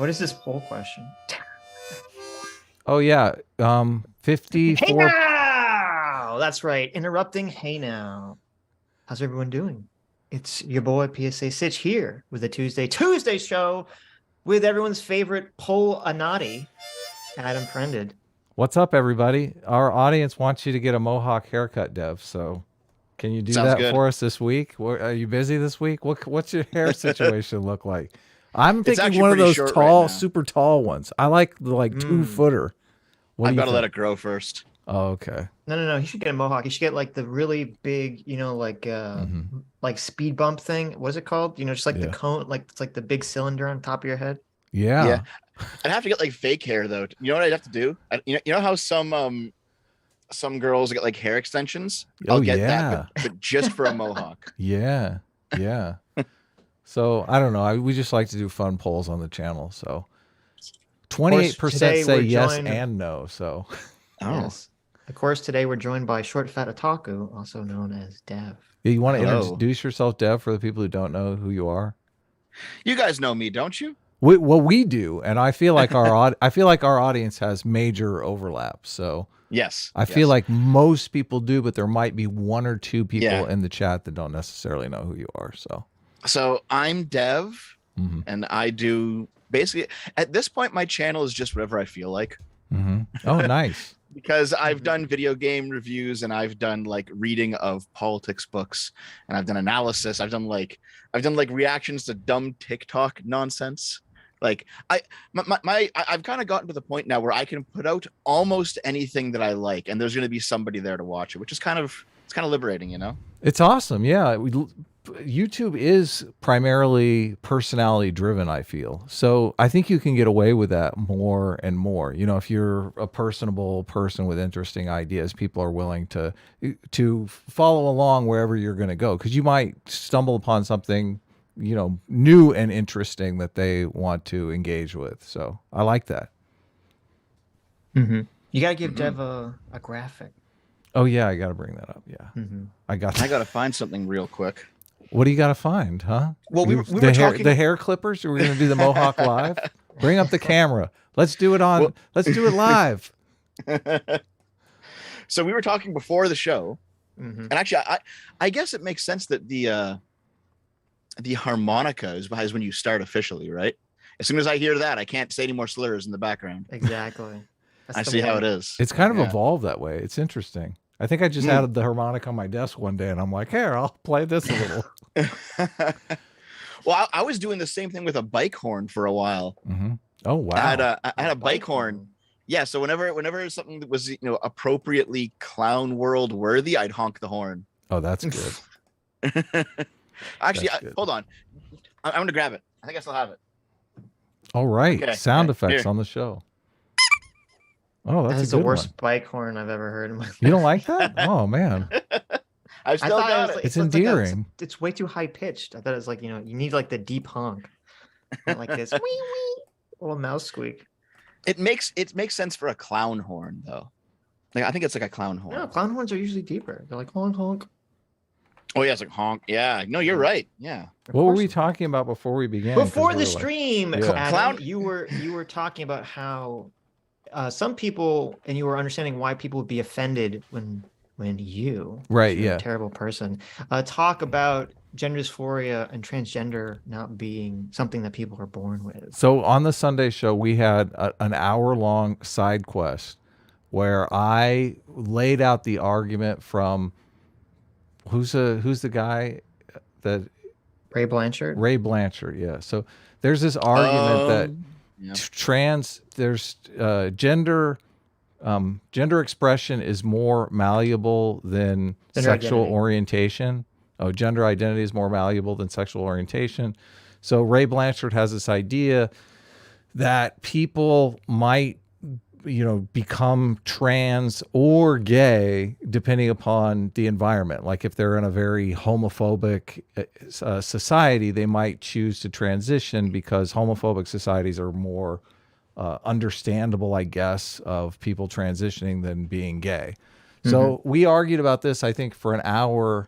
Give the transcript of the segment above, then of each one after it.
What is this poll question? Oh yeah, 54. Hey now! That's right. Interrupting. Hey now. How's everyone doing? It's your boy PSA Sitch here with the Tuesday show with everyone's favorite poll Anati, Adam Friended. What's up, everybody? Our audience wants you to get a mohawk haircut, Dev. So, can you do Sounds that good. for us this week? Are you busy this week? What's your hair situation look like? I'm thinking actually one of pretty those short tall, right now. super tall ones. I like the 2-footer. What do I've you got to let think? it grow first. Oh, okay. No. He should get a mohawk. He should get like the really big, like speed bump thing. What is it called? Just like the cone, like it's like the big cylinder on top of your head. Yeah. I'd have to get like fake hair though. You know what I'd have to do? You know how some girls get like hair extensions? I'll get that, but just for a mohawk. Yeah. So I don't know. We just like to do fun polls on the channel. So 28% say yes and no. So yes. Of course, today we're joined by ShortFatOtaku, also known as Dev. Yeah, you want to introduce yourself, Dev, for the people who don't know who you are? You guys know me, don't you? We do, and I feel like our audience has major overlap. So yes, I feel like most people do, but there might be one or two people in the chat that don't necessarily know who you are. So I'm Dev, and I do basically at this point my channel is just whatever I feel like. Oh, nice. Because I've done video game reviews and I've done like reading of politics books and I've done analysis. I've done like reactions to dumb TikTok nonsense. Like I've kind of gotten to the point now where I can put out almost anything that I like and there's going to be somebody there to watch it, which is kind of liberating, you know? It's awesome. Yeah. YouTube is primarily personality driven, I feel. So I think you can get away with that more and more. If you're a personable person with interesting ideas, people are willing to follow along wherever you're going to go, because you might stumble upon something, new and interesting that they want to engage with. So I like that. You got to give Dev a graphic. Oh yeah, I got to bring that up. Yeah. I got to find something real quick. What do you got to find, huh? Well, we were talking the hair clippers. We're going to do the mohawk live. Bring up the camera. Let's do it let's do it live. So we were talking before the show, and actually, I guess it makes sense that the harmonica is when you start officially, right? As soon as I hear that, I can't say any more slurs in the background. Exactly. I see how it is. It's kind of evolved that way. It's interesting. I think I just added the harmonica on my desk one day, and I'm like, here, I'll play this a little. Well, I was doing the same thing with a bike horn for a while. Oh wow! I had a bike horn. Yeah, so whenever something that was appropriately clown world worthy, I'd honk the horn. Oh, that's good. Actually, hold on. I'm gonna grab it. I think I still have it. All right, okay, sound effects on the show. Oh, that's the worst bike horn I've ever heard in my life. You don't like that? Oh man. I still got it. It's endearing. It's way too high pitched. I thought it was like, you need like the deep honk. Not like this wee wee little mouse squeak. It makes sense for a clown horn though. Like I think it's like a clown horn. No, clown horns are usually deeper. They're like honk honk. Oh yeah, it's like honk. Yeah. No, you're right. Yeah. What were we talking about before we began? Before the stream, Adam, clown. You were talking about how some people, and you were understanding why people would be offended when you, a terrible person, talk about gender dysphoria and transgender not being something that people are born with. So on the Sunday show, we had an hour-long side quest where I laid out the argument from who's the guy that Ray Blanchard. Ray Blanchard, yeah. So there's this argument that gender expression is more malleable than sexual orientation. Oh, gender identity is more malleable than sexual orientation. So Ray Blanchard has this idea that people might, become trans or gay depending upon the environment. Like if they're in a very homophobic society, they might choose to transition because homophobic societies are more understandable, I guess, of people transitioning than being gay. So we argued about this, I think, for an hour,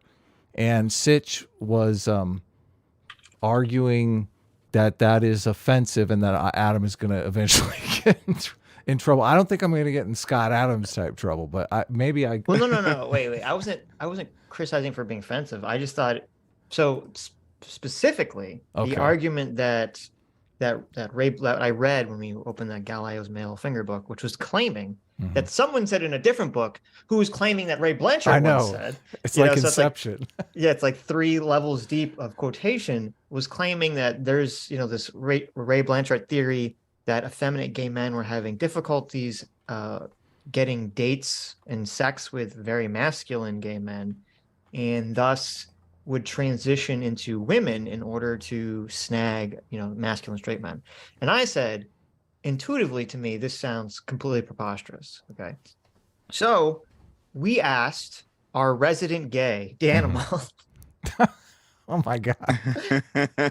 and Sitch was arguing that is offensive and that Adam is going to eventually get in trouble. I don't think I'm going to get in Scott Adams type trouble, but maybe I. Well, no. Wait. I wasn't criticizing for being offensive. I just thought so specifically the argument that I read when we opened that Galileo's Male Finger book, which was claiming that someone said in a different book who was claiming that Ray Blanchard once said. It's like Inception. It's like 3 levels deep of quotation, was claiming that there's, this Ray Blanchard theory that effeminate gay men were having difficulties getting dates and sex with very masculine gay men, and thus would transition into women in order to snag, masculine straight men. And I said, intuitively to me, this sounds completely preposterous. Okay. So we asked our resident gay, Danimal. Oh my God.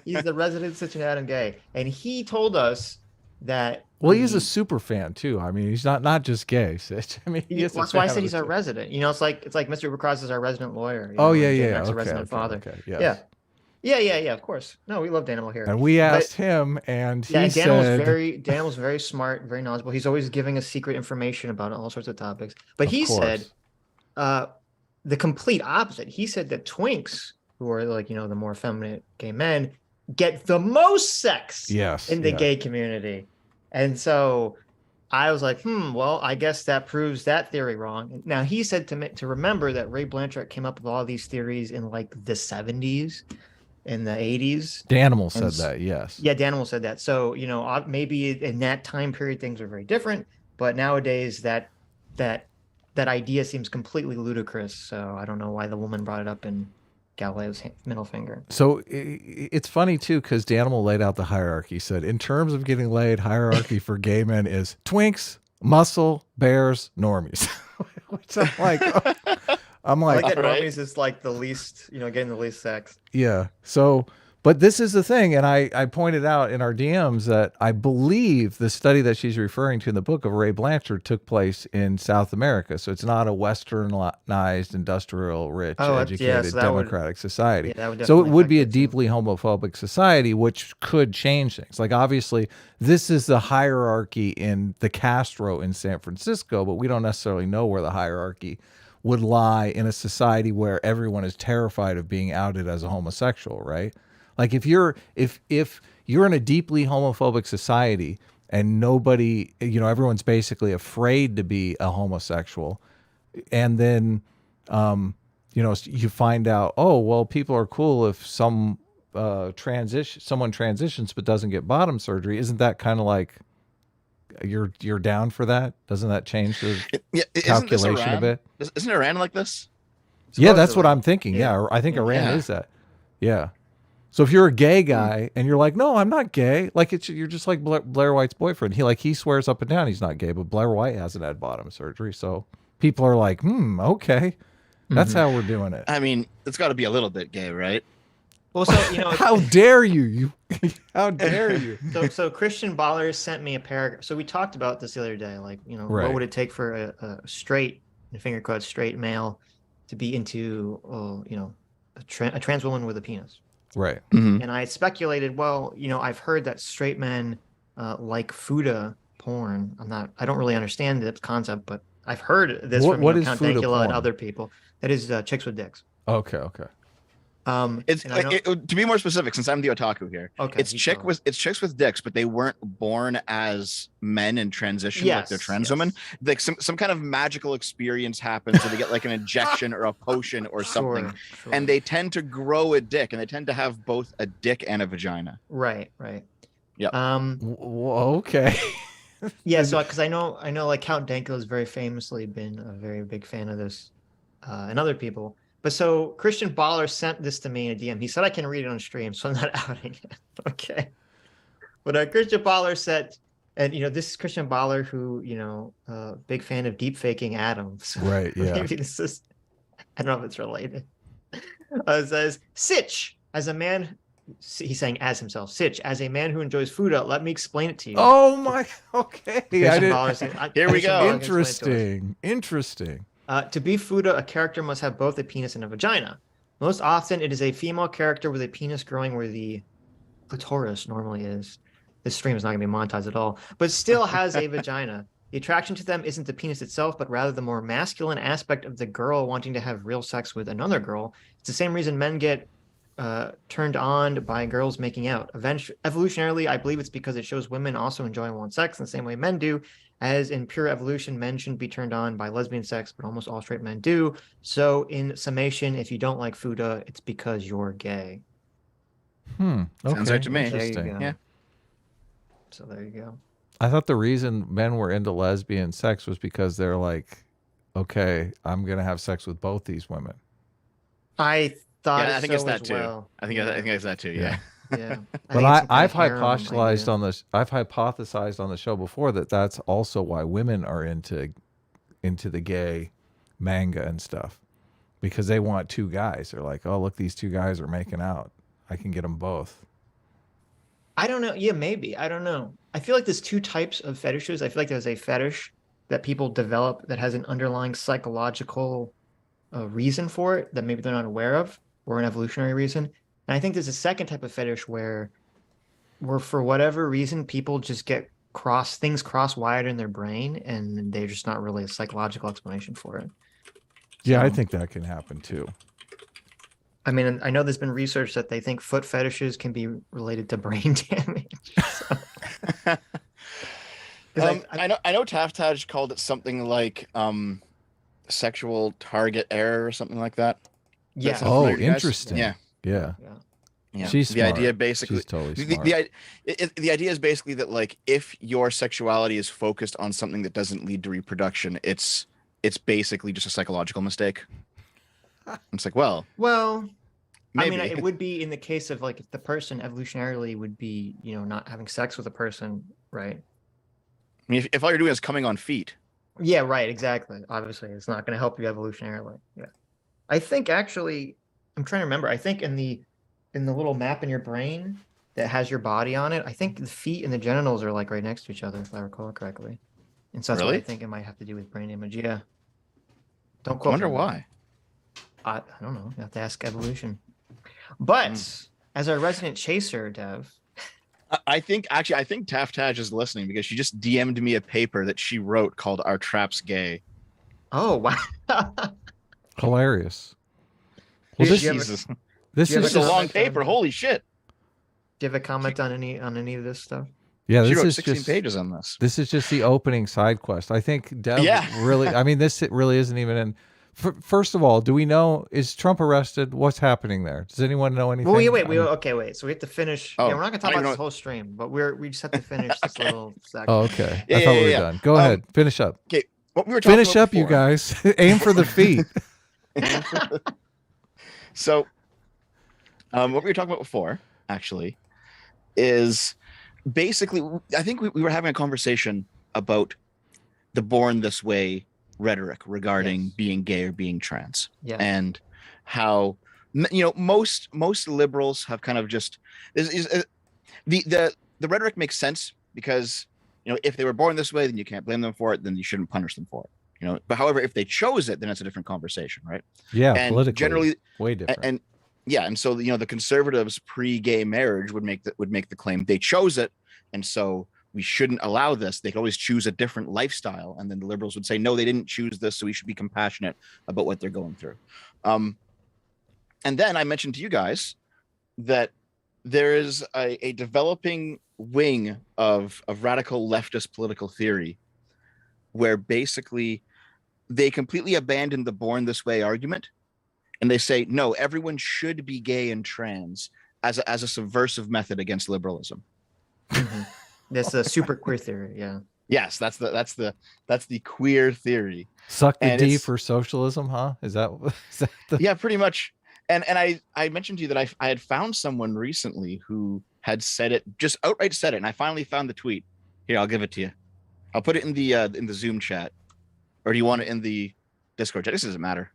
He's the resident Sitch and Adam gay. And he told us that. Well, he's a super fan too. I mean, he's not just gay, Sitch. I mean, that's why I said he's our resident. It's like Mr. Ubercross is our resident lawyer. Yeah. Our resident father. Okay. Yes. Yeah. Of course. No, we love Danimal here. And we asked him, and he said, Danimal's very smart, very knowledgeable. He's always giving us secret information about all sorts of topics. But he said the complete opposite. He said that twinks, who are like, the more effeminate gay men, get the most sex in the gay community. And so I was like, well, I guess that proves that theory wrong. Now, he said to remember that Ray Blanchard came up with all these theories in like the 70s, in the 80s. Danimal said that, yes. Yeah, Danimal said that. So, maybe in that time period, things were very different. But nowadays, that idea seems completely ludicrous. So I don't know why the woman brought it up in Galileo's middle finger. So it's funny too, because Danimal laid out the hierarchy. He said, in terms of getting laid, hierarchy for gay men is twinks, muscle, bears, normies. Which I'm like, normies is like the least, getting the least sex. Yeah. So, but this is the thing, and I pointed out in our DMs that I believe the study that she's referring to in the book of Ray Blanchard took place in South America. So it's not a westernized, industrial, rich, educated, democratic society. Yeah, so it would be a deeply homophobic society, which could change things. Like, obviously, this is the hierarchy in the Castro in San Francisco, but we don't necessarily know where the hierarchy would lie in a society where everyone is terrified of being outed as a homosexual, right? Like if you're in a deeply homophobic society and nobody, everyone's basically afraid to be a homosexual, and then, you find out, oh, well, people are cool if someone transitions but doesn't get bottom surgery. Isn't that kind of like you're down for that? Doesn't that change the calculation a bit? Isn't Iran like this? Yeah, that's what I'm thinking. Yeah, I think Iran is that. Yeah. So if you're a gay guy and you're like, no, I'm not gay, like you're just like Blair White's boyfriend. He swears up and down he's not gay, but Blair White hasn't had bottom surgery. So people are like, okay, that's how we're doing it. I mean, it's got to be a little bit gay, right? Well, so how dare you? How dare you? So Christian Baller sent me a paragraph. So we talked about this the other day, like what would it take for a straight, in finger quotes, straight male to be into a trans woman with a penis. Right. And I speculated, well, I've heard that straight men like fuda porn. I don't really understand the concept, but I've heard this from Count Dankula and other people. That is chicks with dicks. Okay. To be more specific, since I'm the otaku here, it's chicks with dicks, but they weren't born as men and transition like they're trans women. Like some kind of magical experience happens, so they get like an injection or a potion or something, and they tend to grow a dick, and they tend to have both a dick and a vagina. Right. Yeah. Okay. Yeah. So because I know like Count Dankula has very famously been a very big fan of this, and other people. But so Christian Baller sent this to me in a DM. He said I can read it on stream, so I'm not outing it. Okay. But Christian Baller said, and this is Christian Baller who, big fan of deep faking atoms. Right, yeah. Maybe this is, I don't know if it's related. It says, Sitch, as a man, he's saying as himself, Sitch, as a man who enjoys fuda, let me explain it to you. Oh my, okay. Here we go. Interesting. To be fuda, a character must have both a penis and a vagina. Most often, it is a female character with a penis growing where the clitoris normally is. This stream is not going to be monetized at all, but still has a vagina. The attraction to them isn't the penis itself, but rather the more masculine aspect of the girl wanting to have real sex with another girl. It's the same reason men get turned on by girls making out. Evolutionarily, I believe it's because it shows women also enjoy and want sex in the same way men do. As in pure evolution, men shouldn't be turned on by lesbian sex, but almost all straight men do. So in summation, if you don't like Fuda, it's because you're gay. Okay. Sounds right to me. Interesting. Yeah. So there you go. I thought the reason men were into lesbian sex was because they're like, okay, I'm going to have sex with both these women. I thought I think so it's that as too. well. I think it's that too. Yeah. Yeah. But I've hypothesized on this. I've hypothesized on the show before that that's also why women are into the gay manga and stuff, because they want two guys. They're like, oh, look, these two guys are making out. I can get them both. I don't know. Yeah, maybe. I don't know. I feel like there's two types of fetishes. I feel like there's a fetish that people develop that has an underlying psychological reason for it that maybe they're not aware of, or an evolutionary reason. And I think there's a second type of fetish where for whatever reason, people just get things cross-wired in their brain, and they're just not really a psychological explanation for it. Yeah, I think that can happen too. I mean, I know there's been research that they think foot fetishes can be related to brain damage. So. I know Taftage called it something like sexual target error or something like that. Yeah. Oh, interesting. Yeah. She's the smart. idea basically. She's totally smart. The idea is basically that, like, if your sexuality is focused on something that doesn't lead to reproduction, it's basically just a psychological mistake. It's like, well, maybe. I mean, it would be in the case of, like, if the person evolutionarily would be, not having sex with a person, right? I mean, if all you're doing is coming on feet. Yeah, right, exactly. Obviously, it's not going to help you evolutionarily. Yeah. I think actually, I'm trying to remember. I think in the little map in your brain that has your body on it, I think the feet and the genitals are like right next to each other, if I recall correctly. And so that's what I think it might have to do with brain image. Yeah. Don't quote. I wonder why. I don't know. You have to ask evolution. But as our resident chaser, Dev, I think Taftage is listening, because she just DM'd me a paper that she wrote called "Our Trap's Gay." Oh wow! Hilarious. Well, this is a long paper. Holy shit! Do you have a comment on any of this stuff? Yeah, she this wrote is 16 just pages on this. This is just the opening side quest. I think Dev really. I mean, this really isn't even in. First of all, do we know, is Trump arrested? What's happening there? Does anyone know anything? Well, wait. So we have to finish. We're not going to talk about this whole stream, but we just have to finish this little section. Oh, okay. I thought we were done. Go ahead. Finish up. Okay. What we were talking finish about up, before. You guys. Aim for the feet. So, what we were talking about before, actually, is basically, I think we were having a conversation about the born this way rhetoric regarding being gay or being trans, and how most liberals have kind of just the rhetoric makes sense, because if they were born this way, then you can't blame them for it, then you shouldn't punish them for it, but however, if they chose it, then it's a different conversation, right? And politically generally way different. And so the conservatives pre-gay marriage would make the claim they chose it, and so we shouldn't allow this. They could always choose a different lifestyle. And then the liberals would say, no, they didn't choose this, so we should be compassionate about what they're going through. And then I mentioned to you guys that there is a developing wing of radical leftist political theory, where basically they completely abandon the born this way argument. And they say, no, everyone should be gay and trans as a subversive method against liberalism. Mm-hmm. That's a super queer theory, yeah. Yes, that's the queer theory. Suck the D for socialism, huh? Is that Yeah, pretty much. And I mentioned to you that I had found someone recently who had said it, just outright said it, and I finally found the tweet. Here, I'll give it to you. I'll put it in the Zoom chat, or do you want it in the Discord chat? This doesn't matter.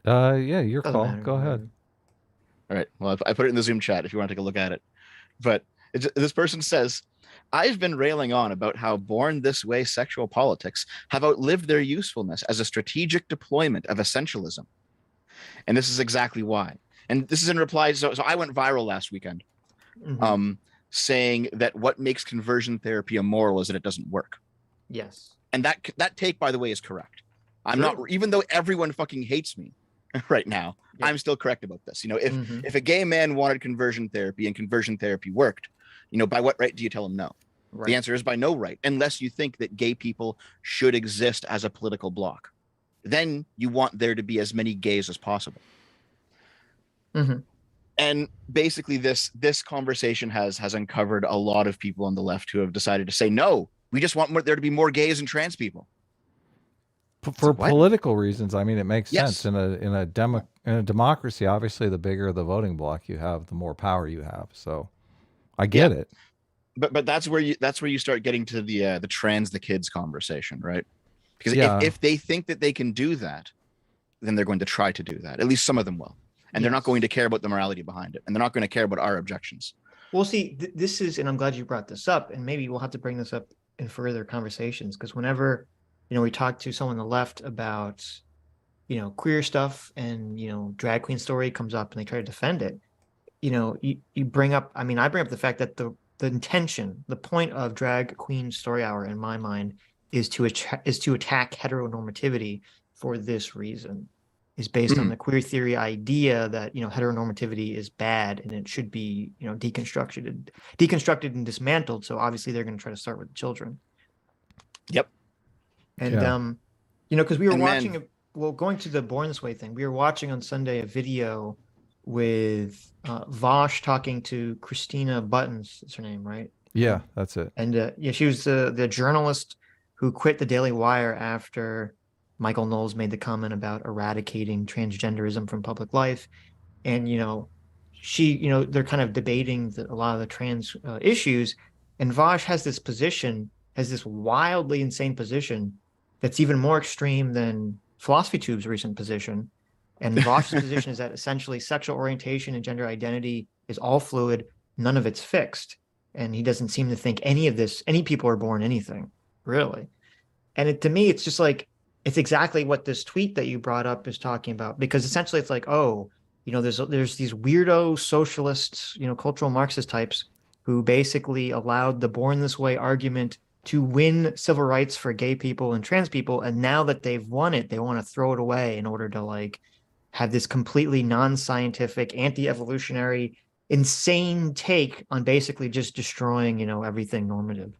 Yeah, your call. Go ahead. All right. Well, I put it in the Zoom chat if you want to take a look at it. But this person says, I've been railing on about how born this way sexual politics have outlived their usefulness as a strategic deployment of essentialism. And this is exactly why. And this is in reply. So I went viral last weekend saying that what makes conversion therapy immoral is that it doesn't work. Yes. And that take, by the way, is correct. I'm not, even though everyone fucking hates me right now, I'm still correct about this. You know, if a gay man wanted conversion therapy and conversion therapy worked, you know, by what right do you tell him no? Right. The answer is by no right, unless you think that gay people should exist as a political bloc. Then you want there to be as many gays as possible. And basically this conversation has uncovered a lot of people on the left who have decided to say, no, we just want there to be more gays and trans people. For political reasons. I mean, it makes sense in a democracy. Obviously, the bigger the voting bloc you have, the more power you have. So I get it. But that's where you start getting to the trans the kids conversation, right? Because if they think that they can do that, then they're going to try to do that. At least some of them will. And they're not going to care about the morality behind it. And they're not going to care about our objections. Well, see, this is, and I'm glad you brought this up, and maybe we'll have to bring this up in further conversations, because whenever, you know, we talk to someone on the left about, you know, queer stuff and, you know, drag queen story comes up and they try to defend it, you know, you bring up, I mean, I bring up the fact that the intention, the point of drag queen story hour in my mind is to attack heteronormativity for this reason. Is based on the queer theory idea that, you know, heteronormativity is bad and it should be, you know, deconstructed and dismantled. So obviously they're going to try to start with children. Yep. And you know, because we were watching going to the Born This Way thing, we were watching on Sunday a video with Vosh talking to Christina Buttons, is her name, right? Yeah, that's it. And she was the journalist who quit the Daily Wire after Michael Knowles made the comment about eradicating transgenderism from public life. And, you know, they're kind of debating a lot of the trans issues. And Vosh has this wildly insane position that's even more extreme than Philosophy Tube's recent position. And Vosh's position is that essentially sexual orientation and gender identity is all fluid. None of it's fixed. And he doesn't seem to think any people are born anything, really. And to me, it's just like, it's exactly what this tweet that you brought up is talking about, because essentially it's like, oh, you know, there's these weirdo socialists, you know, cultural Marxist types who basically allowed the Born This Way argument to win civil rights for gay people and trans people. And now that they've won it, they want to throw it away in order to like have this completely non-scientific, anti-evolutionary, insane take on basically just destroying, you know, everything normative.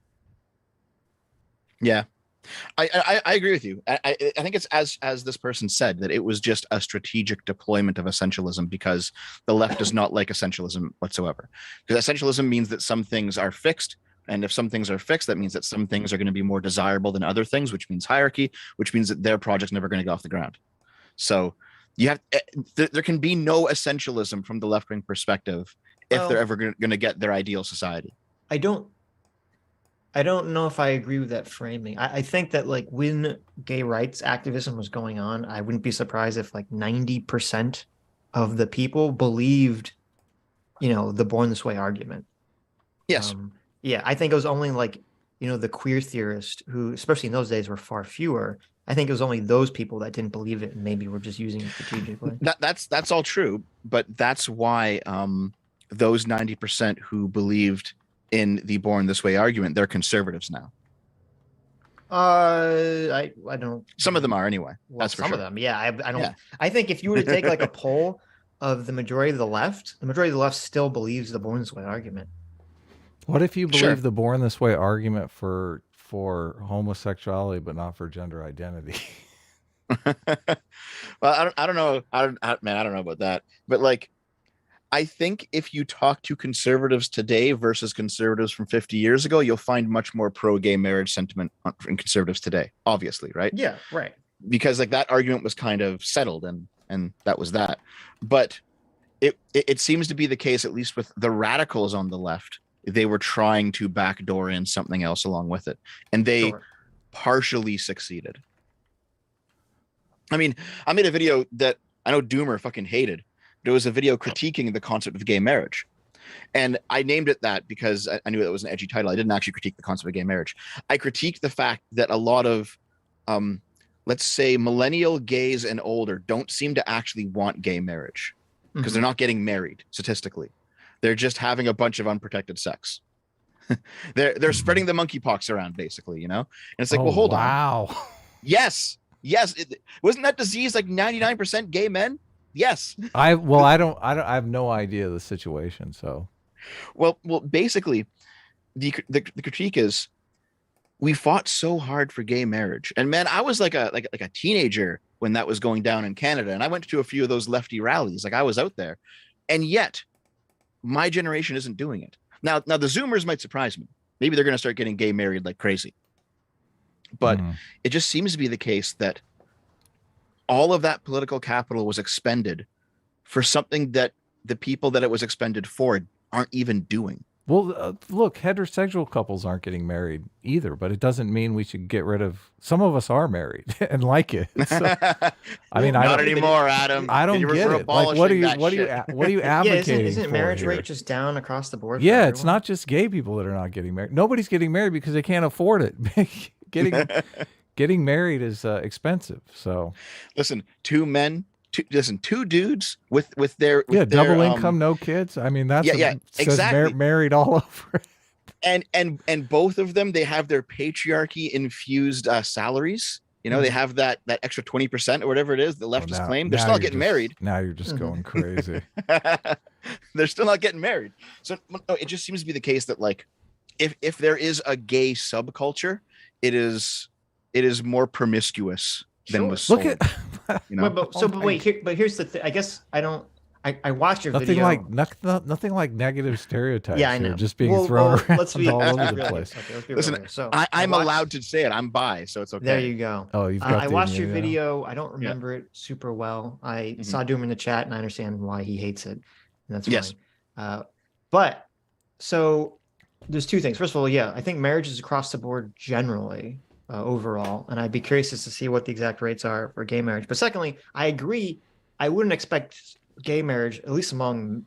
Yeah. I agree with you. I think it's as this person said, that it was just a strategic deployment of essentialism, because the left does not like essentialism whatsoever. Because essentialism means that some things are fixed, and if some things are fixed, that means that some things are going to be more desirable than other things, which means hierarchy, which means that their project's never going to go off the ground. So there can be no essentialism from the left-wing perspective if they're ever going to get their ideal society. I don't know if I agree with that framing. I think that like when gay rights activism was going on, I wouldn't be surprised if like 90% of the people believed, you know, the Born This Way argument. Yes. I think it was only like, you know, the queer theorists who, especially in those days, were far fewer. I think it was only those people that didn't believe it and maybe were just using it strategically. That's all true, but that's why those 90% who believed in the Born This Way argument, they're conservatives now. I don't. Some of them are anyway. Well, that's for some sure. of them. Yeah, I don't. Yeah. I think if you were to take like a poll of the majority of the left still believes the Born This Way argument. What if you believe the Born This Way argument for homosexuality, but not for gender identity? Well, I don't know. I don't know about that. But like, I think if you talk to conservatives today versus conservatives from 50 years ago, you'll find much more pro-gay marriage sentiment in conservatives today, obviously, right? Yeah, right. Because like that argument was kind of settled and that was that. But it seems to be the case, at least with the radicals on the left, they were trying to backdoor in something else along with it. And they partially succeeded. I mean, I made a video that I know Doomer fucking hated. It was a video critiquing the concept of gay marriage. And I named it that because I knew that was an edgy title. I didn't actually critique the concept of gay marriage. I critiqued the fact that a lot of, let's say, millennial gays and older don't seem to actually want gay marriage because they're not getting married statistically. They're just having a bunch of unprotected sex. They're spreading the monkeypox around, basically, you know? And it's like, well, hold on. Wow. Yes. Wasn't that disease like 99% gay men? Yes. I have no idea the situation. So, well, basically, the critique is we fought so hard for gay marriage, and man, I was like a teenager when that was going down in Canada, and I went to a few of those lefty rallies. Like I was out there, and yet my generation isn't doing it. Now the Zoomers might surprise me. Maybe they're going to start getting gay married like crazy. But it just seems to be the case that all of that political capital was expended for something that the people that it was expended for aren't even doing. Well, look, heterosexual couples aren't getting married either, but it doesn't mean we should get rid of. Some of us are married and like it. So, I mean, not anymore, Adam. I don't get it. Like, what are you advocating? Isn't marriage rate just down across the board? Yeah, it's not just gay people that are not getting married. Nobody's getting married because they can't afford it. Getting married is expensive. So, listen, two dudes with their double income, no kids. I mean, that's exactly married all over it. And both of them, they have their patriarchy infused salaries. You know, they have that extra 20% or whatever it is the leftists claim. They're still not getting married. Now you're just going crazy. They're still not getting married. So it just seems to be the case that like if there is a gay subculture, it is more promiscuous than was sold. Look at, you know? But here's the thing. I guess I watched your nothing video. Nothing like negative stereotypes. Yeah, I know. Just being thrown around all over the place. Okay, listen, so I'm allowed to say it. I'm bi, so it's okay. There you go. Oh, you've got. I watched your video. I don't remember it super well. I saw Doom in the chat, and I understand why he hates it. And that's fine. But so there's two things. First of all, I think marriage is across the board generally. Overall, and I'd be curious to see what the exact rates are for gay marriage. But secondly, I agree. I wouldn't expect gay marriage, at least among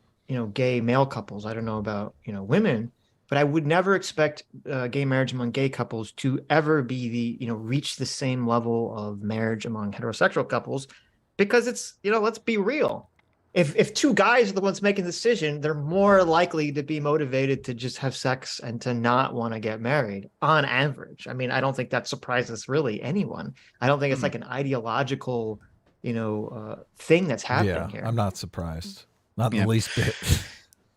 gay male couples. I don't know about women, but I would never expect gay marriage among gay couples to ever be reach the same level of marriage among heterosexual couples, because it's let's be real. If two guys are the ones making the decision, they're more likely to be motivated to just have sex and to not want to get married on average. I mean, I don't think that surprises really anyone. I don't think it's like an ideological, thing that's happening here. I'm not surprised. Not the least bit.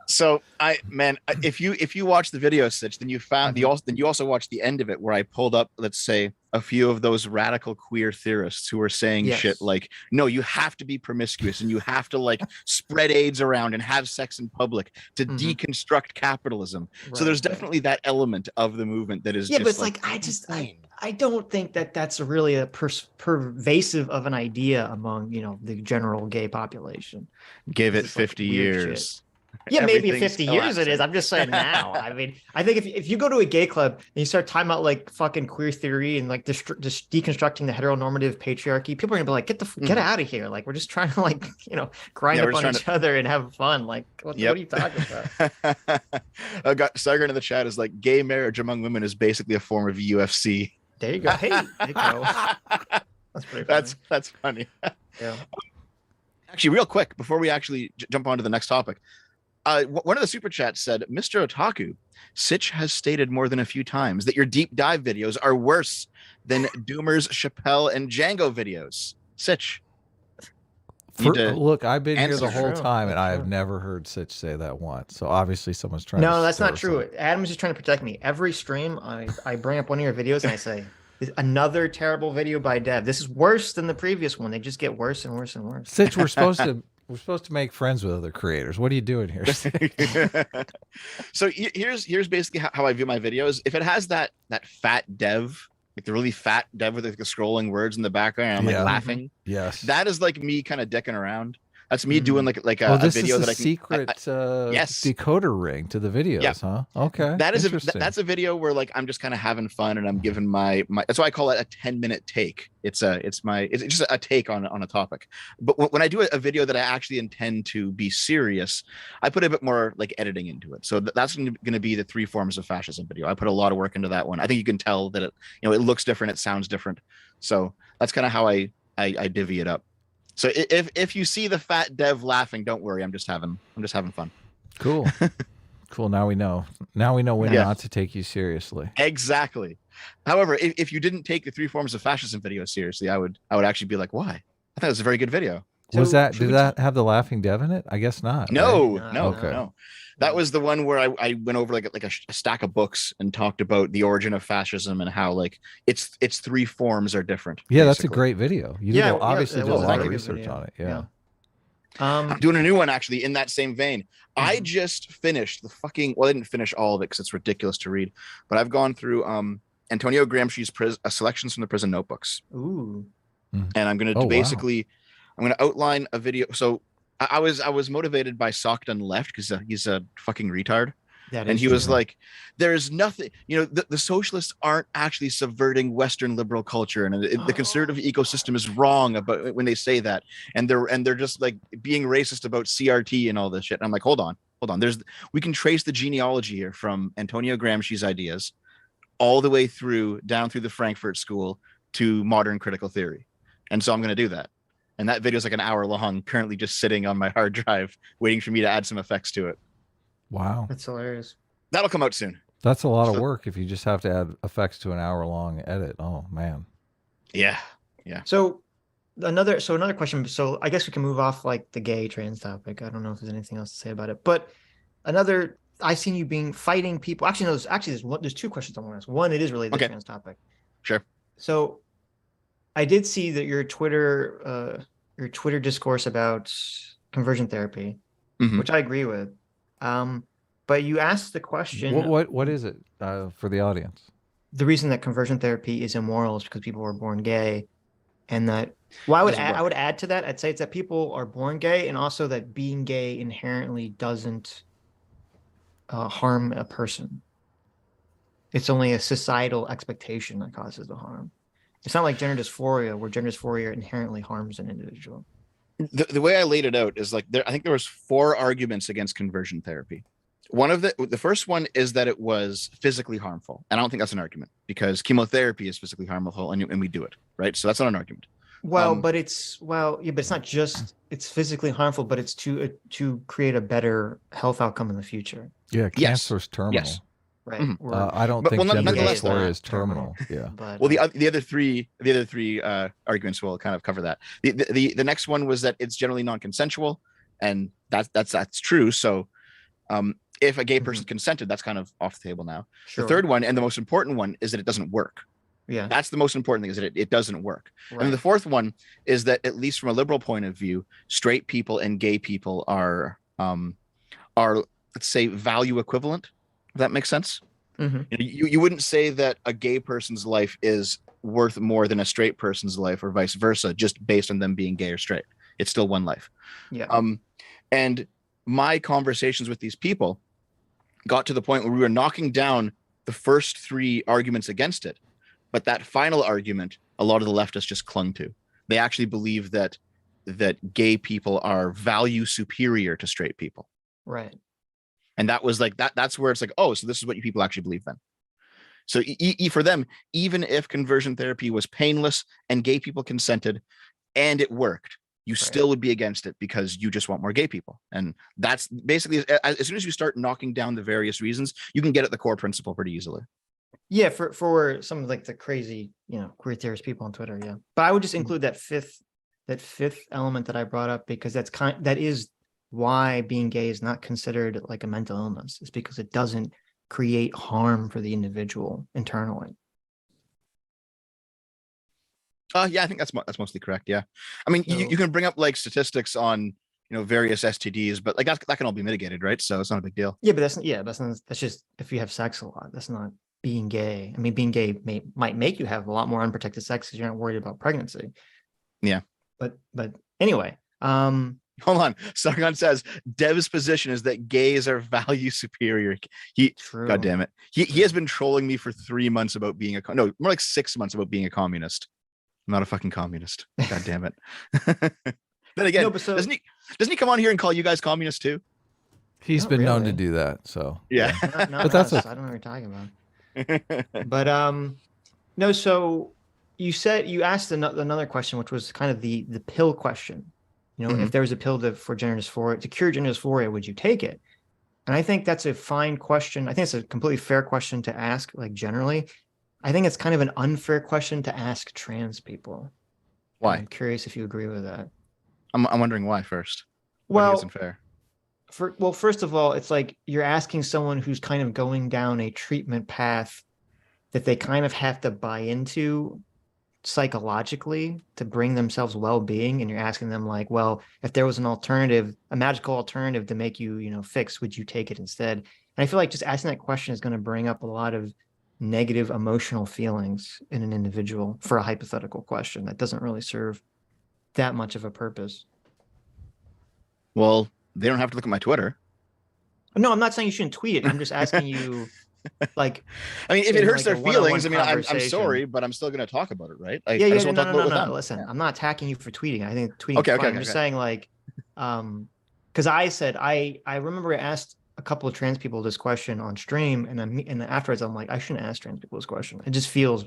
So if you watch the video, Sitch, then you found then you also watched the end of it where I pulled up, let's say, a few of those radical queer theorists who were saying shit like, no, you have to be promiscuous and you have to like spread AIDS around and have sex in public to deconstruct capitalism. Right. So there's definitely that element of the movement that is but it's like I don't think that's really a pervasive of an idea among the general gay population. Give it 50 years. Yeah, maybe in 50 years it is. I'm just saying now. I mean, I think if you go to a gay club and you start talking about like fucking queer theory and like just deconstructing the heteronormative patriarchy, people are gonna be like, get out of here. Like, we're just trying to like, grind up on each other and have fun. Like, what are you talking about? Sargon in the chat is like, gay marriage among women is basically a form of UFC. There you go. Hey, there you go. That's pretty funny. That's funny. Yeah. Actually, real quick, before we actually jump on to the next topic, one of the super chats said, Mr. Otaku, Sitch has stated more than a few times that your deep dive videos are worse than Doomer's Chappelle and Django videos. Sitch. Look, I've been here the whole time, and I have never heard Sitch say that once. So obviously someone's trying to... No, that's not true. Adam's just trying to protect me. Every stream, I bring up one of your videos, and I say, another terrible video by Dev. This is worse than the previous one. They just get worse and worse and worse. Sitch, we're supposed to make friends with other creators. What are you doing here? So here's basically how I view my videos. If it has that fat dev, like the really fat dev with like the scrolling words in the background, and I'm like laughing. Yes, that is like me kind of dicking around. That's me doing like a video that I can secret decoder ring to the videos, huh? Okay. That's a video where like I'm just kind of having fun and I'm giving my that's why I call it a 10-minute take. It's just a take on a topic. But when I do a video that I actually intend to be serious, I put a bit more like editing into it. So that's going to be the 3 forms of fascism video. I put a lot of work into that one. I think you can tell that it looks different, it sounds different. So that's kind of how I divvy it up. So if you see the fat dev laughing, don't worry. I'm just having fun. Cool. Cool. Now we know. Now we know when not to take you seriously. Exactly. However, if you didn't take the 3 forms of fascism video seriously, I would actually be like, why? I thought it was a very good video. Did that have the laughing dev in it? I guess not. No, right? No. That was the one where I went over like a stack of books and talked about the origin of fascism and how like its 3 forms are different. Yeah, that's a great video. You obviously did a lot of research video. on it. Yeah. I'm doing a new one actually in that same vein. I just finished I didn't finish all of it because it's ridiculous to read, but I've gone through Antonio Gramsci's selections from the prison notebooks. Ooh. And I'm going to I'm going to outline a video. So I was motivated by Sock Done Left because he's a fucking retard. And he was like, there's nothing, the socialists aren't actually subverting Western liberal culture, and the conservative ecosystem is wrong about when they say that, and they're just like being racist about CRT and all this shit. And I'm like, hold on. We can trace the genealogy here from Antonio Gramsci's ideas all the way down through the Frankfurt School to modern critical theory. And so I'm going to do that. And that video is like an hour long, currently just sitting on my hard drive, waiting for me to add some effects to it. Wow. That's hilarious. That'll come out soon. That's a lot of work if you just have to add effects to an hour-long edit. Oh, man. Yeah. So another question. So I guess we can move off like the gay trans topic. I don't know if there's anything else to say about it. But I've seen you fighting people. Actually, no, there's 2 questions I want to ask. One, it is related to the trans topic. Sure. So I did see that your Twitter discourse about conversion therapy, which I agree with. But you asked the question. What is it for the audience? The reason that conversion therapy is immoral is because people were born gay, and that. Well, I would add to that. I'd say it's that people are born gay, and also that being gay inherently doesn't harm a person. It's only a societal expectation that causes the harm. It's not like gender dysphoria, where gender dysphoria inherently harms an individual. The way I laid it out is like I think there was 4 arguments against conversion therapy. One of the first one is that it was physically harmful, and I don't think that's an argument because chemotherapy is physically harmful, and we do it, right? So that's not an argument. Well, but it's not just it's physically harmful, but it's to create a better health outcome in the future. Yeah, cancer's terminal. Yes. Right. I don't think gender dysphoria is terminal. Yeah. But, the other three arguments will kind of cover that. The next one was that it's generally non-consensual, and that's true. So, if a gay person consented, that's kind of off the table now. Sure. The third one, and the most important one, is that it doesn't work. Yeah. That's the most important thing, is that it doesn't work. Right. And the fourth one is that, at least from a liberal point of view, straight people and gay people are let's say value equivalent. If that makes sense. You wouldn't say that a gay person's life is worth more than a straight person's life, or vice versa, just based on them being gay or straight. It's still one life. Yeah. And my conversations with these people got to the point where we were knocking down the first 3 arguments against it, but that final argument, a lot of the leftists just clung to. They actually believe that gay people are value superior to straight people. Right. And that was like that's where it's like, oh, so this is what you people actually believe then. So for them, even if conversion therapy was painless and gay people consented and it worked, you still would be against it because you just want more gay people. And that's basically, as soon as you start knocking down the various reasons, you can get at the core principle pretty easily. Yeah, for some of like the crazy, queer theorist people on Twitter, yeah. But I would just include that fifth element that I brought up, because that is why being gay is not considered like a mental illness. It's because it doesn't create harm for the individual internally. Yeah, I think that's mostly correct. Yeah, I mean, you can bring up like statistics on various STDs, but like that can all be mitigated, right? So it's not a big deal. Yeah, but that's just if you have sex a lot. That's not being gay. I mean, being gay might make you have a lot more unprotected sex because you're not worried about pregnancy. Yeah, but anyway. Hold on. Sargon says Dev's position is that gays are value superior. True. God damn it. He has been trolling me for 3 months about being more like 6 months about being a communist. I'm not a fucking communist. God damn it. Then again, doesn't he come on here and call you guys communists too? He's been known to do that. So yeah. But that's I don't know what you're talking about. But no. So you asked another question, which was kind of the pill question. If there was a pill for gender dysphoria, to cure gender dysphoria, would you take it? And I think that's a fine question. I think it's a completely fair question to ask, like generally. I think it's kind of an unfair question to ask trans people. Why? And I'm curious if you agree with that. I'm wondering why first. Well, it's unfair. First of all, it's like you're asking someone who's kind of going down a treatment path that they kind of have to buy into psychologically to bring themselves well-being, and you're asking them like, well, if there was an alternative, a magical alternative to make you, fix, would you take it instead? And I feel like just asking that question is going to bring up a lot of negative emotional feelings in an individual for a hypothetical question that doesn't really serve that much of a purpose. Well, they don't have to look at my Twitter. No, I'm not saying you shouldn't tweet it. I'm just asking you, like, I mean, if it hurts their feelings, I mean, I'm sorry, but I'm still going to talk about it, right? I just want to talk about it with them. Listen, I'm not attacking you for tweeting. I think tweeting is fine. I'm just saying, like, because I said I remember I asked a couple of trans people this question on stream, and afterwards I'm like, I shouldn't ask trans people this question. It feels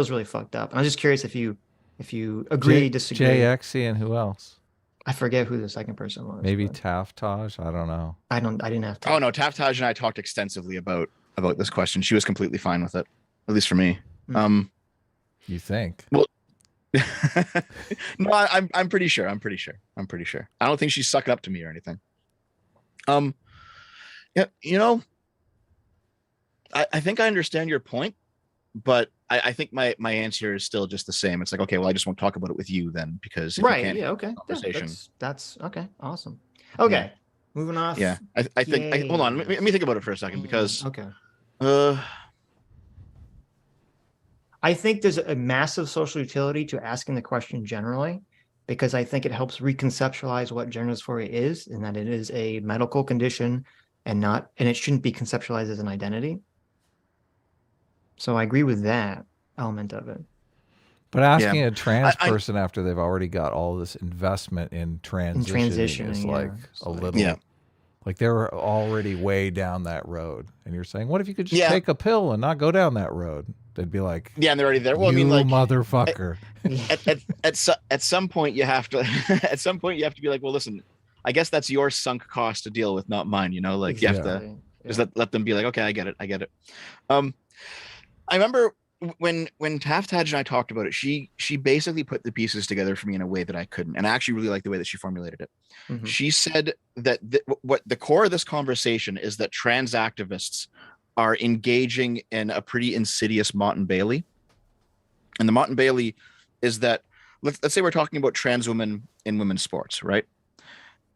really fucked up. And I'm just curious if you agree, disagree. JXC and who else? I forget who the second person was. Maybe Taftaj. I don't know. I didn't have to. Oh no, Taftaj and I talked extensively about this question. She was completely fine with it, at least for me. You think? Well, no, I'm pretty sure. I'm pretty sure. I don't think she's sucking up to me or anything. Yeah, I think I understand your point, but I think my answer is still just the same. It's like, okay, well, I just won't talk about it with you then, because right, yeah, okay, conversation. That's okay, awesome. Okay, yeah. Moving off. Yeah, I think. Hold on, let me think about it for a second, because okay. I think there's a massive social utility to asking the question generally, because I think it helps reconceptualize what gender dysphoria is, and that it is a medical condition and it shouldn't be conceptualized as an identity. So I agree with that element of it. But asking a trans person after they've already got all this investment in transitioning is like a little, like they're already way down that road. And you're saying, what if you could just take a pill and not go down that road? They'd be like, yeah, and they're already there. Well, I mean, like, motherfucker. At some point you have to, be like, well, listen, I guess that's your sunk cost to deal with, not mine. Like you have to just let them be like, okay, I get it. I remember when Taftaj and I talked about it, she basically put the pieces together for me in a way that I couldn't, and I actually really like the way that she formulated it. Mm-hmm. She said that what the core of this conversation is that trans activists are engaging in a pretty insidious Motte and Bailey, and the Motte and Bailey is that let's say we're talking about trans women in women's sports, right?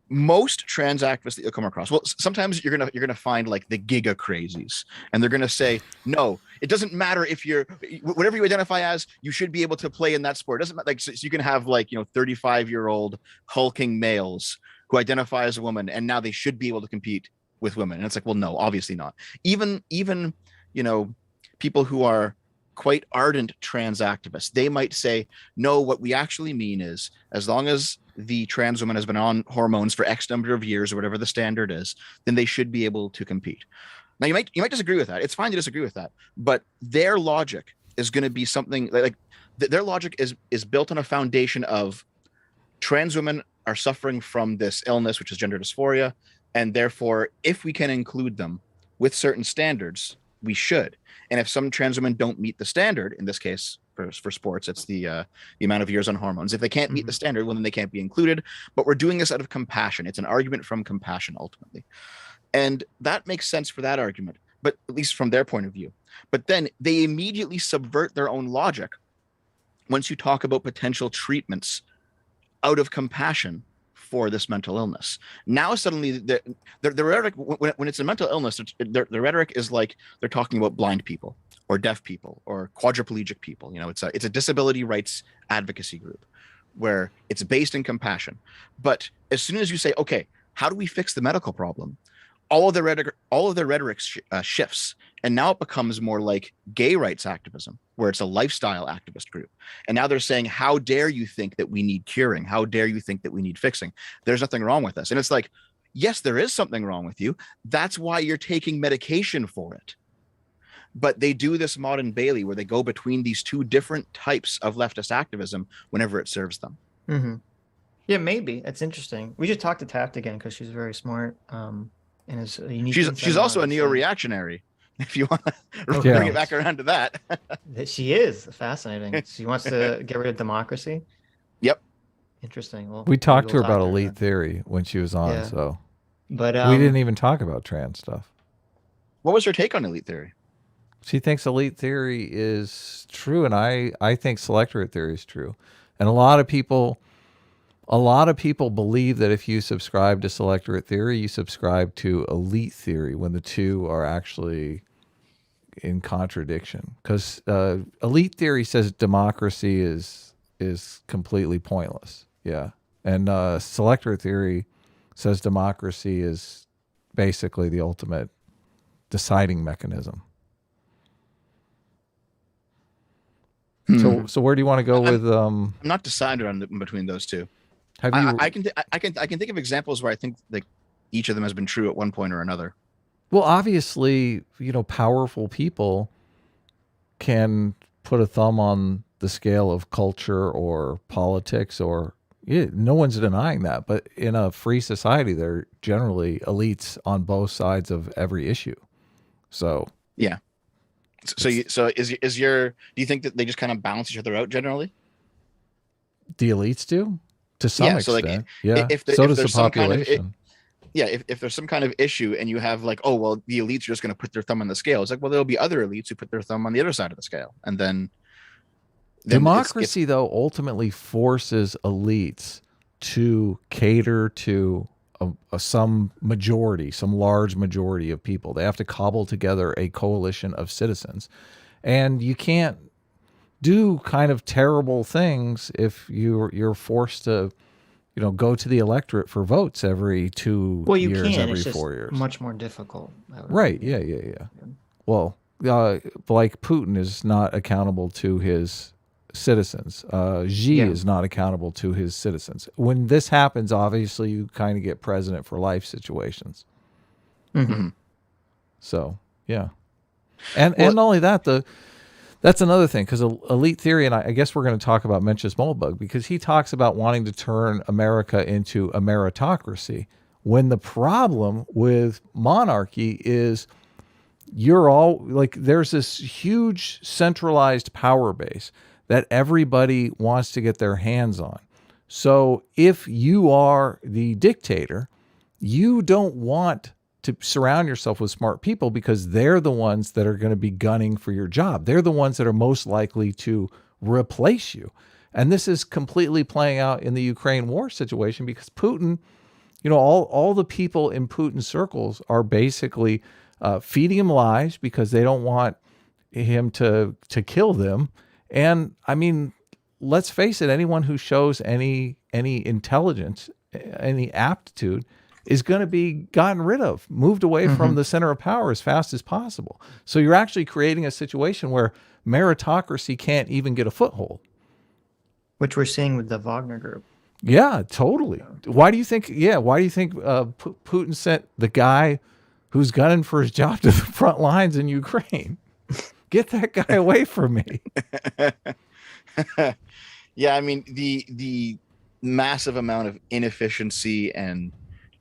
Most trans activists that you'll come across, well, sometimes you're gonna find like the giga crazies, and they're gonna say, no, it doesn't matter if you're whatever you identify as, you should be able to play in that sport. It doesn't matter, like, so you can have 35-year-old hulking males who identify as a woman, and now they should be able to compete with women. And it's like, well, no, obviously not. Even people who are quite ardent trans activists, they might say, no, what we actually mean is, as long as the trans woman has been on hormones for X number of years or whatever the standard is, then they should be able to compete. Now, you might disagree with that. It's fine to disagree with that, but their logic is going to be something like their logic is built on a foundation of trans women are suffering from this illness, which is gender dysphoria, and therefore, if we can include them with certain standards, we should. And if some trans women don't meet the standard, in this case for sports, it's the amount of years on hormones. If they can't meet the standard, well, then they can't be included. But we're doing this out of compassion. It's an argument from compassion, ultimately. And that makes sense for that argument, but at least from their point of view. But then they immediately subvert their own logic once you talk about potential treatments out of compassion for this mental illness. Now suddenly the rhetoric, when it's a mental illness, the rhetoric is like they're talking about blind people or deaf people or quadriplegic people. It's a disability rights advocacy group where it's based in compassion. But as soon as you say, okay, how do we fix the medical problem? All of the rhetoric shifts, and now it becomes more like gay rights activism, where it's a lifestyle activist group. And now they're saying, how dare you think that we need curing? How dare you think that we need fixing? There's nothing wrong with us. And it's like, yes, there is something wrong with you. That's why you're taking medication for it. But they do this Motte and Bailey where they go between these two different types of leftist activism whenever it serves them. Mm-hmm. Yeah, maybe. That's interesting. We should talk to Taft again because she's very smart. and is a unique. She's also a neo-reactionary. If you want to bring it back around to that. She is fascinating. She wants to get rid of democracy. Yep. Interesting. Well, we talked to her about elite theory when she was on, so but we didn't even talk about trans stuff. What was her take on elite theory? She thinks elite theory is true, and I think selectorate theory is true. And a lot of people believe that if you subscribe to selectorate theory, you subscribe to elite theory, when the two are actually in contradiction. Because elite theory says democracy is completely pointless. Yeah. And selectorate theory says democracy is basically the ultimate deciding mechanism. So where do you want to go with? I'm not decided on between those two. I can think of examples where I think like each of them has been true at one point or another. Well, obviously, powerful people can put a thumb on the scale of culture or politics, or no one's denying that. But in a free society, they're generally elites on both sides of every issue. So yeah. So do you think that they just kind of balance each other out generally? The elites do, to some extent. If there's the population. If there's some kind of issue and you have like, oh, well, the elites are just going to put their thumb on the scale. It's like, well, there'll be other elites who put their thumb on the other side of the scale. And then democracy, though, ultimately forces elites to cater to some large majority of people. They have to cobble together a coalition of citizens. And you can't do kind of terrible things if you're forced to go to the electorate for votes every 2 years, every 4 years. Much more difficult. Right. Yeah. Well, like Putin is not accountable to his citizens. Xi is not accountable to his citizens. When this happens, obviously you kind of get president for life situations. Mm-hmm. So, yeah. And not only that, that's another thing, because elite theory, and I guess we're going to talk about Mencius Moldbug, because he talks about wanting to turn America into a meritocracy, when the problem with monarchy is there's this huge centralized power base that everybody wants to get their hands on. So if you are the dictator, you don't want to surround yourself with smart people, because they're the ones that are going to be gunning for your job. They're the ones that are most likely to replace you. And this is completely playing out in the Ukraine war situation, because Putin, all the people in Putin's circles are basically feeding him lies because they don't want him to kill them. And I mean, let's face it, anyone who shows any intelligence, any aptitude, is going to be gotten rid of, moved away from the center of power as fast as possible. So you're actually creating a situation where meritocracy can't even get a foothold. Which we're seeing with the Wagner Group. Yeah, totally. Why do you think Putin sent the guy who's gunning for his job to the front lines in Ukraine? Get that guy away from me. Yeah, I mean, the massive amount of inefficiency and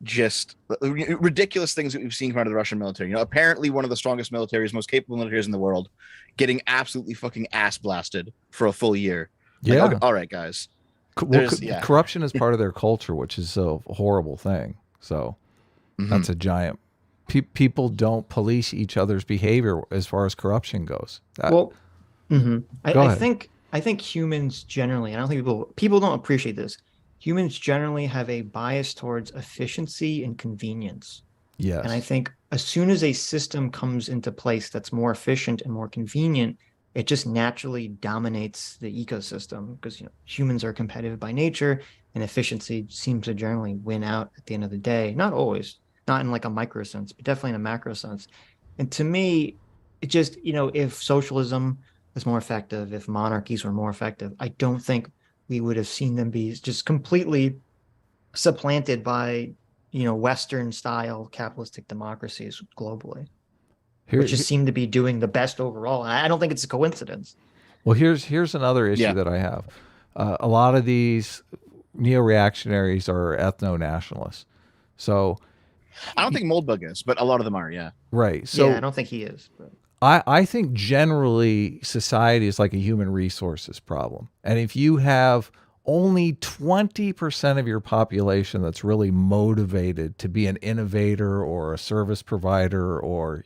just ridiculous things that we've seen come out of the Russian military. Apparently one of the strongest militaries, most capable militaries in the world, getting absolutely fucking ass blasted for a full year. Like, okay, all right, guys. Corruption is part of their culture, which is a horrible thing. So that's a giant. People don't police each other's behavior as far as corruption goes. I think humans generally, and I don't think people don't appreciate this. Humans generally have a bias towards efficiency and convenience. Yes. And I think as soon as a system comes into place that's more efficient and more convenient, it just naturally dominates the ecosystem, because humans are competitive by nature, and efficiency seems to generally win out at the end of the day. Not always, not in like a micro sense, but definitely in a macro sense. And to me, it just, if socialism was more effective, if monarchies were more effective, I don't think we would have seen them be just completely supplanted by, Western style capitalistic democracies globally, which just seem to be doing the best overall. And I don't think it's a coincidence. Well, here's another issue that I have. A lot of these neo-reactionaries are ethno-nationalists. So I don't think Moldbug is, but a lot of them are, yeah. Right. So yeah, I don't think he is. But. I think generally society is like a human resources problem. And if you have only 20% of your population that's really motivated to be an innovator or a service provider or,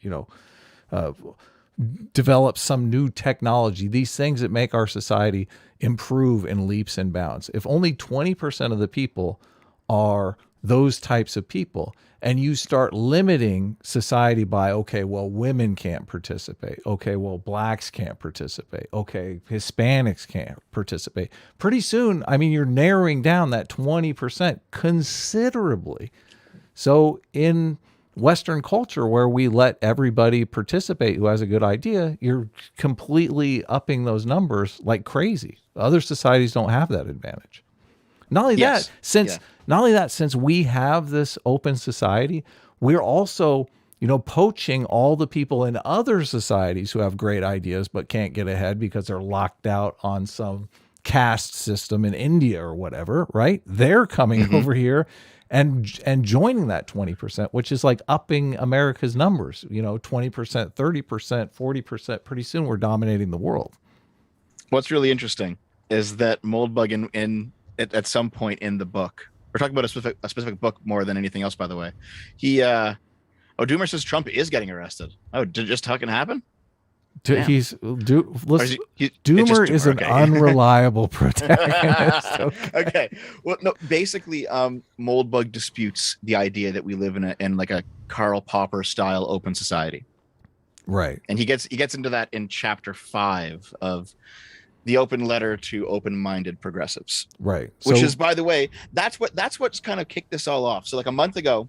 develop some new technology, these things that make our society improve in leaps and bounds. If only 20% of the people are those types of people, and you start limiting society by, okay, well, women can't participate. Okay, well, blacks can't participate. Okay, Hispanics can't participate. Pretty soon, I mean, you're narrowing down that 20% considerably. So in Western culture, where we let everybody participate who has a good idea, you're completely upping those numbers like crazy. Other societies don't have that advantage. Not only that, since we have this open society, we're also, poaching all the people in other societies who have great ideas but can't get ahead because they're locked out on some caste system in India or whatever, right? They're coming over here and joining that 20%, which is like upping America's numbers, 20%, 30%, 40%. Pretty soon we're dominating the world. What's really interesting is that Moldbug at some point in the book, we're talking about a specific book more than anything else, by the way. Doomer says Trump is getting arrested. Oh, did it just fucking happen? Doomer is an unreliable protagonist. Okay. Well, no, basically, Moldbug disputes the idea that we live in like a Karl Popper style open society. Right. And he gets into that in chapter 5 of the open letter to open-minded progressives. Right. Which is, by the way, that's what's kind of kicked this all off. So like a month ago,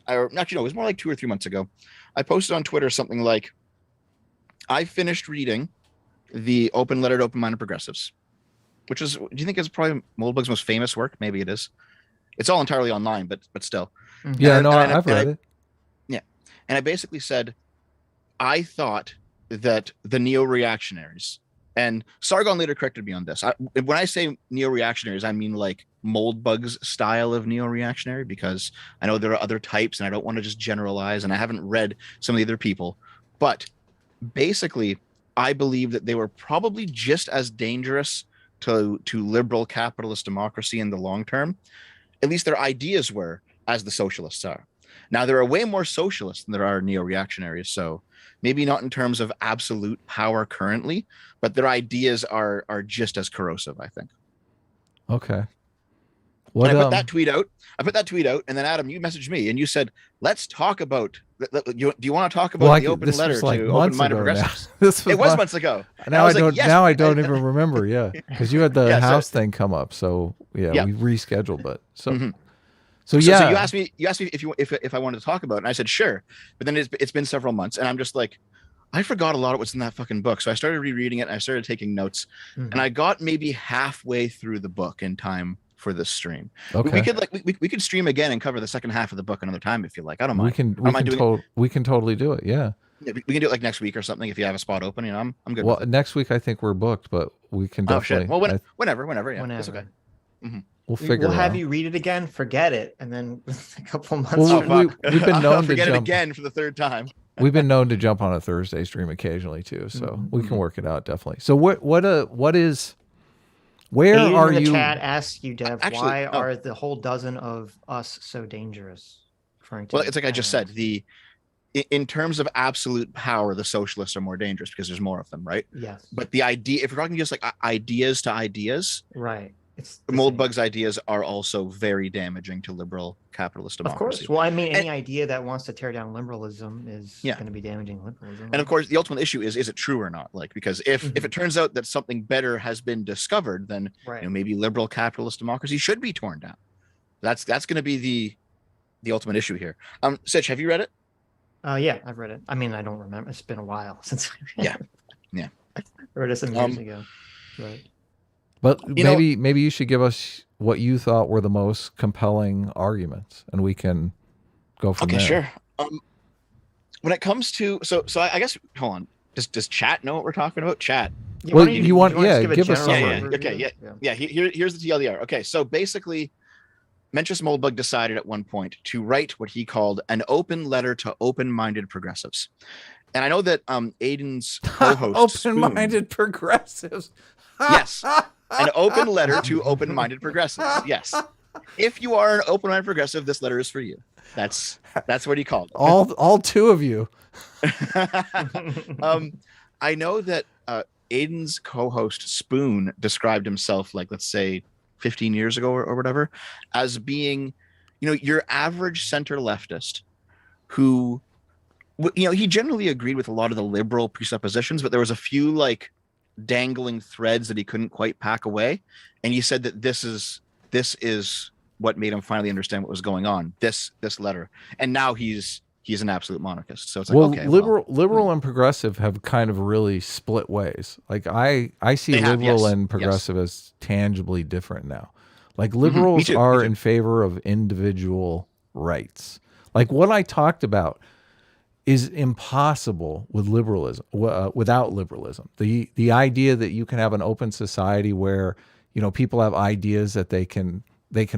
it was more like 2 or 3 months ago, I posted on Twitter something like, I finished reading the open letter to open-minded progressives, which is, do you think it's probably Moldbug's most famous work? Maybe it is. It's all entirely online, but still. Yeah, I've read it. Yeah. And I basically said, I thought that the neo-reactionaries, and Sargon later corrected me on this. When I say neo-reactionaries, I mean like Moldbug's style of neo-reactionary, because I know there are other types and I don't want to just generalize, and I haven't read some of the other people. But basically, I believe that they were probably just as dangerous to liberal capitalist democracy in the long term. At least their ideas were, as the socialists are. Now, there are way more socialists than there are neo-reactionaries, so maybe not in terms of absolute power currently, but their ideas are just as corrosive, I think. Okay. I put that tweet out. And then Adam, you messaged me and you said, "Let's talk about. Do you want to talk about the open letter to open-minded progressives?" It was months ago. Now I don't. Yes, now I don't even remember. Yeah, because you had the house thing come up. So we rescheduled it. So. So you asked me if I wanted to talk about it, and I said sure. But then it's been several months, and I'm just like, I forgot a lot of what's in that fucking book. So I started rereading it, and I started taking notes, and I got maybe halfway through the book in time for this stream. Okay. We could stream again and cover the second half of the book another time if you like. I don't mind. We can totally do it. Yeah. We can do it like next week or something if you have a spot open. I'm good. Well, next week I think we're booked, but we can definitely. Shit. Well, whenever. Yeah, that's okay. Mm-hmm. We'll have you read it again, forget it, and then a couple months. We've been known to forget it again for the third time. We've been known to jump on a Thursday stream occasionally too, so we can work it out definitely. So where Aiden are in the you? Chat asks you, Dev, why are the whole dozen of us so dangerous? Well, it's like I just said, in terms of absolute power, the socialists are more dangerous because there's more of them, right? Yes. But the idea, if we're talking just like ideas to ideas, right? Moldbug's ideas are also very damaging to liberal capitalist democracy. Of course. Well, I mean, any idea that wants to tear down liberalism is going to be damaging liberalism. And of course, the ultimate issue is it true or not? Like, because if it turns out that something better has been discovered, then maybe liberal capitalist democracy should be torn down. That's going to be the ultimate issue here. Sitch, have you read it? Yeah, I've read it. I mean, I don't remember. It's been a while since. Yeah. I read it some years ago. Right. But maybe you should give us what you thought were the most compelling arguments, and we can go from there. Okay, sure. When it comes to so I guess hold on. Does chat know what we're talking about? Chat. Well, you want give us some. Okay, yeah. Here's the TLDR. Okay, so basically, Mencius Moldbug decided at one point to write what he called an open letter to open-minded progressives. And I know that Aiden's co-host open-minded progressives. Yes. An open letter to open-minded progressives. Yes. If you are an open-minded progressive, this letter is for you. That's what he called it. All two of you. I know that Aiden's co-host Spoon described himself, like, let's say 15 years ago or whatever, as being, your average center leftist who, he generally agreed with a lot of the liberal presuppositions, but there was a few like dangling threads that he couldn't quite pack away. And he said that this is what made him finally understand what was going on, this letter. And now he's an absolute monarchist. So it's like, okay, liberal and progressive have kind of really split ways. Like I see liberal and progressive as tangibly different now. Like liberals are in favor of individual rights. Like what I talked about is impossible with liberalism, without liberalism. The idea that you can have an open society where, people have ideas that they can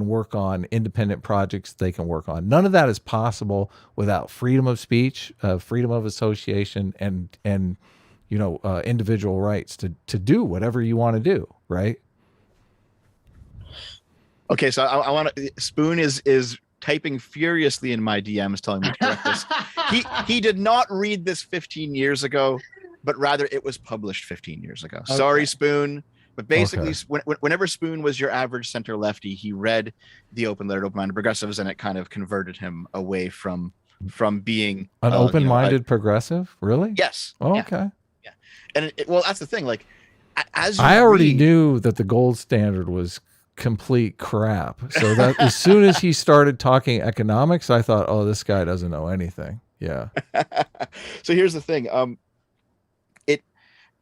work on, independent projects they can work on. None of that is possible without freedom of speech, freedom of association, and individual rights to do whatever you want to do, right? Okay, so I want to. Spoon is typing furiously in my DMs telling me to correct this. He did not read this 15 years ago, but rather it was published 15 years ago. Okay. Sorry, Spoon. But basically, whenever Spoon was your average center lefty, he read the open letter to open-minded progressives, and it kind of converted him away from being an open-minded progressive. Really? Yes. Oh, yeah. Okay. Yeah. And well, that's the thing. Like, as I already knew that the gold standard was complete crap. So that as soon as he started talking economics, I thought, oh, this guy doesn't know anything. Yeah. So here's the thing.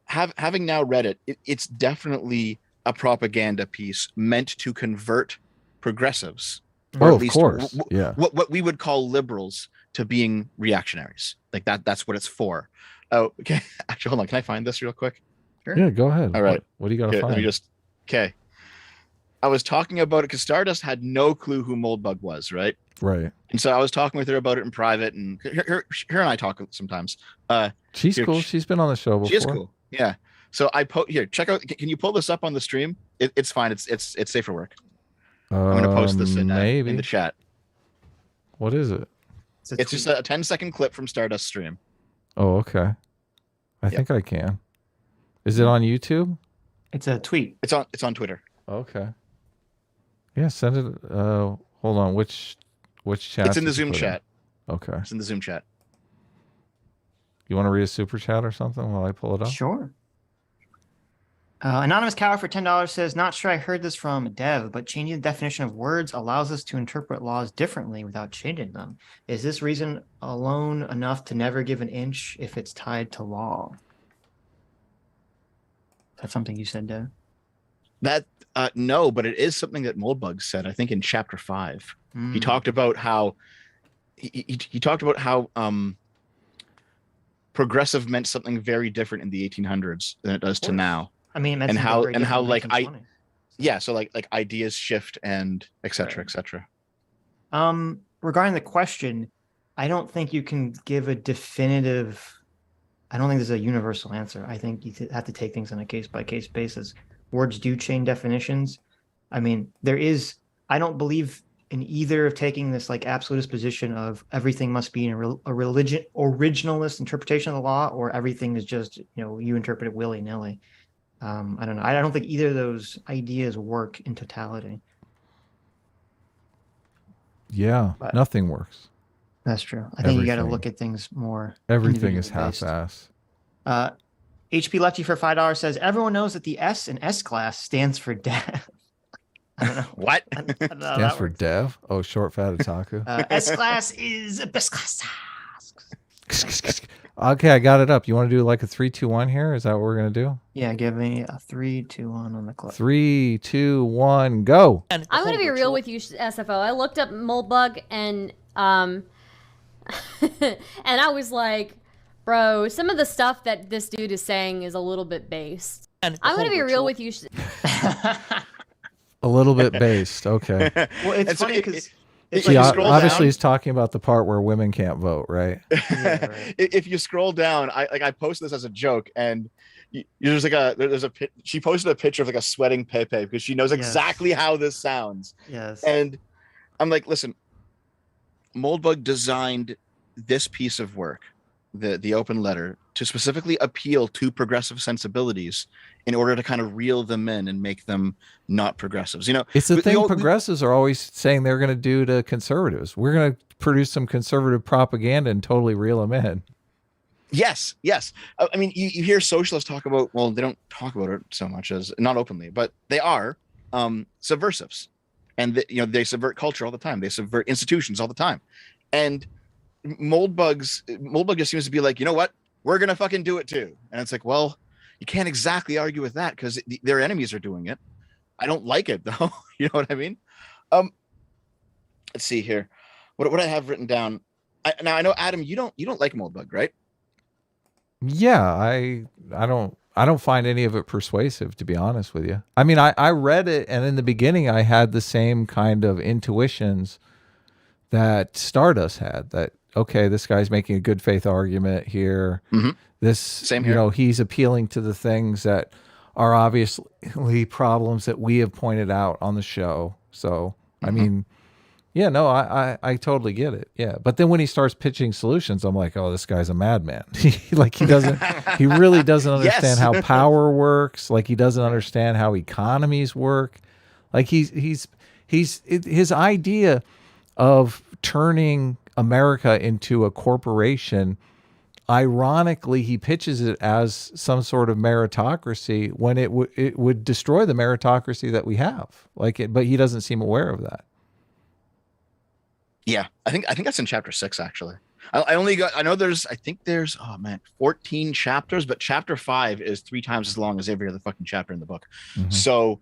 Having now read it, it's definitely a propaganda piece meant to convert progressives, or at least what we would call liberals, to being reactionaries. Like that's what it's for. Oh, okay. Actually, hold on. Can I find this real quick? Sure. Yeah, go ahead. All right. What do you got to find? Let me just. Okay. I was talking about it because Stardust had no clue who Moldbug was, right? Right. And so I was talking with her about it in private, and her and I talk sometimes. She's cool. She's been on the show before. She is cool. Yeah. So here, check out. Can you pull this up on the stream? It's fine. It's safe for work. I'm gonna post this in the chat. What is it? It's just a 10-second clip from Stardust stream. Oh, okay. I think I can. Is it on YouTube? It's a tweet. It's on Twitter. Okay. Yeah, send it. Hold on. Which chat? It's in the Zoom chat. Okay. It's in the Zoom chat. You want to read a super chat or something while I pull it up? Sure. Anonymous Cow for $10 says, not sure I heard this from Dev, but changing the definition of words allows us to interpret laws differently without changing them. Is this reason alone enough to never give an inch if it's tied to law? That's something you said, Dev? No, but it is something that Moldbug said, I think in chapter 5. He talked about how he talked about how progressive meant something very different in the 1800s than it does to now. I mean, and how like so like ideas shift and et cetera, et cetera. Regarding the question, I don't think you can give a definitive. I don't think there's a universal answer. I think you have to take things on a case-by-case basis. Words do change definitions. I mean, I don't believe in either of taking this like absolutist position of everything must be in a originalist interpretation of the law, or everything is just, you interpret it willy-nilly. I don't know. I don't think either of those ideas work in totality. Yeah, but nothing works. That's true. I think you got to look at things more. Everything is half-ass. HP Lefty for $5 says, everyone knows that the S in S-class stands for dev. I don't know. What? I don't know stands for dev? Oh, ShortFatOtaku. S-class is a best class. Okay, I got it up. You want to do like a 3, 2, 1 here? Is that what we're going to do? Yeah, give me a 3, 2, 1 on the clock. 3, 2, 1, go. I'm going to be real with you, SFO. I looked up Moldbug and and I was like, bro, some of the stuff that this dude is saying is a little bit based. I'm going to be real with you. A little bit based. Okay. Well, it's funny because obviously he's talking about the part where women can't vote, right? Yeah, right. If you scroll down, I posted this as a joke, and she posted a picture of like a sweating Pepe because she knows exactly how this sounds. Yes. And I'm like, listen, Moldbug designed this piece of work, the open letter, to specifically appeal to progressive sensibilities in order to kind of reel them in and make them not progressives. You know, it's the thing progressives are always saying they're going to do to conservatives. We're going to produce some conservative propaganda and totally reel them in. Yes. I mean, you hear socialists talk about, well, they don't talk about it so much as not openly, but they are subversives, and they subvert culture all the time. They subvert institutions all the time, and Moldbug just seems to be like, you know what, we're gonna fucking do it too. And it's like, well, you can't exactly argue with that because their enemies are doing it. I don't like it though. You know what I mean? Let's see here. What I have written down. Now I know, Adam, you don't like Moldbug, right? Yeah, I don't find any of it persuasive, to be honest with you. I mean, I read it, and in the beginning I had the same kind of intuitions that Stardust had, that okay, this guy's making a good faith argument here. Mm-hmm. This, same here. He's appealing to the things that are obviously problems that we have pointed out on the show. So, I mean, yeah, no, I totally get it. Yeah. But then when he starts pitching solutions, I'm like, oh, this guy's a madman. He really doesn't understand how power works. Like, he doesn't understand how economies work. Like, his idea of turning America into a corporation, ironically, he pitches it as some sort of meritocracy when it would destroy the meritocracy that we have. But he doesn't seem aware of that. Yeah, I think that's in chapter 6 actually. I know there's 14 chapters, but chapter 5 is 3 times as long as every other fucking chapter in the book. Mm-hmm. So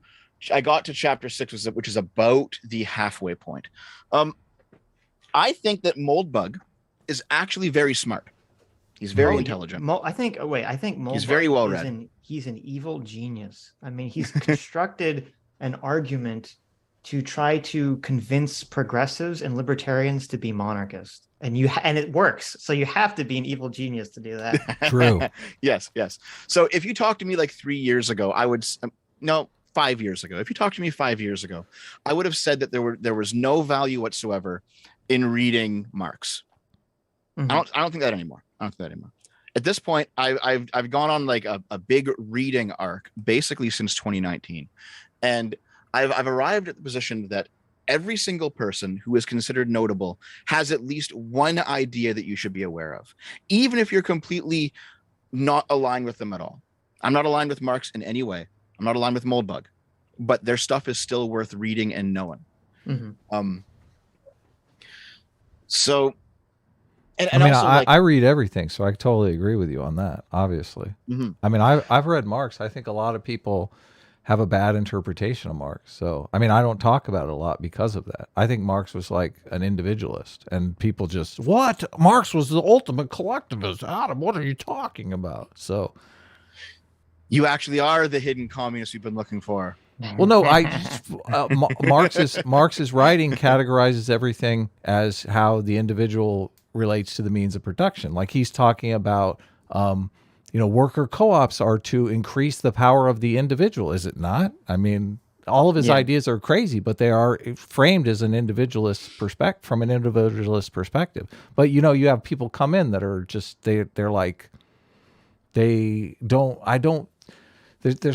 I got to chapter 6, which is about the halfway point. I think that Moldbug is actually very smart. He's very intelligent. I think Moldbug, he's very well read. He's an evil genius. I mean, he's constructed an argument to try to convince progressives and libertarians to be monarchist, and it works. So you have to be an evil genius to do that. True. Yes. So if you talked to me like 3 years ago, 5 years ago. If you talked to me 5 years ago, I would have said that there was no value whatsoever in reading Marx. Mm-hmm. I don't think that anymore. At this point, I've gone on like a big reading arc basically since 2019, and I've arrived at the position that every single person who is considered notable has at least one idea that you should be aware of, even if you're completely not aligned with them at all. I'm not aligned with Marx in any way. I'm not aligned with Moldbug, but their stuff is still worth reading and knowing. Mm-hmm. So, I read everything, so I totally agree with you on that, obviously. Mm-hmm. I mean, I've read Marx. I think a lot of people have a bad interpretation of Marx. So, I mean, I don't talk about it a lot because of that. I think Marx was like an individualist, and people just, what? Marx was the ultimate collectivist. Adam, what are you talking about? So, you actually are the hidden communist we've been looking for. Well, no, Marx's writing categorizes everything as how the individual relates to the means of production. Like, he's talking about, worker co-ops are to increase the power of the individual. Is it not? I mean, all of his ideas are crazy, but they are framed as an individualist from an individualist perspective. But you have people come in that are just they're like, there's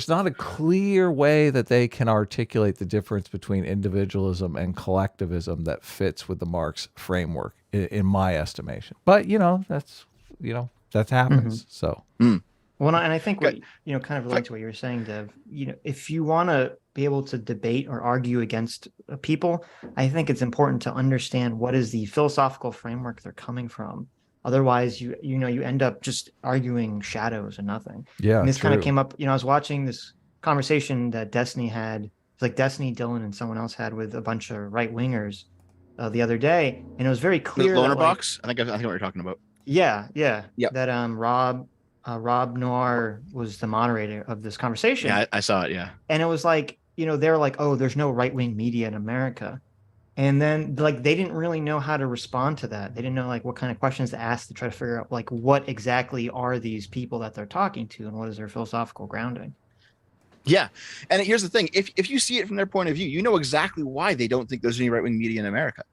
not a clear way that they can articulate the difference between individualism and collectivism that fits with the Marx framework, in my estimation. But that happens. Mm-hmm. So, well, and I think kind of related to what you were saying, Dev. If you want to be able to debate or argue against people, I think it's important to understand what is the philosophical framework they're coming from. Otherwise, you end up just arguing shadows and nothing. Yeah, and this kind of came up. I was watching this conversation that Destiny had. It's like Destiny, Dylan, and someone else had with a bunch of right wingers the other day, and it was very clear. Loner Box. I think what you're talking about. Yeah. That Rob Noir was the moderator of this conversation. Yeah, I saw it. Yeah, and it was like they're like, oh, there's no right-wing media in America. And then like they didn't really know how to respond to that. They didn't know like what kind of questions to ask to try to figure out like what exactly are these people that they're talking to and what is their philosophical grounding. Yeah. And here's the thing. If you see it from their point of view, you know exactly why they don't think there's any right-wing media in America.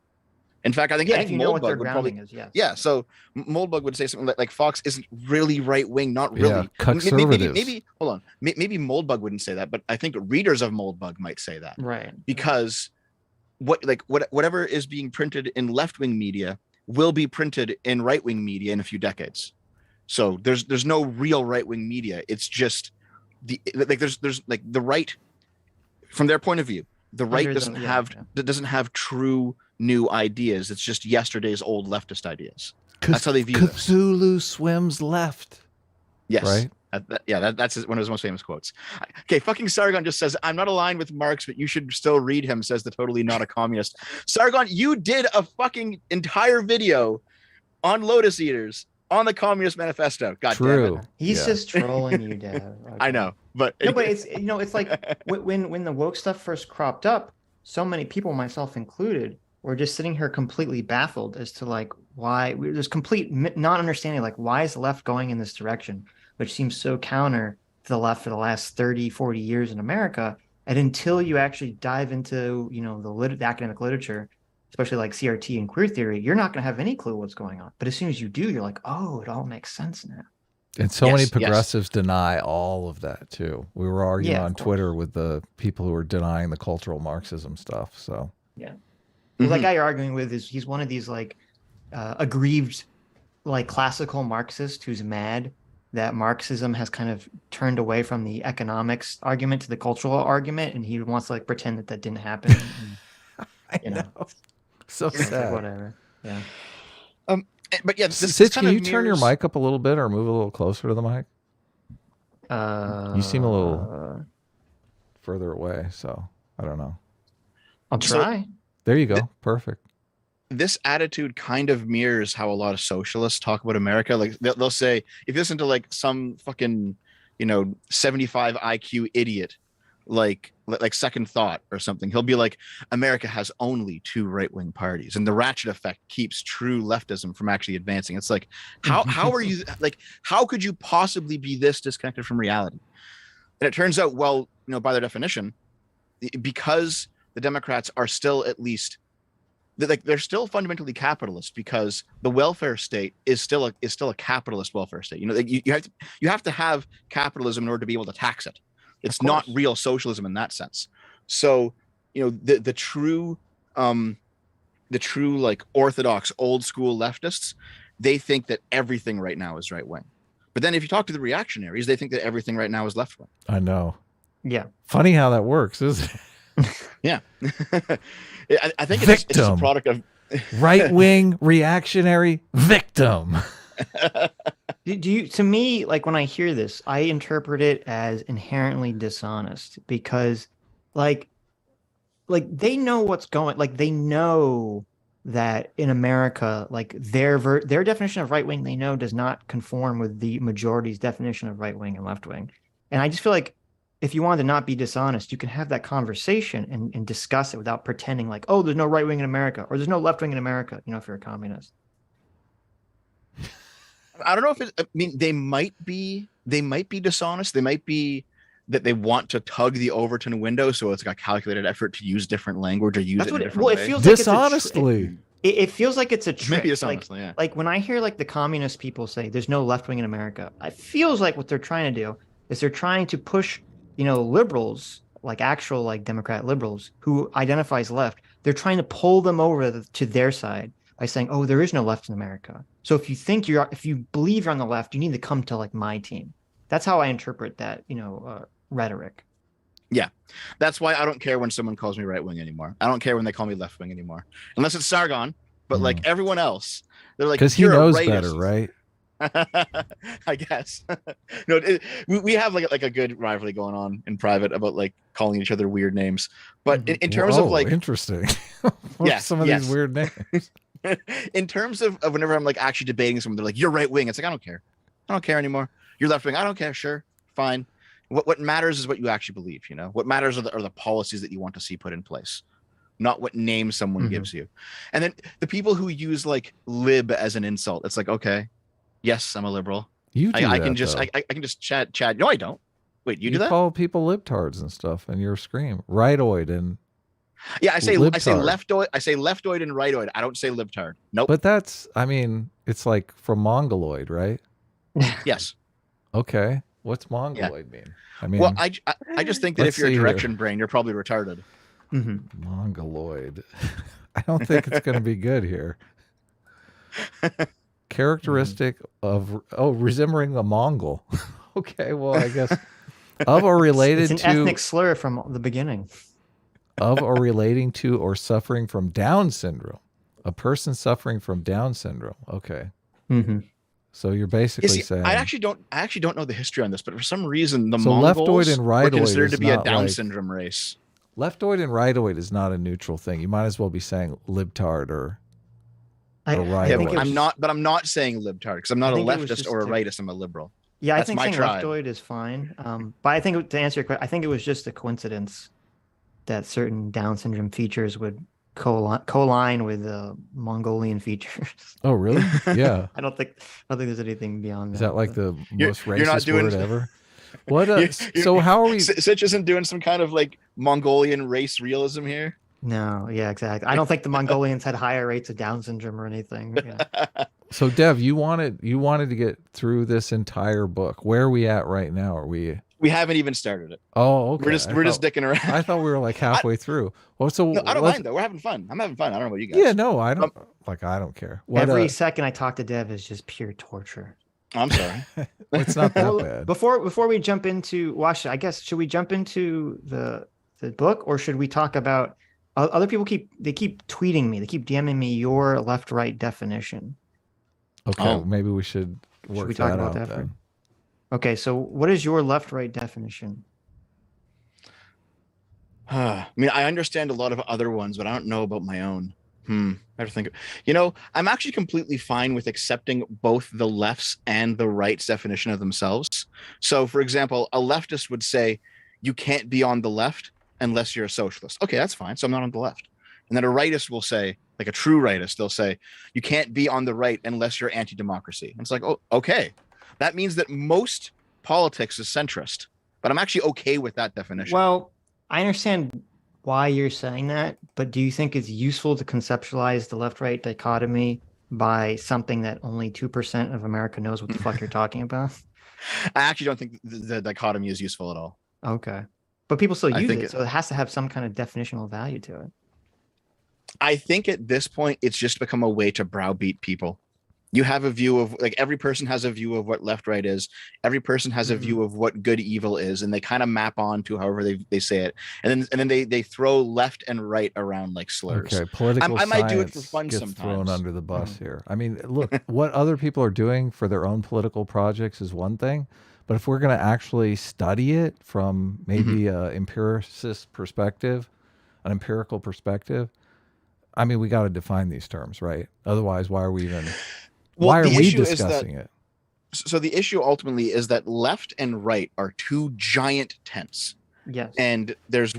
In fact, I think Moldbug would probably is, yes. Yeah, so Moldbug would say something like Fox isn't really right-wing, not really. Yeah, conservatives. Maybe hold on. Maybe Moldbug wouldn't say that, but I think readers of Moldbug might say that. Right. Because whatever is being printed in left-wing media will be printed in right-wing media in a few decades. So there's no real right-wing media. It's just there's like the right, from their point of view, the right doesn't have true new ideas. It's just yesterday's old leftist ideas. That's how they view Cthulhu swims left. Yes. Right. That's one of his most famous quotes. Okay, fucking Sargon just says, I'm not aligned with Marx, but you should still read him, says the totally not a communist. Sargon, you did a fucking entire video on Lotus Eaters on the Communist Manifesto. God damn it. He's just trolling you, Dad. Okay. I know, but it's it's like when the woke stuff first cropped up, so many people, myself included, were just sitting here completely baffled as to like why there's complete not understanding, like why is the left going in this direction, which seems so counter to the left for the last 30, 40 years in America. And until you actually dive into, the academic literature, especially like CRT and queer theory, you're not going to have any clue what's going on. But as soon as you do, you're like, oh, it all makes sense now. And so many progressives deny all of that too. We were arguing on Twitter with the people who are denying the cultural Marxism stuff. So yeah. Well, that guy you're arguing with he's one of these like aggrieved, like classical Marxist who's mad that Marxism has kind of turned away from the economics argument to the cultural argument, and he wants to like pretend that didn't happen. And, I know. So sad. Like, whatever. Yeah. But yeah, Sitch, can you turn your mic up a little bit or move a little closer to the mic? You seem a little further away, so I don't know. I'll try. There you go. Perfect. This attitude kind of mirrors how a lot of socialists talk about America. Like they'll say, if you listen to like some fucking, 75 IQ idiot, like Second Thought or something, he'll be like, America has only two right-wing parties, and the ratchet effect keeps true leftism from actually advancing. It's like, how are you, like, how could you possibly be this disconnected from reality? And it turns out, well, by their definition, because the Democrats are still at least, they're still fundamentally capitalist, because the welfare state is still a capitalist welfare state. You have to have capitalism in order to be able to tax it. It's not real socialism in that sense. So, the true like orthodox old school leftists, they think that everything right now is right wing. But then if you talk to the reactionaries, they think that everything right now is left wing. I know. Yeah. Funny how that works, isn't it? Yeah. I think it's a product of right wing reactionary victim. To me, like when I hear this, I interpret it as inherently dishonest, because like they know what's going, like they know that in America, like their definition of right wing, they know does not conform with the majority's definition of right wing and left wing. And I just feel like if you want to not be dishonest, you can have that conversation and discuss it without pretending like, oh, there's no right wing in America, or there's no left wing in America, if you're a communist. I don't know if they might be dishonest. They might be that they want to tug the Overton window, so it's like a calculated effort to use different language or use it in a different way. It feels dishonestly. Like it feels like it's a trick. Maybe dishonestly, yeah. Like when I hear like the communist people say there's no left wing in America, it feels like what they're trying to do is they're trying to push, liberals, like actual like Democrat liberals who identify as left. They're trying to pull them over to their side by saying, oh, there is no left in America. So if you believe you're on the left, you need to come to like my team. That's how I interpret that, rhetoric. Yeah. That's why I don't care when someone calls me right wing anymore. I don't care when they call me left wing anymore, unless it's Sargon. But like everyone else, they're like, because he knows better, right? I guess. No, we have like a good rivalry going on in private about like calling each other weird names. But in terms of like, interesting. What are some of these weird names? In terms of whenever I'm like actually debating someone, they're like, you're right wing. It's like, I don't care. I don't care anymore. You're left wing. I don't care. Sure. Fine. What matters is what you actually believe. You know, what matters are the policies that you want to see put in place, not what name someone gives you. And then the people who use like lib as an insult, it's like, okay, yes, I'm a liberal. You do I can just chat. No, I don't. Wait, you do that? You call people libtards and stuff, and you're scream rightoid and yeah. I say leftoid. I say leftoid and rightoid. I don't say libtard. Nope. But that's, I mean, it's like from mongoloid, right? Yes. Okay. What's mongoloid mean? I mean, well, I just think that if you're a direction brain, you're probably retarded. Mongoloid. I don't think it's going to be good here. Characteristic of resembling a Mongol. Okay, well, I guess of or related it's to an ethnic slur from the beginning. Of or relating to or suffering from Down syndrome. A person suffering from Down syndrome. Okay. So you're basically saying I actually don't know the history on this, but for some reason the Mongols leftoid and rightoid were considered to be a Down like, syndrome race. Leftoid and rightoid is not a neutral thing. You might as well be saying libtard or rightoid. I'm not saying libtard because I'm not a leftist or a rightist. I'm a liberal. Yeah, that's I think saying leftoid is fine. But I think to answer your question, I think it was just a coincidence that certain Down syndrome features would co-line with Mongolian features. Oh, really? Yeah. I don't think there's anything beyond that. Is that like the most racist word ever? What? So how are we? Sitch isn't doing some kind of like Mongolian race realism here. No, yeah, exactly. I don't think the Mongolians had higher rates of Down syndrome or anything. Yeah. So, Dev, you wanted to get through this entire book. Where are we at right now? Are we? We haven't even started it. Oh, okay. We're just dicking around. I thought we were like halfway through. Well, so no, I don't mind though. We're having fun. I'm having fun. I don't know about you guys. Yeah, no, I don't. I don't care. Every second I talk to Dev is just pure torture. I'm sorry. It's not that bad. Before we jump into I guess should we jump into the book, or should we talk about other people keep tweeting me, they keep DMing me your left-right definition. Okay, maybe we should work that out then. Okay, so what is your left-right definition? I mean, I understand a lot of other ones, but I don't know about my own. I have to think. I'm actually completely fine with accepting both the left's and the right's definition of themselves. So, for example, a leftist would say, you can't be on the left unless you're a socialist. Okay, that's fine. So I'm not on the left. And then a rightist will say, like a true rightist, they'll say, you can't be on the right unless you're anti-democracy. And it's like, oh, okay. That means that most politics is centrist, but I'm actually okay with that definition. Well, I understand why you're saying that, but do you think it's useful to conceptualize the left-right dichotomy by something that only 2% of America knows what the fuck you're talking about? I actually don't think the dichotomy is useful at all. Okay. But people still use it, so it has to have some kind of definitional value to it. I think at this point, it's just become a way to browbeat people. You have a view of, like, every person has a view of what left-right is. Every person has a view of what good evil is, and they kind of map on to however they say it. And then they throw left and right around like slurs. Okay, political science might do it for fun gets sometimes. Thrown under the bus here. I mean, look, what other people are doing for their own political projects is one thing, but if we're going to actually study it from maybe an empiricist perspective, an empirical perspective, I mean, we got to define these terms, right? Otherwise, why are we even... Why are we discussing it? So the issue ultimately is that left and right are two giant tents. Yes. And there's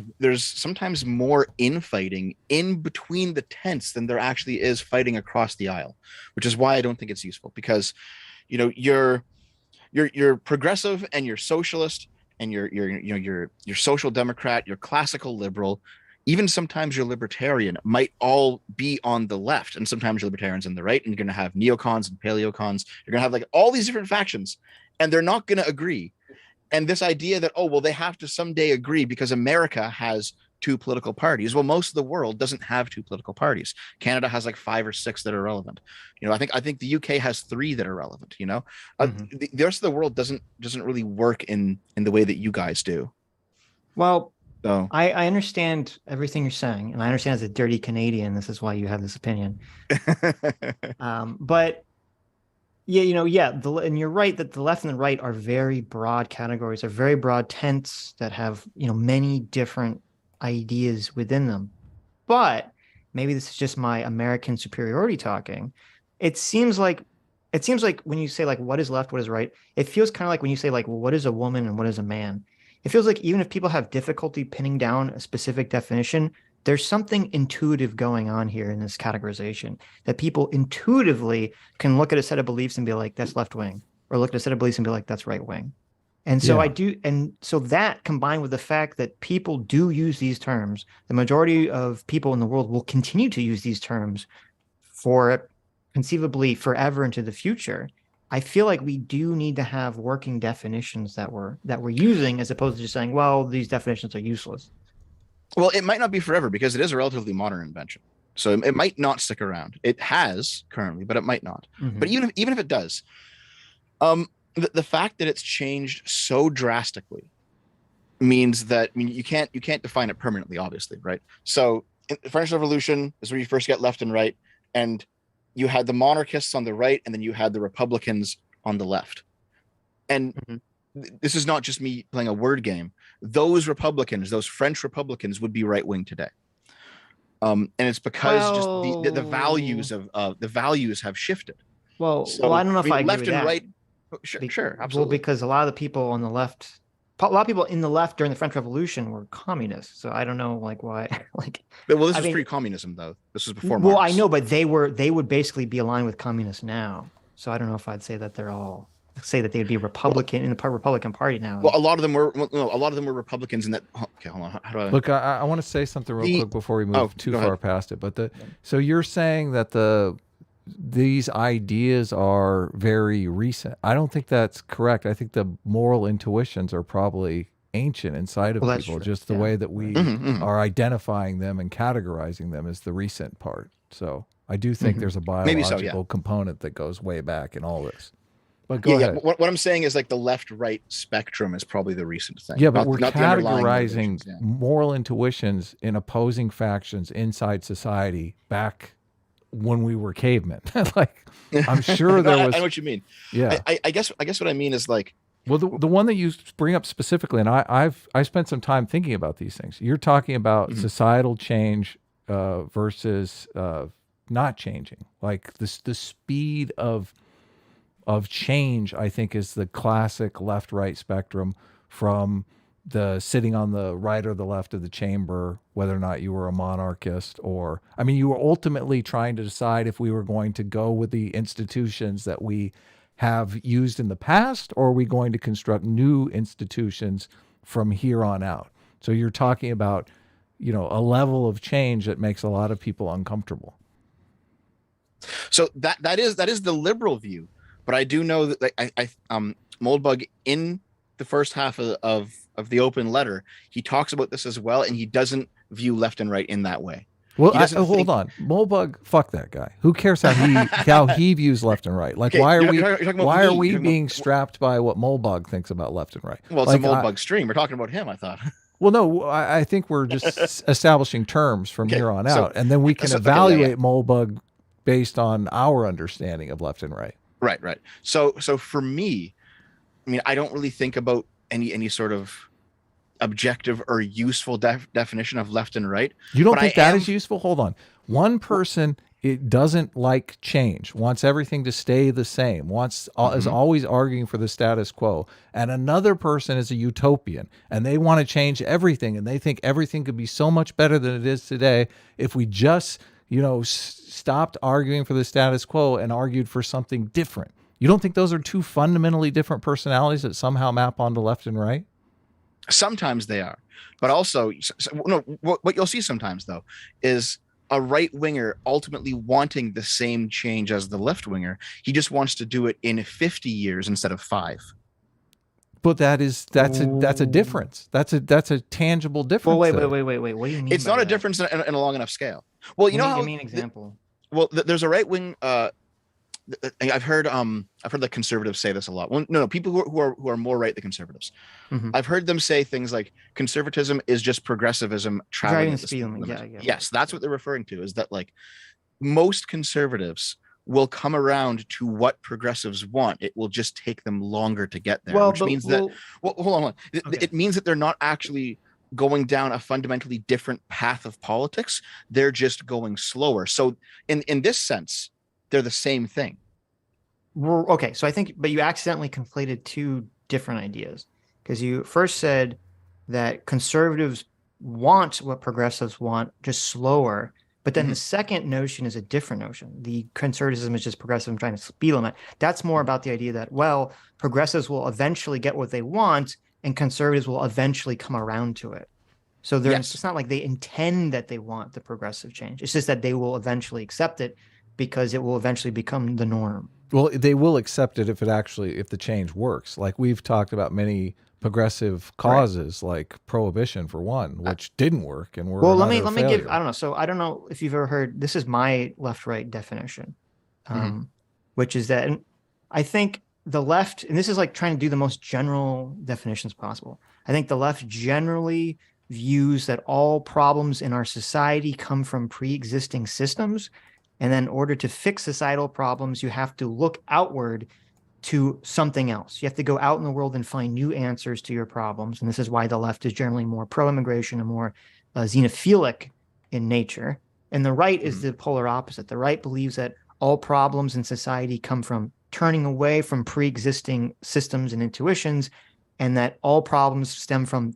sometimes more infighting in between the tents than there actually is fighting across the aisle, which is why I don't think it's useful, because you're progressive and you're socialist and you're social democrat, you're classical liberal. Even sometimes you're libertarian might all be on the left, and sometimes you're libertarians on the right, and you're going to have neocons and paleocons. You're going to have like all these different factions, and they're not going to agree. And this idea that, oh, well, they have to someday agree because America has two political parties. Well, most of the world doesn't have two political parties. Canada has like 5 or 6 that are relevant. I think the UK has 3 that are relevant. The rest of the world doesn't really work in the way that you guys do. Well, so I understand everything you're saying, and I understand as a dirty Canadian, this is why you have this opinion. But and you're right that the left and the right are very broad categories, are very broad tents that have many different ideas within them. But maybe this is just my American superiority talking. It seems like when you say like what is left, what is right, it feels kind of like when you say like, well, what is a woman and what is a man? it feels like even if people have difficulty pinning down a specific definition, there's something intuitive going on here in this categorization, that people intuitively can look at a set of beliefs and be like, that's left wing, or look at a set of beliefs and be like, that's right wing. And so so that combined with the fact that people do use these terms, the majority of people in the world will continue to use these terms for conceivably forever into the future. I feel like we do need to have working definitions that we're using, as opposed to just saying, well, these definitions are useless. Well, it might not be forever because it is a relatively modern invention. So it might not stick around. It has currently, but it might not. Mm-hmm. But even if it does, the fact that it's changed so drastically means that, I mean, you can't define it permanently, obviously, right? So in the French Revolution is where you first get left and right, and you had the monarchists on the right, and then you had the Republicans on the left. And this is not just me playing a word game. Those Republicans, those French Republicans, would be right wing today. And it's because just the values of the values have shifted. Well, I don't know if I agree left with and that. right. Sure, absolutely. Well, because a lot of the people on the left, a lot of people in the left during the French Revolution were communists. So I don't know, like, why, like. But, well, this was pre-communism, though. This was before Marx. Well, I know, but they would basically be aligned with communists now. So I don't know if I'd say that they would be Republican in the Republican Party now. Well, a lot of them were Republicans in that. Okay, hold on. How do I look? I want to say something real quick before we move too far past it. But so you're saying that these ideas are very recent. I don't think that's correct. I think the moral intuitions are probably ancient inside of people. Just the way that we are identifying them and categorizing them is the recent part. So I do think there's a biological component that goes way back in all this. But go ahead. What I'm saying is, like, the left-right spectrum is probably the recent thing. Yeah, but we're categorizing moral intuitions in opposing factions inside society back when we were cavemen. Like, I'm sure there was. I know what you mean. Yeah. I guess what I mean is, like, well, the one that you bring up specifically, and I spent some time thinking about these things. You're talking about societal change versus not changing. Like the speed of change, I think, is the classic left-right spectrum, from the sitting on the right or the left of the chamber, whether or not you were a monarchist or, I mean, you were ultimately trying to decide if we were going to go with the institutions that we have used in the past, or are we going to construct new institutions from here on out? So you're talking about, a level of change that makes a lot of people uncomfortable. So that is the liberal view. But I do know that, like, Moldbug, in the first half of the open letter, he talks about this as well, and he doesn't view left and right in that way. Well, hold on, Moldbug, fuck that guy. Who cares how he views left and right? Like, okay, why are we being strapped by what Moldbug thinks about left and right? Well, it's a Moldbug stream. We're talking about him, I thought. Well, no, I think we're just establishing terms from here on out, and then we can evaluate Moldbug based on our understanding of left and right. Right. So for me, I mean, I don't really think about any sort of objective or useful definition of left and right. You don't think that is useful? Hold on. One person, it doesn't like change, wants everything to stay the same, is always arguing for the status quo. And another person is a utopian, and they want to change everything, and they think everything could be so much better than it is today if we just stopped arguing for the status quo and argued for something different. You don't think those are two fundamentally different personalities that somehow map onto left and right? Sometimes they are, but also, no. What you'll see sometimes, though, is a right winger ultimately wanting the same change as the left winger. He just wants to do it in 50 years instead of 5. But that's a difference. That's a tangible difference. Well, wait. What do you mean? It's not a difference in a long enough scale. Well, you know how. Give me an example. There's a right wing. I've heard the conservatives say this a lot. Well, no, people who are more right than conservatives. I've heard them say things like conservatism is just progressivism traveling at the speed limit. Yeah. Yes, that's what they're referring to. Is that, like, most conservatives will come around to what progressives want. It will just take them longer to get there, hold on. It means that they're not actually going down a fundamentally different path of politics. They're just going slower. So in this sense, they're the same thing. Okay, so I think, but you accidentally conflated two different ideas, because you first said that conservatives want what progressives want, just slower. But then the second notion is a different notion. The conservatism is just progressivism trying to speed limit. That's more about the idea that, well, progressives will eventually get what they want and conservatives will eventually come around to it. So it's not like they intend that they want the progressive change. It's just that they will eventually accept it because it will eventually become the norm. Well, they will accept it if the change works. Like we've talked about many progressive causes, like prohibition for one, which didn't work, and let me give. I don't know. So I don't know if you've ever heard. This is my left-right definition, which is that, and I think the left, and this is like trying to do the most general definitions possible. I think the left generally views that all problems in our society come from pre-existing systems, and then in order to fix societal problems, you have to look outward to something else. You have to go out in the world and find new answers to your problems. And this is why the left is generally more pro-immigration and more xenophilic in nature. And the right is the polar opposite. The right believes that all problems in society come from turning away from pre-existing systems and intuitions, and that all problems stem from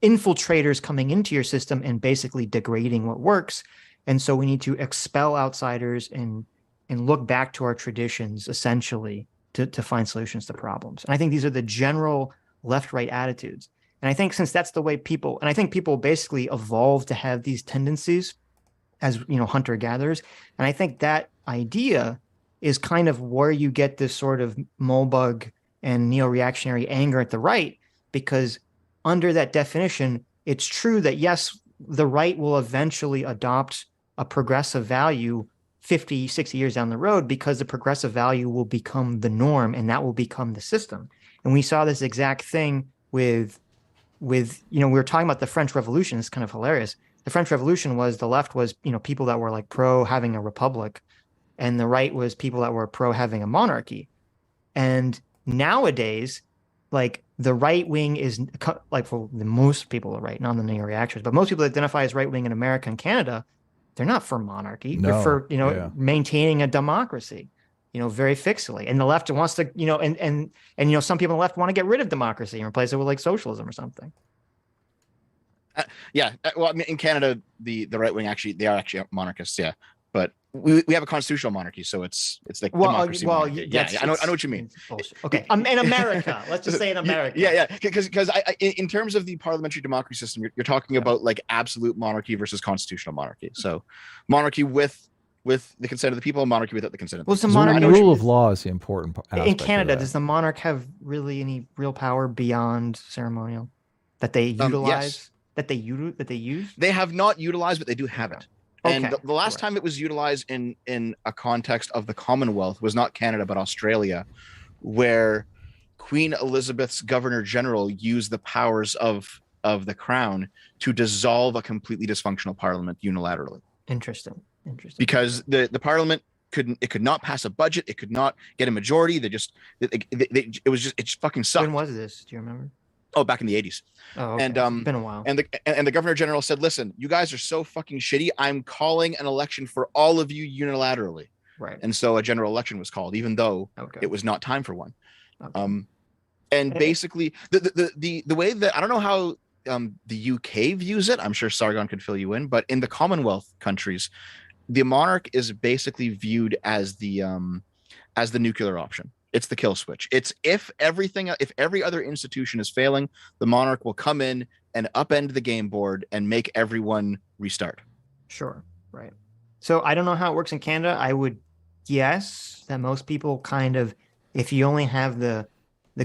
infiltrators coming into your system and basically degrading what works. And so we need to expel outsiders and look back to our traditions, essentially, to find solutions to problems. And I think these are the general left-right attitudes. And I think since that's the way people basically evolved to have these tendencies as, hunter-gatherers. And I think that idea is kind of where you get this sort of Moldbug and neo-reactionary anger at the right, because under that definition, it's true that, yes, the right will eventually adopt a progressive value 50, 60 years down the road, because the progressive value will become the norm and that will become the system. And we saw this exact thing with we were talking about the French Revolution. It's kind of hilarious. The French Revolution was, the left was, people that were like pro having a republic, and the right was people that were pro having a monarchy. And nowadays, like the right wing is like, for the most people are right, not the neo-reactionaries, but most people that identify as right wing in America and Canada, they're not for monarchy. No, they're for, maintaining a democracy, very fixedly. And the left wants to, and some people on the left want to get rid of democracy and replace it with like socialism or something. Well, I mean, in Canada, the right wing they are actually monarchists. Yeah. But we have a constitutional monarchy, so it's like democracy. Well, I know what you mean. Okay, in America, let's just say in America. Because in terms of the parliamentary democracy system, you're talking about like absolute monarchy versus constitutional monarchy. So, monarchy with the consent of the people, monarchy without the consent of the people. The rule of law is the important aspect. In Canada, does the monarch have really any real power beyond ceremonial that they utilize? Yes. That they use? They have not utilized, but they do have it. And the last time it was utilized in a context of the Commonwealth was not Canada, but Australia, where Queen Elizabeth's Governor General used the powers of the Crown to dissolve a completely dysfunctional parliament unilaterally. Interesting. Because the parliament could not pass a budget, it could not get a majority. It just fucking sucked. When was this? Do you remember? Oh, back in the 80s. Oh, okay. It's been a while. And the Governor General said, listen, you guys are so fucking shitty. I'm calling an election for all of you unilaterally. Right. And so a general election was called, even though it was not time for one. Okay. And basically the way that, I don't know how the UK views it. I'm sure Sargon could fill you in, but in the Commonwealth countries, the monarch is basically viewed as the nuclear option. It's the kill switch. It's if every other institution is failing, the monarch will come in and upend the game board and make everyone restart. Sure. Right. So I don't know how it works in Canada. I would guess that most people kind of, if you only have the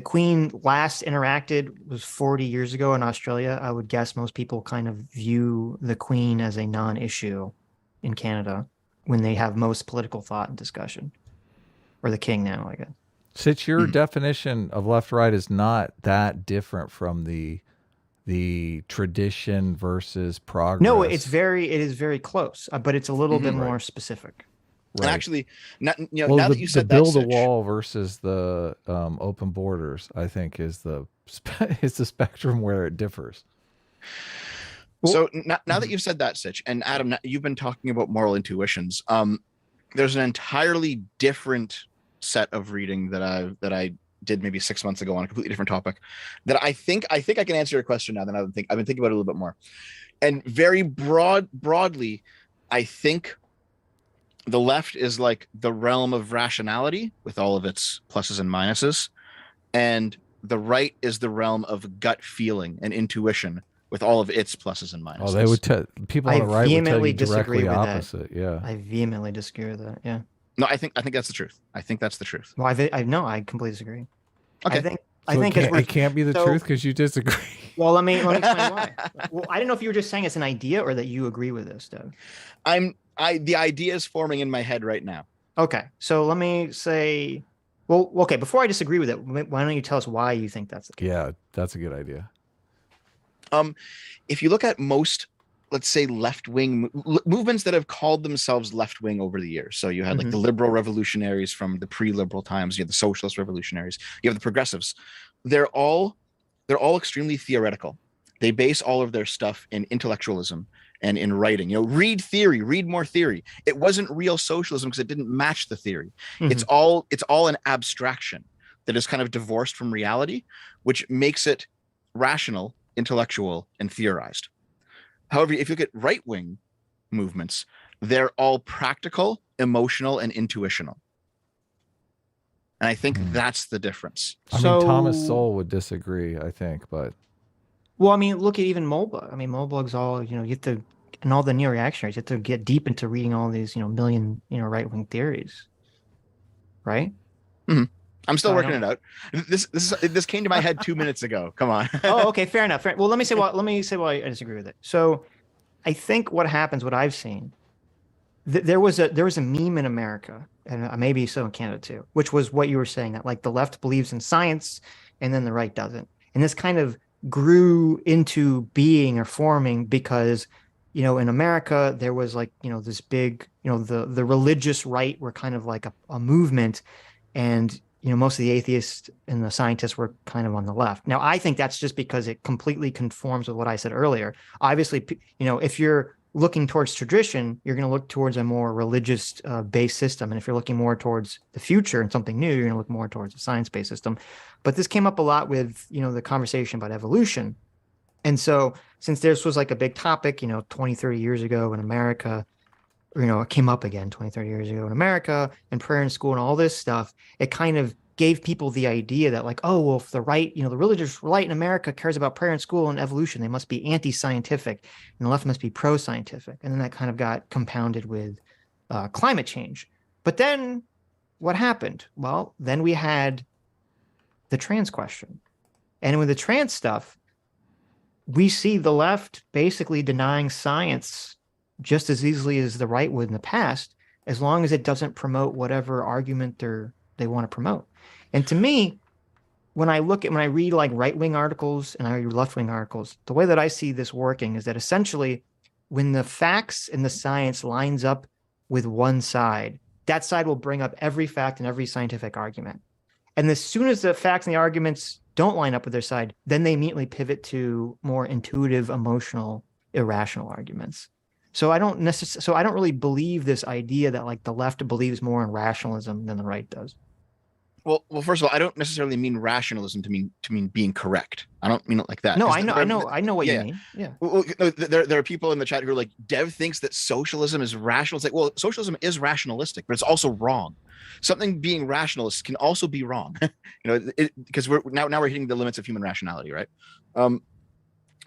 Queen last interacted was 40 years ago in Australia, I would guess most people kind of view the Queen as a non-issue in Canada when they have most political thought and discussion. Or the king now, I guess. Sitch, your definition of left-right is not that different from the tradition versus progress. No, it is very close, but it's a little bit more specific. Right. And actually, now that you said that, build a wall versus the open borders, I think is the spectrum where it differs. So now that you've said that, Sitch, and Adam, you've been talking about moral intuitions. There's an entirely different set of reading that did maybe 6 months ago on a completely different topic that I think I can answer your question now. That I've been thinking about it a little bit more, and very broadly, I think the left is like the realm of rationality with all of its pluses and minuses, and the right is the realm of gut feeling and intuition with all of its pluses and minuses. Oh, they would people on the right would tell you directly opposite. That. Yeah, I vehemently disagree with that. Yeah. No, I think that's the truth. I think that's the truth. Well, I completely disagree. Okay. I think it can't be the truth because you disagree. Well, let me explain why. Well, I didn't know if you were just saying it's an idea or that you agree with this, Doug. The idea is forming in my head right now. Okay, so let me say, well, okay, before I disagree with it, why don't you tell us why you think that's the case? Yeah, that's a good idea. If you look at most, let's say, left-wing movements that have called themselves left-wing over the years. So you had like the liberal revolutionaries from the pre-liberal times. You have the socialist revolutionaries. You have the progressives. They're all extremely theoretical. They base all of their stuff in intellectualism and in writing. Read theory, read more theory. It wasn't real socialism because it didn't match the theory. It's all an abstraction that is kind of divorced from reality, which makes it rational, intellectual, and theorized. However, if you look at right-wing movements, they're all practical, emotional, and intuitional. And I think that's the difference. I mean, Thomas Sowell would disagree, I think, but... Well, I mean, look at even Moldbug. I mean, Moldbug's all, you have to, and all the neo-reactionaries, you have to get deep into reading all these, million, right-wing theories. Right? Mm-hmm. I'm still working it out. This came to my head 2 minutes ago. Come on. Oh, okay, fair enough. Well, let me say why I disagree with it. So, I think what happens, what I've seen, there was a meme in America, and maybe so in Canada too, which was what you were saying, that like the left believes in science, and then the right doesn't, and this kind of grew into being or forming because, in America there was like this big the religious right were kind of like a movement, and most of the atheists and the scientists were kind of on the left. Now, I think that's just because it completely conforms with what I said earlier. Obviously, if you're looking towards tradition, you're going to look towards a more religious based system. And if you're looking more towards the future and something new, you're going to look more towards a science-based system. But this came up a lot with, the conversation about evolution. And so since this was like a big topic, 20, 30 years ago in America, it came up again 20, 30 years ago in America, and prayer in school and all this stuff, it kind of gave people the idea that like, oh, well, if the right, the religious right in America cares about prayer in school and evolution, they must be anti-scientific, and the left must be pro-scientific. And then that kind of got compounded with climate change. But then what happened? Well, then we had the trans question. And with the trans stuff, we see the left basically denying science just as easily as the right would in the past, as long as it doesn't promote whatever argument they want to promote. And to me, when I read like right-wing articles and I read left-wing articles, the way that I see this working is that essentially when the facts and the science lines up with one side, that side will bring up every fact and every scientific argument. And as soon as the facts and the arguments don't line up with their side, then they immediately pivot to more intuitive, emotional, irrational arguments. So I don't really believe this idea that like the left believes more in rationalism than the right does. Well, first of all, I don't necessarily mean rationalism to mean being correct. I don't mean it like that. No, I know what you mean. Yeah. Well, there are people in the chat who are like, Dev thinks that socialism is rational. It's like, well, socialism is rationalistic, but it's also wrong. Something being rationalist can also be wrong. Because we're hitting the limits of human rationality, right?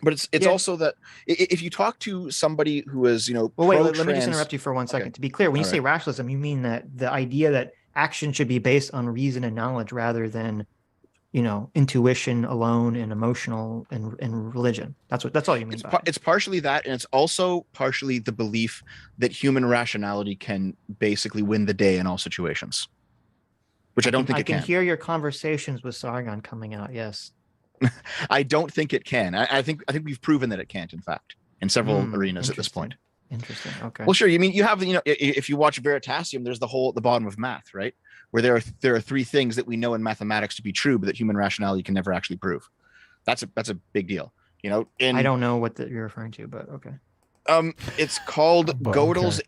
But it's also that if you talk to somebody who is, well, wait, let me just interrupt you for 1 second. Okay. To be clear, when you say rationalism, you mean that the idea that action should be based on reason and knowledge rather than, intuition alone and emotional and religion. That's all you mean. It's partially that, and it's also partially the belief that human rationality can basically win the day in all situations, which I don't think it can. I can hear your conversations with Sargon coming out. Yes. I don't think it can. I think we've proven that it can't, in fact, in several arenas at this point. Interesting. Okay. Well, sure. You mean you have, if you watch Veritasium, there's the whole at the bottom of math, right? Where there are three things that we know in mathematics to be true, but that human rationality can never actually prove. That's a big deal. I don't know what you're referring to, but okay. It's called Gödel's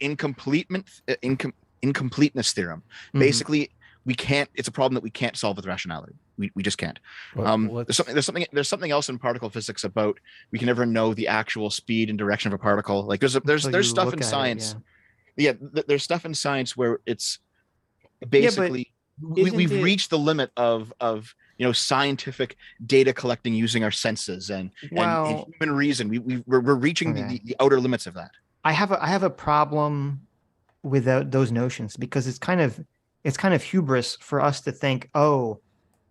incompleteness theorem. Basically, we can't. It's a problem that we can't solve with rationality. We just can't. There's something else in particle physics about we can never know the actual speed and direction of a particle. Like there's stuff in science. There's stuff in science where it's basically we've reached the limit of scientific data collecting using our senses and human reason. We're reaching the outer limits of that. I have a problem with those notions because it's kind of hubris for us to think,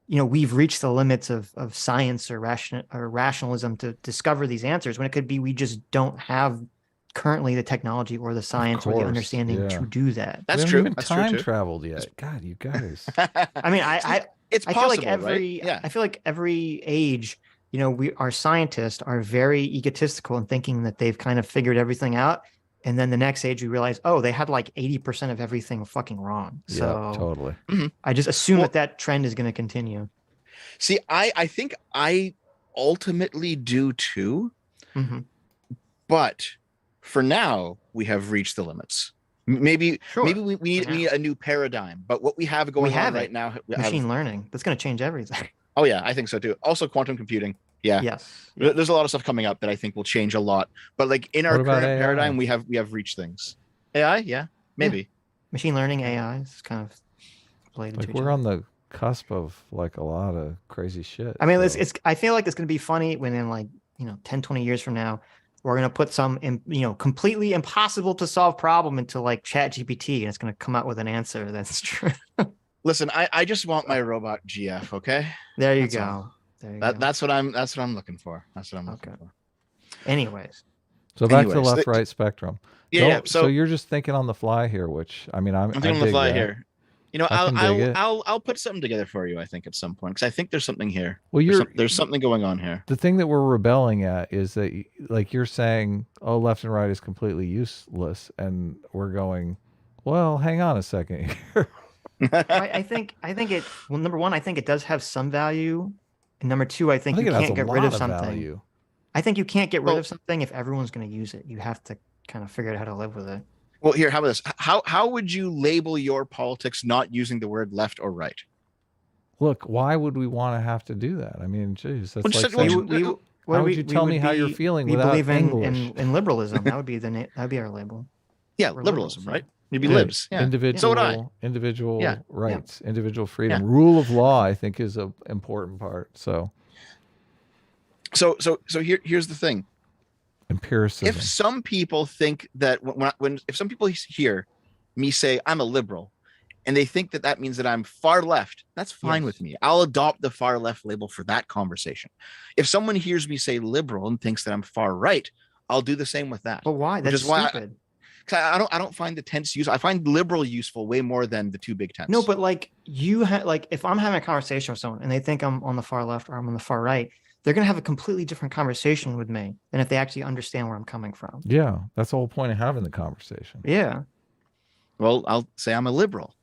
we've reached the limits of science or rationalism to discover these answers, when it could be we just don't have currently the technology or the science or the understanding to do that. That's true. Even time traveled yet. God, you guys. I mean, I feel like I feel like every age, our scientists are very egotistical in thinking that they've kind of figured everything out. And then the next age, we realize, they had like 80% of everything fucking wrong. So totally. I just assume that trend is going to continue. See, I think I ultimately do too. Mm-hmm. But for now, we have reached the limits. Maybe we need a new paradigm. But what we have going on right now, machine learning. That's going to change everything. Oh yeah, I think so too. Also, quantum computing. Yeah. Yes. There's a lot of stuff coming up that I think will change a lot. But like in our current paradigm, we have reached things. AI, yeah, maybe. Yeah. Machine learning, AI is kind of related to each we're on the cusp of like a lot of crazy shit. I mean, I feel like it's going to be funny when in 10, 20 years from now, we're going to put some completely impossible to solve problem into like ChatGPT, and it's going to come out with an answer that's true. Listen, I just want my robot GF. Okay. There you go. That's what I'm looking for. That's what I'm looking for. Anyways. So back to the left-right spectrum. Yeah. So you're just thinking on the fly here, which I mean, I'm thinking on the fly here. I'll put something together for you, I think, at some point, because I think there's something here. Well, there's something going on here. The thing that we're rebelling at is that, like, you're saying, left and right is completely useless, and we're going, well, hang on a second here. I think it. Well, number one, I think it does have some value, and number two, I think you can't get rid of something. Value. I think you can't get rid of something if everyone's going to use it. You have to kind of figure out how to live with it. Well, here, how about this? How would you label your politics not using the word left or right? Look, why would we want to have to do that? I mean, geez, that's like saying, how would you tell me how you're feeling without English? We believe in liberalism. That would be our label. Yeah, liberalism, right? You'd be libs. Yeah. Individual rights, individual freedom, rule of law. I think is an important part. So here's the thing. Empiricism. If some people think that if some people hear me say I'm a liberal, and they think that means that I'm far left, that's fine with me. I'll adopt the far left label for that conversation. If someone hears me say liberal and thinks that I'm far right, I'll do the same with that. But why? That's stupid. Because I don't find the tense useful. I find liberal useful way more than the two big tense. No, but like if I'm having a conversation with someone and they think I'm on the far left or I'm on the far right, they're going to have a completely different conversation with me than if they actually understand where I'm coming from. Yeah, that's the whole point of having the conversation. Yeah. Well, I'll say I'm a liberal.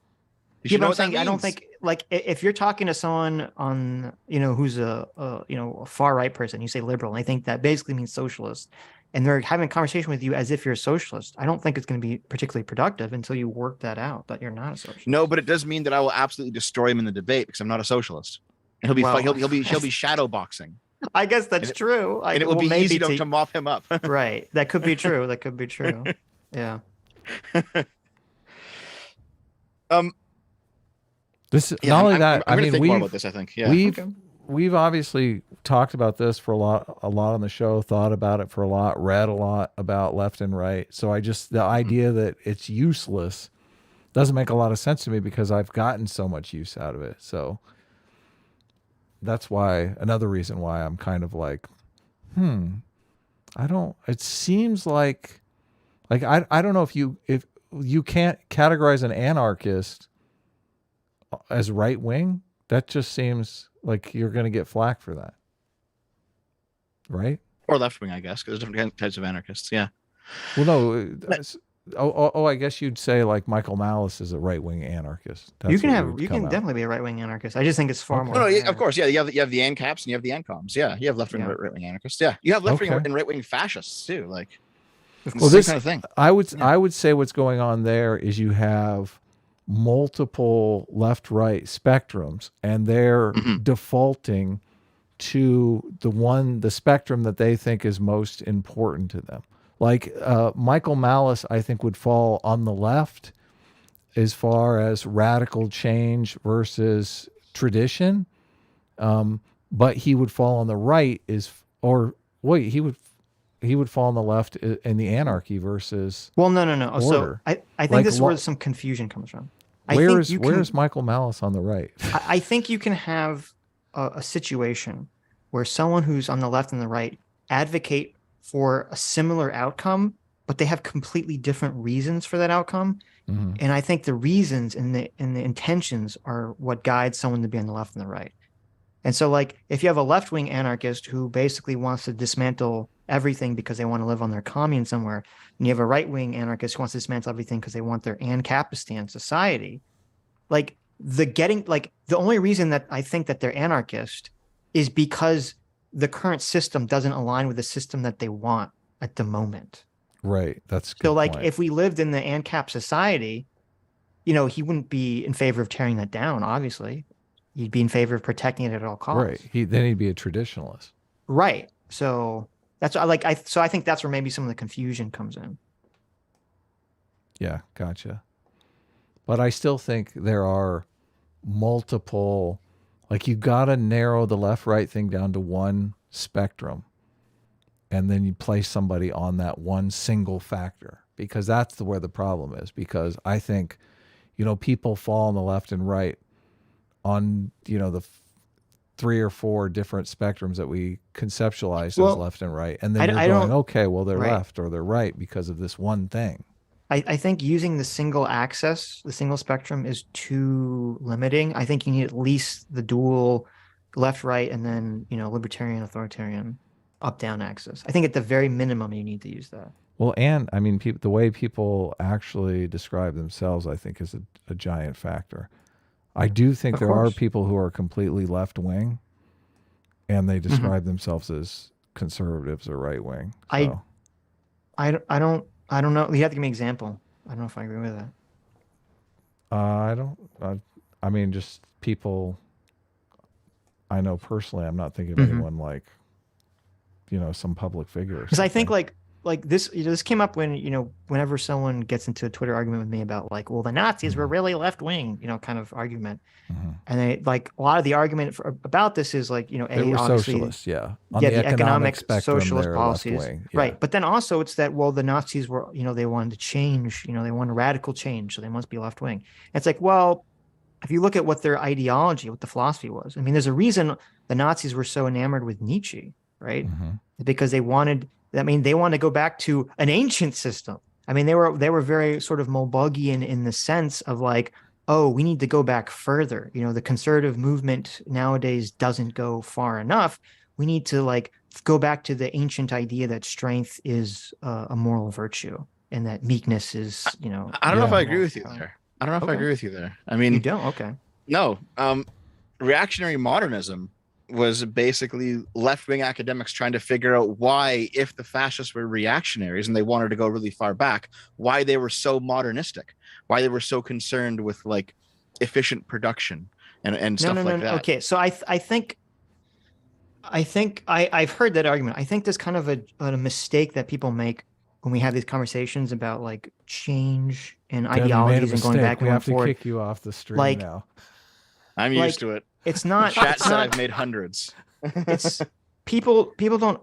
I don't think like if you're talking to someone on who's a far right person, you say liberal, and they think that basically means socialist, and they're having a conversation with you as if you're a socialist. I don't think it's going to be particularly productive until you work that out that you're not a socialist. No, but it does mean that I will absolutely destroy him in the debate because I'm not a socialist. And he'll be shadow boxing. I guess that's true. And it will be easy to mop him up. Right. That could be true. That could be true. Yeah. Not only that, I'm going to think more about this, I think. Yeah. We've obviously talked about this for a lot on the show, thought about it for a lot, read a lot about left and right. So the idea that it's useless doesn't make a lot of sense to me because I've gotten so much use out of it. So that's another reason why I'm kind of like, it seems like I don't know if you can't categorize an anarchist as right wing. That just seems like you're going to get flack for that, right? Or left wing, I guess, because there's different types of anarchists. Yeah. Well, no. I guess you'd say like Michael Malice is a right wing anarchist. You can definitely be a right wing anarchist. I just think it's far more. No, of course, yeah. You have the ANCAPs and you have the ANCOMs. Yeah, you have left wing and right wing anarchists. Yeah, you have left wing and right wing fascists too. Like, this kind of thing. I would say what's going on there is you have multiple left-right spectrums, and they're defaulting to the spectrum that they think is most important to them. Like Michael Malice, I think, would fall on the left as far as radical change versus tradition, but he would fall on the right he would fall on the left in the anarchy versus no. order. So I think like, this is where some confusion comes from. Where's Michael Malice on the right? I think you can have a situation where someone who's on the left and the right advocate for a similar outcome, but they have completely different reasons for that outcome. And I think the reasons and the intentions are what guides someone to be on the left and the right. And so, like, if you have a left-wing anarchist who basically wants to dismantle everything because they want to live on their commune somewhere, and you have a right-wing anarchist who wants to dismantle everything because they want their Ancapistan society, like, the only reason that I think that they're anarchist is because the current system doesn't align with the system that they want at the moment. Right. That's a good so like point. If we lived in the ANCAP society, he wouldn't be in favor of tearing that down, obviously. He'd be in favor of protecting it at all costs. Right. Then he'd be a traditionalist. Right. So that's so I think that's where maybe some of the confusion comes in. Yeah, gotcha. But I still think there are multiple, like, you got to narrow the left-right thing down to one spectrum, and then you place somebody on that one single factor, because that's where the problem is. Because I think, people fall on the left and right on, the 3 or 4 different spectrums that we conceptualize as left and right. And then you're going, okay, well, they're left or they're right because of this one thing. I think using the single axis, the single spectrum, is too limiting. I think you need at least the dual left, right, and then, libertarian, authoritarian, up, down axis. I think at the very minimum, you need to use that. Well, and I mean, the way people actually describe themselves, I think, is a giant factor. I do think there are people who are completely left wing, and they describe themselves as conservatives or right wing. So. I don't know. You have to give me an example. I don't know if I agree with that. I mean, just people I know personally. I'm not thinking of anyone like, some public figure. Because I think like this, this came up when, whenever someone gets into a Twitter argument with me about like, well, the Nazis were really left wing, kind of argument. And they like a lot of the argument about this is like, they were socialists, on the economic spectrum, socialist policies, left-wing, right? But then also it's that, well, the Nazis were, they wanted to change, they wanted radical change, so they must be left wing. It's like, well, if you look at what their ideology, what the philosophy was, I mean, there's a reason the Nazis were so enamored with Nietzsche, right? Because they wanted to go back to an ancient system. I mean, they were very sort of Moldbugian in the sense of like, oh, we need to go back further. The conservative movement nowadays doesn't go far enough. We need to like go back to the ancient idea that strength is a moral virtue and that meekness is, I don't know if I agree with you there. I don't know if I agree with you there. I mean, you don't? Okay. No. Reactionary modernism was basically left-wing academics trying to figure out why, if the fascists were reactionaries and they wanted to go really far back, why they were so modernistic, why they were so concerned with like efficient production and stuff like that. Okay, so I think I've heard that argument. I think there's kind of a mistake that people make when we have these conversations about like change and ideologies and going back and forth. We have to kick you off the stream now. I'm used to it. It's not. Chat said I've made hundreds. It's people don't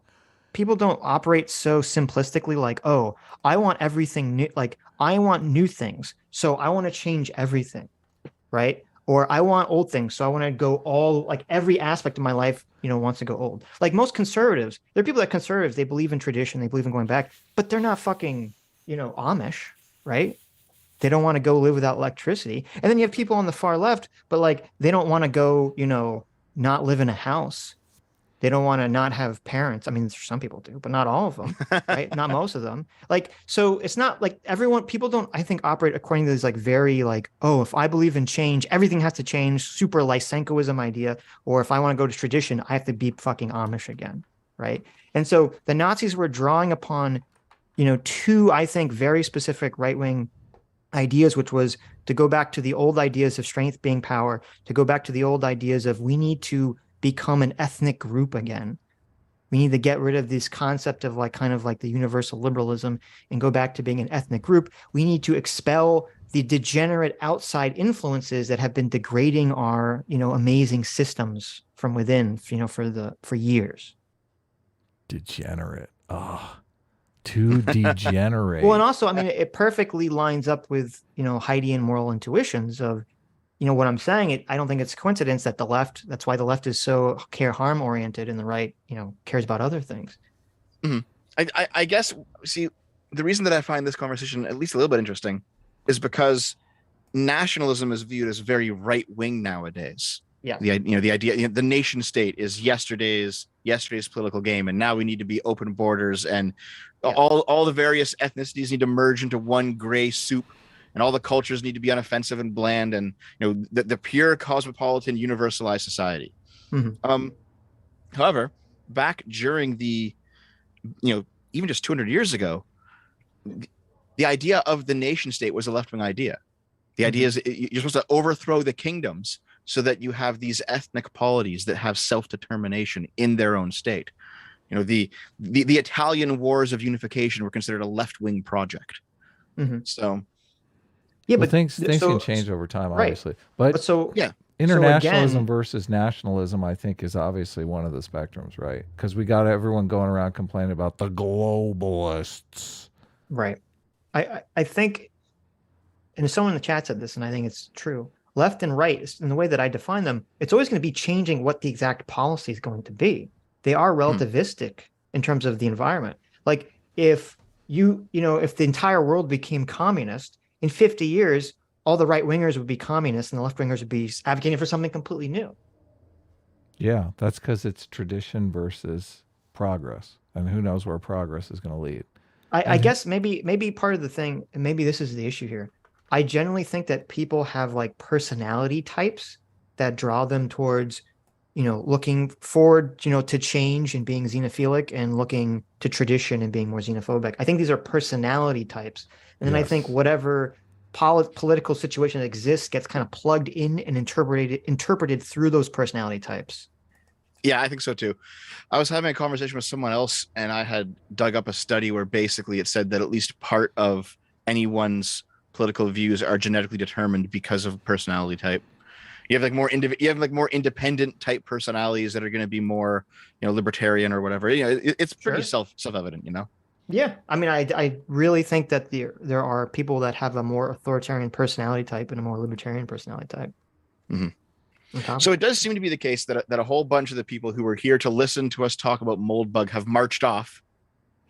operate so simplistically. Like, oh, I want everything new. Like, I want new things, so I want to change everything, right? Or I want old things, so I want to go all like every aspect of my life. Wants to go old. Like most conservatives, there are people that are conservatives. They believe in tradition. They believe in going back, but they're not fucking Amish, right? They don't want to go live without electricity. And then you have people on the far left, but like they don't want to go, not live in a house. They don't want to not have parents. I mean, some people do, but not all of them, right? Not most of them. Like, so it's not like people don't, I think, operate according to this like very like, oh, if I believe in change, everything has to change, super Lysenkoism idea. Or if I want to go to tradition, I have to be fucking Amish again, right? And so the Nazis were drawing upon, two, I think, very specific right-wing ideas, which was to go back to the old ideas of strength being power, to go back to the old ideas of we need to become an ethnic group again. We need to get rid of this concept of like kind of like the universal liberalism and go back to being an ethnic group. We need to expel the degenerate outside influences that have been degrading our, amazing systems from within, for years. Degenerate. Oh, too degenerate. Well, and also, I mean, it perfectly lines up with, Heidean moral intuitions of, what I'm saying. I don't think it's coincidence that that's why the left is so care-harm oriented and the right, cares about other things. Mm-hmm. I guess, see, the reason that I find this conversation at least a little bit interesting is because nationalism is viewed as very right-wing nowadays. Yeah. The idea, the nation state is yesterday's political game, and now we need to be open borders, and all the various ethnicities need to merge into one gray soup, and all the cultures need to be unoffensive and bland, and the pure cosmopolitan universalized society. Mm-hmm. However, back during the, even just 200 years ago, the idea of the nation state was a left-wing idea. The idea is you're supposed to overthrow the kingdoms so that you have these ethnic polities that have self-determination in their own state. The Italian wars of unification were considered a left-wing project. Mm-hmm. So, yeah, but things can change over time, obviously. Right. But so, yeah, internationalism versus nationalism, I think, is obviously one of the spectrums, right? Because we got everyone going around complaining about the globalists. Right. I think, and someone in the chat said this, and I think it's true. Left and right, in the way that I define them, it's always going to be changing what the exact policy is going to be. They are relativistic in terms of the environment. Like if if the entire world became communist, in 50 years, all the right wingers would be communists and the left wingers would be advocating for something completely new. Yeah, that's because it's tradition versus progress, and who knows where progress is going to lead. I guess maybe part of the thing, and maybe this is the issue here. I generally think that people have like personality types that draw them towards, looking forward, to change and being xenophilic, and looking to tradition and being more xenophobic. I think these are personality types. And then I think whatever political situation that exists gets kind of plugged in and interpreted through those personality types. Yeah, I think so too. I was having a conversation with someone else, and I had dug up a study where basically it said that at least part of anyone's political views are genetically determined because of personality type. You have more independent type personalities that are going to be more, libertarian or whatever. It's pretty self-evident, Yeah, I mean, I really think that there are people that have a more authoritarian personality type and a more libertarian personality type. Mm-hmm. So it does seem to be the case that a whole bunch of the people who were here to listen to us talk about Moldbug have marched off,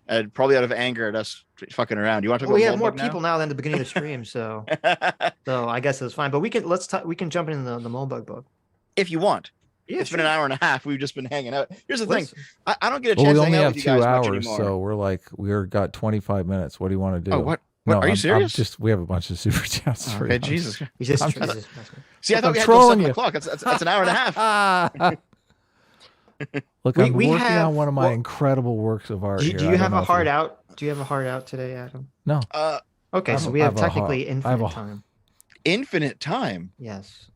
and probably out of anger at us fucking around. You want to talk about? We have more people now than the beginning of the stream, so I guess it's fine. But we can jump into the Moldbug book if you want. Yeah, it's been an hour and a half. We've just been hanging out. Here's the thing: I don't get a chance to hang out with you guys much anymore. We only have 2 hours, so we're got 25 minutes. What do you want to do? Oh, what? No, are you serious? We have a bunch of super chats. Okay, Jesus. See, I thought we had till 7 o'clock. That's an hour and a half. Look, I'm working on one of my incredible works of art. Do you have a hard out? Do you have a hard out today, Adam? No. Okay, so we have technically infinite time. Infinite time? Yes.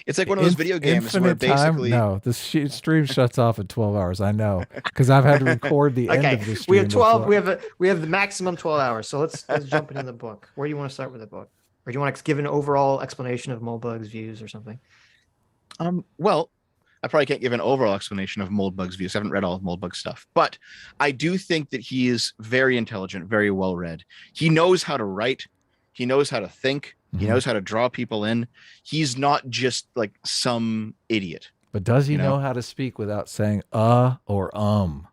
It's like one of those video games where basically... No, the stream shuts off at 12 hours. I know, because I've had to record the end of the stream. We have 12. We have the maximum 12 hours. So let's jump into the book. Where do you want to start with the book, or do you want to give an overall explanation of Moldbug's views or something? Well, I probably can't give an overall explanation of Moldbug's views. I haven't read all of Moldbug's stuff, but I do think that he is very intelligent, very well read. He knows how to write. He knows how to think. He knows how to draw people in. He's not just like some idiot. But does he know how to speak without saying or Well,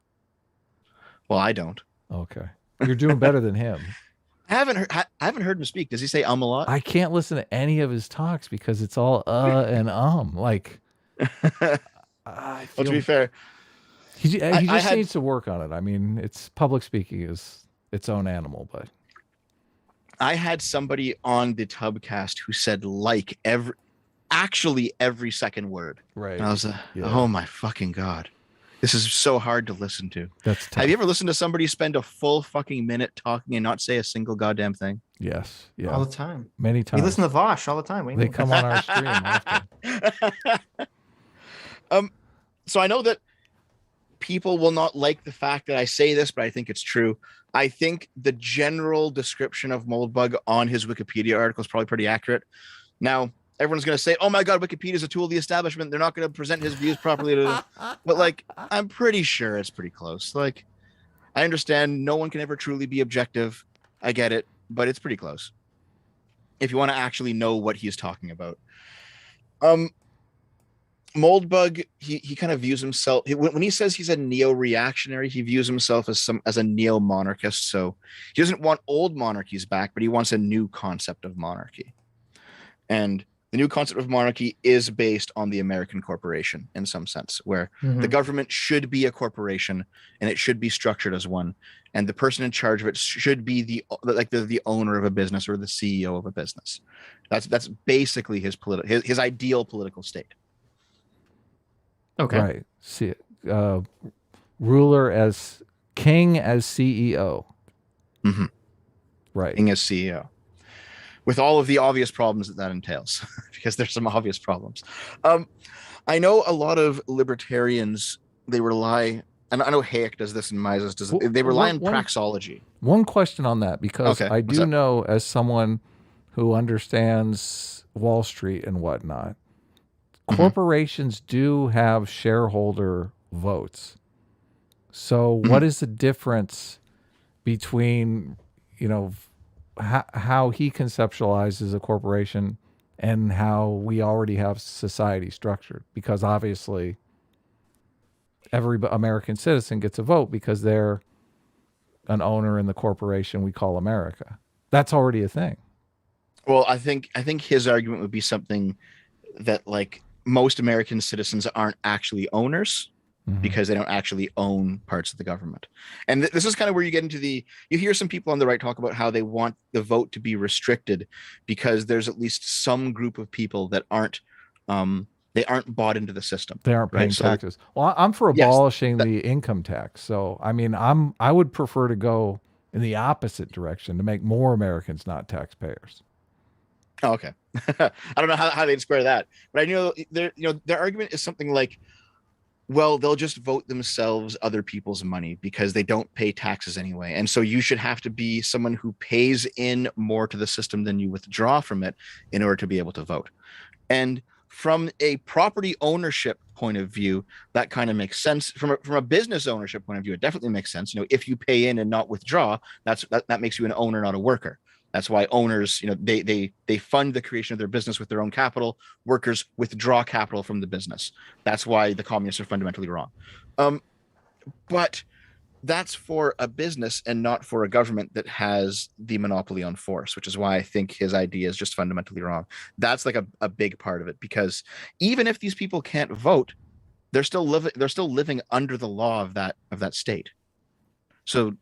I don't. Okay. You're doing better than him. I haven't heard him speak. Does he say a lot? I can't listen to any of his talks because it's all and like well, to be fair, he just needs to work on it. I mean, it's public speaking is its own animal, but I had somebody on the Tubcast who said every second word. Right. And I was oh my fucking God. This is so hard to listen to. That's tough. Have you ever listened to somebody spend a full fucking minute talking and not say a single goddamn thing? Yes. Yeah. All the time. Many times. We listen to Vosh all the time. They come on our stream often. So I know that people will not like the fact that I say this, but I think it's true. I think the general description of Moldbug on his Wikipedia article is probably pretty accurate. Now, everyone's going to say, oh my God, Wikipedia is a tool of the establishment. They're not going to present his views properly. But like, I'm pretty sure it's pretty close. Like, I understand no one can ever truly be objective. I get it, but it's pretty close. If you want to actually know what he's talking about. Moldbug, he kind of views himself, when he says he's a neo-reactionary, he views himself as a neo-monarchist. So he doesn't want old monarchies back, but he wants a new concept of monarchy. And the new concept of monarchy is based on the American corporation in some sense, where the government should be a corporation and it should be structured as one. And the person in charge of it should be the owner of a business or the CEO of a business. That's basically his ideal political state. Okay. Right. See, ruler as king as CEO. Mm-hmm. Right. King as CEO. With all of the obvious problems that entails, because there's some obvious problems. I know a lot of libertarians, they rely, and I know Hayek does this and Mises does it, they rely on praxology. One question on that, because I do know, as someone who understands Wall Street and whatnot, corporations do have shareholder votes. So what is the difference between, how he conceptualizes a corporation and how we already have society structured? Because obviously every American citizen gets a vote because they're an owner in the corporation we call America. That's already a thing. Well, I think his argument would be something that, like, most American citizens aren't actually owners because they don't actually own parts of the government. And this is kind of where you get into you hear some people on the right talk about how they want the vote to be restricted because there's at least some group of people that aren't bought into the system. They aren't paying taxes. Well, I'm for abolishing the income tax. So, I mean, I would prefer to go in the opposite direction to make more Americans not taxpayers. Oh, okay. I don't know how they'd square that, but I know their argument is something like, well, they'll just vote themselves other people's money because they don't pay taxes anyway. And so you should have to be someone who pays in more to the system than you withdraw from it in order to be able to vote. And from a property ownership point of view, that kind of makes sense. From a business ownership point of view, it definitely makes sense. If you pay in and not withdraw, that makes you an owner, not a worker. That's why owners, they fund the creation of their business with their own capital. Workers withdraw capital from the business. That's why the communists are fundamentally wrong. But that's for a business and not for a government that has the monopoly on force, which is why I think his idea is just fundamentally wrong. That's like a big part of it, because even if these people can't vote, they're still living under the law of that state. So,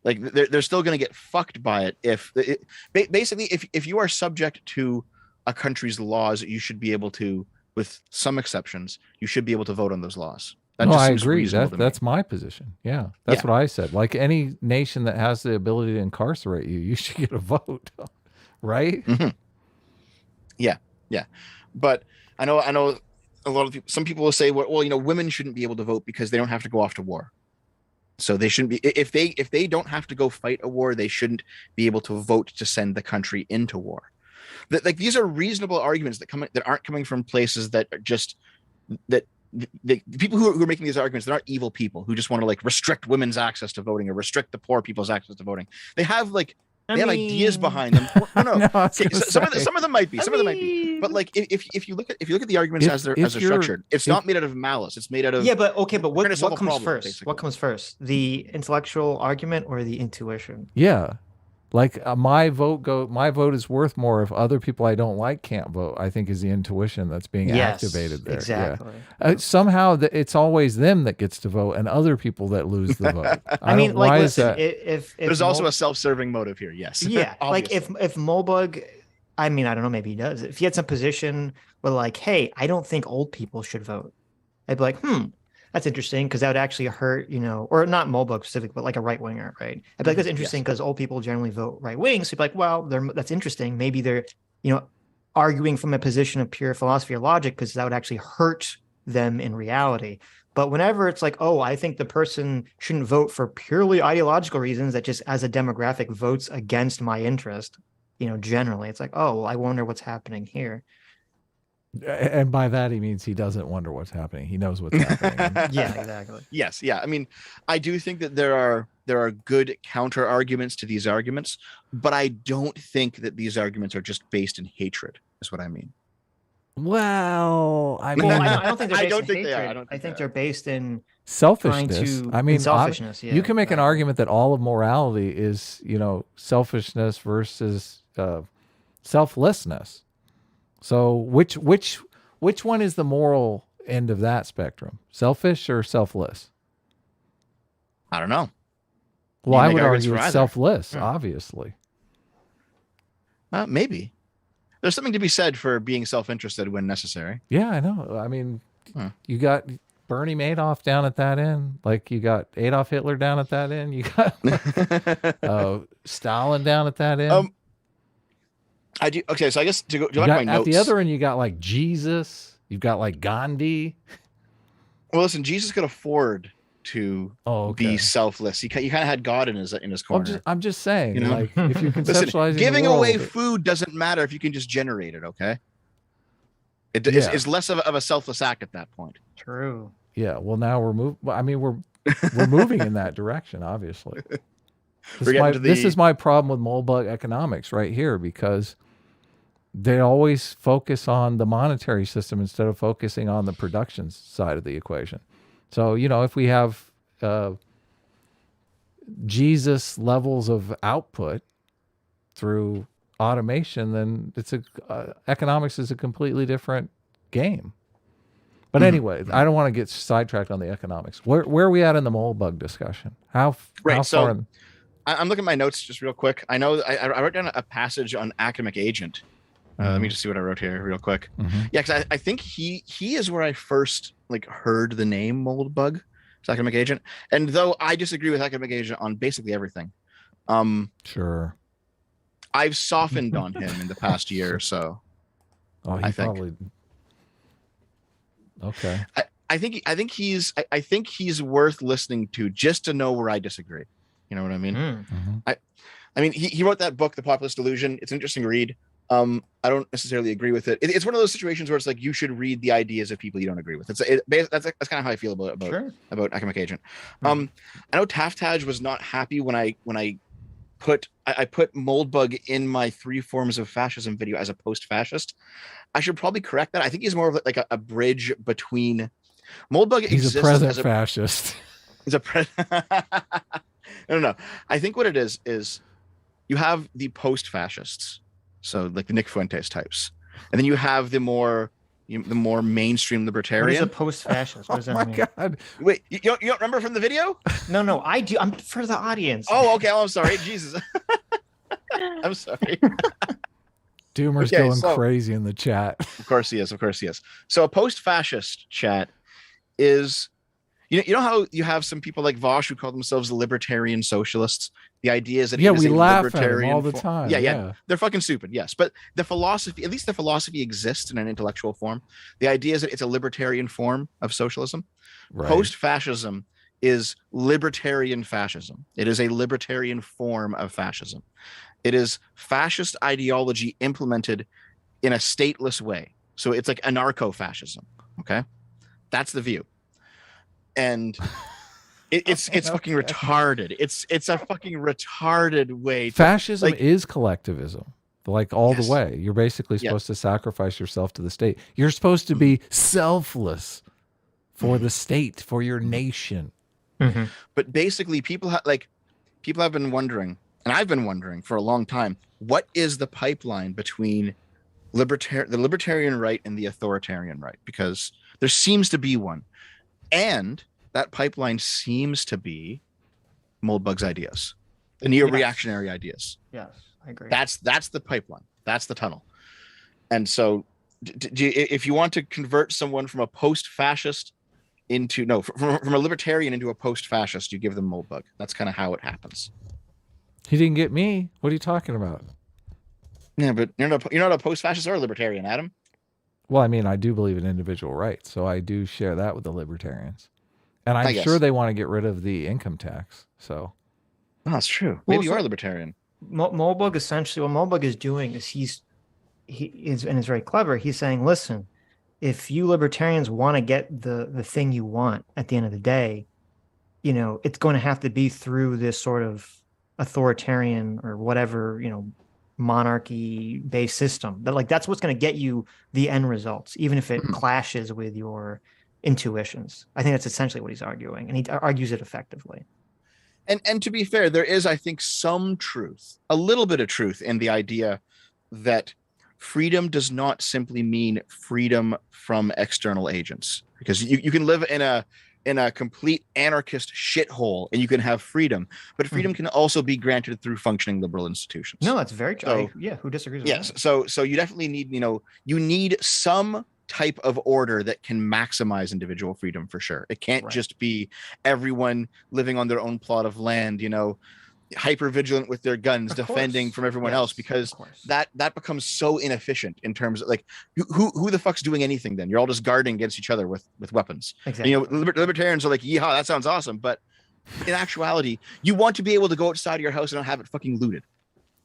like, they're still going to get fucked by it. Basically, if you are subject to a country's laws, you should be able to, with some exceptions, you should be able to vote on those laws. I agree. That's my position. Yeah, that's what I said. Like, any nation that has the ability to incarcerate you, you should get a vote, right? Mm-hmm. Yeah. But I know a lot of people. Some people will say, well, women shouldn't be able to vote because they don't have to go off to war. So they shouldn't be, if they don't have to go fight a war, they shouldn't be able to vote to send the country into war. Like, these are reasonable arguments that aren't coming from places that are just the people who are making these arguments, they're not evil people who just want to, like, restrict women's access to voting or restrict the poor people's access to voting. They have ideas behind them. No. Some of them might be. But, like, if you look at the arguments as they're structured, it's not made out of malice. It's made out of but what comes first? Basically. What comes first? The intellectual argument or the intuition? Yeah. Like, my vote is worth more if other people I don't like can't vote, I think, is the intuition that's being activated there. Exactly. Yeah. Somehow it's always them that gets to vote and other people that lose the vote. Why is that? If there's also a self-serving motive here. Yes. Yeah. Like, if Moldbug, I don't know, maybe he does. If he had some position where, like, hey, I don't think old people should vote, I'd be like, that's interesting because that would actually hurt, or not Moldbug specific, but like a right winger, right? I'd be like, that's interesting because old people generally vote right wing. So you'd be like, well, that's interesting. Maybe they're, arguing from a position of pure philosophy or logic because that would actually hurt them in reality. But whenever it's like, oh, I think the person shouldn't vote for purely ideological reasons that just as a demographic votes against my interest, generally, it's like, oh, well, I wonder what's happening here. And by that, he means he doesn't wonder what's happening. He knows what's happening. Yeah, exactly. Yes. Yeah. I mean, I do think that there are good counter arguments to these arguments, but I don't think that these arguments are just based in hatred, is what I mean. Well, I don't think they're based in hatred. I think they're based in selfishness. selfishness. Yeah, you can make an argument that all of morality is, selfishness versus selflessness. So which one is the moral end of that spectrum? Selfish or selfless? I don't know. Well, I would argue it's selfless, obviously. Maybe. There's something to be said for being self-interested when necessary. Yeah, I know. I mean, you got Bernie Madoff down at that end. Like you got Adolf Hitler down at that end. You got Stalin down at that end. I do. Okay, so I guess to go back to my notes. At the other end, you got like Jesus. You've got like Gandhi. Well, listen, Jesus could afford to be selfless. He kind of had God in his corner. I'm just saying, like if you're conceptualizing, giving away food doesn't matter if you can just generate it. Okay, it's less of a selfless act at that point. True. Yeah. Well, now we're moving in that direction. Obviously, this is my problem with Moldbug economics right here because they always focus on the monetary system instead of focusing on the production side of the equation. So, if we have Jesus levels of output through automation, then economics is a completely different game. But anyway, I don't want to get sidetracked on the economics. Where are we at in the Moldbug discussion? How far? So I'm looking at my notes just real quick. I know I wrote down a passage on academic agent. Let me just see what I wrote here real quick. Yeah, because I think he is where I first heard the name Moldbug, academic agent. And though I disagree with academic agent on basically everything, sure, I've softened on him in the past year or so. Oh, I think. Probably. Okay. I think he's worth listening to just to know where I disagree. You know what I mean? I mean he wrote that book, The Populist Delusion. It's an interesting read. I don't necessarily agree with it. It's one of those situations where it's like you should read the ideas of people you don't agree with. That's kind of how I feel about academic agent. I know Taftaj was not happy when I put Moldbug in my 3 forms of fascism video as a post-fascist. I should probably correct that. I think he's more of like a bridge between Moldbug. He's a present fascist. He's a no. I think what it is you have the post-fascists. So like the Nick Fuentes types, and then you have the more mainstream libertarian. What is a post-fascist? What does that mean? God! Wait, you don't remember from the video? No, I do. I'm for the audience. Oh, okay. I'm sorry. Jesus, I'm sorry. Doomer's going crazy in the chat. Of course he is. So a post-fascist chat is, you know how you have some people like Vosh who call themselves libertarian socialists. The idea is that we laugh at them all the time. Yeah, they're fucking stupid. Yes, but the philosophy, at least the philosophy, exists in an intellectual form. The idea is that it's a libertarian form of socialism. Right. Post-fascism is libertarian fascism. It is a libertarian form of fascism. It is fascist ideology implemented in a stateless way. So it's like anarcho-fascism. Okay, that's the view, and. It's fucking retarded. It's a fucking retarded way. Fascism is collectivism, the way. You're basically supposed to sacrifice yourself to the state. You're supposed to be selfless for the state, for your nation. But basically, people have been wondering, and I've been wondering for a long time, what is the pipeline between the libertarian right and the authoritarian right? Because there seems to be one, and that pipeline seems to be Moldbug's ideas, the neo-reactionary ideas. Yes, I agree. That's the pipeline. That's the tunnel. And so if you want to convert someone from a post-fascist from a libertarian into a post-fascist, you give them Moldbug. That's kind of how it happens. He didn't get me. What are you talking about? Yeah, but you're not a post-fascist or a libertarian, Adam. Well, I mean, I do believe in individual rights, so I do share that with the libertarians. And I'm sure they want to get rid of the income tax. So, that's true. Maybe you are a libertarian. Moldbug essentially, what Moldbug is doing is he is, and is very clever. He's saying, listen, if you libertarians want to get the thing you want at the end of the day, you know, it's going to have to be through this sort of authoritarian or whatever, you know, monarchy-based system. But like that's what's going to get you the end results, even if it clashes with your intuitions. I think that's essentially what he's arguing, and he argues it effectively. And to be fair, there is, I think, some truth, a little bit of truth in the idea that freedom does not simply mean freedom from external agents, because you can live in a complete anarchist shithole and you can have freedom, but freedom can also be granted through functioning liberal institutions. No, that's very true. Yeah, who disagrees with that? So you definitely need, you need some type of order that can maximize individual freedom for sure. It can't just be everyone living on their own plot of land, hyper vigilant with their guns, defending from everyone else, because that becomes so inefficient in terms of like who the fuck's doing anything then? You're all just guarding against each other with weapons. Exactly. Libertarians are like, yeehaw, that sounds awesome, but in actuality, you want to be able to go outside of your house and not have it fucking looted.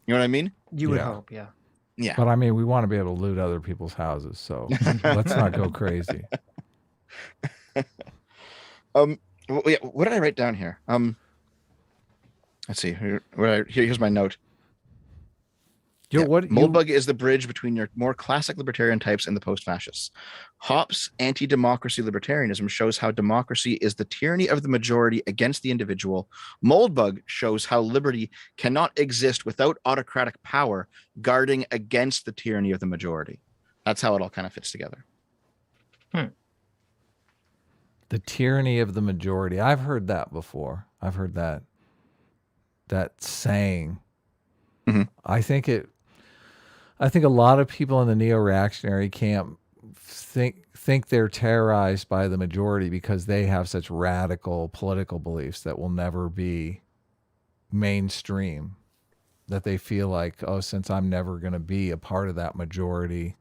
You know what I mean? You would hope, yeah. Yeah. But I mean, we want to be able to loot other people's houses, so let's not go crazy. What did I write down here? Let's see. Here's my note. Moldbug is the bridge between your more classic libertarian types and the post-fascists. Hoppes' anti-democracy libertarianism shows how democracy is the tyranny of the majority against the individual. Moldbug shows how liberty cannot exist without autocratic power guarding against the tyranny of the majority. That's how it all kind of fits together. The tyranny of the majority. I've heard that before. I've heard that saying. I think a lot of people in the neo-reactionary camp think they're terrorized by the majority because they have such radical political beliefs that will never be mainstream, that they feel like, oh, since I'm never going to be a part of that majority,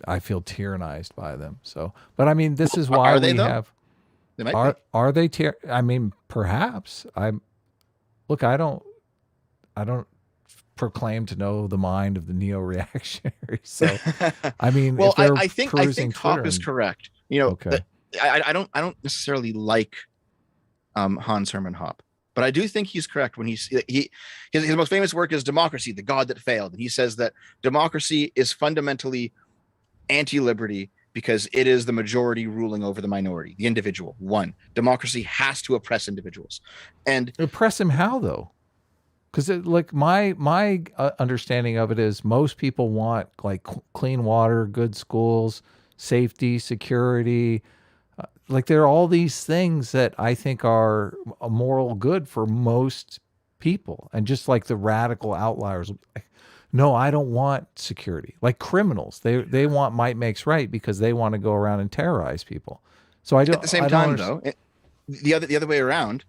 I feel tyrannized by them. So, but I mean, this is why we have. They might be. Are they? I mean, perhaps. I don't proclaim to know the mind of the neo-reactionary. So, I mean, well, I think Hoppe is correct. Okay. I don't necessarily like Hans Hermann Hoppe, but I do think he's correct when his most famous work is Democracy, the God That Failed, and he says that democracy is fundamentally anti-liberty because it is the majority ruling over the minority, the individual. Democracy has to oppress individuals, and oppress him how though? Because like my understanding of it is most people want like clean water, good schools, safety, security. Like there are all these things that I think are a moral good for most people, and just like the radical outliers, like, no, I don't want security. Like criminals, they want might makes right because they want to go around and terrorize people. So I don't. At the same time, though. The other way around,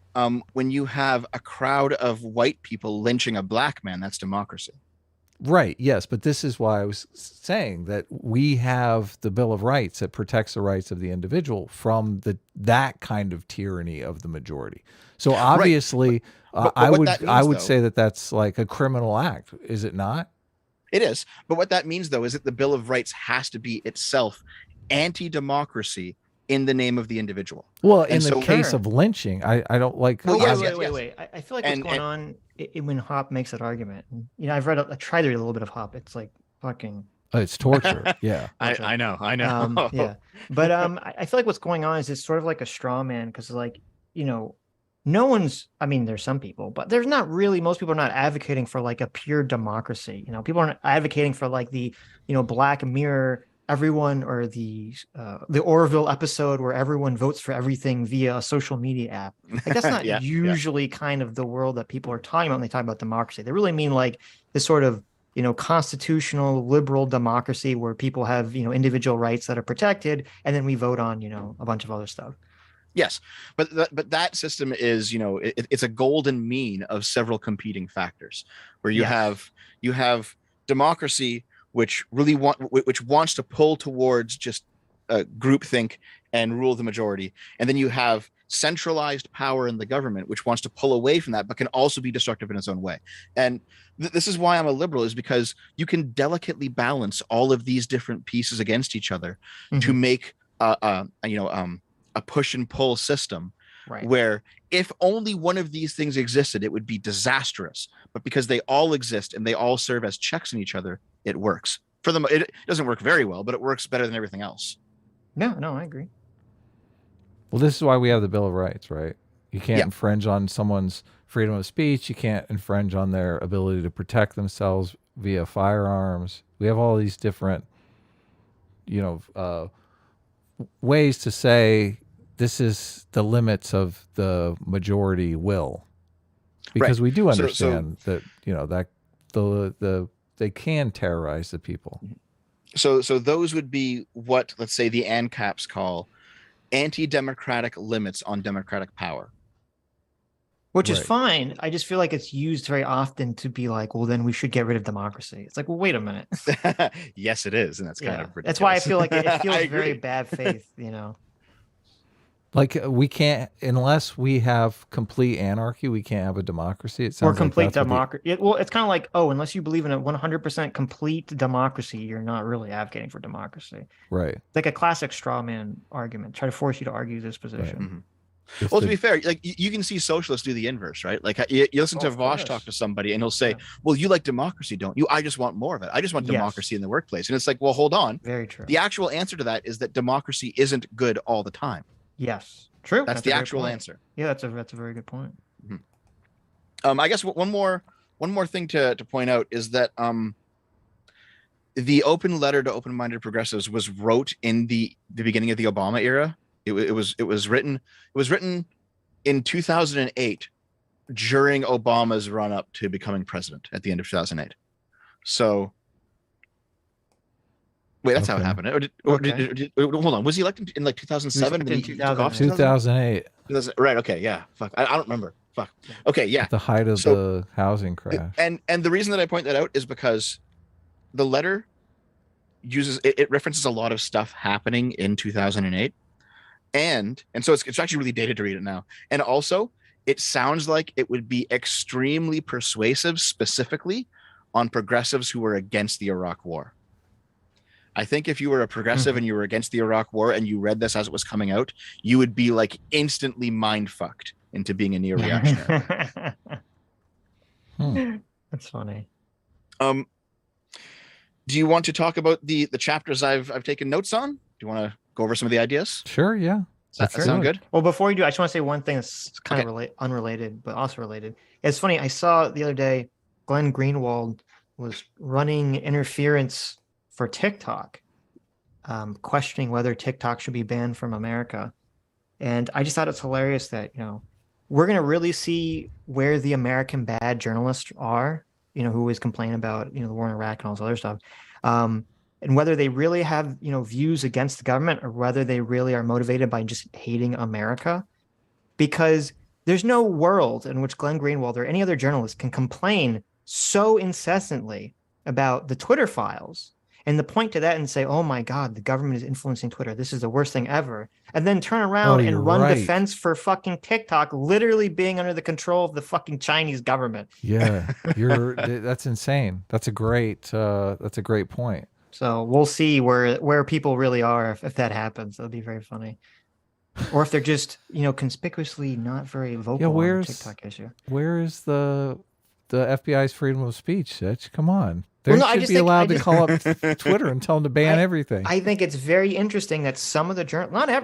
when you have a crowd of white people lynching a black man, that's democracy. Right. Yes. But this is why I was saying that we have the Bill of Rights that protects the rights of the individual from that kind of tyranny of the majority. So obviously, but I would say that that's like a criminal act. Is it not? It is. But what that means, though, is that the Bill of Rights has to be itself anti-democracy in the name of the individual. Well, in the case of lynching, I don't like. Well, wait. I feel like what's going on when Hoppe makes that argument. I tried to read a little bit of Hoppe. It's like fucking. It's torture. Yeah, I know. Yeah, but I feel like what's going on is it's sort of like a straw man because like no one's. I mean, there's some people, but there's not really. Most people are not advocating for like a pure democracy. People aren't advocating for like the Black Mirror. Everyone, or the Orville episode where everyone votes for everything via a social media app. Like that's not usually kind of the world that people are talking about when they talk about democracy. They really mean like this sort of constitutional liberal democracy where people have individual rights that are protected, and then we vote on a bunch of other stuff. Yes, but that system is, it's a golden mean of several competing factors, where you have democracy, which wants to pull towards just groupthink and rule the majority, and then you have centralized power in the government, which wants to pull away from that, but can also be destructive in its own way. And this is why I'm a liberal, is because you can delicately balance all of these different pieces against each other to make a push and pull system, where if only one of these things existed, it would be disastrous. But because they all exist and they all serve as checks on each other, it works. For them, it doesn't work very well, but it works better than everything else. No, I agree. Well, this is why we have the Bill of Rights, right? You can't infringe on someone's freedom of speech. You can't infringe on their ability to protect themselves via firearms. We have all these different, ways to say this is the limits of the majority will, because we do understand that they can terrorize the people. So those would be what, let's say, the ANCAPs call anti-democratic limits on democratic power, which is fine. I just feel like it's used very often to be like, well, then we should get rid of democracy. It's like, well, wait a minute. Yes, it is, and that's kind of ridiculous. That's why I feel like it feels very bad faith, Like, we can't, unless we have complete anarchy, we can't have a democracy. It sounds or complete democracy. Well, it's kind of like, unless you believe in a 100% complete democracy, you're not really advocating for democracy. Right. It's like a classic straw man argument. Try to force you to argue this position. Right. Mm-hmm. Well, to be fair, like you can see socialists do the inverse, right? Like you listen to Vosh talk to somebody and he'll say, well, you like democracy, don't you? I just want more of it. I just want democracy in the workplace. And it's like, well, hold on. Very true. The actual answer to that is that democracy isn't good all the time. Yes. True. That's the actual answer. Yeah, that's a very good point. Mm-hmm. I guess one more thing to point out is that the open letter to open-minded progressives was wrote in the beginning of the Obama era. It was written in 2008 during Obama's run up to becoming president at the end of 2008. So wait, that's how it happened. Hold on. Was he elected in like 2007? In 2008. Right. Okay. Yeah. Fuck. I don't remember. Fuck. Okay. Yeah. At the height of the housing crash. And the reason that I point that out is because the letter uses it references a lot of stuff happening in 2008, and so it's actually really dated to read it now. And also, it sounds like it would be extremely persuasive, specifically on progressives who were against the Iraq War. I think if you were a progressive and you were against the Iraq War and you read this as it was coming out, you would be like instantly mind fucked into being a neo-reactionary. That's funny. Do you want to talk about the chapters I've taken notes on? Do you want to go over some of the ideas? Sure, yeah. Does that sound good? Well, before you do, I just want to say one thing that's kind of unrelated, but also related. It's funny. I saw the other day, Glenn Greenwald was running interference for TikTok, questioning whether TikTok should be banned from America. And I just thought it's hilarious that, we're going to really see where the American bad journalists are, who always complain about, the war in Iraq and all this other stuff. And whether they really have, views against the government or whether they really are motivated by just hating America. Because there's no world in which Glenn Greenwald or any other journalist can complain so incessantly about the Twitter files and the point to that and say, oh my God, the government is influencing Twitter. This is the worst thing ever. And then turn around and run defense for fucking TikTok, literally being under the control of the fucking Chinese government. Yeah, that's insane. That's a great point. So we'll see where people really are if that happens. That'll be very funny. Or if they're just, conspicuously not very vocal on the TikTok issue. Where is the FBI's freedom of speech, Sitch? Come on. They should be allowed to call up Twitter and tell them to ban everything. I think it's very interesting that some of the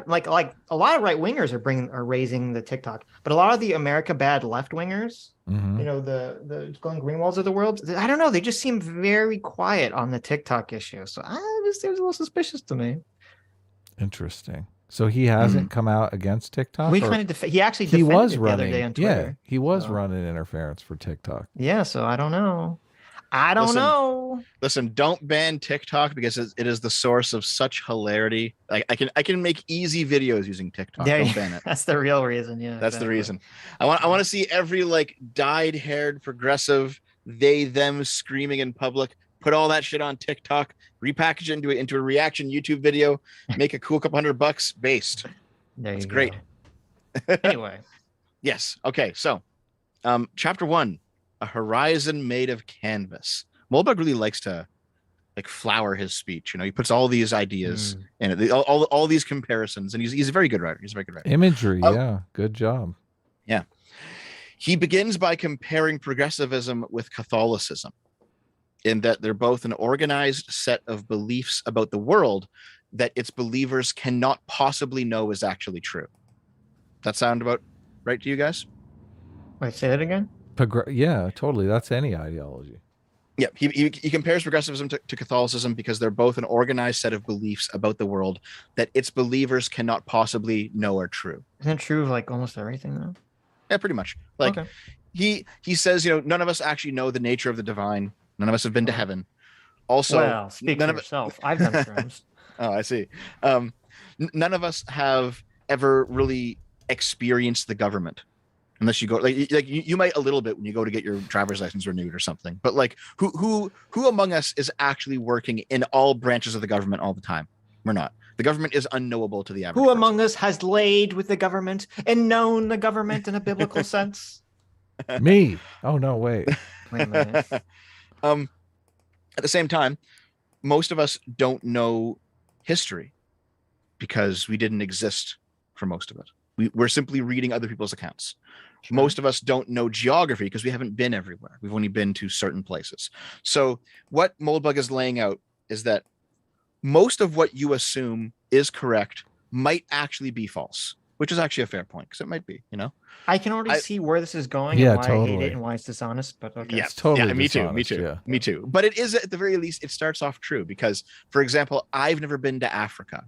like a lot of right wingers are raising the TikTok, but a lot of the America bad left wingers, the Glenn Greenwalds of the world, I don't know, they just seem very quiet on the TikTok issue. So it seems a little suspicious to me. Interesting. So he hasn't come out against TikTok. He actually defended it the other day on Twitter. Yeah, he was running interference for TikTok. Yeah, so I don't know. I don't know. Listen, don't ban TikTok because it is the source of such hilarity. Like I can make easy videos using TikTok. Don't ban it. That's the real reason. Yeah, that's the reason. I want to see every like dyed-haired progressive, they them screaming in public. Put all that shit on TikTok, repackage it into a reaction YouTube video, make a cool couple $100 based. That's great. Anyway. Yes. Okay. So, chapter 1, a horizon made of canvas. Moldbug really likes to like flower his speech. You know, he puts all these ideas in it, all these comparisons, and he's a very good writer. He's a very good writer. Imagery. Yeah. Good job. Yeah. He begins by comparing progressivism with Catholicism, in that they're both an organized set of beliefs about the world that its believers cannot possibly know is actually true. That sound about right to you guys? Wait, say that again? Yeah, totally. That's any ideology. Yeah, he compares progressivism to Catholicism because they're both an organized set of beliefs about the world that its believers cannot possibly know are true. Isn't it true of like almost everything though? Yeah, pretty much. Like he says, you know, none of us actually know the nature of the divine. None of us have been to heaven. Also, well, speak for yourself. I've done shrooms. Oh, I see. None of us have ever really experienced the government, unless you go like you might a little bit when you go to get your driver's license renewed or something. But like, who among us is actually working in all branches of the government all the time? We're not. The government is unknowable to the average. Who among us has laid with the government and known the government in a biblical sense? Me. Oh no, wait. Wait a minute. At the same time, most of us don't know history because we didn't exist for most of it. We're simply reading other people's accounts. Sure. Most of us don't know geography because we haven't been everywhere. We've only been to certain places. So what Moldbug is laying out is that most of what you assume is correct might actually be false, which is actually a fair point because it might be, you know. I can already see where this is going and why I hate it and why it's dishonest, but okay. Yeah, it's totally me dishonest, too. Me too. But it is, at the very least, it starts off true because, for example, I've never been to Africa.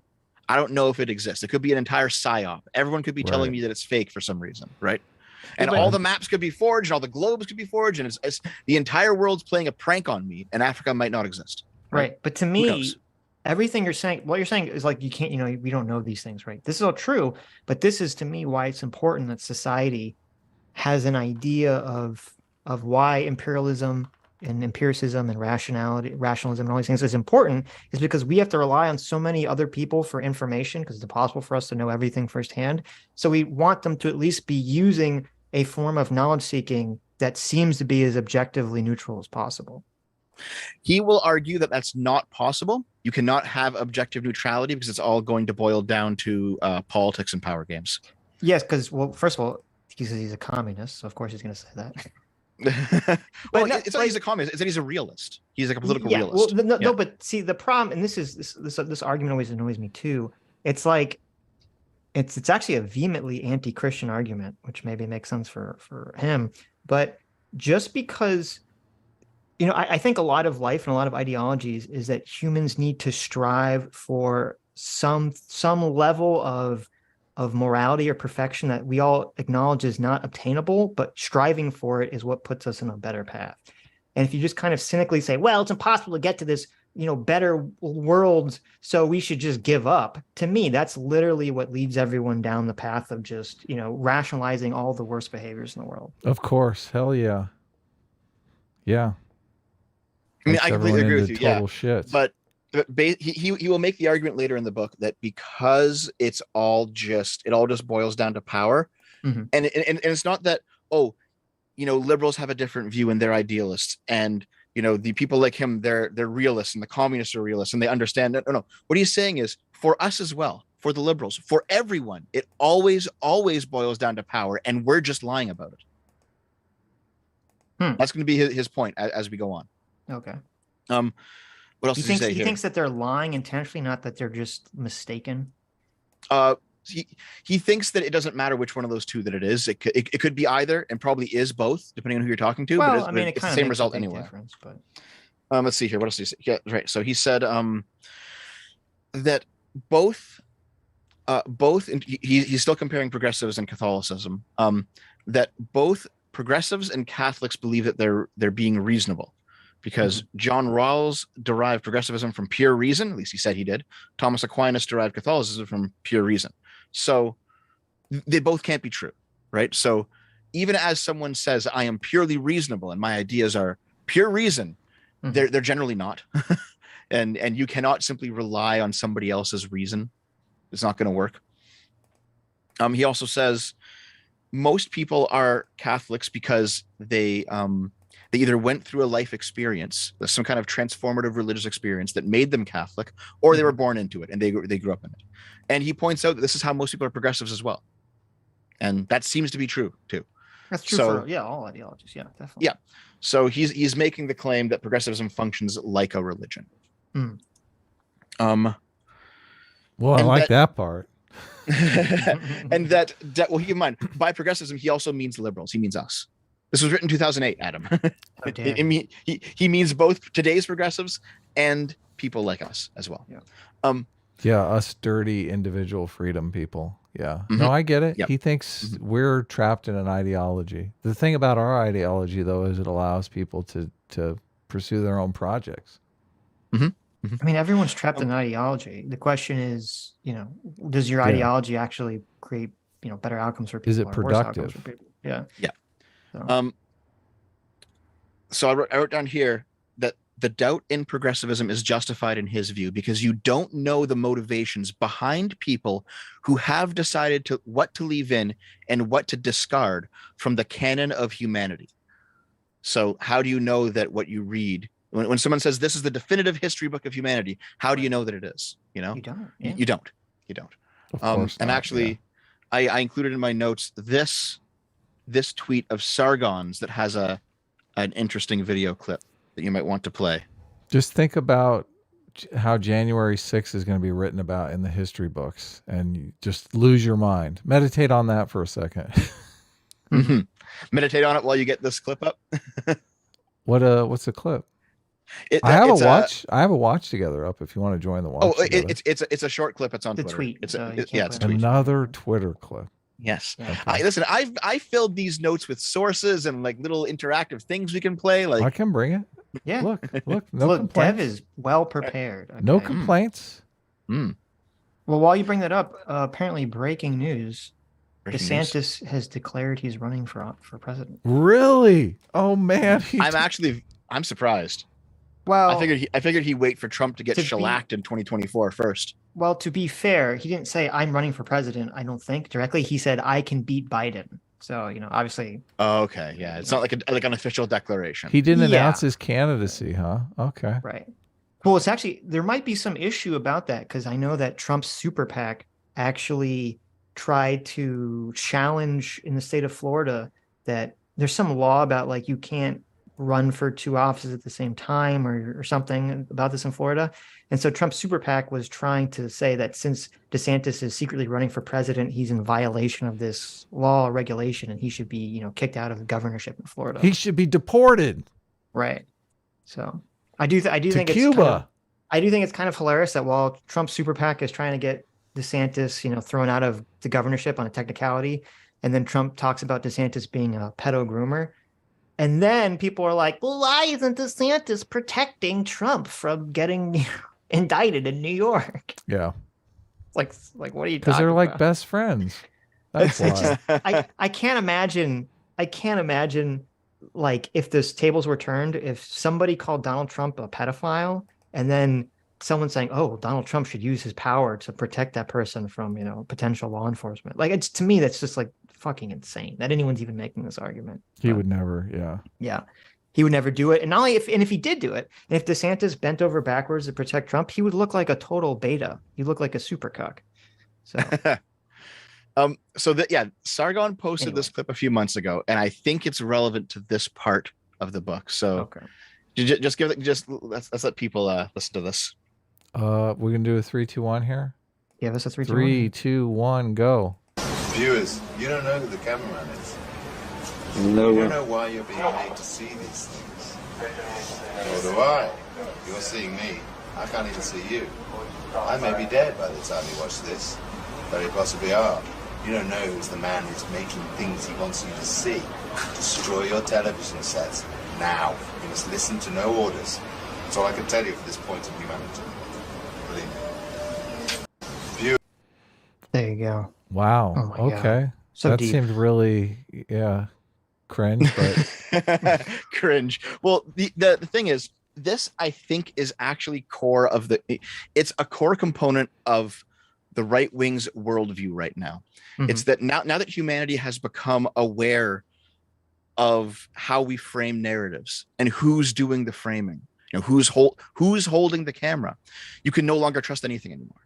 I don't know if it exists. It could be an entire psyop. Everyone could be telling me that it's fake for some reason, right? And all the maps could be forged, all the globes could be forged, and it's the entire world's playing a prank on me, and Africa might not exist. Right. But to me, everything you're saying, what you're saying is like, you can't, you know, we don't know these things, right? This is all true, but this is to me why it's important that society has an idea of why imperialism and empiricism and rationalism and all these things is important, is because we have to rely on so many other people for information because it's impossible for us to know everything firsthand. So we want them to at least be using a form of knowledge seeking that seems to be as objectively neutral as possible. He will argue that that's not possible. You cannot have objective neutrality because it's all going to boil down to politics and power games. Yes, because, well, first of all, he says he's a communist, so of course he's going to say that. Well, it's not he's a communist; it's that he's a realist. He's like a political realist. Well, no, but see, the problem, and this argument always annoys me too. It's like it's actually a vehemently anti-Christian argument, which maybe makes sense for him. But just because, you know, I think a lot of life and a lot of ideologies is that humans need to strive for some level of morality or perfection that we all acknowledge is not obtainable, but striving for it is what puts us in a better path. And if you just kind of cynically say, well, it's impossible to get to this, you know, better world, so we should just give up. To me, that's literally what leads everyone down the path of just, you know, rationalizing all the worst behaviors in the world. Of course. Hell yeah. Yeah. I mean, I completely agree with you. Yeah. Shit. But he will make the argument later in the book that because it all just boils down to power, and it's not that, oh, you know, liberals have a different view and they're idealists, and you know, the people like him, they're realists, and the communists are realists and they understand. No. What he's saying is, for us as well, for the liberals, for everyone, it always boils down to power, and we're just lying about it. That's going to be his point as we go on. Okay. What else does he say here? He thinks that they're lying intentionally, not that they're just mistaken. He thinks that it doesn't matter which one of those two that it is. It could be either, and probably is both, depending on who you're talking to. Well, but it's the same result anyway. But let's see here. What else did he say? Yeah, right. So he said that both, and he's still comparing progressives and Catholicism. That both progressives and Catholics believe that they're being reasonable. because John Rawls derived progressivism from pure reason. At least he said he did. Thomas Aquinas derived Catholicism from pure reason. So they both can't be true, right? So even as someone says, I am purely reasonable and my ideas are pure reason, they're generally not. and you cannot simply rely on somebody else's reason. It's not going to work. He also says most people are Catholics because they either went through a life experience, some kind of transformative religious experience that made them Catholic, or they were born into it and they grew up in it. And he points out that this is how most people are progressives as well. And that seems to be true too. That's true for all ideologies. Yeah, definitely. Yeah. So he's making the claim that progressivism functions like a religion. Well, I like that part. And that well, keep in mind, by progressivism, he also means liberals. He means us. This was written in 2008, Adam. He means both today's progressives and people like us as well. Yeah. Us dirty individual freedom people. Yeah. No, I get it. Yep. He thinks we're trapped in an ideology. The thing about our ideology, though, is it allows people to pursue their own projects. I mean, everyone's trapped in ideology. The question is, does your ideology actually create, better outcomes for people? Is it productive? Yeah. So I wrote down here that the doubt in progressivism is justified in his view because you don't know the motivations behind people who have decided what to leave in and what to discard from the canon of humanity. So how do you know that what you read, when someone says this is the definitive history book of humanity, how do you know that it is? You don't. You don't. And actually, I included in my notes this tweet of Sargon's that has an interesting video clip that you might want to play. Just think about how January 6th is going to be written about in the history books, and you just lose your mind. Meditate on that for a second. Meditate on it while you get this clip up. What's the clip? I have a watch together up if you want to join the watch. Oh, it's a short clip. It's on Twitter. Tweet. It's a tweet. Another Twitter clip. Yes. Okay. Listen, I filled these notes with sources and like little interactive things we can play. Like I can bring it. Yeah. Look. No complaints. Dev is well prepared. Okay. No complaints. Well, while you bring that up, apparently breaking news. DeSantis has declared he's running for president. Really? Oh man. I'm surprised. Well, I figured he'd wait for Trump to get shellacked in 2024 first. Well, to be fair, he didn't say I'm running for president, I don't think, directly. He said I can beat Biden. So, obviously. Oh, okay. Yeah. It's not like an official declaration. He didn't announce his candidacy, huh? Okay. Right. Well, it's actually, there might be some issue about that because I know that Trump's super PAC actually tried to challenge in the state of Florida that there's some law about like you can't run for two offices at the same time or something about this in Florida. And so Trump's super PAC was trying to say that since DeSantis is secretly running for president, he's in violation of this law or regulation and he should be, kicked out of the governorship in Florida. He should be deported. Right. So I do think Cuba. I do think it's kind of hilarious that while Trump's super PAC is trying to get DeSantis, thrown out of the governorship on a technicality, and then Trump talks about DeSantis being a pedo groomer. And then people are like, well, why isn't DeSantis protecting Trump from getting indicted in New York? Yeah. Like what are you talking about? Because they're like best friends. That's why. I can't imagine like if the tables were turned, if somebody called Donald Trump a pedophile and then someone saying, oh, Donald Trump should use his power to protect that person from, potential law enforcement. Like to me, that's just like fucking insane that anyone's even making this argument. He would never. Yeah. He would never do it. And not only if he did do it, and if DeSantis bent over backwards to protect Trump, he would look like a total beta. He'd look like a super cuck. So, Sargon posted this clip a few months ago, and I think it's relevant to this part of the book. So let's let people listen to this. We're gonna do a 3, 2, 1 here. Yeah, that's a 3, 2, 1. 3, 2, 1, go. Viewers, you don't know who the cameraman is. No. You don't know why you're being made to see these things. Nor do I. You're seeing me. I can't even see you. I may be dead by the time you watch this. Very possibly are. You don't know who's the man who's making things he wants you to see. Destroy your television sets. now. You must listen to no orders. That's all I can tell you for this point of humanity. Believe me. Beautiful. There you go. Wow. Oh my okay. God. So that deep. seemed really, cringe, but cringe. Well, the thing is, this I think is actually core of it's a core component of the right wing's worldview right now. Mm-hmm. It's that now that humanity has become aware of how we frame narratives and who's doing the framing, who's holding the camera, you can no longer trust anything anymore.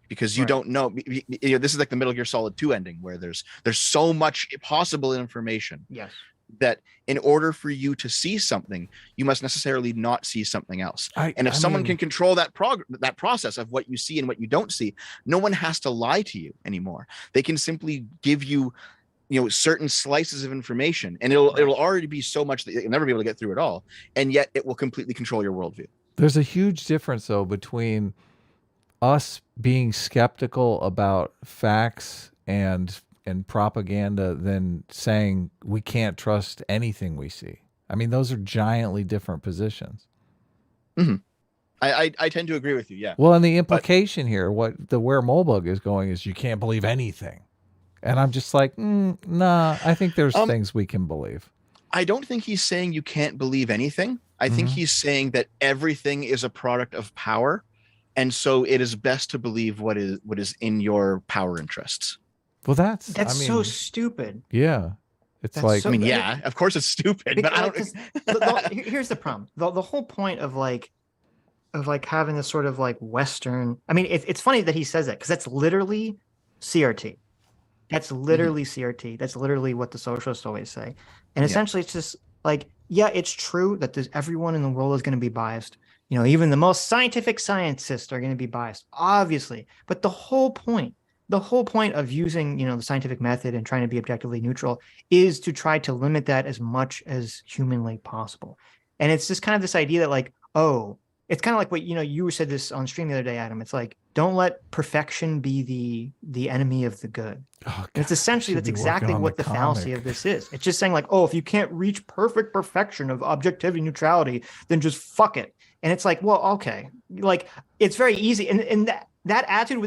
Because you don't know, this is like the Metal Gear Solid 2 ending where there's so much possible information. Yes. That in order for you to see something, you must necessarily not see something else. And if someone can control that process of what you see and what you don't see, no one has to lie to you anymore. They can simply give you, certain slices of information, and it'll already be so much that you'll never be able to get through it all. And yet it will completely control your worldview. There's a huge difference though between us being skeptical about facts and propaganda than saying we can't trust anything we see. I mean, those are giantly different positions. Mm-hmm. I tend to agree with you. Yeah. Well, and the implication here, where Moldbug is going is you can't believe anything. And I'm just like, nah, I think there's things we can believe. I don't think he's saying you can't believe anything. I think he's saying that everything is a product of power. And so it is best to believe what is in your power interests. Well, that's so stupid. Yeah. It's that's like, of course it's stupid, but I don't. Here's the problem. The whole point of having this sort of like Western, I mean, it's funny that he says that because that's literally CRT. That's literally CRT. That's literally what the socialists always say. And essentially it's just like, it's true that everyone in the world is going to be biased. Even the most scientific scientists are going to be biased, obviously. But the whole point of using, the scientific method and trying to be objectively neutral is to try to limit that as much as humanly possible. And it's just kind of this idea that like, it's kind of like what, you said this on stream the other day, Adam. It's like, don't let perfection be the enemy of the good. Oh, God, it's essentially, that's exactly what the fallacy of this is. It's just saying like, if you can't reach perfect perfection of objectivity, neutrality, then just fuck it. And it's like, well, okay, like it's very easy. And that attitude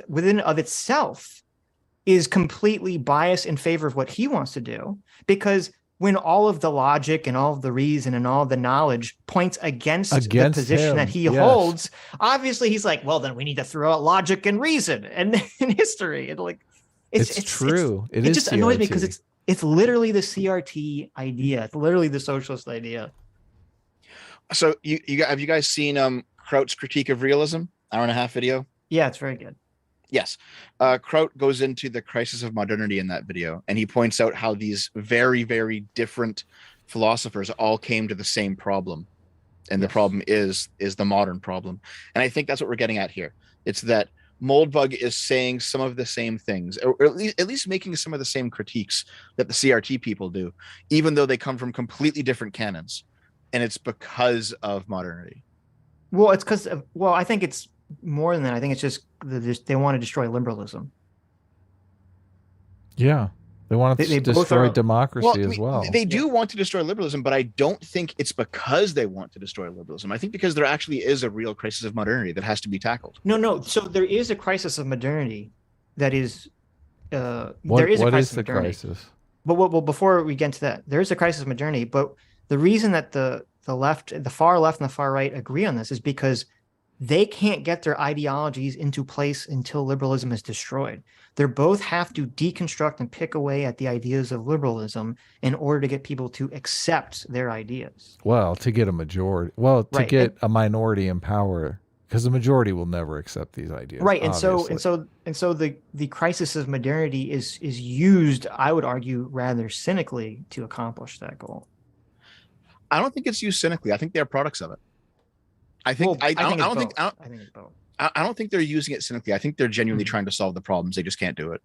within of itself is completely biased in favor of what he wants to do, because when all of the logic and all of the reason and all of the knowledge points against the position that he holds, obviously he's like, well, then we need to throw out logic and reason and history. And like, it's true. It just annoys me because it's literally the CRT idea. It's literally the socialist idea. So have you guys seen Kraut's critique of realism? Hour-and-a-half video? Yeah, it's very good. Yes. Kraut goes into the crisis of modernity in that video, and he points out how these very, very different philosophers all came to the same problem. And the problem is the modern problem. And I think that's what we're getting at here. It's that Moldbug is saying some of the same things, or at least making some of the same critiques that the CRT people do, even though they come from completely different canons. And it's because of modernity. Well, it's because I think it's more than that. I think it's just they want to destroy liberalism. Yeah, they want to destroy democracy as well. They do want to destroy liberalism, but I don't think it's because they want to destroy liberalism. I think because there actually is a real crisis of modernity that has to be tackled. No. So there is a crisis of modernity that is. What is the crisis? But well, before we get into that, there is a crisis of modernity. But the reason that the left, the far left and the far right agree on this is because they can't get their ideologies into place until liberalism is destroyed. They both have to deconstruct and pick away at the ideas of liberalism in order to get people to accept their ideas. Well, to get a majority. Well, to get a minority in power, because the majority will never accept these ideas. Right, and so the crisis of modernity is used, I would argue, rather cynically to accomplish that goal. I don't think it's used cynically. I think they're products of it. I don't think they're using it cynically. I think they're genuinely trying to solve the problems. They just can't do it.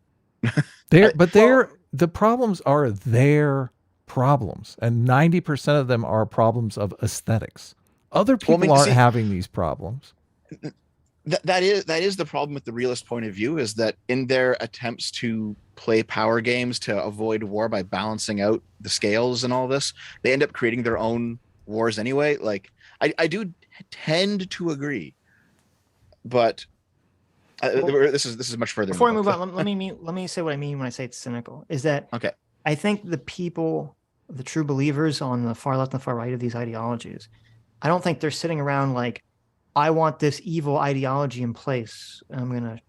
The problems are their problems, and 90% of them are problems of aesthetics. Other people aren't having these problems. That is the problem with the realist point of view, is that in their attempts to play power games to avoid war by balancing out the scales and all this, they end up creating their own wars anyway. Like I do tend to agree, but this is much further. Before I move on, let me say what I mean when I say it's cynical. Is that okay? I think the people, the true believers on the far left and the far right of these ideologies, I don't think they're sitting around like, I want this evil ideology in place. I'm going to,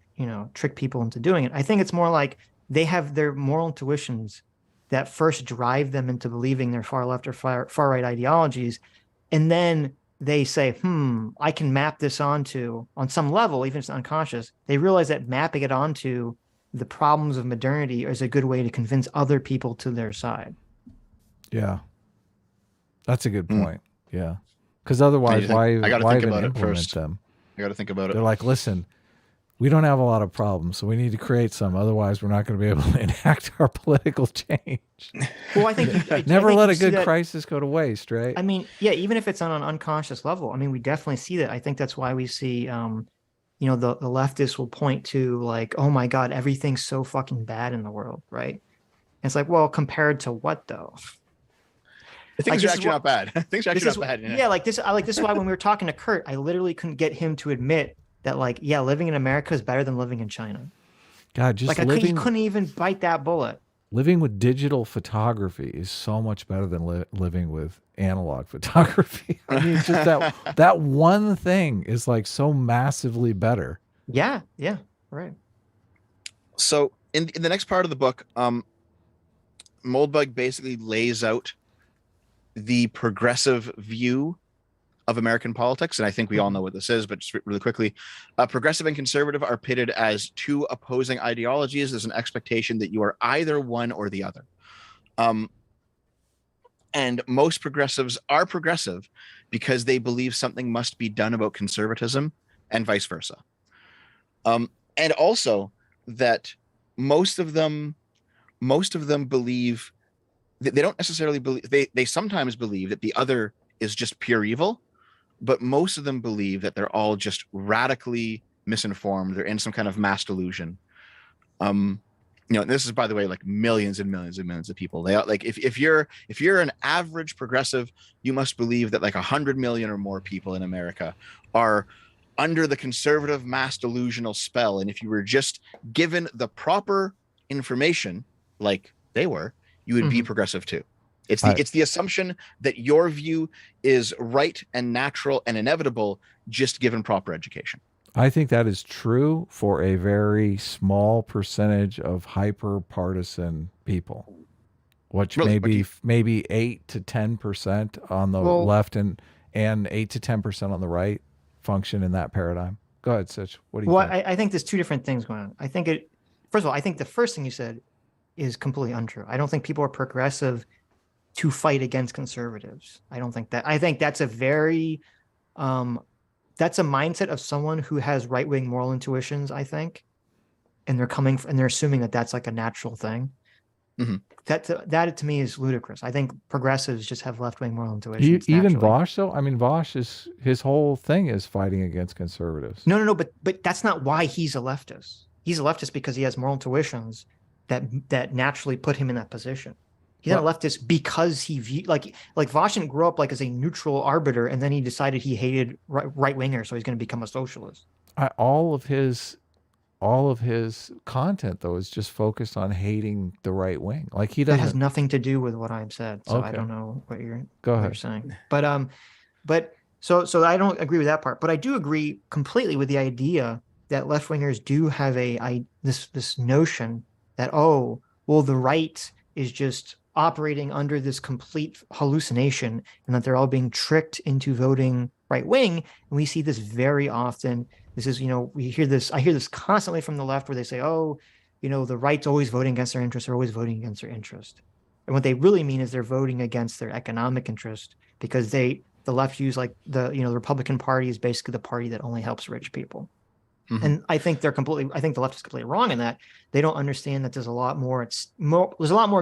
trick people into doing it. I think it's more like they have their moral intuitions that first drive them into believing their far left or far right ideologies. And then they say, I can map this onto, on some level, even if it's unconscious, they realize that mapping it onto the problems of modernity is a good way to convince other people to their side. Yeah. That's a good point. Yeah. Because otherwise, why even implement them? I got to think about it. They're like, listen, we don't have a lot of problems, so we need to create some. Otherwise, we're not going to be able to enact our political change. Well, I think never let a good crisis go to waste, right? I mean, yeah, even if it's on an unconscious level, I mean, we definitely see that. I think that's why we see, the leftists will point to like, oh my God, everything's so fucking bad in the world, right? And it's like, well, compared to what though? Things are actually not bad. Things are actually not bad. Yeah, like this is why when we were talking to Kurt, I literally couldn't get him to admit that, like, yeah, living in America is better than living in China. God, just like he couldn't even bite that bullet. Living with digital photography is so much better than living with analog photography. I mean, it's just that one thing is like so massively better. Yeah, right. So in the next part of the book, Moldbug basically lays out the progressive view of American politics, and I think we all know what this is, but just really quickly, progressive and conservative are pitted as two opposing ideologies. There's an expectation that you are either one or the other. And most progressives are progressive because they believe something must be done about conservatism and vice versa. And also that most of them believe that they don't necessarily believe, they sometimes believe that the other is just pure evil, but most of them believe that they're all just radically misinformed. They're in some kind of mass delusion. This is, by the way, like millions and millions and millions of people. They like if you're an average progressive, you must believe that like 100 million or more people in America are under the conservative mass delusional spell. And if you were just given the proper information, like they were, you would be progressive too. It's the assumption that your view is right and natural and inevitable, just given proper education. I think that is true for a very small percentage of hyper partisan people, which really? maybe 8 to 10% on the left and 8 to 10% on the right function in that paradigm. Go ahead, Sitch. What do you think? I think there's two different things going on. First of all, I think the first thing you said is completely untrue. I don't think people are progressive to fight against conservatives. I don't think that. I think that's a very, that's a mindset of someone who has right-wing moral intuitions, I think. And they're assuming that that's like a natural thing. Mm-hmm. That to me is ludicrous. I think progressives just have left-wing moral intuitions. Even Vosh, though? I mean, Vosh his whole thing is fighting against conservatives. No, but that's not why he's a leftist. He's a leftist because he has moral intuitions that naturally put him in that position. He's not a leftist because he viewed like Vosh didn't grow up like as a neutral arbiter, and then he decided he hated right wingers, so he's going to become a socialist. All of his content though is just focused on hating the right wing. Like he doesn't. That has nothing to do with what I've said, so okay. I don't know what you're saying. But so I don't agree with that part. But I do agree completely with the idea that left wingers do have this notion that the right is just operating under this complete hallucination and that they're all being tricked into voting right wing. And we see this very often. This is, I hear this constantly from the left where they say, the right's always voting against their interest. They're always voting against their interest. And what they really mean is they're voting against their economic interest because the left use like the Republican Party is basically the party that only helps rich people. Mm-hmm. And I think I think the left is completely wrong in that. They don't understand that there's a lot more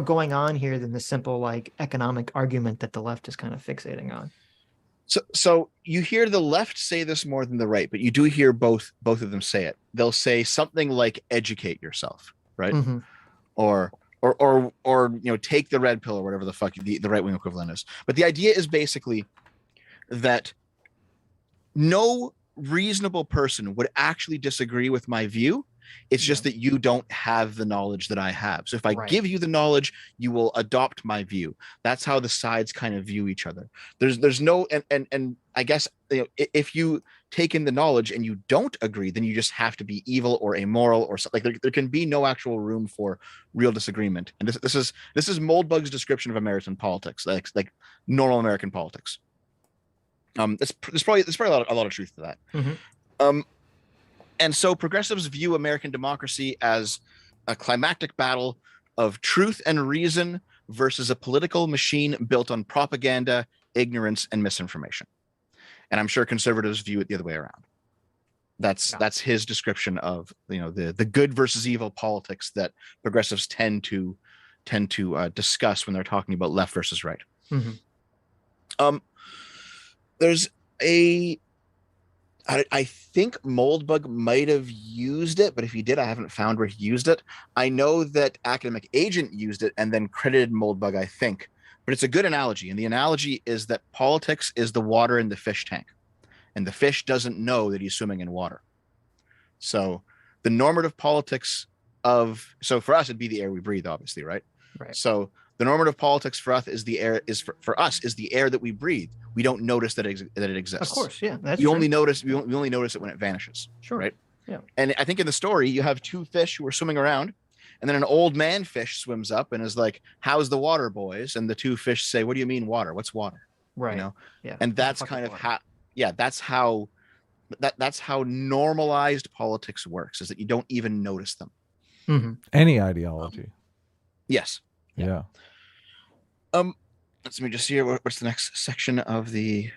going on here than the simple like economic argument that the left is kind of fixating on. So you hear the left say this more than the right, but you do hear both of them say it. They'll say something like educate yourself, right? Mm-hmm. Or take the red pill or whatever the fuck the right wing equivalent is. But the idea is basically that no reasonable person would actually disagree with my view. It's just that you don't have the knowledge that I have. So if I give you the knowledge, you will adopt my view. That's how the sides kind of view each other. There's no, and I guess, you know, if you take in the knowledge and you don't agree, then you just have to be evil or amoral or something. Like there can be no actual room for real disagreement. And this is Moldbug's description of American politics, like normal American politics. There's probably a lot of truth to that. Mm-hmm. And so progressives view American democracy as a climactic battle of truth and reason versus a political machine built on propaganda, ignorance, and misinformation. And I'm sure conservatives view it the other way around. That's his description of, you know, the good versus evil politics that progressives tend to discuss when they're talking about left versus right. Mm-hmm. There's I think Moldbug might have used it, but if he did, I haven't found where he used it. I know that Academic Agent used it and then credited Moldbug, I think. But it's a good analogy. And the analogy is that politics is the water in the fish tank. And the fish doesn't know that he's swimming in water. So the normative politics so for us, it'd be the air we breathe, obviously, right? Right. So the normative politics for us is the air for us is the air that we breathe. We don't notice that it exists. Of course, yeah. We only notice it when it vanishes. Sure. Right. Yeah. And I think in the story you have two fish who are swimming around, and then an old man fish swims up and is like, "How's the water, boys?" And the two fish say, "What do you mean water? What's water?" Right. You know. Yeah. And that's kind of how. Yeah. That's how normalized politics works. Is that you don't even notice them. Mm-hmm. Any ideology. Yes. Yeah. Let me just see here. What's the next section of the?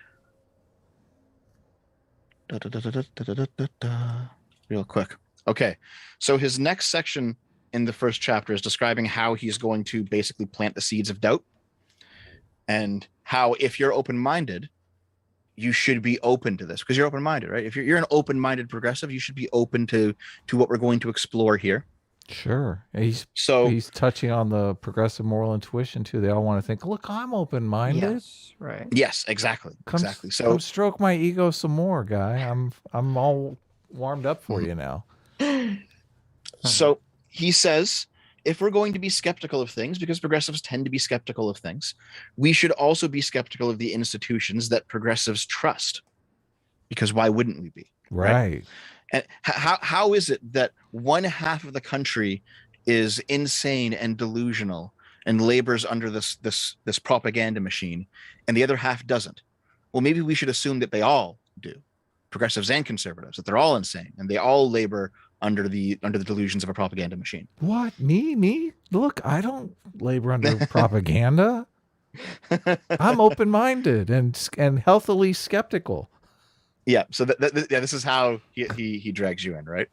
Real quick. Okay, so his next section in the first chapter is describing how he's going to basically plant the seeds of doubt, and how if you're open-minded, you should be open to this because you're open-minded, right? If you're an open-minded progressive, you should be open to what we're going to explore here. Sure. He's touching on the progressive moral intuition too. They all want to think, look, I'm open-minded. Yes, right. Yes, exactly. Exactly. So come stroke my ego some more, guy. I'm all warmed up for you now. So he says, if we're going to be skeptical of things, because progressives tend to be skeptical of things, we should also be skeptical of the institutions that progressives trust. Because why wouldn't we be? Right. And how is it that one half of the country is insane and delusional and labors under this propaganda machine, and the other half doesn't? Well, maybe we should assume that they all do, progressives and conservatives, that they're all insane and they all labor under the delusions of a propaganda machine. What? Me? Look, I don't labor under propaganda. I'm open-minded and healthily skeptical. Yeah, so this is how he drags you in, right?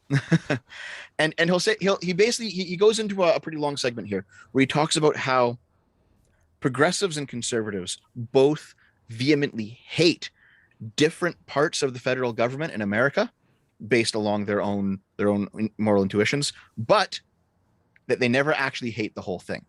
and he'll say he basically goes into a pretty long segment here where he talks about how progressives and conservatives both vehemently hate different parts of the federal government in America based along their own moral intuitions, but that they never actually hate the whole thing.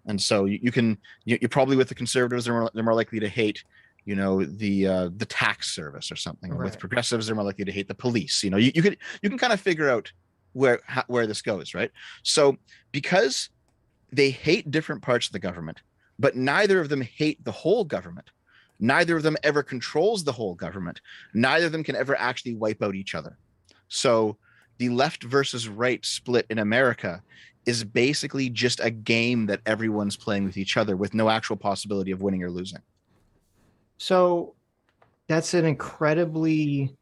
And so you're probably with the conservatives, they're more likely to hate, you know, the tax service or something. Right. With progressives, they're more likely to hate the police. You know, you can kind of figure out where this goes, right? So because they hate different parts of the government, but neither of them hate the whole government, neither of them ever controls the whole government, neither of them can ever actually wipe out each other. So the left versus right split in America is basically just a game that everyone's playing with each other with no actual possibility of winning or losing. So that's an incredibly,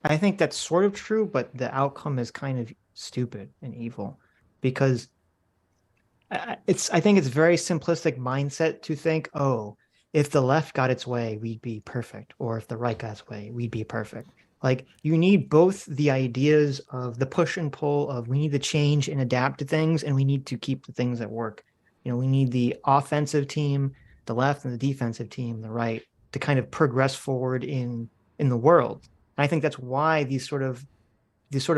I think that's sort of true, but the outcome is kind of stupid and evil because I think it's very simplistic mindset to think, oh, if the left got its way, we'd be perfect. Or if the right got its way, we'd be perfect. Like you need both the ideas of the push and pull of we need to change and adapt to things, and we need to keep the things that work. You know, we need the offensive team, the left, and the defensive team, the right, to kind of progress forward in the world. And I think that's why these sort of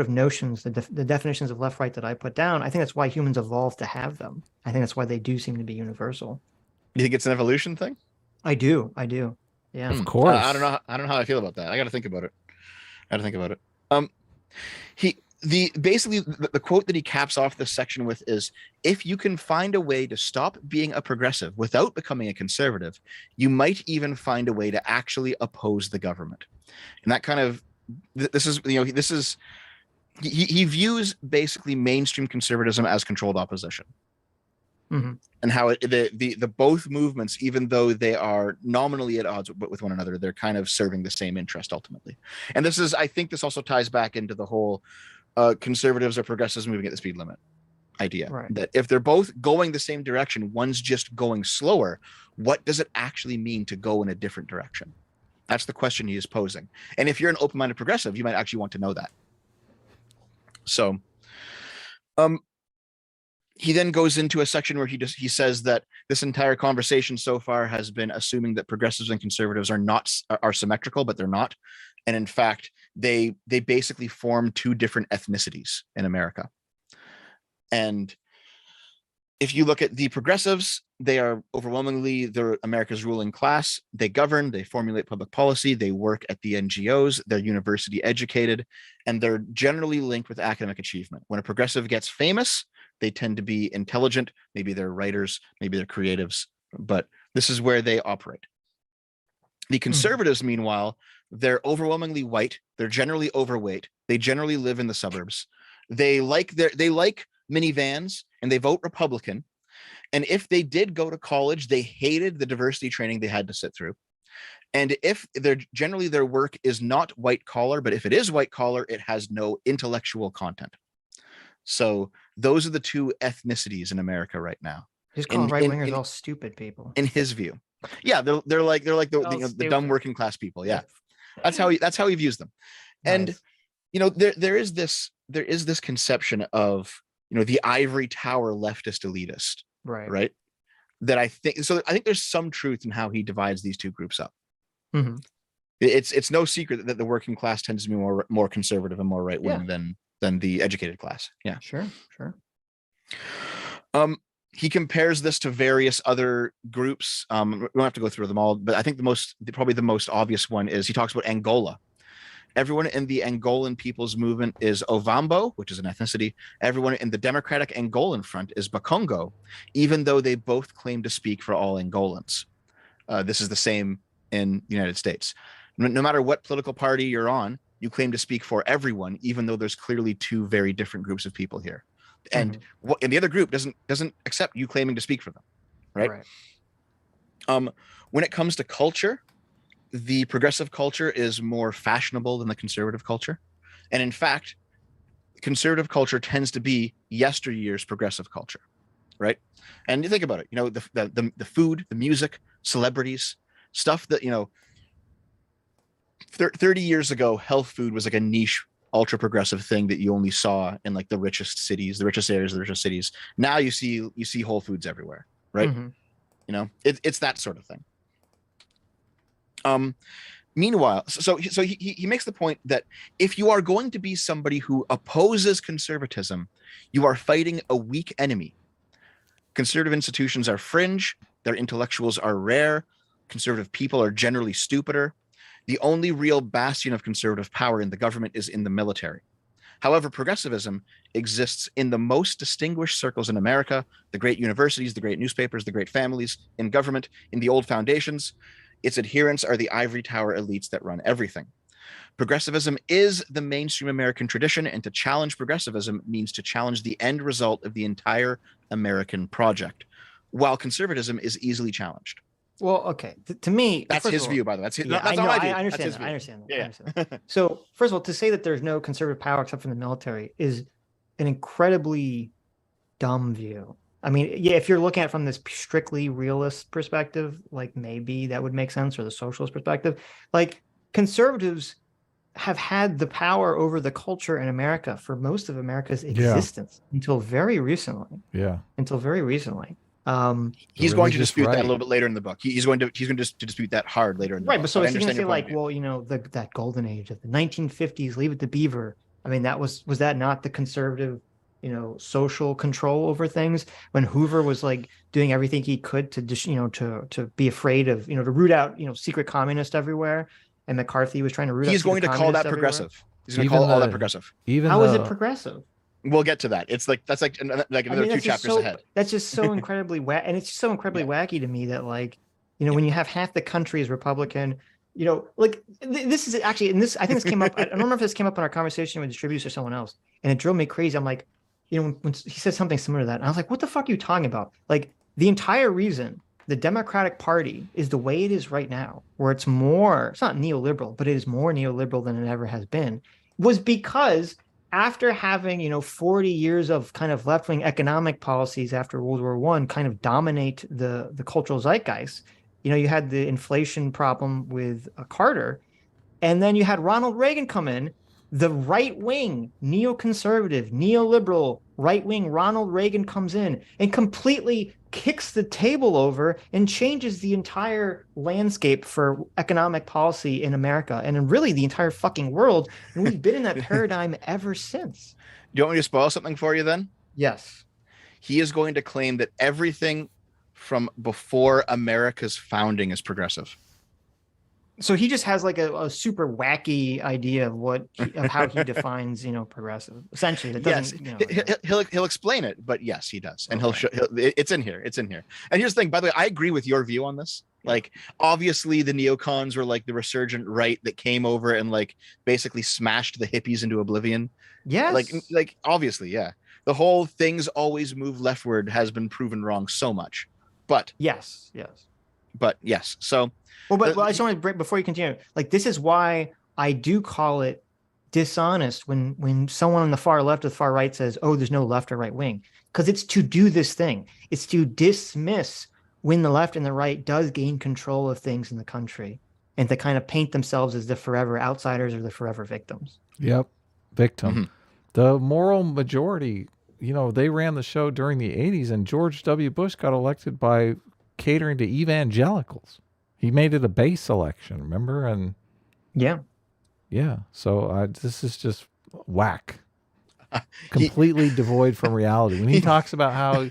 notions, the definitions of left, right that I put down, I think that's why humans evolved to have them. I think that's why they do seem to be universal. You think it's an evolution thing? I do. Yeah, of course. I don't know how I feel about that. I got to think about it. Basically the quote that he caps off this section with is, if you can find a way to stop being a progressive without becoming a conservative, you might even find a way to actually oppose the government. And that kind of, he views basically mainstream conservatism as controlled opposition. Mm-hmm. And how the both movements, even though they are nominally at odds with one another, they're kind of serving the same interest ultimately. And I think this also ties back into the whole conservatives or progressives moving at the speed limit idea. Right. That if they're both going the same direction, one's just going slower, what does it actually mean to go in a different direction? That's the question he is posing. And if you're an open-minded progressive, you might actually want to know that. So, he then goes into a section where he says that this entire conversation so far has been assuming that progressives and conservatives are symmetrical, but they're not. And in fact, they basically form two different ethnicities in America. And if you look at the progressives, they are overwhelmingly America's ruling class. They govern, they formulate public policy, they work at the NGOs, they're university educated, and they're generally linked with academic achievement. When a progressive gets famous, they tend to be intelligent. Maybe they're writers, maybe they're creatives, but this is where they operate. The conservatives, meanwhile, they're overwhelmingly white. They're generally overweight. They generally live in the suburbs. They like minivans, and they vote Republican. And if they did go to college, they hated the diversity training they had to sit through. And if their work is not white collar, but if it is white collar, it has no intellectual content. So those are the two ethnicities in America right now. Just call right wingers all stupid people. In his view, yeah, they're like the dumb working class people. Yeah, that's how he views them. Nice. And there is this conception of the ivory tower leftist elitist, right? That I think there's some truth in how he divides these two groups up. Mm-hmm. It's no secret that the working class tends to be more conservative and more right wing than the educated class. Yeah, sure. He compares this to various other groups. We don't have to go through them all, but I think probably the most obvious one is he talks about Angola. Everyone in the Angolan People's Movement is Ovambo, which is an ethnicity. Everyone in the Democratic Angolan Front is Bakongo, even though they both claim to speak for all Angolans. This is the same in the United States. No matter what political party you're on, you claim to speak for everyone, even though there's clearly two very different groups of people here. And and the other group doesn't accept you claiming to speak for them, right? When it comes to culture, the progressive culture is more fashionable than the conservative culture. And in fact, conservative culture tends to be yesteryear's progressive culture, right? And you think about it, the food, the music, celebrities, stuff that, 30 years ago, health food was like a niche, ultra progressive thing that you only saw in like the richest cities, the richest areas, the richest cities. Now you see Whole Foods everywhere, right? Mm-hmm. It's that sort of thing. Meanwhile, so he makes the point that if you are going to be somebody who opposes conservatism, you are fighting a weak enemy. Conservative institutions are fringe, their intellectuals are rare, conservative people are generally stupider. The only real bastion of conservative power in the government is in the military. However, progressivism exists in the most distinguished circles in America, the great universities, the great newspapers, the great families, in government, in the old foundations. Its adherents are the ivory tower elites that run everything. Progressivism is the mainstream American tradition, and to challenge progressivism means to challenge the end result of the entire American project, while conservatism is easily challenged. Well, okay. To me, that's his view, by the way. I understand that. So, first of all, to say that there's no conservative power except from the military is an incredibly dumb view. I mean, yeah, if you're looking at it from this strictly realist perspective, like maybe that would make sense, or the socialist perspective. Like, conservatives have had the power over the culture in America for most of America's existence until very recently. Yeah. Until very recently. He's going to dispute that a little bit later in the book. He's going to dispute that hard later in the book. Right, but so he's going to say like, well, that golden age of the 1950s, Leave It to Beaver. I mean, was that not the conservative social control over things, when Hoover was like doing everything he could to just, to be afraid of, to root out, secret communists everywhere. And McCarthy was trying to root out. He's going to call that progressive. He's going to call all that progressive. How is it progressive? We'll get to that. It's like, that's like another 2 chapters ahead. That's just so incredibly and it's so incredibly wacky to me that, like, when you have half the country is Republican, this is actually, and this, I think this came up, I don't remember if this came up in our conversation with distributors or someone else, and it drove me crazy. I'm like, when he said something similar to that, and I was like, what the fuck are you talking about? Like, the entire reason the Democratic Party is the way it is right now, where it's not neoliberal, but it is more neoliberal than it ever has been, was because after having, 40 years of kind of left-wing economic policies after World War I kind of dominate the cultural zeitgeist, you had the inflation problem with Carter, and then you had Ronald Reagan come in, the right-wing, neoconservative, neoliberal, right-wing Ronald Reagan comes in and completely kicks the table over and changes the entire landscape for economic policy in America and in really the entire fucking world. And we've been in that paradigm ever since. Do you want me to spoil something for you then? Yes. He is going to claim that everything from before America's founding is progressive. So he just has like a super wacky idea of how he defines, progressive. Essentially, that doesn't. Yes, he'll explain it, but yes, he does, and it's in here. It's in here. And here's the thing. By the way, I agree with your view on this. Like, obviously, the neocons were like the resurgent right that came over and like basically smashed the hippies into oblivion. Yes. Like obviously, yeah. The whole things always move leftward has been proven wrong so much. But yes. But yes. So. Well, but I just want to break before you continue. Like, this is why I do call it dishonest when someone on the far left or the far right says, "Oh, there's no left or right wing," because it's to do this thing. It's to dismiss when the left and the right does gain control of things in the country, and to kind of paint themselves as the forever outsiders or the forever victims. Yep, victim. Mm-hmm. The moral majority. They ran the show during the 80s, and George W. Bush got elected by catering to evangelicals. He made it a base election, remember? And yeah. So this is just whack, completely devoid from reality. When he talks about how,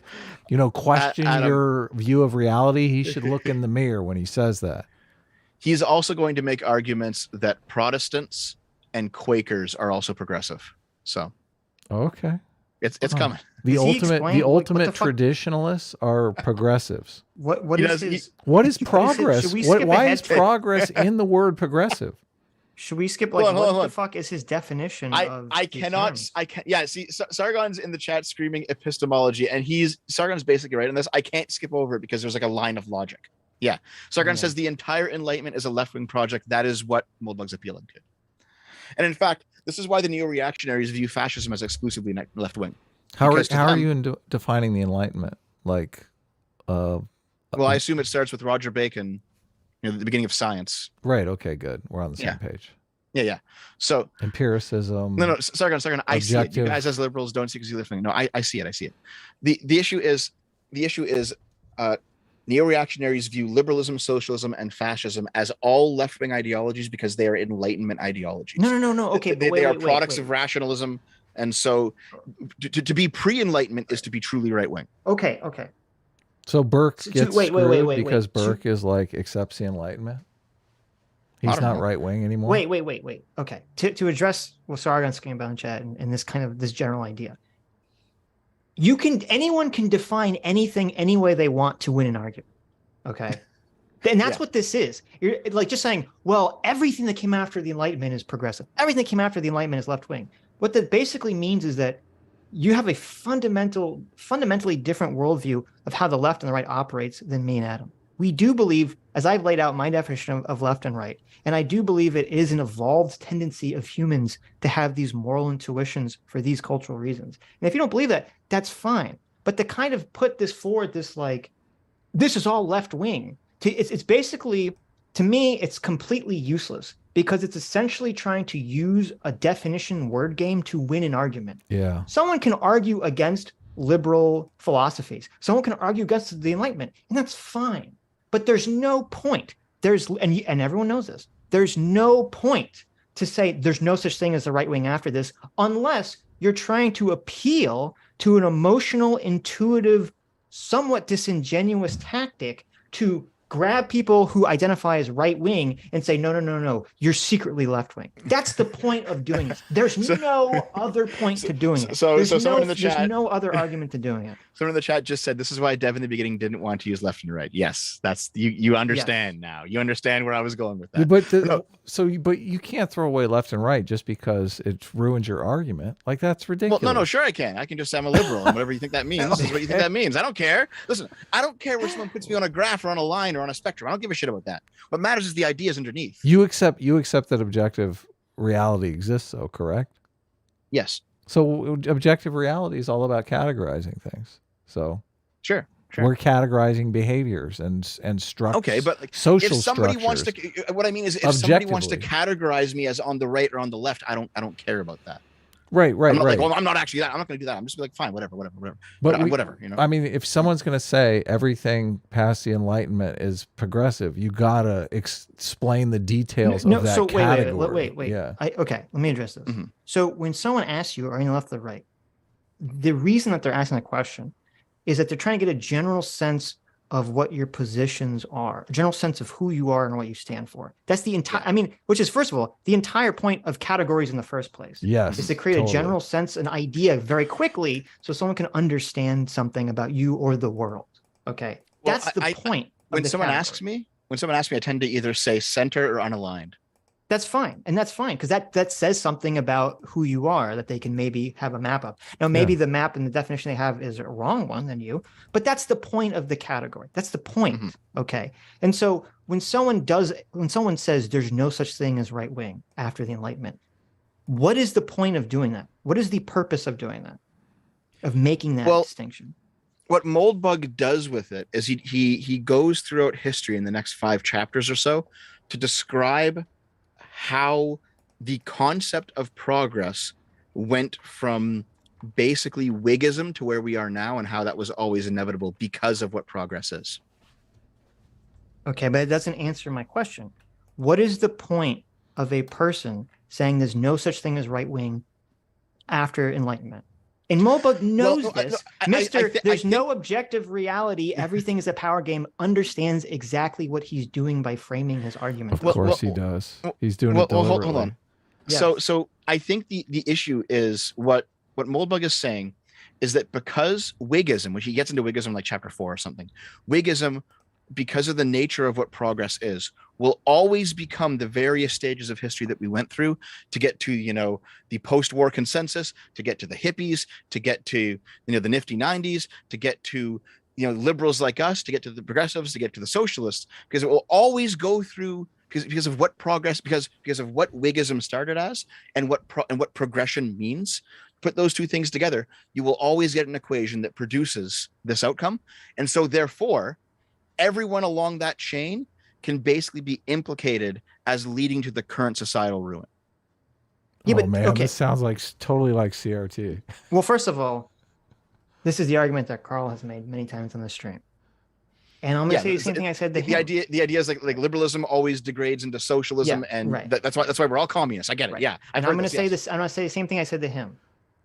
question your view of reality, he should look in the mirror when he says that. He's also going to make arguments that Protestants and Quakers are also progressive. So, okay. It's coming. The ultimate traditionalists are progressives. What is progress? Why is progress in the word progressive? Should we skip? Like, what the fuck is his definition? I can't. Yeah. See, Sargon's in the chat screaming epistemology, and Sargon's basically right on this. I can't skip over it because there's like a line of logic. Yeah. Sargon says the entire Enlightenment is a left-wing project. That is what Moldbug's appealing to. And in fact, this is why the Neo-reactionaries view fascism as exclusively left-wing. How are you defining the Enlightenment? Like, well, I assume it starts with Roger Bacon, the beginning of science. Right. Okay. Good. We're on the same page. Yeah. So empiricism. No. Sargon. I see it. You guys as liberals don't see left-wing. No, I see it. The issue is Neo-reactionaries view liberalism, socialism, and fascism as all left-wing ideologies because they are Enlightenment ideologies. No. Okay, they are products of rationalism, and so to be pre-Enlightenment is to be truly right-wing. Okay. So Burke gets screwed because Burke is like accepts the Enlightenment. He's not right-wing anymore. Wait. Okay, to address what Sargon's saying about in chat and this general idea. Anyone can define anything any way they want to win an argument. Okay. And that's what this is. You're like just saying, well, everything that came after the Enlightenment is progressive. Everything that came after the Enlightenment is left wing. What that basically means is that you have a fundamentally different worldview of how the left and the right operates than me and Adam. We do believe, as I've laid out my definition of left and right, and I do believe it is an evolved tendency of humans to have these moral intuitions for these cultural reasons. And if you don't believe that, that's fine. But to kind of put this forward, this is all left wing, it's basically, to me, it's completely useless because it's essentially trying to use a definition word game to win an argument. Yeah. Someone can argue against liberal philosophies. Someone can argue against the Enlightenment, and that's fine. But there's no point. And everyone knows this. There's no point to say there's no such thing as the right wing after this, unless you're trying to appeal to an emotional, intuitive, somewhat disingenuous tactic to grab people who identify as right-wing and say, no, you're secretly left-wing. That's the point of doing this. There's no other point to doing it. So someone in the chat, there's no other argument to doing it. Someone in the chat just said, this is why Dev in the beginning didn't want to use left and right. Yes, that's you understand now. You understand where I was going with that. But you can't throw away left and right just because it ruins your argument. Like, that's ridiculous. Well, no, sure I can. I can just say I'm a liberal, and whatever you think that means is what you think that means. I don't care. Listen, I don't care where someone puts me on a graph or on a line or on a spectrum. I don't give a shit about that. What matters is the ideas underneath. You accept that objective reality exists, though, correct? Yes. So objective reality is all about categorizing things. So sure. We're categorizing behaviors and structures. Okay, but like, social if somebody structures. wants to, what I mean is, if somebody wants to categorize me as on the right or on the left, I don't care about that. Right. I'm not like, well, I'm not actually that. I'm not going to do that. I'm just like, fine, whatever. But whatever, you know. I mean, if someone's going to say everything past the Enlightenment is progressive, you gotta explain the details of that category. Wait. Yeah. Okay, let me address this. Mm-hmm. So when someone asks you, are you left or right? The reason that they're asking the question is that they're trying to get a general sense of what your positions are, a general sense of who you are and what you stand for. That's the entire, which is, first of all, the entire point of categories in the first place. Yes. Is to create a general sense, an idea very quickly so someone can understand something about you or the world. Okay. Well, that's the point. When someone asks me, I tend to either say center or unaligned. That's fine. And that's fine, because that says something about who you are that they can maybe have a map of. Now, maybe the map and the definition they have is a wrong one than you, but that's the point of the category. That's the point. Mm-hmm. Okay. And so when someone says there's no such thing as right wing after the Enlightenment, what is the point of doing that? What is the purpose of doing that? Of making that distinction? What Moldbug does with it is he goes throughout history in the next 5 chapters or so to describe how the concept of progress went from basically Whiggism to where we are now, and how that was always inevitable because of what progress is. Okay, but it doesn't answer my question. What is the point of a person saying there's no such thing as right wing after Enlightenment? And Moldbug knows this. There's no objective reality. Everything is a power game. Understands exactly what he's doing by framing his argument. Of course he does. He's doing it deliberately. Hold on. Yes. So I think the issue is what Moldbug is saying is that because Whiggism, which he gets into Whiggism like chapter 4 or something, Whiggism, because of the nature of what progress is, will always become the various stages of history that we went through to get to, the post-war consensus, to get to the hippies, to get to, the nifty 90s, to get to, liberals like us, to get to the progressives, to get to the socialists, because it will always go through because of what progress, because of what Whiggism started as and what progression means. Put those two things together, you will always get an equation that produces this outcome. And so therefore, everyone along that chain can basically be implicated as leading to the current societal ruin. Yeah, but man, this sounds like totally like CRT. Well, first of all, this is the argument that Carl has made many times on the stream. And I'm going to say the same thing I said to him. The idea is like liberalism always degrades into socialism, and that's why we're all communists. I get it. Right. Yeah. I'm going to say this. I'm going to say the same thing I said to him.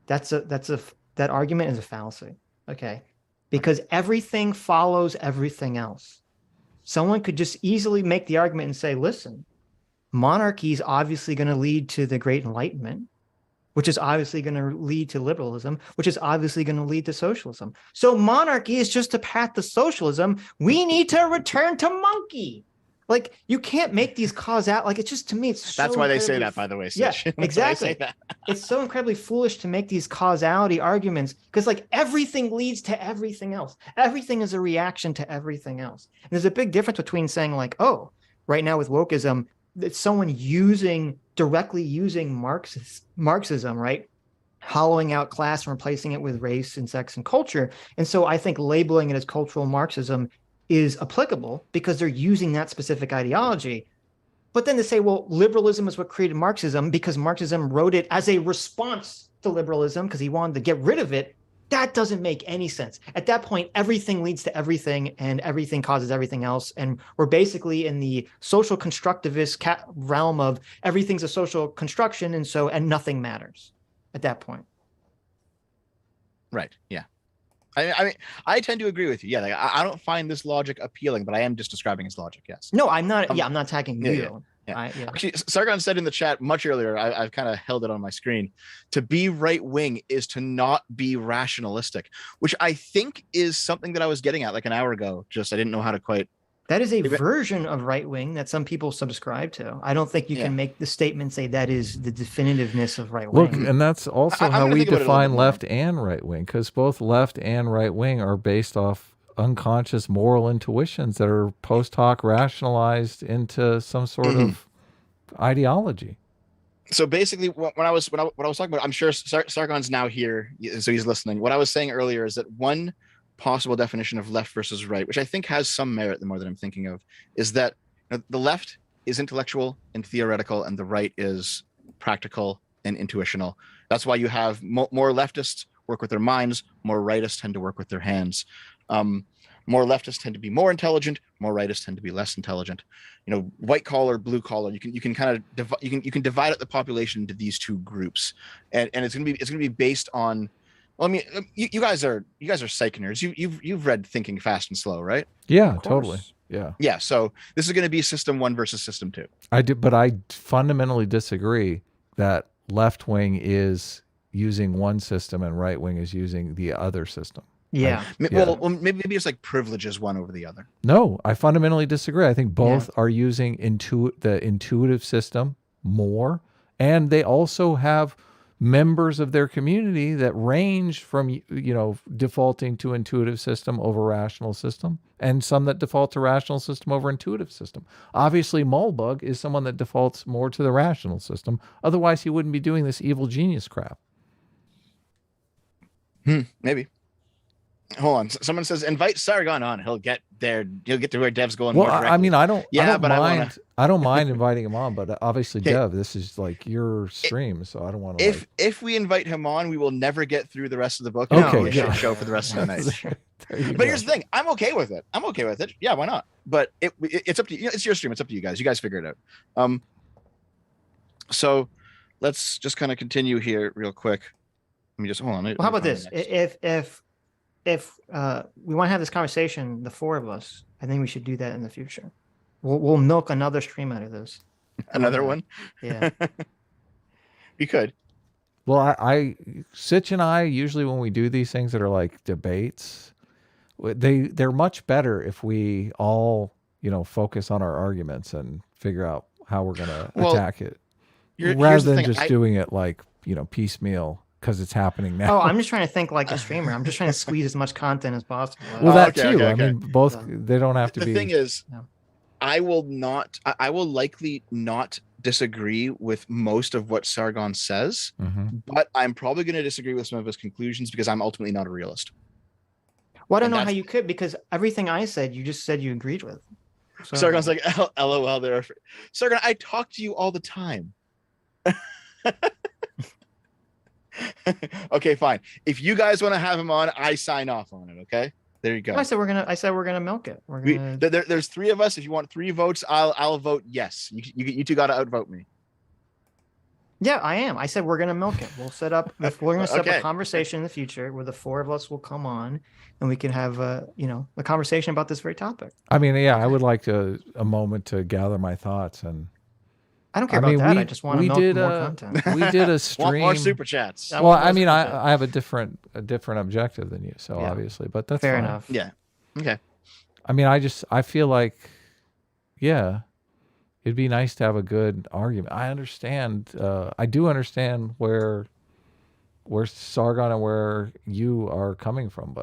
That argument is a fallacy. Okay. Because everything follows everything else. Someone could just easily make the argument and say, listen, monarchy is obviously going to lead to the Great Enlightenment, which is obviously going to lead to liberalism, which is obviously going to lead to socialism. So monarchy is just a path to socialism. We need to return to monkey. Like, you can't make these causality. Like, it's just, to me, it's that's so why they say that, by the way, Sitch. Yeah, exactly. It's so incredibly foolish to make these causality arguments, because like everything leads to everything else. Everything is a reaction to everything else. And there's a big difference between saying like, oh, right now with wokeism, it's someone directly using Marxism, right? Hollowing out class and replacing it with race and sex and culture. And so I think labeling it as cultural Marxism is applicable because they're using that specific ideology. But then to say, well, liberalism is what created Marxism because Marxism wrote it as a response to liberalism because he wanted to get rid of it, that doesn't make any sense. At that point, everything leads to everything and everything causes everything else. And we're basically in the social constructivist realm of everything's a social construction, and nothing matters at that point. Right. Yeah. I mean, I tend to agree with you. Yeah, like, I don't find this logic appealing, but I am just describing his logic. Yes. No, I'm not. I'm not attacking you. Yeah. Actually, Sargon said in the chat much earlier, I've kind of held it on my screen, to be right wing is to not be rationalistic, which I think is something that I was getting at like an hour ago. Just I didn't know how to quite. That is a version of right wing that some people subscribe to. I don't think you can make the statement say that is the definitiveness of right wing. Look, and that's also how we define left and right wing, because both left and right wing are based off unconscious moral intuitions that are post hoc rationalized into some sort of ideology. So basically, what I was talking about, I'm sure Sargon's now here, so he's listening. What I was saying earlier is that one possible definition of left versus right, which I think has some merit the more that I'm thinking of, is that the left is intellectual and theoretical, and the right is practical and intuitional. That's why you have more leftists work with their minds, more rightists tend to work with their hands. More leftists tend to be more intelligent, more rightists tend to be less intelligent. White collar, blue collar. You can kind of you can divide up the population into these two groups, and it's gonna be based on. Well, I mean, you guys are psych nerds. You've read Thinking Fast and Slow, right? Yeah, totally. Yeah. Yeah. So this is going to be system 1 versus system 2. I do, but I fundamentally disagree that left wing is using one system and right wing is using the other system. Yeah. Well, maybe it's like privileges one over the other. No, I fundamentally disagree. I think both are using the intuitive system more, and they also have members of their community that range from defaulting to intuitive system over rational system, and some that default to rational system over intuitive system. Obviously, Moldbug is someone that defaults more to the rational system. Otherwise, he wouldn't be doing this evil genius crap. Maybe. Hold on. Someone says invite Sargon on. He'll get there. He'll get to where Dev's going. Well, I mean, I don't mind inviting him on, but obviously, Dev, this is like your stream, so I don't want to. If we invite him on, we will never get through the rest of the book. Okay, we should show for the rest of the night. But here's the thing: I'm okay with it. Yeah, why not? But it's up to you. It's your stream. It's up to you guys. You guys figure it out. So let's just kind of continue here real quick. Let me just hold on. Well, how about this? If we want to have this conversation, the four of us, I think we should do that in the future. We'll milk another stream out of this. Another one? Yeah. We could. Well, Sitch and I, usually when we do these things that are like debates, they're much better if we all, focus on our arguments and figure out how we're going to attack it. Rather than just doing it like, piecemeal. Because it's happening now. Oh, I'm just trying to think like a streamer. I'm just trying to squeeze as much content as possible. Well, that too. Okay. I mean, both, they don't have to be. The thing is, I will likely not disagree with most of what Sargon says, but I'm probably going to disagree with some of his conclusions because I'm ultimately not a realist. Well, I don't know how you could, because everything I said, you just said you agreed with. So. Sargon's like, LOL there. Sargon, I talk to you all the time. Okay, fine. If you guys want to have him on, I sign off on it. Okay, there you go. Well, I said we're gonna milk it. There's 3 of us. If you want 3 votes, I'll vote yes. You two got to outvote me. Yeah, I am. I said we're gonna milk it. We're gonna set up a conversation in the future where the 4 of us will come on and we can have a conversation about this very topic. I mean, yeah, I would like a moment to gather my thoughts and. I don't care about that. I just want to milk more content. We did a stream. More super chats. Well, I mean, I have a different objective than you, so obviously, but that's fair fine. enough. Yeah. Okay. I mean, I feel like, yeah, it'd be nice to have a good argument. I understand. I do understand where Sargon and where you are coming from,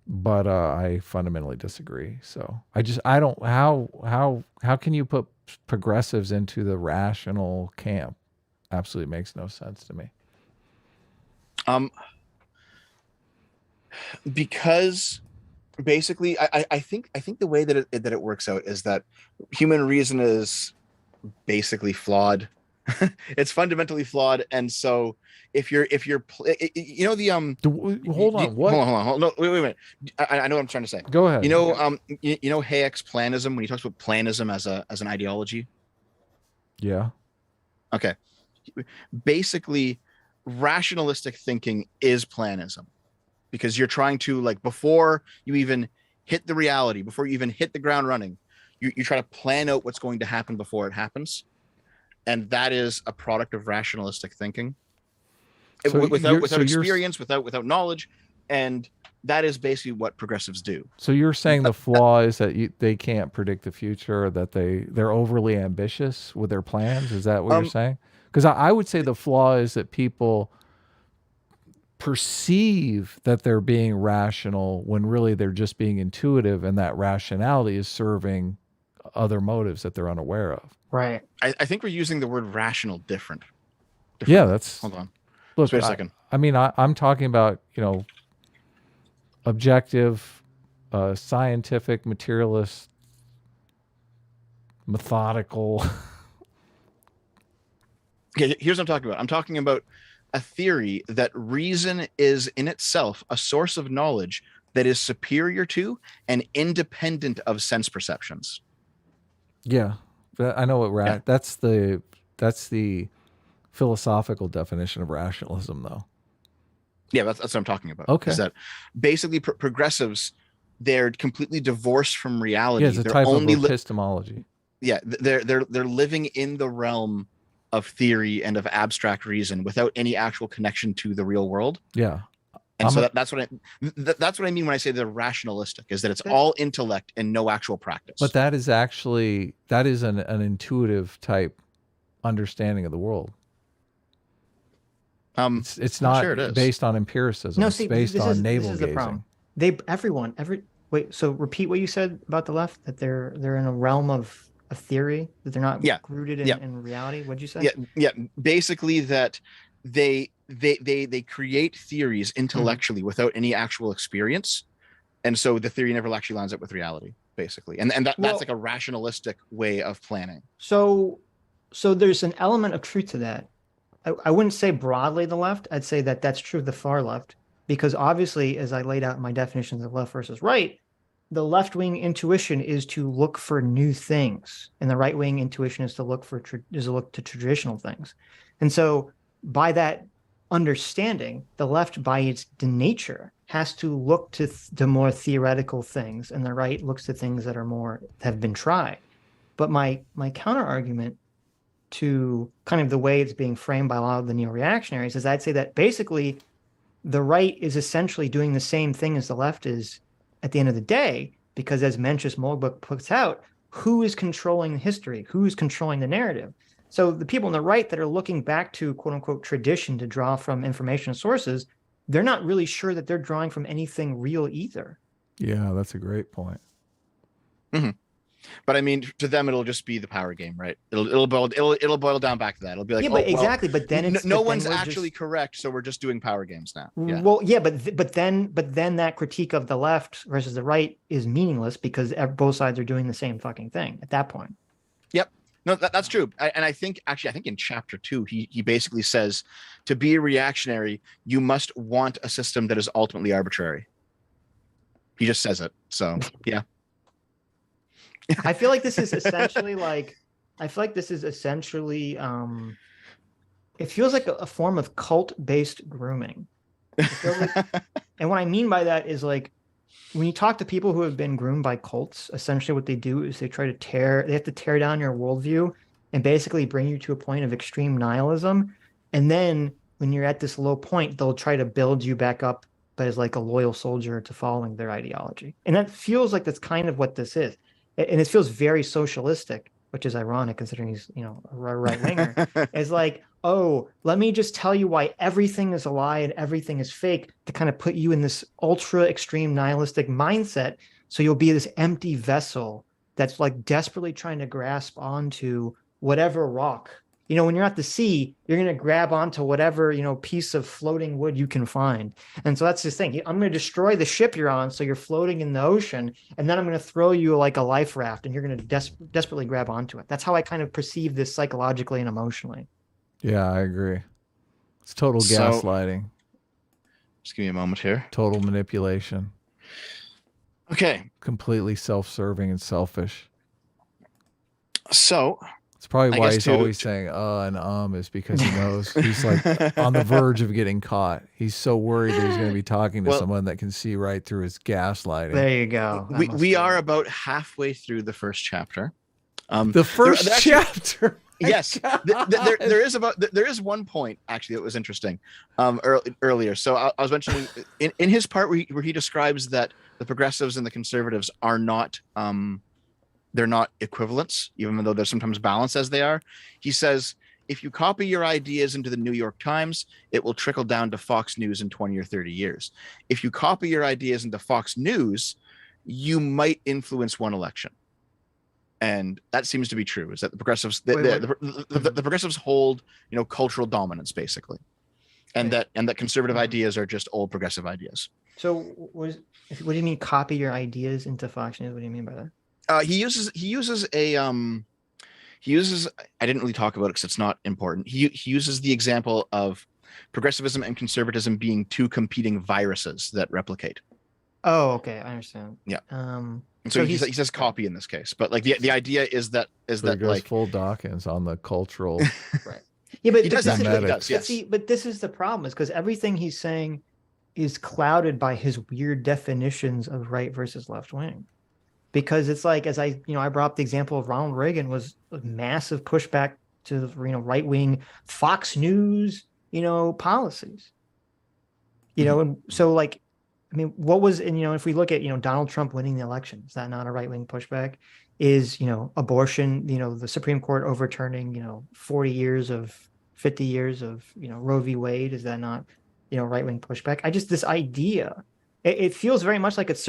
but I fundamentally disagree. So I don't. How can you put progressives into the rational camp? Absolutely makes no sense to me. Because basically, I think the way that it works out is that human reason is basically flawed. It's fundamentally flawed, and so if you're hold on, what? Hold on. No, wait a minute. I know what I'm trying to say. Go ahead. Hayek's planism, when he talks about planism as an ideology. Yeah. Okay. Basically, rationalistic thinking is planism, because you're trying to, like, before you even hit the reality, before you even hit the ground running, you try to plan out what's going to happen before it happens. And that is a product of rationalistic thinking. So without experience, without knowledge. And that is basically what progressives do. So you're saying the flaw is that they can't predict the future, or that they're overly ambitious with their plans? Is that what you're saying? Because I would say the flaw is that people perceive that they're being rational when really they're just being intuitive, and that rationality is serving other motives that they're unaware of. Right. I think we're using the word rational different. Yeah, that's... Hold on. Look, wait a second. I mean, I'm talking about, objective, scientific, materialist, methodical. Okay, here's what I'm talking about. I'm talking about a theory that reason is in itself a source of knowledge that is superior to and independent of sense perceptions. Yeah, I know what that's the philosophical definition of rationalism, though. Yeah, that's what I'm talking about. Okay. Is that basically progressives, they're completely divorced from reality. Yeah, it's a they're type of epistemology. Yeah, they're living in the realm of theory and of abstract reason without any actual connection to the real world. Yeah. And that's what I mean when I say they're rationalistic, is that it's all intellect and no actual practice. But that is an intuitive type understanding of the world. It's not based on empiricism. No, it's based on navel gazing. The problem. Wait, so repeat what you said about the left, that they're in a realm of a theory, that they're not rooted in reality. What'd you say? Yeah. Basically that they create theories intellectually without any actual experience. And so the theory never actually lines up with reality, basically. And that's like a rationalistic way of planning. So there's an element of truth to that. I wouldn't say broadly the left. I'd say that that's true of the far left, because obviously, as I laid out in my definitions of left versus right, the left-wing intuition is to look for new things, and the right-wing intuition is to look to traditional things. And so by that understanding, the left, by its nature, has to look to the more theoretical things, and the right looks to things that have been tried. But my counter argument to kind of the way it's being framed by a lot of the neo-reactionaries is I'd say that basically the right is essentially doing the same thing as the left is at the end of the day, because as Mencius Moldbug puts out, who is controlling history? Who is controlling the narrative? So the people on the right that are looking back to quote unquote tradition to draw from information sources, they're not really sure that they're drawing from anything real either. Yeah, that's a great point. Mm-hmm. But I mean, to them, it'll just be the power game, right? It'll boil down back to that. It'll be like, exactly. But then no one's actually correct, so we're just doing power games now. Yeah. Well, yeah, but then that critique of the left versus the right is meaningless, because both sides are doing the same fucking thing at that point. Yep. No, that's true. I think in chapter 2, he basically says, to be a reactionary, you must want a system that is ultimately arbitrary. He just says it. So yeah. I feel like this is essentially it feels like a form of cult-based grooming. And what I mean by that is, like, when you talk to people who have been groomed by cults, essentially what they do is they have to tear down your worldview and basically bring you to a point of extreme nihilism. And then when you're at this low point, they'll try to build you back up, but as like a loyal soldier to following their ideology. And that feels like that's kind of what this is. And it feels very socialistic, which is ironic considering he's, a right-winger. It's like, oh, let me just tell you why everything is a lie and everything is fake, to kind of put you in this ultra extreme nihilistic mindset. So you'll be this empty vessel that's like desperately trying to grasp onto whatever rock. When you're at the sea, you're going to grab onto whatever, piece of floating wood you can find. And so that's the thing. I'm going to destroy the ship you're on, so you're floating in the ocean, and then I'm going to throw you like a life raft, and you're going to desperately grab onto it. That's how I kind of perceive this psychologically and emotionally. Yeah, I agree. It's total gaslighting. Just give me a moment here. Total manipulation. Okay. Completely self-serving and selfish. So It's probably why he's always saying and is because he knows he's like on the verge of getting caught. He's so worried that he's going to be talking to someone that can see right through his gaslighting. There you go. We are about halfway through the first chapter. The first chapter. Yes, there is one point actually that was interesting earlier. So I was mentioning in his part where he describes that the progressives and the conservatives are not they're not equivalents, even though they're sometimes balanced as they are. He says, if you copy your ideas into the New York Times, it will trickle down to Fox News in 20 or 30 years. If you copy your ideas into Fox News, you might influence one election. And that seems to be true, is that the progressives, the progressives hold, cultural dominance basically. And that conservative ideas are just old progressive ideas. So what do you mean copy your ideas into Fox News? What do you mean by that? He uses I didn't really talk about it because it's not important. He uses the example of progressivism and conservatism being two competing viruses that replicate. Oh, okay, I understand. Yeah. So he says copy in this case, but like the idea is that goes like full Dawkins on the cultural. Right. Yeah, but he does. Yes. See, but this is the problem, is because everything he's saying is clouded by his weird definitions of right versus left wing. Because it's like, as I brought up the example of Ronald Reagan was a massive pushback to right wing Fox News, policies. And so like, I mean, what was, and if we look at Donald Trump winning the election, is that not a right wing pushback? Is abortion, the Supreme Court overturning 50 years of Roe v. Wade, is that not right wing pushback? This idea, it feels very much like it's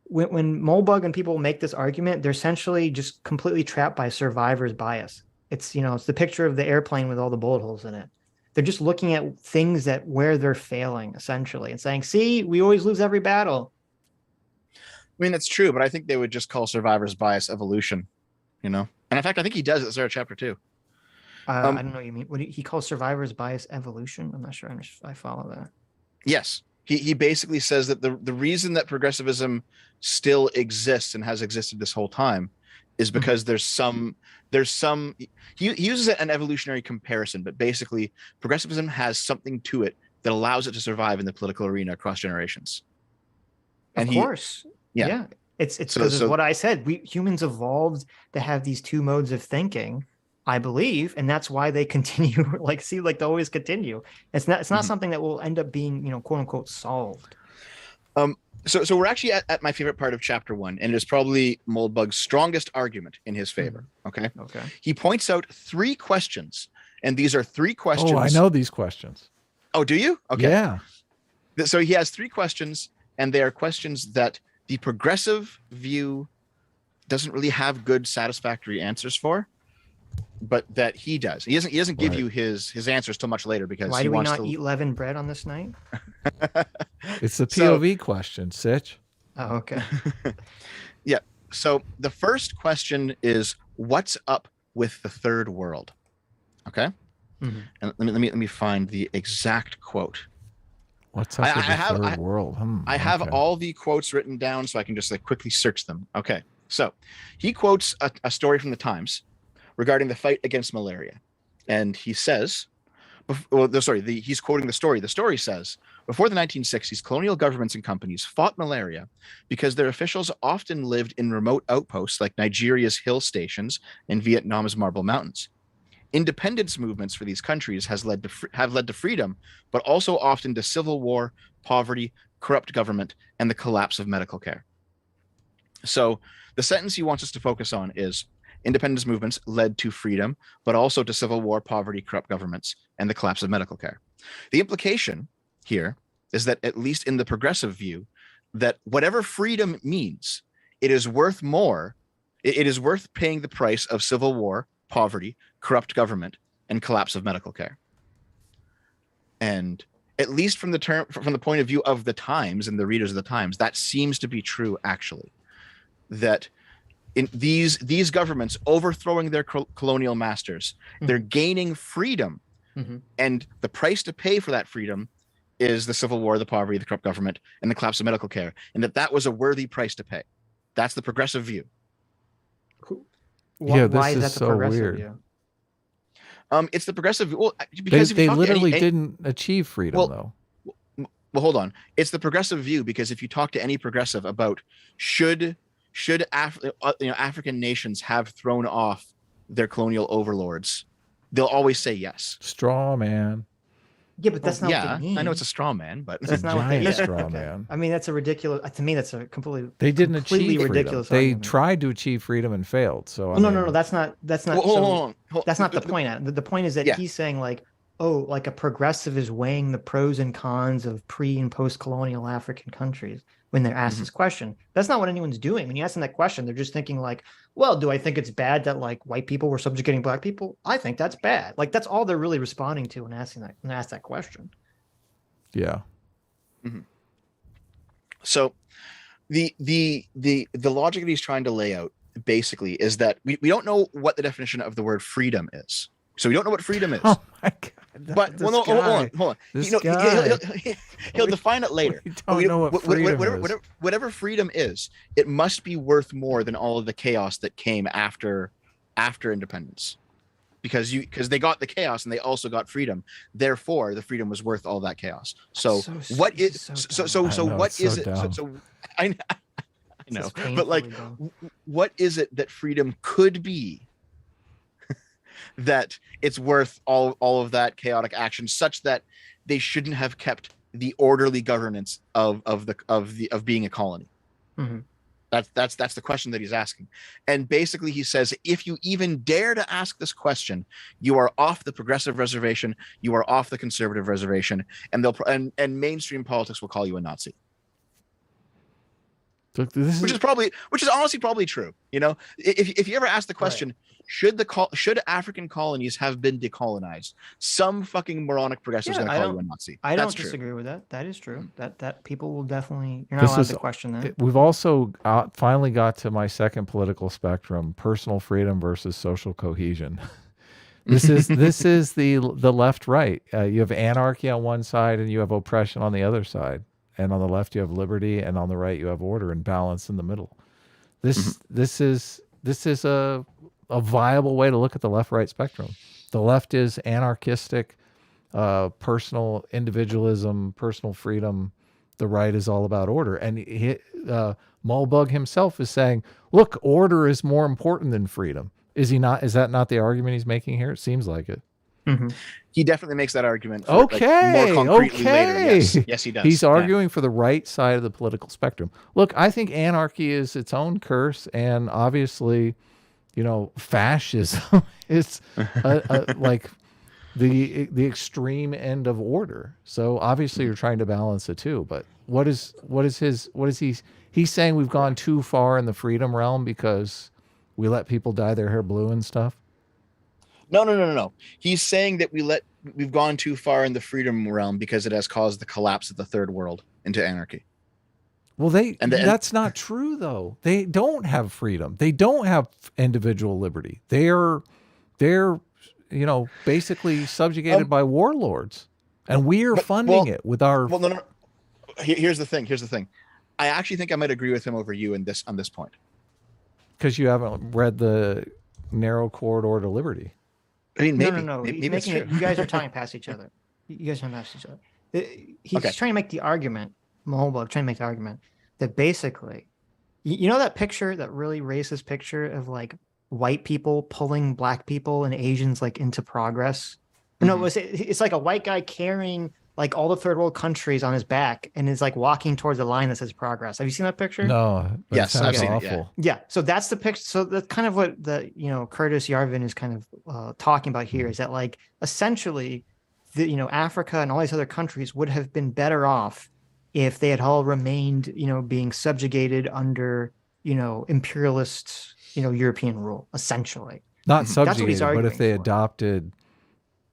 when Moldbug and people make this argument, they're essentially just completely trapped by survivor's bias. It's it's the picture of the airplane with all the bullet holes in it. They're just looking at things where they're failing essentially and saying, see, we always lose every battle. I mean, that's true, but I think they would just call survivor's bias evolution, And in fact, I think he does at the start of chapter 2. I don't know what you mean. What he calls survivor's bias evolution? I'm not sure I follow that. Yes. He basically says that the reason that progressivism still exists and has existed this whole time is because there's some he uses an evolutionary comparison, but basically progressivism has something to it that allows it to survive in the political arena across generations. And of course. Yeah. It's because of what I said. We humans evolved to have these two modes of thinking, I believe, and that's why they continue, they always continue. It's not something that will end up being, quote unquote, solved. So we're actually at my favorite part of chapter 1, and it is probably Moldbug's strongest argument in his favor. Okay. He points out 3 questions, and these are 3 questions. Oh, I know these questions. Oh, do you? Okay. Yeah. So he has 3 questions, and they are questions that the progressive view doesn't really have good, satisfactory answers for, but that he does. He doesn't give you his answers till much later because why do we not eat leavened bread on this night? It's the POV question, Sitch. Oh, okay. Yeah. So the first question is, what's up with the third world? Okay. Mm-hmm. And let me find the exact quote. What's up with the third world? I have all the quotes written down so I can just quickly search them. Okay. So he quotes a story from the Times regarding the fight against malaria. And he says, he's quoting the story. The story says, before the 1960s, colonial governments and companies fought malaria because their officials often lived in remote outposts like Nigeria's hill stations and Vietnam's Marble Mountains. Independence movements for these countries have led to freedom, but also often to civil war, poverty, corrupt government, and the collapse of medical care. So the sentence he wants us to focus on is, independence movements led to freedom, but also to civil war, poverty, corrupt governments, and the collapse of medical care. The implication here is that, at least in the progressive view, that whatever freedom means, it is worth more. It is worth paying the price of civil war, poverty, corrupt government, and collapse of medical care. And at least from the point of view of the Times and the readers of the Times, that seems to be true, actually. That in these governments overthrowing their colonial masters, they're gaining freedom, and the price to pay for that freedom is the civil war, the poverty, the corrupt government, and the collapse of medical care, and that was a worthy price to pay. That's the progressive view. Why is that the progressive view? It's the progressive. Well, because they literally didn't achieve freedom, though. Well, hold on. It's the progressive view because if you talk to any progressive about should African nations have thrown off their colonial overlords, they'll always say yes. Straw man. Yeah, but that's not what they mean. I know it's a straw man, but it's a giant straw man. I mean, that's a ridiculous. To me, that's a completely. They didn't achieve ridiculous. They tried to achieve freedom and failed. So no, that's not. That's not. Hold on. That's not the point. The point is that he's saying like, like a progressive is weighing the pros and cons of pre and post-colonial African countries when they're asked this question. That's not what anyone's doing. When you ask them that question, they're just thinking like, well, do I think it's bad that like white people were subjugating black people? I think that's bad. Like that's all they're really responding to when ask that question. Yeah. Mm-hmm. So the logic that he's trying to lay out basically is that we don't know what the definition of the word freedom is. So we don't know what freedom is. Oh my God. But hold on. He'll define it later. We don't know what freedom is. Whatever freedom is, it must be worth more than all of the chaos that came after independence. Because they got the chaos and they also got freedom. Therefore, the freedom was worth all that chaos. So what is I know. But like what is it that freedom could be that it's worth all of that chaotic action such that they shouldn't have kept the orderly governance of being a colony? Mm-hmm. That's the question that he's asking. And basically he says, if you even dare to ask this question, you are off the progressive reservation, you are off the conservative reservation, and mainstream politics will call you a Nazi. Which is honestly probably true. You know, if you ever ask the question, should African colonies have been decolonized, some fucking moronic progressive is going to call you a Nazi. I don't disagree with that. That is true. That people will definitely. You're not allowed to question that. We've also finally got to my second political spectrum: personal freedom versus social cohesion. This is the left right. You have anarchy on one side and you have oppression on the other side. And on the left you have liberty, and on the right you have order and balance in the middle. This is a viable way to look at the left-right spectrum. The left is anarchistic, personal individualism, personal freedom. The right is all about order. And Moldbug himself is saying, look, order is more important than freedom. Is he not? Is that not the argument he's making here? It seems like it. Mm-hmm. He definitely makes that argument. More concretely later. Yes, he does. He's arguing for the right side of the political spectrum. Look, I think anarchy is its own curse, and obviously, fascism is like the extreme end of order. So obviously, you're trying to balance the two. But he's saying we've gone too far in the freedom realm because we let people dye their hair blue and stuff. No. He's saying that we've gone too far in the freedom realm because it has caused the collapse of the third world into anarchy. Well, that's not true though. They don't have freedom. They don't have individual liberty. They're basically subjugated by warlords, and we're funding it with our. Well, no. Here's the thing. I actually think I might agree with him over you on this point. Because you haven't read the Narrow Corridor to Liberty. I mean, maybe. No. Maybe it's true. You guys are talking past each other. He's trying to make the argument, Moldbug trying to make the argument that basically, that picture, that really racist picture of like white people pulling black people and Asians like into progress. Mm-hmm. No, it's like a white guy carrying like all the third world countries on his back and is like walking towards a line that says progress. Have you seen that picture? No. Yes, I've seen awful. it. Yeah. So that's the picture. So that's kind of what the, Curtis Yarvin is kind of talking about here is that like essentially the, Africa and all these other countries would have been better off if they had all remained, being subjugated under, imperialist, European rule, essentially. Not subjugated, but if they adopted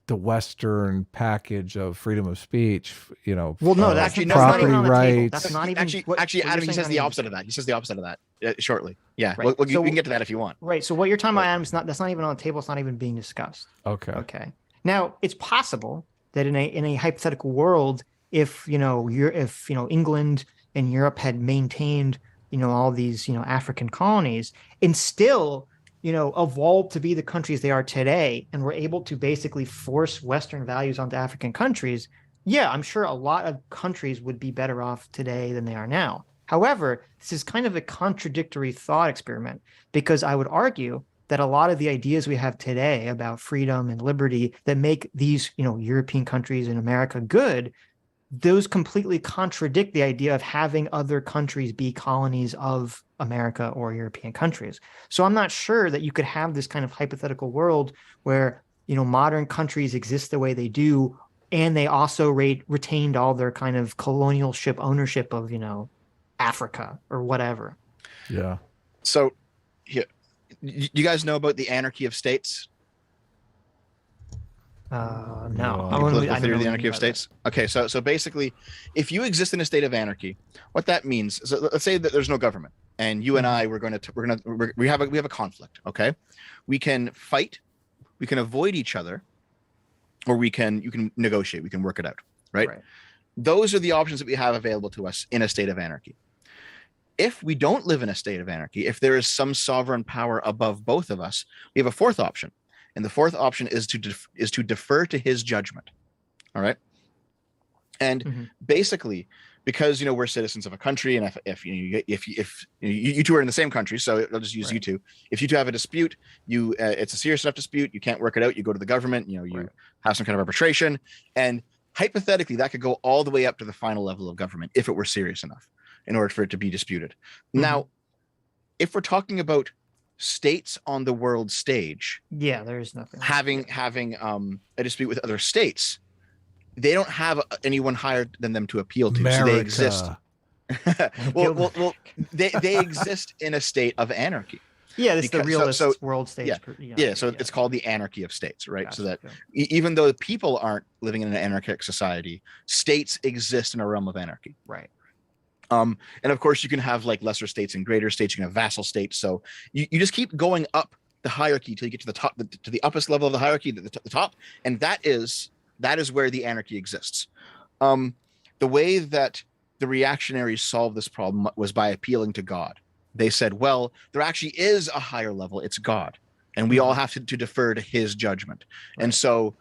the Western package of freedom of speech, well, no, that's property not even on the rights. table. That's not even actually, Adam, he says the opposite of that. He says the opposite of that shortly. Yeah, right. we can get to that if you want. Right. So what you're talking about, Adam, that's not even on the table. It's not even being discussed. Okay. Now it's possible that in a hypothetical world, if England and Europe had maintained all these African colonies, and still evolved to be the countries they are today and were able to basically force Western values onto African countries, yeah, I'm sure a lot of countries would be better off today than they are now. However, this is kind of a contradictory thought experiment, because I would argue that a lot of the ideas we have today about freedom and liberty that make these, European countries and America good, those completely contradict the idea of having other countries be colonies of America or European countries. So I'm not sure that you could have this kind of hypothetical world where, modern countries exist the way they do, and they also retained all their kind of colonial ship ownership of, Africa or whatever. Yeah. So, here, you guys know about the anarchy of states? No. Political theory of the anarchy of states. Okay, so basically, if you exist in a state of anarchy, what that means is, let's say that there's no government, and you and I we have a conflict. Okay, we can fight, we can avoid each other, or you can negotiate, we can work it out. Right. Those are the options that we have available to us in a state of anarchy. If we don't live in a state of anarchy, if there is some sovereign power above both of us, we have a fourth option. And the fourth option is to defer to his judgment. All right. And basically, because we're citizens of a country, and if you two are in the same country, so I'll just use you two. If you two have a dispute, it's a serious enough dispute, you can't work it out, you go to the government, you have some kind of arbitration, and hypothetically that could go all the way up to the final level of government if it were serious enough in order for it to be disputed. Now, if we're talking about states on the world stage, there's nothing having a dispute with other states, they don't have anyone higher than them to appeal to. America. So they exist. well, they exist in a state of anarchy. Yeah, this is the realist world stage. So it's called the anarchy of states, right? Gotcha. So that even though people aren't living in an anarchic society, states exist in a realm of anarchy. Right. And of course, you can have like lesser states and greater states. You can have vassal states. So you just keep going up the hierarchy till you get to the top, to the uppest level of the hierarchy, the top, and that is where the anarchy exists. The way that the reactionaries solved this problem was by appealing to God. They said, well, there actually is a higher level. It's God, and we all have to defer to his judgment. Right. And so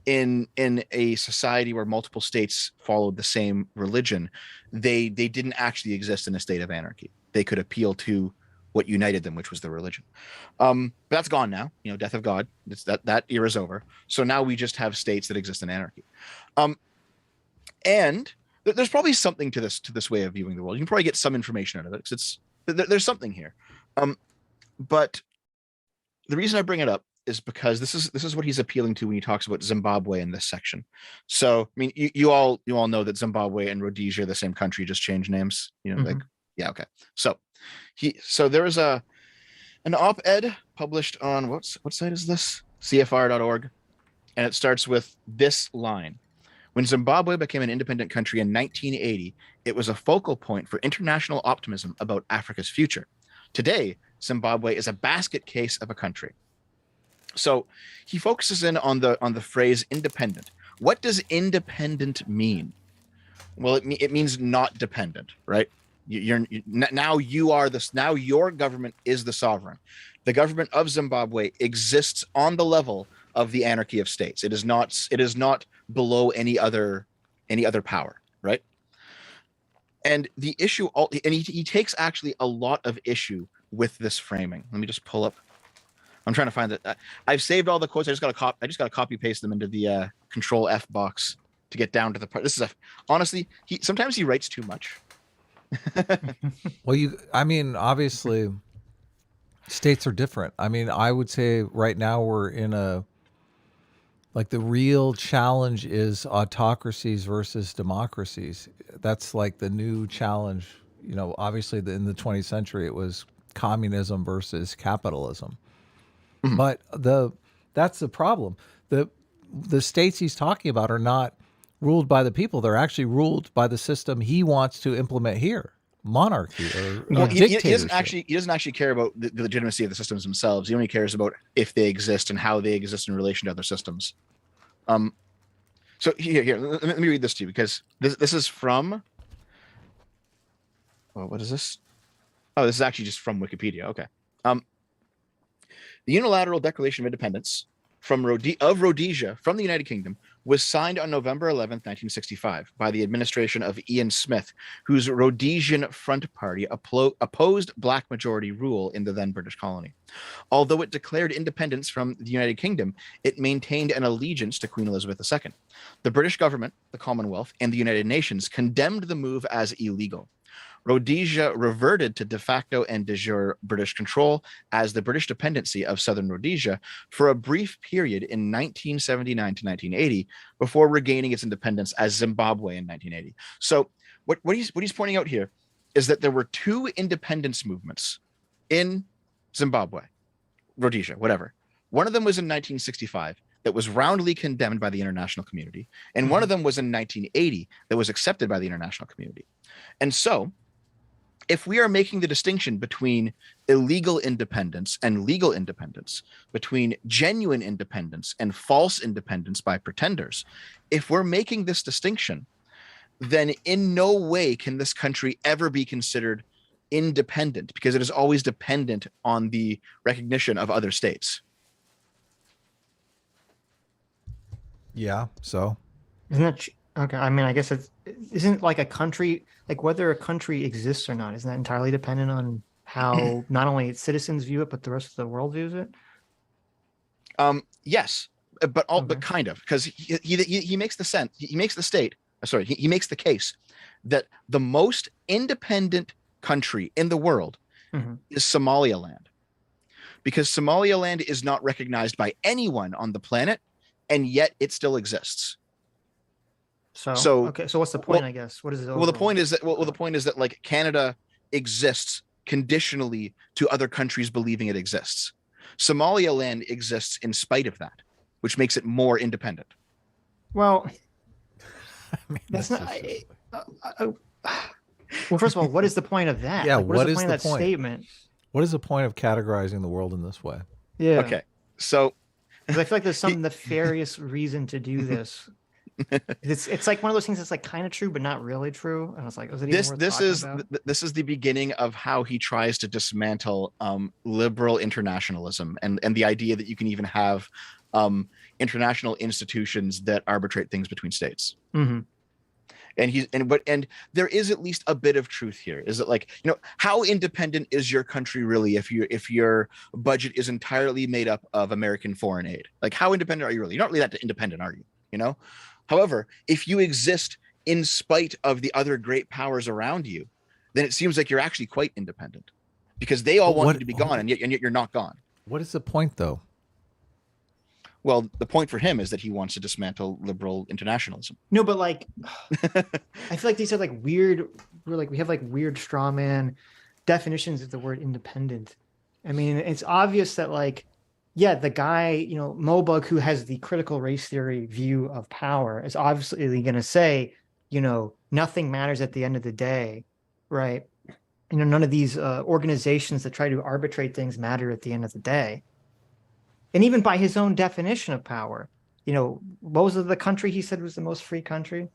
in a society where multiple states followed the same religion, they didn't actually exist in a state of anarchy. They could appeal to what united them, which was the religion. But that's gone now. Death of God. That era is over. So now we just have states that exist in anarchy. And there's probably something to this way of viewing the world. You can probably get some information out of it, because there's something here. But the reason I bring it up is because this is what he's appealing to when he talks about Zimbabwe in this section. So, I mean, you all know that Zimbabwe and Rhodesia are the same country, just changed names. Okay. So there was an op-ed published on what site is this? CFR.org, and it starts with this line: when Zimbabwe became an independent country in 1980, it was a focal point for international optimism about Africa's future. Today, Zimbabwe is a basket case of a country. So he focuses in on the phrase independent. What does independent mean? Well, it means not dependent, right? Now your government is the sovereign. The government of Zimbabwe exists on the level of the anarchy of states. It is not below any other power, right? And the issue, and he takes actually a lot of issue with this framing. Let me just pull up. I'm trying to find it. I've saved all the quotes. I just got to copy paste them into the Control F box to get down to the part. Honestly, sometimes he writes too much. Well, obviously states are different. I mean, I would say right now we're in the real challenge is autocracies versus democracies. That's like the new challenge. Obviously in the 20th century, it was communism versus capitalism. Mm-hmm. But that's the problem. The states he's talking about are not ruled by the people. They're actually ruled by the system he wants to implement here. Monarchy or dictatorship. He doesn't actually care about the legitimacy of the systems themselves. He only cares about if they exist and how they exist in relation to other systems. So here, let me read this to you, because this is from. Oh, what is this? Oh, this is actually just from Wikipedia. Okay. The unilateral Declaration of Independence of Rhodesia from the United Kingdom was signed on November 11th, 1965 by the administration of Ian Smith, whose Rhodesian Front Party opposed black majority rule in the then British colony. Although it declared independence from the United Kingdom, it maintained an allegiance to Queen Elizabeth II. The British government, the Commonwealth, and the United Nations condemned the move as illegal. Rhodesia reverted to de facto and de jure British control as the British dependency of Southern Rhodesia for a brief period in 1979 to 1980 before regaining its independence as Zimbabwe in 1980. So what he's pointing out here is that there were two independence movements in Zimbabwe, Rhodesia, whatever. One of them was in 1965 that was roundly condemned by the international community, and one of them was in 1980 that was accepted by the international community. And so if we are making the distinction between illegal independence and legal independence, between genuine independence and false independence by pretenders, if we're making this distinction, then in no way can this country ever be considered independent, because it is always dependent on the recognition of other states. Yeah, so isn't that okay? I mean, I guess isn't like a country, like whether a country exists or not, isn't that entirely dependent on how not only its citizens view it, but the rest of the world views it? Yes, but kind of, because he makes he makes the case that the most independent country in the world is Somaliland, because Somaliland is not recognized by anyone on the planet, and yet it still exists. So okay. So what's the point? I guess what is it? Well, the point is that like Canada exists conditionally to other countries believing it exists. Somaliland exists in spite of that, which makes it more independent. Well, I mean, that's not. Well, first of all, what is the point of that? Yeah, like, what is the point of that statement? What is the point of categorizing the world in this way? Yeah. Okay. So, because I feel like there's some nefarious reason to do this. It's like one of those things that's like kind of true but not really true, and it's like, is it even worth talking about? This is the beginning of how he tries to dismantle liberal internationalism and the idea that you can even have international institutions that arbitrate things between states. And there is at least a bit of truth here. Is it like, how independent is your country really if your budget is entirely made up of American foreign aid? Like, how independent are you really? You're not really that independent, are you? However, if you exist in spite of the other great powers around you, then it seems like you're actually quite independent, because they all want you to be gone, and yet you're not gone. What is the point, though? Well, the point for him is that he wants to dismantle liberal internationalism. No, but like, I feel like these are like weird. We have like weird straw man definitions of the word independent. I mean, it's obvious that like, yeah, the guy, Moldbug, who has the critical race theory view of power, is obviously going to say, nothing matters at the end of the day, right? None of these organizations that try to arbitrate things matter at the end of the day. And even by his own definition of power, what was the country he said was the most free country?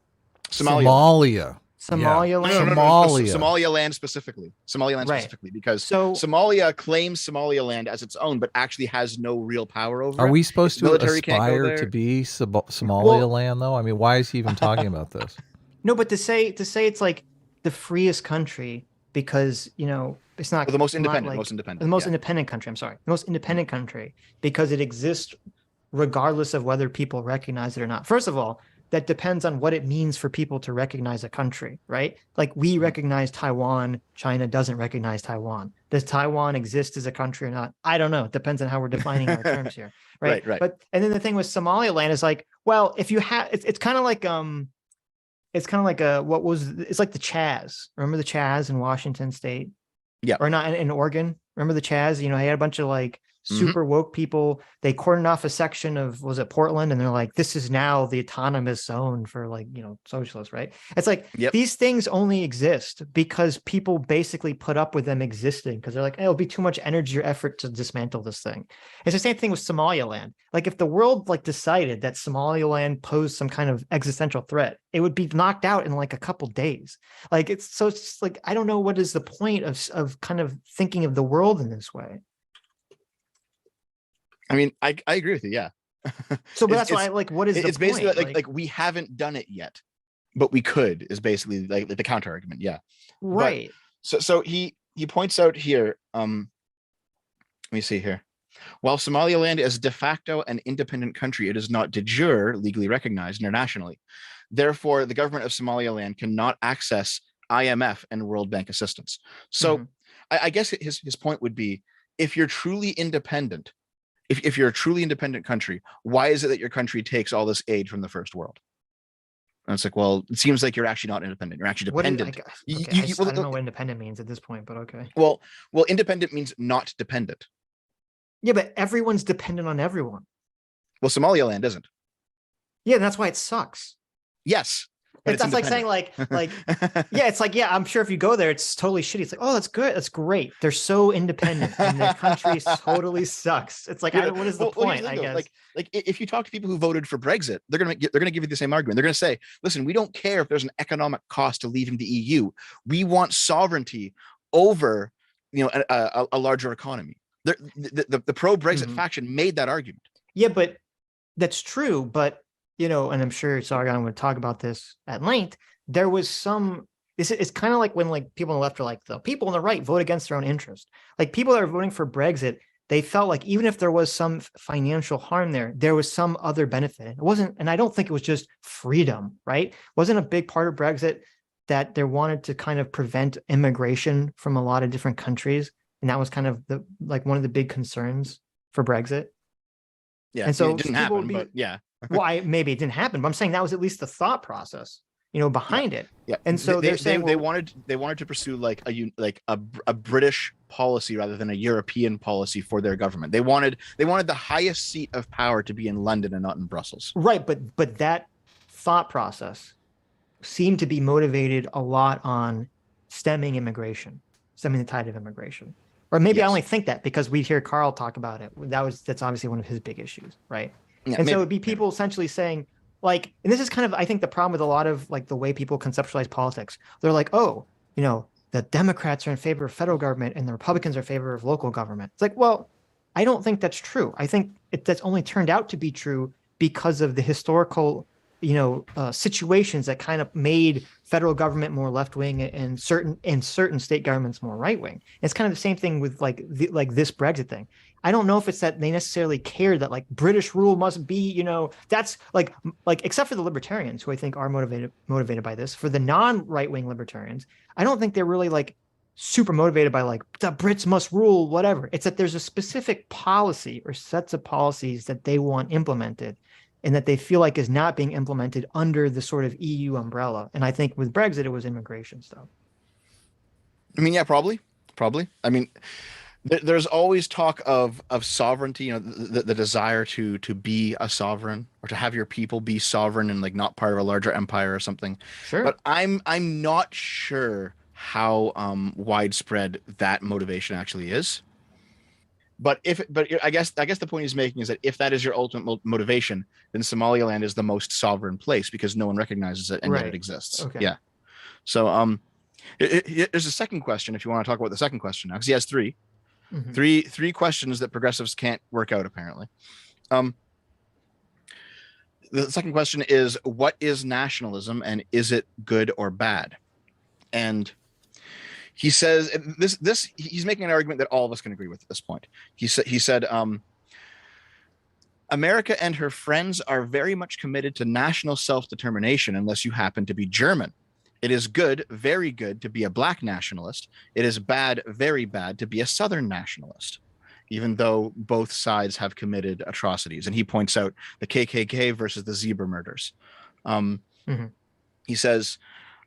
Somalia. Somaliland specifically. Because Somalia claims Somaliland as its own, but actually has no real power over it. Are we supposed to aspire to be Somaliland, though? I mean, why is he even talking about this? No, but to say it's like the freest country because, it's not the most independent, the most independent country. I'm sorry, the most independent country because it exists regardless of whether people recognize it or not. First of all, that depends on what it means for people to recognize a country, right? Like we recognize Taiwan, China doesn't recognize Taiwan. Does Taiwan exist as a country or not? I don't know. It depends on how we're defining our terms here, right? Right. But and then the thing with Somaliland is like, well, if you have, it's kind of like it's like the Chaz. Remember the Chaz in Washington State? Yeah. Or not in Oregon. Remember the Chaz? He had a bunch of like super woke people. They cordoned off a section of, was it Portland? And they're like, this is now the autonomous zone for like, socialists, right? It's like, these things only exist because people basically put up with them existing because they're like, it'll be too much energy or effort to dismantle this thing. It's the same thing with Somaliland. Like if the world like decided that Somaliland posed some kind of existential threat, it would be knocked out in like a couple days. Like it's just like, I don't know what is the point of kind of thinking of the world in this way. I mean, I agree with you. Yeah. So, but that's why, like, what is the it's point? basically like we haven't done it yet, but we could, is basically like the counter argument. Yeah. Right. But, so he points out here, let me see here. While Somaliland is de facto an independent country, it is not de jure legally recognized internationally. Therefore, the government of Somaliland cannot access IMF and World Bank assistance. So I guess his point would be, if you're truly independent, if you're a truly independent country, why is it that your country takes all this aid from the first world? And it's like, well, it seems like you're actually not independent. You're actually dependent. I don't know what independent means at this point, but okay. Well, independent means not dependent. Yeah, but everyone's dependent on everyone. Well, Somaliland isn't. Yeah, and that's why it sucks. Yes. That's like saying like yeah, it's like, yeah, I'm sure if you go there, it's totally shitty. It's like, oh, that's good. That's great. They're so independent and their country totally sucks. It's like, what is the point? I guess like if you talk to people who voted for Brexit, they're gonna give you the same argument. They're gonna say, listen, we don't care if there's an economic cost to leaving the EU. We want sovereignty over, a larger economy. The pro-Brexit faction made that argument. Yeah, but that's true. But and I'm sure Sargon would talk about this at length. There was it's kind of like when like people on the left are like, the people on the right vote against their own interest. Like people that are voting for Brexit, they felt like even if there was some financial harm there was some other benefit. It wasn't, and I don't think it was just freedom, right? It wasn't a big part of Brexit that they wanted to kind of prevent immigration from a lot of different countries. And that was kind of one of the big concerns for Brexit. Yeah. And so it didn't happen, but yeah. Well, maybe it didn't happen, but I'm saying that was at least the thought process, behind it. Yeah. And so they're saying they wanted to pursue like a British policy rather than a European policy for their government. They wanted the highest seat of power to be in London and not in Brussels. Right, but that thought process seemed to be motivated a lot on stemming the tide of immigration. Or maybe I only think that because we hear Carl talk about it. That's obviously one of his big issues, right? Yeah, and so it would be people essentially saying, like, and this is kind of, I think, the problem with a lot of like the way people conceptualize politics. They're like, oh, the Democrats are in favor of federal government and the Republicans are in favor of local government. It's like, well, I don't think that's true. I think that's only turned out to be true because of the historical, situations that kind of made federal government more left-wing and certain state governments more right-wing. It's kind of the same thing with this Brexit thing. I don't know if it's that they necessarily care that like British rule must be, that's like except for the libertarians who I think are motivated by this. For the non-right-wing libertarians, I don't think they're really like super motivated by like the Brits must rule, whatever. It's that there's a specific policy or sets of policies that they want implemented and that they feel like is not being implemented under the sort of EU umbrella. And I think with Brexit, it was immigration stuff. I mean, yeah, probably. I mean, there's always talk of sovereignty, the desire to be a sovereign or to have your people be sovereign and like not part of a larger empire or something. Sure. But I'm not sure how widespread that motivation actually is. But I guess the point he's making is that if that is your ultimate motivation, then Somaliland is the most sovereign place because no one recognizes it and yet it exists. Okay. Yeah. So there's a second question if you want to talk about the second question now, because he has three. Mm-hmm. Three questions that progressives can't work out apparently. The second question is, what is nationalism and is it good or bad? And he says this he's making an argument that all of us can agree with at this point. He said America and her friends are very much committed to national self-determination unless you happen to be German. It is good, very good, to be a black nationalist. It is bad, very bad, to be a Southern nationalist, even though both sides have committed atrocities. And he points out the KKK versus the zebra murders. He says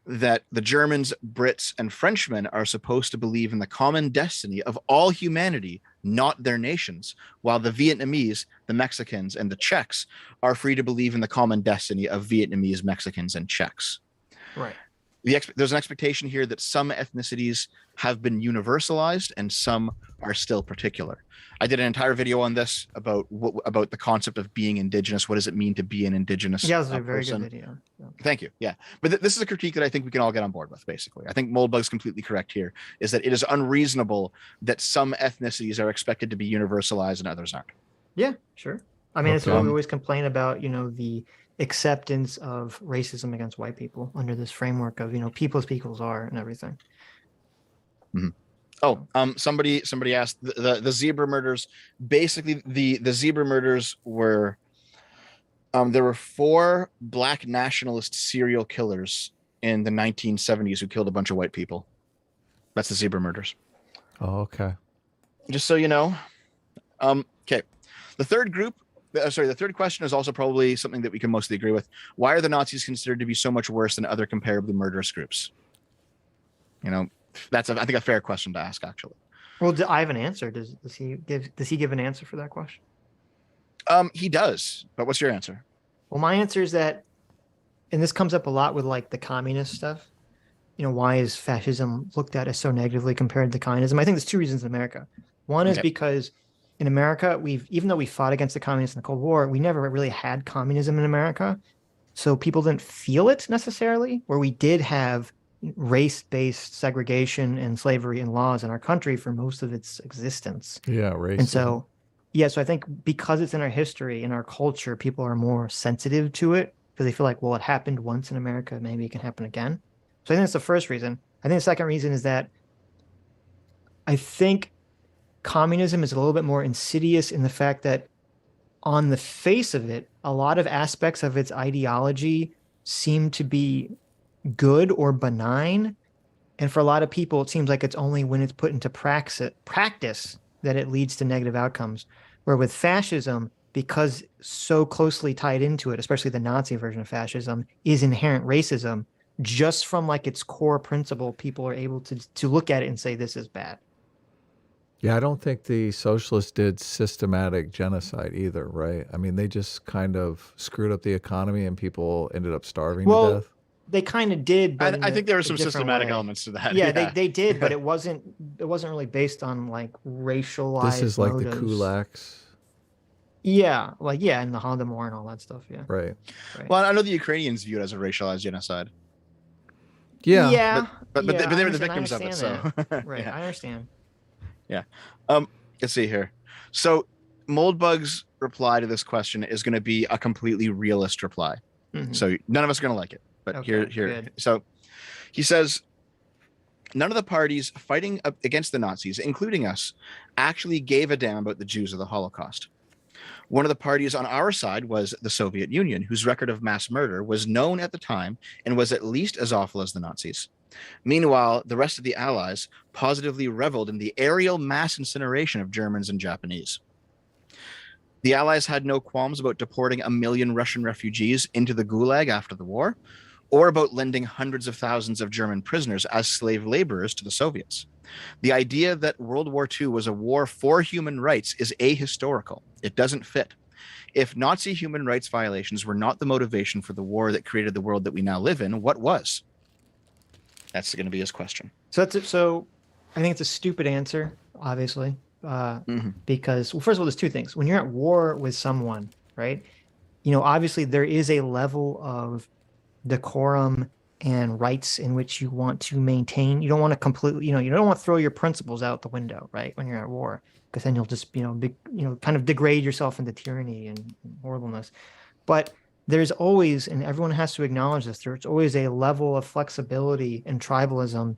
that the Germans, Brits, and Frenchmen are supposed to believe in the common destiny of all humanity, not their nations, while the Vietnamese, the Mexicans, and the Czechs are free to believe in the common destiny of Vietnamese, Mexicans, and Czechs. Right. There's an expectation here that some ethnicities have been universalized and some are still particular. I did an entire video on this about the concept of being indigenous. What does it mean to be an indigenous person? Yeah, it was a very good video. Yeah. Thank you. Yeah. But this is a critique that I think we can all get on board with, basically. I think Moldbug's completely correct here, is that it is unreasonable that some ethnicities are expected to be universalized and others aren't. Yeah, sure. I mean, it's what we always complain about, the acceptance of racism against white people under this framework of, people as peoples are and everything. Mm-hmm. Oh, somebody asked the zebra murders. Basically, the zebra murders were, there were 4 black nationalist serial killers in the 1970s who killed a bunch of white people. That's the zebra murders. Oh, okay. Just so you know. Okay. The third question is also probably something that we can mostly agree with. Why are the Nazis considered to be so much worse than other comparably murderous groups? That's I think a fair question to ask, actually. Well, I have an answer. Does he give an answer for that question? He does. But what's your answer? Well, my answer is that, and this comes up a lot with like the communist stuff. Why is fascism looked at as so negatively compared to communism? I think there's 2 reasons in America. One is because in America, even though we fought against the communists in the Cold War, we never really had communism in America. So people didn't feel it necessarily, where we did have race-based segregation and slavery and laws in our country for most of its existence. Yeah, race. And so, so I think because it's in our history, in our culture, people are more sensitive to it because they feel like, well, it happened once in America, maybe it can happen again. So I think that's the first reason. I think the second reason is that I think communism is a little bit more insidious in the fact that on the face of it, a lot of aspects of its ideology seem to be good or benign. And for a lot of people, it seems like it's only when it's put into practice that it leads to negative outcomes. Where with fascism, because so closely tied into it, especially the Nazi version of fascism, is inherent racism, just from like its core principle, people are able to look at it and say, this is bad. Yeah, I don't think the socialists did systematic genocide either, right? I mean, they just kind of screwed up the economy and people ended up starving to death. They kind of did, but I think there were some systematic elements to that. Yeah, they did, but it wasn't really based on like racialized This is like motives. the kulaks. Yeah, and the Holodomor and all that stuff. Yeah. Right. Well, I know the Ukrainians view it as a racialized genocide. Yeah. But they were the victims of it. So right, I understand. Yeah. Let's see here. So Moldbug's reply to this question is going to be a completely realist reply. Mm-hmm. So none of us are going to like it. But okay, here. Good. So he says, none of the parties fighting against the Nazis, including us, actually gave a damn about the Jews of the Holocaust. One of the parties on our side was the Soviet Union, whose record of mass murder was known at the time and was at least as awful as the Nazis. Meanwhile, the rest of the Allies positively reveled in the aerial mass incineration of Germans and Japanese. The Allies had no qualms about deporting 1 million Russian refugees into the Gulag after the war, or about lending hundreds of thousands of German prisoners as slave laborers to the Soviets. The idea that World War II was a war for human rights is ahistorical. It doesn't fit. If Nazi human rights violations were not the motivation for the war that created the world that we now live in, what was? That's going to be his question. So I think it's a stupid answer, obviously, because, well, first of all, there's 2 things. When you're at war with someone, right, obviously there is a level of decorum and rights in which you want to maintain. You don't want to completely, you don't want to throw your principles out the window, right, when you're at war, because then you'll just, kind of degrade yourself into tyranny and horribleness. But there's always, and everyone has to acknowledge this, there's always a level of flexibility and tribalism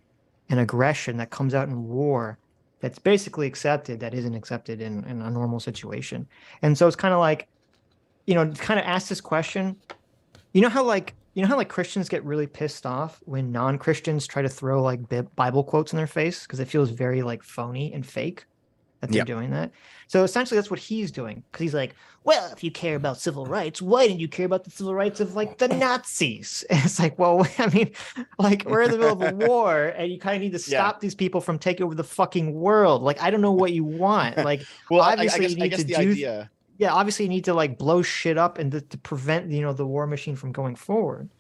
and aggression that comes out in war that's basically accepted, that isn't accepted in a normal situation. And so it's kind of like, kind of ask this question, how Christians get really pissed off when non-Christians try to throw like Bible quotes in their face because it feels very like phony and fake that they're doing that. So essentially that's what he's doing, because he's like, well, if you care about civil rights, why didn't you care about the civil rights of like the Nazis? And it's like, well, I mean, like we're in the middle of a war and you kind of need to stop these people from taking over the fucking world. Like, I don't know what you want. Like, well, obviously I guess the idea. Yeah, obviously you need to like blow shit up and to prevent, the war machine from going forward.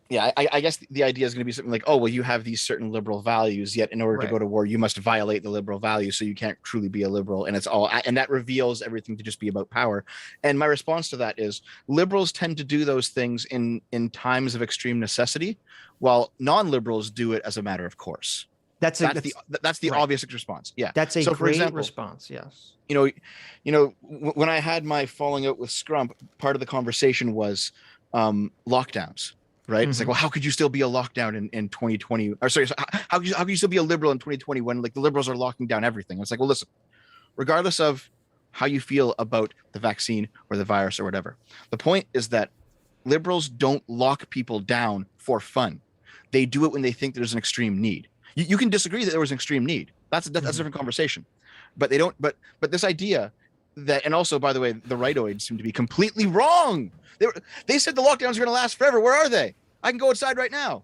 Yeah, I guess the idea is going to be something like, oh, well, you have these certain liberal values, yet in order to go to war, you must violate the liberal values, so you can't truly be a liberal. And that reveals everything to just be about power. And my response to that is liberals tend to do those things in times of extreme necessity, while non-liberals do it as a matter of course. That's the obvious response. Yeah, that's a great response. Yes. When I had my falling out with Scrump, part of the conversation was lockdowns. Right. It's like, well, how could you still be a lockdown in 2020? Or sorry, how could you still be a liberal in 2020 when like the liberals are locking down everything? It's like, well, listen, regardless of how you feel about the vaccine or the virus or whatever, the point is that liberals don't lock people down for fun. They do it when they think there's an extreme need. You can disagree that there was an extreme need. That's a different conversation. But they don't. But this idea that, and also, by the way, the rightoids seem to be completely wrong. They said the lockdowns are going to last forever. Where are they? I can go outside right now.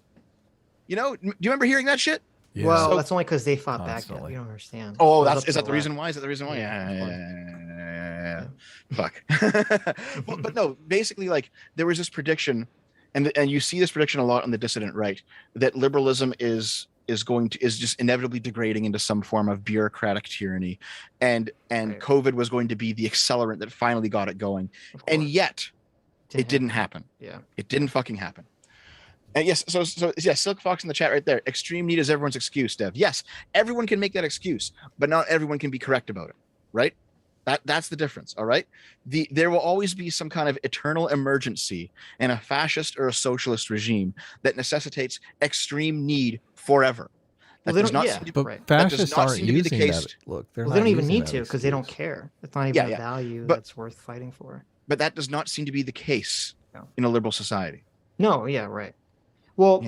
Do you remember hearing that shit? Yeah. Well, that's only because they fought back. You don't understand. Oh, is that the reason why? Is that the reason why? Yeah. Fuck. but no, basically, like there was this prediction, and you see this prediction a lot on the dissident right, that liberalism is just inevitably degrading into some form of bureaucratic tyranny, and right. COVID was going to be the accelerant that finally got it going, and yet it didn't happen. Yeah, it didn't fucking happen. And yes, so Silk Fox in the chat right there. Extreme need is everyone's excuse, Dev. Yes, everyone can make that excuse, but not everyone can be correct about it, right? That's the difference, all right? There will always be some kind of eternal emergency in a fascist or a socialist regime that necessitates extreme need forever. That does not seem to, but fascists aren't using that. Look, they don't even need to because they don't care. It's not even a value that's worth fighting for. But that does not seem to be the case in a liberal society. No, yeah, right. Well,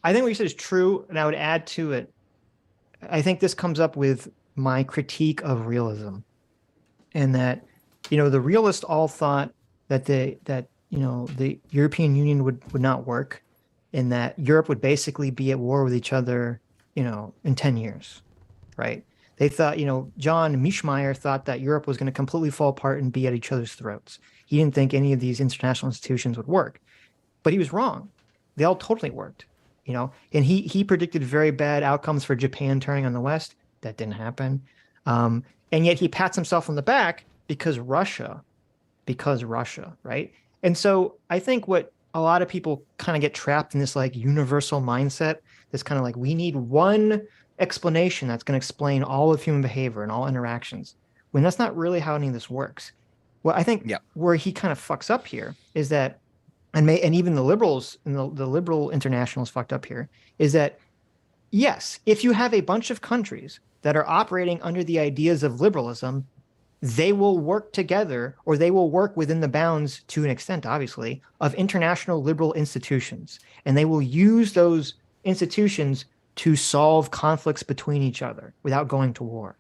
I think what you said is true, and I would add to it. I think this comes up with my critique of realism, and that, the realists all thought that the European Union would not work, and that Europe would basically be at war with each other, in 10 years, right? They thought, John Mischmeyer thought that Europe was going to completely fall apart and be at each other's throats. He didn't think any of these international institutions would work, but he was wrong. They all totally worked, and he predicted very bad outcomes for Japan turning on the West. That didn't happen. And yet he pats himself on the back because Russia, right? And so I think what a lot of people kind of get trapped in this like universal mindset, this kind of like, we need one explanation that's going to explain all of human behavior and all interactions, when that's not really how any of this works. Well, I think where he kind of fucks up here is that, and even the liberals and the liberal internationals fucked up here, is that, yes, if you have a bunch of countries that are operating under the ideas of liberalism, they will work together, or they will work within the bounds, to an extent, obviously, of international liberal institutions. And they will use those institutions to solve conflicts between each other without going to war.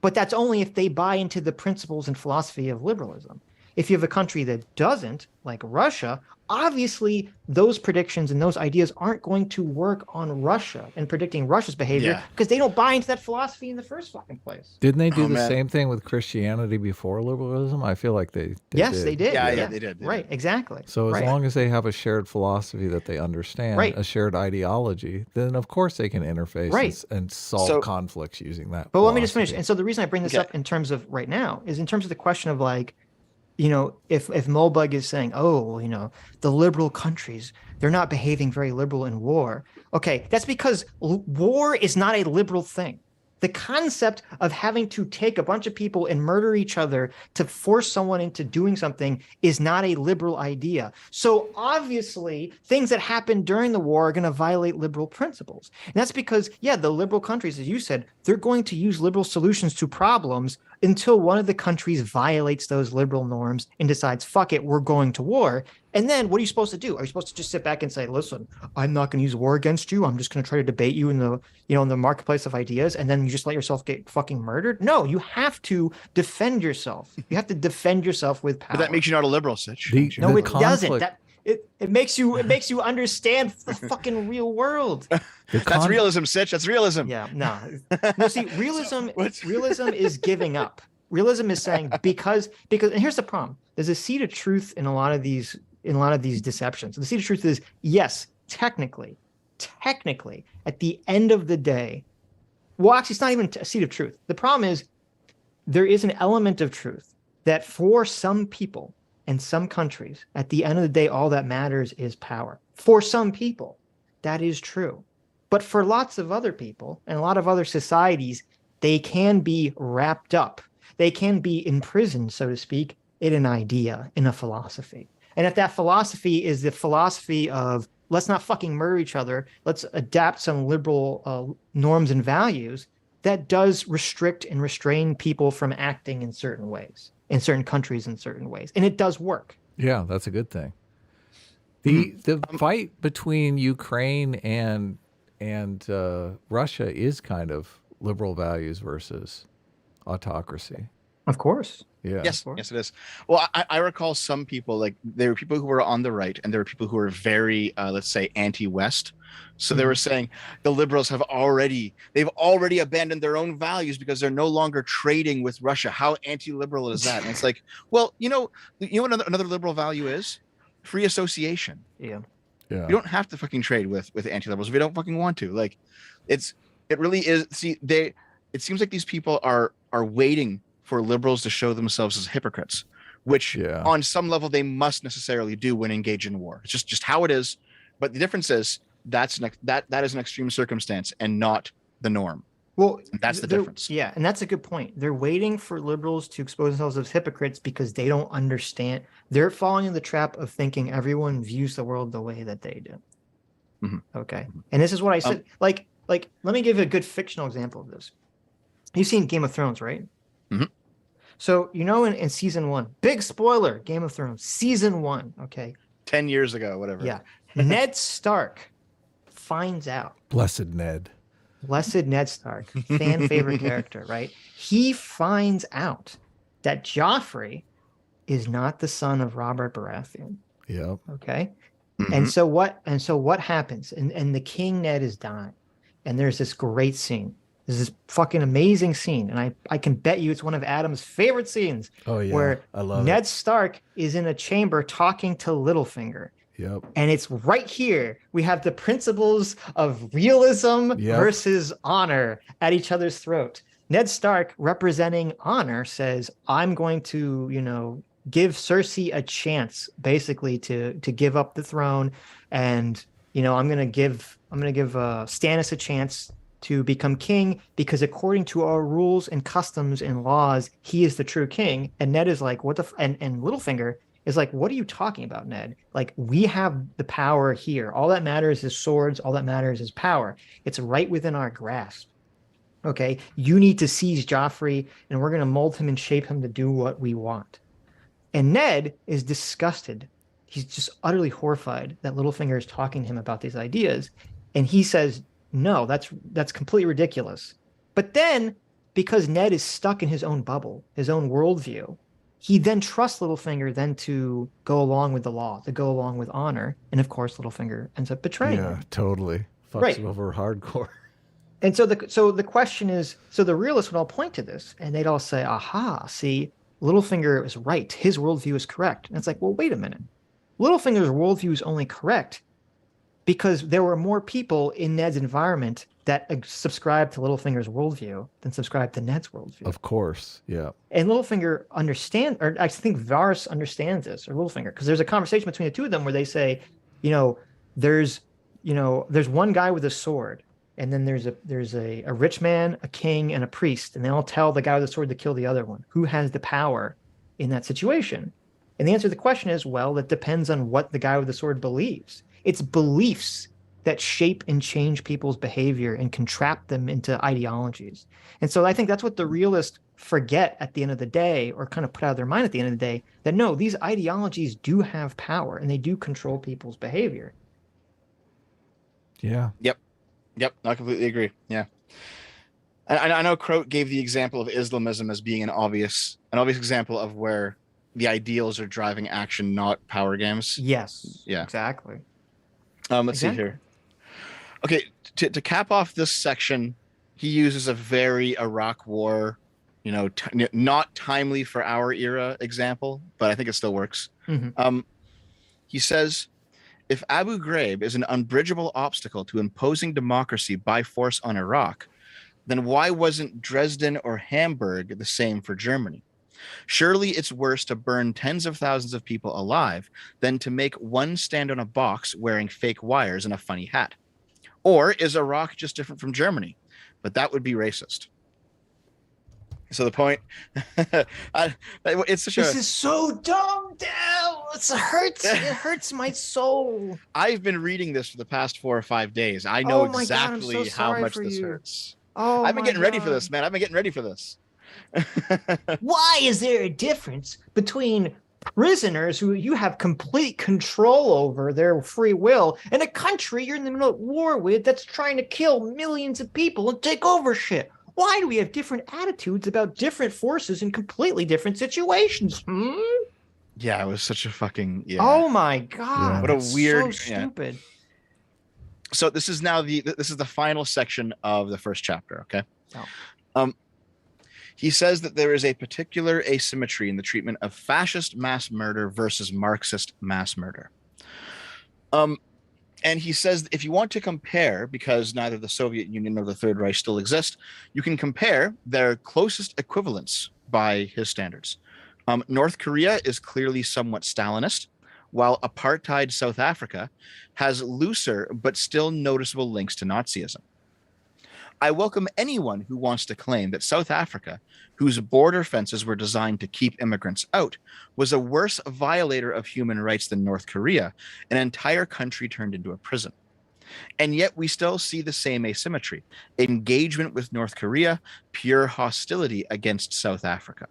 But that's only if they buy into the principles and philosophy of liberalism. If you have a country that doesn't, like Russia, obviously those predictions and those ideas aren't going to work on Russia and predicting Russia's behavior, because they don't buy into that philosophy in the first fucking place. Didn't they do the same thing with Christianity before liberalism? I feel like they did. They did. Yeah, they did. Right, exactly. So as long as they have a shared philosophy that they understand, a shared ideology, then of course they can interface and solve conflicts using that. But let me just finish. And so the reason I bring this up in terms of right now is in terms of the question of like, if Moldbug is saying, the liberal countries, they're not behaving very liberal in war. Okay, that's because war is not a liberal thing. The concept of having to take a bunch of people and murder each other to force someone into doing something is not a liberal idea. So obviously, things that happen during the war are going to violate liberal principles. And that's because, the liberal countries, as you said, they're going to use liberal solutions to problems until one of the countries violates those liberal norms and decides, fuck it, we're going to war. And then what are you supposed to do? Are you supposed to just sit back and say, listen, I'm not going to use war against you. I'm just going to try to debate you in the, in the marketplace of ideas. And then you just let yourself get fucking murdered? No, you have to defend yourself. You have to defend yourself with power. But that makes you not a liberal, Sitch. No, it doesn't. It makes you understand the fucking real world. That's realism, Sitch. That's realism. Yeah, no. See, realism is giving up. Realism is saying because and here's the problem. There's a seed of truth in a lot of these deceptions. The seed of truth is, yes, technically, at the end of the day, well, actually, it's not even a seed of truth. The problem is there is an element of truth that for some people and some countries, at the end of the day, all that matters is power. For some people, that is true. But for lots of other people and a lot of other societies, they can be wrapped up. They can be imprisoned, so to speak, in an idea, in a philosophy. And if that philosophy is the philosophy of let's not fucking murder each other, let's adapt some liberal norms and values, that does restrict and restrain people from acting in certain ways, in certain countries in certain ways. And it does work. Yeah, that's a good thing. The fight between Ukraine and Russia is kind of liberal values versus autocracy. Of course. Yeah. Yes, yes, it is. Well, I recall some people, like there were people who were on the right and there were people who were very, let's say, anti-West. So they were saying the liberals they've already abandoned their own values because they're no longer trading with Russia. How anti-liberal is that? And it's like, well, you know what another liberal value is? Free association. Yeah. Yeah. You don't have to fucking trade with anti-liberals if you don't fucking want to. Like, it really is. See, it seems like these people are waiting for liberals to show themselves as hypocrites, which on some level they must necessarily do when engaged in war. It's just how it is. But the difference is that is an extreme circumstance and not the norm. Well, and that's the difference. Yeah, and that's a good point. They're waiting for liberals to expose themselves as hypocrites because they don't understand. They're falling in the trap of thinking everyone views the world the way that they do. Mm-hmm. Okay, and this is what I said. Like, let me give you a good fictional example of this. You've seen Game of Thrones, right? Mm-hmm. So in season 1, big spoiler, Game of Thrones, season 1. Okay, 10 years ago, whatever. Yeah, Ned Stark finds out. Blessed Ned Stark, fan favorite character, right? He finds out that Joffrey is not the son of Robert Baratheon. Yep. Okay. Mm-hmm. And so what happens? And the King Ned is dying. And there's this great scene. There's this fucking amazing scene. And I can bet you it's one of Adam's favorite scenes. Oh, yeah. Where I love Ned Stark is in a chamber talking to Littlefinger. Yep. And it's right here. We have the principles of realism versus honor at each other's throat. Ned Stark, representing honor, says, I'm going to, give Cersei a chance, basically, to give up the throne. And, I'm going to give Stannis a chance to become king because according to our rules and customs and laws, he is the true king. And Ned is like, what the and Littlefinger is like, what are you talking about, Ned? Like, we have the power here. All that matters is swords. All that matters is power. It's right within our grasp. Okay, you need to seize Joffrey, and we're going to mold him and shape him to do what we want. And Ned is disgusted. He's just utterly horrified that Littlefinger is talking to him about these ideas. And he says, no, that's completely ridiculous. But then, because Ned is stuck in his own bubble, his own worldview, he then trusts Littlefinger then to go along with the law, to go along with honor. And of course, Littlefinger ends up betraying him. Yeah, totally. Fucks him over hardcore. And so the question is, so the realists would all point to this and they'd all say, aha, see, Littlefinger is right. His worldview is correct. And it's like, well, wait a minute. Littlefinger's worldview is only correct because there were more people in Ned's environment that subscribed to Littlefinger's worldview than subscribed to Ned's worldview. Of course, yeah. And Littlefinger understands, or I think Varys understands this, or Littlefinger, because there's a conversation between the two of them where they say, there's one guy with a sword, and then there's a rich man, a king, and a priest, and they all tell the guy with the sword to kill the other one. Who has the power in that situation? And the answer to the question is, well, that depends on what the guy with the sword believes. It's beliefs that shape and change people's behavior and can trap them into ideologies. And so I think that's what the realists forget at the end of the day, or kind of put out of their mind at the end of the day, that no, these ideologies do have power and they do control people's behavior. Yeah. Yep, I completely agree. Yeah. And I know Croat gave the example of Islamism as being an obvious example of where the ideals are driving action, not power games. Yes. Yeah. Exactly. Let's see here. Okay, to cap off this section, he uses a very Iraq War, not timely for our era example, but I think it still works. Mm-hmm. He says, if Abu Ghraib is an unbridgeable obstacle to imposing democracy by force on Iraq, then why wasn't Dresden or Hamburg the same for Germany? Surely it's worse to burn tens of thousands of people alive than to make one stand on a box wearing fake wires and a funny hat. Or is Iraq just different from Germany? But that would be racist. So the point, it's such this is so dumb, Dale. It hurts my soul. I've been reading this for the past 4 or 5 days. I know exactly how much this hurts. Oh, I've been getting ready for this, man. I've been getting ready for this. Why is there a difference between prisoners who you have complete control over their free will and a country you're in the middle of war with that's trying to kill millions of people and take over shit? Why do we have different attitudes about different forces in completely different situations? Yeah, it was such a fucking Oh my god! What a weird, so stupid. So this is now this is the final section of the first chapter. Okay. Oh. He says that there is a particular asymmetry in the treatment of fascist mass murder versus Marxist mass murder. And he says if you want to compare, because neither the Soviet Union nor the Third Reich still exist, you can compare their closest equivalents by his standards. North Korea is clearly somewhat Stalinist, while apartheid South Africa has looser but still noticeable links to Nazism. I welcome anyone who wants to claim that South Africa, whose border fences were designed to keep immigrants out, was a worse violator of human rights than North Korea, an entire country turned into a prison. And yet we still see the same asymmetry: engagement with North Korea, pure hostility against South Africa.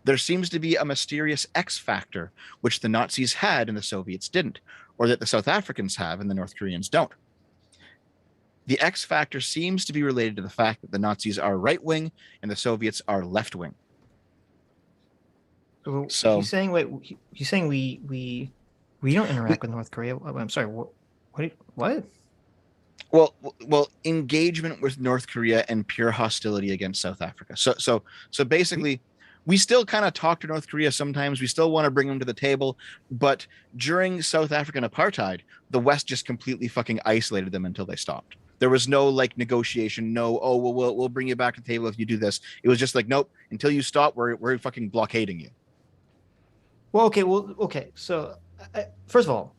There seems to be a mysterious X factor, which the Nazis had and the Soviets didn't, or that the South Africans have and the North Koreans don't. The X factor seems to be related to the fact that the Nazis are right-wing and the Soviets are left-wing. So you're saying we don't interact with North Korea? I'm sorry. What? Well, engagement with North Korea and pure hostility against South Africa. So basically, we still kind of talk to North Korea sometimes. We still want to bring them to the table, but during South African apartheid, the West just completely fucking isolated them until they stopped. There was no like negotiation. No, oh well, we'll bring you back to the table if you do this. It was just like, nope. Until you stop, we're fucking blockading you. Well, okay. So, first of all,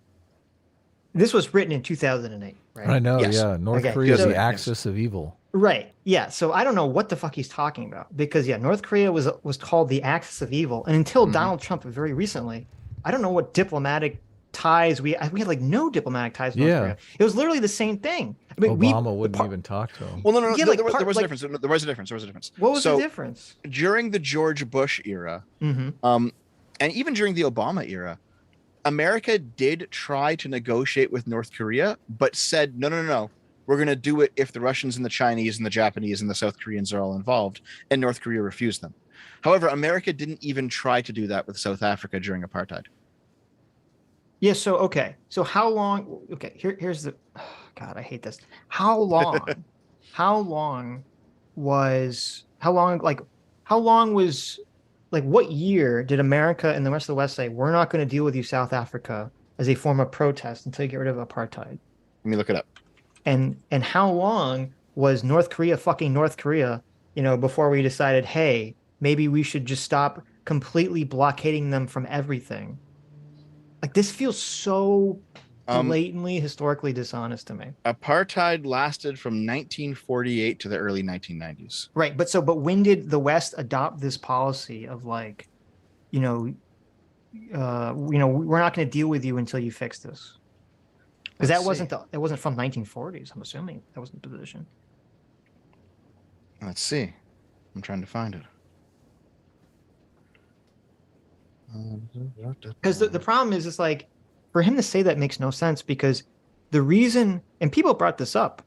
this was written in 2008, right? I know. Yes. Yeah, North Korea is the axis of evil. Right. Yeah. So I don't know what the fuck he's talking about, because North Korea was called the axis of evil, and until Donald Trump very recently, I don't know what diplomatic ties we had. Like no diplomatic ties with North Korea. It was literally the same thing. I mean, Obama wouldn't even talk to him. Well, no. There was a difference. There was a difference. What was the difference? During the George Bush era, and even during the Obama era, America did try to negotiate with North Korea, but said, no. We're going to do it if the Russians and the Chinese and the Japanese and the South Koreans are all involved, and North Korea refused them. However, America didn't even try to do that with South Africa during apartheid. Yeah. So how long? Okay. Here's the. Oh, God, I hate this. How long was what year did America and the rest of the West say, we're not going to deal with you, South Africa, as a form of protest until you get rid of apartheid? Let me look it up. And how long was North Korea fucking North Korea, before we decided, hey, maybe we should just stop completely blockading them from everything? Like, this feels so blatantly historically dishonest to me. Apartheid lasted from 1948 to the early 1990s. Right, but when did the West adopt this policy of like, we're not going to deal with you until you fix this? Because that wasn't from 1940s. I'm assuming that wasn't the position. Let's see. I'm trying to find it. Because the problem is, it's like, for him to say that makes no sense, because the reason, and people brought this up,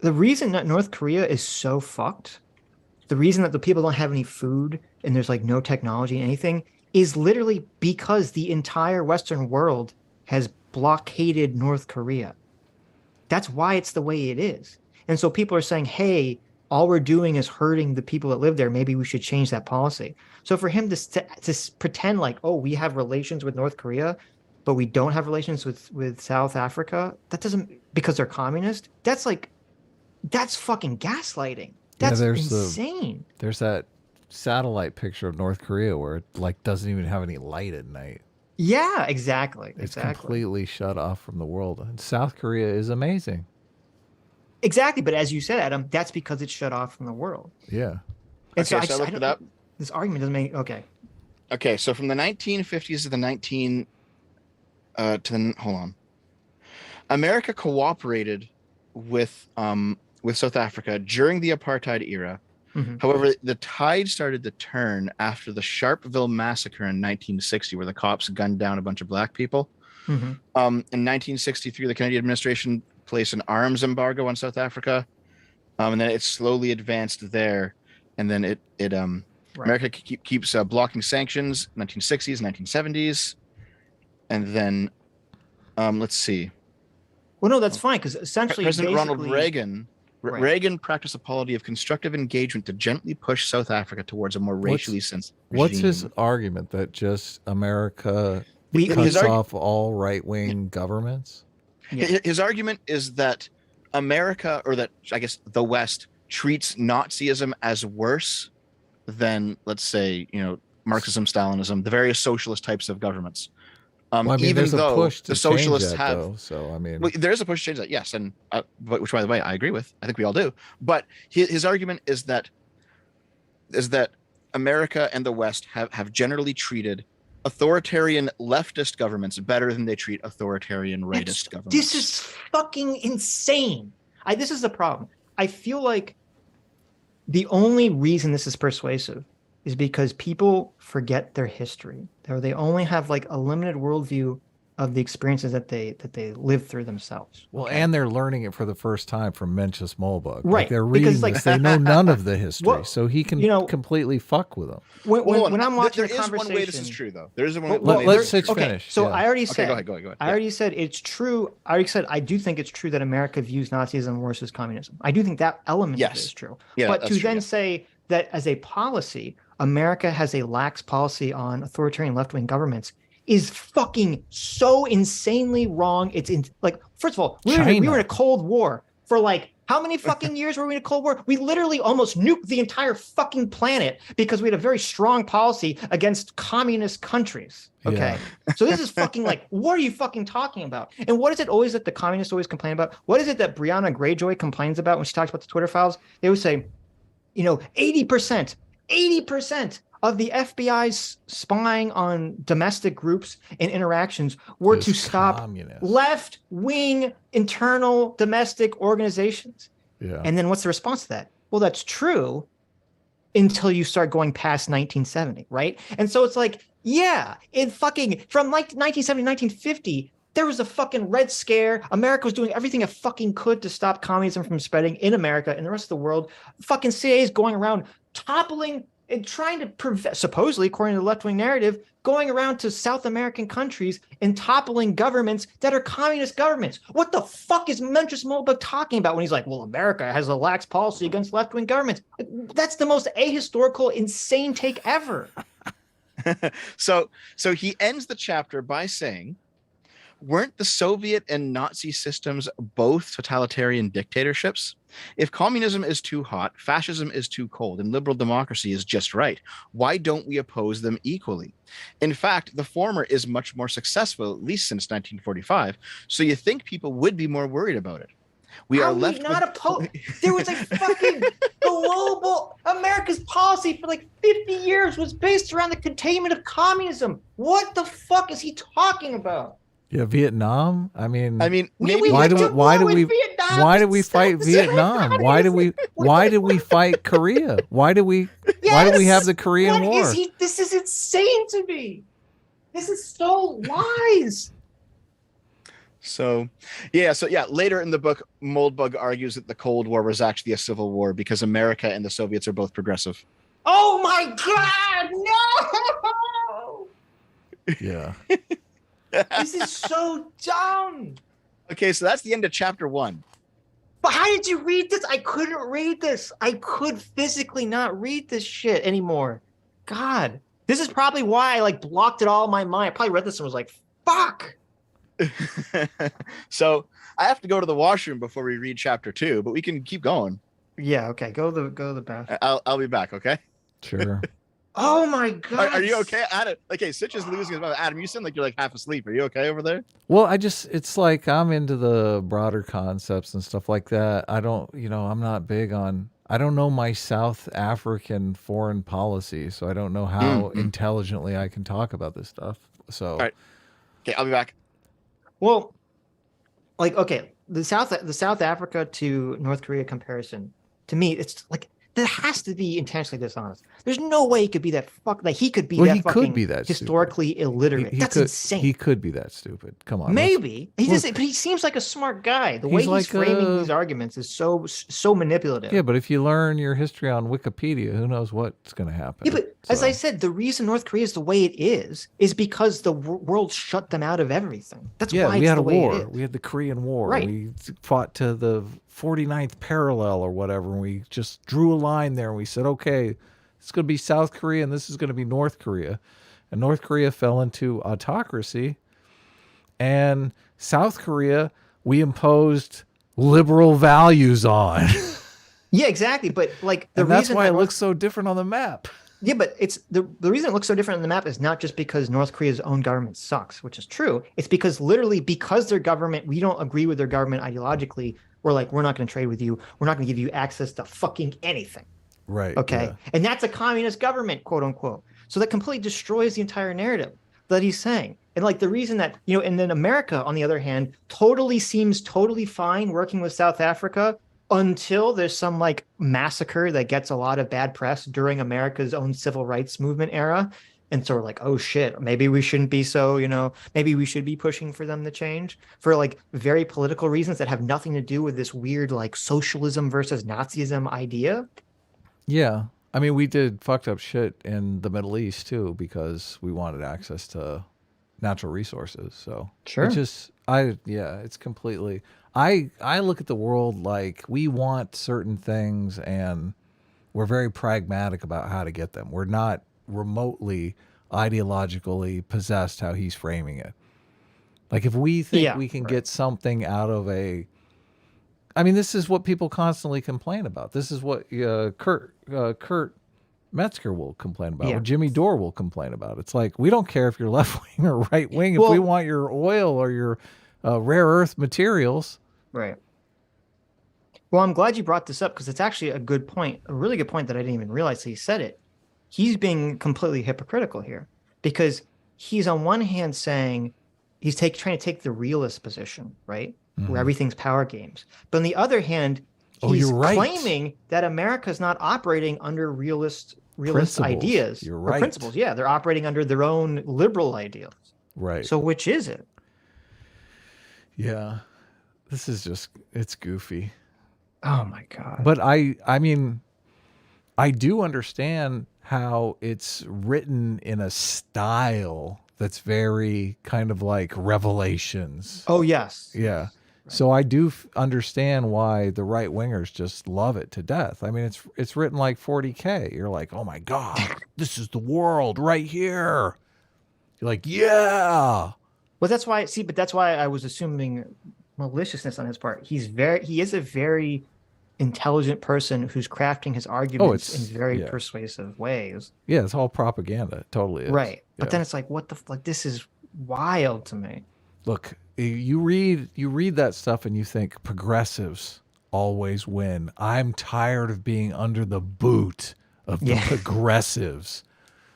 the reason that North Korea is so fucked, the reason that the people don't have any food and there's like no technology and anything, is literally because the entire Western world has blockaded North Korea. That's why it's the way it is. And so people are saying, hey, all we're doing is hurting the people that live there. Maybe we should change that policy. So for him to pretend like, oh, we have relations with North Korea, but we don't have relations with South Africa, that doesn't, because they're communist, that's fucking gaslighting. That's insane. There's that satellite picture of North Korea where it like doesn't even have any light at night. Yeah, exactly. It's completely shut off from the world. And South Korea is amazing. Exactly, but as you said, Adam, that's because it's shut off from the world. Yeah. And okay, so I looked it up. This argument doesn't make okay. Okay, so from the 1950s to the hold on. America cooperated with South Africa during the apartheid era. Mm-hmm. However, the tide started to turn after the Sharpeville massacre in 1960, where the cops gunned down a bunch of black people. Mm-hmm. In 1963, the Kennedy administration placed an arms embargo on South Africa, and then it slowly advanced there, and then America keeps blocking sanctions. 1960s, 1970s, and then let's see. Well, no, that's fine because essentially President Ronald Reagan. Reagan practiced a policy of constructive engagement to gently push South Africa towards a more racially sensitive regime. What's his argument that just America cuts off all right-wing governments? Yeah. His argument is that America, or that I guess the West, treats Nazism as worse than, let's say, Marxism, Stalinism, the various socialist types of governments. Well, I mean, even though push the socialists have, though, so I mean, there is a push to change that, yes, and which, by the way, I agree with. I think we all do. But his argument is that America and the West have generally treated authoritarian leftist governments better than they treat authoritarian rightist governments. This is fucking insane. This is the problem. I feel like the only reason this is persuasive is because people forget their history. Or they only have like a limited worldview of the experiences that they live through themselves. Well, and they're learning it for the first time from Mencius Moldbug. Right. Like they're reading this. They know none of the history, so he can completely fuck with them. When I'm watching there is one way this is true, though. There is one way. Let's finish. So I already said. Go ahead. I already said it's true. I already said I do think it's true that America views Nazism versus communism. I do think that element of it is true. Yeah, but to then say that as a policy, America has a lax policy on authoritarian left-wing governments is fucking so insanely wrong. It's first of all, we were in a Cold War for like how many fucking years were we in a Cold War? We literally almost nuked the entire fucking planet because we had a very strong policy against communist countries. Okay. Yeah. So this is fucking like, what are you fucking talking about? And what is it always that the communists always complain about? What is it that Brianna Greyjoy complains about when she talks about the Twitter files? They always say, 80% of the FBI's spying on domestic groups and interactions were to stop left-wing internal domestic organizations. Yeah. And then what's the response to that? Well, that's true until you start going past 1970, right? And so it's like, yeah, in fucking from like 1970, 1950, there was a fucking Red Scare. America was doing everything it fucking could to stop communism from spreading in America and the rest of the world. Fucking CIA is going around toppling and trying to prevent, supposedly, according to the left-wing narrative, going around to South American countries and toppling governments that are communist governments. What the fuck is Mencius Moldbug talking about when he's like, well, America has a lax policy against left-wing governments? That's the most ahistorical, insane take ever. So he ends the chapter by saying, weren't the Soviet and Nazi systems both totalitarian dictatorships? If communism is too hot, fascism is too cold, and liberal democracy is just right, why don't we oppose them equally? In fact, the former is much more successful, at least since 1945, so you think people would be more worried about it. We are left not opposed. There was a fucking global America's policy for like 50 years was based around the containment of communism. What the fuck is he talking about? Yeah, Vietnam. I mean, maybe why do we fight Vietnam? Why do we fight Korea? Why do we have the Korean War? This is insane to me. This is so lies. So later in the book, Moldbug argues that the Cold War was actually a civil war because America and the Soviets are both progressive. Oh my God, no! Yeah. This is so dumb. Okay, so that's the end of chapter 1. But how did you read this? I couldn't read this. I could physically not read this shit anymore. God, this is probably why I blocked it all in my mind. I probably read this and was like, fuck. So I have to go to the washroom before we read chapter 2, but we can keep going. Yeah, okay. Go to the bathroom. I'll be back, okay? Sure. Oh my God. Are you okay, Adam? Okay, Sitch is losing his mind. Adam, you sound like you're like half asleep. Are you okay over there? Well, it's like I'm into the broader concepts and stuff like that. I don't, I'm not big on, I don't know my South African foreign policy, so I don't know how intelligently I can talk about this stuff. So, all right. Okay, I'll be back. Well, like, okay, the South Africa to North Korea comparison, to me, it's like, that has to be intentionally dishonest. There's no way he could be that he could be that historically stupid. Illiterate. That's insane. He could be that stupid. Come on. Maybe. But he seems like a smart guy. The way he's framing these arguments is so manipulative. Yeah, but if you learn your history on Wikipedia, who knows what's going to happen. Yeah, but as I said, the reason North Korea is the way it is because the world shut them out of everything. That's why we it's had the a way war. it is. We had the Korean War. Right. We fought to the 49th parallel or whatever, and we just drew a line there, and we said, okay, it's going to be South Korea, and this is going to be North Korea. And North Korea fell into autocracy, and South Korea we imposed liberal values on. Yeah, exactly. But like that's why it looks so different on the map. Yeah, but it's the reason it looks so different on the map is not just because North Korea's own government sucks, which is true. It's because their government, we don't agree with their government ideologically. We're like, we're not going to trade with you. We're not going to give you access to fucking anything. Right. Okay. Yeah. And that's a communist government, quote unquote. So that completely destroys the entire narrative that he's saying. And like the reason that, and then America, on the other hand, seems totally fine working with South Africa until there's some like massacre that gets a lot of bad press during America's own civil rights movement era. And so we're like, oh shit, maybe we shouldn't be so, maybe we should be pushing for them to change for like very political reasons that have nothing to do with this weird like socialism versus Nazism idea. Yeah. I mean, we did fucked up shit in the Middle East too, because we wanted access to natural resources. So sure. It's completely, I look at the world like we want certain things and we're very pragmatic about how to get them. We're not remotely ideologically possessed how he's framing it. Like if we think we can get something out of this is what people constantly complain about. This is what Kurt Metzger will complain about. What Jimmy Dore will complain about. It's like, we don't care if you're left wing or right wing. If we want your oil or your rare earth materials. Right. Well, I'm glad you brought this up because it's actually a good point, a really good point that I didn't even realize he said it. He's being completely hypocritical here because he's on one hand saying he's trying to take the realist position, right? Where everything's power games. But on the other hand, he's claiming that America is not operating under realist ideas or principles. Yeah, they're operating under their own liberal ideals. Right. So which is it? Yeah. This is just, it's goofy. Oh my God. But I mean, I do understand how it's written in a style that's very kind of like Revelations. Oh, yes. Yeah. Right. So I do understand why the right wingers just love it to death. I mean, it's written like 40K. You're like, oh my God, this is the world right here. You're like, yeah. Well, that's why, but that's why I was assuming maliciousness on his part. He is a very intelligent person who's crafting his arguments in very persuasive ways. Yeah, it's all propaganda. It totally is. Right. But then it's like, what the fuck? This is wild to me. Look, you read that stuff and you think progressives always win. I'm tired of being under the boot of the progressives.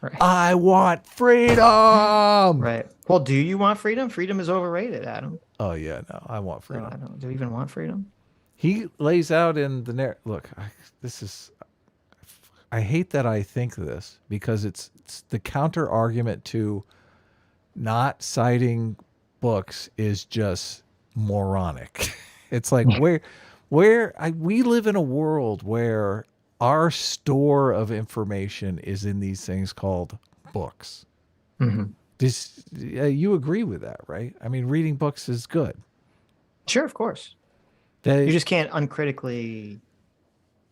Right. I want freedom. Right. Well, do you want freedom? Freedom is overrated, Adam. Oh yeah, no, I want freedom. No, do you even want freedom? He lays out in the look. I hate that I think this because it's the counter argument to not citing books is just moronic. It's like we live in a world where our store of information is in these things called books. Mm-hmm. You agree with that, right? I mean, reading books is good. Sure, of course. You just can't uncritically.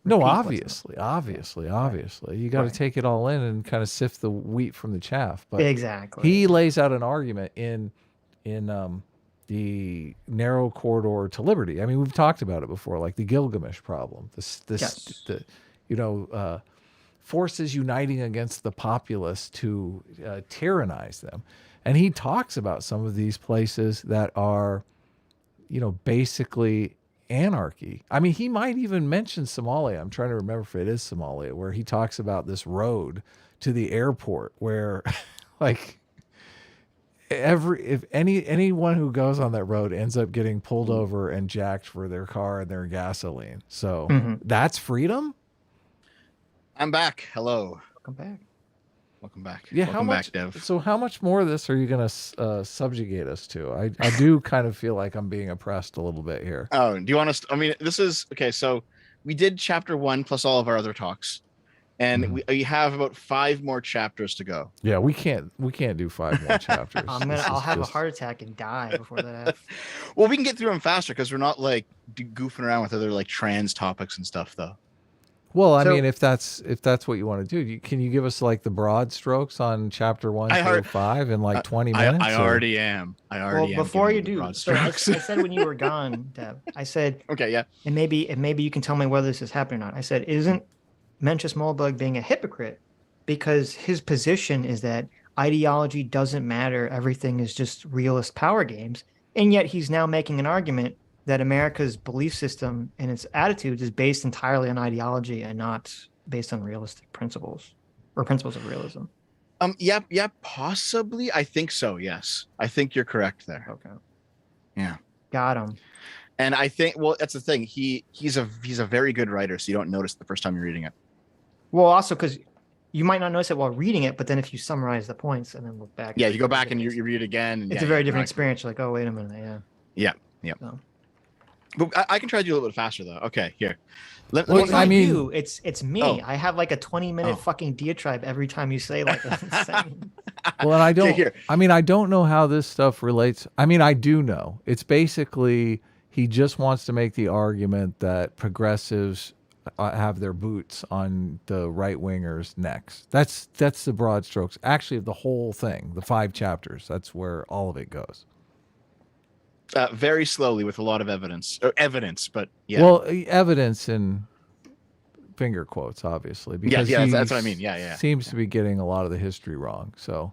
No, obviously. You got to take it all in and kind of sift the wheat from the chaff. But exactly. He lays out an argument in the narrow corridor to liberty. I mean, we've talked about it before, like the Gilgamesh problem. forces uniting against the populace to tyrannize them. And he talks about some of these places that are, basically anarchy. I mean, he might even mention Somalia. I'm trying to remember if it is Somalia, where he talks about this road to the airport where like if anyone who goes on that road ends up getting pulled over and jacked for their car and their gasoline. So that's freedom. I'm back. Hello. Welcome back. Yeah. Welcome back, Dev. So how much more of this are you going to subjugate us to? I do kind of feel like I'm being oppressed a little bit here. Oh, do you want us? I mean, this is okay. So we did chapter 1 plus all of our other talks, and we have about 5 more chapters to go. Yeah, we can't do 5 more chapters. I'll have a heart attack and die before that. Well, we can get through them faster because we're not like goofing around with other like trans topics and stuff, though. Well, I mean, if that's what you want to do, can you give us like the broad strokes on chapter 1 through 5 in like 20 minutes? I already am. Well, before you do, so I said when you were gone, Deb, I said, okay, yeah, and maybe you can tell me whether this is happening or not. I said, isn't Mencius Moldbug being a hypocrite because his position is that ideology doesn't matter, everything is just realist power games, and yet he's now making an argument that America's belief system and its attitudes is based entirely on ideology and not based on realistic principles or principles of realism. Yeah, possibly. I think so. Yes, I think you're correct there. Okay. Yeah. Got him. And I think, well, that's the thing. He's a very good writer, so you don't notice the first time you're reading it. Well, also because you might not notice it while reading it, but then if you summarize the points and then look back. Yeah, you go back and you read it again. And it's a very different experience. You're like, oh, wait a minute. Yeah. So. But I can try to do a little bit faster though. Okay, here. It's me. Oh. I have like a 20-minute fucking diatribe every time you say like a sentence. Well, and I don't. I don't know how this stuff relates. I mean, I do know. It's basically he just wants to make the argument that progressives have their boots on the right wingers' necks. That's the broad strokes. Actually, the whole thing, the 5 chapters. That's where all of it goes. Very slowly with a lot of evidence, but yeah. Well, evidence in finger quotes, obviously, because that's what I mean. Yeah. Seems to be getting a lot of the history wrong. So,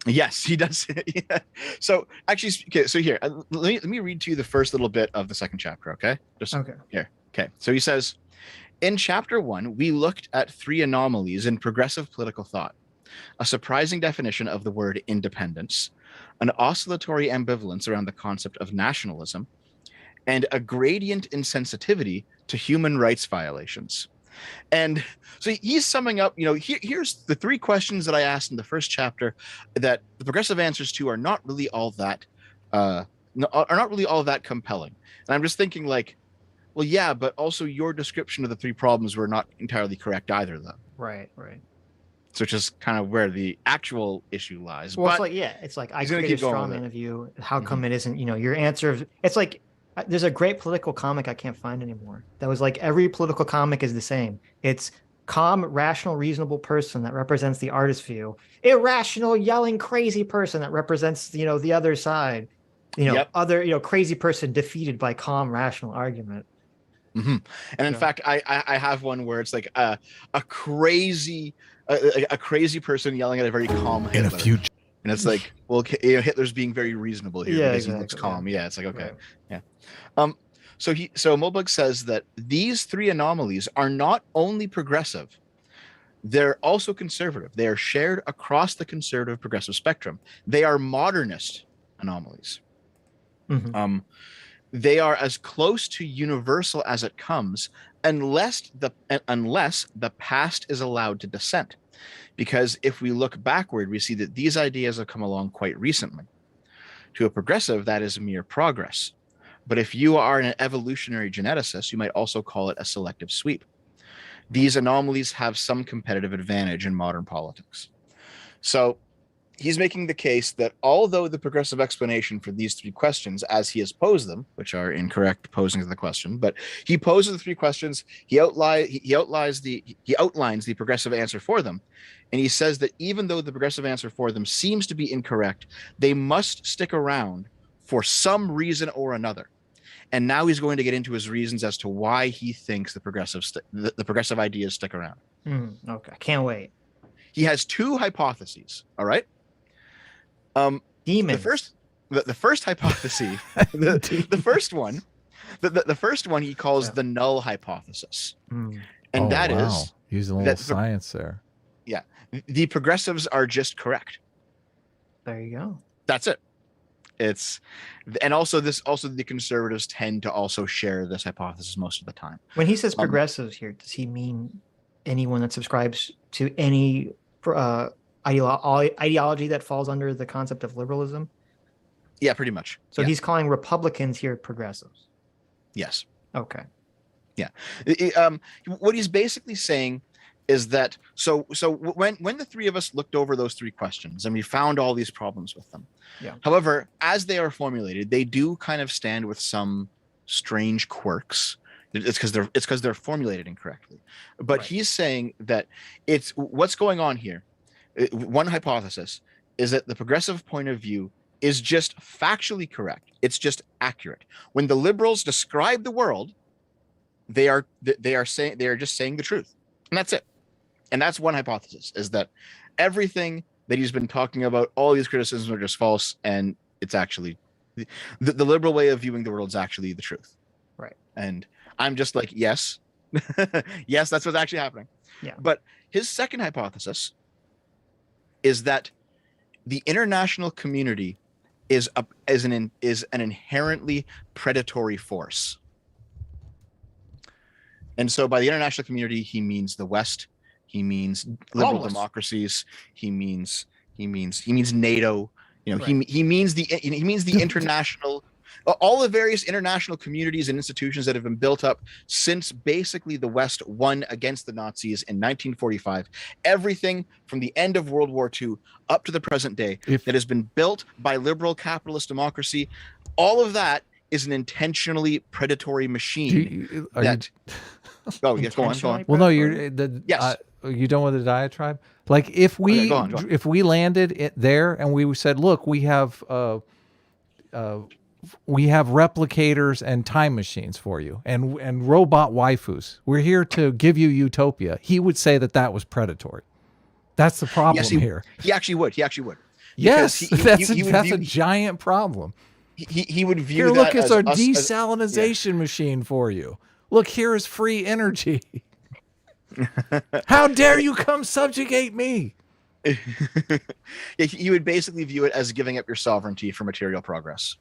yes, he does. Yeah. So actually, okay. So here, let me read to you the first little bit of the second chapter. Okay. Here. Okay. So he says, in chapter 1, we looked at 3 anomalies in progressive political thought: a surprising definition of the word independence, an oscillatory ambivalence around the concept of nationalism, and a gradient insensitivity to human rights violations. And so he's summing up, here's the 3 questions that I asked in the first chapter that the progressive answers to are not really all that compelling. And I'm just thinking like, well, yeah, but also your description of the 3 problems were not entirely correct either, though. Right. So which is kind of where the actual issue lies. Well, but it's like I created a straw man of you. How come it isn't, your answer? It's like there's a great political comic I can't find anymore. That was like every political comic is the same. It's calm, rational, reasonable person that represents the artist view. Irrational, yelling, crazy person that represents, the other side. Other, crazy person defeated by calm, rational argument. Mm-hmm. And in fact, I have one where it's like a crazy person yelling at a very calm Hitler. In a future. And it's like, well, Hitler's being very reasonable here because he looks calm. Yeah, it's like, okay. Right. Yeah. So Moldbug says that these 3 anomalies are not only progressive, they're also conservative. They are shared across the conservative progressive spectrum. They are modernist anomalies. Mm-hmm. They are as close to universal as it comes, unless the past is allowed to dissent. Because if we look backward, we see that these ideas have come along quite recently. To a progressive, that is mere progress. But if you are an evolutionary geneticist, you might also call it a selective sweep. These anomalies have some competitive advantage in modern politics. So he's making the case that although the progressive explanation for these 3 questions, as he has posed them, which are incorrect posings of the question, but he poses the 3 questions, he outlines the progressive answer for them, and he says that even though the progressive answer for them seems to be incorrect, they must stick around for some reason or another. And now he's going to get into his reasons as to why he thinks the progressive ideas stick around. Okay, I can't wait. He has two hypotheses. All right. Demons. The first hypothesis, the first one he calls the null hypothesis, and that is using a little science there. Yeah, the progressives are just correct. There you go. That's it. And also the conservatives tend to also share this hypothesis most of the time. When he says progressives here, does he mean anyone that subscribes to any ideology that falls under the concept of liberalism? Yeah, pretty much. So he's calling Republicans here progressives. Yes. Okay. Yeah. What he's basically saying is that so when the three of us looked over those three questions and we found all these problems with them. Yeah. However, as they are formulated, they do kind of stand with some strange quirks. It's because they're formulated incorrectly. But he's saying that it's what's going on here. One hypothesis is that the progressive point of view is just factually correct. It's just accurate. When the liberals describe the world, they are just saying the truth, and that's it. And that's one hypothesis, is that everything that he's been talking about, all these criticisms are just false, and it's actually the liberal way of viewing the world is actually the truth. Right. And I'm just like, yes, yes, that's what's actually happening. Yeah. But his second hypothesis is that the international community is an inherently predatory force. And so by the international community, he means the West. He means liberal democracies. He means NATO. You know, he means the international, all the various international communities and institutions that have been built up since basically the West won against the Nazis in 1945. Everything from the end of World War II up to the present day that has been built by liberal capitalist democracy, all of that is an intentionally predatory machine. Oh, yes, go on. Well, no, you done with the diatribe? Like if we go on. If we landed there and we said, look, we have replicators and time machines for you and robot waifus. We're here to give you utopia. He would say that was predatory. That's the problem here. He actually would. Yes, that's a giant problem. He would view here, that look, it's our desalinization machine for you. Look, here is free energy. How dare you come subjugate me? You would basically view it as giving up your sovereignty for material progress.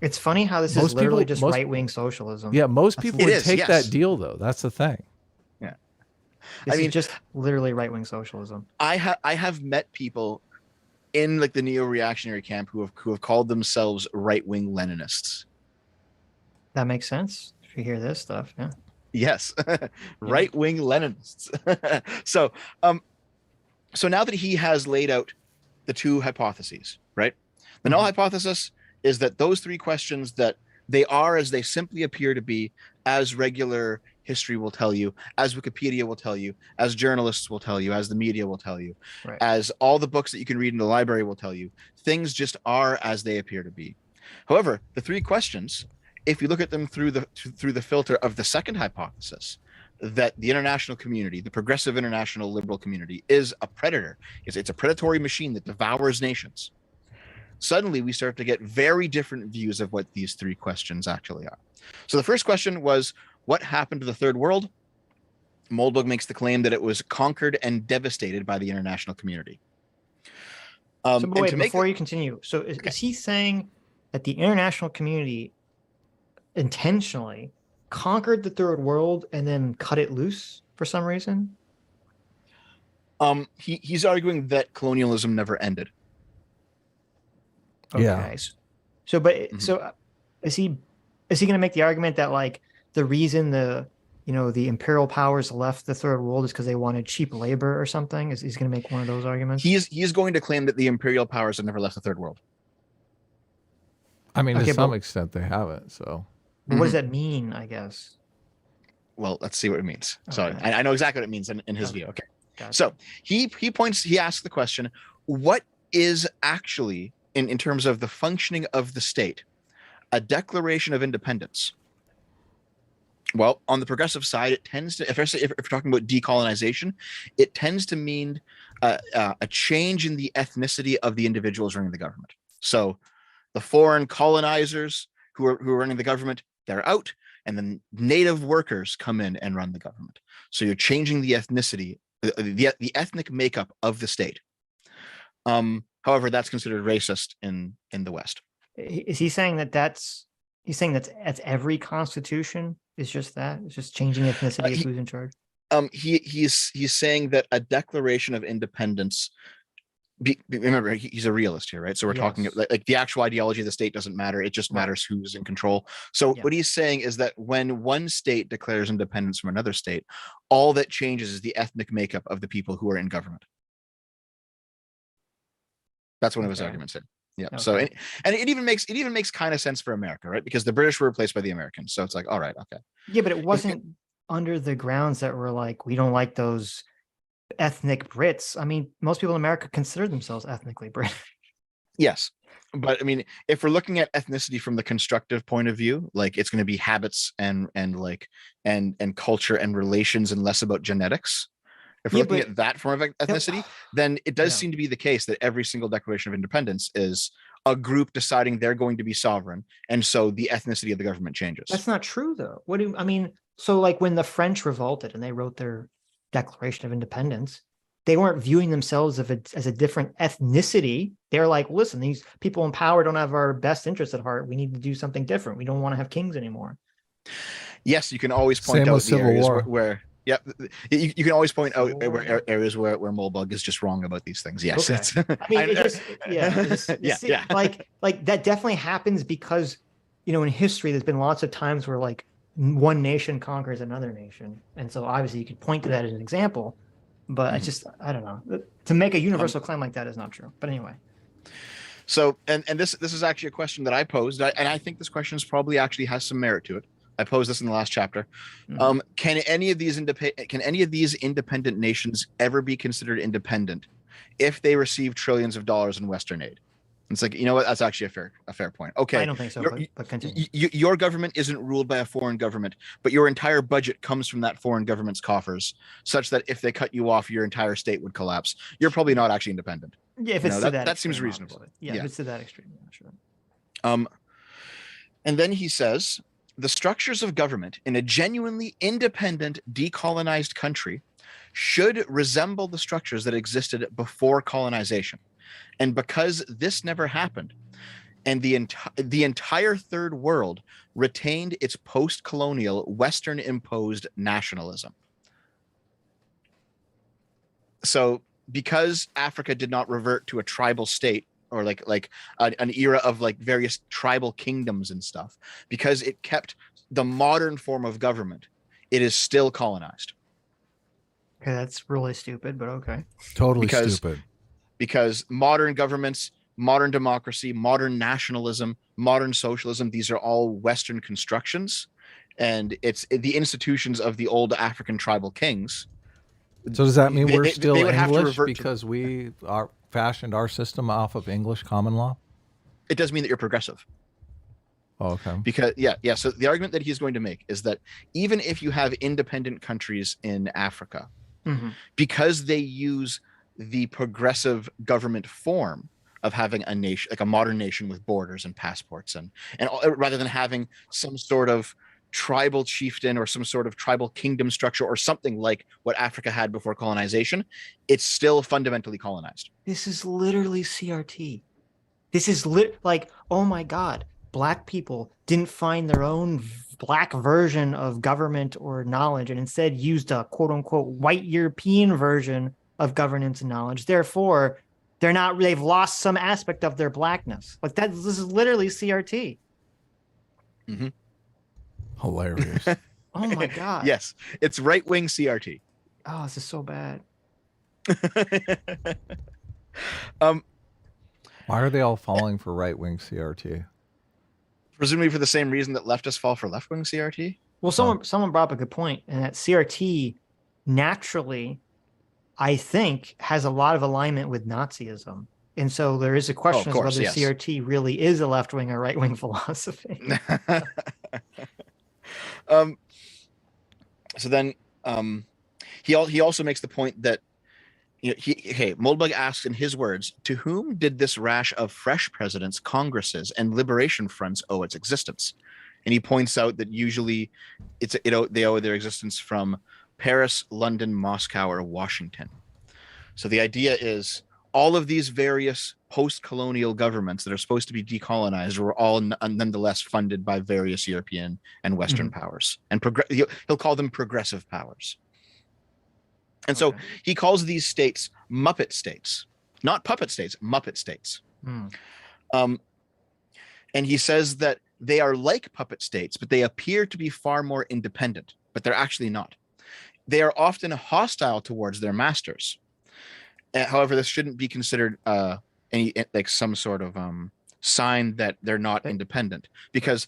It's funny how this is literally just right-wing socialism. Yeah, most people would take that deal, though. That's the thing. Yeah, I mean, just literally right-wing socialism. I have met people in like the neo-reactionary camp who have called themselves right-wing Leninists. That makes sense if you hear this stuff. Yeah. Yes, right-wing Leninists. So now that he has laid out the two hypotheses, right? The null hypothesis is that those three questions, that they are as they simply appear to be, as regular history will tell you, as Wikipedia will tell you, as journalists will tell you, as the media will tell you, as all the books that you can read in the library will tell you. Things just are as they appear to be. However, the three questions, if you look at them through the filter of the second hypothesis, that the international community, the progressive international liberal community, is a predator, it's a predatory machine that devours nations, suddenly we start to get very different views of what these three questions actually are. So the first question was, what happened to the third world? Moldbug makes the claim that it was conquered and devastated by the international community. So wait, before you continue, so is he saying that the international community intentionally conquered the third world and then cut it loose for some reason? He's arguing that colonialism never ended. Okay. Yeah. So, but so is he going to make the argument that like the reason the imperial powers left the third world is because they wanted cheap labor or something? He's going to make one of those arguments? He is going to claim that the imperial powers have never left the third world. I mean, to some extent they haven't. So what does that mean, I guess? Well, let's see what it means. Okay. So I know exactly what it means in his view. Okay. Gotcha. So he asks the question, what is actually, in terms of the functioning of the state, a declaration of independence? Well, on the progressive side, it tends to, especially if we're talking about decolonization, it tends to mean a change in the ethnicity of the individuals running the government. So the foreign colonizers who are running the government, they're out, and then native workers come in and run the government. So you're changing the ethnicity, the ethnic makeup of the state. However, that's considered racist in the West. Is he saying that's every constitution is just that? It's just changing ethnicity of who's in charge? He's saying that a declaration of independence. Remember, he's a realist here, right? So we're talking like the actual ideology of the state doesn't matter. It just matters who's in control. So what he's saying is that when one state declares independence from another state, all that changes is the ethnic makeup of the people who are in government. That's one of his arguments here. Yeah. Okay. So, and it even makes kind of sense for America, right? Because the British were replaced by the Americans. So it's like, all right, okay. Yeah, but it wasn't under the grounds that were like, we don't like those ethnic Brits. I mean, most people in America consider themselves ethnically British. Yes. But I mean, if we're looking at ethnicity from the constructive point of view, like it's going to be habits and culture and relations and less about genetics. If we're looking at that form of ethnicity, then it does seem to be the case that every single Declaration of Independence is a group deciding they're going to be sovereign. And so the ethnicity of the government changes. That's not true, though. So like when the French revolted and they wrote their Declaration of Independence, they weren't viewing themselves as a different ethnicity. They're like, listen, these people in power don't have our best interests at heart. We need to do something different. We don't want to have kings anymore. Yes, you can always point out the areas where yeah, you can always point out areas where Moldbug is just wrong about these things. Yes, like that definitely happens because in history there's been lots of times where like one nation conquers another nation, and so obviously you could point to that as an example. But I don't know, to make a universal claim like that is not true. But anyway. So and this is actually a question that I posed, and I think this question probably actually has some merit to it. I posed this in the last chapter. Can any of these independent nations ever be considered independent if they receive trillions of dollars in Western aid? It's like, you know what? That's actually a fair point. Okay, I don't think so, but continue. Your government isn't ruled by a foreign government, but your entire budget comes from that foreign government's coffers, such that if they cut you off, your entire state would collapse. You're probably not actually independent. Yeah, if it's to that seems reasonable. Yeah, if it's to that extreme, yeah, sure. And then he says, the structures of government in a genuinely independent, decolonized country should resemble the structures that existed before colonization. And because this never happened, and the entire third world retained its post-colonial Western-imposed nationalism. So because Africa did not revert to a tribal state, or like an era of like various tribal kingdoms and stuff, because it kept the modern form of government, it is still colonized. Okay, that's really stupid, but okay. Totally stupid. Because modern governments, modern democracy, modern nationalism, modern socialism, these are all Western constructions, and it's the institutions of the old African tribal kings. So does that mean we're still English because we fashioned our system off of English common law? It does mean that you're progressive. Oh, okay. Because yeah. So the argument that he's going to make is that even if you have independent countries in Africa, because they use the progressive government form of having a nation, like a modern nation with borders and passports, and rather than having some sort of tribal chieftain or some sort of tribal kingdom structure or something like what Africa had before colonization, it's still fundamentally colonized. This is literally CRT. This is like, oh my God, Black people didn't find their own Black version of government or knowledge and instead used a quote unquote white European version of governance and knowledge. Therefore, they've lost some aspect of their Blackness. Like that, this is literally CRT. Hilarious. Oh my God. Yes, it's right-wing CRT. Oh, this is so bad. Why are they all falling for right-wing CRT? Presumably for the same reason that leftists fall for left-wing CRT. Well, someone brought up a good point, and that CRT naturally, I think, has a lot of alignment with Nazism. And so there is a question of whether CRT really is a left-wing or right-wing philosophy. So then he also makes the point that Moldbug asks in his words, to whom did this rash of fresh presidents, congresses, and liberation fronts owe its existence? And he points out that usually they owe their existence from Paris, London, Moscow, or Washington. So the idea is all of these various post-colonial governments that are supposed to be decolonized were all nonetheless funded by various European and Western powers. And he'll call them progressive powers. And so he calls these states Muppet states, not puppet states, Muppet states. And he says that they are like puppet states, but they appear to be far more independent, but they're actually not. They are often hostile towards their masters. However, this shouldn't be considered some sort of sign that they're not independent, because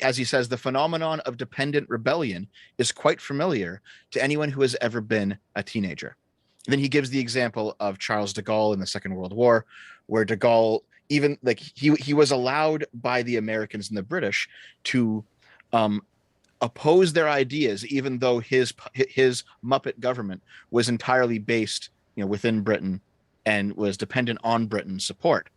as he says, the phenomenon of dependent rebellion is quite familiar to anyone who has ever been a teenager. And then he gives the example of Charles de Gaulle in the Second World War, where de Gaulle, even he was allowed by the Americans and the British to oppose their ideas, even though his Muppet government was entirely based within Britain and was dependent on Britain's support.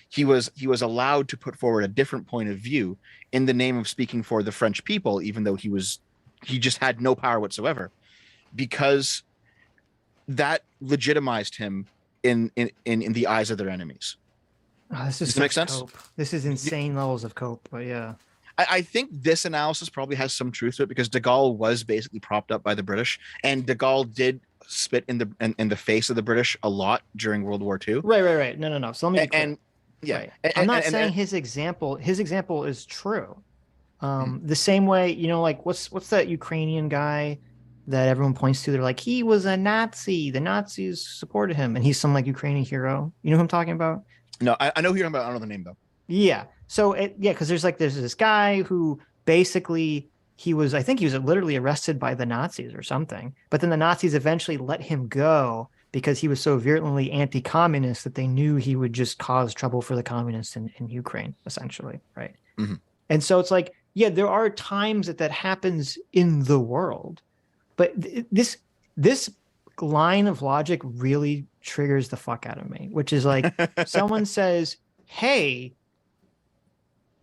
He was allowed to put forward a different point of view in the name of speaking for the French people, even though he just had no power whatsoever, because that legitimized him in the eyes of their enemies. Does this make sense? Cope. This is insane levels of cope, but yeah. I think this analysis probably has some truth to it, because de Gaulle was basically propped up by the British, and de Gaulle did spit in the face of the British a lot during World War II. Right. No. So let me be clear. Yeah, right. I'm not saying his example is true. The same way, like what's that Ukrainian guy that everyone points to? They're like, he was a Nazi. The Nazis supported him, and he's some like Ukrainian hero. You know who I'm talking about? No, I know who you're talking about. I don't know the name though. Yeah. So because there's this guy who basically I think he was literally arrested by the Nazis or something, but then the Nazis eventually let him go because he was so virulently anti-communist that they knew he would just cause trouble for the communists in Ukraine, essentially, right? And so it's like, yeah, there are times that happens in the world, but this line of logic really triggers the fuck out of me, which is like someone says, hey,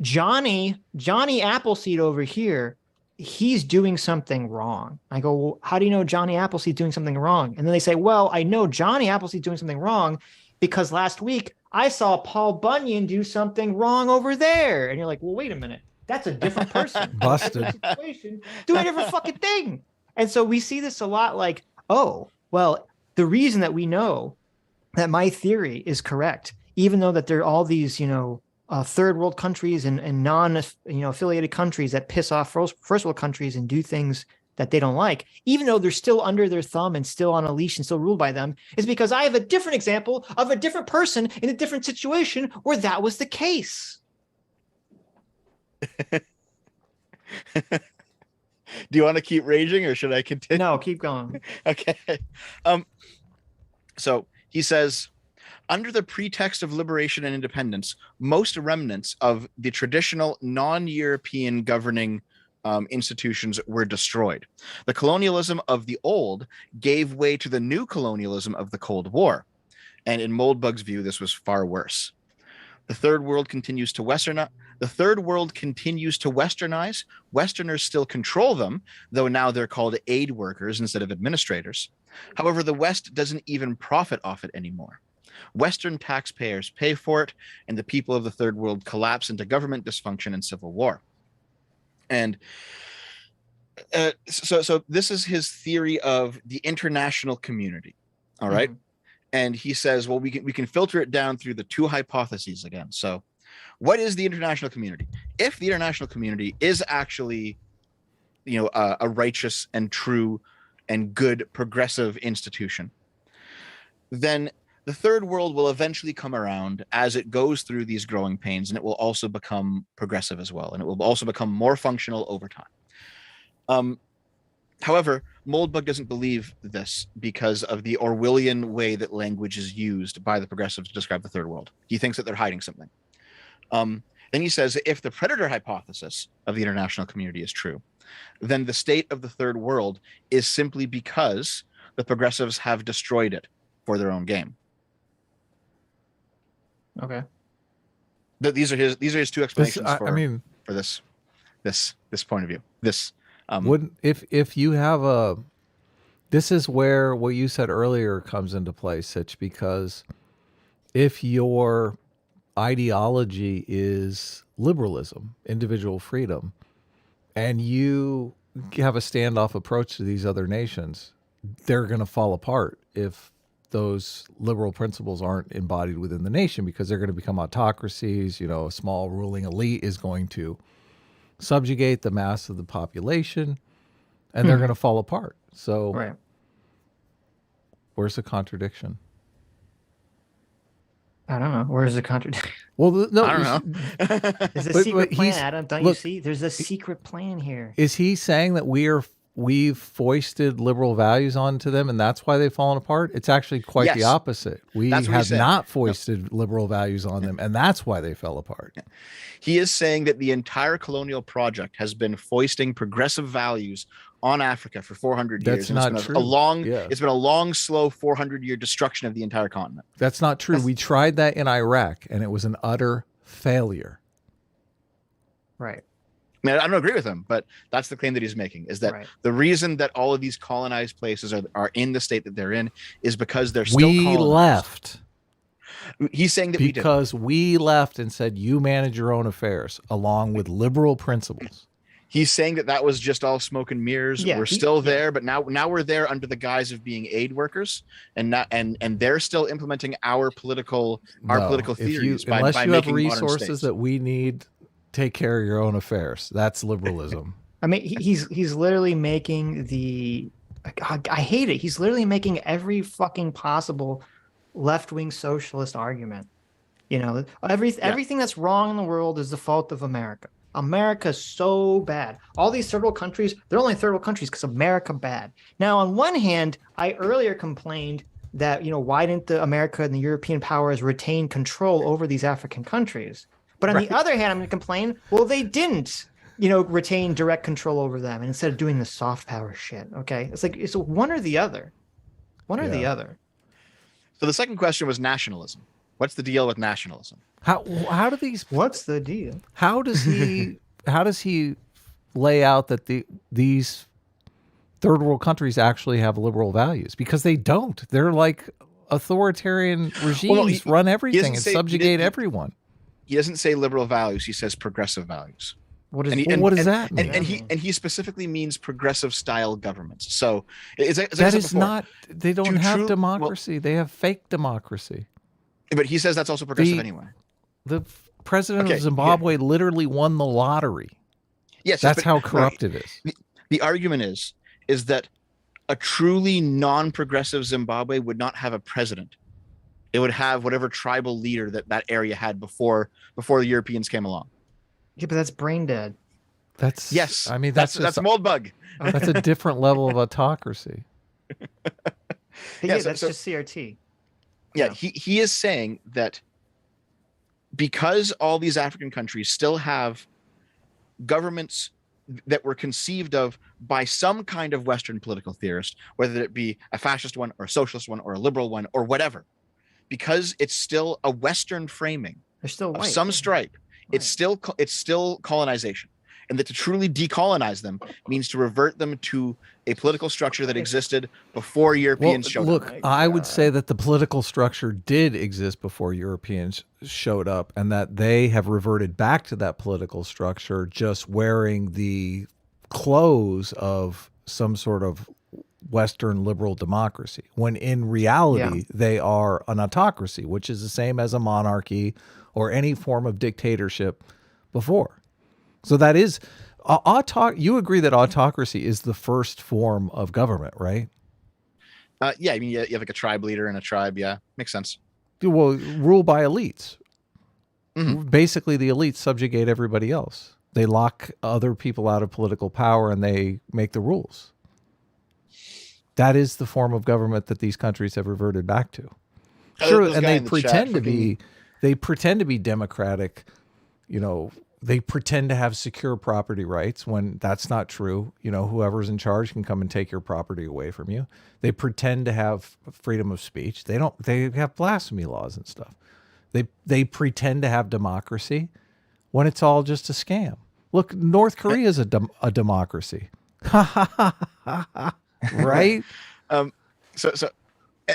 Johnny Appleseed over here, he's doing something wrong. I go, well, how do you know Johnny Appleseed doing something wrong? And then they say, well, I know Johnny Appleseed doing something wrong because last week I saw Paul Bunyan do something wrong over there. And you're like, well, wait a minute. That's a different person. Busted. Situation, doing a different fucking thing. And so we see this a lot like, oh, well, the reason that we know that my theory is correct, even though that there are all these, third world countries and affiliated countries that piss off first world countries and do things that they don't like, even though they're still under their thumb and still on a leash and still ruled by them, is because I have a different example of a different person in a different situation where that was the case. Do you want to keep raging or should I continue? No, keep going. Okay. So he says, under the pretext of liberation and independence, most remnants of the traditional non-European governing institutions were destroyed. The colonialism of the old gave way to the new colonialism of the Cold War. And in Moldbug's view, this was far worse. The third world continues to westernize. Westerners still control them, though now they're called aid workers instead of administrators. However, the West doesn't even profit off it anymore. Western taxpayers pay for it, and the people of the third world collapse into government dysfunction and civil war. And so this is his theory of the international community. All right. And he says, well, we can filter it down through the two hypotheses again. So what is the international community? If the international community is actually, a righteous and true and good progressive institution, then the third world will eventually come around as it goes through these growing pains, and it will also become progressive as well. And it will also become more functional over time. However, Moldbug doesn't believe this because of the Orwellian way that language is used by the progressives to describe the third world. He thinks that they're hiding something. Then he says, if the predator hypothesis of the international community is true, then the state of the third world is simply because the progressives have destroyed it for their own game. Okay. These are his two explanations for this point of view. This wouldn't if you have a, this is where what you said earlier comes into play, Sitch, because if your ideology is liberalism, individual freedom, and you have a standoff approach to these other nations, they're going to fall apart if those liberal principles aren't embodied within the nation, because they're going to become autocracies. You know, a small ruling elite is going to subjugate the mass of the population, and they're going to fall apart. So where's the contradiction? I don't know. Where's the contradiction? Well, no, I don't know. There's a secret plan, Adam. Don't you see? There's a secret plan here. Is he saying that we've foisted liberal values onto them and that's why they've fallen apart? It's actually quite the opposite. We have not foisted liberal values on them, and that's why they fell apart. Yeah. He is saying that the entire colonial project has been foisting progressive values on Africa for 400 years. That's not true. It's been a long, slow 400-year destruction of the entire continent. That's not true. We tried that in Iraq, and it was an utter failure. Right. I mean, I don't agree with him, but that's the claim that he's making, is that the reason that all of these colonized places are in the state that they're in is because they're still colonized. Left. He's saying that because we left and said, you manage your own affairs along with liberal principles. He's saying that was just all smoke and mirrors. We're still there, but now we're there under the guise of being aid workers, and they're still implementing our political theories by unless you have resources states that we need. Take care of your own affairs. That's liberalism. I mean, he's literally making I hate it. He's literally making every fucking possible left-wing socialist argument. You know, everything that's wrong in the world is the fault of America. America's so bad. All these third world countries, they're only third world countries because America bad. Now, on one hand, I earlier complained that, you know, why didn't the America and the European powers retain control over these African countries? But on the other hand, I'm going to complain, well, they didn't, you know, retain direct control over them. And instead of doing the soft power shit, okay? It's like, it's one or the other. One or the other. So the second question was nationalism. What's the deal with nationalism? How do these... What's the deal? How does he lay out that these third world countries actually have liberal values? Because they don't. They're like authoritarian regimes run everything and subjugate everyone. He doesn't say liberal values. He says progressive values. What does that mean? And he specifically means progressive style governments. So that is not. They don't have democracy. They have fake democracy. But he says that's also progressive anyway. The president of Zimbabwe literally won the lottery. Yes, that's how corrupt it is. The argument is that a truly non-progressive Zimbabwe would not have a president. It would have whatever tribal leader that area had before the Europeans came along. Yeah, but that's brain dead. That's I mean, that's Moldbug. That's a different level of autocracy. That's just CRT. Yeah, he is saying that because all these African countries still have governments that were conceived of by some kind of Western political theorist, whether it be a fascist one or a socialist one or a liberal one or whatever, because it's still a Western framing of some stripe, it's still colonization. And that to truly decolonize them means to revert them to a political structure that existed before Europeans showed up. Look, I would say that the political structure did exist before Europeans showed up, and that they have reverted back to that political structure, just wearing the clothes of some sort of Western liberal democracy, when in reality they are an autocracy, which is the same as a monarchy or any form of dictatorship before. So that is, you agree that autocracy is the first form of government, right? Yeah, I mean, you have like a tribe leader in a tribe. Yeah, makes sense. Well, rule by elites. Mm-hmm. Basically, the elites subjugate everybody else. They lock other people out of political power and they make the rules. That is the form of government that these countries have reverted back to. Sure, and they pretend to be democratic, you know, they pretend to have secure property rights when that's not true. You know, whoever's in charge can come and take your property away from you. They pretend to have freedom of speech. They don't. They have blasphemy laws and stuff. They pretend to have democracy when it's all just a scam. Look, North Korea is a democracy. Right? So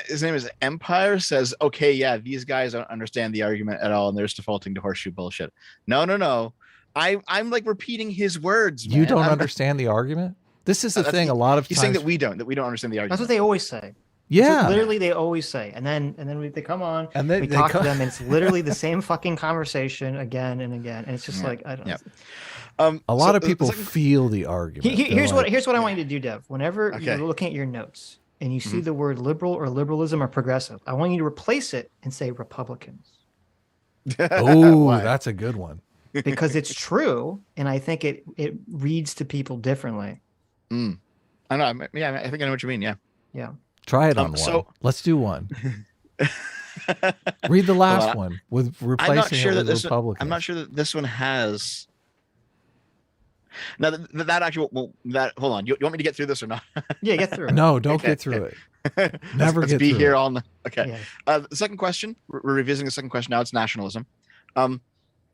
his name is Empire says, okay, yeah, these guys don't understand the argument at all, and they're just defaulting to horseshoe bullshit. No. I'm like repeating his words. Man. You don't understand the argument? This is the thing. A lot of he's times saying that we don't understand the argument. That's what they always say. Yeah, literally they always say, and then they come on and we talk to them, and it's literally the same fucking conversation again and again, and it's just like I don't know. A lot of people feel the argument. Here's what I want you to do, Dev. Whenever you're looking at your notes and you see the word liberal or liberalism or progressive, I want you to replace it and say Republicans. Oh, that's a good one. Because it's true, and I think it reads to people differently. I know. Yeah, I think I know what you mean. Yeah. Try it on one. So, let's do one. Read the last one with replacing it with Republicans. I'm not sure that this one has. Now that actually, hold on. You want me to get through this or not? Yeah, get through it. No, don't get through it. Never let's get be through here it. on the. Okay. Yeah. The second question. We're revisiting the second question now. It's nationalism. And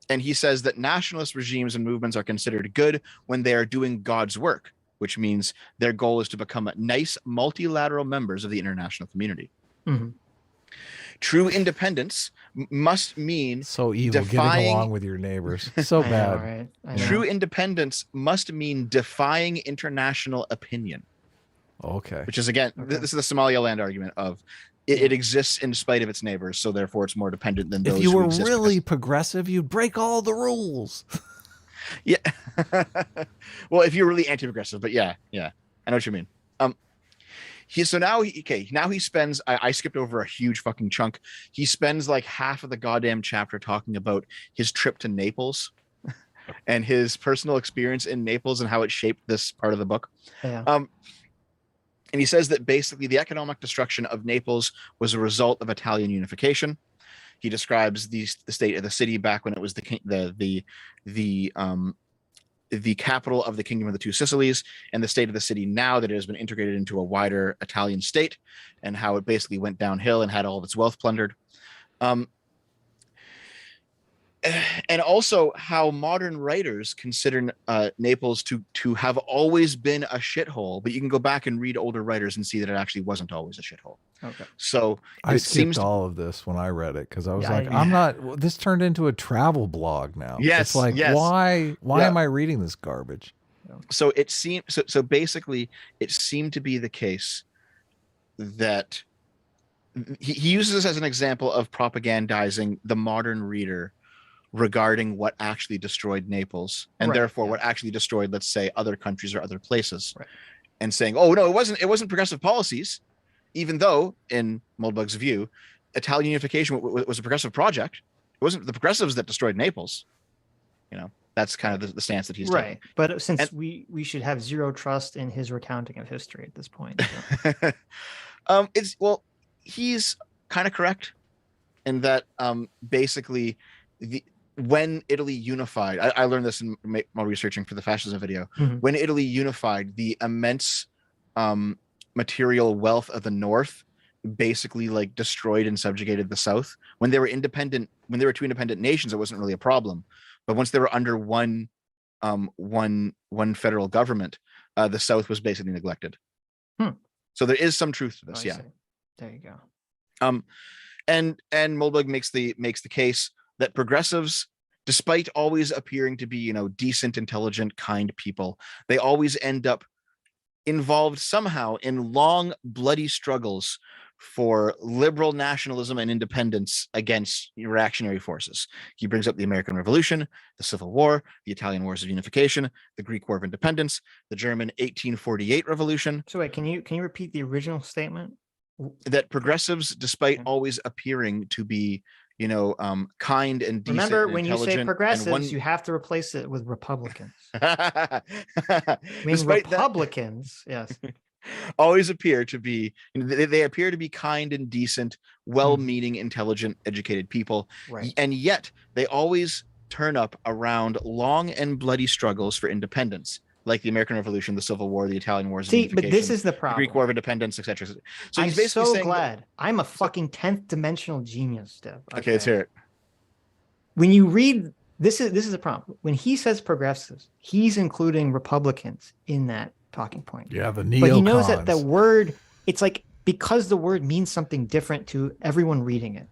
he says that nationalist regimes and movements are considered good when they are doing God's work, which means their goal is to become nice multilateral members of the international community. Mm-hmm. True independence must mean so evil getting along with your neighbors. So bad. I know. True independence must mean defying international opinion. Okay. Which is again, this is the Somaliland argument of it exists in spite of its neighbors, so therefore it's more dependent than those. If you were really progressive, you'd break all the rules. Yeah. Well, if you're really anti-progressive, but yeah, I know what you mean. Now he spends. I skipped over a huge fucking chunk. He spends like half of the goddamn chapter talking about his trip to Naples and his personal experience in Naples and how it shaped this part of the book. Yeah. And he says that basically the economic destruction of Naples was a result of Italian unification. He describes the state of the city back when it was the capital of the Kingdom of the Two Sicilies, and the state of the city now that it has been integrated into a wider Italian state, and how it basically went downhill and had all of its wealth plundered. And also how modern writers consider Naples to have always been a shithole, but you can go back and read older writers and see that it actually wasn't always a shithole. Okay. So I skipped all of this when I read it because I was I'm not. This turned into a travel blog now. Yes. It's like why am I reading this garbage? So it seemed so basically it seemed to be the case that he uses this as an example of propagandizing the modern reader regarding what actually destroyed Naples and therefore what actually destroyed, let's say, other countries or other places, and saying, oh no, it wasn't progressive policies, even though in Moldbug's view, Italian unification was a progressive project. It wasn't the progressives that destroyed Naples. You know, that's kind of the stance that he's taking. But since we should have zero trust in his recounting of history at this point. So. He's kind of correct in that basically when Italy unified, I learned this in my researching for the fascism video. Mm-hmm. When Italy unified, the immense material wealth of the North basically like destroyed and subjugated the South. When they were independent, when they were two independent nations, it wasn't really a problem. But once they were under one federal government, the South was basically neglected. So there is some truth to this. See. There you go. And Moldbug makes the case that progressives, despite always appearing to be, you know, decent, intelligent, kind people, they always end up involved somehow in long, bloody struggles for liberal nationalism and independence against reactionary forces. He brings up the American Revolution, the Civil War, the Italian Wars of Unification, the Greek War of Independence, the German 1848 Revolution. So wait, can you repeat the original statement? That progressives, despite always appeering to be, you know, kind and decent. Remember, when you say progressives, you have to replace it with Republicans. I mean, Republicans, yes. Always appear to be, they appear to be kind and decent, well-meaning, intelligent, educated people. Right. And yet they always turn up around long and bloody struggles for independence, like the American Revolution, the Civil War, the Italian Wars. See, but this is the problem. The Greek War of Independence, etc. So I'm so glad. I'm a fucking 10th dimensional genius, Steph. Okay, let's hear it. When you read this is a problem. When he says progressives, he's including Republicans in that talking point. Yeah, the neocons. But he knows that the word, it's like, because the word means something different to everyone reading it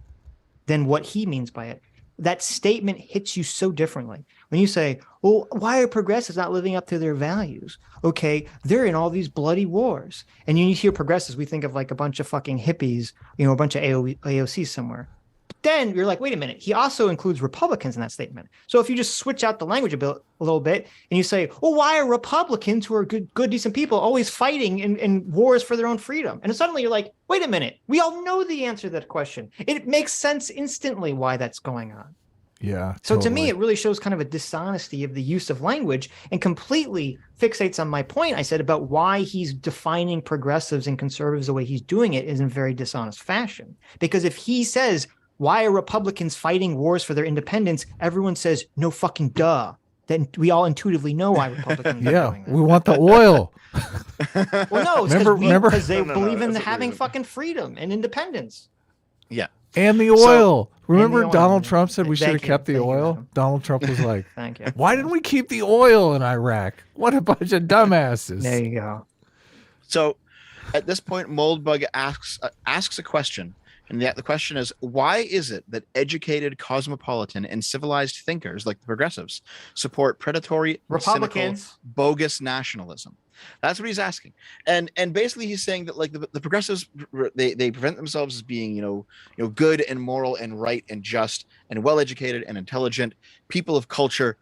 than what he means by it, that statement hits you so differently. When you say, well, why are progressives not living up to their values? Okay, they're in all these bloody wars. And you hear progressives, we think of like a bunch of fucking hippies, a bunch of AOCs somewhere. But then you're like, wait a minute, he also includes Republicans in that statement. So if you just switch out the language a little bit and you say, well, why are Republicans, who are good, decent people, always fighting in wars for their own freedom? And suddenly you're like, wait a minute, we all know the answer to that question. It makes sense instantly why that's going on. Yeah. So totally. To me, it really shows kind of a dishonesty of the use of language and completely fixates on my point I said about why he's defining progressives and conservatives the way he's doing it is in a very dishonest fashion. Because if he says, why are Republicans fighting wars for their independence? Everyone says, no fucking duh. Then we all intuitively know why Republicans are doing that. We want the oil. Well, no, because they believe in having fucking freedom and independence. Yeah. And the oil. Remember Donald Trump said we should have kept the oil? Donald Trump was like, thank you. Why didn't we keep the oil in Iraq? What a bunch of dumbasses. There you go. So at this point, Moldbug asks a question. And the question is, why is it that educated, cosmopolitan, and civilized thinkers like the progressives support predatory, Republicans, cynical, bogus nationalism? That's what he's asking. And basically he's saying that like the progressives, they prevent themselves as being, good and moral and right and just and well-educated and intelligent, people of culture,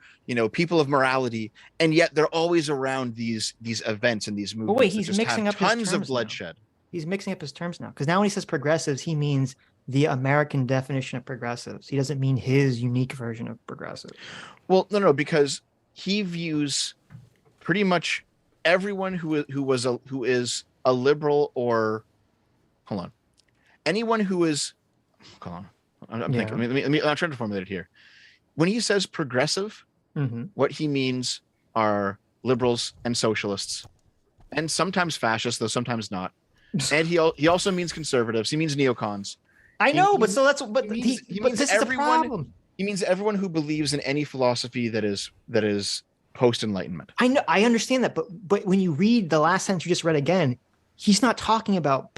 people of morality. And yet they're always around these events and these movements. But wait, he's mixing up tons of bloodshed. Now. He's mixing up his terms now, because now when he says progressives, he means the American definition of progressives. He doesn't mean his unique version of progressive. Well, no, because he views pretty much everyone who is a liberal or anyone who is I'm thinking. I'm trying to formulate it here. When he says progressive, what he means are liberals and socialists, and sometimes fascists, though sometimes not. And he also means conservatives. He means neocons. I know, but this is the problem. He means everyone who believes in any philosophy that is post-enlightenment. I know, I understand that, but when you read the last sentence you just read again, he's not talking about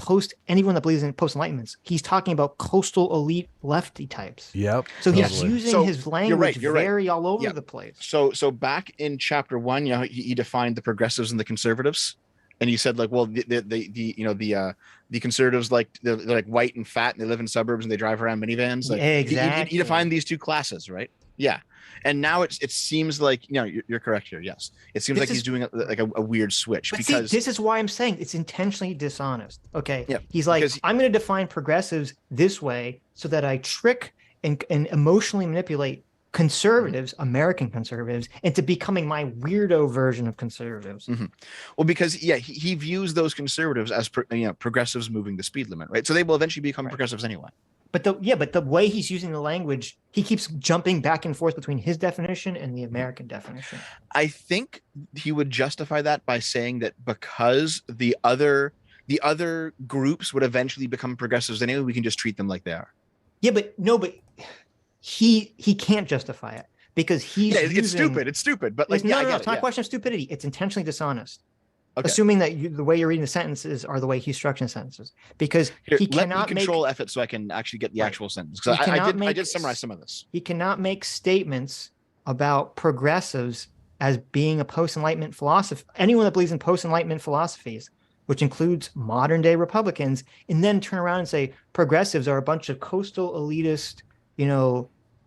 anyone that believes in post-enlightenment. He's talking about coastal elite lefty types. Yep. So he's using his language very all over the place. So back in chapter 1, he defined the progressives and the conservatives. And he said, like, well, the conservatives, like, they're like white and fat and they live in suburbs and they drive around minivans. Like, exactly. He defined these two classes, right? Yeah. And now it seems like, you're correct here. Yes. It seems like he's doing like a weird switch. But because this is why I'm saying it's intentionally dishonest. Okay. Yeah, he's like, I'm going to define progressives this way so that I trick and emotionally manipulate conservatives, American conservatives, into becoming my weirdo version of conservatives. Well, because he views those conservatives as progressives moving the speed limit, right? So they will eventually become progressives anyway. But the way he's using the language, he keeps jumping back and forth between his definition and the American definition. I think he would justify that by saying that because the other groups would eventually become progressives anyway, we can just treat them like they are. Yeah, but he can't justify it because he's it's stupid. But like, it's not a question of stupidity. It's intentionally dishonest. Okay. Assuming that the way you're reading the sentences are the way he's structuring the sentences, because he cannot control F so I can actually get the actual sentence. Because I did summarize some of this. He cannot make statements about progressives as being a post-enlightenment philosophy. Anyone that believes in post-enlightenment philosophies, which includes modern day Republicans, and then turn around and say progressives are a bunch of coastal elitist,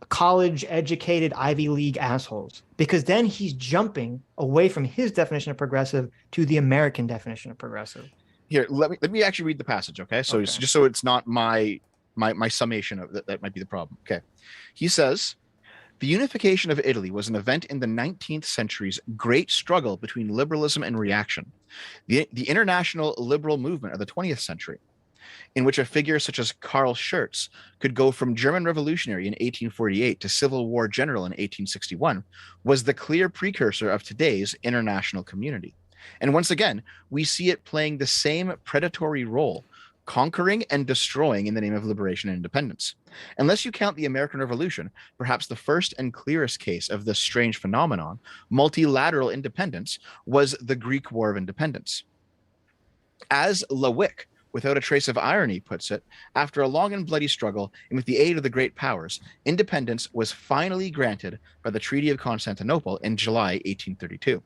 college educated Ivy League assholes, because then he's jumping away from his definition of progressive to the American definition of progressive. Here, let me actually read the passage. Okay. So it's just so it's not my summation of that might be the problem. Okay. He says, the unification of Italy was an event in the 19th century's great struggle between liberalism and reaction, the international liberal movement of the 20th century. in which a figure such as Karl Schurz could go from German revolutionary in 1848 to Civil War general in 1861, was the clear precursor of today's international community. And once again, we see it playing the same predatory role, conquering and destroying in the name of liberation and independence. Unless you count the American Revolution, perhaps the first and clearest case of this strange phenomenon, multilateral independence, was the Greek War of Independence. As Lewick, without a trace of irony, puts it, after a long and bloody struggle, and with the aid of the great powers, independence was finally granted by the Treaty of Constantinople in July 1832.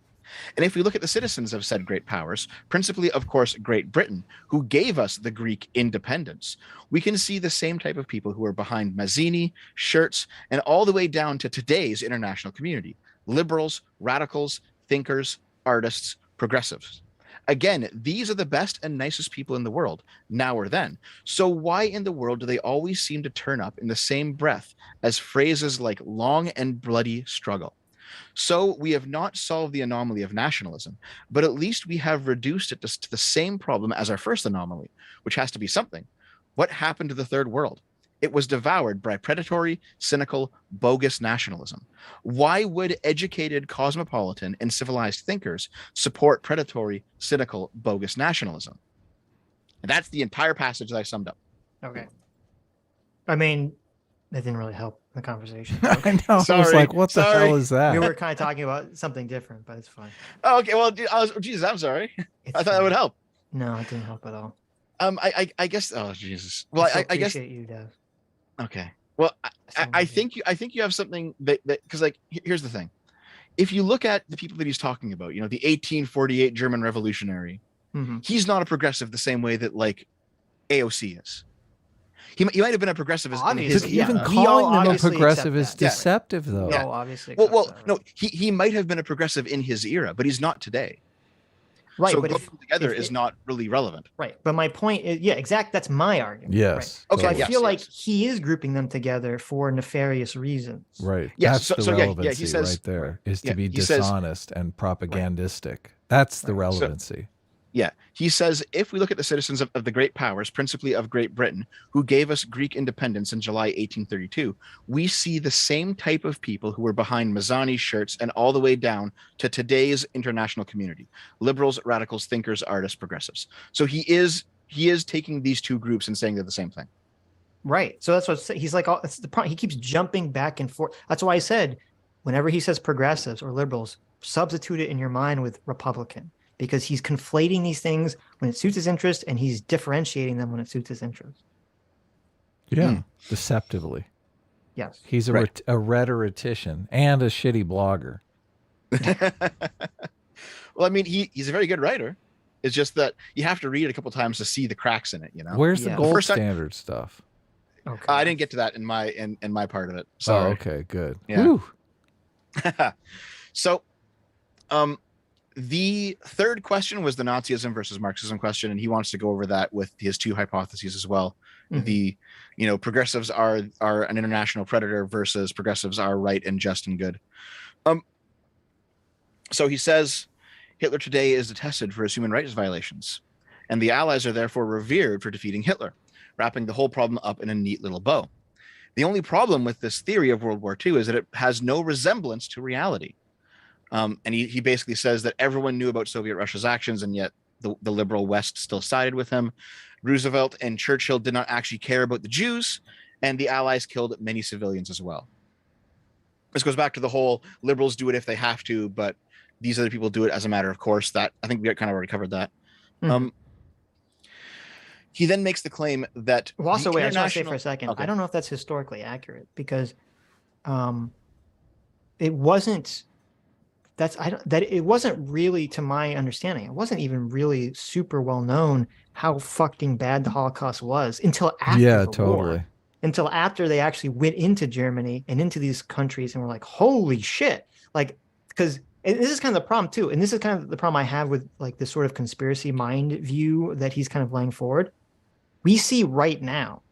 And if we look at the citizens of said great powers, principally, of course, Great Britain, who gave us the Greek independence, we can see the same type of people who are behind Mazzini, Schurz, and all the way down to today's international community: liberals, radicals, thinkers, artists, progressives. Again, these are the best and nicest people in the world, now or then. So why in the world do they always seem to turn up in the same breath as phrases like long and bloody struggle? So we have not solved the anomaly of nationalism, but at least we have reduced it to the same problem as our first anomaly, which has to be something. What happened to the third world? It was devoured by predatory, cynical, bogus nationalism. Why would educated, cosmopolitan, and civilized thinkers support predatory, cynical, bogus nationalism? And that's the entire passage that I summed up. Okay. I mean, that didn't really help the conversation. I know. Sorry, I was like, what the hell is that? We were kind of talking about something different, but it's fine. Oh, okay. Well, Jesus, I'm sorry. I thought that would help. No, it didn't help at all. I guess. Oh, Jesus. Well, I guess. You, Dev. Okay. Well, I think you have something that because like here's the thing. If you look at the people that he's talking about, the 1848 German revolutionary, he's not a progressive the same way that like AOC is. He might have been a progressivist. Even calling them a progressive is deceptive, though. No, obviously. Well, no, he might have been a progressive in his era, but he's not today. Right, so but grouping together is not really relevant. Right, but my point is, that's my argument. Yes. Right. Okay, so I feel like he is grouping them together for nefarious reasons. Right. Yes. That's the relevancy he says, right there, is to be dishonest and propagandistic. Right. That's the relevancy. He says, if we look at the citizens of the great powers, principally of Great Britain, who gave us Greek independence in July 1832, we see the same type of people who were behind Mazzani, Schurz, and all the way down to today's international community: liberals, radicals, thinkers, artists, progressives. So he is taking these two groups and saying they're the same thing. Right. So that's what he's like. That's the problem. He keeps jumping back and forth. That's why I said, whenever he says progressives or liberals, substitute it in your mind with Republican. Because he's conflating these things when it suits his interest, and he's differentiating them when it suits his interest. Yeah, deceptively. Yes. He's a rhetorician and a shitty blogger. Well, I mean, he's a very good writer. It's just that you have to read it a couple times to see the cracks in it. Where's the gold standard stuff? Okay. I didn't get to that in my part of it. Sorry. Oh, okay, good. Yeah. So, the third question was the Nazism versus Marxism question, and he wants to go over that with his two hypotheses as well. The progressives are an international predator versus progressives are right and just and good. So he says Hitler today is detested for his human rights violations, and the Allies are therefore revered for defeating Hitler, wrapping the whole problem up in a neat little bow. The only problem with this theory of World War II is that it has no resemblance to reality. And he basically says that everyone knew about Soviet Russia's actions, and yet the liberal West still sided with him. Roosevelt and Churchill did not actually care about the Jews, and the Allies killed many civilians as well. This goes back to the whole liberals do it if they have to, but these other people do it as a matter of course. That I think we kind of already covered that. He then makes the claim that I just want to say for a second, I don't know if that's historically accurate, because it wasn't. It wasn't really, to my understanding, it wasn't even really super well known how fucking bad the Holocaust was until after the war. Until after they actually went into Germany and into these countries and were like, holy shit. Like, because this is kind of the problem too. And this is kind of the problem I have with like this sort of conspiracy mind view that he's kind of laying forward. We see right now,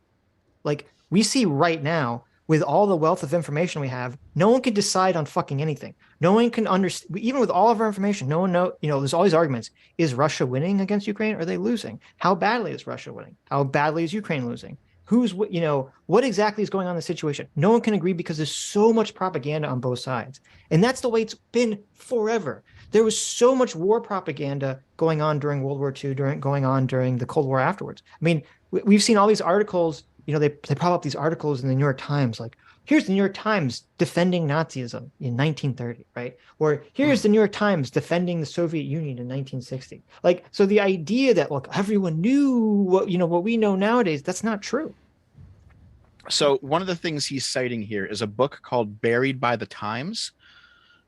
with with all the wealth of information we have, no one can decide on fucking anything. No one can understand, even with all of our information, no one know, there's all these arguments. Is Russia winning against Ukraine? Or are they losing? How badly is Russia winning? How badly is Ukraine losing? What exactly is going on in the situation? No one can agree because there's so much propaganda on both sides. And that's the way it's been forever. There was so much war propaganda going on during World War II, going on during the Cold War afterwards. I mean, we've seen all these articles, they prop up these articles in the New York Times, like, here's the New York Times defending Nazism in 1930, right? Or here's the New York Times defending the Soviet Union in 1960. Like, so the idea that, look, everyone knew what we know nowadays, that's not true. So one of the things he's citing here is a book called Buried by the Times,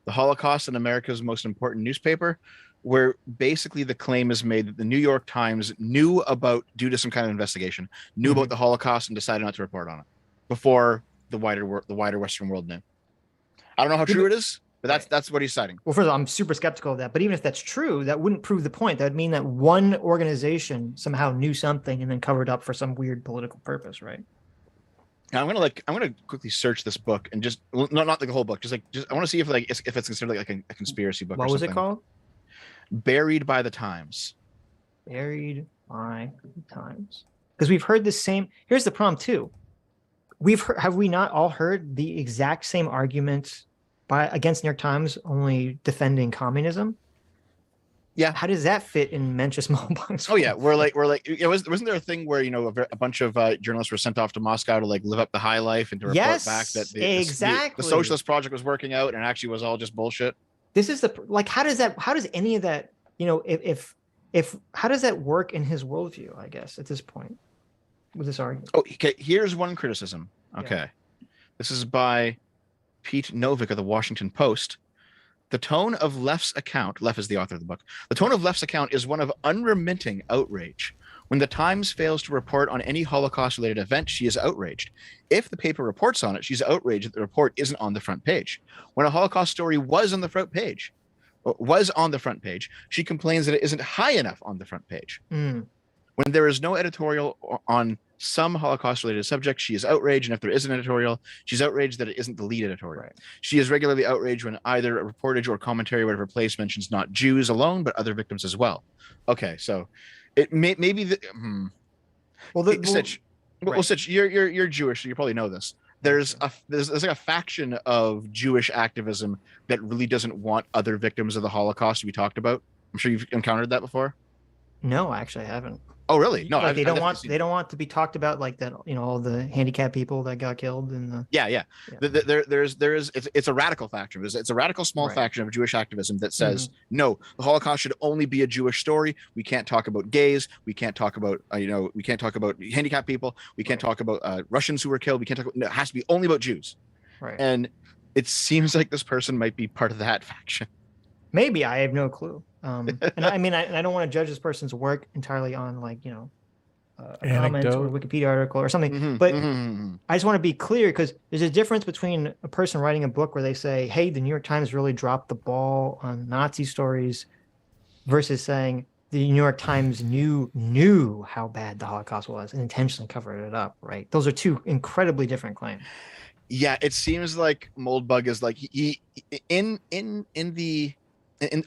The Holocaust in America's Most Important Newspaper, where basically the claim is made that the New York Times due to some kind of investigation, knew about the Holocaust and decided not to report on it before the wider Western world knew. I don't know how true it is, but that's what he's citing. Well, first of all, I'm super skeptical of that. But even if that's true, that wouldn't prove the point. That would mean that one organization somehow knew something and then covered up for some weird political purpose, right? Now, I'm gonna quickly search this book and just not like the whole book, just I want to see if it's considered like a conspiracy book. What was it called? Buried by the Times. Buried by the Times. Because we've heard the same. Here's the problem too. Have we not all heard the exact same arguments against New York Times only defending communism? Yeah. How does that fit in Mencius Moldbug's? Oh yeah, wasn't there a thing where a bunch of journalists were sent off to Moscow to live up the high life and to report back that the socialist project was working out and actually was all just bullshit? This is how does any of that, how does that work in his worldview, I guess, at this point with this argument? Oh, okay. Here's one criticism. Okay. Yeah. This is by Pete Novick of the Washington Post. The tone of Left's account, Left is the author of the book, the tone of Left's account is one of unremitting outrage. When the Times fails to report on any Holocaust-related event, she is outraged. If the paper reports on it, she's outraged that the report isn't on the front page. When a Holocaust story was on the front page, she complains that it isn't high enough on the front page. When there is no editorial on some Holocaust-related subject, she is outraged, and if there is an editorial, she's outraged that it isn't the lead editorial. Right. She is regularly outraged when either a reportage or commentary or whatever place mentions not Jews alone, but other victims as well. Okay, so it maybe Sitch, Sitch, you're Jewish, so you probably know this. There's like a faction of Jewish activism that really doesn't want other victims of the Holocaust to be talked about. I'm sure you've encountered that before. No, actually, I haven't. Oh, really? No, they don't want to be talked about like that. All the handicapped people that got killed in the. Yeah. It's a radical faction. It's a radical small faction of Jewish activism that says no, the Holocaust should only be a Jewish story. We can't talk about gays. We can't talk about we can't talk about handicapped people. We can't talk about Russians who were killed. We can't talk. No, it has to be only about Jews. Right. And it seems like this person might be part of that faction. Maybe, I have no clue. And I mean, I don't want to judge this person's work entirely on a comment or a Wikipedia article or something. But I just want to be clear, because there's a difference between a person writing a book where they say, hey, the New York Times really dropped the ball on Nazi stories, versus saying the New York Times knew how bad the Holocaust was and intentionally covered it up, right? Those are two incredibly different claims. Yeah, it seems like Moldbug is like he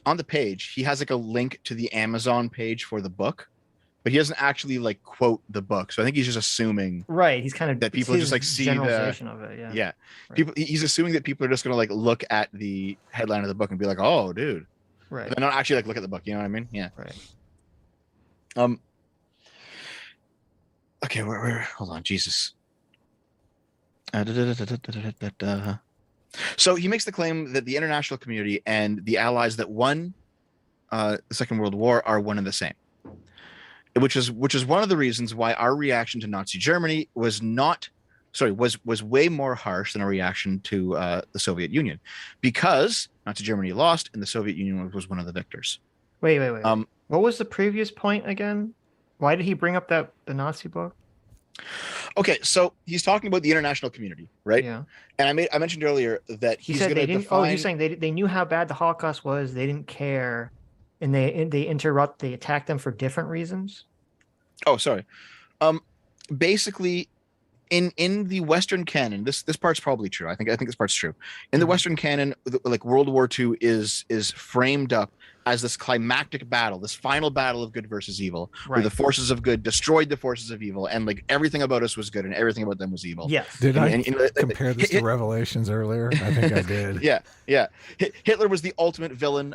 on the page, he has like a link to the Amazon page for the book, but he doesn't actually quote the book. So I think he's just assuming, right? He's kind of that people just see generalization of it. Yeah. Right. People. He's assuming that people are just going to look at the headline of the book and be like, "Oh, dude," right? And not actually look at the book. You know what I mean? Yeah. Right. Okay. Where? Hold on. Jesus. So he makes the claim that the international community and the allies that won the Second World War are one and the same, which is one of the reasons why our reaction to Nazi Germany was way more harsh than our reaction to the Soviet Union, because Nazi Germany lost and the Soviet Union was one of the victors. Wait. What was the previous point again? Why did he bring up the Nazi book? Okay, so he's talking about the international community, right? Yeah. And I mentioned earlier that he said they didn't. Oh, you're saying they knew how bad the Holocaust was. They didn't care, and they attacked them for different reasons. Oh, sorry. Basically, in the Western canon, this part's probably true. I think this part's true. In the Western canon, like World War II is framed up as this climactic battle, this final battle of good versus evil, where the forces of good destroyed the forces of evil, and like everything about us was good and everything about them was evil. Yes. Did I compare this to Revelations earlier? I think I did. Yeah. Hitler was the ultimate villain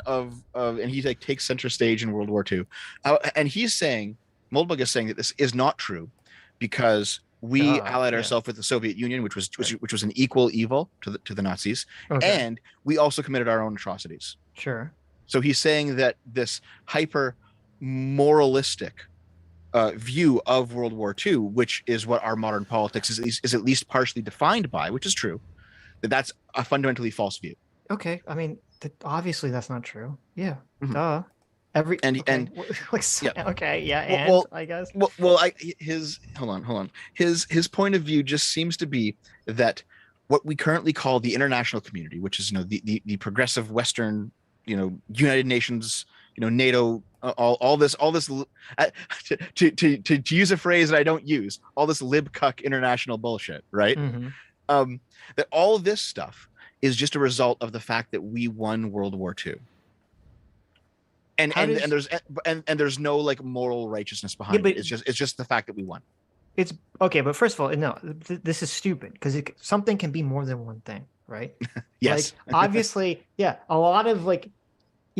and he like takes center stage in World War II, and Moldbug is saying that this is not true because we allied ourselves with the Soviet Union, which was an equal evil to the Nazis, and we also committed our own atrocities. Sure. So he's saying that this hyper moralistic view of World War II, which is what our modern politics is at least partially defined by, which is true, that's a fundamentally false view. Okay, I mean, obviously that's not true. Yeah, duh. I guess. Hold on. His point of view just seems to be that what we currently call the international community, which is the progressive Western, United Nations, NATO, all this to use a phrase that I don't use, all this libcuck international bullshit, right? That all of this stuff is just a result of the fact that we won World War II. And there's no like moral righteousness behind it. It's just the fact that we won. It's okay, but first of all, no, this is stupid because something can be more than one thing, right? Yes. Like, obviously, yeah, a lot of like,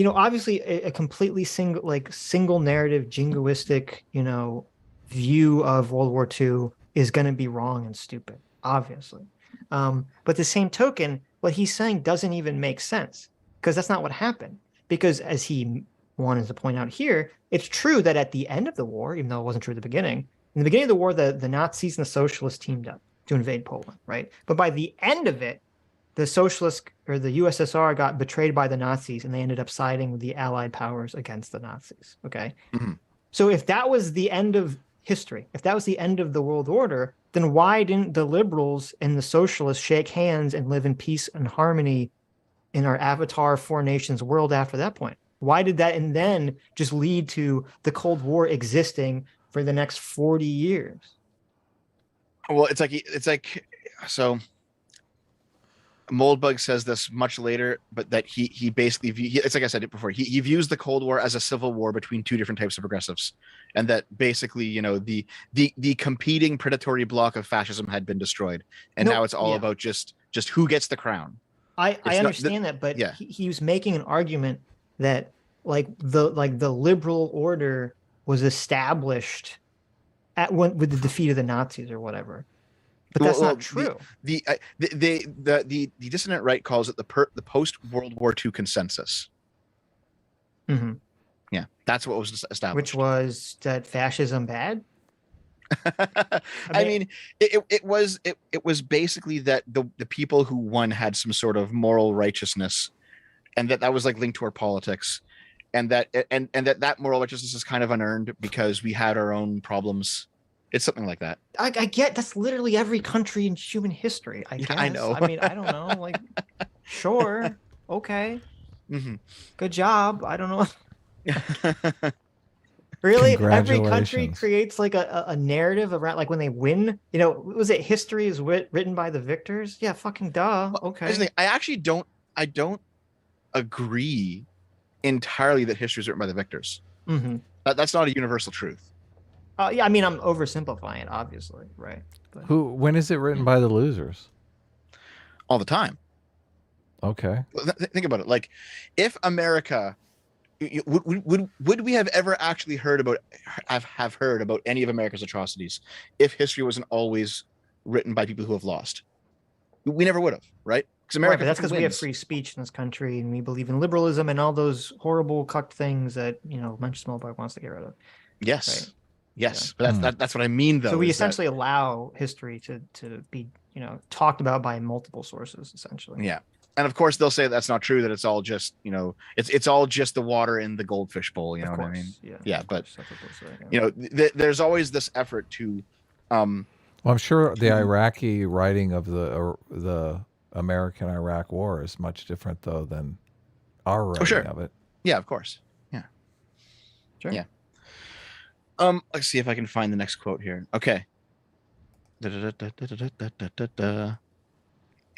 obviously a completely single narrative, jingoistic, view of World War II is going to be wrong and stupid, obviously. But the same token, what he's saying doesn't even make sense because that's not what happened. Because as he wanted to point out here, it's true that at the end of the war, even though it wasn't true at the beginning, in the beginning of the war, the Nazis and the socialists teamed up to invade Poland, right? But by the end of it, the socialists or the USSR got betrayed by the Nazis and they ended up siding with the Allied powers against the Nazis, okay? So if that was the end of history, if that was the end of the world order, then why didn't the liberals and the socialists shake hands and live in peace and harmony in our Avatar Four Nations world after that point? Why did that and then just lead to the Cold War existing for the next 40 years? Well, it's like so Moldbug says this much later, but that he basically it's like I said it before, he views the Cold War as a civil war between two different types of progressives, and that basically the competing predatory block of fascism had been destroyed, and now it's all about just who gets the crown. I understand that, but he was making an argument that the liberal order was established with the defeat of the Nazis or whatever. But that's not true. The dissident right calls it the post World War II consensus. Yeah, that's what was established. Which was that fascism bad? I mean, it was basically that the people who won had some sort of moral righteousness, and that was like linked to our politics, and that moral righteousness is kind of unearned because we had our own problems. It's something like that. I get that's literally every country in human history. I guess. I know. I mean, I don't know. Like, sure, okay, good job. I don't know. Really, every country creates like a narrative around, like when they win. Was it history is written by the victors? Yeah, fucking duh. Okay. I actually don't agree entirely that history is written by the victors. That's not a universal truth. Yeah, I mean, I'm oversimplifying it, obviously, right? But... When is it written by the losers? All the time. Okay. Think about it. Like, if America, would we have ever actually heard about any of America's atrocities if history wasn't always written by people who have lost? We never would have, right? Because America. Right, but that's because we have free speech in this country, and we believe in liberalism and all those horrible cucked things that Moldbug wants to get rid of. Yes. Right? Yes, but that's what I mean, though. So we essentially allow history to be, talked about by multiple sources, essentially. Yeah, and of course they'll say that's not true. That it's all just, it's all just the water in the goldfish bowl. You know what I mean? Yeah. But there's always this effort to. Well, I'm sure the Iraqi writing of the American-Iraq War is much different though than our writing of it. Yeah, of course. Yeah. Sure. Yeah. Let's see if I can find the next quote here. Okay. All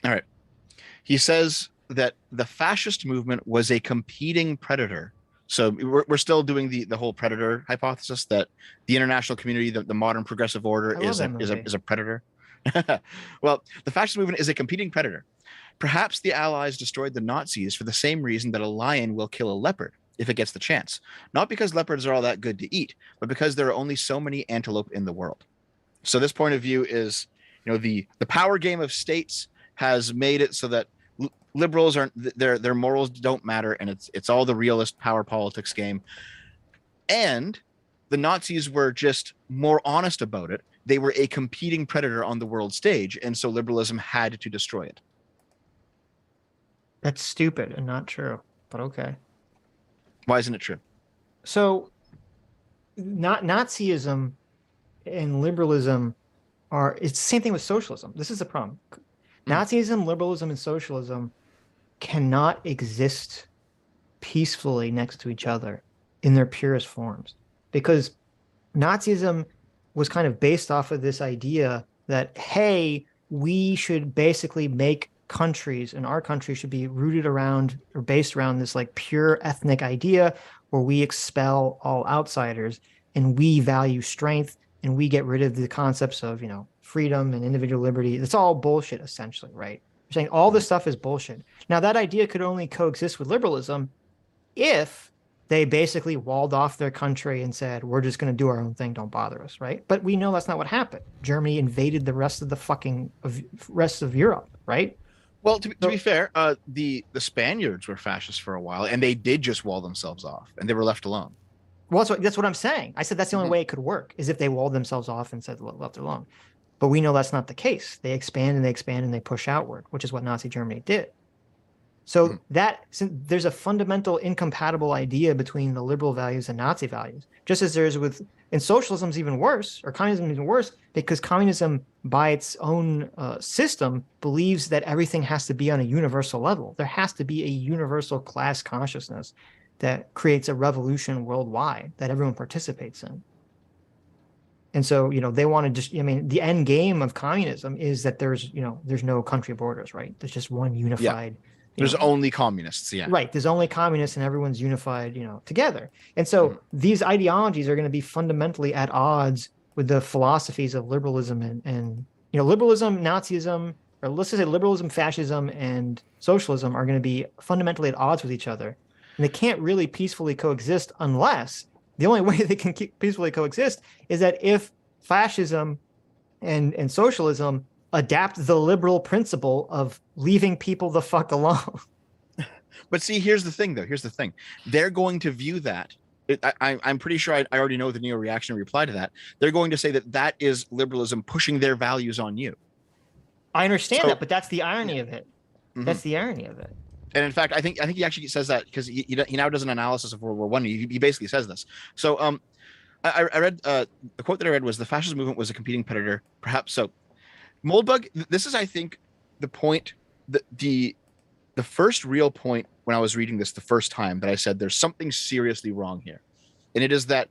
right. He says that the fascist movement was a competing predator. So we're still doing the whole predator hypothesis that the international community, the modern progressive order is a predator. Well, the fascist movement is a competing predator. Perhaps the Allies destroyed the Nazis for the same reason that a lion will kill a leopard if it gets the chance. Not because leopards are all that good to eat, but because there are only so many antelope in the world. So this point of view is, the power game of states has made it so that liberals aren't, their morals don't matter, and it's all the realist power politics game. And the Nazis were just more honest about it. They were a competing predator on the world stage, and so liberalism had to destroy it. That's stupid and not true, but okay. Why isn't it true? So, Nazism and liberalism it's the same thing with socialism. This is the problem. Nazism, liberalism, and socialism cannot exist peacefully next to each other in their purest forms, because Nazism was kind of based off of this idea that, hey, we should basically make countries, and our country should be rooted around or based around this like pure ethnic idea where we expel all outsiders and we value strength and we get rid of the concepts of, freedom and individual liberty. It's all bullshit, essentially, right? You're saying all this stuff is bullshit. Now, that idea could only coexist with liberalism if they basically walled off their country and said, we're just going to do our own thing, don't bother us, right? But we know that's not what happened. Germany invaded the rest of rest of Europe, right? Well, to be fair, the Spaniards were fascists for a while, and they did just wall themselves off, and they were left alone. Well, that's what I'm saying. I said that's the only way it could work, is if they walled themselves off and said left alone. But we know that's not the case. They expand and they expand and they push outward, which is what Nazi Germany did. So there's a fundamental incompatible idea between the liberal values and Nazi values, just as there is and socialism is even worse, or communism is even worse, because communism by its own system believes that everything has to be on a universal level. There has to be a universal class consciousness that creates a revolution worldwide that everyone participates in. And so, they want to just, the end game of communism is that there's no country borders, right? There's just one unified. Yeah. There's only communists, yeah. Right. There's only communists and everyone's unified, together. And so these ideologies are going to be fundamentally at odds with the philosophies of liberalism and liberalism, Nazism, or let's just say liberalism, fascism, and socialism are going to be fundamentally at odds with each other. And they can't really peacefully coexist unless the only way they can peacefully coexist is that if fascism and socialism adapt the liberal principle of leaving people the fuck alone. But see, here's the thing, though. Here's the thing. They're going to view that. I'm pretty sure I already know the neo-reactionary reply to that. They're going to say that is liberalism pushing their values on you. I understand that, but that's the irony of it. That's the irony of it. And in fact, I think he actually says that because he now does an analysis of World War I. He basically says this. So I read the quote that I read was, the fascist movement was a competing predator. Perhaps so. Moldbug, this is, I think, the point, the first real point when I was reading this the first time that I said there's something seriously wrong here. And it is that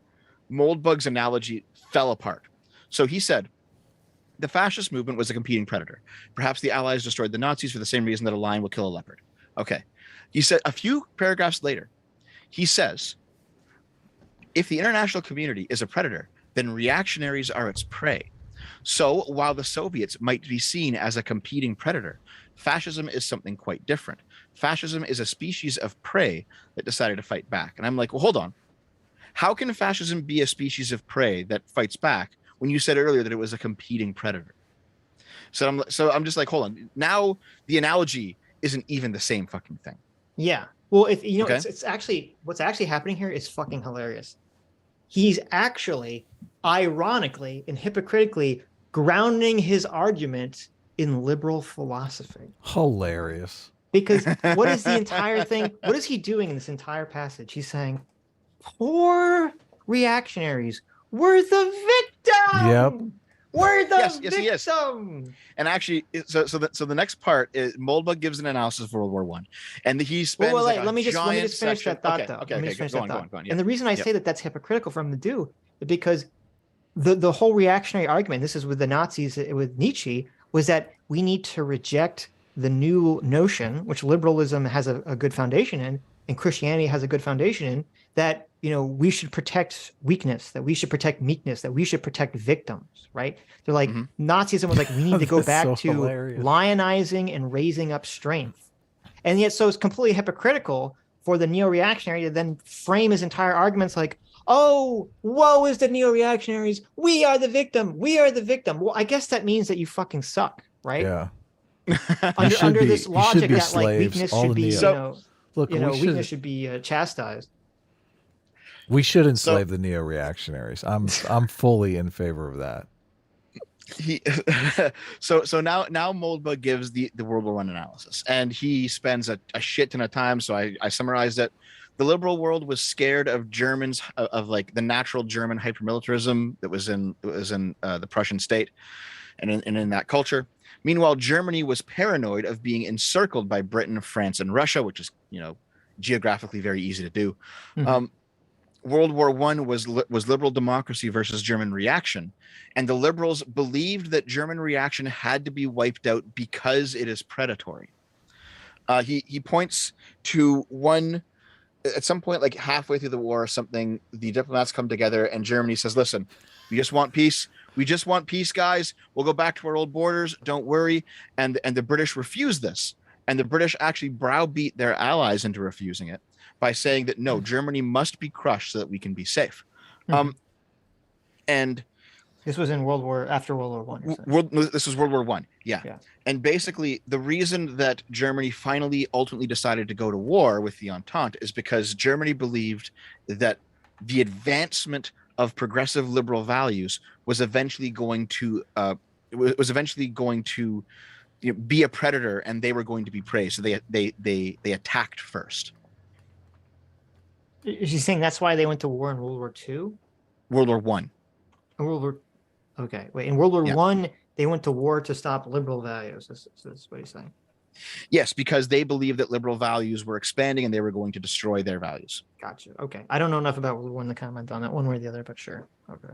Moldbug's analogy fell apart. So he said, the fascist movement was a competing predator. Perhaps the Allies destroyed the Nazis for the same reason that a lion will kill a leopard. Okay. He said a few paragraphs later, he says, if the international community is a predator, then reactionaries are its prey. So while the Soviets might be seen as a competing predator, fascism is something quite different. Fascism is a species of prey that decided to fight back. And I'm like, well, hold on. How can fascism be a species of prey that fights back when you said earlier that it was a competing predator? So I'm just like, hold on. Now the analogy isn't even the same fucking thing. Yeah. Well, it's actually, what's actually happening here is fucking hilarious. He's actually, ironically and hypocritically, grounding his argument in liberal philosophy. Hilarious. Because what is the entire thing? What is he doing in this entire passage? He's saying, poor reactionaries, we're the victim. Yep. We're the yes, victim. Yes. And actually, so the next part is Moldbug gives an analysis of World War I, and he spends. Wait, let me just finish that thought, though. Okay, go on. And the reason I say that that's hypocritical for him to do is because the whole reactionary argument, this is with the Nazis, with Nietzsche, was that we need to reject the new notion, which liberalism has a good foundation in, and Christianity has a good foundation in, that, you know, we should protect weakness, that we should protect meekness, that we should protect victims, right? They're like, Nazism was like, we need to go back to lionizing and raising up strength. And yet, so it's completely hypocritical for the neo-reactionary to then frame his entire arguments like, oh, woe is the neo-reactionaries. We are the victim. We are the victim. Well, I guess that means that you fucking suck, right? Yeah. under this logic that like weakness should be, look, weakness should be chastised. We should enslave the neo-reactionaries. I'm fully in favor of that. So now Moldbug gives the World War I analysis, and he spends a shit ton of time. So I summarized it. The liberal world was scared of Germans, of like the natural German hypermilitarism that was in the Prussian state, and in that culture. Meanwhile, Germany was paranoid of being encircled by Britain, France, and Russia, which is, you know, geographically very easy to do. World War I was liberal democracy versus German reaction, and the liberals believed that German reaction had to be wiped out because it is predatory. He points to one. At some point, like halfway through the war or something, the diplomats come together and Germany says, listen, we just want peace. We just want peace, guys. We'll go back to our old borders. Don't worry. And the British refuse this. And the British actually browbeat their allies into refusing it by saying that, no, Germany must be crushed so that we can be safe. And this was after World War I. This was World War I. Yeah. And basically, the reason that Germany ultimately decided to go to war with the Entente is because Germany believed that the advancement of progressive liberal values was eventually going to be a predator, and they were going to be prey. So they attacked first. Is he saying that's why they went to war in World War II? World War I. Okay, wait. In World War I, they went to war to stop liberal values. That's what he's saying. Yes, because they believed that liberal values were expanding and they were going to destroy their values. Gotcha. Okay. I don't know enough about World War I to comment on that one way or the other, but sure. Okay.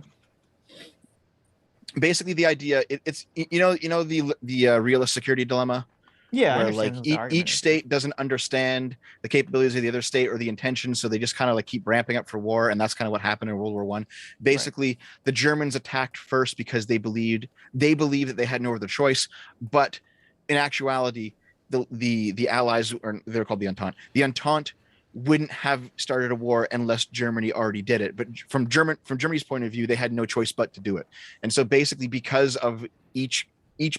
Basically, the idea it's the realist security dilemma. Yeah, where like each state doesn't understand the capabilities of the other state or the intentions, so they just kind of like keep ramping up for war, and that's kind of what happened in World War I. Basically, the Germans attacked first because they believed that they had no other choice, but in actuality, the Allies, or they're called the Entente. The Entente wouldn't have started a war unless Germany already did it. But from Germany's point of view, they had no choice but to do it. And so basically, because of each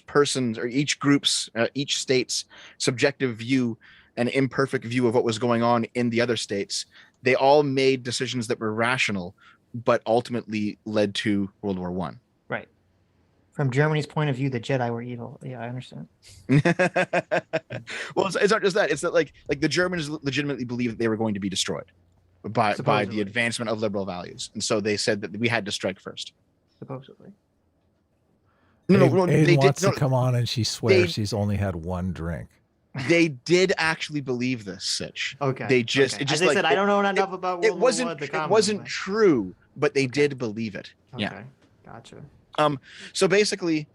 person's or each group's, each state's subjective view and imperfect view of what was going on in the other states, they all made decisions that were rational, but ultimately led to World War I. Right. From Germany's point of view, the Jedi were evil. Yeah, I understand. Well, it's not just that. It's that like the Germans legitimately believed that they were going to be destroyed by the advancement of liberal values. And so they said that we had to strike first. Supposedly. Aiden wants to come on, and she swears she's only had one drink. They did actually believe this, Sitch. Okay. They just, As I said, I don't know enough about World War I. It wasn't true, but they did believe it. Okay. Yeah. Gotcha. So basically,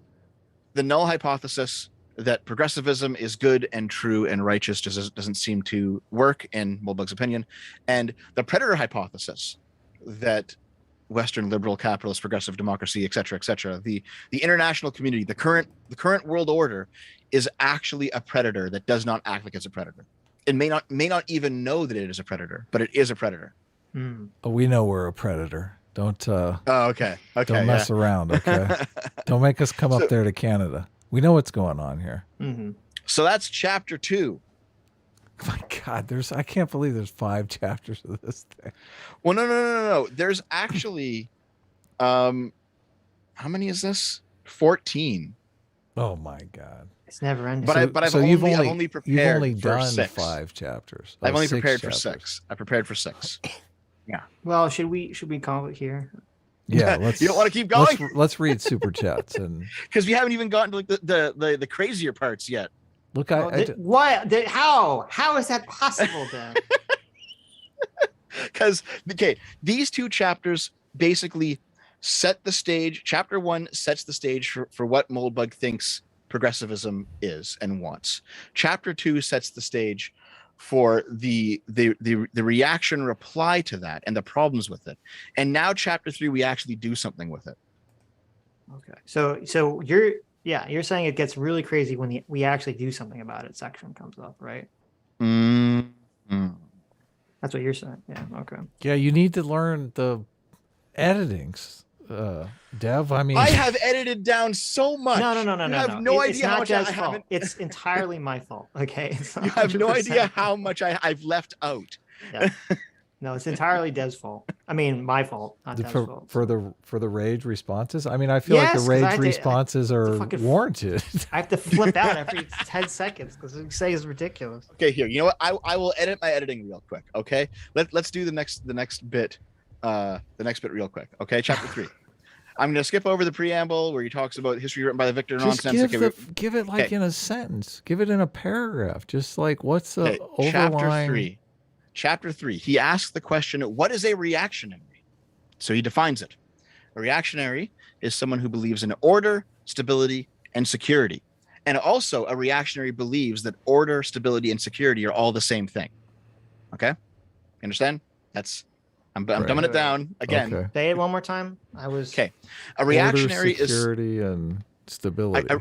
the null hypothesis that progressivism is good and true and righteous just doesn't seem to work in Moldbug's opinion, and the predator hypothesis that Western liberal capitalist progressive democracy, et cetera, the international community, the current world order is actually a predator that does not act like it's a predator. It may not even know that it is a predator, but it is a predator. Oh, we know we're a predator. Don't okay. Don't mess around, okay? Don't make us come up there to Canada. We know what's going on here. So that's chapter 2. My God, I can't believe there's 5 chapters of this thing. Well, no. There's actually, how many is this? 14. Oh my God. It's never ending. But I've only prepared for done 6. 5 chapters. I've only prepared for 6. I prepared for 6. Yeah. Well, should we call it here? Yeah, you don't want to keep going. Let's read super chats, and because we haven't even gotten to like the crazier parts yet. Look, why? How is that possible then? Because these 2 chapters basically set the stage. Chapter 1 sets the stage for what Moldbug thinks progressivism is and wants. Chapter 2 sets the stage for the reaction reply to that and the problems with it. And now chapter 3, we actually do something with it. Okay. So you're saying it gets really crazy when we actually do something about it section comes up, right? Mm-hmm. That's what you're saying. Yeah. Okay. Yeah, you need to learn the editings, Dev. I mean, I have edited down so much. No. You have no idea how much I haven't. It's entirely my fault. Okay. You have no idea how much I've left out. Yeah. No, it's entirely Dev's fault. I mean, my fault, not Dev's fault. For the rage responses. I mean, I feel like the rage responses are warranted. I have to flip out every 10 seconds because what you say is ridiculous. Okay, here. You know what? I will edit my editing real quick. Okay, let's do the next bit. The next bit real quick. Okay, chapter 3. I'm going to skip over the preamble where he talks about history written by the victor nonsense. Give it like in a sentence. Give it in a paragraph. Just like what's the overlying. Chapter 3, he asks the question, what is a reactionary? So he defines it. A reactionary is someone who believes in order, stability, and security. And also a reactionary believes that order, stability, and security are all the same thing. Okay? You understand? I'm dumbing it down again. Okay. Say it one more time. Okay. A reactionary order, security, and stability.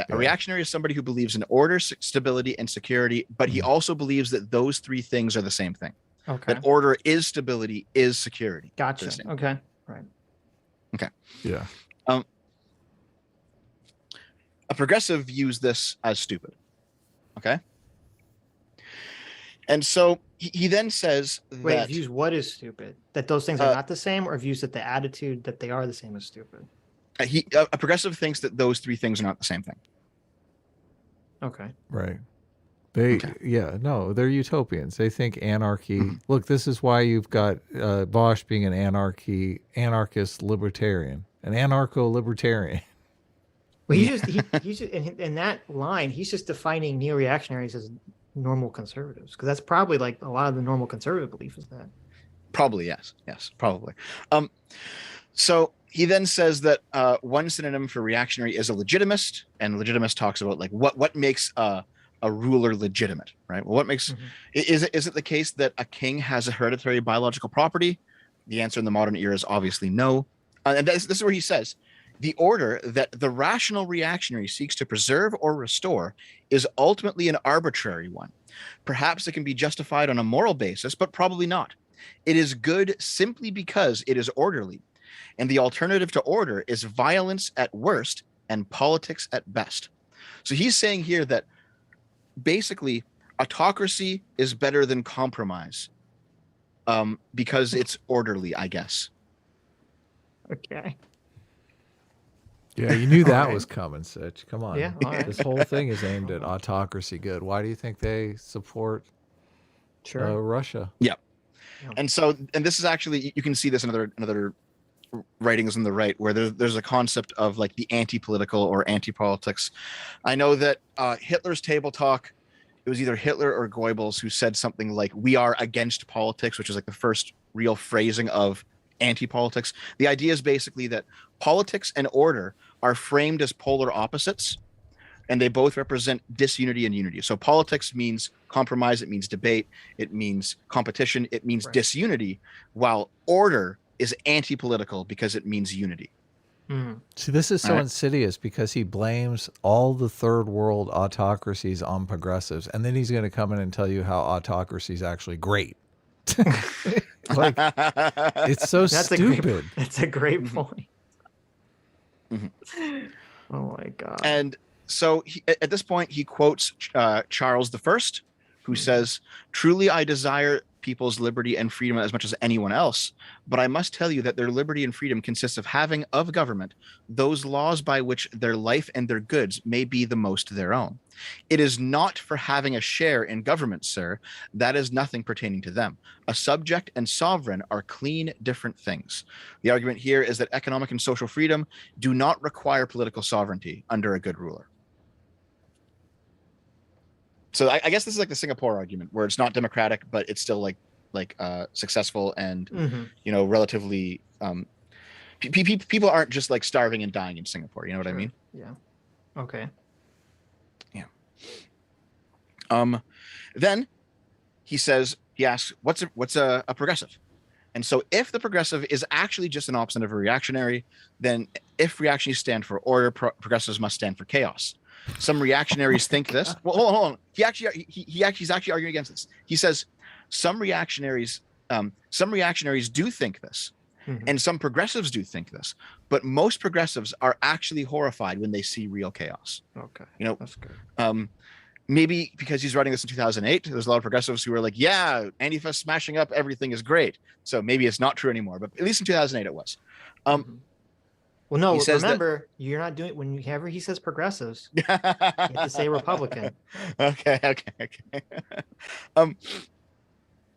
A reactionary is somebody who believes in order, stability, and security, but he also believes that those three things are the same thing. Okay. That order is stability, is security. Gotcha. Okay. Right. Okay. Yeah. A progressive views this as stupid. Okay. And so he then says that... Wait, views what is stupid? That those things are not the same, or views that the attitude that they are the same is stupid? A progressive thinks that those three things are not the same thing. Okay. Right. They're utopians. They think anarchy. Mm-hmm. Look, this is why you've got Bosch being an anarchist libertarian, an anarcho-libertarian. Well, he's just in that line, he's just defining neo-reactionaries as normal conservatives, because that's probably like a lot of the normal conservative belief is that. Probably, yes. Yes, probably. So he then says that one synonym for reactionary is a legitimist, and legitimist talks about like what makes a ruler legitimate, right? Well, what makes is it the case that a king has a hereditary biological property? The answer in the modern era is obviously no. And this is where he says the order that the rational reactionary seeks to preserve or restore is ultimately an arbitrary one. Perhaps it can be justified on a moral basis, but probably not. It is good simply because it is orderly. And the alternative to order is violence at worst and politics at best. So he's saying here that basically autocracy is better than compromise because it's orderly, I guess. Okay. Yeah, you knew that was coming, Sitch. Come on. Yeah, all right. This whole thing is aimed at autocracy good. Why do you think they support Russia? Yeah. And this is actually, you can see this in another writings on the right, where there's a concept of like the anti-political or anti-politics. I know that Hitler's table talk, it was either Hitler or Goebbels who said something like, we are against politics, which is like the first real phrasing of anti-politics. The idea is basically that politics and order are framed as polar opposites, and they both represent disunity and unity. So politics means compromise, it means debate, it means competition, it means disunity, while order is anti-political because it means unity. See, this is so insidious because he blames all the third world autocracies on progressives, and then he's going to come in and tell you how autocracy is actually great. Like, it's so stupid. That's a great point. Oh my God. And so at this point, he quotes Charles I, who says, truly I desire people's liberty and freedom as much as anyone else, but I must tell you that their liberty and freedom consists of having of government those laws by which their life and their goods may be the most their own. It is not for having a share in government, sir. That is nothing pertaining to them. A subject and sovereign are clean different things. The argument here is that economic and social freedom do not require political sovereignty under a good ruler. So I guess this is like the Singapore argument, where it's not democratic, but it's still like successful and relatively People aren't just like starving and dying in Singapore. You know what I mean? Yeah. Okay. Yeah. Then he asks, what's a progressive? And so if the progressive is actually just an opposite of a reactionary, then if reactionaries stand for order, progressives must stand for chaos. Some reactionaries think this. Well, hold on. He's actually arguing against this. He says some reactionaries do think this, and some progressives do think this, but most progressives are actually horrified when they see real chaos. Okay. That's good. Maybe because he's writing this in 2008, there's a lot of progressives who were like, yeah, Antifa smashing up everything is great. So maybe it's not true anymore, but at least in 2008 it was. Well, no, remember, you're not doing, whenever he says progressives, you have to say Republican. Okay. But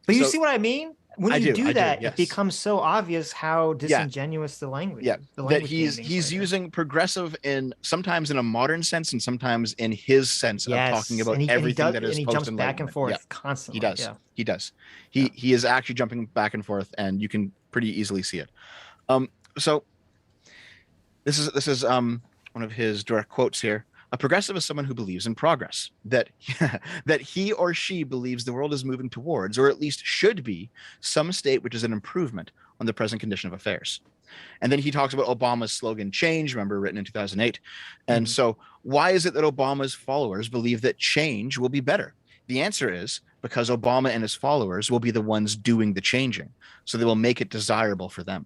you see what I mean? When you do that, yes. it becomes so obvious how disingenuous the language is. That he's using progressive sometimes in a modern sense and sometimes in his sense of talking about everything that is post-enlightenment. And he jumps back and forth constantly. He does. He is actually jumping back and forth, and you can pretty easily see it. So this is one of his direct quotes here. A progressive is someone who believes in progress, that he or she believes the world is moving towards, or at least should be, some state which is an improvement on the present condition of affairs. And then he talks about Obama's slogan, change, remember, written in 2008. And so why is it that Obama's followers believe that change will be better? The answer is because Obama and his followers will be the ones doing the changing, so they will make it desirable for them.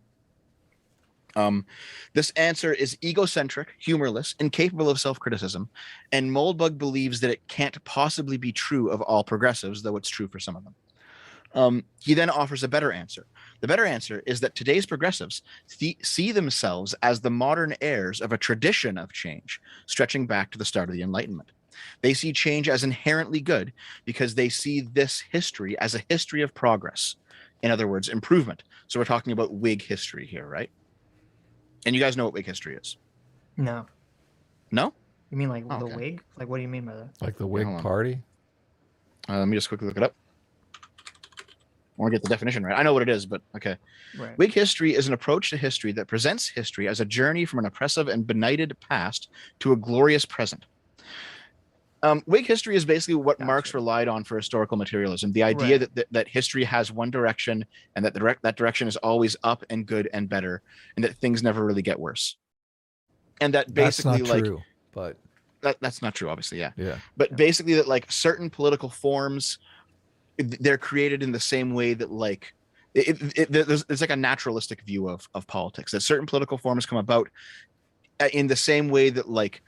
This answer is egocentric, humorless, incapable of self-criticism, and Moldbug believes that it can't possibly be true of all progressives, though it's true for some of them. He then offers a better answer. The better answer is that today's progressives see themselves as the modern heirs of a tradition of change, stretching back to the start of the Enlightenment. They see change as inherently good because they see this history as a history of progress. In other words, improvement. So we're talking about Whig history here, right? And you guys know what Whig history is? No. No? You mean like the Whig? Like, what do you mean by that? Like the Whig Party? Let me just quickly look it up. I want to get the definition right. I know what it is, but okay. Right. Whig history is an approach to history that presents history as a journey from an oppressive and benighted past to a glorious present. Whig history is basically what Marx relied on for historical materialism. The idea that history has one direction and that that direction is always up and good and better, and that things never really get worse. And that basically that's not true, but that's not true, obviously. Yeah. But basically that like certain political forms, they're created in the same way that like there's like a naturalistic view of politics, that certain political forms come about in the same way that like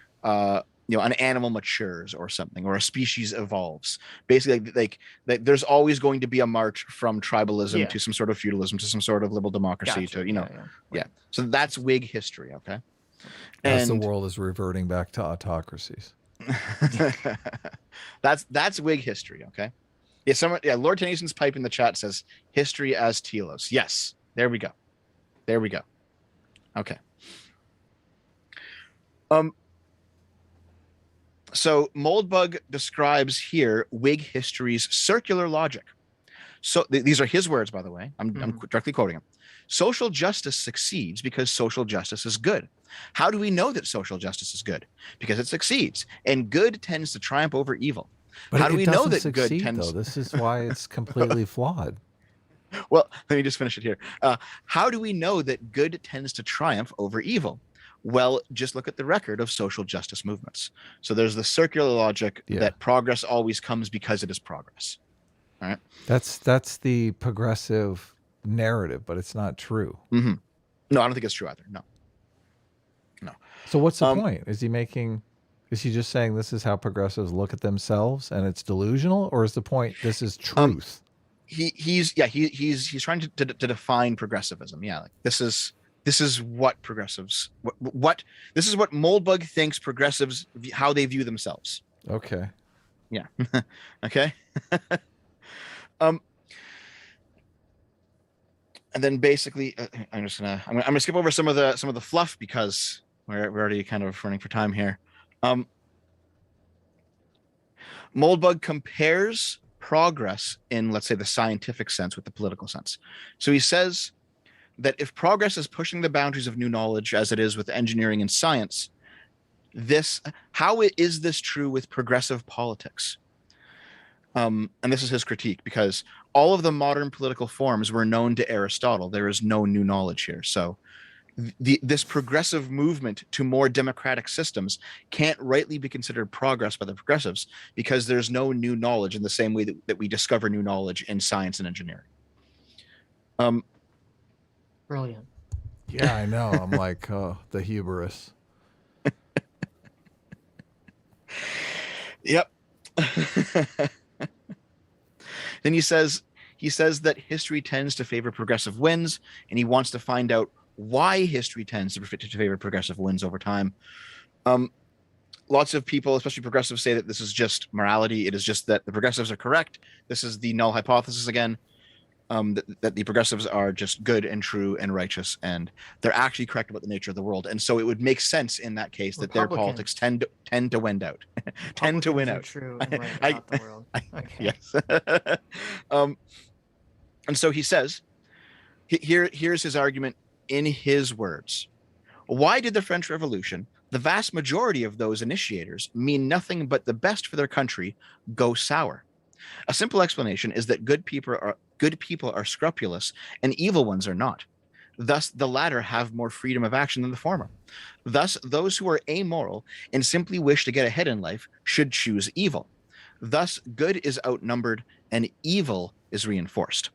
an animal matures or something, or a species evolves. Basically, like there's always going to be a march from tribalism to some sort of feudalism to some sort of liberal democracy So that's Whig history, okay? As the world is reverting back to autocracies. that's Whig history, okay? Lord Tennyson's pipe in the chat says history as telos. Yes, there we go. Okay. So Moldbug describes here Whig history's circular logic. So these are his words, by the way. I'm directly quoting him. Social justice succeeds because social justice is good. How do we know that social justice is good? Because it succeeds, and good tends to triumph over evil. But how do we know that good tends? Though. This is why it's completely flawed. Well, let me just finish it here. How do we know that good tends to triumph over evil? Well, just look at the record of social justice movements. So there's the circular logic that progress always comes because it is progress. All right. That's the progressive narrative, but it's not true. Mm-hmm. No, I don't think it's true either. No. So what's the point? Is he just saying this is how progressives look at themselves and it's delusional, or is the point this is truth? He's trying to define progressivism. Yeah, like this is what progressives this is what Moldbug thinks progressives, how they view themselves. Okay. Yeah. Okay. And then basically I'm gonna skip over some of the fluff because we're already kind of running for time here. Moldbug compares progress in, let's say, the scientific sense with the political sense. So he says that if progress is pushing the boundaries of new knowledge, as it is with engineering and science, how is this true with progressive politics? And this is his critique, because all of the modern political forms were known to Aristotle. There is no new knowledge here. So this progressive movement to more democratic systems can't rightly be considered progress by the progressives, because there's no new knowledge in the same way that we discover new knowledge in science and engineering. Brilliant. Yeah, I know. I'm like, the hubris. Yep. Then he says that history tends to favor progressive wins, and he wants to find out why history tends to favor progressive wins over time. Lots of people, especially progressives, say that this is just morality. It is just that the progressives are correct. This is the null hypothesis again, that the progressives are just good and true and righteous, and they're actually correct about the nature of the world. And so it would make sense in that case that their politics tend to win out. Tend to win out. True and right about the world. Okay. Yes. And so he says, here's his argument in his words. Why did the French Revolution, the vast majority of those initiators, mean nothing but the best for their country, go sour? A simple explanation is that good people are scrupulous and evil ones are not. Thus, the latter have more freedom of action than the former. Thus, those who are amoral and simply wish to get ahead in life should choose evil. Thus, good is outnumbered and evil is reinforced.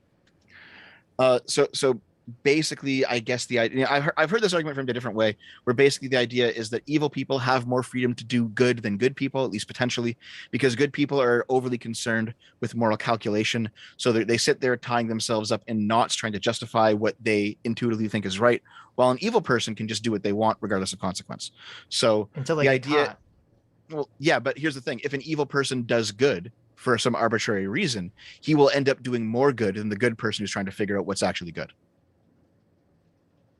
So basically, I guess the idea, I've heard this argument from a different way, where basically the idea is that evil people have more freedom to do good than good people, at least potentially, because good people are overly concerned with moral calculation. So they sit there tying themselves up in knots, trying to justify what they intuitively think is right, while an evil person can just do what they want regardless of consequence. So until the idea, well, yeah, but here's the thing: if an evil person does good for some arbitrary reason, he will end up doing more good than the good person who's trying to figure out what's actually good.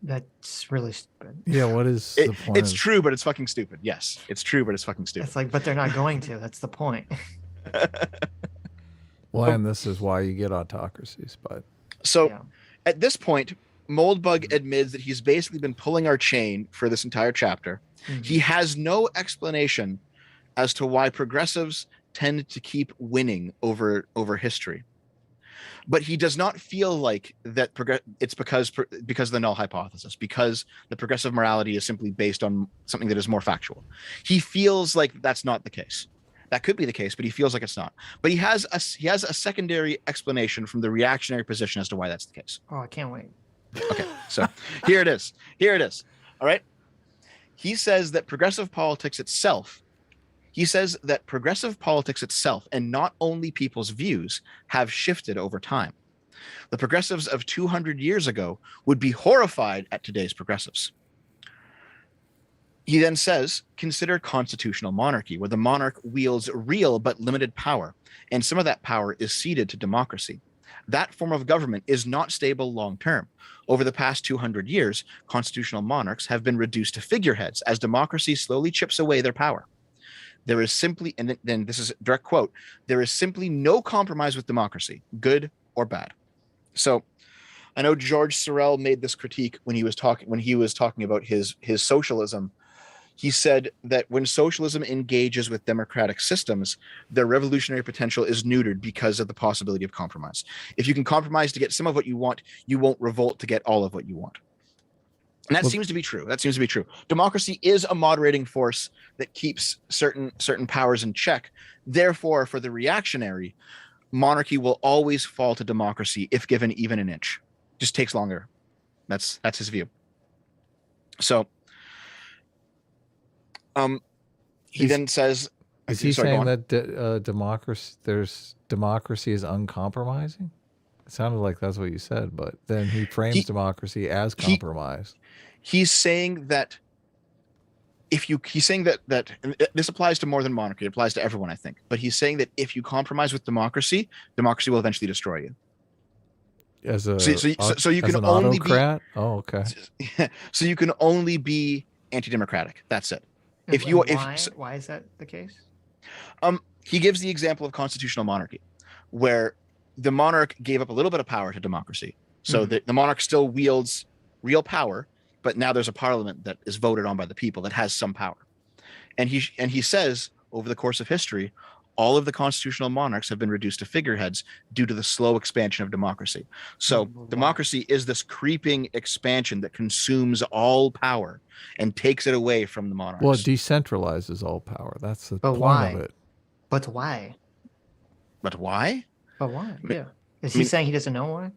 That's really stupid. Yeah, what is the point? It's true, but it's fucking stupid. Yes, it's true, but it's fucking stupid. It's like, but they're not going to. That's the point. Well, and this is why you get autocracies. But so at this point, Moldbug admits that he's basically been pulling our chain for this entire chapter. Mm-hmm. He has no explanation as to why progressives tend to keep winning over history. But he does not feel like that it's because of the null hypothesis, because the progressive morality is simply based on something that is more factual. He feels like that's not the case. That could be the case, but he feels like it's not. But he has a secondary explanation from the reactionary position as to why that's the case. Oh, I can't wait. Okay, so here it is. Here it is. All right. He says that progressive politics itself, and not only people's views, have shifted over time. The progressives of 200 years ago would be horrified at today's progressives. He then says, consider constitutional monarchy, where the monarch wields real but limited power, and some of that power is ceded to democracy. That form of government is not stable long-term. Over the past 200 years, constitutional monarchs have been reduced to figureheads as democracy slowly chips away their power. There is simply, and then this is a direct quote, there is simply no compromise with democracy, good or bad. So I know George Sorel made this critique when he was talking about his socialism. He said that when socialism engages with democratic systems, their revolutionary potential is neutered because of the possibility of compromise. If you can compromise to get some of what you want, you won't revolt to get all of what you want. And that seems to be true. Democracy is a moderating force that keeps certain powers in check. Therefore, for the reactionary, monarchy will always fall to democracy if given even an inch. Just takes longer. That's his view. So he then says, is he saying that democracy is uncompromising? It sounded like that's what you said, but then he frames democracy as compromise. He's saying that that this applies to more than monarchy, it applies to everyone, I think. But he's saying that if you compromise with democracy, democracy will eventually destroy you. So you can only autocrat? Oh, okay. So you can only be anti-democratic. That's it. Why is that the case? He gives the example of constitutional monarchy, where the monarch gave up a little bit of power to democracy. So the monarch still wields real power, but now there's a parliament that is voted on by the people that has some power. And he says over the course of history, all of the constitutional monarchs have been reduced to figureheads due to the slow expansion of democracy. So democracy is this creeping expansion that consumes all power and takes it away from the monarchs. Well, it decentralizes all power. That's the point of it. But why? But why? But why? Yeah. Is he saying he doesn't know why?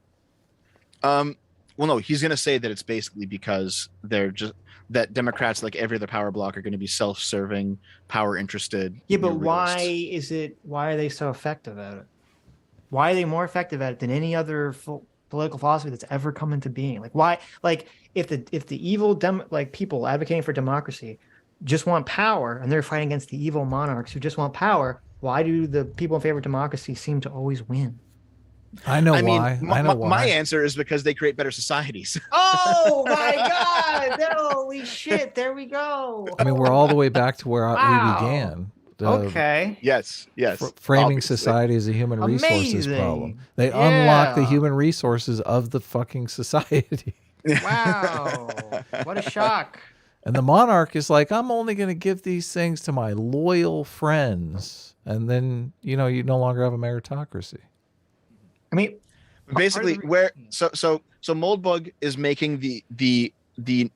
Well, no, he's going to say that it's basically because that Democrats, like every other power bloc, are going to be self-serving, power-interested. Yeah, but why are they so effective at it? Why are they more effective at it than any other political philosophy that's ever come into being? Like, why? Like, if the evil people advocating for democracy just want power, and they're fighting against the evil monarchs who just want power, why do the people in favor of democracy seem to always win? I know why. My answer is because they create better societies. Oh my God! Holy shit! There we go. I mean, we're all the way back to where we began. Okay. Yes. Framing obviously. Society as a human resources problem. They unlock the human resources of the fucking society. Wow! What a shock. And the monarch is like, I'm only going to give these things to my loyal friends, and then you no longer have a meritocracy. I mean, basically, so Moldbug is making the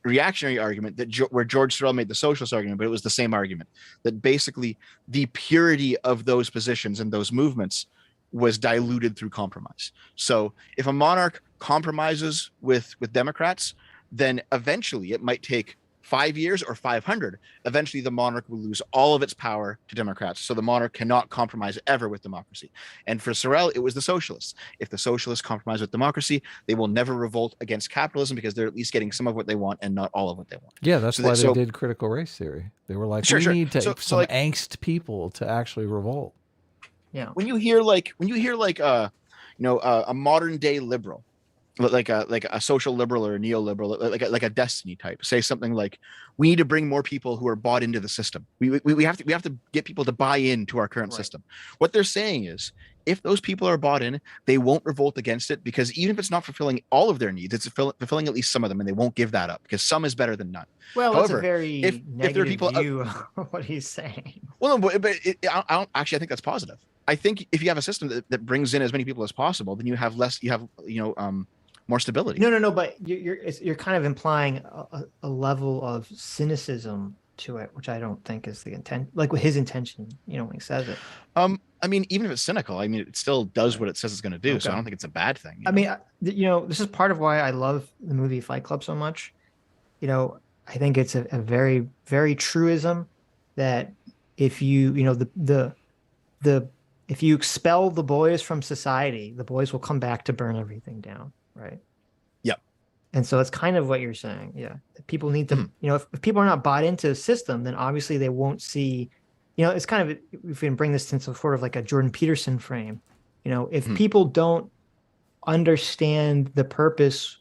reactionary argument where George Sorel made the socialist argument, but it was the same argument, that basically the purity of those positions and those movements was diluted through compromise. So if a monarch compromises with Democrats, then eventually it might take 5 years or 500. Eventually, the monarch will lose all of its power to Democrats. So the monarch cannot compromise ever with democracy. And for Sorel, it was the socialists. If the socialists compromise with democracy, they will never revolt against capitalism because they're at least getting some of what they want and not all of what they want. Yeah, that's why they did critical race theory. They were like, we need some angst people to actually revolt. Yeah. When you hear a modern day liberal, like a social liberal or a neoliberal, like a Destiny type, say something like, we need to bring more people who are bought into the system. We have to get people to buy into our current system. What they're saying is, if those people are bought in, they won't revolt against it, because even if it's not fulfilling all of their needs, it's fulfilling at least some of them, and they won't give that up because some is better than none. Well, however, that's a very negative view of what he's saying. Well, no, but I think that's positive. I think if you have a system that brings in as many people as possible, then you have more stability. No, but you're kind of implying a level of cynicism to it, which I don't think is the intent, like with his intention, when he says it. I mean, even if it's cynical, I mean, it still does what it says it's going to do. Okay. So I don't think it's a bad thing. I mean, this is part of why I love the movie Fight Club so much. I think it's a very, very truism that if you, if you expel the boys from society, the boys will come back to burn everything down. Right. Yep. And so that's kind of what you're saying. Yeah. People need to, if people are not bought into a system, then obviously they won't see, it's kind of, if we can bring this into sort of like a Jordan Peterson frame, if people don't understand the purpose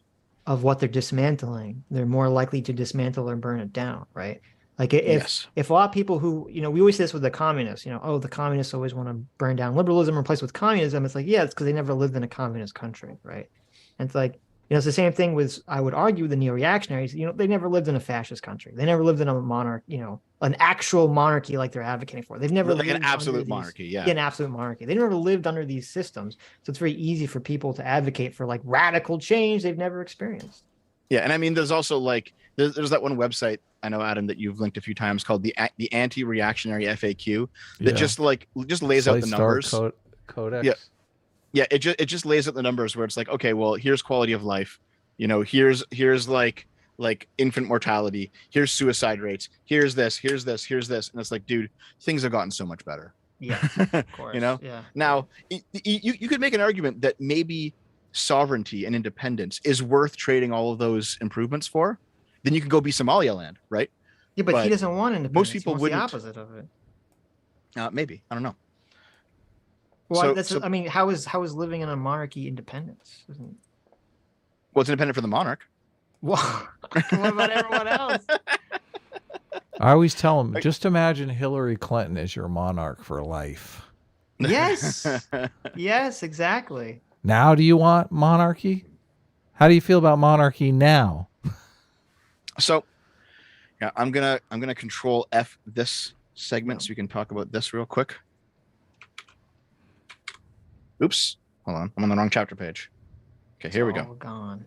of what they're dismantling, they're more likely to dismantle or burn it down. Right. Like if a lot of people who, we always say this with the communists, the communists always want to burn down liberalism, replace with communism. It's like, yeah, it's because they never lived in a communist country. Right. And it's like, it's the same thing with, I would argue, the neo-reactionaries. They never lived in a fascist country. They never lived in a monarch, an actual monarchy like they're advocating for. They've never lived an absolute monarchy. Yeah, an absolute monarchy. They never lived under these systems. So it's very easy for people to advocate for like radical change they've never experienced. Yeah, and I mean, there's also like there's that one website I know, Adam, that you've linked a few times called the Anti-Reactionary FAQ that just lays out the numbers. Codex. Yeah. Yeah, it just lays out the numbers where it's like, okay, well, here's quality of life, here's like infant mortality, here's suicide rates, here's this, and it's like, dude, things have gotten so much better. Yeah, of course. Yeah. Now, you could make an argument that maybe sovereignty and independence is worth trading all of those improvements for. Then you can go be Somaliland, right? Yeah, but he doesn't want independence. Most people wouldn't. The opposite of it. Maybe, I don't know. Well, I mean, how is living in a monarchy independence? Well, it's independent for the monarch. Well, what about everyone else? I always tell them, just imagine Hillary Clinton as your monarch for life. Yes. Yes, exactly. Now, do you want monarchy? How do you feel about monarchy now? So yeah, I'm gonna control F this segment so we can talk about this real quick. Oops, hold on, I'm on the wrong chapter page. Okay, here we go. Gone.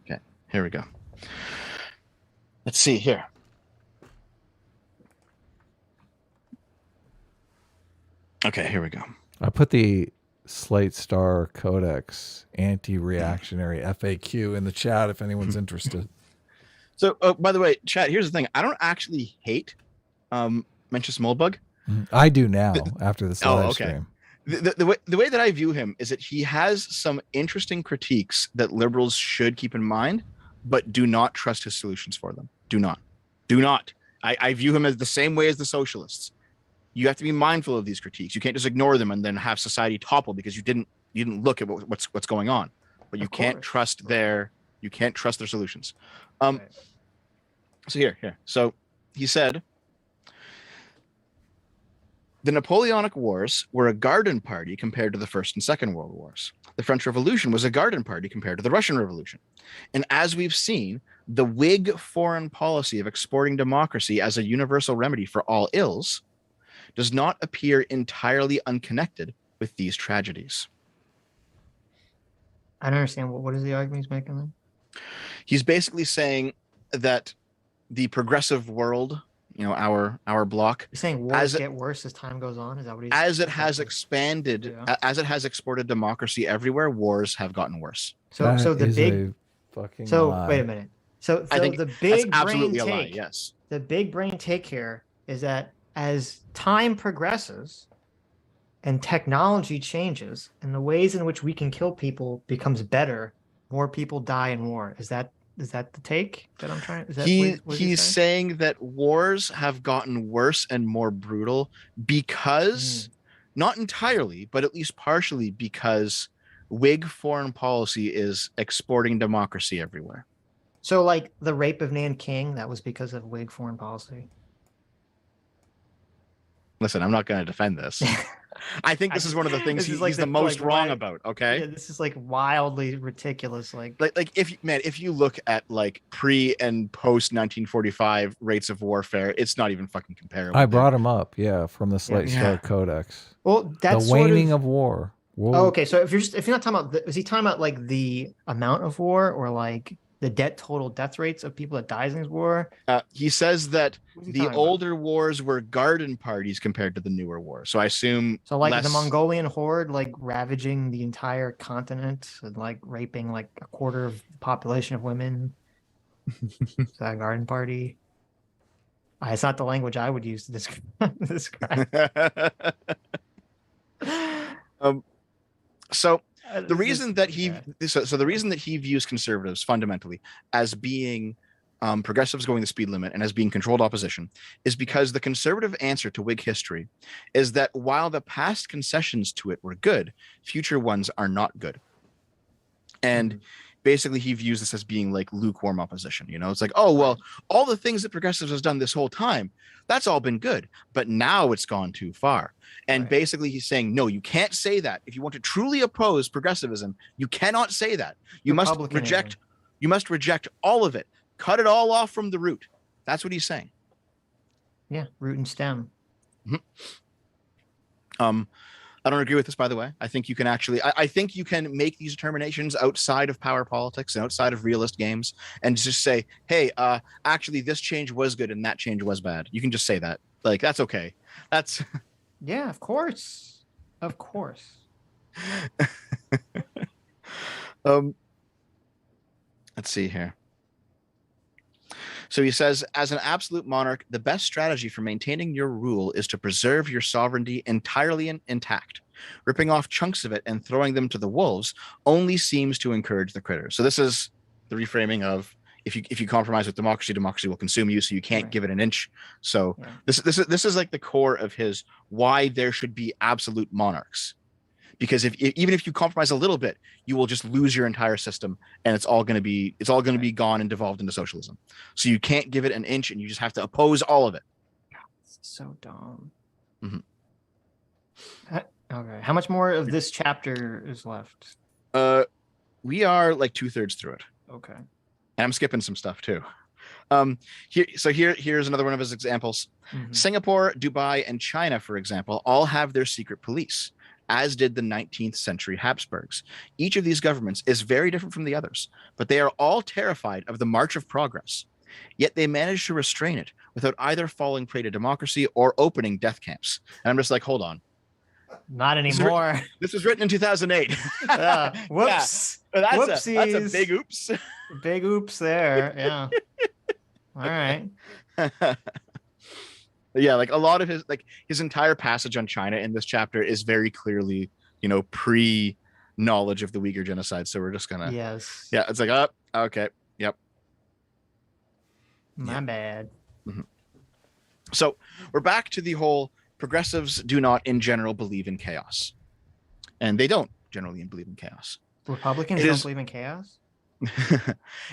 Okay, here we go. Let's see here. Okay, here we go. I put the Slate Star Codex anti-reactionary FAQ in the chat if anyone's interested. So, by the way, chat, here's the thing. I don't actually hate Mencius Moldbug. I do now after this live stream. The way that I view him is that he has some interesting critiques that liberals should keep in mind, but do not trust his solutions for them. Do not. I view him as the same way as the socialists. You have to be mindful of these critiques. You can't just ignore them and then have society topple because you didn't look at what's going on. But you can't trust their solutions. So here. So he said, the Napoleonic Wars were a garden party compared to the First and Second World Wars. The French Revolution was a garden party compared to the Russian Revolution. And as we've seen, the Whig foreign policy of exporting democracy as a universal remedy for all ills does not appear entirely unconnected with these tragedies. I don't understand. What is the argument he's making then? He's basically saying that the progressive world, our bloc, you're saying wars get worse as time goes on. Is that what he's as it has expanded, as it has exported democracy everywhere, wars have gotten worse. So the big fucking lie. Wait a minute. So I think the big that's absolutely brain a lie. take, Yes. The big brain take here is that as time progresses and technology changes and the ways in which we can kill people becomes better, more people die in war. Is that the take that I'm trying? Is that he's saying that wars have gotten worse and more brutal because, not entirely, but at least partially because Whig foreign policy is exporting democracy everywhere. So like the rape of Nanking, that was because of Whig foreign policy. Listen, I'm not going to defend this. I think this is one of the things he's the most wrong about. Okay, yeah, this is like wildly ridiculous. Like if you look at like pre and post 1945 rates of warfare, it's not even fucking comparable. I brought him up, from the Slate Star Codex. Well, that's the waning of war. Oh, okay. So if you're not talking about, is he talking about like the amount of war or like the total death rates of people that dies in this war? He says that the older wars were garden parties compared to the newer wars. So I assume the Mongolian horde like ravaging the entire continent and like raping like a quarter of the population of women. Is that a garden party? It's not the language I would use to describe. So the reason that he views conservatives fundamentally as being progressives going the speed limit and as being controlled opposition is because the conservative answer to Whig history is that while the past concessions to it were good, future ones are not good. And basically he views this as being like lukewarm opposition. It's like, oh, well, all the things that progressives has done this whole time, that's all been good, but now it's gone too far. And basically he's saying, no, you can't say that. If you want to truly oppose progressivism, you cannot say that. You must reject all of it. Cut it all off from the root. That's what he's saying. Yeah, root and stem. I don't agree with this, by the way. I think you can I think you can make these determinations outside of power politics and outside of realist games and just say, hey, actually this change was good and that change was bad. You can just say that. Like, that's okay. That's yeah, of course. Let's see here. So he says, as an absolute monarch, the best strategy for maintaining your rule is to preserve your sovereignty entirely intact. Ripping off chunks of it and throwing them to the wolves only seems to encourage the critters. So this is the reframing of if you compromise with democracy, democracy will consume you, so you can't give it an inch. So this is like the core of his why there should be absolute monarchs. Because even if you compromise a little bit, you will just lose your entire system, and it's all going to be gone and devolved into socialism. So you can't give it an inch, and you just have to oppose all of it. God, this is so dumb. Okay, how much more of this chapter is left? We are like 2/3 through it. Okay. And I'm skipping some stuff too. Here's another one of his examples. Singapore, Dubai, and China, for example, all have their secret police, as did the 19th century Habsburgs. Each of these governments is very different from the others, but they are all terrified of the march of progress. Yet they manage to restrain it without either falling prey to democracy or opening death camps. And I'm just like, hold on. Not anymore. This was written in 2008. Whoops. Yeah. That's a big oops. Big oops there. Yeah. All right. Yeah, like a lot of his entire passage on China in this chapter is very clearly, pre-knowledge of the Uyghur genocide. So we're just gonna Yeah, it's like, oh, okay. Yep. My bad. So we're back to the whole progressives do not in general believe in chaos. And they don't generally believe in chaos. Republicans don't believe in chaos?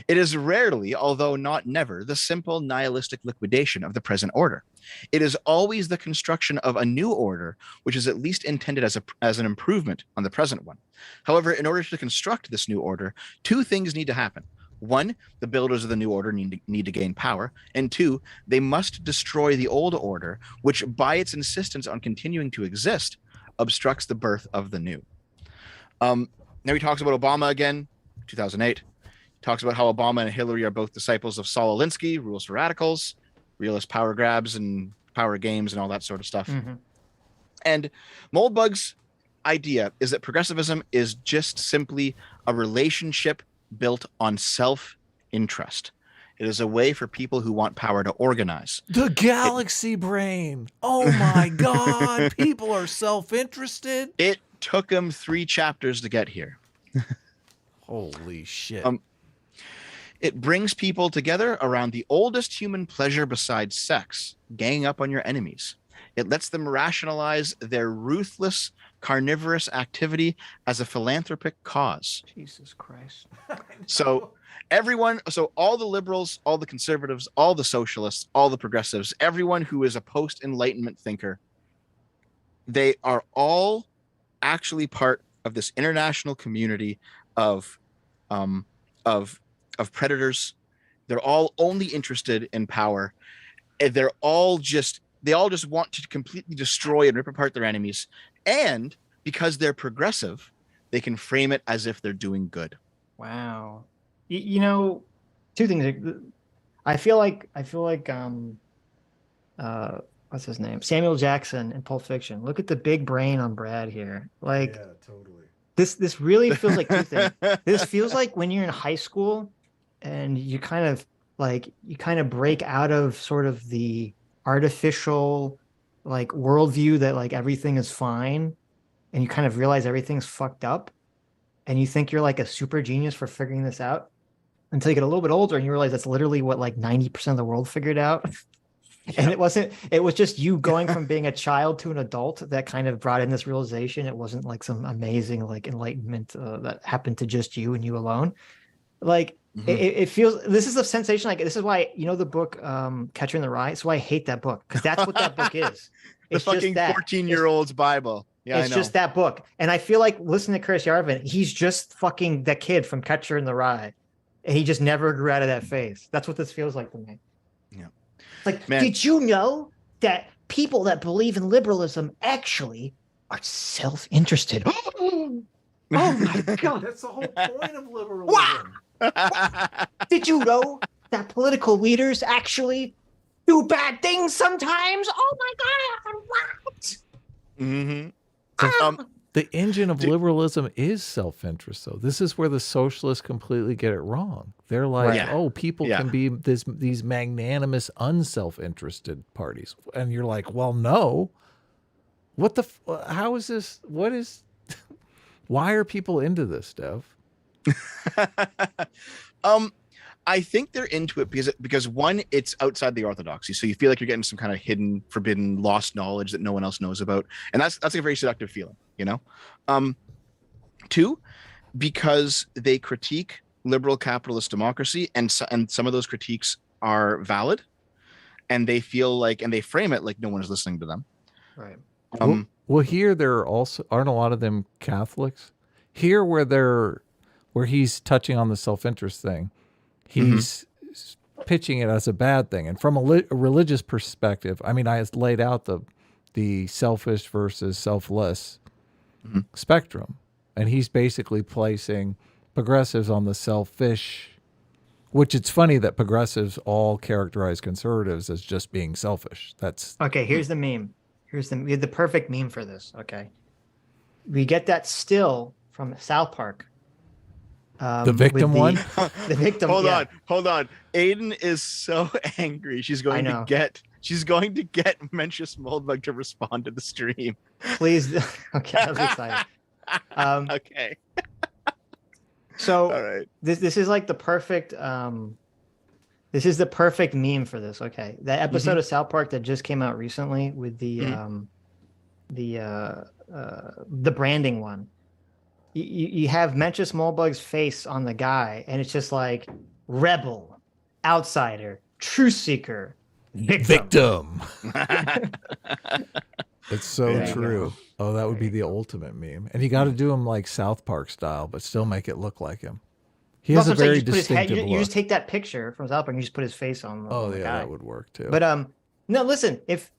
It is rarely, although not never, the simple nihilistic liquidation of the present order. It is always the construction of a new order, which is at least intended as an improvement on the present one. However, in order to construct this new order, two things need to happen. One, the builders of the new order need to gain power. And two, they must destroy the old order, which by its insistence on continuing to exist, obstructs the birth of the new. Now he talks about Obama again, 2008. Talks about how Obama and Hillary are both disciples of Saul Alinsky, Rules for Radicals, realist power grabs and power games and all that sort of stuff. And Moldbug's idea is that progressivism is just simply a relationship built on self-interest. It is a way for people who want power to organize. The galaxy brain. Oh my God. People are self-interested. It took him 3 chapters to get here. Holy shit. It brings people together around the oldest human pleasure besides sex, ganging up on your enemies. It lets them rationalize their ruthless, carnivorous activity as a philanthropic cause. Jesus Christ. So all the liberals, all the conservatives, all the socialists, all the progressives, everyone who is a post-Enlightenment thinker, they are all actually part of this international community of predators. They're all only interested in power, and they all just want to completely destroy and rip apart their enemies. And because they're progressive, they can frame it as if they're doing good. Wow. Two things. I feel like what's his name? Samuel Jackson in Pulp Fiction. Look at the big brain on Brad here. Like, yeah, totally. This really feels like two things. This feels like when you're in high school and you kind of break out of sort of the artificial like worldview that like everything is fine, and you kind of realize everything's fucked up, and you think you're like a super genius for figuring this out until you get a little bit older and you realize that's literally what like 90% of the world figured out. And it was just you going from being a child to an adult that kind of brought in this realization. It wasn't like some amazing like enlightenment that happened to just you and you alone. Like it feels, this is a sensation. Like, this is why, the book Catcher in the Rye. It's why I hate that book, because that's what that book is. It's the fucking 14-year-old's Bible. Yeah, it's just that book. And I feel like listening to Chris Yarvin, he's just fucking that kid from Catcher in the Rye. And he just never grew out of that phase. That's what this feels like to me. Yeah. Like, did you know that people that believe in liberalism actually are self-interested? Oh my God. That's the whole point of liberalism. Did you know that political leaders actually do bad things sometimes? Oh my God. What? Mm-hmm. The engine of liberalism is self-interest, though. This is where the socialists completely get it wrong. They're like, people can be these magnanimous, unself-interested parties. And you're like, well, no. How is this? Why are people into this, Dev? I think they're into it because one, it's outside the orthodoxy. So you feel like you're getting some kind of hidden, forbidden, lost knowledge that no one else knows about. And that's a very seductive feeling, Two, because they critique liberal capitalist democracy, and some of those critiques are valid, and they feel like, and they frame it like no one is listening to them. Right. Well, here there aren't a lot of them Catholics. Here where he's touching on the self-interest thing, he's pitching it as a bad thing. And from a religious perspective, I mean, I laid out the selfish versus selfless spectrum. And he's basically placing progressives on the selfish, which it's funny that progressives all characterize conservatives as just being selfish. That's okay. Here's the meme. We have the perfect meme for this. Okay. We get that still from South Park. The victim one? The victim. Hold on. Aiden is so angry. She's going to get Mencius Moldbug to respond to the stream. Please. Okay, I was excited. Okay. So all right. This is like the perfect this is the perfect meme for this. Okay. That episode of South Park that just came out recently with the branding one. You have Mencius Moldbug's face on the guy, and it's just like rebel, outsider, truth seeker, victim. It's so true. Oh, that would be the ultimate meme. And you got to do him like South Park style, but still make it look like him. He has a very distinctive look. You just take that picture from South Park and you just put his face on. Oh yeah, that would work too. But no, listen. If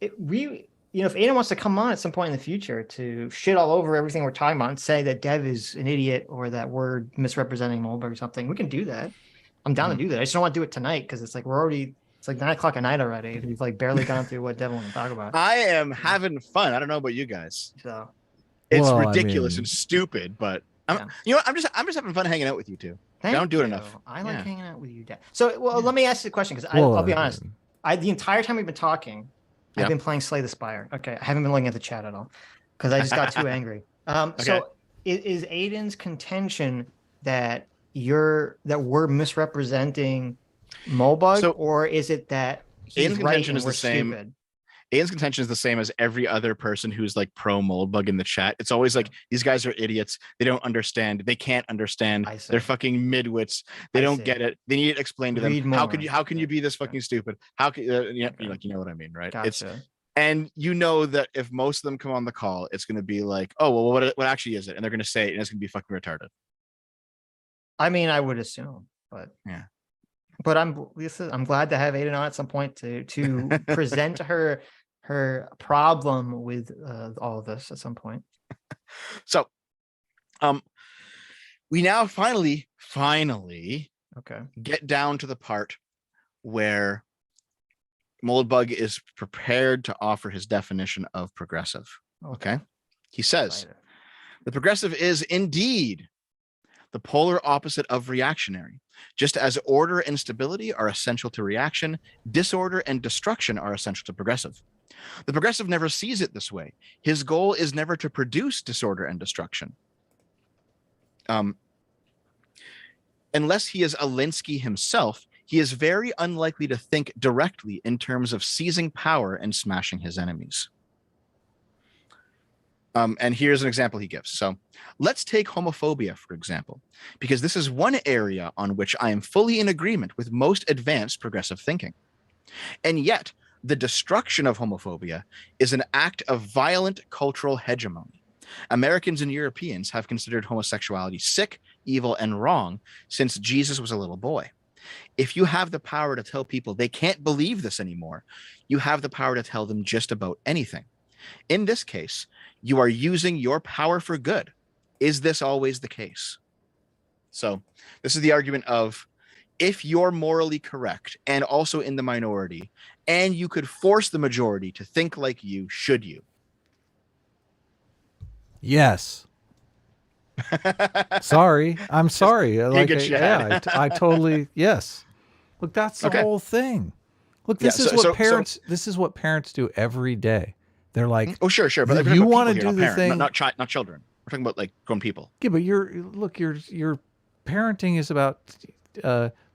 Aiden wants to come on at some point in the future to shit all over everything we're talking about and say that Dev is an idiot or that we're misrepresenting Moldbug or something, we can do that. I'm down to do that. I just don't want to do it tonight because it's like it's like 9 o'clock at night already. We've like barely gone through what Dev wants to talk about. I am having fun. I don't know about you guys. So it's ridiculous and stupid, but I'm just having fun hanging out with you two. I don't do it enough. I like hanging out with you, Dev. So let me ask you a question because I'll be honest. The entire time we've been talking, I've been playing Slay the Spire. Okay, I haven't been looking at the chat at all because I just got too angry. So is Aiden's contention that we're misrepresenting Moldbug, or is it that he's right and we're stupid? Aiden's contention is the same as every other person who's like pro Moldbug in the chat. It's always like these guys are idiots. They don't understand. They can't understand. They're fucking midwits. They don't get it. They need it explained to them. How can you be this fucking stupid? How can you know what I mean, right? Gotcha. And you know that if most of them come on the call, it's going to be like, oh well, what actually is it? And they're going to say it, and it's going to be fucking retarded. I mean, I would assume, but yeah. But I'm glad to have Aiden on at some point to present her problem with all of this at some point. So, we now finally get down to the part where Moldbug is prepared to offer his definition of progressive. Okay. He says, the progressive is indeed the polar opposite of reactionary. Just as order and stability are essential to reaction, disorder and destruction are essential to progressive. The progressive never sees it this way. His goal is never to produce disorder and destruction. Unless he is Alinsky himself, he is very unlikely to think directly in terms of seizing power and smashing his enemies. And here's an example he gives. So let's take homophobia, for example, because this is one area on which I am fully in agreement with most advanced progressive thinking. And yet, the destruction of homophobia is an act of violent cultural hegemony. Americans and Europeans have considered homosexuality sick, evil, and wrong since Jesus was a little boy. If you have the power to tell people they can't believe this anymore, you have the power to tell them just about anything. In this case, you are using your power for good. Is this always the case? So this is the argument of, if you're morally correct and also in the minority, and you could force the majority to think like you, should you? Yes. Sorry. I'm sorry. I totally, yes. Look, that's the whole thing. Look, this is what parents do every day. They're like, oh, sure. But you want to do the thing. Not children. We're talking about like grown people. Yeah, but your parenting is about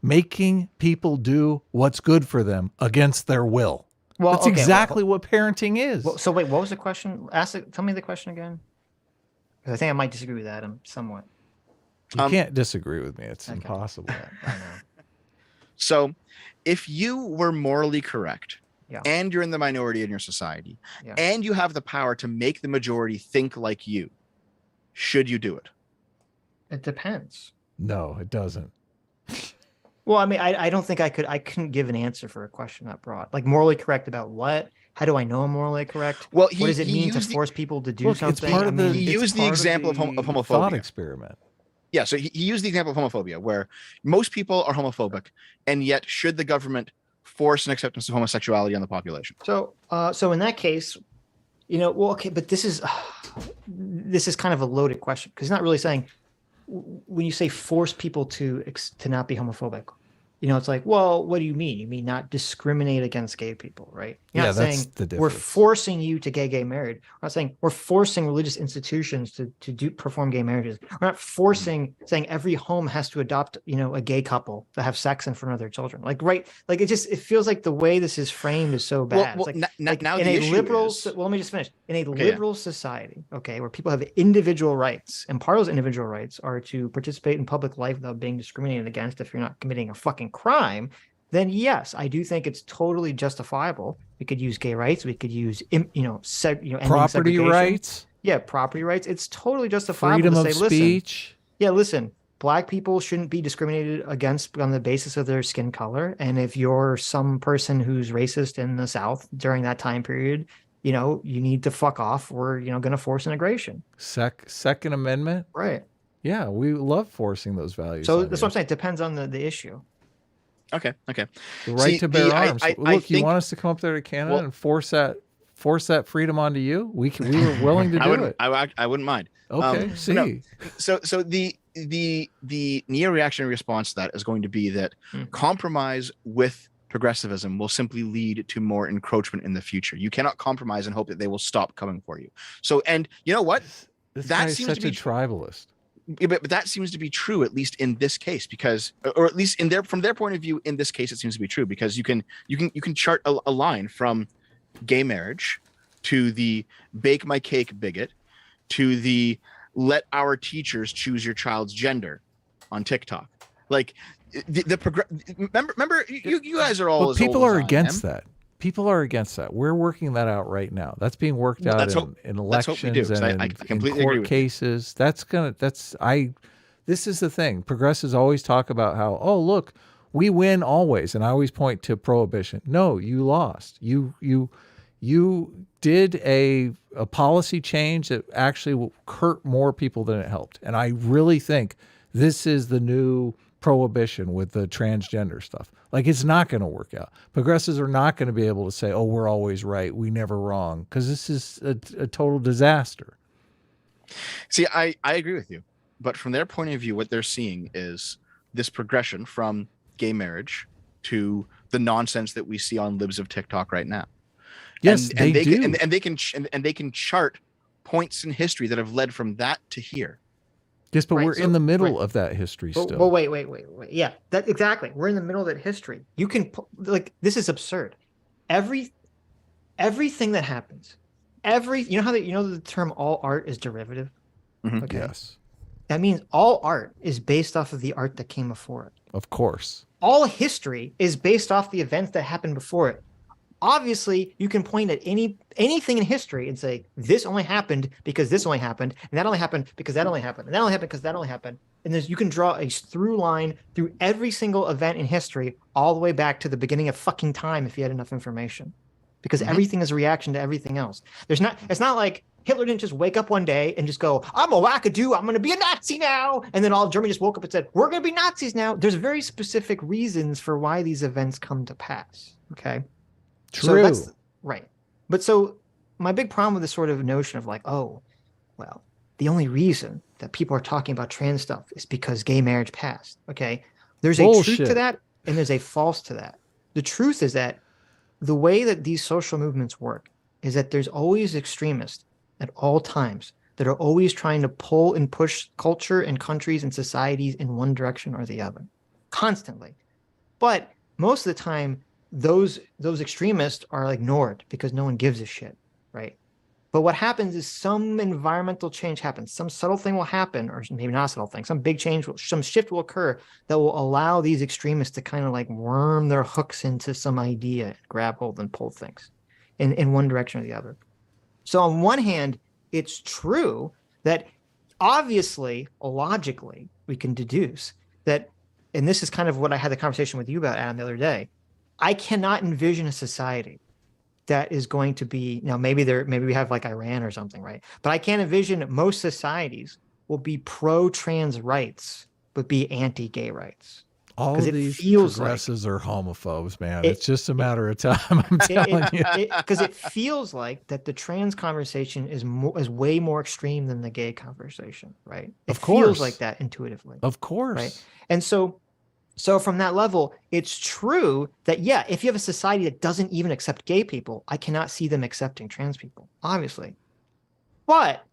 making people do what's good for them against their will. Well, that's exactly what parenting is. Well, so wait, what was the question? Tell me the question again. Because I think I might disagree with Adam somewhat. You can't disagree with me. It's impossible. I know. So if you were morally correct, and you're in the minority in your society, and you have the power to make the majority think like you, should you do it? It depends. No, it doesn't. Well, I mean, I don't think I couldn't give an answer for a question that broad. Like, morally correct about what? How do I know I'm morally correct? Well, what does it mean to force people to do something? It's part of he used the example of homophobia. Thought experiment. Yeah, so he used the example of homophobia, where most people are homophobic, and yet should the government force an acceptance of homosexuality on the population? So in that case, well, okay, but this is kind of a loaded question, because he's not really saying, when you say force people to not be homophobic, it's like, well, what do you mean? You mean not discriminate against gay people, right? You're not saying we're forcing you to gay marriage. We're not saying we're forcing religious institutions to perform gay marriages. We're not saying every home has to adopt, a gay couple to have sex in front of their children. Like, right? Like, it feels like the way this is framed is so bad. Well, now in a liberal, well, let me just finish. In a liberal society, okay, where people have individual rights, and part of those individual rights are to participate in public life without being discriminated against if you're not committing a fucking crime, then yes, I do think it's totally justifiable. We could use gay rights. We could use, property rights. Yeah, property rights. It's totally justifiable Freedom to say, of speech. Listen, Black people shouldn't be discriminated against on the basis of their skin color. And if you're some person who's racist in the South during that time period, you need to fuck off. We're, going to force integration. Second Amendment. Right. Yeah, we love forcing those values. So that's what I'm saying. It depends on the issue. Okay. The right to bear arms. Look, you want us to come up there to Canada and force that freedom onto you? We were willing to do it. I wouldn't mind. Okay. So the neo-reactionary response to that is going to be that compromise with progressivism will simply lead to more encroachment in the future. You cannot compromise and hope that they will stop coming for you. So, and you know what? That seems to be tribalist. But that seems to be true, at least in this case, because, or at least from their point of view, in this case, it seems to be true, because you can chart a line from gay marriage to the bake my cake bigot to the let our teachers choose your child's gender on TikTok. Like remember you guys are all. But people are against that. People are against that. We're working that out right now. That's being worked out in elections and in court cases. This is the thing. Progressives always talk about how, oh, look, we win always. And I always point to prohibition. No, you lost. You did a policy change that actually hurt more people than it helped. And I really think this is the new prohibition with the transgender stuff. Like, it's not going to work out. Progressives are not going to be able to say, oh, we're always right, we never wrong, because this is a total disaster. See, I agree with you. But from their point of view, what they're seeing is this progression from gay marriage to the nonsense that we see on libs of TikTok right now. Yes, they do. They can chart points in history that have led from that to here. Yes, but we're in the middle of that history still. Well, wait. Yeah, exactly. We're in the middle of that history. You can, this is absurd. Everything that happens, the term all art is derivative? Mm-hmm. Okay. Yes. That means all art is based off of the art that came before it. Of course. All history is based off the events that happened before it. Obviously, you can point at anything in history and say, this only happened because this only happened, and that only happened because that only happened, and that only happened because that only happened. And you can draw a through line through every single event in history all the way back to the beginning of fucking time if you had enough information. Because everything is a reaction to everything else. It's not like Hitler didn't just wake up one day and just go, I'm a wackadoo, I'm going to be a Nazi now. And then all of Germany just woke up and said, we're going to be Nazis now. There's very specific reasons for why these events come to pass. Okay. True. So that's right. But so my big problem with this sort of notion of like, oh, well, the only reason that people are talking about trans stuff is because gay marriage passed. Okay. There's a truth to that and there's a false to that. The truth is that the way that these social movements work is that there's always extremists at all times that are always trying to pull and push culture and countries and societies in one direction or the other constantly. But most of the time, those extremists are ignored because no one gives a shit, right? But what happens is some environmental change happens. Some subtle thing will happen, or maybe not a subtle thing. Some big change, some shift will occur that will allow these extremists to kind of like worm their hooks into some idea, and grab hold and pull things in one direction or the other. So on one hand, it's true that obviously, logically, we can deduce that and this is kind of what I had the conversation with you about, Adam, the other day. I cannot envision a society that is going to be, now maybe we have like Iran or something, right? But I can't envision most societies will be pro-trans rights, but be anti-gay rights. All of these progressives are homophobes, man. It's just a matter of time. I'm telling you, because it feels like that the trans conversation is way more extreme than the gay conversation, right? It feels like that intuitively, of course, right? And so from that level, it's true that if you have a society that doesn't even accept gay people, I cannot see them accepting trans people, obviously, but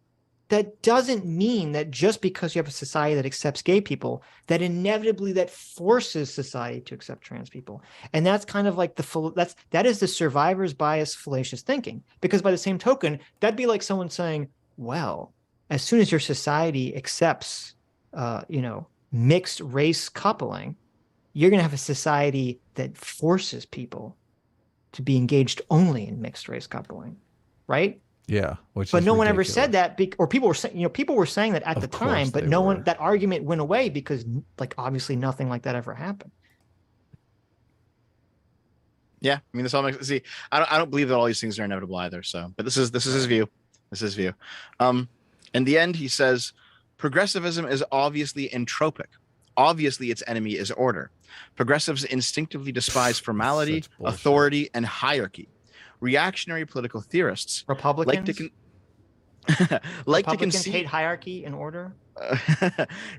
that doesn't mean that just because you have a society that accepts gay people, that inevitably that forces society to accept trans people. And that's kind of like that is the survivor's bias fallacious thinking. Because by the same token, that'd be like someone saying, well, as soon as your society accepts, mixed race coupling, you're going to have a society that forces people to be engaged only in mixed race coupling, right? Yeah, but no one ever said that, or people were saying, people were saying that at the time, but no one, that argument went away because, like, obviously nothing like that ever happened. Yeah, I mean, this all makes. See, I don't believe that all these things are inevitable either. So, but this is his view. This is his view. In the end, he says, progressivism is obviously entropic. Obviously, its enemy is order. Progressives instinctively despise formality, authority, and hierarchy. Reactionary political theorists, Republicans, Republicans hate hierarchy and order.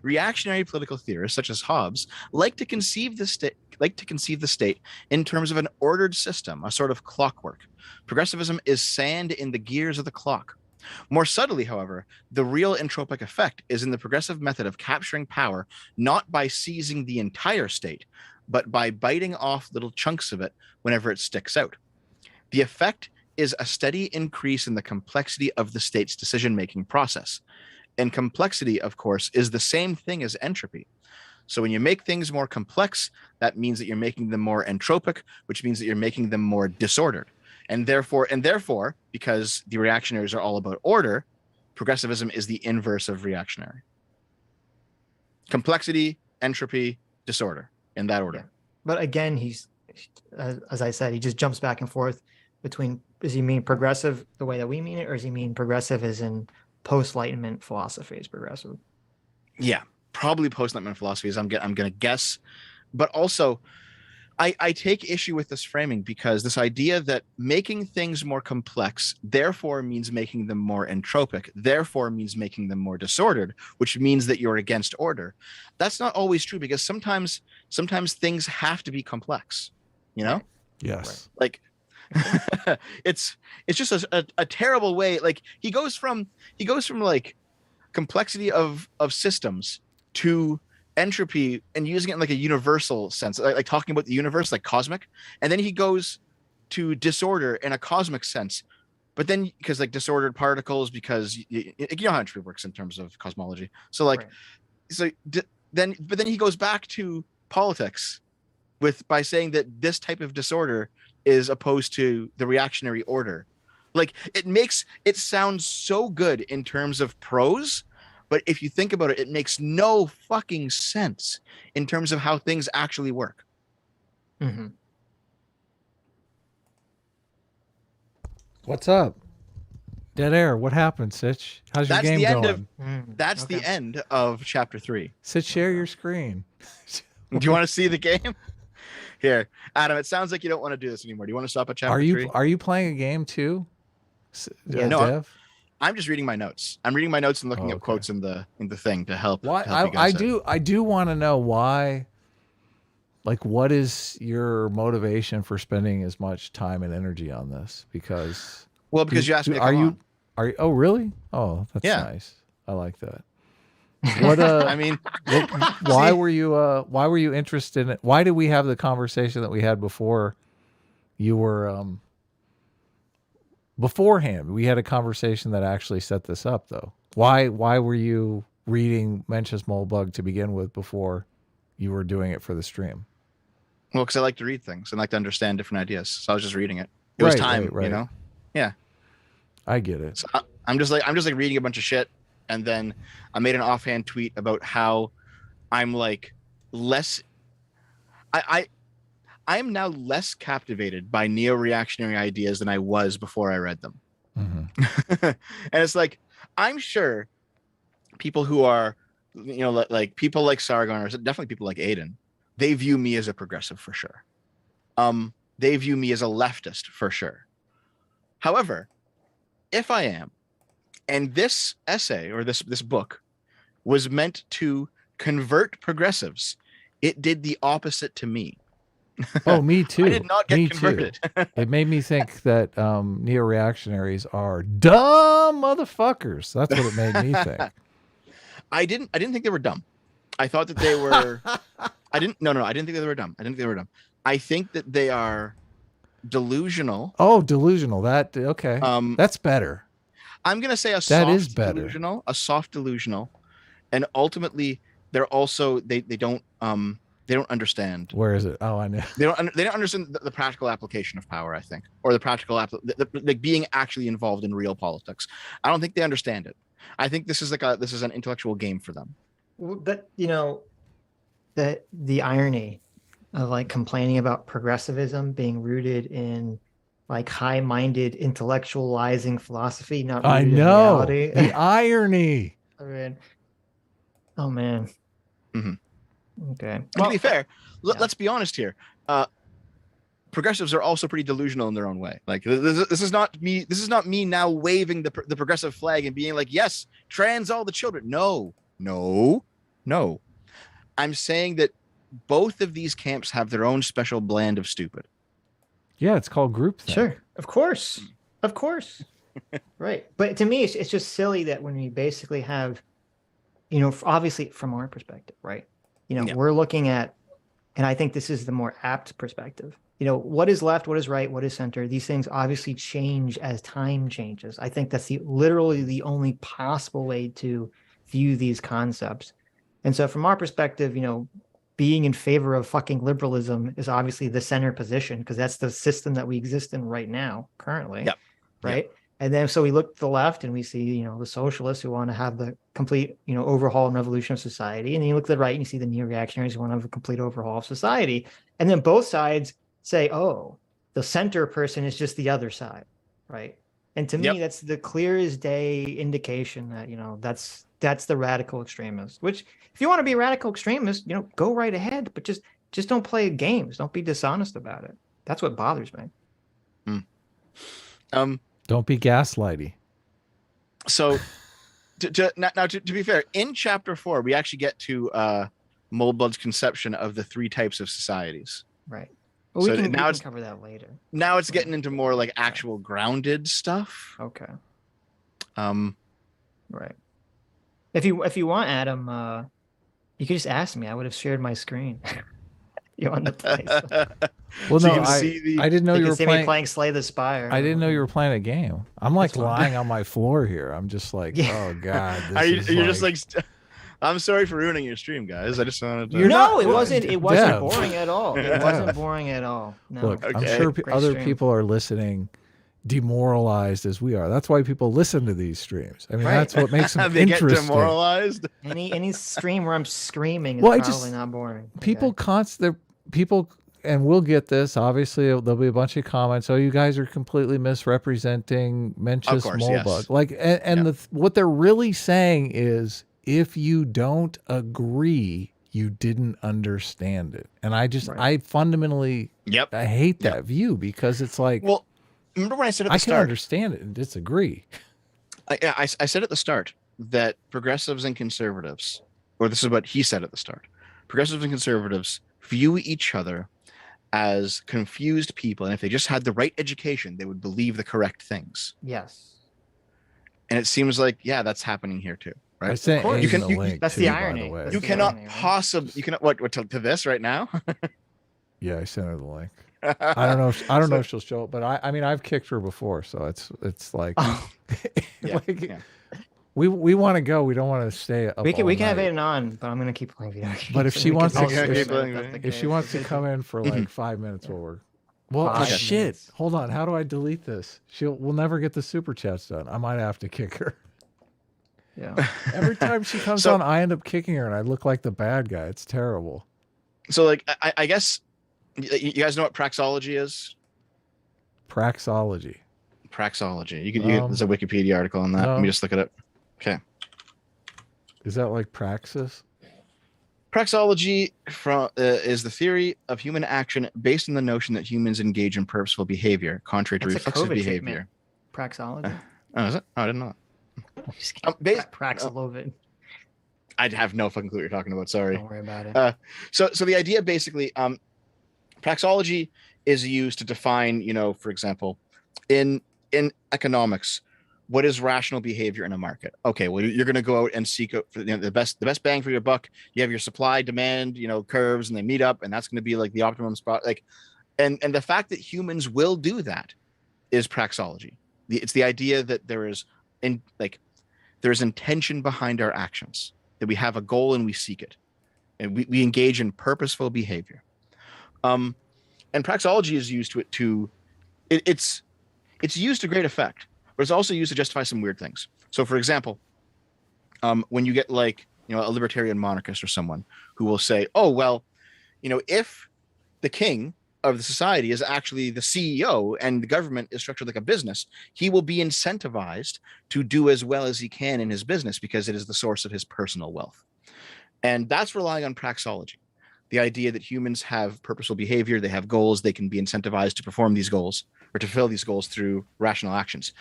Reactionary political theorists, such as Hobbes, like to conceive the state in terms of an ordered system, a sort of clockwork. Progressivism is sand in the gears of the clock. More subtly, however, the real entropic effect is in the progressive method of capturing power, not by seizing the entire state, but by biting off little chunks of it whenever it sticks out. The effect is a steady increase in the complexity of the state's decision-making process. And complexity, of course, is the same thing as entropy. So when you make things more complex, that means that you're making them more entropic, which means that you're making them more disordered. And therefore, because the reactionaries are all about order, progressivism is the inverse of reactionary. Complexity, entropy, disorder, in that order. Yeah. But again, he's, as I said, he just jumps back and forth between, does he mean progressive the way that we mean it, or does he mean progressive as in post-Enlightenment philosophy is progressive? Yeah, probably post-Enlightenment philosophy I'm going to guess. But also, I take issue with this framing because this idea that making things more complex therefore means making them more entropic, therefore means making them more disordered, which means that you're against order. That's not always true, because sometimes things have to be complex, you know? Yes. Like it's just a terrible way. Like he goes from like complexity of systems to entropy and using it in like a universal sense, like talking about the universe, like cosmic, and then he goes to disorder in a cosmic sense, but then because like disordered particles, because you know how entropy works in terms of cosmology. So like, then he goes back to politics by saying that this type of disorder is opposed to the reactionary order. Like it sounds so good in terms of prose, but if you think about it, it makes no fucking sense in terms of how things actually work. Mm-hmm. What's up? Dead air. What happened, Sitch? How's your game going? That's the end of chapter 3. Sitch, share your screen. Do you want to see the game? Here, Adam, it sounds like you don't want to do this anymore. Do you want to stop at chapter 3? Are you playing a game too? Yeah, no, Dev? I'm just reading my notes. I'm reading my notes and looking up quotes in the thing to help. Why? I do want to know why. Like, what is your motivation for spending as much time and energy on this? Because you asked me to come on. Oh, really? Oh, that's nice. I like that. What I mean, why were you interested in it? Why did we have the conversation that we had before you were beforehand? We had a conversation that actually set this up, though. Why were you reading Mencius Moldbug to begin with before you were doing it for the stream? Well, because I like to read things and like to understand different ideas. So I was just reading it. It was time, you know? Yeah. I get it. So I'm just like reading a bunch of shit. And then I made an offhand tweet about how I'm like less. I am now less captivated by neo-reactionary ideas than I was before I read them. Mm-hmm. And it's like, I'm sure people who are, like people like Sargon, or definitely people like Aiden, they view me as a progressive for sure. They view me as a leftist for sure. However, if I am, and this essay or this book was meant to convert progressives, it did the opposite to me. Oh, me too. I did not get converted. It made me think that neo-reactionaries are dumb motherfuckers. That's what it made me think. I didn't think they were dumb. I thought that they were. I didn't think they were dumb. I think that they are delusional. Oh, delusional. Okay. That's better. I'm gonna say a soft delusional, and ultimately they're also they don't understand. Where is it? Oh, I know. They don't understand the practical application of power, I think, or the practical like being actually involved in real politics. I don't think they understand it. I think this is an intellectual game for them. But the irony of like complaining about progressivism being rooted in like high-minded intellectualizing philosophy, not rooted in reality. The irony. I mean, oh man. Mm-hmm. Okay. To be fair, let's be honest here. Progressives are also pretty delusional in their own way. Like this is not me. This is not me now waving the progressive flag and being like, yes, trans all the children. No. I'm saying that both of these camps have their own special blend of stupid. Yeah, it's called groupthink. Sure, of course. Right, but to me, it's just silly that when we basically have, obviously from our perspective, right? We're looking at, and I think this is the more apt perspective. What is left, what is right, what is center? These things obviously change as time changes. I think that's literally the only possible way to view these concepts. And so from our perspective, being in favor of fucking liberalism is obviously the center position because that's the system that we exist in right now, currently. Yep. Right. Yep. And then so we look to the left and we see, the socialists who want to have the complete, overhaul and revolution of society. And then you look to the right and you see the neo-reactionaries who want to have a complete overhaul of society. And then both sides say, oh, the center person is just the other side. Right. And to me, that's the clear as day indication that, that's the radical extremist, which if you want to be a radical extremist, go right ahead, but just don't play games. Don't be dishonest about it. That's what bothers me. Don't be gaslighty. So to be fair, in chapter 4, we actually get to Moldbug's conception of the 3 types of societies. Right. Well, we can cover that later. Now it's getting into more like actual grounded stuff. Okay. Right. If you want, Adam, you could just ask me. I would have shared my screen. You want to play? Well, no, I didn't know you were playing Slay the Spire. I didn't know you were playing a game. I'm like lying on my floor here. I'm just like, oh god. You're just like. I'm sorry for ruining your stream, guys. I just wanted to. It wasn't boring at all. It wasn't boring at all. No. Look, okay. I'm sure other people are listening, demoralized as we are. That's why people listen to these streams. I mean, that's what makes them they interesting. Get demoralized. Any stream where I'm screaming is probably not boring. People, and we'll get this. Obviously, there'll be a bunch of comments. Oh, you guys are completely misrepresenting Mencius Moldbug. Yes. What they're really saying is, if you don't agree, you didn't understand it. And I fundamentally, I hate that view because it's like, well, remember when I said at the start, I can understand it and disagree. I said at the start that progressives and conservatives, or this is what he said at the start, progressives and conservatives view each other as confused people. And if they just had the right education, they would believe the correct things. Yes. And it seems like, that's happening here too. Right? I sent the link. That's the irony. You cannot possibly. You cannot what to this right now. Yeah, I sent her the link. I don't know if she'll show it, but I mean I've kicked her before, so it's like, we want to go. We don't want to stay up. We can have Aiden on, but I'm gonna keep playing video games. But if she wants to come in for like 5 minutes, shit. Hold on, how do I delete this? We'll never get the super chats done. I might have to kick her. Yeah. Every time she comes on, I end up kicking her, and I look like the bad guy. It's terrible. So like, I guess you guys know what praxology is? Praxology. Praxology. There's a Wikipedia article on that. No. Let me just look it up. Okay. Is that like praxis? Praxology is the theory of human action based on the notion that humans engage in purposeful behavior, contrary to reflexive behavior. Praxology. Oh, is it? Oh, I didn't know that. Praxolovid. I have no fucking clue what you're talking about. Sorry. Don't worry about it. So the idea basically, praxology is used to define, for example, in economics, what is rational behavior in a market? Okay, well, you're going to go out and seek out for the best bang for your buck. You have your supply demand, curves, and they meet up, and that's going to be like the optimum spot. Like, and the fact that humans will do that is praxology. It's the idea that there is intention behind our actions, that we have a goal and we seek it, and we engage in purposeful behavior. And praxology is used it's used to great effect, but it's also used to justify some weird things. So, for example, when you get like, a libertarian monarchist or someone who will say, oh, well, if the king of the society is actually the CEO and the government is structured like a business, he will be incentivized to do as well as he can in his business because it is the source of his personal wealth. And that's relying on praxology. The idea that humans have purposeful behavior, they have goals, they can be incentivized to perform these goals or to fulfill these goals through rational actions.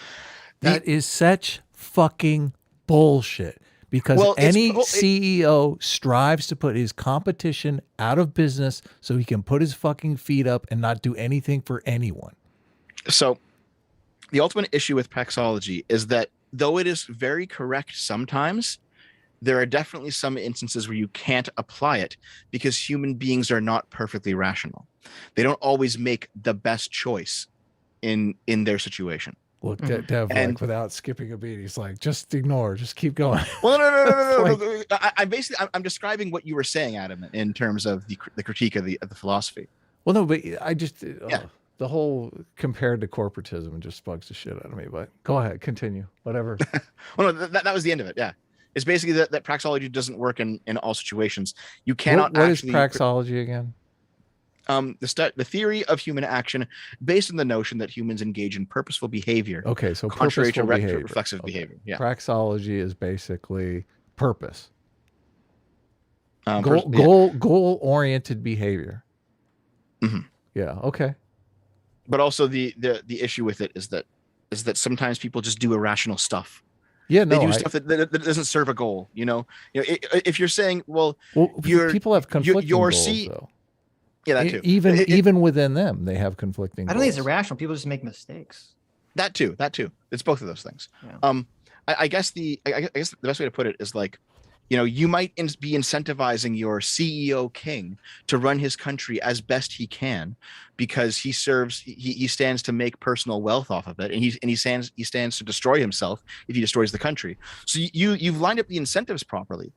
That is such fucking bullshit, because any CEO strives to put his competition out of business so he can put his fucking feet up and not do anything for anyone. So the ultimate issue with praxology is that though it is very correct sometimes, there are definitely some instances where you can't apply it because human beings are not perfectly rational. They don't always make the best choice in their situation. Look, Dev, like, without skipping a beat, he's like, just ignore, just keep going. Well, no. I'm describing what you were saying, Adam, in terms of the critique of the philosophy. Well, no, but I just the whole compared to corporatism just bugs the shit out of me. But go ahead, continue, whatever. Well, no, that was the end of it. Yeah, it's basically that praxology doesn't work in all situations. You cannot. What is praxology again? The theory of human action based on the notion that humans engage in purposeful behavior. Okay, so contrary to behavior. reflexive behavior. Yeah. Praxology is basically purpose. Goal oriented behavior. Mm-hmm. Yeah. Okay. But also the issue with it is that sometimes people just do irrational stuff. Yeah, no, they do stuff that doesn't serve a goal. If you're saying, people have conflicting goals, though. Yeah, that too. Even within them, they have conflicting. I don't think it's irrational. People just make mistakes. That too. It's both of those things. Yeah. I guess the best way to put it is like, you might be incentivizing your CEO king to run his country as best he can because he stands to make personal wealth off of it, and he stands to destroy himself if he destroys the country. So you've lined up the incentives properly.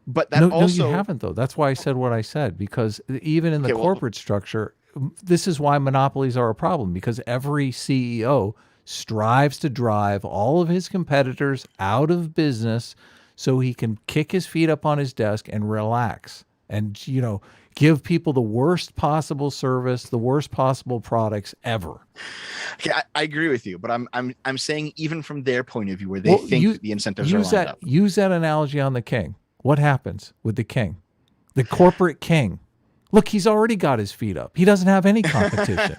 But that no, you haven't, though. That's why I said what I said, because even in the corporate structure, this is why monopolies are a problem, because every CEO strives to drive all of his competitors out of business so he can kick his feet up on his desk and relax and, give people the worst possible service, the worst possible products ever. Yeah, I agree with you, but I'm saying even from their point of view where they think the incentives are lined up. Use that analogy on the king. What happens with the king? The corporate king. Look, he's already got his feet up. He doesn't have any competition.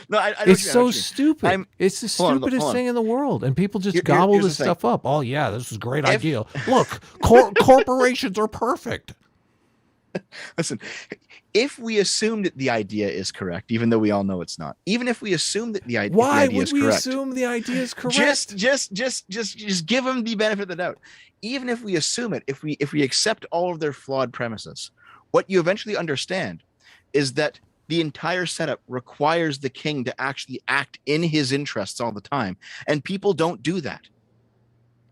No, it's so stupid. It's the stupidest thing in the world. And people just gobble this stuff up. Oh, yeah, this is a great idea. Look, corporations are perfect. Listen, if we assume that the idea is correct, even though we all know it's not, even if we assume that the idea is correct. Why would we assume the idea is correct? Just give them the benefit of the doubt. Even if we assume it, if we accept all of their flawed premises, what you eventually understand is that the entire setup requires the king to actually act in his interests all the time, and people don't do that.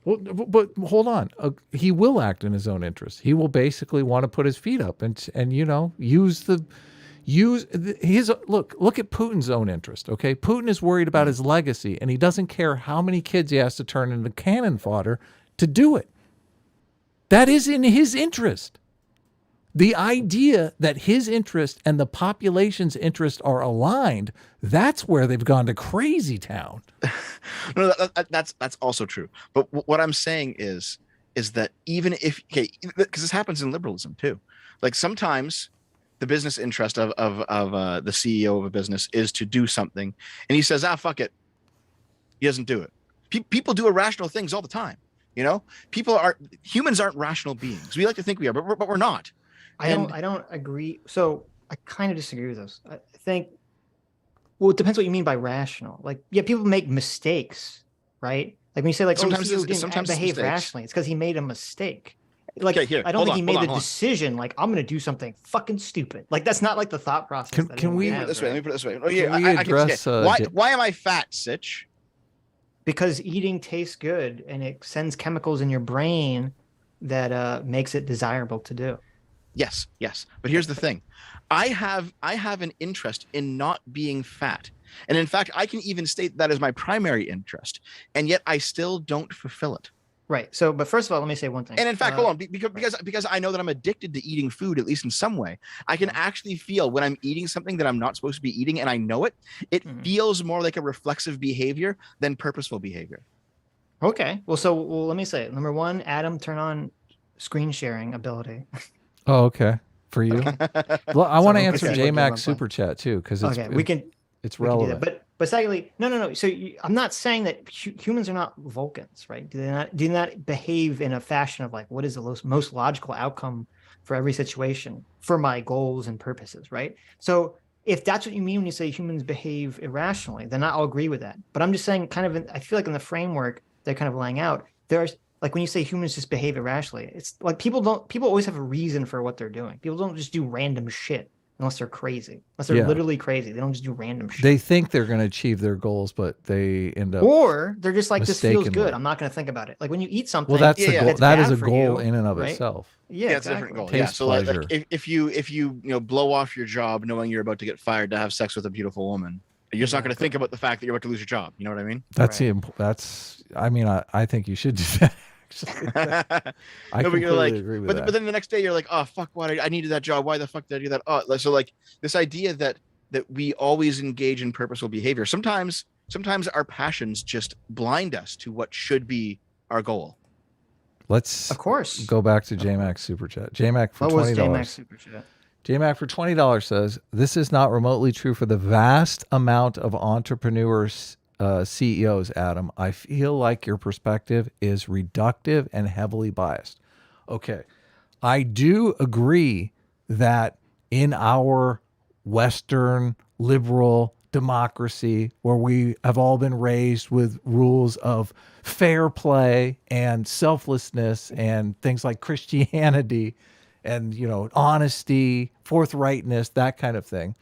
Well, but hold on. He will act in his own interest. He will basically want to put his feet up and use his look at Putin's own interest. Okay, Putin is worried about his legacy, and he doesn't care how many kids he has to turn into cannon fodder to do it. That is in his interest. The idea that his interest and the population's interest are aligned, that's where they've gone to crazy town. No, that's also true. But what I'm saying is that even if, okay, because this happens in liberalism too. Like sometimes the business interest of the CEO of a business is to do something, and he says, fuck it. He doesn't do it. People do irrational things all the time. You know, humans aren't rational beings. We like to think we are, but we're not. I don't agree. So I kind of disagree with this. I think, well, it depends what you mean by rational. Like, yeah, people make mistakes, right? Like when you say like, sometimes CEO didn't behave rationally, it's because he made a mistake. Like, okay, I don't think he made the decision. Like, I'm going to do something fucking stupid. Like, that's not like the thought process. Can we put it this way? Let me put it this way. Oh yeah, I address, why am I fat, Sitch? Because eating tastes good and it sends chemicals in your brain that makes it desirable to do. Yes. But here's the thing. I have an interest in not being fat. And in fact, I can even state that as my primary interest. And yet I still don't fulfill it. Right. So, but first of all, let me say one thing. And in fact, hold on, because I know that I'm addicted to eating food, at least in some way. I can actually feel when I'm eating something that I'm not supposed to be eating, and I know it. It feels more like a reflexive behavior than purposeful behavior. Okay. Well, let me say it. Number one, Adam, turn on screen sharing ability. Oh, okay. For you. Well, I want to answer JMac super chat too, because it's relevant. But secondly, no. So I'm not saying that humans are not Vulcans, right? Do they not behave in a fashion of like, what is the most logical outcome for every situation for my goals and purposes, right? So if that's what you mean when you say humans behave irrationally, then I'll agree with that. But I'm just saying, I feel like in the framework they're kind of laying out, there's like when you say humans just behave irrationally, it's like people always have a reason for what they're doing. People don't just do random shit. Unless they're crazy. Unless they're literally crazy. They don't just do random shit. They think they're going to achieve their goals, but they end up. Or they're just like, this feels good. I'm not going to think about it. Like when you eat something. Well, that's the goal. That is a goal in and of itself. Yeah, it's a different goal. Yeah. So like if you blow off your job knowing you're about to get fired to have sex with a beautiful woman, you're just not going to think about the fact that you're about to lose your job. You know what I mean? I think you should do that. I completely agree with that. But then the next day you're like, oh fuck, what I needed that job. Why the fuck did I do that? Oh, so like this idea that we always engage in purposeful behavior. Sometimes our passions just blind us to what should be our goal. Let's of course go back to JMac super chat. JMac for $20. JMac super chat? JMac for $20 says, this is not remotely true for the vast amount of entrepreneurs. CEOs, Adam, I feel like your perspective is reductive and heavily biased. Okay. I do agree that in our Western liberal democracy, where we have all been raised with rules of fair play and selflessness and things like Christianity and, honesty, forthrightness, that kind of thing,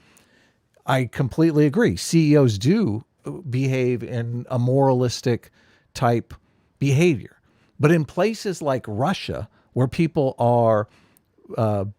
I completely agree. CEOs do behave in a moralistic type behavior. But in places like Russia, where people are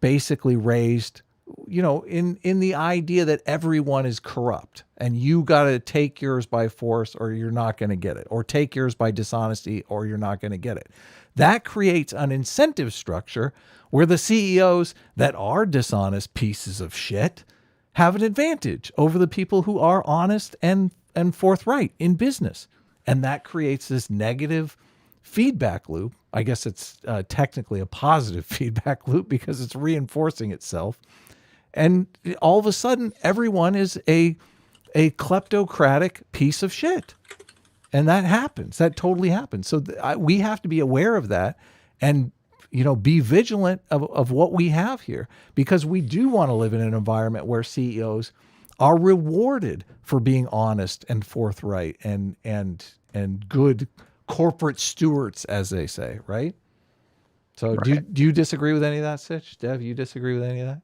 basically raised, in the idea that everyone is corrupt and you got to take yours by force or you're not going to get it, or take yours by dishonesty or you're not going to get it. That creates an incentive structure where the CEOs that are dishonest pieces of shit have an advantage over the people who are honest and forthright in business. And that creates this negative feedback loop. I guess it's technically a positive feedback loop because it's reinforcing itself. And all of a sudden, everyone is a kleptocratic piece of shit. And that happens. That totally happens. So we have to be aware of that and, be vigilant of what we have here, because we do want to live in an environment where CEOs are rewarded for being honest and forthright and good corporate stewards, as they say, right? So right. Do you disagree with any of that, Sitch? Dev, you disagree with any of that?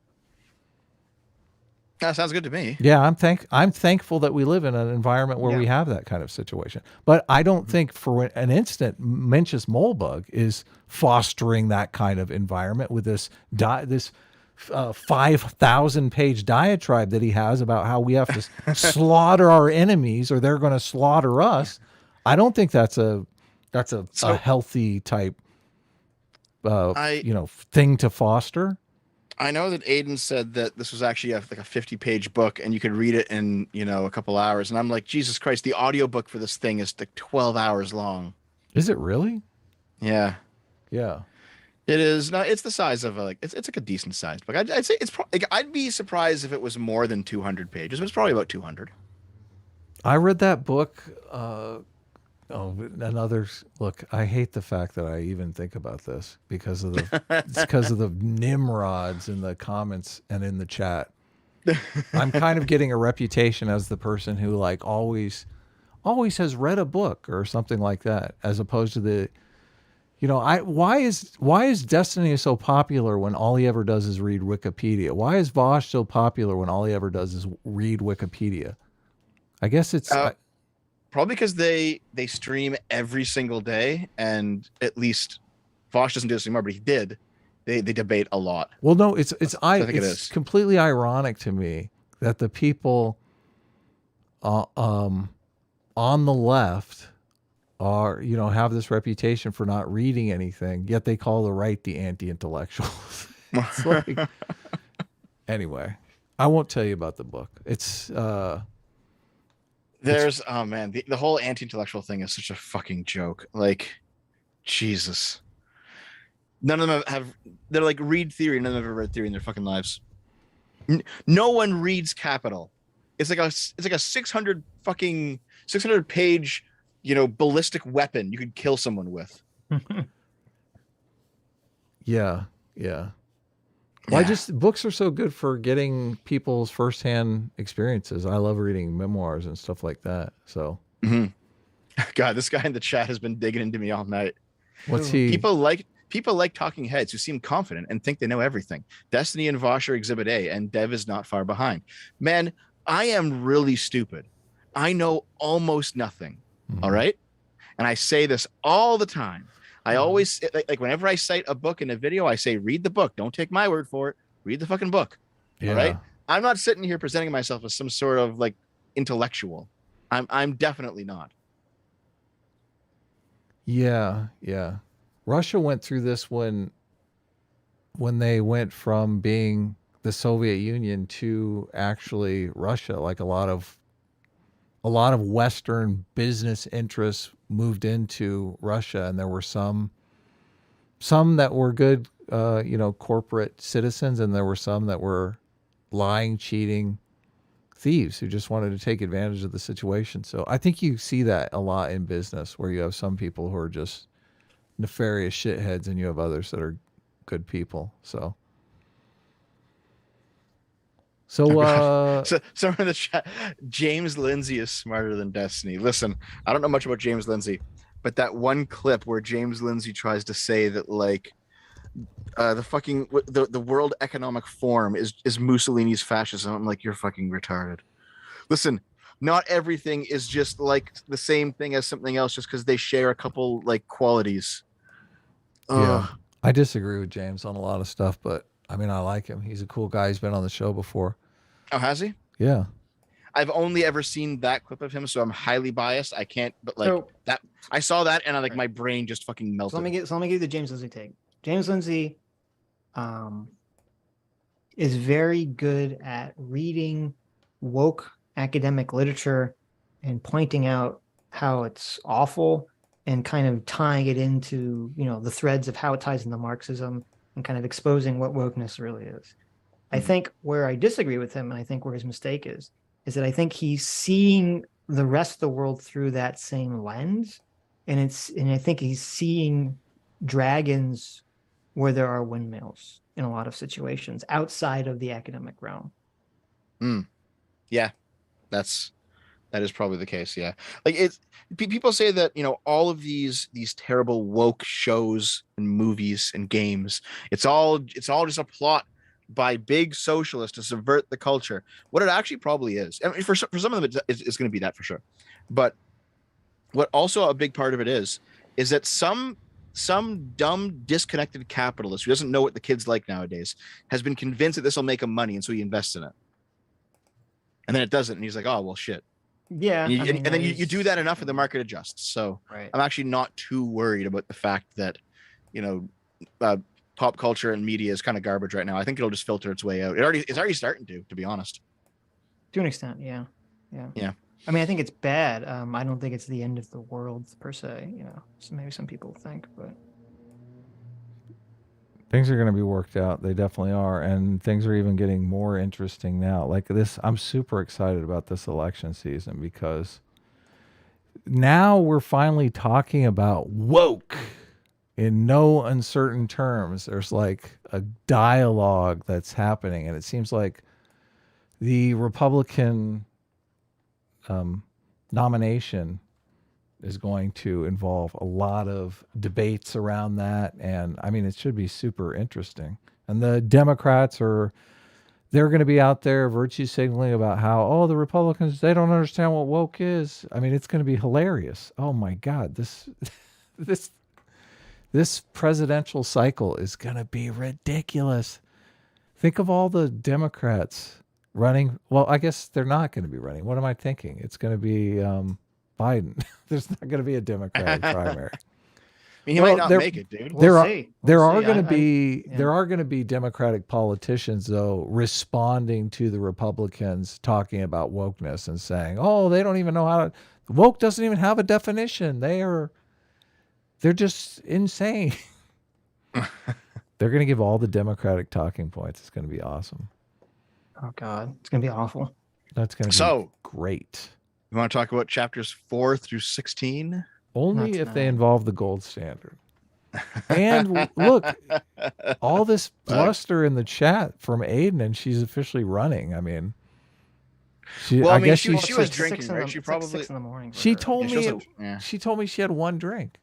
That sounds good to me. Yeah, I'm thankful that we live in an environment where we have that kind of situation. But I don't think for an instant Mencius Moldbug is fostering that kind of environment with this 5,000-page diatribe that he has about how we have to slaughter our enemies or they're going to slaughter us. I don't think that's a healthy type thing to foster. I know that Aiden said that this was actually like a 50-page book and you could read it in, a couple hours. And I'm like, Jesus Christ, the audiobook for this thing is like 12 hours long. Is it really? Yeah. Yeah. It is. No, it's the size of it's like a decent sized book. I'd say it's like, I'd be surprised if it was more than 200 pages, but it's probably about 200. I read that book. Look, I hate the fact that I even think about this because of the nimrods in the comments and in the chat. I'm kind of getting a reputation as the person who like always has read a book or something like that, as opposed to why is Destiny so popular when all he ever does is read Wikipedia? Why is Vosh so popular when all he ever does is read Wikipedia? I guess it's probably because they stream every single day, and at least Vosh doesn't do this anymore, but he did. They debate a lot. Well, no, it's completely ironic to me that the people on the left are, have this reputation for not reading anything, yet they call the right the anti-intellectuals. It's like, anyway, I won't tell you about the book. It's there's oh man, the whole anti-intellectual thing is such a fucking joke. Like, Jesus. None of them they're like read theory, none of them have ever read theory in their fucking lives. No one reads Capital. It's like a 600 page, ballistic weapon you could kill someone with. Yeah. Well, books are so good for getting people's firsthand experiences. I love reading memoirs and stuff like that. So, God, this guy in the chat has been digging into me all night. What's he? People like talking heads who seem confident and think they know everything. Destiny and Vosh are Exhibit A, and Dev is not far behind. Man, I am really stupid. I know almost nothing. All right, and I say this all the time. I always like whenever I cite a book in a video, I say, read the book. Don't take my word for it. Read the fucking book. Yeah. All right. I'm not sitting here presenting myself as some sort of like intellectual. I'm definitely not. Yeah. Russia went through this when they went from being the Soviet Union to actually Russia. Like a lot of Western business interests moved into Russia, and there were some that were good, corporate citizens, and there were some that were lying, cheating thieves who just wanted to take advantage of the situation. So I think you see that a lot in business, where you have some people who are just nefarious shitheads, and you have others that are good people. So someone in the chat, James Lindsay is smarter than Destiny. Listen, I don't know much about James Lindsay, but that one clip where James Lindsay tries to say that like the World Economic Forum is Mussolini's fascism, I'm like, you're fucking retarded. Listen, not everything is just like the same thing as something else just because they share a couple like qualities. Yeah, I disagree with James on a lot of stuff, but I mean, I like him. He's a cool guy. He's been on the show before. Oh, has he? Yeah. I've only ever seen that clip of him, so I'm highly biased. I can't, but like that, I saw that and my brain just fucking melted. So let me give the James Lindsay take. James Lindsay is very good at reading woke academic literature and pointing out how it's awful and kind of tying it into, the threads of how it ties into Marxism and kind of exposing what wokeness really is. I think where I disagree with him, and I think where his mistake is that I think he's seeing the rest of the world through that same lens. And I think he's seeing dragons where there are windmills in a lot of situations outside of the academic realm. Yeah, that is probably the case. Yeah. Like people say that, all of these terrible woke shows and movies and games, it's all just a plot by big socialists to subvert the culture. What it actually probably is, I mean, for some of them it's going to be that for sure, but what also a big part of it is that some dumb disconnected capitalist who doesn't know what the kids like nowadays has been convinced that this will make him money, and so he invests in it, and then it doesn't, and he's like, oh well, shit. Yeah. And then you do that enough and the market adjusts. So right. I'm actually not too worried about the fact that, pop culture and media is kind of garbage right now. I think it'll just filter its way out. It's already starting to be honest. To an extent, yeah. I mean, I think it's bad. I don't think it's the end of the world per se. So maybe some people think, but things are going to be worked out. They definitely are, and things are even getting more interesting now. Like this, I'm super excited about this election season because now we're finally talking about woke in no uncertain terms. There's like a dialogue that's happening, and it seems like the Republican nomination is going to involve a lot of debates around that. And I mean, it should be super interesting. And the Democrats they're going to be out there virtue signaling about how, oh, the Republicans, they don't understand what woke is. I mean, it's going to be hilarious. Oh my God, this presidential cycle is going to be ridiculous. Think of all the Democrats running. Well, I guess they're not going to be running. What am I thinking? It's going to be Biden. There's not going to be a Democratic primary. I mean, he might not make it, dude. There are going to be Democratic politicians though responding to the Republicans talking about wokeness and saying, "Oh, they don't even know how to. Woke doesn't even have a definition. They're just insane." They're going to give all the Democratic talking points. It's going to be awesome. Oh God, it's going to be awful. That's going to be great. You want to talk about chapters 4 through 16? Only if they involve the gold standard. And look, all this bluster in the chat from Aiden, and she's officially running. I mean, she was drinking, right? She probably 6 in the morning. She told me she had one drink.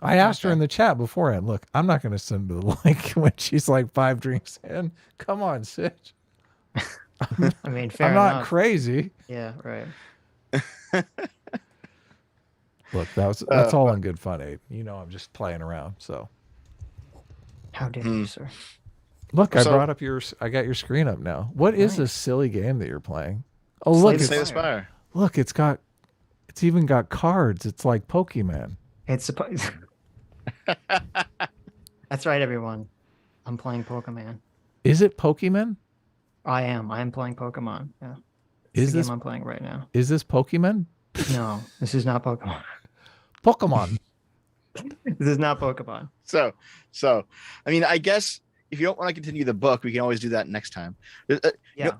I asked her in the chat beforehand, look, I'm not going to send her the link when she's like 5 drinks in. Come on, Sitch. I mean, fair I'm enough. not crazy. Yeah, right. Look, that's all in good fun, Abe. I'm just playing around. So, how dare you, sir? Look, I got your screen up now. What is this silly game that you're playing? Oh, look, it's even got cards. It's like Pokemon. It's That's right, everyone. I'm playing Pokemon. Is it Pokemon? I am playing Pokemon. Yeah. Is this game I'm playing right now? Is this Pokemon? No, this is not Pokemon. Pokemon. This is not Pokemon. So, I mean, I guess if you don't want to continue the book, we can always do that next time.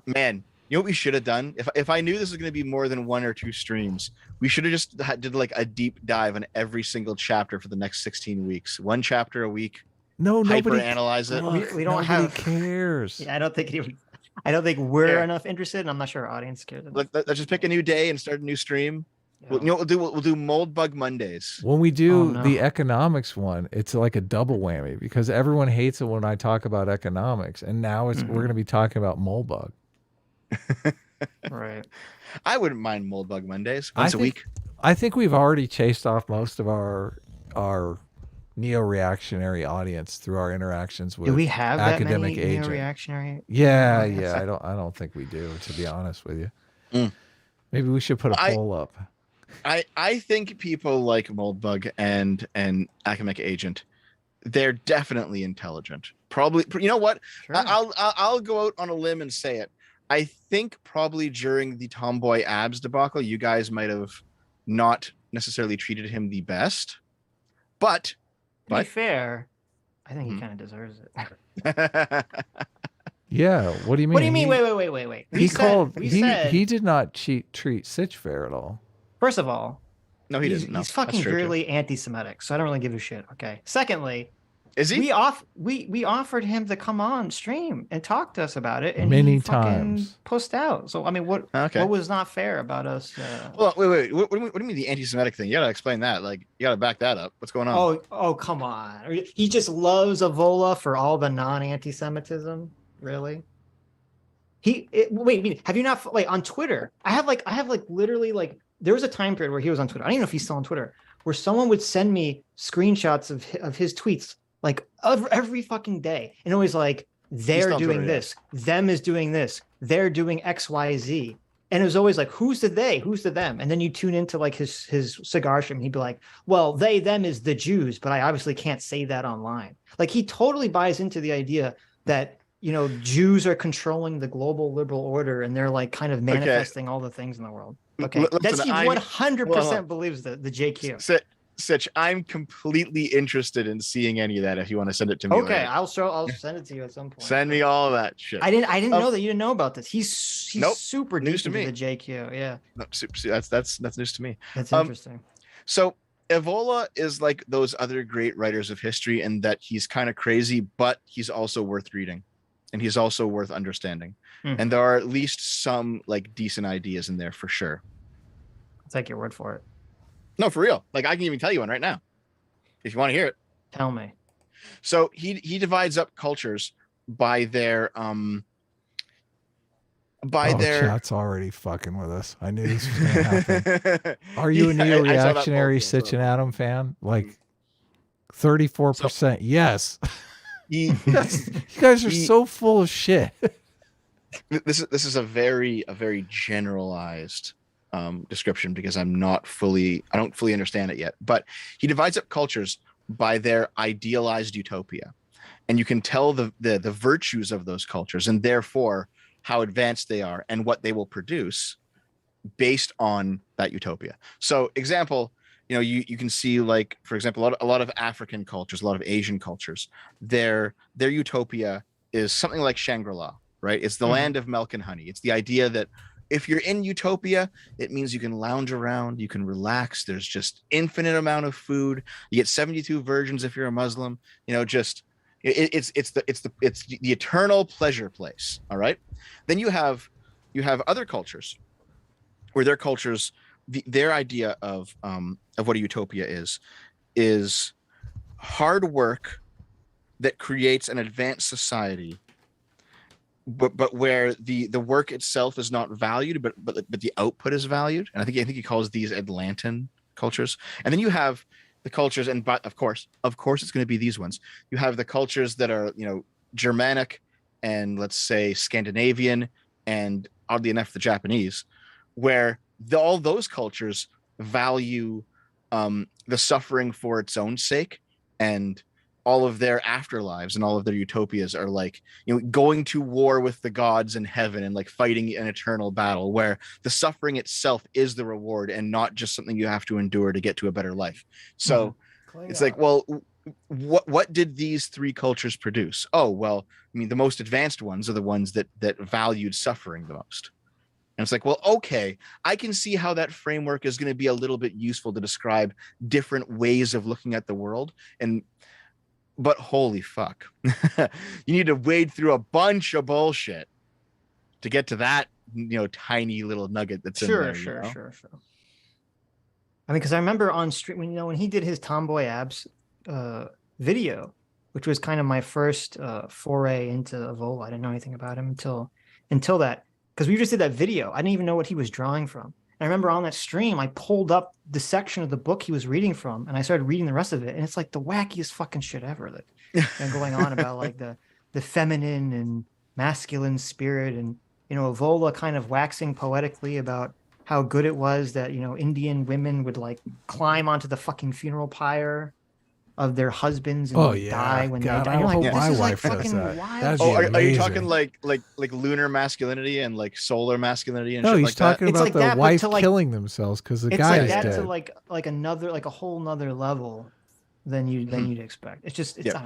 Man, you know what we should have done? If I knew this was going to be more than 1 or 2 streams, we should have just did like a deep dive on every single chapter for the next 16 weeks. 1 chapter a week. No, nobody analyze it. We don't have cares. Yeah, I don't think we're enough interested, and I'm not sure our audience cares. Let's just pick a new day and start a new stream. Yeah. We'll do Moldbug Mondays. When we do the economics one, it's like a double whammy because everyone hates it when I talk about economics, and now we're going to be talking about Moldbug. Right. I wouldn't mind Moldbug Mondays once a week. I think we've already chased off most of our neo-reactionary audience through our interactions with academic agents. Do we have that many neo-reactionary? Yeah. I don't think we do, to be honest with you. Maybe we should put a poll up. I think people like Moldbug and academic agent, they're definitely intelligent. Probably, you know what? Sure. I'll go out on a limb and say it. I think probably during the Tomboy Abs debacle, you guys might have not necessarily treated him the best, but to be fair, I think he kind of deserves it. Yeah. What do you mean? What do you mean? Wait. He did not treat Sitch fair at all. First of all, no, he didn't. He's fucking really anti-Semitic, so I don't really give a shit. Okay. Secondly, is he? We offered him to come on stream and talk to us about it, and many times pushed out. So I mean, what was not fair about us? Well, wait. What do you mean the anti-Semitic thing? You gotta explain that. Like, you gotta back that up. What's going on? Oh, come on. He just loves Avola for all the non-anti-Semitism. Really? Wait. Have you not like on Twitter? I have literally there was a time period where he was on Twitter. I don't even know if he's still on Twitter, where someone would send me screenshots of his tweets like every fucking day, and always like they're doing this, them is doing this, they're doing XYZ. And it was always like, who's the they? Who's the them? And then you tune into like his cigar stream. He'd be like, well, they, them is the Jews, but I obviously can't say that online. Like he totally buys into the idea that, you know, Jews are controlling the global liberal order and they're like kind of manifesting all the things in the world. Okay. That's he 100% believes the JQ. Sitch, I'm completely interested in seeing any of that if you want to send it to me. Okay, later. I'll send it to you at some point. Send me all of that shit. I didn't know that you didn't know about this. He's super news to me. The JQ, yeah. No, that's news to me. That's interesting. So Evola is like those other great writers of history in that he's kind of crazy, but he's also worth reading, and he's also worth understanding. Mm-hmm. And there are at least some like decent ideas in there for sure. I'll take your word for it. No, for real. Like I can even tell you one right now, if you want to hear it. Tell me. So he divides up cultures by their Chat's already fucking with us. I knew this was gonna happen. Are you a neo-reactionary Sitch and Adam fan? Like 34%. Yes. You guys are so full of shit. This is a very generalized description because I don't fully understand it yet, but he divides up cultures by their idealized utopia, and you can tell the virtues of those cultures and therefore how advanced they are and what they will produce based on that utopia. So example, you know, you can see, like, for example, a lot of African cultures, a lot of Asian cultures, their utopia is something like Shangri-La, right? It's the land of milk and honey. It's the idea that if you're in utopia, it means you can lounge around, you can relax. There's just infinite amount of food. You get 72 virgins if you're a Muslim. You know, just it's the eternal pleasure place. All right. Then you have other cultures where their cultures, their idea of what a utopia is hard work that creates an advanced society. But where the work itself is not valued, but the output is valued, and I think he calls these Atlantean cultures. And then you have the cultures, and but of course it's going to be these ones. You have the cultures that are, you know, Germanic and let's say Scandinavian, and oddly enough the Japanese, where all those cultures value the suffering for its own sake, and all of their afterlives and all of their utopias are like, you know, going to war with the gods in heaven and like fighting an eternal battle where the suffering itself is the reward and not just something you have to endure to get to a better life. So it's like, well, what did these three cultures produce? Oh, well, I mean, the most advanced ones are the ones that valued suffering the most. And it's like, well, okay, I can see how that framework is going to be a little bit useful to describe different ways of looking at the world. But holy fuck, you need to wade through a bunch of bullshit to get to that, you know, tiny little nugget that's in there. Sure. I mean, because I remember on stream when he did his Tomboy Abs video, which was kind of my first foray into Evola. I didn't know anything about him until that, because we just did that video. I didn't even know what he was drawing from. I remember on that stream, I pulled up the section of the book he was reading from, and I started reading the rest of it, and it's like the wackiest fucking shit ever that going on about like the feminine and masculine spirit, and, you know, Evola kind of waxing poetically about how good it was that, you know, Indian women would like climb onto the fucking funeral pyre of their husbands and die when they die. I hope my wife does that. Are you talking like lunar masculinity and like solar masculinity and shit like that? No, he's talking about the wife killing themselves because the guy is dead. It's like that to like a whole nother level than you'd expect. It's just I don't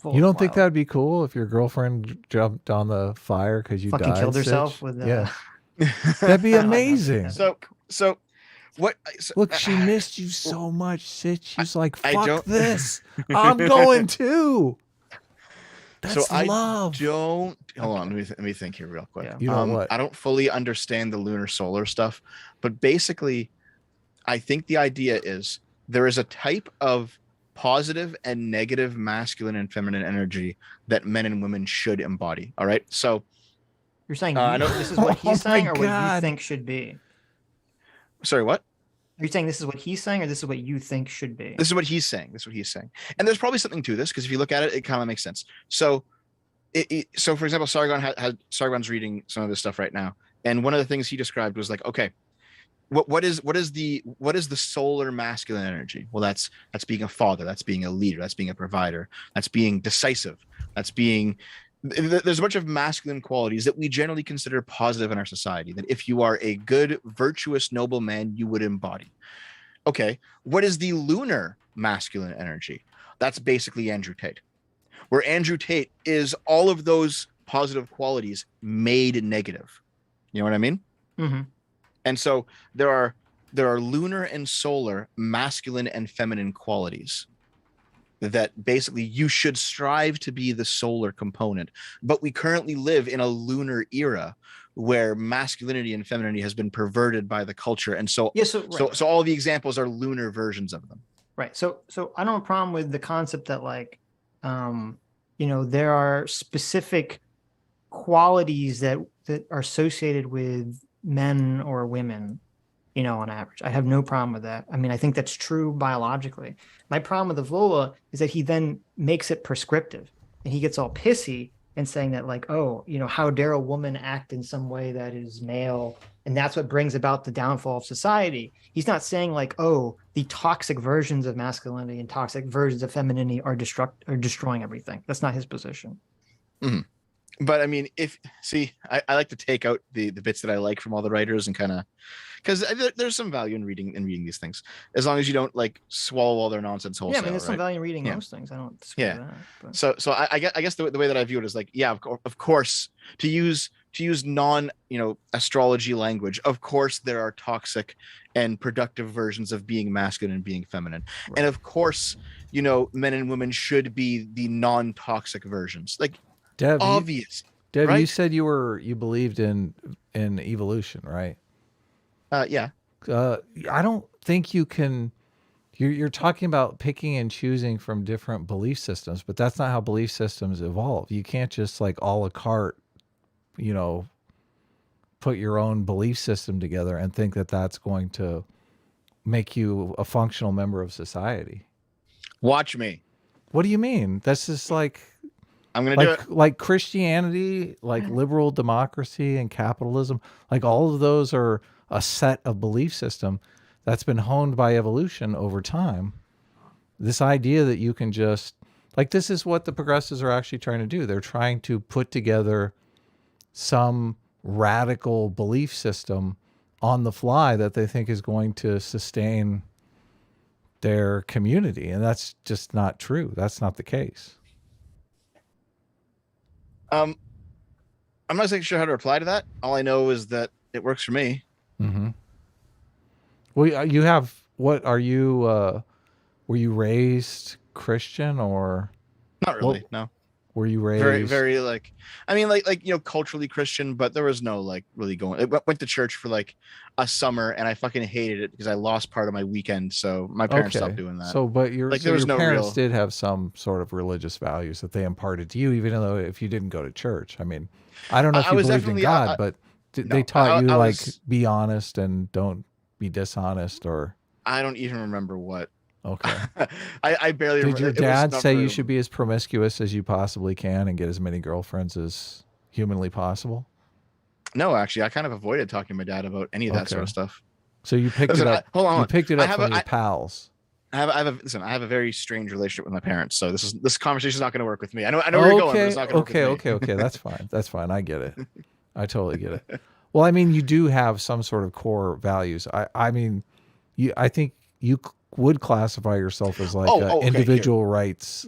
know, you don't think that'd be cool if your girlfriend jumped on the fire because you fucking killed herself with that'd be amazing. So what? Look, she missed you so much, Sitch. She's like, fuck this. I'm going too. That's love. Hold on. Let me think here real quick. Yeah. You know what? I don't fully understand the lunar solar stuff, but basically, I think the idea is there is a type of positive and negative masculine and feminine energy that men and women should embody. All right. So you're saying this is what he's saying, or what you think should be? Sorry, what? Are you saying this is what he's saying, or this is what you think should be? This is what he's saying. And there's probably something to this, because if you look at it, it kind of makes sense. So So, for example, Sargon's reading some of this stuff right now, and one of the things he described was like, okay, what is the solar masculine energy? Well, that's being a father, that's being a leader, that's being a provider, that's being decisive, that's being. There's a bunch of masculine qualities that we generally consider positive in our society, that if you are a good, virtuous, noble man, you would embody. Okay, what is the lunar masculine energy? That's basically Andrew Tate, where Andrew Tate is all of those positive qualities made negative. You know what I mean? Mm-hmm. And so there are lunar and solar, masculine and feminine qualities that basically you should strive to be the solar component. But we currently live in a lunar era where masculinity and femininity has been perverted by the culture. And so, so all the examples are lunar versions of them. Right. So I don't have a problem with the concept that like, there are specific qualities that are associated with men or women, on average. I have no problem with that. I mean, I think that's true biologically. My problem with the Vola is that he then makes it prescriptive, and he gets all pissy and saying that like, how dare a woman act in some way that is male, and that's what brings about the downfall of society. He's not saying like, the toxic versions of masculinity and toxic versions of femininity are destroying everything. That's not his position. Mm-hmm. But I mean, I like to take out the bits that I like from all the writers and kind of, because there's some value in reading these things, as long as you don't like swallow all their nonsense wholesale. Yeah, I mean, there's some value in reading most things. I don't disagree with that. But. So I guess the way that I view it is like, yeah, of course, to use non astrology language, of course there are toxic and productive versions of being masculine and being feminine, right. And of course, men and women should be the non-toxic versions, like. Dev, obvious. Dev, right? you said you believed in evolution, right? Yeah. I don't think you can. You're talking about picking and choosing from different belief systems, but that's not how belief systems evolve. You can't just like a la carte, put your own belief system together and think that that's going to make you a functional member of society. Watch me. What do you mean? That's just like. I'm going to do it. Like Christianity, like liberal democracy and capitalism, like all of those are a set of belief system that's been honed by evolution over time. This idea that you can just, like, this is what the progressives are actually trying to do. They're trying to put together some radical belief system on the fly that they think is going to sustain their community. And that's just not true. That's not the case. I'm not exactly sure how to reply to that. All I know is that it works for me. Mm-hmm. Well, you have, what are you, were you raised Christian or? Not really, no. Were you raised? Very, very like, I mean, like culturally Christian, but there was no like really going. I went to church for like a summer, and I fucking hated it because I lost part of my weekend. So my parents stopped doing that. So, but your parents did have some sort of religious values that they imparted to you, even though if you didn't go to church. I mean, I don't know if you believed in God, but they taught you like be honest and don't be dishonest, or I don't even remember what. Okay. I barely remember. Did your dad say you should be as promiscuous as you possibly can and get as many girlfriends as humanly possible? No, actually, I kind of avoided talking to my dad about any of that sort of stuff. So you picked it up. Hold on. You picked it up from your pals. I have a very strange relationship with my parents. So this conversation is not going to work with me. I know where you're going, but it's not going to work with me. Okay. That's fine. That's fine. I get it. I totally get it. Well, I mean, you do have some sort of core values. I think you would classify yourself as like individual rights,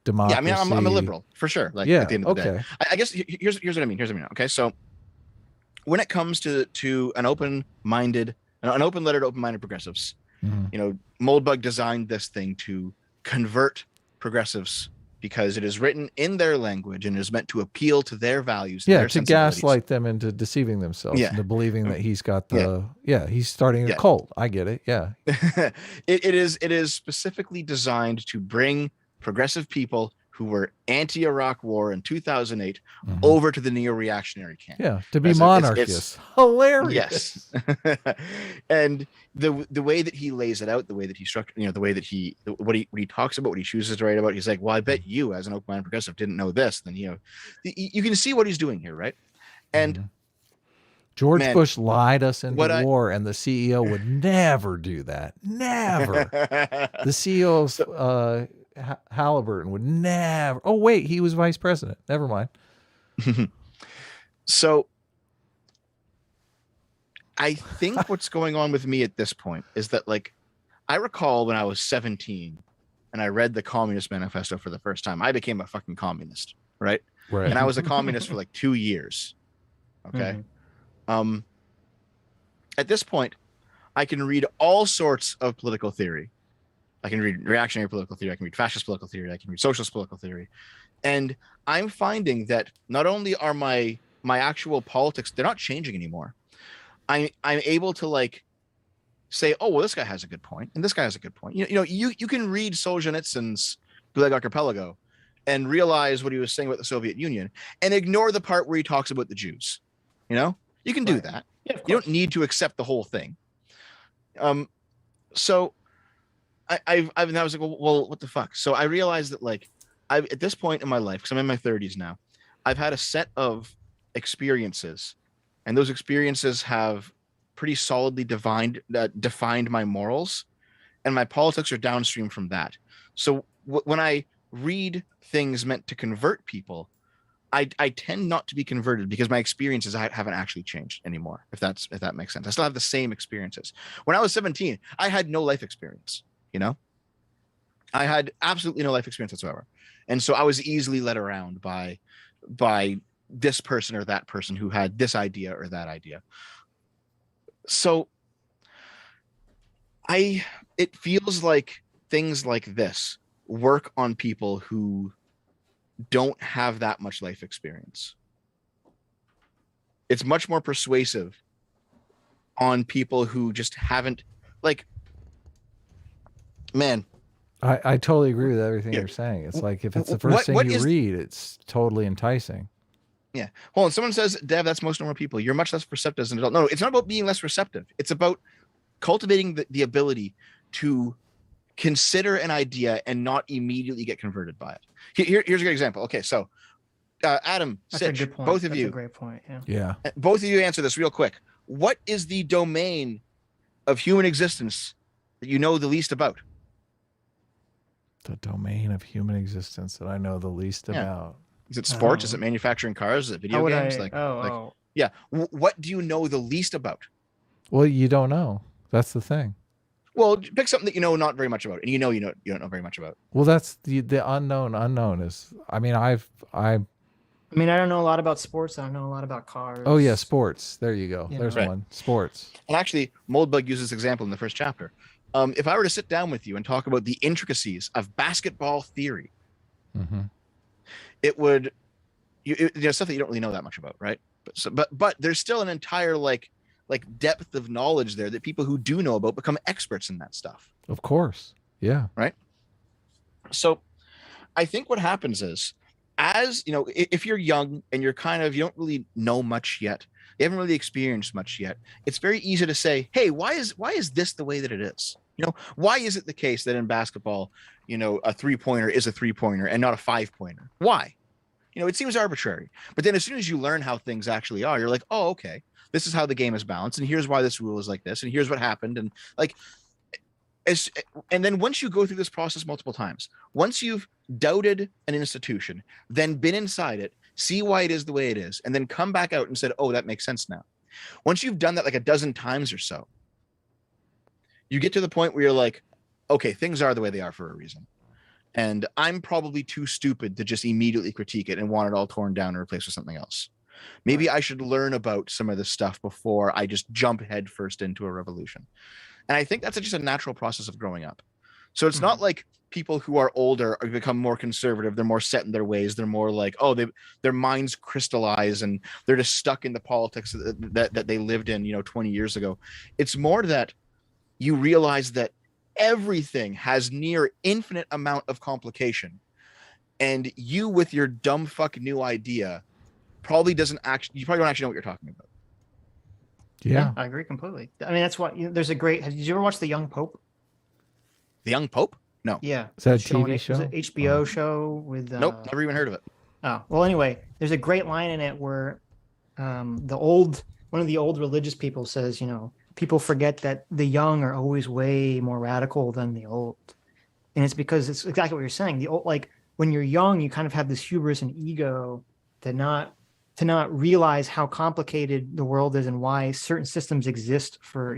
democracy. Yeah, I mean, I'm a liberal for sure. Like at the end of the day, I guess here's what I mean. Okay, so when it comes to an open-lettered, open-minded progressives, Moldbug designed this thing to convert progressives because it is written in their language and is meant to appeal to their values. Yeah, to gaslight them into deceiving themselves, into believing that he's got he's starting a cult. I get it. Yeah. It is specifically designed to bring progressive people who were anti-Iraq war in 2008 over to the neo-reactionary camp. Yeah, to be monarchists. Hilarious. Yes. And the way that he lays it out, the way that he structured, the way that what he talks about, what he chooses to write about, he's like, well, I bet you as an Oakland progressive didn't know this. Then, you can see what he's doing here, right? And George Bush lied us into war, and the CEO would never do that. Never. The CEO of Halliburton would never. Oh, wait, he was vice president. Never mind. So I think what's going on with me at this point is that, like, I recall when I was 17 and I read the Communist Manifesto for the first time, I became a fucking communist, right? And I was a communist for like 2 years. Okay. At this point, I can read all sorts of political theory. I can read reactionary political theory. I can read fascist political theory. I can read socialist political theory. And I'm finding that not only are my actual politics, they're not changing anymore. I'm able to, like, say, oh, well, this guy has a good point, and this guy has a good point. You can read Solzhenitsyn's Gulag Archipelago and realize what he was saying about the Soviet Union and ignore the part where he talks about the Jews. You can do that. Yeah, you don't need to accept the whole thing. So I was like, well, what the fuck? So I realized that, like, at this point in my life, because I'm in my 30s now, I've had a set of experiences, and those experiences have pretty solidly defined my morals, and my politics are downstream from that. So when I read things meant to convert people, I tend not to be converted because my experiences haven't actually changed anymore, if that makes sense. I still have the same experiences. When I was 17, I had no life experience, I had absolutely no life experience whatsoever. And so I was easily led around by this person or that person who had this idea or that idea. So it feels like things like this work on people who don't have that much life experience. It's much more persuasive on people who just haven't, like, man. I totally agree with everything you're saying. It's like, if it's the first thing you read, it's totally enticing. Yeah. Hold on. Someone says, Dev, that's most normal people. You're much less receptive as an adult. No, it's not about being less receptive. It's about cultivating the ability to consider an idea and not immediately get converted by it. Here's a good example. Okay, so Adam, Sitch, both of you. That's a great point. Yeah. Both of you answer this real quick. What is the domain of human existence that you know the least about? The domain of human existence that I know the least about. Is it sports? Is it manufacturing cars? Is it video games? Yeah. What do you know the least about? Well, you don't know. That's the thing. Well, pick something that you know not very much about, and you don't know very much about. Well, that's the unknown. Unknown is. I mean, I don't know a lot about sports. I don't know a lot about cars. Oh yeah, sports. There you go. There's one. Sports. And actually, Moldbug uses this example in the first chapter. If I were to sit down with you and talk about the intricacies of basketball theory, it would, stuff that you don't really know that much about, right? But there's still an entire like depth of knowledge there that people who do know about become experts in that stuff. Of course. Yeah. Right. So I think what happens is, as if you're young and you're you don't really know much yet, you haven't really experienced much yet, it's very easy to say, hey, why is this the way that it is? Why is it the case that in basketball, a 3-pointer is a 3-pointer and not a 5-pointer? Why? It seems arbitrary. But then as soon as you learn how things actually are, you're like, oh, okay, this is how the game is balanced, and here's why this rule is like this, and here's what happened. And and then once you go through this process multiple times, once you've doubted an institution, then been inside it, see why it is the way it is, and then come back out and said, oh, that makes sense now. Once you've done that like a dozen times or so, you get to the point where you're like, okay, things are the way they are for a reason. And I'm probably too stupid to just immediately critique it and want it all torn down and replaced with something else. Maybe I should learn about some of this stuff before I just jump headfirst into a revolution. And I think that's just a natural process of growing up. So it's not like people who are older or become more conservative. They're more set in their ways. They're more like, oh, their minds crystallize and they're just stuck in the politics that they lived in, 20 years ago. It's more that you realize that everything has near infinite amount of complication. and you with your dumb fuck new idea probably don't actually know what you're talking about. Yeah, I agree completely. I mean, that's why there's a great. Did you ever watch The Young Pope? The Young Pope? No. Yeah. Is that a TV show? It was an HBO show with. Nope, never even heard of it. Oh well. Anyway, there's a great line in it where one of the old religious people says, people forget that the young are always way more radical than the old, and it's because it's exactly what you're saying. The old, like when you're young, you kind of have this hubris and ego to not realize how complicated the world is and why certain systems exist for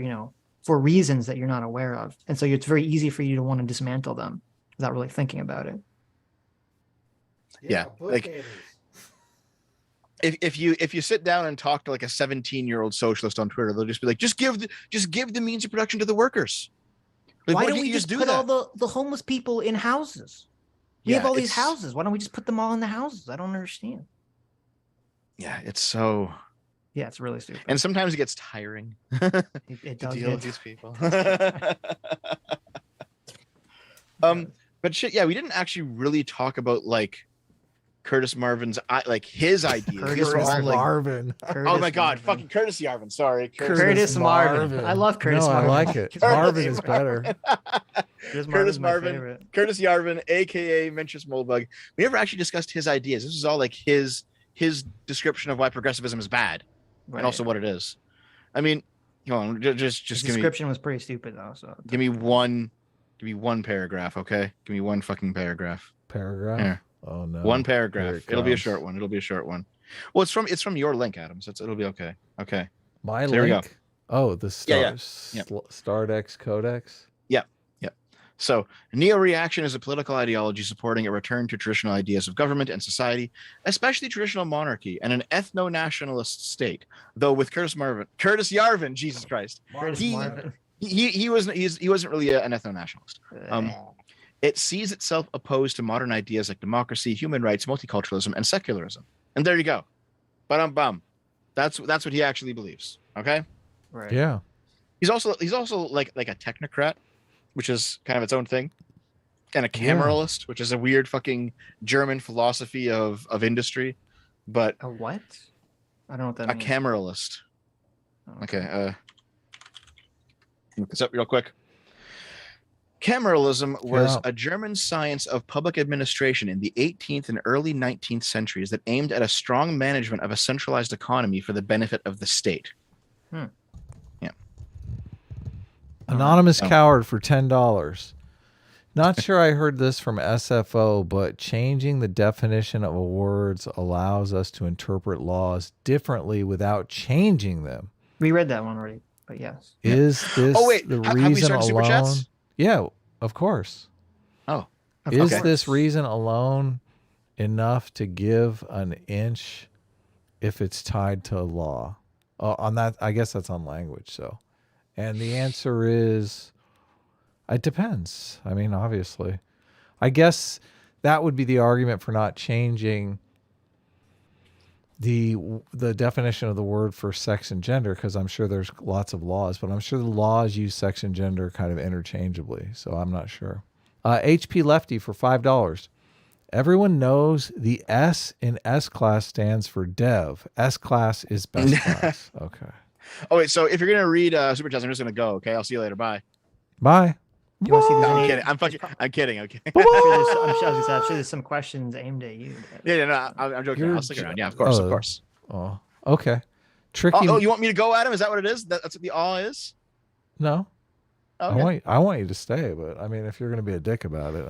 reasons that you're not aware of. And so it's very easy for you to want to dismantle them without really thinking about it. Yeah. Like if you sit down and talk to like a 17-year-old socialist on Twitter, they'll just be like, just give the means of production to the workers. Like, why don't we just put all the homeless people in houses? We have all these houses. Why don't we just put them all in the houses? I don't understand. Yeah, it's so. Yeah, it's really stupid. And sometimes it gets tiring it to does deal with these people. But shit, yeah, we didn't actually really talk about like Curtis Marvin's his ideas. Curtis Marvin. Oh my god, fucking Curtis Yarvin. Sorry, Curtis Marvin. I love Curtis Marvin. I like it. Marvin is better. Curtis Marvin. Curtis Yarvin, aka Mencius Moldbug. We never actually discussed his ideas. This is all like his description of why progressivism is bad, right, and also what it is. I mean, hold on, just his description was pretty stupid though. So give me one paragraph, okay? Give me one fucking paragraph. Paragraph? Here. Oh no. One paragraph. It'll be a short one. Well, it's from your link, Adam, so it'll be okay. Okay. My so link? There we go. Oh, the Stardex Codex. Yeah. So, neo-reaction is a political ideology supporting a return to traditional ideas of government and society, especially traditional monarchy and an ethno-nationalist state. Though with Curtis Yarvin, Jesus Christ, he wasn't really an ethno-nationalist. It sees itself opposed to modern ideas like democracy, human rights, multiculturalism, and secularism. And there you go. Bum. That's what he actually believes. Okay. Right. Yeah. He's also like a technocrat, which is kind of its own thing, and a cameralist, which is a weird fucking German philosophy of industry. But a what? I don't know what that means. A cameralist. Okay. Look this up real quick. Cameralism was a German science of public administration in the 18th and early 19th centuries that aimed at a strong management of a centralized economy for the benefit of the state. Yeah. Anonymous coward for $10. Not sure I heard this from SFO, but changing the definition of words allows us to interpret laws differently without changing them. We read that one already, but yes. Is this the reason alone? Yeah, of course. Oh. Okay. Is this reason alone enough to give an inch if it's tied to law? On that, I guess that's on language, so. And the answer is, it depends. I mean, obviously. I guess that would be the argument for not changing the definition of the word for sex and gender, because I'm sure there's lots of laws, but I'm sure the laws use sex and gender kind of interchangeably, so I'm not sure. HP Lefty for $5. Everyone knows the S in S-class stands for dev. S-class is best class. Okay. Oh, wait, so if you're going to read Super Chats, I'm just going to go, okay? I'll see you later. Bye. Bye. Do you want to see I'm kidding. I'm kidding. Okay. I'm sure there's some questions aimed at you. Yeah, I'm joking. I'll stick around. Yeah, of course. Oh, okay. Tricky. Oh, you want me to go, Adam? Is that what it is? That's what the awe is? No. Okay. I want you to stay, but I mean, if you're going to be a dick about it,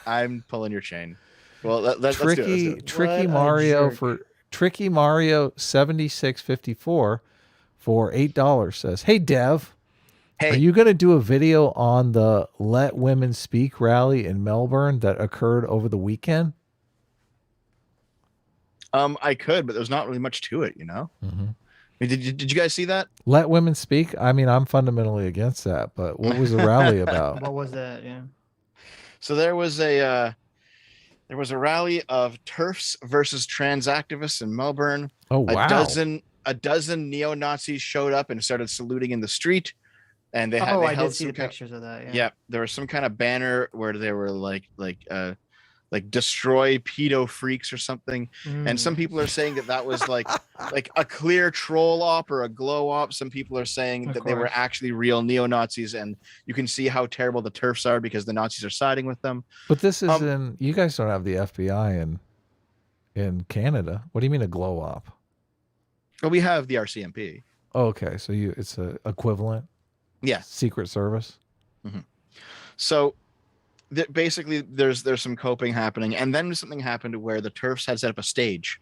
I'm pulling your chain. Well, let's do it. Tricky Mario for Tricky Mario 7654 for $8 says, "Hey Dev, are you going to do a video on the Let Women Speak rally in Melbourne that occurred over the weekend?" I could, but there's not really much to it, you know. Mm-hmm. I mean, did you guys see that? Let women speak. I mean, I'm fundamentally against that, but what was the rally about? What was that? Yeah. So there was a rally of TERFs versus trans activists in Melbourne. Oh wow! A dozen neo-Nazis showed up and started saluting in the street, and I did see the pictures of that. Yeah, there was some kind of banner where they were like like destroy pedo freaks or something. And some people are saying that was like a clear troll op or a glow op. Some people are saying that they were actually real neo-Nazis, and you can see how terrible the TERFs are because the Nazis are siding with them. But this is you guys don't have the FBI in Canada. What do you mean a glow op? Well, we have the RCMP. Oh, okay, so it's a equivalent. Yeah, Secret Service. Mm-hmm. So basically, there's some coping happening, and then something happened where the TERFs had set up a stage,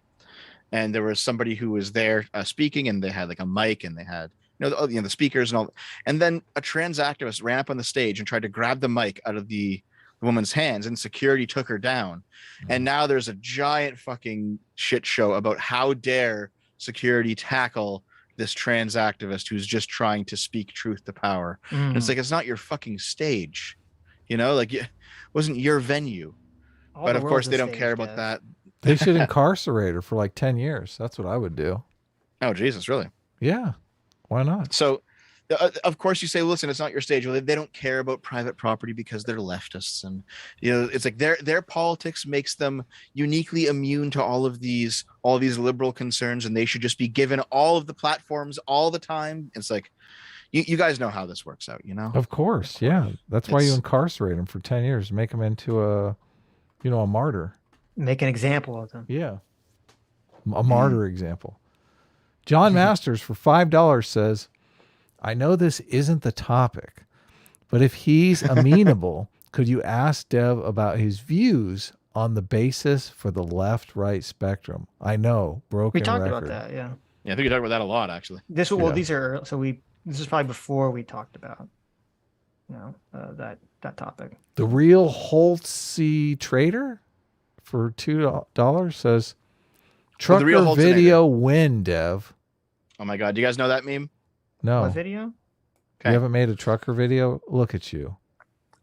and there was somebody who was there speaking, and they had like a mic, and they had the speakers and all. And then a trans activist ran up on the stage and tried to grab the mic out of the woman's hands, and security took her down. Mm-hmm. And now there's a giant fucking shit show about how dare security tackle this trans activist who's just trying to speak truth to power. And it's like, it's not your fucking stage, like it wasn't your venue. But of course they don't care about that. They should incarcerate her for like 10 years. That's what I would do. Oh, Jesus, really? Yeah. Why not? So of course you say, listen, it's not your stage. Well, they don't care about private property because they're leftists, and it's like their politics makes them uniquely immune to all these liberal concerns, and they should just be given all of the platforms all the time. It's like, you guys know how this works out, Of course, yeah. That's why you incarcerate them for 10 years, make them into a martyr. Make an example of them. Yeah, a martyr example. John Masters for $5 says, I know this isn't the topic, but if he's amenable, could you ask Dev about his views on the basis for the left-right spectrum? I know, broken record. We talked about that, yeah. Yeah, I think we talked about that a lot, actually. This is probably before we talked about, that topic. The real Holtzy trader for $2 says, trucker video win, Dev. Oh my God, do you guys know that meme? No. What video? Okay. You haven't made a trucker video? Look at you.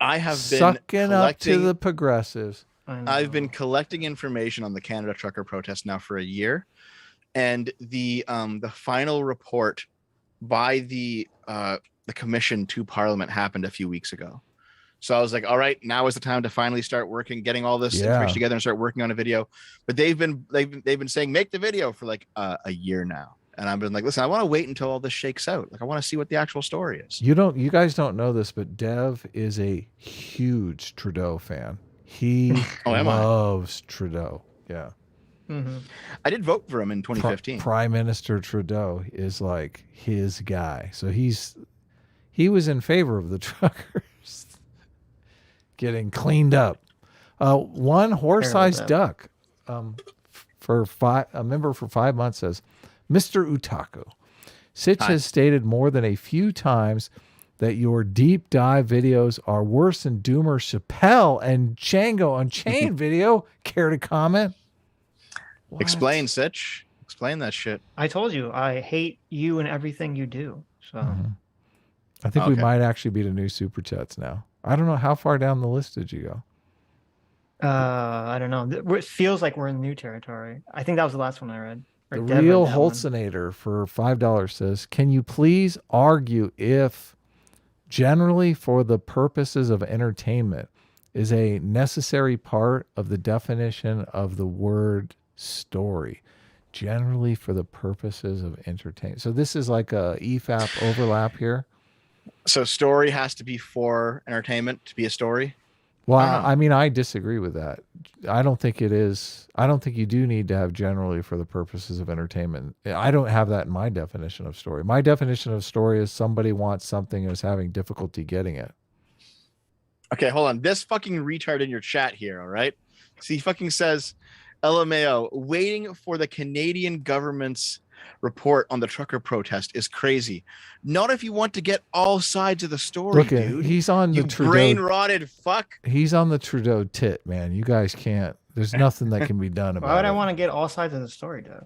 I have been sucking up to the progressives. I've been collecting information on the Canada trucker protest now for a year. And the final report by the commission to Parliament happened a few weeks ago. So I was like, all right, now is the time to finally start working, getting all this information together and start working on a video. But they've been saying, make the video for like a year now. And I've been like, listen, I want to wait until all this shakes out. Like, I want to see what the actual story is. You guys don't know this, but Dev is a huge Trudeau fan. He loves Trudeau. Yeah. Mm-hmm. I did vote for him in 2015. Prime Minister Trudeau is like his guy. So he was in favor of the truckers getting cleaned up. One horse-sized duck a member for 5 months says, Mr. Otaku, Sitch has stated more than a few times that your deep dive videos are worse than Doomer Chappelle and Django Unchained video. Care to comment? What? Explain, Sitch. Explain that shit. I told you, I hate you and everything you do. So I think we might actually be to new super chats now. I don't know, how far down the list did you go? I don't know. It feels like we're in new territory. I think that was the last one I read. The real Holtzinator for $5 says, can you please argue if generally for the purposes of entertainment is a necessary part of the definition of the word story? Generally for the purposes of entertainment. So this is like a EFAP overlap here. So story has to be for entertainment to be a story? Well, I mean, I disagree with that. I don't think it is. I don't think you do need to have generally for the purposes of entertainment. I don't have that in my definition of story. My definition of story is somebody wants something and is having difficulty getting it. Okay, hold on. This fucking retard in your chat here, all right? So he fucking says, LMAO, waiting for the Canadian government's report on the trucker protest is crazy. Not if you want to get all sides of the story, dude. He's on the Trudeau brain-rotted fuck. He's on the Trudeau tit, man. You guys can't. There's nothing that can be done about it. Why would I want to get all sides of the story, Doug?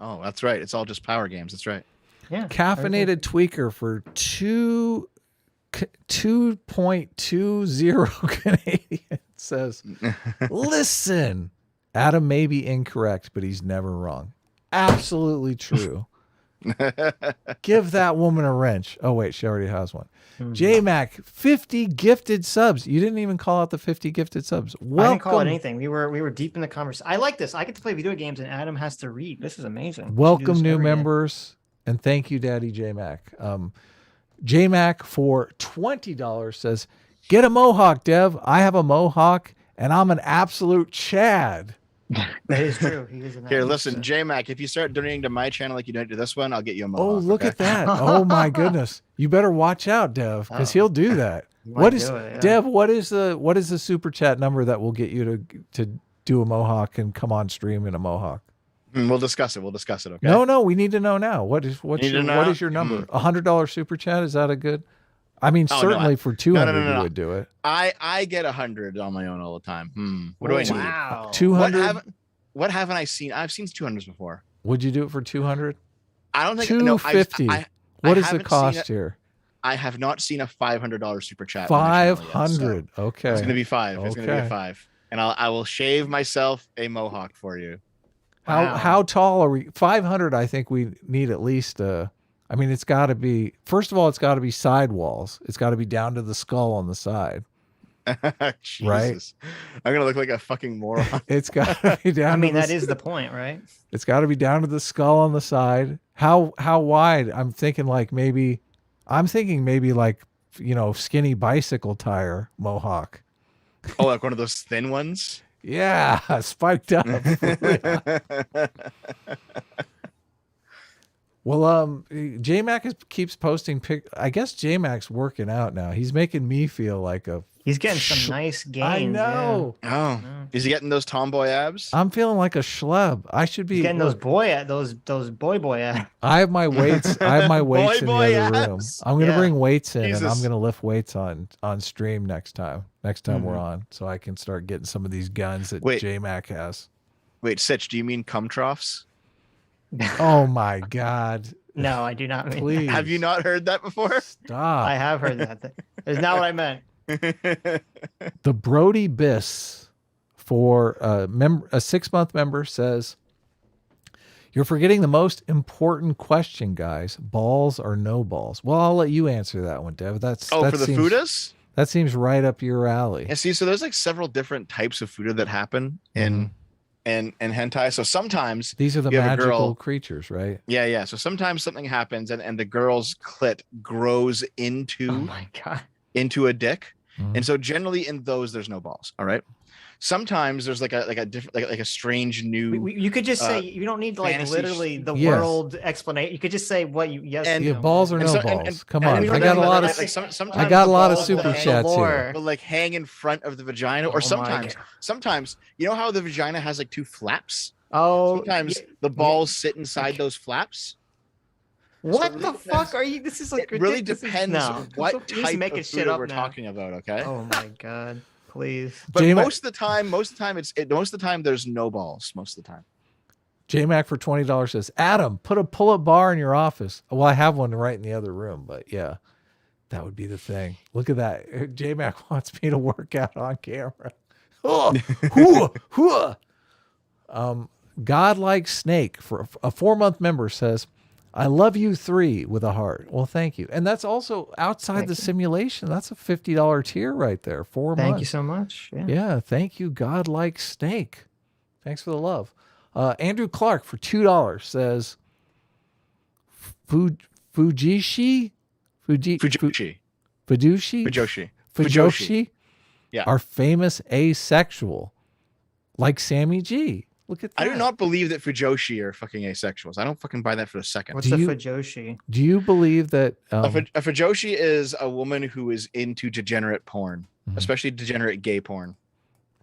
Oh, that's right. It's all just power games. That's right. Yeah. Caffeinated tweaker for 2.20 Canadian says, listen, Adam may be incorrect, but he's never wrong. Absolutely true. Give that woman a wrench. Oh, wait, she already has one. J-Mac, 50 gifted subs. You didn't even call out the 50 gifted subs. Welcome. I didn't call it anything. We were deep in the conversation. I like this. I get to play video games and Adam has to read. This is amazing. Welcome new members. And thank you, Daddy J-Mac. J-Mac for $20 says, get a mohawk, Dev. I have a mohawk and I'm an absolute Chad. That is true. He is an Here, listen, J-Mac, if you start donating to my channel like you donate to this one, I'll get you a mohawk. Oh, look at that. Oh, my goodness. You better watch out, Dev, because he'll do that. Dev, what is the super chat number that will get you to do a mohawk and come on stream in a mohawk? We'll discuss it. Okay. No, we need to know now. What is your number? $100 super chat? Is that a good? I mean, certainly for 200 you would do it. I get 100 on my own all the time. What do I need? Wow. 200. What haven't I seen? I've seen 200s before. Would you do it for 200? I don't think 250. What is the cost here? I have not seen a $500 super chat. 500. So okay. It's gonna be 5. It's gonna be a 5, and I will shave myself a mohawk for you. How tall are we? 500. I think we need at least. I mean, it's got to be. First of all, it's got to be side walls. It's got to be down to the skull on the side. Jesus. Right? I'm gonna look like a fucking moron. It's got to be down. I mean, that is the point, right? It's got to be down to the skull on the side. How wide? I'm thinking maybe like skinny bicycle tire mohawk. Oh, like one of those thin ones. Yeah, spiked up. Well, J-Mac keeps posting I guess J-Mac's working out now. He's making me feel like he's getting some nice gains. I know. Yeah. Oh, is he getting those tomboy abs? I'm feeling like a schlub. I should be getting those boy abs. I have my weights. In the other room. I'm gonna bring weights in, Jesus. and I'm gonna lift weights on stream next time. We're on, so I can start getting some of these guns that J-Mac has. Wait, Sitch, do you mean cum troughs? Oh my God. No, I do not mean Please. Have you not heard that before? Stop. I have heard that. It's not what I meant. The Brody Biss for a 6-month member says, you're forgetting the most important question, guys. Balls or no balls? Well, I'll let you answer that one, Dev. For the foodus? That seems right up your alley. Yeah, see, so there's like several different types of fuda that happen in hentai. So sometimes these are the magical creatures, right? Yeah. So sometimes something happens and the girl's clit grows into into a dick. And so generally in those there's no balls. All right. Sometimes there's like a different like a strange new. You could just say you don't need literally the world explanation. You could just say what you balls or no balls. Come on, I got a lot of super chats here. But like hang in front of the vagina, or sometimes you know how the vagina has like 2 flaps. Oh, sometimes the balls sit inside those flaps. What the fuck are you? This is like it really depends what type of food we're talking about. Okay. Oh my God. Please. But most of the time there's no balls most of the time. J-Mac for $20 says, Adam, put a pull-up bar in your office. Well, I have one right in the other room, but yeah, that would be the thing. Look at that. J-Mac wants me to work out on camera. Godlike Snake for a 4-month member says, I love you 3 with a heart. Well, thank you. And that's also outside the simulation. That's a $50 tier right there. 4 months. Thank you so much. Yeah. Thank you, Godlike Snake. Thanks for the love. Andrew Clark for $2 says, Fujoshi? Yeah. Are famous asexual. Like Sammy G. Look at that. I do not believe that Fujoshi are fucking asexuals. I don't fucking buy that for a second. What's the Fujoshi? Do you believe that a Fujoshi is a woman who is into degenerate porn, especially degenerate gay porn?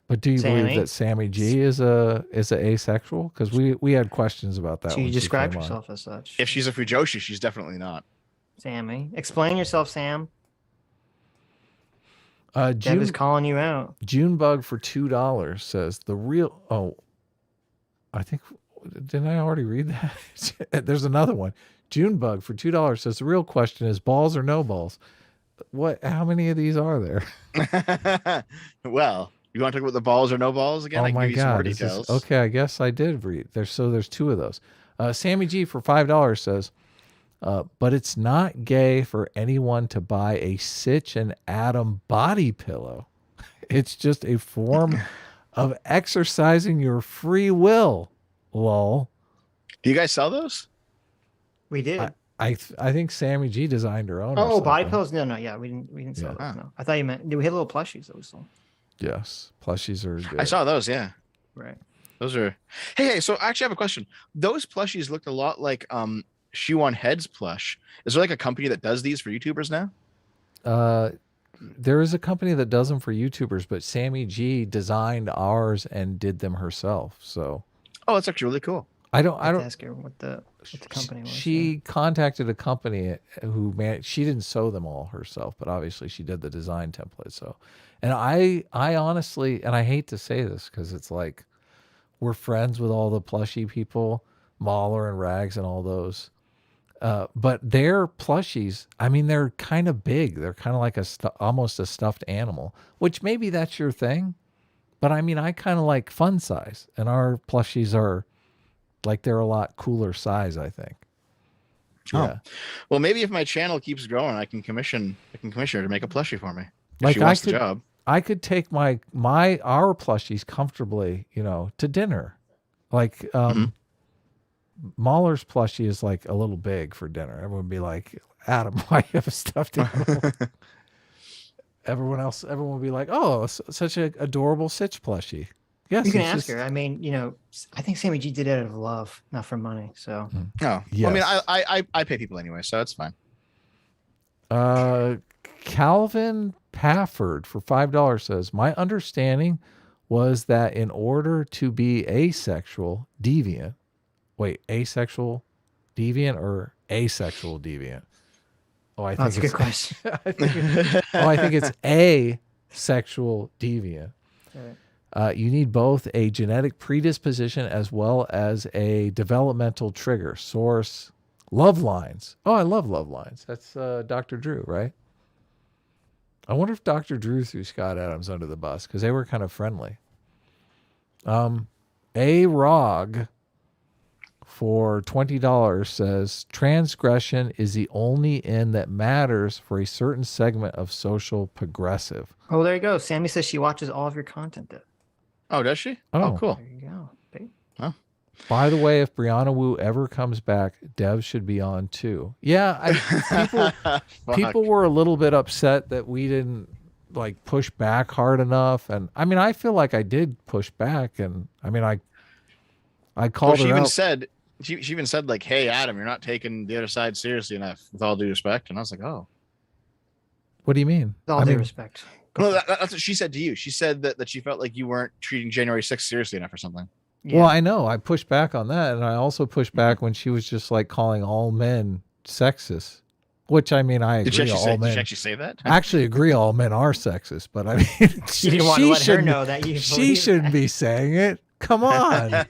But do you believe that Sammy G is a asexual? Because we had questions about that. So you describe yourself as such. If she's a Fujoshi, she's definitely not. Sammy, explain yourself, Sam. June is calling you out. Junebug for $2 says the real. Oh, I think didn't I already read that? There's another one. Junebug for $2 says the real question is balls or no balls. What? How many of these are there? Well, you want to talk about the balls or no balls again? Oh my God! Okay, I guess I did read. There's 2 of those. Sammy G for $5 says, But it's not gay for anyone to buy a Sitch and Atom body pillow. It's just a form of exercising your free will. Lol. Do you guys sell those? We did. I think Sammy G designed her own. Oh, body pillows? No, yeah, we didn't sell those. No, I thought you meant. We had little plushies that we sold. Yes, plushies are good. I saw those. Yeah, right. Those are. Hey, so I actually have a question. Those plushies looked a lot like Shoe on Head's plush. Is there like a company that does these for YouTubers now? There is a company that does them for YouTubers, but Sammy G designed ours and did them herself. So. Oh, that's actually really cool. I don't ask her what the company was. She contacted a company who she didn't sew them all herself, but obviously she did the design template. So, and I honestly, and I hate to say this because it's like we're friends with all the plushie people, Mahler and Rags and all those. But their plushies, I mean, they're kind of big. They're kind of like almost a stuffed animal, which maybe that's your thing. But I mean, I kind of like fun size, and our plushies are like they're a lot cooler size, I think. Oh. Yeah. Well, maybe if my channel keeps growing, I can commission her to make a plushie for me. Like she wants the job. I could take our plushies comfortably, to dinner. Like Mahler's plushie is like a little big for dinner. Everyone would be like, Adam, why do you have a stuffed animal? Everyone would be like, oh, such an adorable Sitch plushie. Yes, you can ask her. I mean, I think Sammy G did it out of love, not for money. So, oh, yes. Well, I mean, I pay people anyway, so it's fine. Calvin Pafford for $5 says, my understanding was that in order to be asexual deviant or asexual deviant? Oh, I think that's a good question. I think it's asexual deviant. Right. You need both a genetic predisposition as well as a developmental trigger. Source, Love Lines. Oh, I love Love Lines. That's Dr. Drew, right? I wonder if Dr. Drew threw Scott Adams under the bus because they were kind of friendly. A-Rog for $20 says, transgression is the only end that matters for a certain segment of social progressive. Oh, there you go. Sammy says she watches all of your content. Oh, does she? Oh, cool. There you go. Okay. Oh. By the way, if Brianna Wu ever comes back, Dev should be on too. Yeah, people were a little bit upset that we didn't like push back hard enough, and I mean, I feel like I did push back, and I mean, I called her out. She even said like, "Hey, Adam, you're not taking the other side seriously enough." With all due respect, and I was like, "Oh, what do you mean?" With all due respect. No, that's what she said to you. She said that she felt like you weren't treating January 6th seriously enough or something. Yeah. Well, I know. I pushed back on that, and I also pushed back when she was just like calling all men sexist. Which I mean, I agree. Did she actually say that? I actually agree all men are sexist, but I mean, she didn't want to let her know that she shouldn't be saying it. Come on.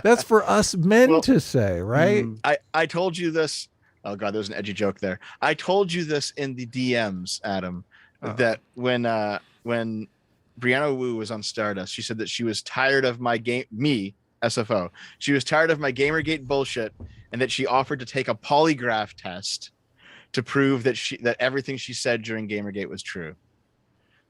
That's for us men to say, right? I told you this. Oh God, there's an edgy joke there. I told you this in the DMs, Adam, that when Brianna Wu was on Stardust, she said that she was tired of me, SFO. She was tired of my Gamergate bullshit, and that she offered to take a polygraph test to prove that everything she said during Gamergate was true.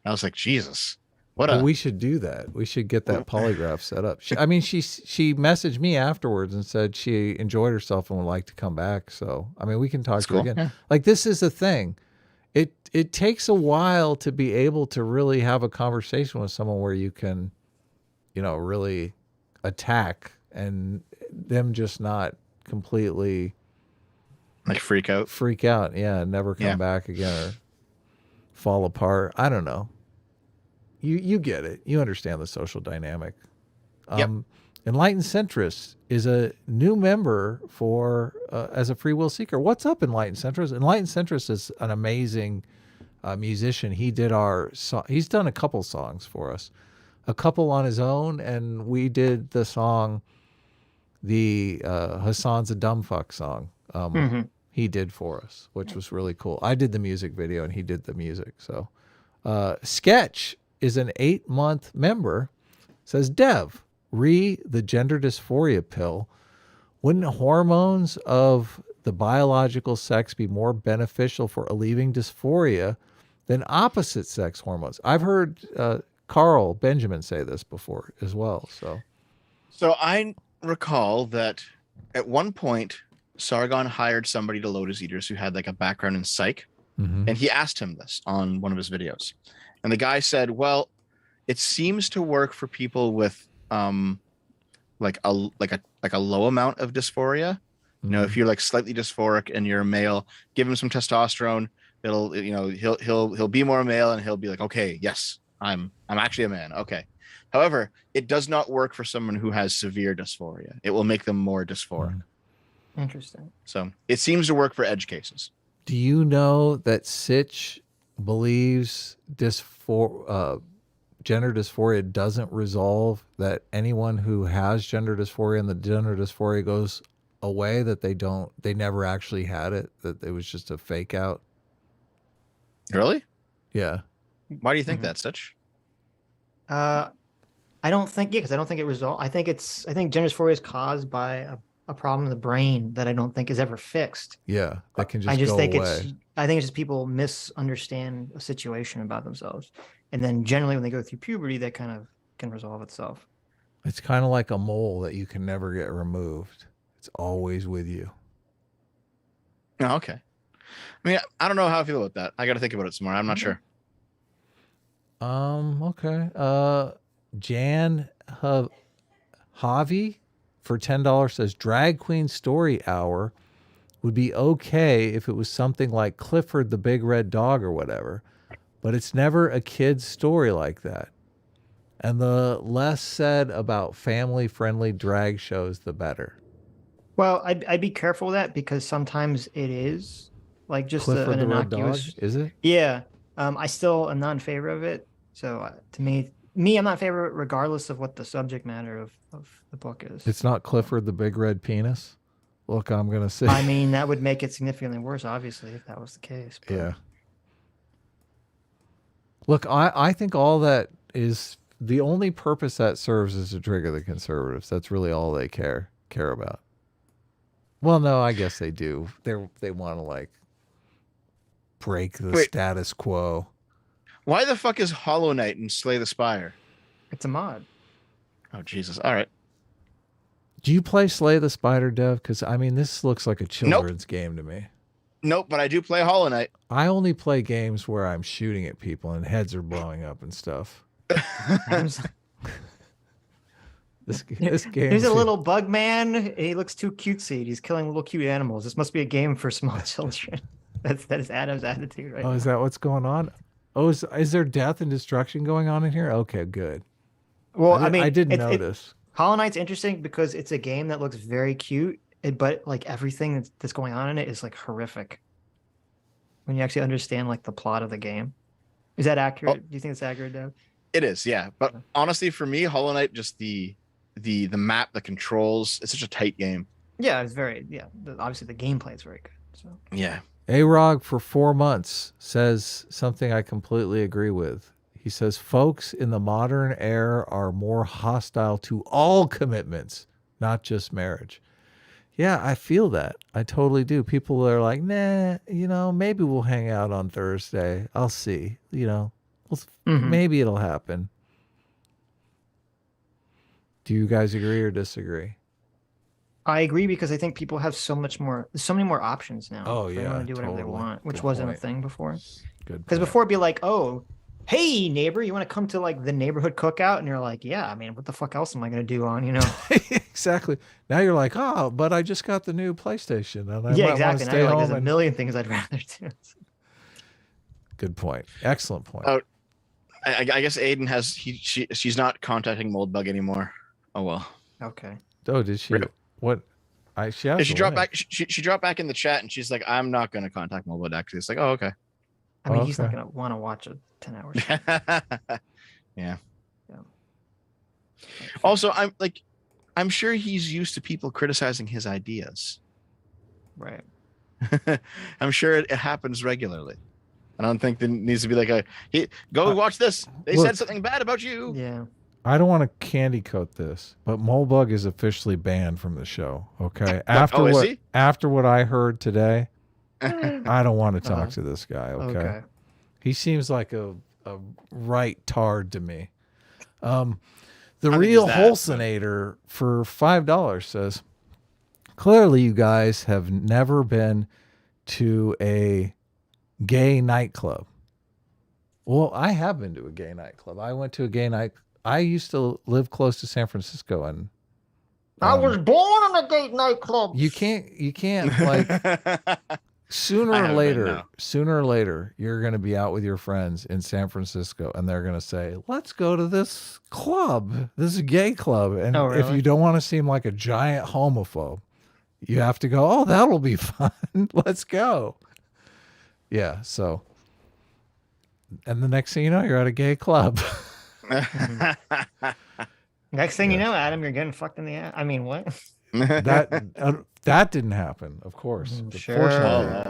I was like, Jesus. We should do that. We should get that polygraph set up. She messaged me afterwards and said she enjoyed herself and would like to come back. So, I mean, we can talk to her again. Yeah. Like, this is the thing. It takes a while to be able to really have a conversation with someone where you can, really attack and them just not completely like freak out. Yeah. Never come back again or fall apart. I don't know. You get it. You understand the social dynamic. Enlightened Centrist is a new member for as a free will seeker. What's up, Enlightened Centrist? Enlightened Centrist is an amazing musician. He did he's done a couple songs for us, a couple on his own, and we did the song, the Hassan's a Dumb Fuck song. He did for us, which was really cool. I did the music video and he did the music. So Sketch is an 8-month member. Says, Dev, the gender dysphoria pill. Wouldn't hormones of the biological sex be more beneficial for alleviating dysphoria than opposite sex hormones. I've heard Carl Benjamin say this before as well. So I recall that at one point, Sargon hired somebody to load his eaters who had like a background in psych. And he asked him this on one of his videos. And the guy said, well, it seems to work for people with like a low amount of dysphoria. You know, if you're like slightly dysphoric and you're a male, give him some testosterone. It'll, you know, he'll be more male and he'll be like, okay, yes, I'm actually a man. Okay. However, it does not work for someone who has severe dysphoria. It will make them more dysphoric. Interesting. So it seems to work for edge cases. Do you know that Sitch believes gender dysphoria doesn't resolve, that anyone who has gender dysphoria and the gender dysphoria goes away, that they never actually had it, that it was just a fake out? Really? Yeah. Why do you think that, Sitch? I don't think, because I don't think it resolved. I think gender dysphoria is caused by a problem in the brain that I don't think is ever fixed. Yeah, that can just I just go think away. I think it's just people misunderstand a situation about themselves, and then generally when they go through puberty, that kind of can resolve itself. It's kind of like a mole that you can never get removed. It's always with you. Oh, okay. I mean, I don't know how I feel about that. I got to think about it some more. I'm not sure. Okay. Jan Javi for $10 says Drag Queen Story Hour would be okay if it was something like Clifford the Big Red Dog or whatever, but it's never a kid's story like that. And the less said about family-friendly drag shows, the better. Well, I'd be careful with that, because sometimes it is like just Clifford an the Red innocuous. Dog, is it? Yeah. I still am not in favor of it. So to me, I'm not in favor of it regardless of what the subject matter of the book is. It's not Clifford the Big Red Penis? Look, I'm going to say. I mean, that would make it significantly worse, obviously, if that was the case. But... Yeah. Look, I think all that is, the only purpose that serves is to trigger the conservatives. That's really all they care about. Well, no, I guess they do. They want to like break the status quo. Why the fuck is Hollow Knight in Slay the Spire? It's a mod. Oh, Jesus. All right. Do you play Slay the Spider, Dev? Because, I mean, this looks like a children's game to me. Nope, but I do play Hollow Knight. I only play games where I'm shooting at people and heads are blowing up and stuff. This game. There's a little bug man. He looks too cutesy. He's killing little cute animals. This must be a game for small children. That is Adam's attitude right now. Is that what's going on? Oh, is there death and destruction going on in here? Okay, good. Well, I didn't notice. Hollow Knight's interesting because it's a game that looks very cute, but like everything that's going on in it is like horrific. When you actually understand like the plot of the game. Is that accurate? Do you think it's accurate, Dev? It is, yeah. But honestly, for me, Hollow Knight, just the map, the controls, it's such a tight game. Yeah, it's very, obviously the gameplay is very good. So yeah. A-Rog for 4 months says something I completely agree with. He says, folks in the modern era are more hostile to all commitments, not just marriage. Yeah, I feel that. I totally do. People are like, nah, maybe we'll hang out on Thursday. I'll see, maybe it'll happen. Do you guys agree or disagree? I agree, because I think people have so many more options now. Oh, yeah. They want to do whatever they want, which wasn't a thing before. Good. Because before it'd be like, oh, hey, neighbor, you want to come to like the neighborhood cookout? And you're like, yeah, I mean, what the fuck else am I going to do on, Exactly. Now you're like, oh, but I just got the new PlayStation. And I yeah, exactly. Now stay home there's a million things I'd rather do. Good point. Excellent point. Oh, I guess Aiden she's not contacting Moldbug anymore. Oh, well. Okay. Oh, did she? What? She dropped back. She dropped back in the chat, and she's like, "I'm not going to contact Moldbug." Actually, it's like, "Oh, okay." I mean, he's not going to want to watch a 10-hour show. Yeah. Also, I'm sure he's used to people criticizing his ideas. Right. I'm sure it happens regularly. I don't think there needs to be like go watch this. They said something bad about you. Yeah. I don't want to candy coat this, but Moldbug is officially banned from the show. Okay. After what I heard today, I don't want to talk to this guy. Okay. He seems like a right tard to me. The real Holsonator for $5 says, clearly you guys have never been to a gay nightclub. Well, I have been to a gay nightclub. I went to a gay night. I used to live close to San Francisco, and I was born in a gay nightclub. You can't like sooner or later, you're going to be out with your friends in San Francisco, and they're going to say, let's go to this club. This is a gay club. And if you don't want to seem like a giant homophobe, you have to go, oh, that'll be fun. Let's go. Yeah. So, and the next thing you know, you're at a gay club. Next thing you know, Adam, you're getting fucked in the ass. I mean, what? That didn't happen, of course. Sure.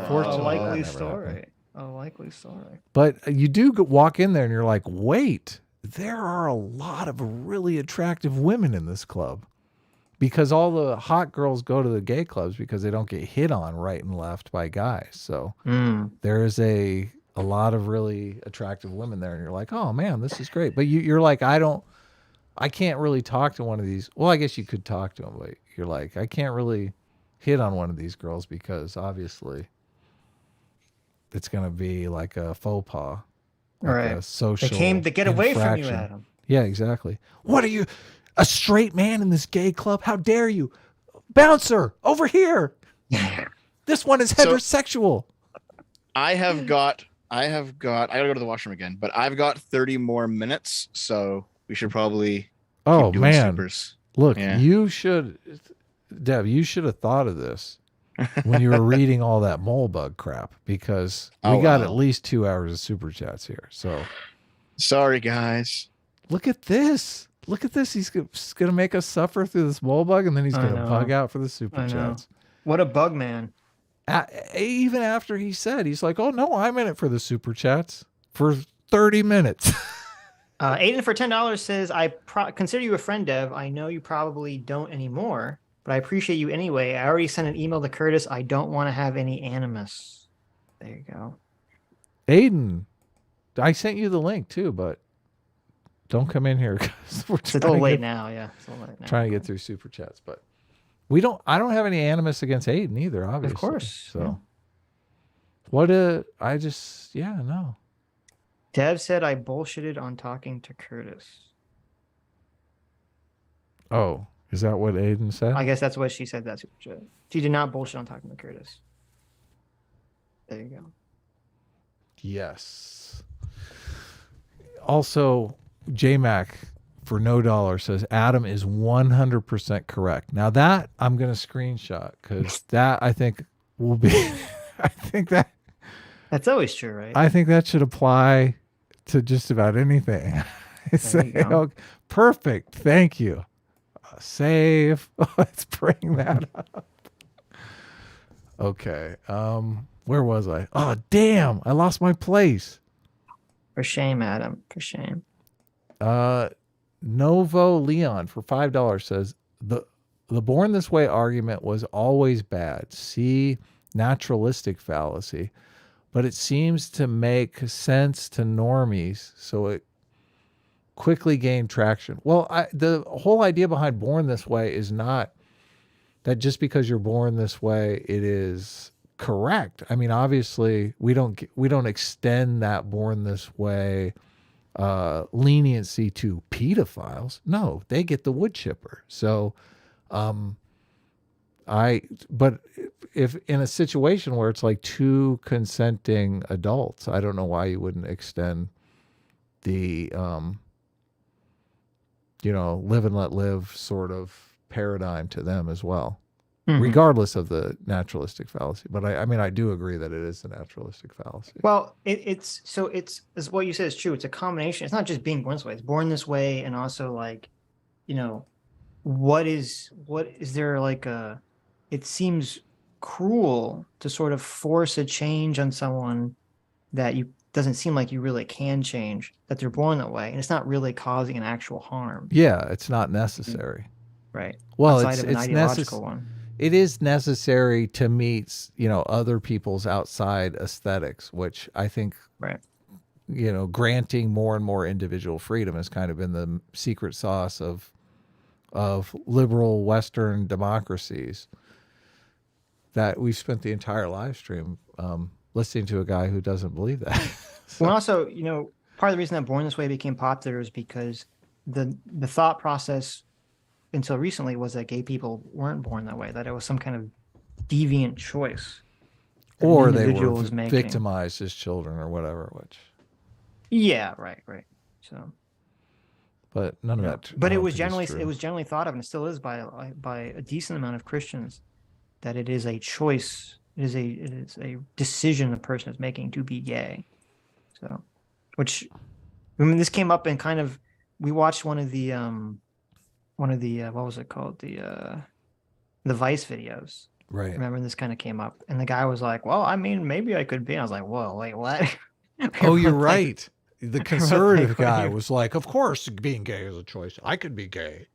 Fortunately, a likely story. A likely story. But you do walk in there and you're like, wait, there are a lot of really attractive women in this club. Because all the hot girls go to the gay clubs because they don't get hit on right and left by guys. So there is a lot of really attractive women there. And you're like, oh, man, this is great. But you're like, I can't really talk to one of these. Well, I guess you could talk to them, but you're like, I can't really hit on one of these girls because obviously it's going to be like a faux pas. Like a social They came to get away from you, Adam. Yeah, exactly. What are you, a straight man in this gay club? How dare you? Bouncer, over here. This one is heterosexual. I gotta go to the washroom again, but I've got 30 more minutes, so we should probably keep doing supers. Look, you should, Dev, you should have thought of this when you were reading all that Moldbug crap, because we got at least 2 hours of super chats here. So sorry, guys. Look at this. Look at this. He's going to make us suffer through this Moldbug, and then he's going to bug out for the super chats. What a bug man. Even after he said, he's like, oh, no, I'm in it for the super chats for 30 minutes. Aiden for $10 says, I consider you a friend, Dev. I know you probably don't anymore, but I appreciate you anyway. I already sent an email to Curtis. I don't want to have any animus. There you go. Aiden, I sent you the link too, but don't come in here because we're it's a little late now. Yeah, it's a little late now. Trying to get through super chats, but I don't have any animus against Aiden either, obviously. Of course. So no. Dev said I bullshitted on talking to Curtis. Oh, is that what Aiden said? I guess that's what she said. That's she did not bullshit on talking to Curtis. There you go. Yes. Also, JMac for $no says Adam is 100% correct. Now that I'm going to screenshot because that I think will be. I think that's always true, right? I think that should apply to just about anything. Perfect. Thank you. Save. Let's bring that up. Okay. Where was I? Oh, damn. I lost my place. For shame, Adam. For shame. Novo Leon for $5 says the born this way argument was always bad. See naturalistic fallacy. But it seems to make sense to normies, so it quickly gained traction. Well, the whole idea behind born this way is not that just because you're born this way, it is correct. I mean, obviously, we don't extend that born this way leniency to pedophiles. No, they get the wood chipper. So, but if in a situation where it's like two consenting adults, I don't know why you wouldn't extend the, live and let live sort of paradigm to them as well, regardless of the naturalistic fallacy. But I do agree that it is the naturalistic fallacy. Well, it's what you said is true. It's a combination. It's not just being born this way. It's born this way. And also what is there like it seems cruel to sort of force a change on someone that doesn't seem like you really can change, that they're born that way, and it's not really causing an actual harm. Yeah, it's not necessary. Right. Well, outside of an ideological one. It is necessary to meet, other people's outside aesthetics, which I think, right. Granting more and more individual freedom has kind of been the secret sauce of liberal Western democracies that we've spent the entire live stream listening to a guy who doesn't believe that. So. Well, also, part of the reason that Born This Way became popular is because the thought process until recently was that gay people weren't born that way, that it was some kind of deviant choice. Or they were victimized as children or whatever, which. Yeah, right. So. But none of that. But it was generally thought of, and it still is by a decent amount of Christians, that it is a choice. It is a decision a person is making to be gay. So, which, this came up in kind of, we watched one of the what was it called, the Vice videos. Right. Remember, this kind of came up, and the guy was like, "Well, I mean, maybe I could be." And I was like, "Whoa, wait, what?" Oh, you're right. The conservative guy was like, "Of course, being gay is a choice. I could be gay."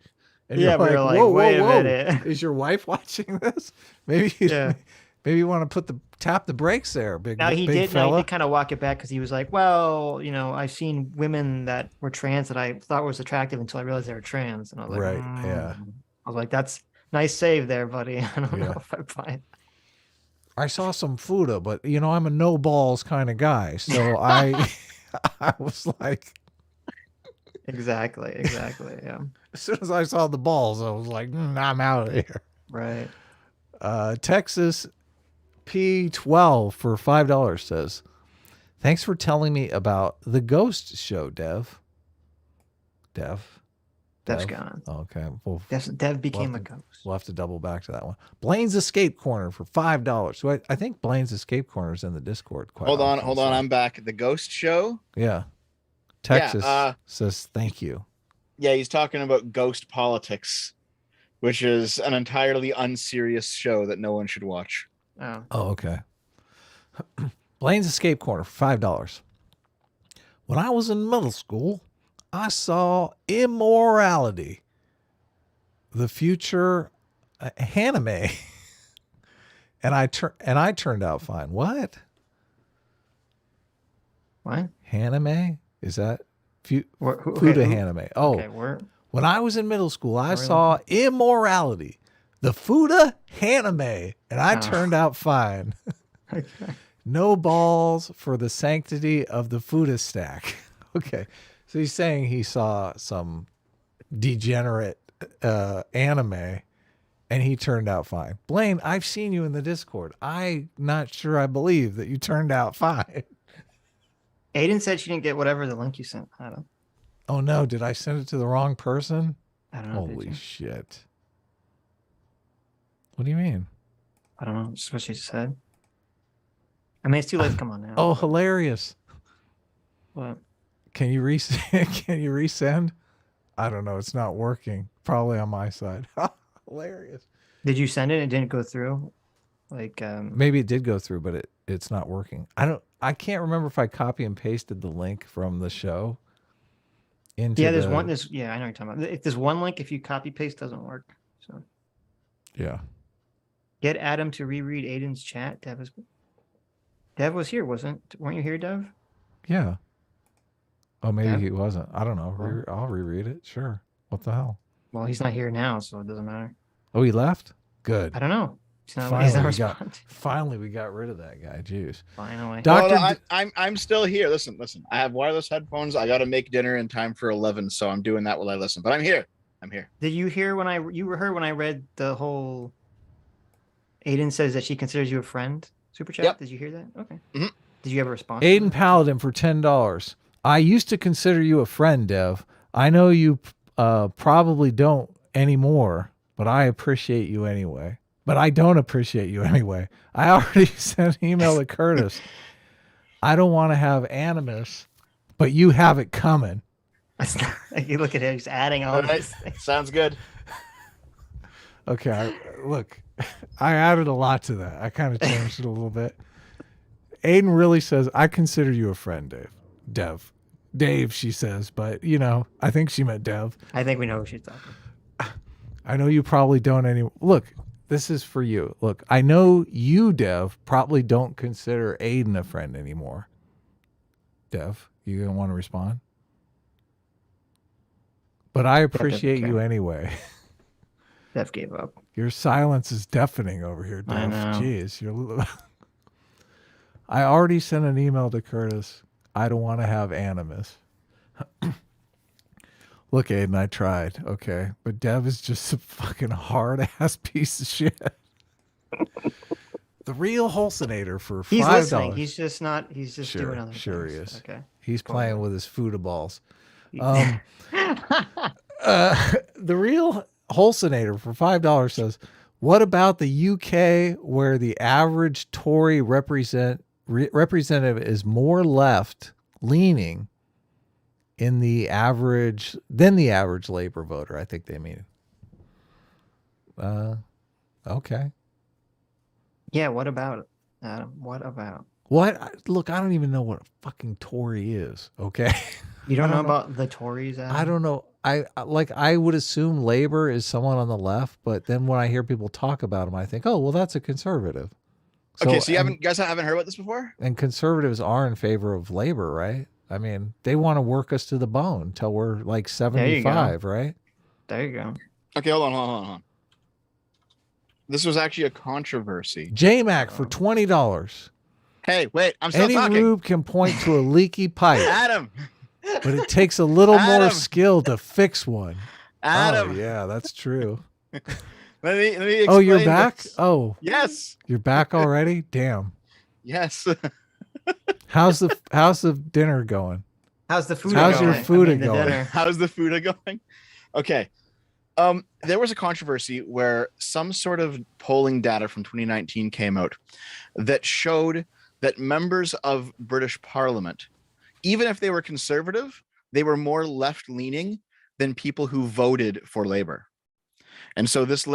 And yeah, we were like, wait a minute. Is your wife watching this? Maybe you want to tap the brakes there, big fella. He did kind of walk it back, because he was like, well, I've seen women that were trans that I thought was attractive until I realized they were trans. And I was like, right, yeah. I was like, that's nice save there, buddy. I don't know if I buy it. I saw some Fuda, but I'm a no balls kind of guy. So I was like, Exactly. Yeah. As soon as I saw the balls, I was like, I'm out of here. Right. Texas P12 for $5 says, thanks for telling me about the Ghost Show, Dev. Dev's gone. Okay. Well, Dev became a ghost. We'll have to double back to that one. Blaine's Escape Corner for $5. So I think Blaine's Escape Corner is in the Discord. Hold on. I'm back. The Ghost Show? Yeah. Texas says thank you. Yeah, he's talking about ghost politics, which is an entirely unserious show that no one should watch. Oh, okay. Blaine's Escape Corner for $5. When I was in middle school, I saw Immorality, the future anime, and I turned out fine. What? Haname? Is that Fuda Haname? Oh, okay, when I was in middle school, I saw Immorality, the Fuda Haname, and I turned out fine. Okay. No balls for the sanctity of the Fuda stack. Okay. So he's saying he saw some degenerate anime and he turned out fine. Blaine, I've seen you in the Discord. I'm not sure I believe that you turned out fine. Aiden said she didn't get whatever the link you sent. I don't. Oh no, did I send it to the wrong person? I don't know. Holy shit. What do you mean? I don't know. That's what she said. I mean, it's too late to come on now. Oh, hilarious. What? Can you resend? I don't know. It's not working. Probably on my side. Hilarious. Did you send it and it didn't go through? Like maybe it did go through, but it's not working. I can't remember if I copy and pasted the link from the show into I know what you're talking about. If there's one link, if you copy paste, doesn't work. So yeah. Get Adam to reread Aiden's chat. Dev was here, weren't you here, Dev? Yeah. Oh, maybe he wasn't. I don't know. I'll reread it. Sure. What the hell? Well, he's not here now, so it doesn't matter. Oh, he left? Good. I don't know. Finally, we got rid of that guy. Jeez. Finally. Doctor, I'm still here. Listen. I have wireless headphones. I got to make dinner in time for 11, so I'm doing that while I listen. But I'm here. Did you hear when I read the whole Aiden says that she considers you a friend super chat? Yep. Did you hear that? Okay. Mm-hmm. Did you ever respond? Aiden Paladin for $10. I used to consider you a friend, Dev. I know you probably don't anymore, but I appreciate you anyway. But I don't appreciate you anyway. I already sent an email to Curtis. I don't want to have animus, but you have it coming. You look at him, he's adding all this. Sounds good. Okay, I added a lot to that. I kind of changed it a little bit. Aiden really says, I consider you a friend, Dave, she says, but I think she meant Dev. I think we know who she's talking. I know you probably don't look, this is for you. Look, I know you, Dev, probably don't consider Aiden a friend anymore. Dev, you gonna want to respond? But I appreciate you anyway. Dev gave up. Your silence is deafening over here, Dev. I know. Jeez, I already sent an email to Curtis. I don't want to have animus. Look, Aiden, I tried, okay? But Dev is just a fucking hard-ass piece of shit. The real Holsinator for $5. He's listening. He's just not. He's just doing other things. Sure he is. Okay. He's playing with his food balls. The real Holsinator for $5 says, what about the UK where the average Tory representative is more left-leaning than the average Labour voter? I think they mean. Okay. Yeah, what about it, Adam? What about? What? Look, I don't even know what a fucking Tory is, okay? You don't know about the Tories, Adam? I don't know. I would assume Labor is someone on the left, but then when I hear people talk about them, I think, oh, well, that's a conservative. So you guys haven't heard about this before? And conservatives are in favor of Labor, right? I mean, they want to work us to the bone till we're like 75, right? There you go. Okay, hold on. This was actually a controversy. JMac for $20. Hey, wait, I'm still talking. Any rube can point to a leaky pipe. Adam. But it takes a little more skill to fix one. Adam. Oh, yeah, that's true. Let me explain. Oh, you're back? This. Oh. Yes. You're back already? Damn. Yes. How's the dinner going? How's the food going? How's your food going? How's the food going? Okay. There was a controversy where some sort of polling data from 2019 came out that showed that members of British Parliament, even if they were conservative, they were more left-leaning than people who voted for Labour. And so this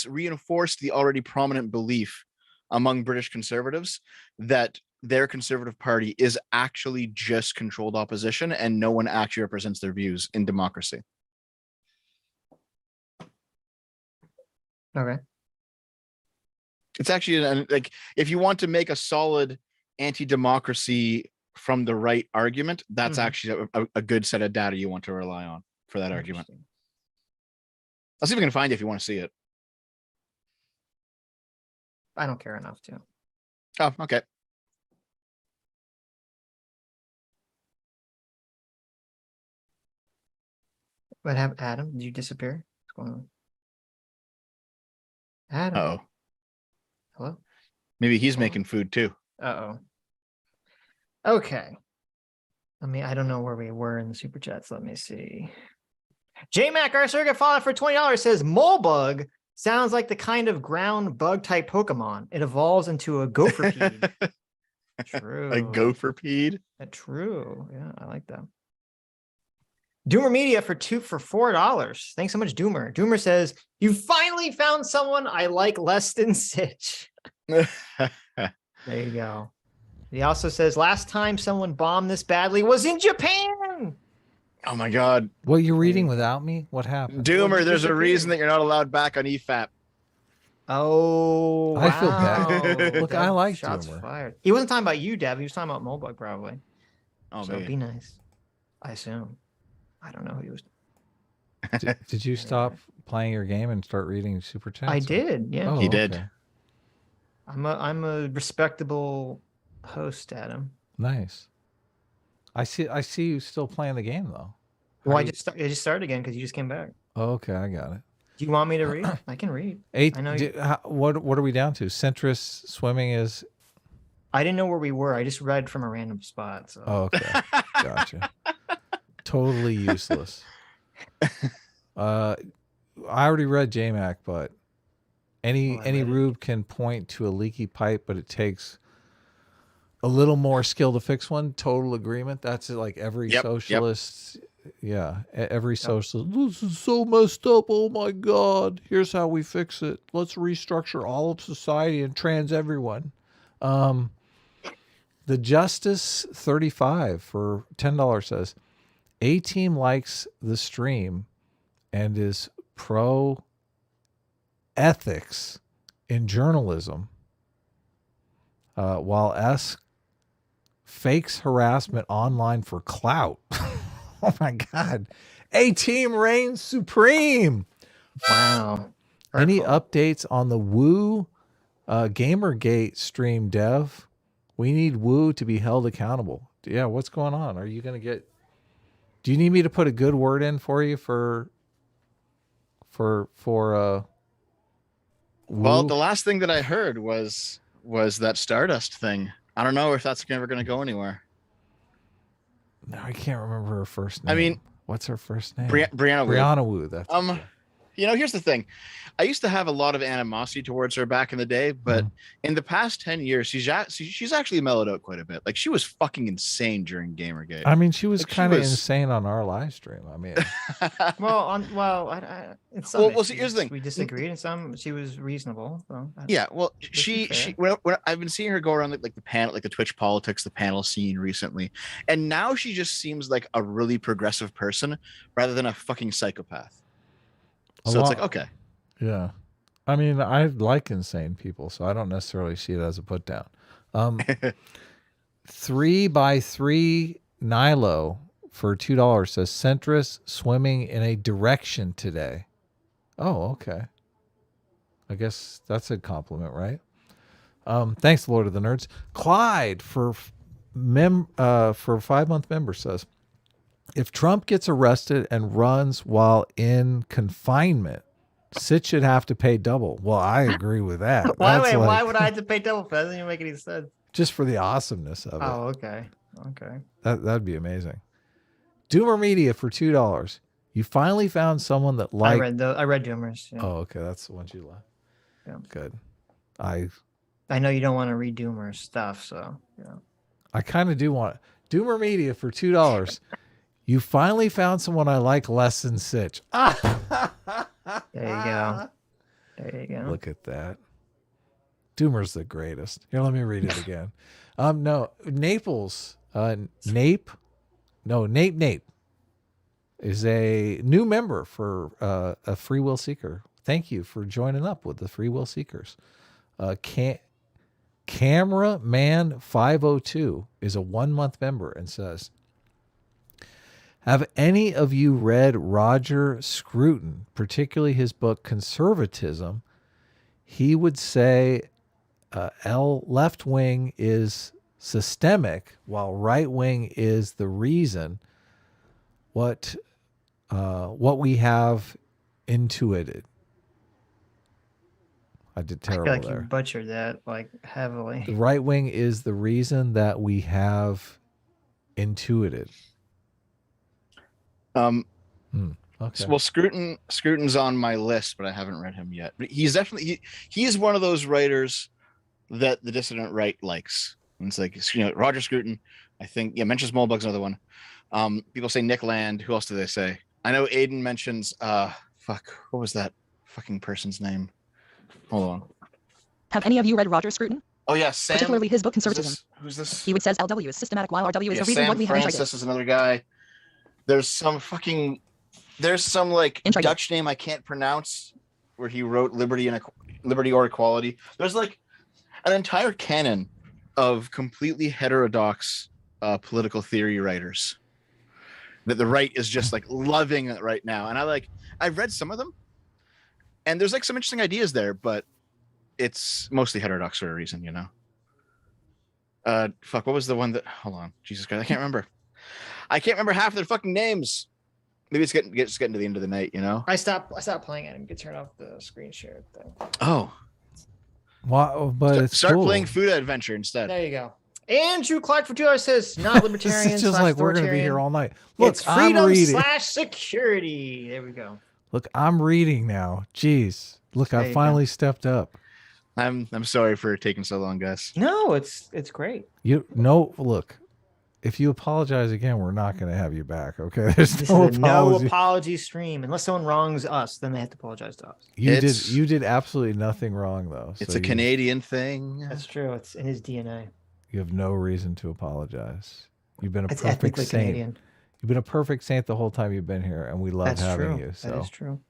reinforced the already prominent belief among British conservatives that their Conservative Party is actually just controlled opposition and no one actually represents their views in democracy. Okay. It's actually like, if you want to make a solid anti-democracy from the right argument, that's actually a good set of data you want to rely on for that argument. I'll see if I can find it if you want to see it. I don't care enough to. Oh, okay. What happened, Adam? Did you disappear? What's going on? Adam. Uh-oh. Hello? Maybe he's making food too. Uh-oh. Okay. I don't know where we were in the super chats. Let me see. JMac, our circuit follower for $20 says Moldbug sounds like the kind of ground bug type Pokemon. It evolves into a gopherpede. True. A gopherpede? True. Yeah, I like that. Doomer Media for $4. Thanks so much, Doomer. Doomer says, you finally found someone I like less than Sitch. There you go. He also says, last time someone bombed this badly was in Japan. Oh my God. What, you're reading without me? What happened? Doomer, there's a reason that you're not allowed back on EFAP. Oh, wow. I feel bad. Look, I like shots Doomer. fired. He wasn't talking about you, Dev. He was talking about Moldbug, probably. Oh, so man. Be nice. I assume. I don't know who he was. Did you stop playing your game and start reading super chats? I did, yeah. Oh, he did. Okay. I'm a respectable host, Adam. Nice. I see you still playing the game though. Well, I just started again because you just came back. Oh, okay, I got it. Do you want me to read? I can read. I know. What are we down to? Centrist swimming is. I didn't know where we were. I just read from a random spot. So. Oh, okay, gotcha. Totally useless. I already read JMac, but any rube can point to a leaky pipe, but it takes a little more skill to fix one. Total agreement. That's like every socialist. Yeah, every socialist. This is so messed up. Oh my God. Here's how we fix it. Let's restructure all of society and trans everyone. The Justice 35 for $10 says, A-Team likes the stream and is pro ethics in journalism, while S fakes harassment online for clout. Oh my God. A-Team reigns supreme. Wow. Any updates on the Woo Gamergate stream, Dev? We need Woo to be held accountable. Yeah, what's going on? Are you going to get... Do you need me to put a good word in for you for Woo? Well, the last thing that I heard was that Stardust thing. I don't know if that's ever going to go anywhere. No, I can't remember her first name. I mean, what's her first name? Brianna Woo. That's here's the thing. I used to have a lot of animosity towards her back in the day, but in the past 10 years, she's actually mellowed out quite a bit. Like, she was fucking insane during Gamergate. I mean, she was kind of insane on our live stream. I mean, see, here's the thing. We disagreed, and some she was reasonable. So yeah, well, when I've been seeing her go around like the panel, like the Twitch politics, the panel scene recently, and now she just seems like a really progressive person rather than a fucking psychopath. So it's like, okay. Yeah. I mean, I like insane people, so I don't necessarily see it as a put down. 3x3 Nilo for $2 says centrist swimming in a direction today. Oh, okay. I guess that's a compliment, right? Thanks, Lord of the Nerds. Clyde for 5-month member says, if Trump gets arrested and runs while in confinement, Sitch should have to pay double. Well, I agree with that. Why would I have to pay double for that? That doesn't even make any sense. Just for the awesomeness of it. Oh, okay. Okay. That'd be amazing. Doomer Media for $2. You finally found someone that liked... I read Doomers. Yeah. Oh, okay. That's the ones you love. Yeah. Good. I know you don't want to read Doomer stuff, so yeah. I kind of do want... Doomer Media for $2. You finally found someone I like less than Sitch. There you go. There you go. Look at that. Doomer's the greatest. Here, let me read it again. No, Naples. Nape is a new member for a Free Will Seeker. Thank you for joining up with the Free Will Seekers. Cameraman 502 is a 1-month member and says, have any of you read Roger Scruton, particularly his book Conservatism? He would say left wing is systemic, while right wing is the reason. What we have intuited. I did terrible I feel like there. You butchered that like heavily. The right wing is the reason that we have intuited. Okay. Well, Scruton. Scruton's on my list, but I haven't read him yet. But he's definitely he's one of those writers that the dissident right likes. And it's like, Roger Scruton, I think, mentions Moldbug's another one. People say Nick Land. Who else do they say? I know Aiden mentions what was that fucking person's name? Hold on. Have any of you read Roger Scruton? Oh yeah, Sam. Particularly his book Conservatism. Who's this? He would says LW is systematic while RW is a reason Sam what we have Francis is another guy. There's some like Dutch name I can't pronounce where he wrote liberty or equality. There's like an entire canon of completely heterodox political theory writers that the right is just like loving right now. And I've read some of them, and there's like some interesting ideas there, but it's mostly heterodox for a reason, what was the one that, hold on, Jesus Christ, I can't remember half their fucking names. Maybe it's getting to the end of the night, I stopped playing it and could turn off the screen share thing. Oh, wow! But start playing Food Adventure instead. There you go. Andrew Clark for $2 says not libertarian. It's just like we're going to be here all night. Look, it's freedom/security. There we go. Look, I'm reading now. Jeez, look, I finally stepped up. I'm sorry for taking so long, guys. No, it's great. Look. If you apologize again, we're not going to have you back. Okay, there's no apology stream unless someone wrongs us. Then they have to apologize to us. You did absolutely nothing wrong though. It's a Canadian thing. That's true. It's in his DNA. You have no reason to apologize. You've been a It's perfect ethnically saint. Canadian. You've been a perfect saint the whole time you've been here, and we love That's having true. you. So. That is true.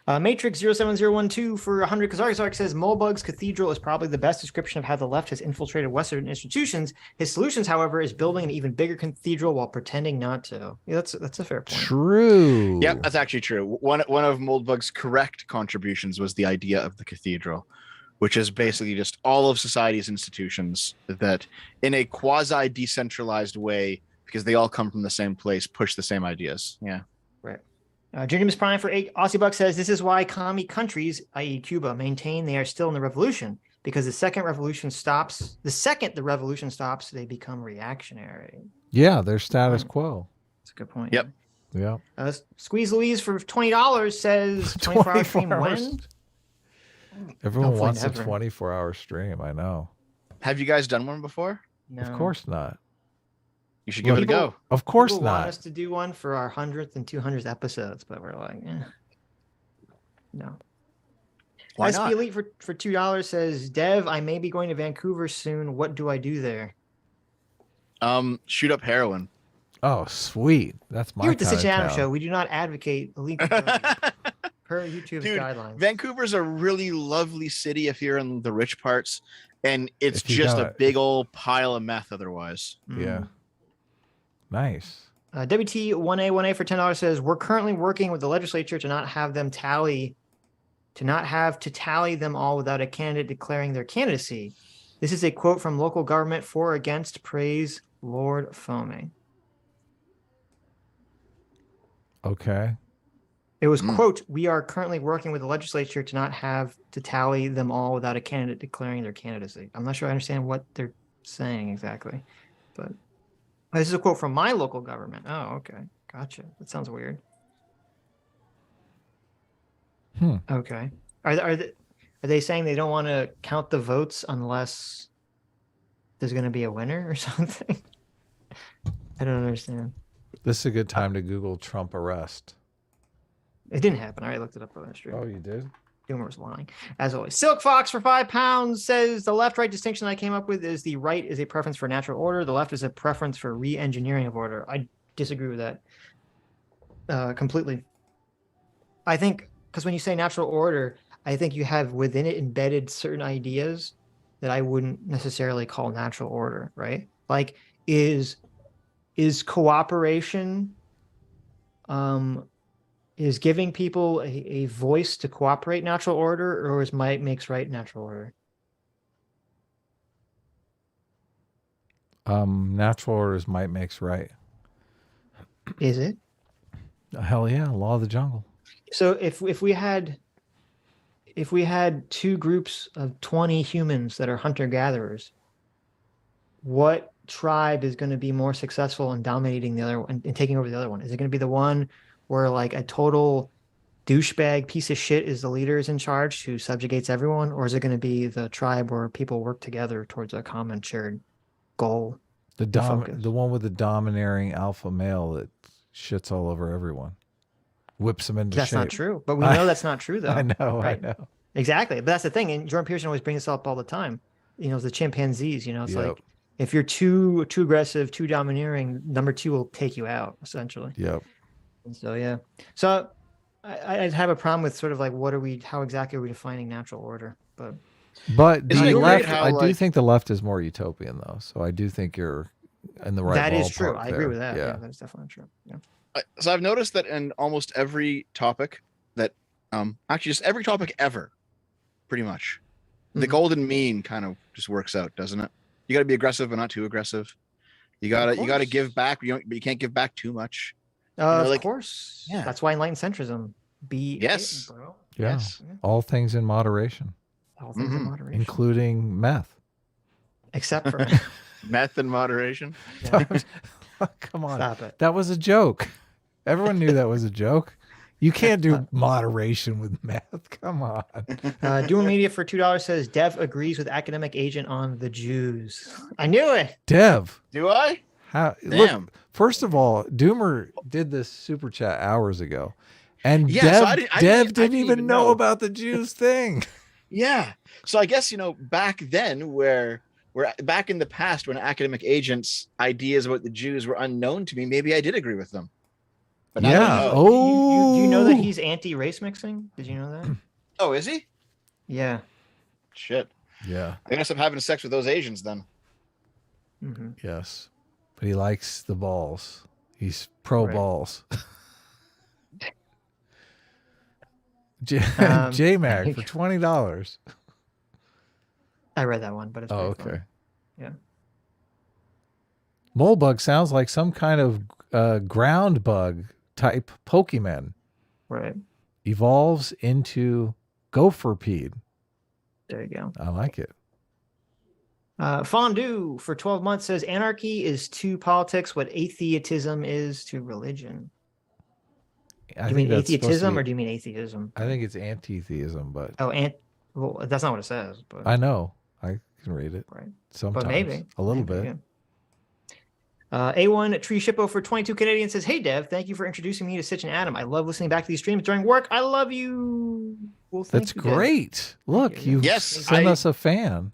Matrix 07012 for 100 Kazark says Moldbug's Cathedral is probably the best description of how the left has infiltrated Western institutions. His solutions, however, is building an even bigger cathedral while pretending not to. Yeah, that's a fair point. True. Yep, that's actually true. One of Moldbug's correct contributions was the idea of the cathedral, which is basically just all of society's institutions that, in a quasi-decentralized way, because they all come from the same place, push the same ideas. Yeah. Right. Junimus Prime for 8 Aussie bucks says this is why commie countries, i.e. Cuba, maintain they are still in the revolution, because the second the revolution stops, they become reactionary. Yeah, they're status quo. That's a good point. Yep. Yeah. Squeeze Louise for $20 says 24-hour stream when? Everyone Hopefully wants never. a 24-hour stream. I know. Have you guys done one before? No. Of course not. You should give it a go. Of course People not. want us to do one for our 100th and 200th episodes, but we're like, no. Why SP not? Elite for $2 says, Dev, I may be going to Vancouver soon. What do I do there? Shoot up heroin. Oh, sweet. That's my Here at the kind Sitch of Adam town. Show, we do not advocate illegal drugs per YouTube's Dude, guidelines. Vancouver's a really lovely city if you're in the rich parts, and it's If you just got a it. big old pile of meth otherwise. Yeah. Nice. WT1A1A for $10 says, we're currently working with the legislature to not have to tally them all without a candidate declaring their candidacy. This is a quote from local government for or against praise Lord Foaming. Okay. It was, quote, we are currently working with the legislature to not have to tally them all without a candidate declaring their candidacy. I'm not sure I understand what they're saying exactly, but this is a quote from my local government. Oh, okay. Gotcha. That sounds weird. Okay. Are they saying they don't want to count the votes unless there's going to be a winner or something? I don't understand. This is a good time to Google Trump arrest. It didn't happen. I already looked it up on the stream. Oh, you did? Doomer was lying. As always. Silk Fox for £5 says the left-right distinction I came up with is the right is a preference for natural order. The left is a preference for re-engineering of order. I disagree with that completely. I think because when you say natural order, I think you have within it embedded certain ideas that I wouldn't necessarily call natural order, right? Like is cooperation is giving people a voice to cooperate natural order, or is might makes right natural order? Natural order is might makes right. Is it? Hell yeah, law of the jungle. So if we had two groups of 20 humans that are hunter-gatherers, what tribe is going to be more successful in dominating the other one and taking over the other one? Is it going to be the one where like a total douchebag piece of shit is the leader is in charge who subjugates everyone? Or is it going to be the tribe where people work together towards a common shared goal? The one with the domineering alpha male that shits all over everyone. Whips them into That's shape. not true. But we know that's not true though. I know, right? I know. Exactly. But that's the thing. And Jordan Peterson always brings this up all the time. You know, the chimpanzees, you know, it's like if you're too aggressive, too domineering, number two will take you out, essentially. Yep. And so, yeah. So I'd have a problem with sort of like, how exactly are we defining natural order? But the left, I do think the left is more utopian though. So I do think you're in the right That is ballpark true. I agree with that. Yeah. Yeah, that is definitely true. Yeah. So I've noticed that in almost every topic that, actually just every topic ever, pretty much, the golden mean kind of just works out, doesn't it? You got to be aggressive, but not too aggressive. You gotta give back, but you can't give back too much. Of course. Yeah. That's why enlightened centrism. Yes, bro. Yeah. Yes. All things in moderation. All things in moderation. Including meth. Except for meth and moderation. Yeah. Come on. Stop it. That was a joke. Everyone knew that was a joke. You can't do moderation with meth. Come on. Doom Media for $2 says Dev agrees with academic agent on the Jews. I knew it. Dev. Do I? Damn. Look, first of all, Doomer did this super chat hours ago. And Dev didn't even know about the Jews thing. Yeah. So I guess, back then where where back in the past when academic agents' ideas about the Jews were unknown to me, maybe I did agree with them. But yeah. Oh, do you know that he's anti-race mixing? Did you know that? Oh, is he? Yeah. Shit. Yeah. I guess I'm having sex with those Asians then. Mm-hmm. Yes, but he likes the balls. He's pro balls. J-Mag for $20. I read that one, but it's okay. Funny. Yeah. Moldbug sounds like some kind of ground bug type Pokemon. Right. Evolves into Gopherpede. There you go. I like it. Fondue for 12 months says anarchy is to politics what atheism is to religion. Do you mean atheism or do you mean atheism? I think it's anti-theism, but well, that's not what it says. But I know. I can read it. Right. Sometimes. But maybe. A little bit. Yeah. A1 Tree Shippo for 22 Canadian says, "Hey Dev, thank you for introducing me to Sitch and Adam. I love listening back to these streams during work. I love you." Well, that's great. Dev. Look, you sent us a fan.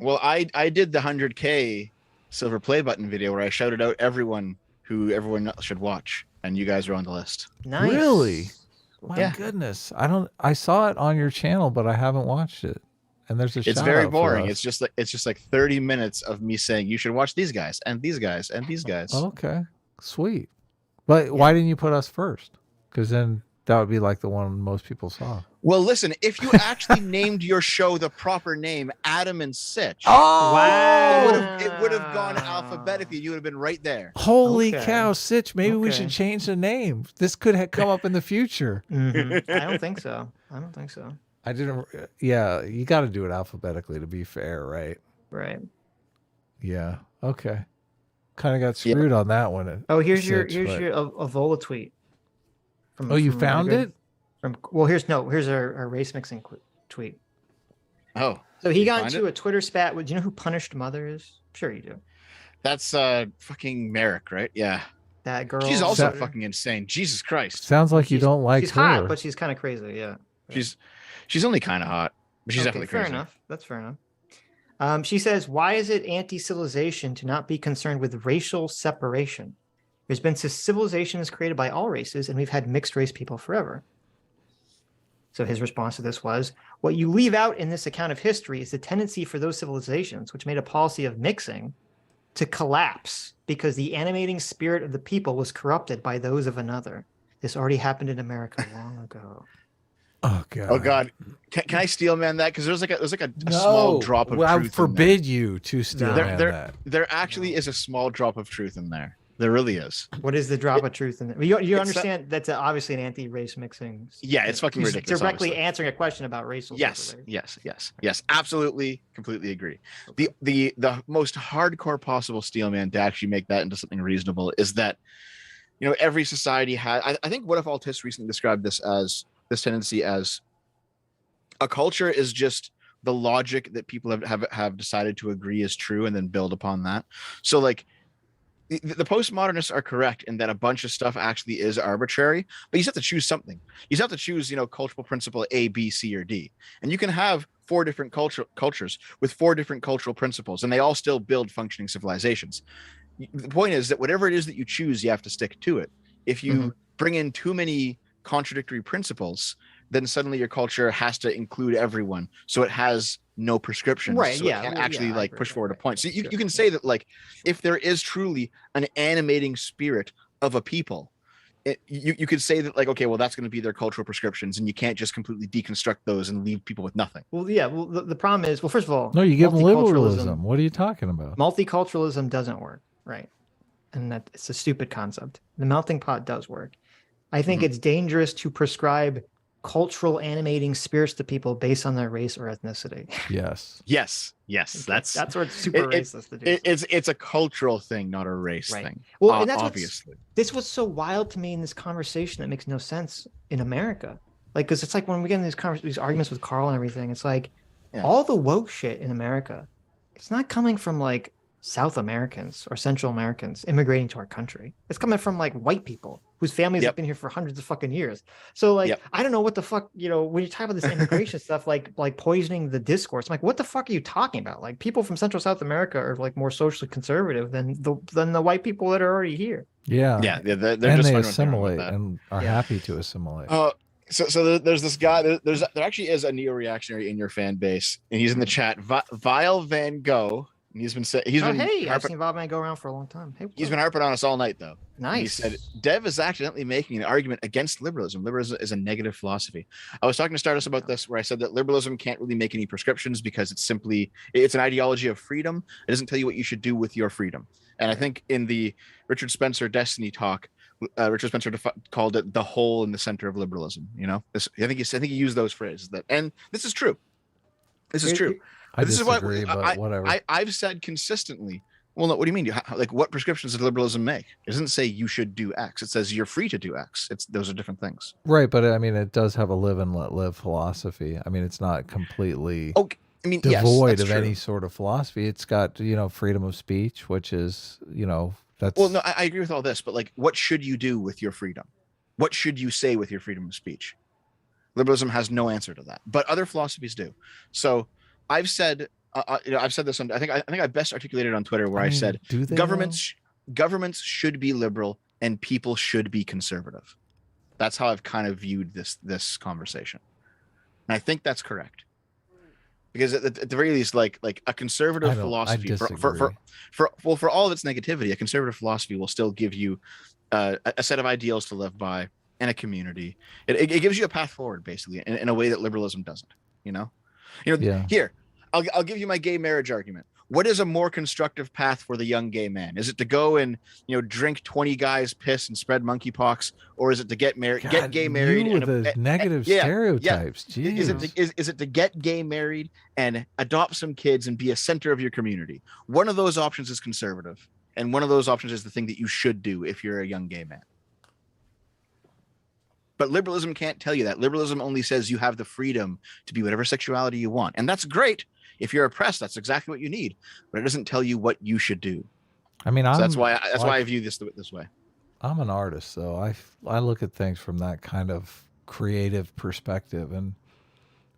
Well, I did the 100K silver play button video where I shouted out everyone should watch, and you guys are on the list. Nice. Really? My goodness. I saw it on your channel, but I haven't watched it. And there's it's very boring. It's just like 30 minutes of me saying you should watch these guys and these guys and these guys. Okay. Sweet. But why didn't you put us first? Because then that would be like the one most people saw. Well, listen, if you actually named your show the proper name, Adam and Sitch, wow, it would have gone alphabetically. You would have been right there. Holy cow, Sitch! Maybe we should change the name. This could have come up in the future. Mm-hmm. I don't think so. I didn't. Yeah, you got to do it alphabetically to be fair, right? Right. Yeah. Okay. Kind of got screwed on that one. Here's your Avola tweet. You found it? Here's our race mixing tweet. Oh. So he got into a Twitter spat with. Do you know who Punished Mother is? I'm sure you do. That's fucking Merrick, right? Yeah. That girl. She's also fucking insane. Jesus Christ. Sounds like you don't like her. She's hot, but she's kind of crazy. Yeah. She's only kind of hot, but she's definitely crazy. Fair enough. That's fair enough. She says, "Why is it anti-civilization to not be concerned with racial separation? There's been civilization is created by all races, and we've had mixed race people forever." So his response to this was, "What you leave out in this account of history is the tendency for those civilizations, which made a policy of mixing, to collapse because the animating spirit of the people was corrupted by those of another. This already happened in America long ago." Oh god! Oh god! Can I steel man that? Because there's like a small drop of truth. I forbid you to steel man that. There actually is a small drop of truth in there. There really is. What is the drop of truth in there? You understand that's obviously an anti-race mixing. Yeah, it's fucking ridiculous. Directly answering a question about racial. Yes. Absolutely, completely agree. Okay. The most hardcore possible steel man to actually make that into something reasonable is that, every society has. I think What If Altists recently described this tendency as a culture is just the logic that people have decided to agree is true and then build upon that. So like the postmodernists are correct in that a bunch of stuff actually is arbitrary, but you have to choose something. You have to choose, cultural principle A, B, C, or D. And you can have 4 different cultures with 4 different cultural principles, and they all still build functioning civilizations. The point is that whatever it is that you choose, you have to stick to it. If you bring in too many contradictory principles, then suddenly your culture has to include everyone, so it has no prescriptions, right? So it can't actually push forward a point. So you can say that if there is truly an animating spirit of a people, you could say that okay, well that's going to be their cultural prescriptions, and you can't just completely deconstruct those and leave people with nothing. Well, yeah. Well, the problem is, first of all, no, you give them liberalism. What are you talking about? Multiculturalism doesn't work, right? And that it's a stupid concept. The melting pot does work. I think it's dangerous to prescribe cultural animating spirits to people based on their race or ethnicity. Yes. That's where it's super racist to do. It's a cultural thing, not a race thing. Well, and that's obviously. This was so wild to me in this conversation that makes no sense in America. Because it's like when we get in these arguments with Carl and everything, it's like all the woke shit in America, it's not coming from South Americans or Central Americans immigrating to our country. It's coming from like white people whose families have been here for hundreds of fucking years. So like, I don't know what the fuck, you know, when you talk about this immigration stuff, like poisoning the discourse, I'm like, what the fuck are you talking about? Like people from Central South America are like more socially conservative than the white people that are already here. Yeah. Yeah. They're and just they assimilate and are happy to assimilate. So there's this guy. There actually is a neo-reactionary in your fan base, and he's in the chat. Vile Van Gogh. And he's been I've seen Vile Van Gogh around for a long time. Hey, he's been harping on us all night though. Nice. And he said Dev is accidentally making an argument against liberalism. Liberalism is a negative philosophy. I was talking to Stardust about this, where I said that liberalism can't really make any prescriptions because it's an ideology of freedom. It doesn't tell you what you should do with your freedom. And I think in the Richard Spencer Destiny talk, Richard Spencer called it the hole in the center of liberalism. You know, I think he used those phrases and this is true. This is true. This disagree, is what whatever. I've said consistently. Well, no, what do you mean? Like, what prescriptions does liberalism make? It doesn't say you should do X. It says you're free to do X. Those are different things. Right, but I mean, it does have a live and let live philosophy. I mean, it's not completely devoid of any sort of philosophy. It's got, you know, freedom of speech, which is, you know, that's... Well, no, I agree with all this, but like, what should you do with your freedom? What should you say with your freedom of speech? Liberalism has no answer to that, but other philosophies do. So I've said, I've said this on, I think I best articulated on Twitter where I said governments should be liberal and people should be conservative. That's how I've kind of viewed this conversation. And I think that's correct. Because at the very least, like a conservative philosophy for all of its negativity, a conservative philosophy will still give you a set of ideals to live by and a community. It gives you a path forward, basically, in a way that liberalism doesn't. Here, I'll give you my gay marriage argument. What is a more constructive path for the young gay man? Is it to go and drink 20 guys' piss and spread monkeypox, or is it to get married, get gay married, and negative stereotypes? Yeah. Is it to get gay married and adopt some kids and be a center of your community? One of those options is conservative, and one of those options is the thing that you should do if you're a young gay man. But liberalism can't tell you that. Liberalism only says you have the freedom to be whatever sexuality you want, and that's great. If you're oppressed, that's exactly what you need, but it doesn't tell you what you should do. I mean, so that's why I view this way. I'm an artist, so I look at things from that kind of creative perspective, and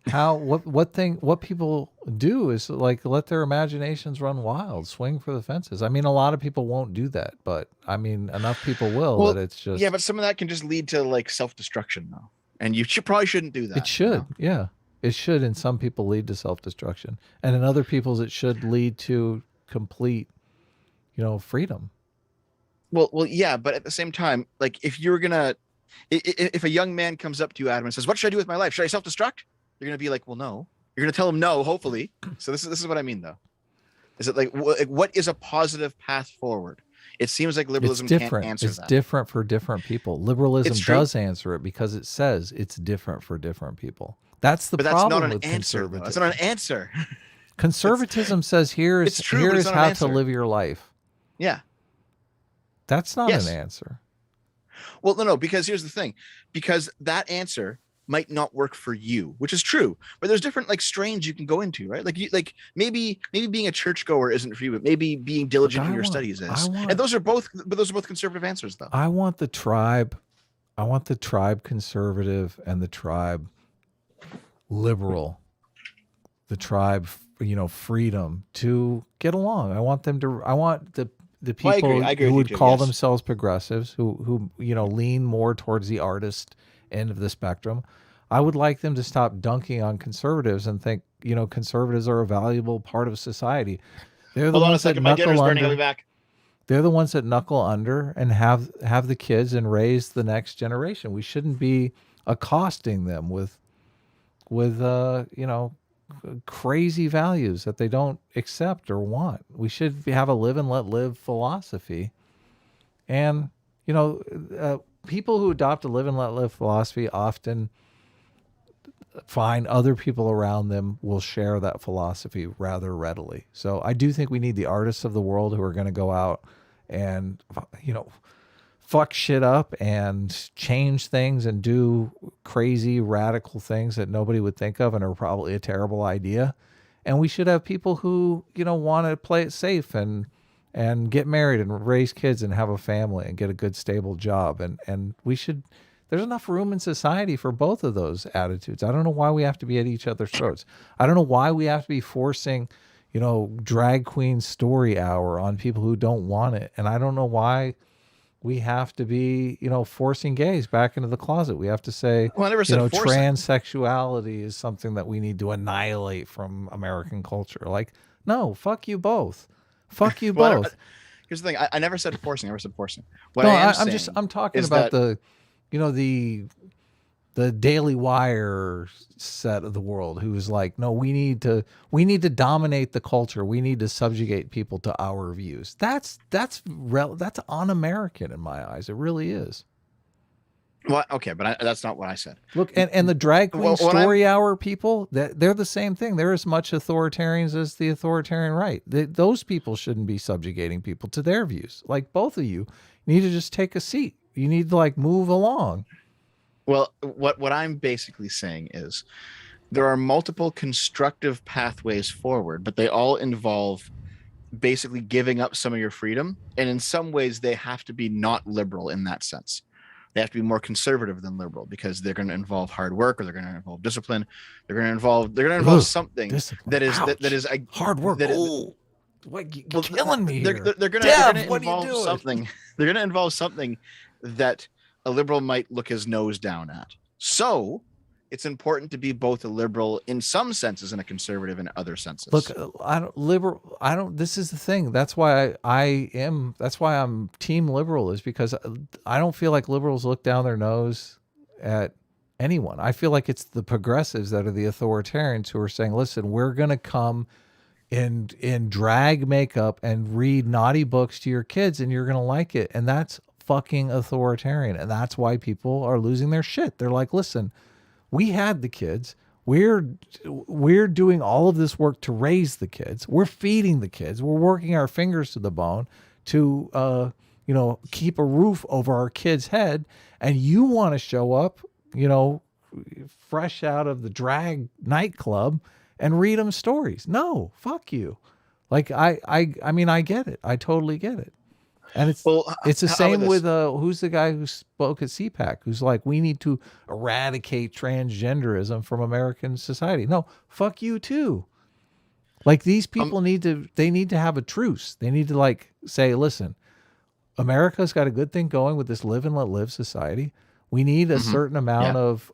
what people do is like let their imaginations run wild, swing for the fences. I mean, a lot of people won't do that, but I mean, enough people will that it's just but some of that can just lead to like self-destruction, though, and you probably shouldn't do that. It should, yeah. It should, in some people, lead to self-destruction, and in other people's, it should lead to complete, freedom. Well, yeah, but at the same time, like if a young man comes up to you, Adam, and says, "What should I do with my life? Should I self-destruct?" You're gonna be like, "Well, no." You're gonna tell him no, hopefully. So this is what I mean, though. Is it like what is a positive path forward? It seems like liberalism can't answer that. It's different for different people. Liberalism does answer it because it says it's different for different people. That's the problem with conservatism. That's not an answer. Conservatism says here's how to live your life. Yeah. That's not an answer. Well, no, because here's the thing. Because that answer might not work for you, which is true. But there's different strains you can go into, right? Like maybe being a churchgoer isn't for you, but maybe being diligent in your studies is. And those are both conservative answers, though. I want the tribe conservative and the tribe liberal, the tribe, freedom to get along. I want the people who would call themselves progressives, who lean more towards the artist end of the spectrum. I would like them to stop dunking on conservatives and think, conservatives are a valuable part of society. They're the ones that knuckle under. They're the ones that knuckle under and have the kids and raise the next generation. We shouldn't be accosting them with crazy values that they don't accept or want. We should have a live and let live philosophy. And, people who adopt a live and let live philosophy often find other people around them will share that philosophy rather readily. So I do think we need the artists of the world who are going to go out and, fuck shit up and change things and do crazy radical things that nobody would think of and are probably a terrible idea. And we should have people who, want to play it safe and get married and raise kids and have a family and get a good stable job. And there's enough room in society for both of those attitudes. I don't know why we have to be at each other's throats. I don't know why we have to be forcing, drag queen story hour on people who don't want it. And I don't know why we have to be, forcing gays back into the closet. We have to say, well, I never said transsexuality is something that we need to annihilate from American culture. Like, no, fuck you both. Fuck you both. Here's the thing. I never said forcing. I never said forcing. What I'm talking about the Daily Wire set of the world who's like, no, we need to dominate the culture. We need to subjugate people to our views. That's un-American in my eyes. It really is. Well, okay, but that's not what I said. Look, and the drag queen story hour people, they're the same thing. They're as much authoritarians as the authoritarian right. Those people shouldn't be subjugating people to their views. Like, both of you need to just take a seat. You need to move along. Well, what I'm basically saying is there are multiple constructive pathways forward, but they all involve basically giving up some of your freedom. And in some ways, they have to be not liberal in that sense. They have to be more conservative than liberal because they're going to involve hard work, or they're going to involve discipline. They're going to involve something that is hard work. You're killing me here. They're going to involve something. They're going to involve something that a liberal might look his nose down at. So it's important to be both a liberal in some senses and a conservative in other senses. Look, this is the thing. That's why I'm team liberal, is because I don't feel like liberals look down their nose at anyone. I feel like it's the progressives that are the authoritarians who are saying, listen, we're going to come in drag makeup and read naughty books to your kids and you're going to like it. And that's fucking authoritarian. And that's why people are losing their shit. They're like, listen, we had the kids. We're doing all of this work to raise the kids. We're feeding the kids. We're working our fingers to the bone to, keep a roof over our kids' head. And you want to show up, fresh out of the drag nightclub and read them stories. No, fuck you. Like, I mean, I get it. I totally get it. And it's the same with who's the guy who spoke at CPAC, who's like, we need to eradicate transgenderism from American society. No, fuck you too. Like, these people need to have a truce. They need to say, listen, America's got a good thing going with this live and let live society. We need a certain amount of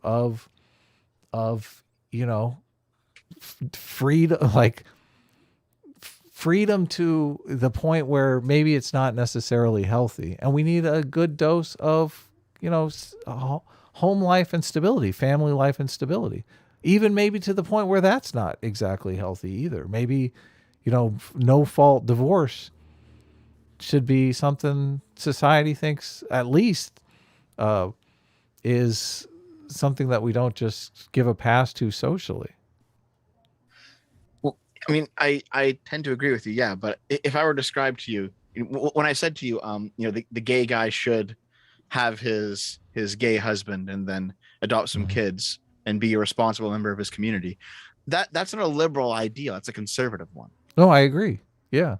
freedom to the point where maybe it's not necessarily healthy. And we need a good dose of, home life and stability, family life and stability, even maybe to the point where that's not exactly healthy either. Maybe, no fault divorce should be something society thinks at least is something that we don't just give a pass to socially. I mean, I tend to agree with you, yeah. But if I were to describe to you, when I said to you, the gay guy should have his gay husband and then adopt some kids and be a responsible member of his community, that's not a liberal ideal. That's a conservative one. No, I agree. Yeah,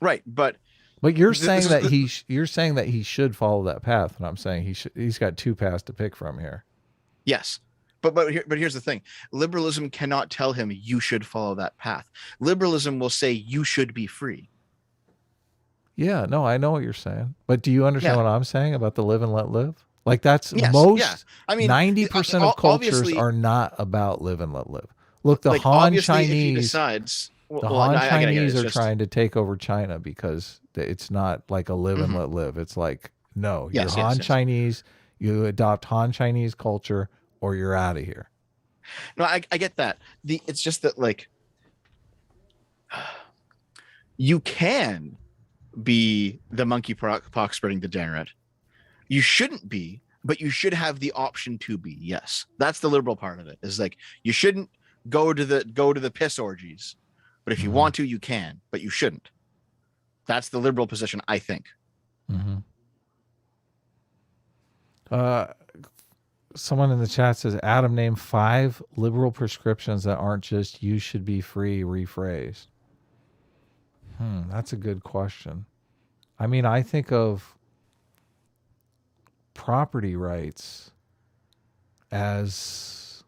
right. But you're saying that he should follow that path, and I'm saying he's got two paths to pick from here. Yes. But here's the thing. Liberalism cannot tell him you should follow that path. Liberalism will say you should be free. Yeah, no, I know what you're saying. But do you understand what I'm saying about the live and let live? Like, that's most, I mean, 90% of cultures are not about live and let live. Look, the Han Chinese, Chinese are trying to take over China because it's not like a live and let live. It's like, no, you're Han Chinese, you adopt Han Chinese culture, or you're out of here. No, I get that. It's just that, like, you can be the monkeypox spreading degenerate. You shouldn't be, but you should have the option to be. Yes, that's the liberal part of it. Is like, you shouldn't go to the piss orgies, but if you want to, you can, but you shouldn't. That's the liberal position, I think. Someone in the chat says, Adam, name 5 liberal prescriptions that aren't just "you should be free" rephrased. That's a good question. I mean, I think of property rights as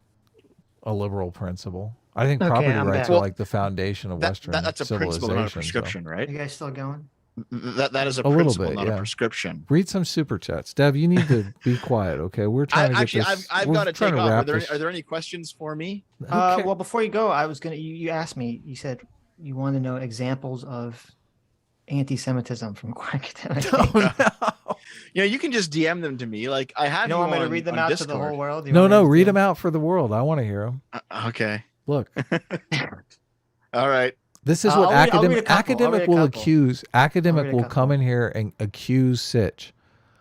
a liberal principle. I think property rights are like the foundation of Western that's a principle, not a prescription, Are right? you guys still going? That is a principle, not a prescription. Read some super chats. Dev, you need to be quiet, okay? We're trying to get this. I've got to take off. Are there any questions for me? Well, before you go, I was gonna. You asked me. You said you wanted to know examples of anti-Semitism from academic. Oh, no. You can just DM them to me. Like I have. You want me to read them out to the whole world? No, read them out for the world. I want to hear them. Okay. Look. All right. This is what academic will accuse. Academic will come in here and accuse Sitch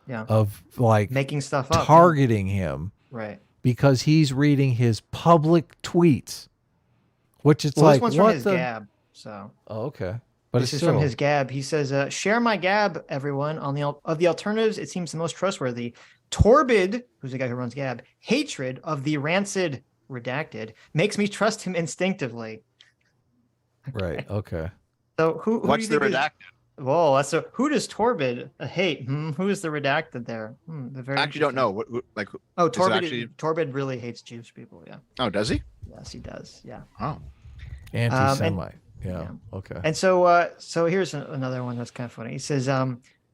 of like making stuff up, targeting him, right? Because he's reading his public tweets, which it's like, this one's what from his Gab. So okay, but this is from his Gab. He says, "Share my Gab, everyone. Of the alternatives, it seems the most trustworthy. Torbid, who's the guy who runs Gab, hatred of the rancid redacted makes me trust him instinctively." Right. Okay. So who what's the redacted? Whoa, that's who does Torbid hate? Who is the redacted there? I actually don't know. Torbid really hates Jewish people. Yeah. Oh, does he? Yes, he does. Yeah. Oh. Anti-Semite. Yeah. Okay. And so here's another one that's kind of funny. He says,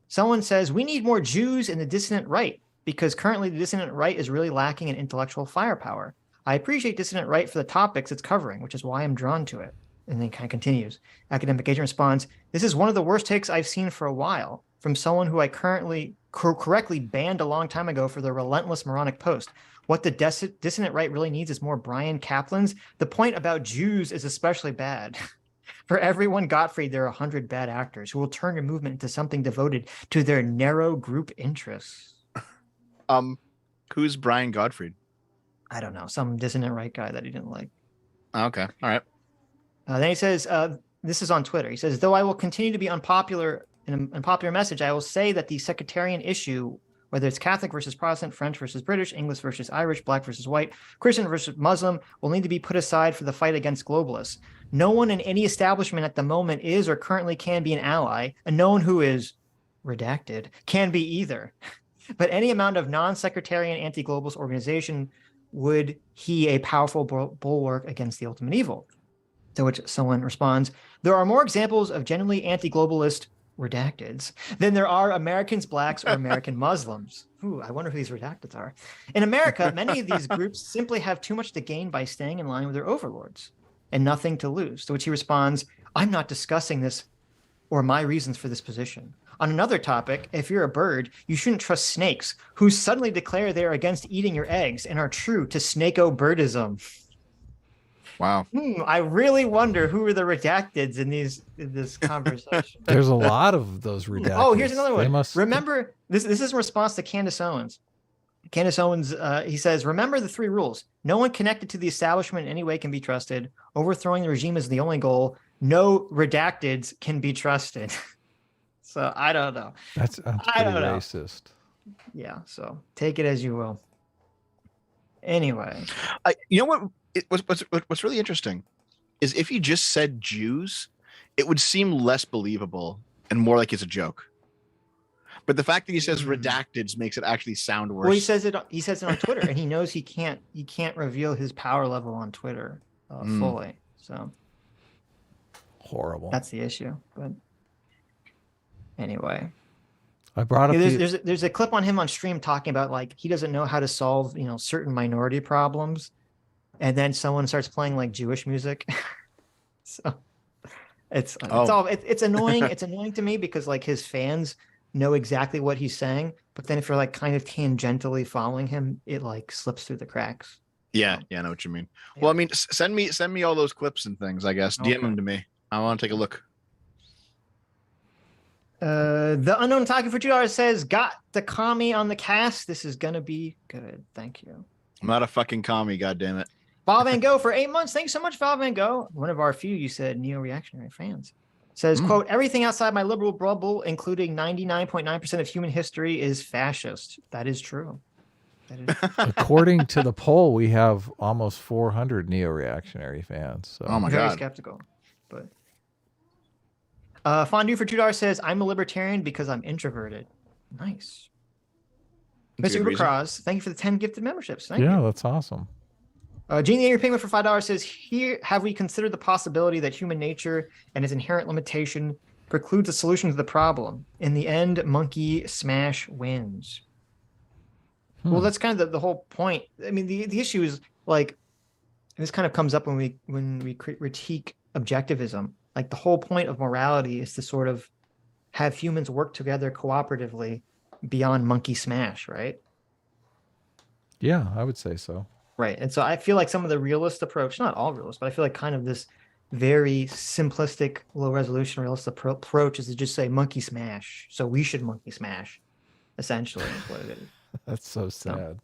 someone says we need more Jews in the dissident right because currently the dissident right is really lacking in intellectual firepower. I appreciate dissident right for the topics it's covering, which is why I'm drawn to it. And then kind of continues. Academic Agent responds, "This is one of the worst takes I've seen for a while from someone who I correctly banned a long time ago for their relentless moronic post. What the dissident right really needs is more Brian Kaplan's. The point about Jews is especially bad. For everyone Gottfried, there are 100 bad actors who will turn your movement into something devoted to their narrow group interests." Who's Brian Gottfried? I don't know. Some dissident right guy that he didn't like. Okay. All right. Then he says, this is on Twitter. He says, though I will continue to be unpopular in an unpopular message, I will say that the sectarian issue, whether it's Catholic versus Protestant, French versus British, English versus Irish, Black versus White, Christian versus Muslim, will need to be put aside for the fight against globalists. No one in any establishment at the moment is or currently can be an ally, and no one who is redacted can be either. But any amount of non-sectarian anti-globalist organization would he a powerful bulwark against the ultimate evil. To which someone responds, there are more examples of genuinely anti-globalist redacteds than there are Americans, blacks, or American Muslims. Ooh, I wonder who these redacteds are. In America, many of these groups simply have too much to gain by staying in line with their overlords and nothing to lose. To which he responds, I'm not discussing this or my reasons for this position. On another topic, if you're a bird, you shouldn't trust snakes who suddenly declare they are against eating your eggs and are true to snake-o-birdism. Wow. I really wonder who are the redacteds in this conversation. There's a lot of those redacteds. Oh, here's another one. Remember, this is in response to Candace Owens. Candace Owens, he says, remember the 3 rules. No one connected to the establishment in any way can be trusted. Overthrowing the regime is the only goal. No redacteds can be trusted. So I don't know. That's pretty racist. Yeah, so take it as you will. Anyway. You know what? What's really interesting is if you just said Jews, it would seem less believable and more like it's a joke. But the fact that he says redacteds makes it actually sound worse. Well, he says it on Twitter, and he knows he can't reveal his power level on Twitter fully. So horrible. That's the issue. But anyway. I brought up there's a clip on him on stream talking about like he doesn't know how to solve certain minority problems. And then someone starts playing like Jewish music. So it's annoying. It's annoying to me because like his fans know exactly what he's saying, but then if you're like kind of tangentially following him, it like slips through the cracks. Yeah, I know what you mean. Yeah. Well, I mean, send me all those clips and things, I guess. DM them to me. I want to take a look. The Unknown Talking for $2 says, got the commie on the cast. This is gonna be good. Thank you. I'm not a fucking commie, goddammit. Val Van Gogh for 8 months. Thanks so much, Val Van Gogh. One of our few, you said, neo-reactionary fans. Says, quote, everything outside my liberal bubble, including 99.9% of human history, is fascist. That is true. According to the poll, we have almost 400 neo-reactionary fans. So. Oh my Very God. skeptical. But Fondue for $2 says, I'm a libertarian because I'm introverted. Nice. Mr. Uber Cross, thank you for the 10 gifted memberships. Thank you. That's awesome. Gene the Angry Penguin for $5 says, here have we considered the possibility that human nature and its inherent limitation precludes a solution to the problem. In the end, monkey smash wins. Well, that's kind of the whole point. I mean, the issue is like, this kind of comes up when we critique objectivism. Like the whole point of morality is to sort of have humans work together cooperatively beyond monkey smash, right? Yeah, I would say so. Right. And so I feel like some of the realist approach, not all realists, but I feel like kind of this very simplistic, low resolution realist approach is to just say monkey smash. So we should monkey smash, essentially, is what it is. That's so sad.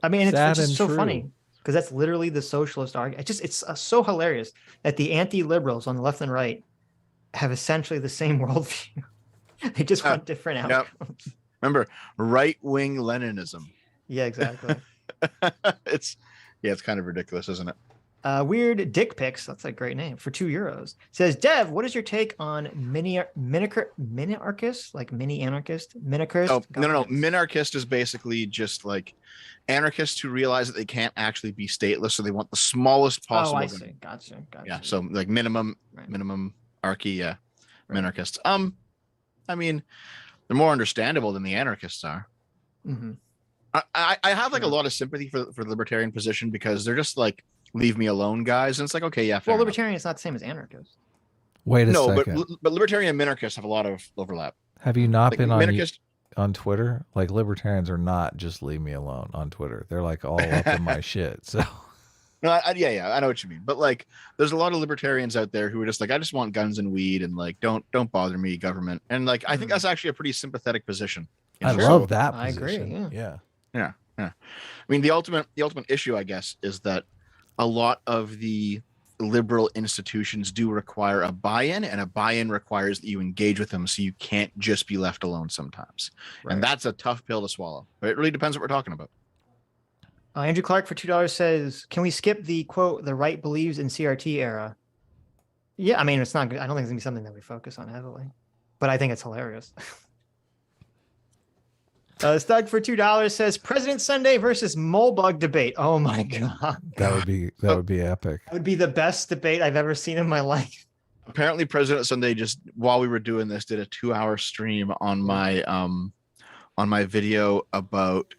I mean, it's just so funny because that's literally the socialist argument. It's so hilarious that the anti-liberals on the left and right have essentially the same worldview. They just want different outcomes. Yep. Remember, right-wing Leninism. Yeah, exactly. It's kind of ridiculous, isn't it? Weird Dick Pics, that's a great name, for €2. Says, Dev, what is your take on minarchist, like mini anarchist? Minarchist? Oh, no. Minarchist is basically just like anarchists who realize that they can't actually be stateless, so they want the smallest possible. Oh, I see. Gotcha. Yeah, so like minimum archy, yeah. Right. Minarchists. I mean, they're more understandable than the anarchists are. Mm-hmm. I have like a lot of sympathy for the libertarian position because they're just like, leave me alone, guys. And it's like, okay, yeah. Well, libertarian is not the same as anarchist. Wait a second. But libertarian and minarchists have a lot of overlap. Have you not been on Twitter? Like libertarians are not just leave me alone on Twitter. They're like all up in my shit. So. No, I know what you mean. But like, there's a lot of libertarians out there who are just like, I just want guns and weed and like, don't bother me, government. And like, I think that's actually a pretty sympathetic position. I love that position. I agree. Yeah. I mean, the ultimate issue, I guess, is that a lot of the liberal institutions do require a buy-in, and a buy-in requires that you engage with them, so you can't just be left alone sometimes. Right. And that's a tough pill to swallow. But it really depends what we're talking about. Andrew Clark for $2 says, can we skip the quote, the right believes in CRT era? Yeah, I mean, it's not good. I don't think it's going to be something that we focus on heavily, but I think it's hilarious. Stug for $2 says President Sunday versus Moldbug debate. Oh my God. That would be epic. That would be the best debate I've ever seen in my life. Apparently President Sunday just, while we were doing this, did a 2-hour stream on my video about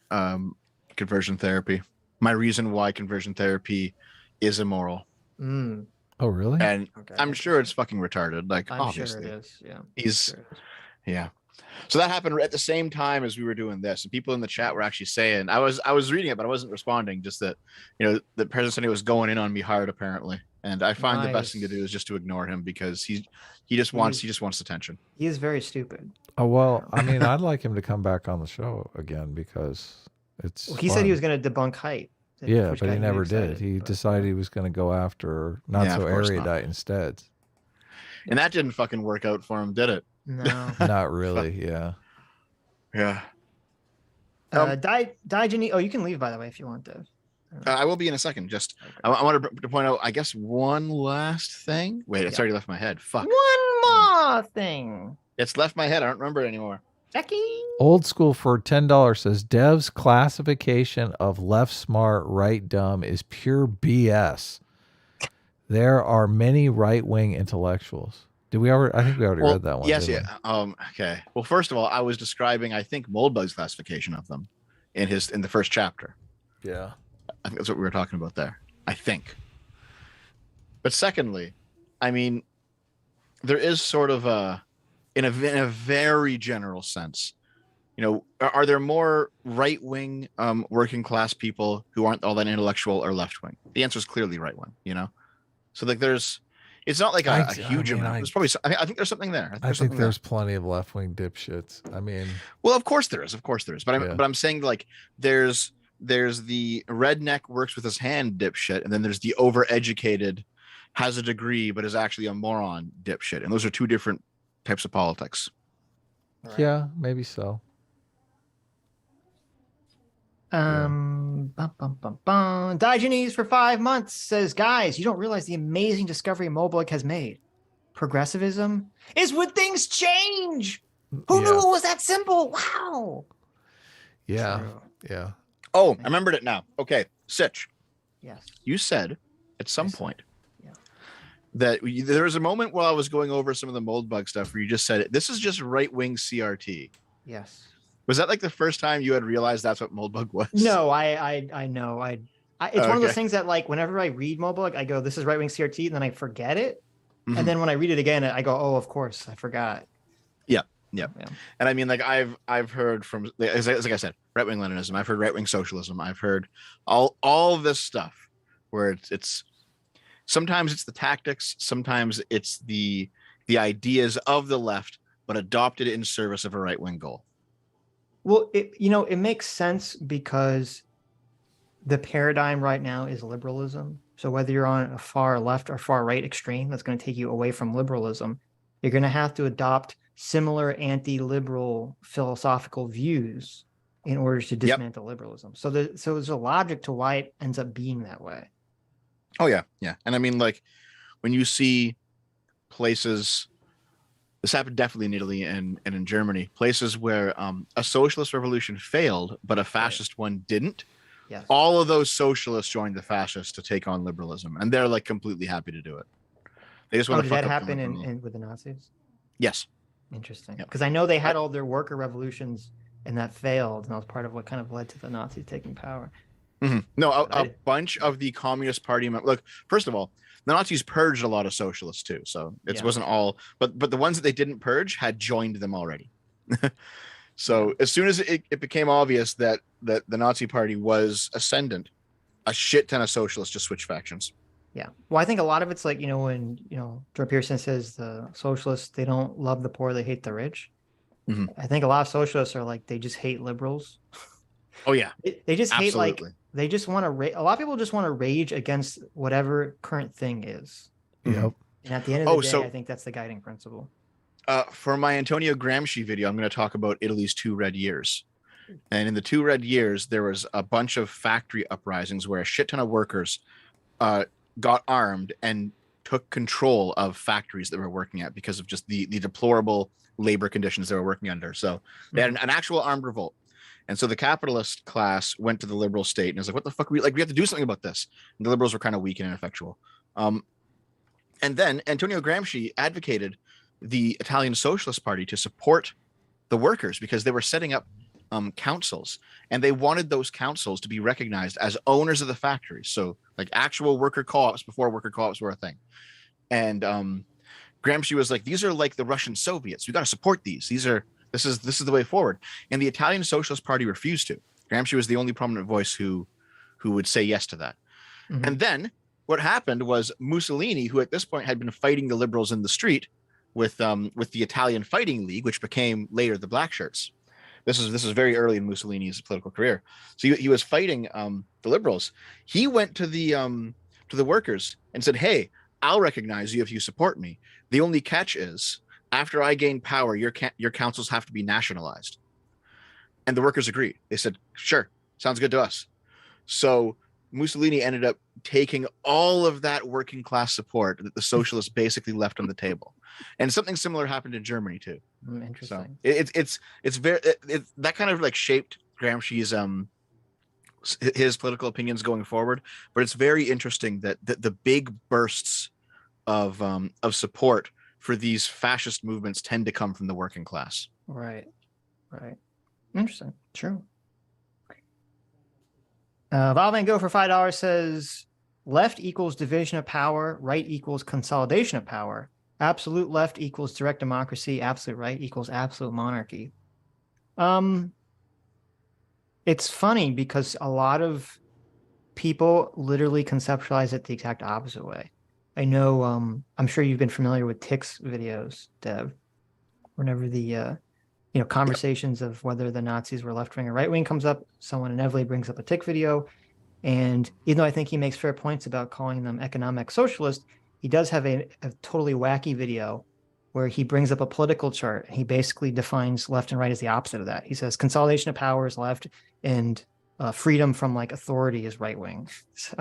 conversion therapy. My reason why conversion therapy is immoral. Mm. Oh, really? And okay. I'm sure it's fucking retarded. Like, I'm obviously. Sure it is. Yeah. Yeah. So that happened at the same time as we were doing this, and people in the chat were actually saying, I was reading it, but I wasn't responding. Just that, that President Sunday was going in on me hard, apparently. And I find the best thing to do is just to ignore him because he just wants attention. He is very stupid. Oh well, I mean, I'd like him to come back on the show again because it's. Well, he said he was going to debunk height. Yeah, but he never did. He decided he was going to go after not so erudite instead. And that didn't fucking work out for him, did it? No. Not really, yeah. Yeah. Diogeny. Oh, you can leave, by the way, if you want to. I will be in a second. Just, okay. I wanted to point out, I guess, one last thing. Wait, it's already left my head. Fuck. One more thing. It's left my head. I don't remember it anymore. Becky. Old School for $10 says, Dev's classification of left smart, right dumb is pure BS. There are many right-wing intellectuals. Did we ever? I think we already read that one. Yes, yeah. Okay. Well, first of all, I was describing, I think, Moldbug's classification of them in the first chapter. Yeah. I think that's what we were talking about there. I think. But secondly, I mean, there is sort of in a very general sense, are there more right-wing working class people who aren't all that intellectual or left-wing? The answer is clearly right-wing, So like it's not like a huge amount. There's probably, I think there's something there. I think there's plenty of left-wing dipshits. I mean, well, of course there is. But I'm saying like there's the redneck works with his hand dipshit, and then there's the overeducated, has a degree but is actually a moron dipshit, and those are two different types of politics. Right. Yeah, maybe so. Diogenes for 5 months says, guys, you don't realize the amazing discovery Moldbug has made. Progressivism is when things change. Who knew it was that simple? Wow. Yeah. True. Yeah. Oh, I remembered it now. Okay, Sitch. Yes. You said at some point that there was a moment while I was going over some of the Moldbug stuff where you just said, this is just right-wing CRT. Yes. Was that like the first time you had realized that's what Moldbug was? No, I know. It's one of those things that, like, whenever I read Moldbug, I go, this is right-wing CRT, and then I forget it. Mm-hmm. And then when I read it again, I go, oh, of course, I forgot. Yeah. And I mean, like, I've heard from, like I said, right-wing Leninism. I've heard right-wing socialism. I've heard all this stuff where it's sometimes it's the tactics, sometimes it's the ideas of the left, but adopted in service of a right-wing goal. Well, it makes sense because the paradigm right now is liberalism. So whether you're on a far left or far right extreme, that's going to take you away from liberalism. You're going to have to adopt similar anti-liberal philosophical views in order to dismantle liberalism. So there's a logic to why it ends up being that way. Oh yeah. And I mean, like, when you see places, this happened definitely in Italy and in Germany, places where a socialist revolution failed, but a fascist one didn't. Yes. All of those socialists joined the fascists to take on liberalism, and they're like completely happy to do it. They just want to fuck up. Did that happen with the Nazis? Yes. Interesting. Because I know they had all their worker revolutions and that failed, and that was part of what kind of led to the Nazis taking power. Mm-hmm. No, a bunch of the Communist Party. Look, first of all, the Nazis purged a lot of socialists too, so it wasn't all. But the ones that they didn't purge had joined them already. So as soon as it became obvious that the Nazi Party was ascendant, a shit ton of socialists just switched factions. Yeah. Well, I think a lot of it's like, when, Jordan Peterson says the socialists, they don't love the poor, they hate the rich. Mm-hmm. I think a lot of socialists are like, they just hate liberals. Oh, yeah. They just hate, like, they just want to, a lot of people just want to rage against whatever current thing is. Yep. And at the end of the day, I think that's the guiding principle. For my Antonio Gramsci video, I'm going to talk about Italy's 2 Red Years. And in the 2 Red Years, there was a bunch of factory uprisings where a shit ton of workers got armed and took control of factories that were working at because of just the deplorable labor conditions they were working under. So they had an actual armed revolt. And so the capitalist class went to the liberal state and was like, what the fuck? We have to do something about this. And the liberals were kind of weak and ineffectual. And then Antonio Gramsci advocated the Italian Socialist Party to support the workers because they were setting up councils, and they wanted those councils to be recognized as owners of the factories. So like actual worker co-ops before worker co-ops were a thing. And Gramsci was like, these are like the Russian Soviets. We got to support these. This is the way forward. And the Italian Socialist Party refused to. Gramsci was the only prominent voice who would say yes to that. Mm-hmm. And then what happened was Mussolini, who at this point had been fighting the liberals in the street with the Italian Fighting League, which became later the Black Shirts. This is very early in Mussolini's political career. So he was fighting the liberals. He went to the workers and said, "Hey, I'll recognize you if you support me. The only catch is, after I gain power, your councils have to be nationalized." And the workers agreed. They said, "Sure, sounds good to us." So Mussolini ended up taking all of that working class support that the socialists basically left on the table. And something similar happened in Germany too. Interesting. So it's very that kind of like shaped Gramsci's his political opinions going forward. But it's very interesting that the big bursts of support for these fascist movements tend to come from the working class. Right. Interesting. True. Val Van Gogh for $5 says, left equals division of power, right equals consolidation of power. Absolute left equals direct democracy. Absolute right equals absolute monarchy. It's funny because a lot of people literally conceptualize it the exact opposite way. I know, I'm sure you've been familiar with Tick's videos, Dev. Whenever the conversations of whether the Nazis were left wing or right wing comes up, someone inevitably brings up a Tick video. And even though I think he makes fair points about calling them economic socialist, he does have a totally wacky video where he brings up a political chart. He basically defines left and right as the opposite of that. He says consolidation of power is left and freedom from like authority is right wing. So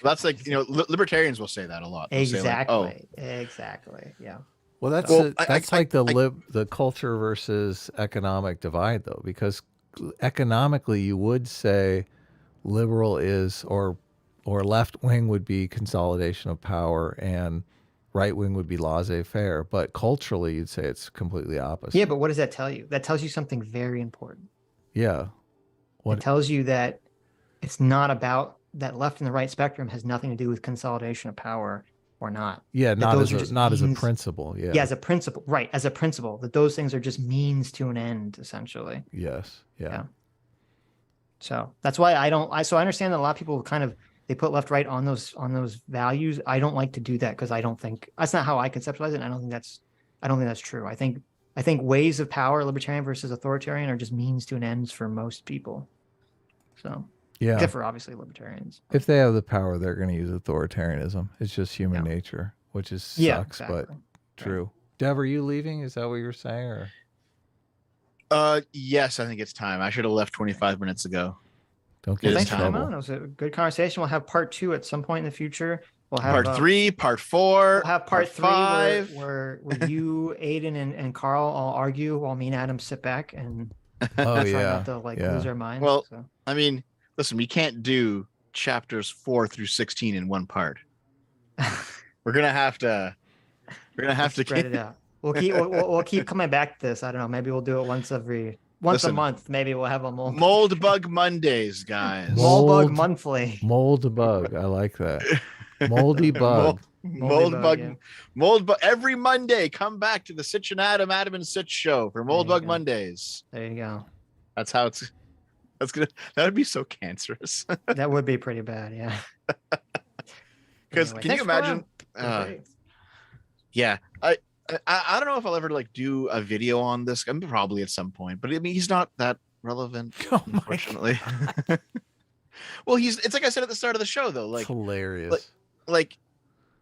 that's like, libertarians will say that a lot. They'll exactly. Say like, exactly. Yeah. Well, that's like the culture versus economic divide, though, because economically you would say liberal is or left wing would be consolidation of power and right wing would be laissez-faire, but culturally you'd say it's completely opposite. Yeah, but what does that tell you? That tells you something very important. Yeah. It tells you that it's not about that left and the right spectrum has nothing to do with consolidation of power or not. Yeah, not as a principle. Yeah. Yeah, as a principle. Right, as a principle. That those things are just means to an end, essentially. Yes. Yeah. So that's why so I understand that a lot of people they put left right on those values. I don't like to do that because I don't think that's not how I conceptualize it. And I don't think that's true. I think ways of power, libertarian versus authoritarian, are just means to an ends for most people. So yeah, except for obviously libertarians. If they have the power, they're going to use authoritarianism. It's just human nature, which is sucks, exactly. But true. Right. Dev, are you leaving? Is that what you were saying? Or yes, I think it's time. I should have left 25 minutes ago. Don't get thanks for coming on. It was a good conversation. We'll have part 2 at some point in the future. We'll have part 3, part 4. We'll have part 3 where you, Aiden, and Carl all argue while me and Adam sit back and try not to lose our minds. Well, so. I mean, listen, we can't do chapters 4 through 16 in one part. We're gonna have to spread it out. We'll keep coming back to this. I don't know. Maybe we'll do it once a month. Maybe we'll have a Moldbug Mondays, guys. Moldbug monthly. Moldbug. I like that. Moldy bug. Moldbug. Moldbug. Every Monday, come back to the Sitch and Adam and Sitch show for Moldbug Mondays. There you go. That's how it's. That would be so cancerous. That would be pretty bad, yeah. Because can you imagine? Yeah, I don't know if I'll ever do a video on this. Probably at some point, but I mean, he's not that relevant, unfortunately. Well, it's like I said at the start of the show, though. Like hilarious. Like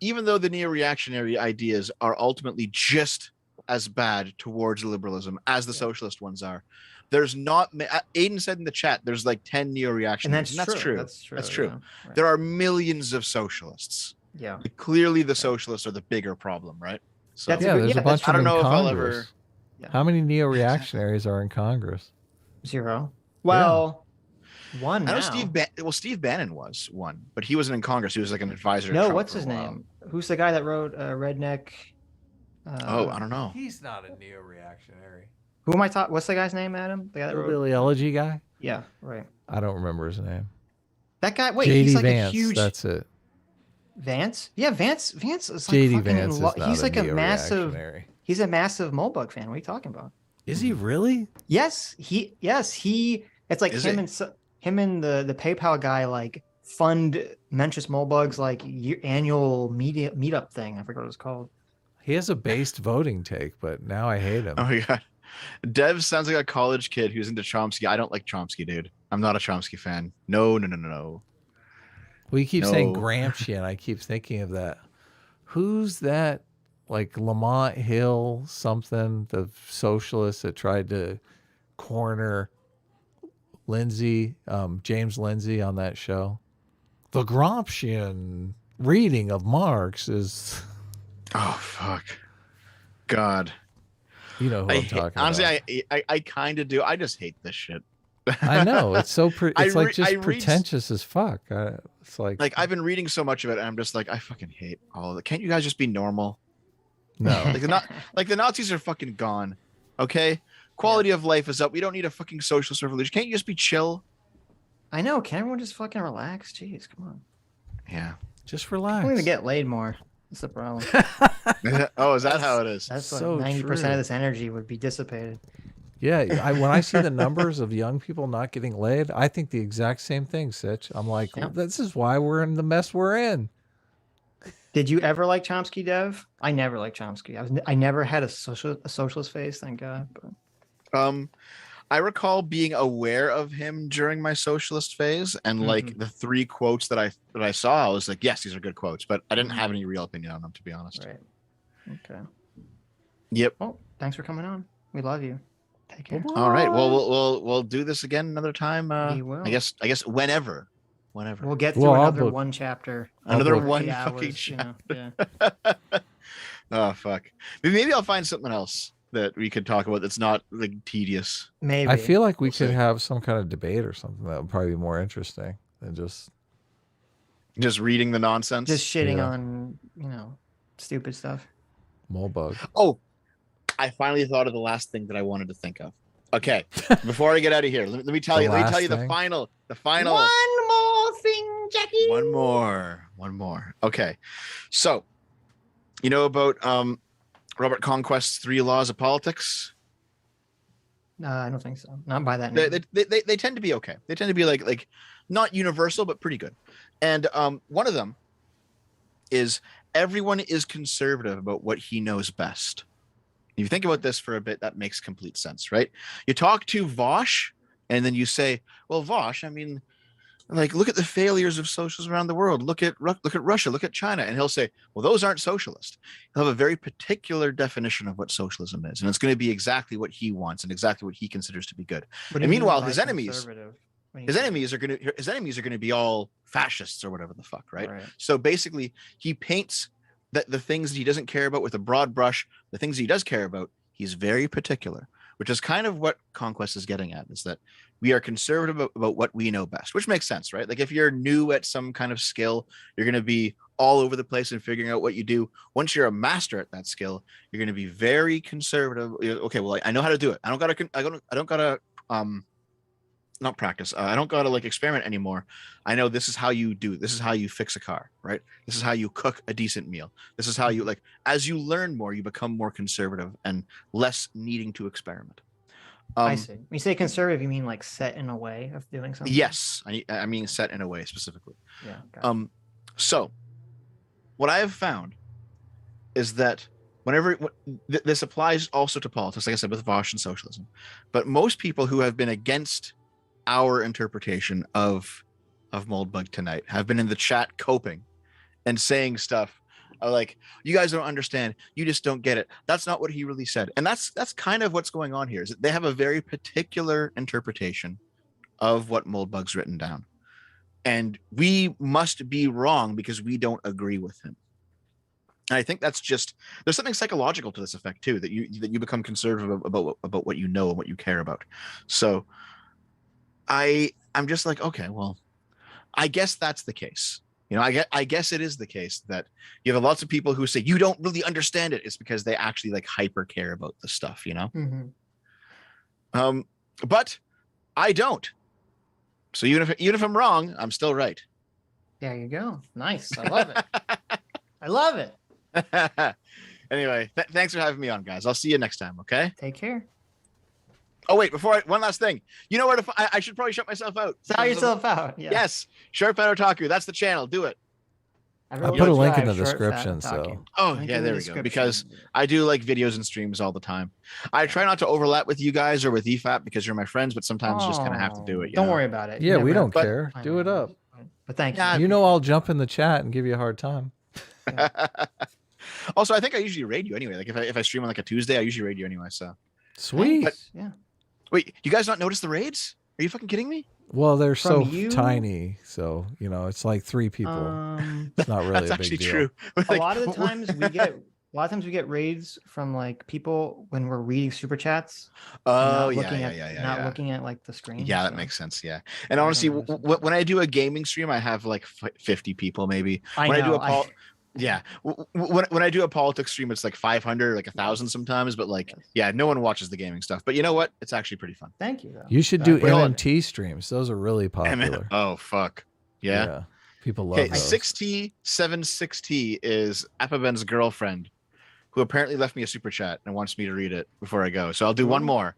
even though the neo-reactionary ideas are ultimately just as bad towards liberalism as the socialist ones are, there's not. Aiden said in the chat, there's 10 neo-reactionaries, and that's true. That's true. Yeah. Right. There are millions of socialists. Yeah. Clearly, the socialists are the bigger problem, right? So there's a bunch of them. I don't know if I'll ever. Yeah. How many neo-reactionaries are in Congress? 0. Well. One. I know Steve Bannon was one, but he wasn't in Congress. He was an advisor. No, what's his name? Who's the guy that wrote Redneck? I don't know. He's not a neo-reactionary. Who am I talking? What's the guy's name, Adam? The guy that wrote Billy Elegy guy? Yeah, right. I don't remember his name. That guy. Wait, J.D. he's Vance. A huge. That's it. Vance? Yeah, Vance is J.D. Vance is not he's a massive. He's a massive Moldbug fan. What are you talking about? Is he really? Yes, he. It's like him and the PayPal guy fund Mencius Moldbug's annual meetup thing. I forgot what it was called. He has a based voting take, but now I hate him. Oh my god. Dev sounds like a college kid who's into Chomsky. I don't like Chomsky, dude. I'm not a Chomsky fan. No. Well, you keep saying Gramsci, and I keep thinking of that. Who's that? Lamont Hill, something, the socialist that tried to corner James Lindsay on that show. The Gramscian reading of Marx is. Oh fuck, God. You know who I'm talking about. Honestly, I kind of do. I just hate this shit. I know it's so pretentious as fuck. It's I've been reading so much of it, and I'm just I fucking hate all of it. Can't you guys just be normal? No, the Nazis are fucking gone. Okay, quality of life is up. We don't need a fucking socialist revolution. Can't you just be chill? I know. Can everyone just fucking relax? Jeez, come on. Yeah, just relax. We need to get laid more. That's the problem. Oh, is that how it is? That's so 90% of this energy would be dissipated. Yeah, when I see the numbers of young people not getting laid, I think the exact same thing, Sitch. I'm like, this is why we're in the mess we're in. Did you ever like Chomsky, Dev? I never liked Chomsky. I never had a socialist face, thank God. But. I recall being aware of him during my socialist phase, and the 3 quotes that I saw, I was like, yes, these are good quotes, but I didn't have any real opinion on them, to be honest. Right. Okay. Yep. Well, thanks for coming on. We love you. Take care. All right. Well, we'll do this again another time. We will. I guess whenever. We'll get through another one chapter. Another one fucking chapter. Yeah. Oh fuck. Maybe I'll find something else that we could talk about that's not like tedious. Maybe. I feel like we could have some kind of debate or something that would probably be more interesting than just reading the nonsense. Just shitting on, stupid stuff. Moldbug. Oh, I finally thought of the last thing that I wanted to think of. Okay, before I get out of here, let me tell you the final. One more thing, Jackie. One more. Okay, so you know about Robert Conquest's 3 Laws of Politics? No, I don't think so. Not by that name. They tend to be okay. They tend to be like not universal, but pretty good. And one of them is everyone is conservative about what he knows best. If you think about this for a bit, that makes complete sense, right? You talk to Vosh, and then you say, well, Vosh, I mean, like, look at the failures of socialism around the world. Look at Russia, look at China. And he'll say, well, those aren't socialist. He'll have a very particular definition of what socialism is. And it's going to be exactly what he wants and exactly what he considers to be good. And meanwhile, his enemies are going to be all fascists or whatever the fuck, right? So basically, he paints the things that he doesn't care about with a broad brush. The things he does care about, he's very particular, which is kind of what Conquest is getting at, is that we are conservative about what we know best, which makes sense, right? Like if you're new at some kind of skill, you're going to be all over the place and figuring out what you do. Once you're a master at that skill, you're going to be very conservative. Okay, well, I know how to do it. I don't gotta not practice. I don't gotta like experiment anymore. I know this is how you do. This is how you fix a car, right? This is how you cook a decent meal. This is how you like. As you learn more, you become more conservative and less needing to experiment. I see. When you say conservative, you mean like set in a way of doing something? Yes, I mean set in a way specifically. Yeah. Gotcha. So, what I have found is that this applies also to politics, like I said, with Vosh and socialism, but most people who have been against our interpretation of Moldbug tonight have been in the chat coping and saying stuff like, you guys don't understand, you just don't get it, that's not what he really said. And that's kind of what's going on here, is that they have a very particular interpretation of what Moldbug's written down, and we must be wrong because we don't agree with him. And I think that's just, there's something psychological to this effect too, that you become conservative about what you know and what you care about. So I'm just like, okay, well, I guess that's the case. I guess it is the case that you have lots of people who say you don't really understand it. It's because they actually like hyper care about the stuff, Mm-hmm. But I don't. So even if I'm wrong, I'm still right. There you go. Nice. I love it. I love it. Anyway, thanks for having me on, guys. I'll see you next time. Okay. Take care. Oh wait, one last thing. You know where I should probably shut myself out. Shout yourself out. Yeah. Yes. ShortFatOtaku. That's the channel. Do it. I'll put a link in the description. So. Oh yeah, there we go. Because I do like videos and streams all the time. I try not to overlap with you guys or with EFAP because you're my friends, but sometimes you just kind of have to do it. Don't worry about it. Yeah, we don't care. Do it up. But thank you. You know, I'll jump in the chat and give you a hard time. Yeah. Also, I think I usually raid you anyway. Like if I stream on like a Tuesday, I usually raid you anyway. So sweet. But, yeah. Wait, you guys not notice the raids? Are you fucking kidding me? Well, they're so tiny, so it's like 3 people. It's not really a big deal. True. A lot of the times we get raids from like people when we're reading super chats. Oh Not looking at like the screen. Yeah, that makes sense. Yeah, and honestly, when I do a gaming stream, I have like 50 people maybe. Yeah, when I do a politics stream, it's like 500, like 1,000 sometimes. But like, yeah, no one watches the gaming stuff. But you know what? It's actually pretty fun. Thank you. Though. You should do MMT streams. Those are really popular. Oh fuck yeah. People love those. 6T76T is Apaben's girlfriend, who apparently left me a super chat and wants me to read it before I go. So I'll do one more.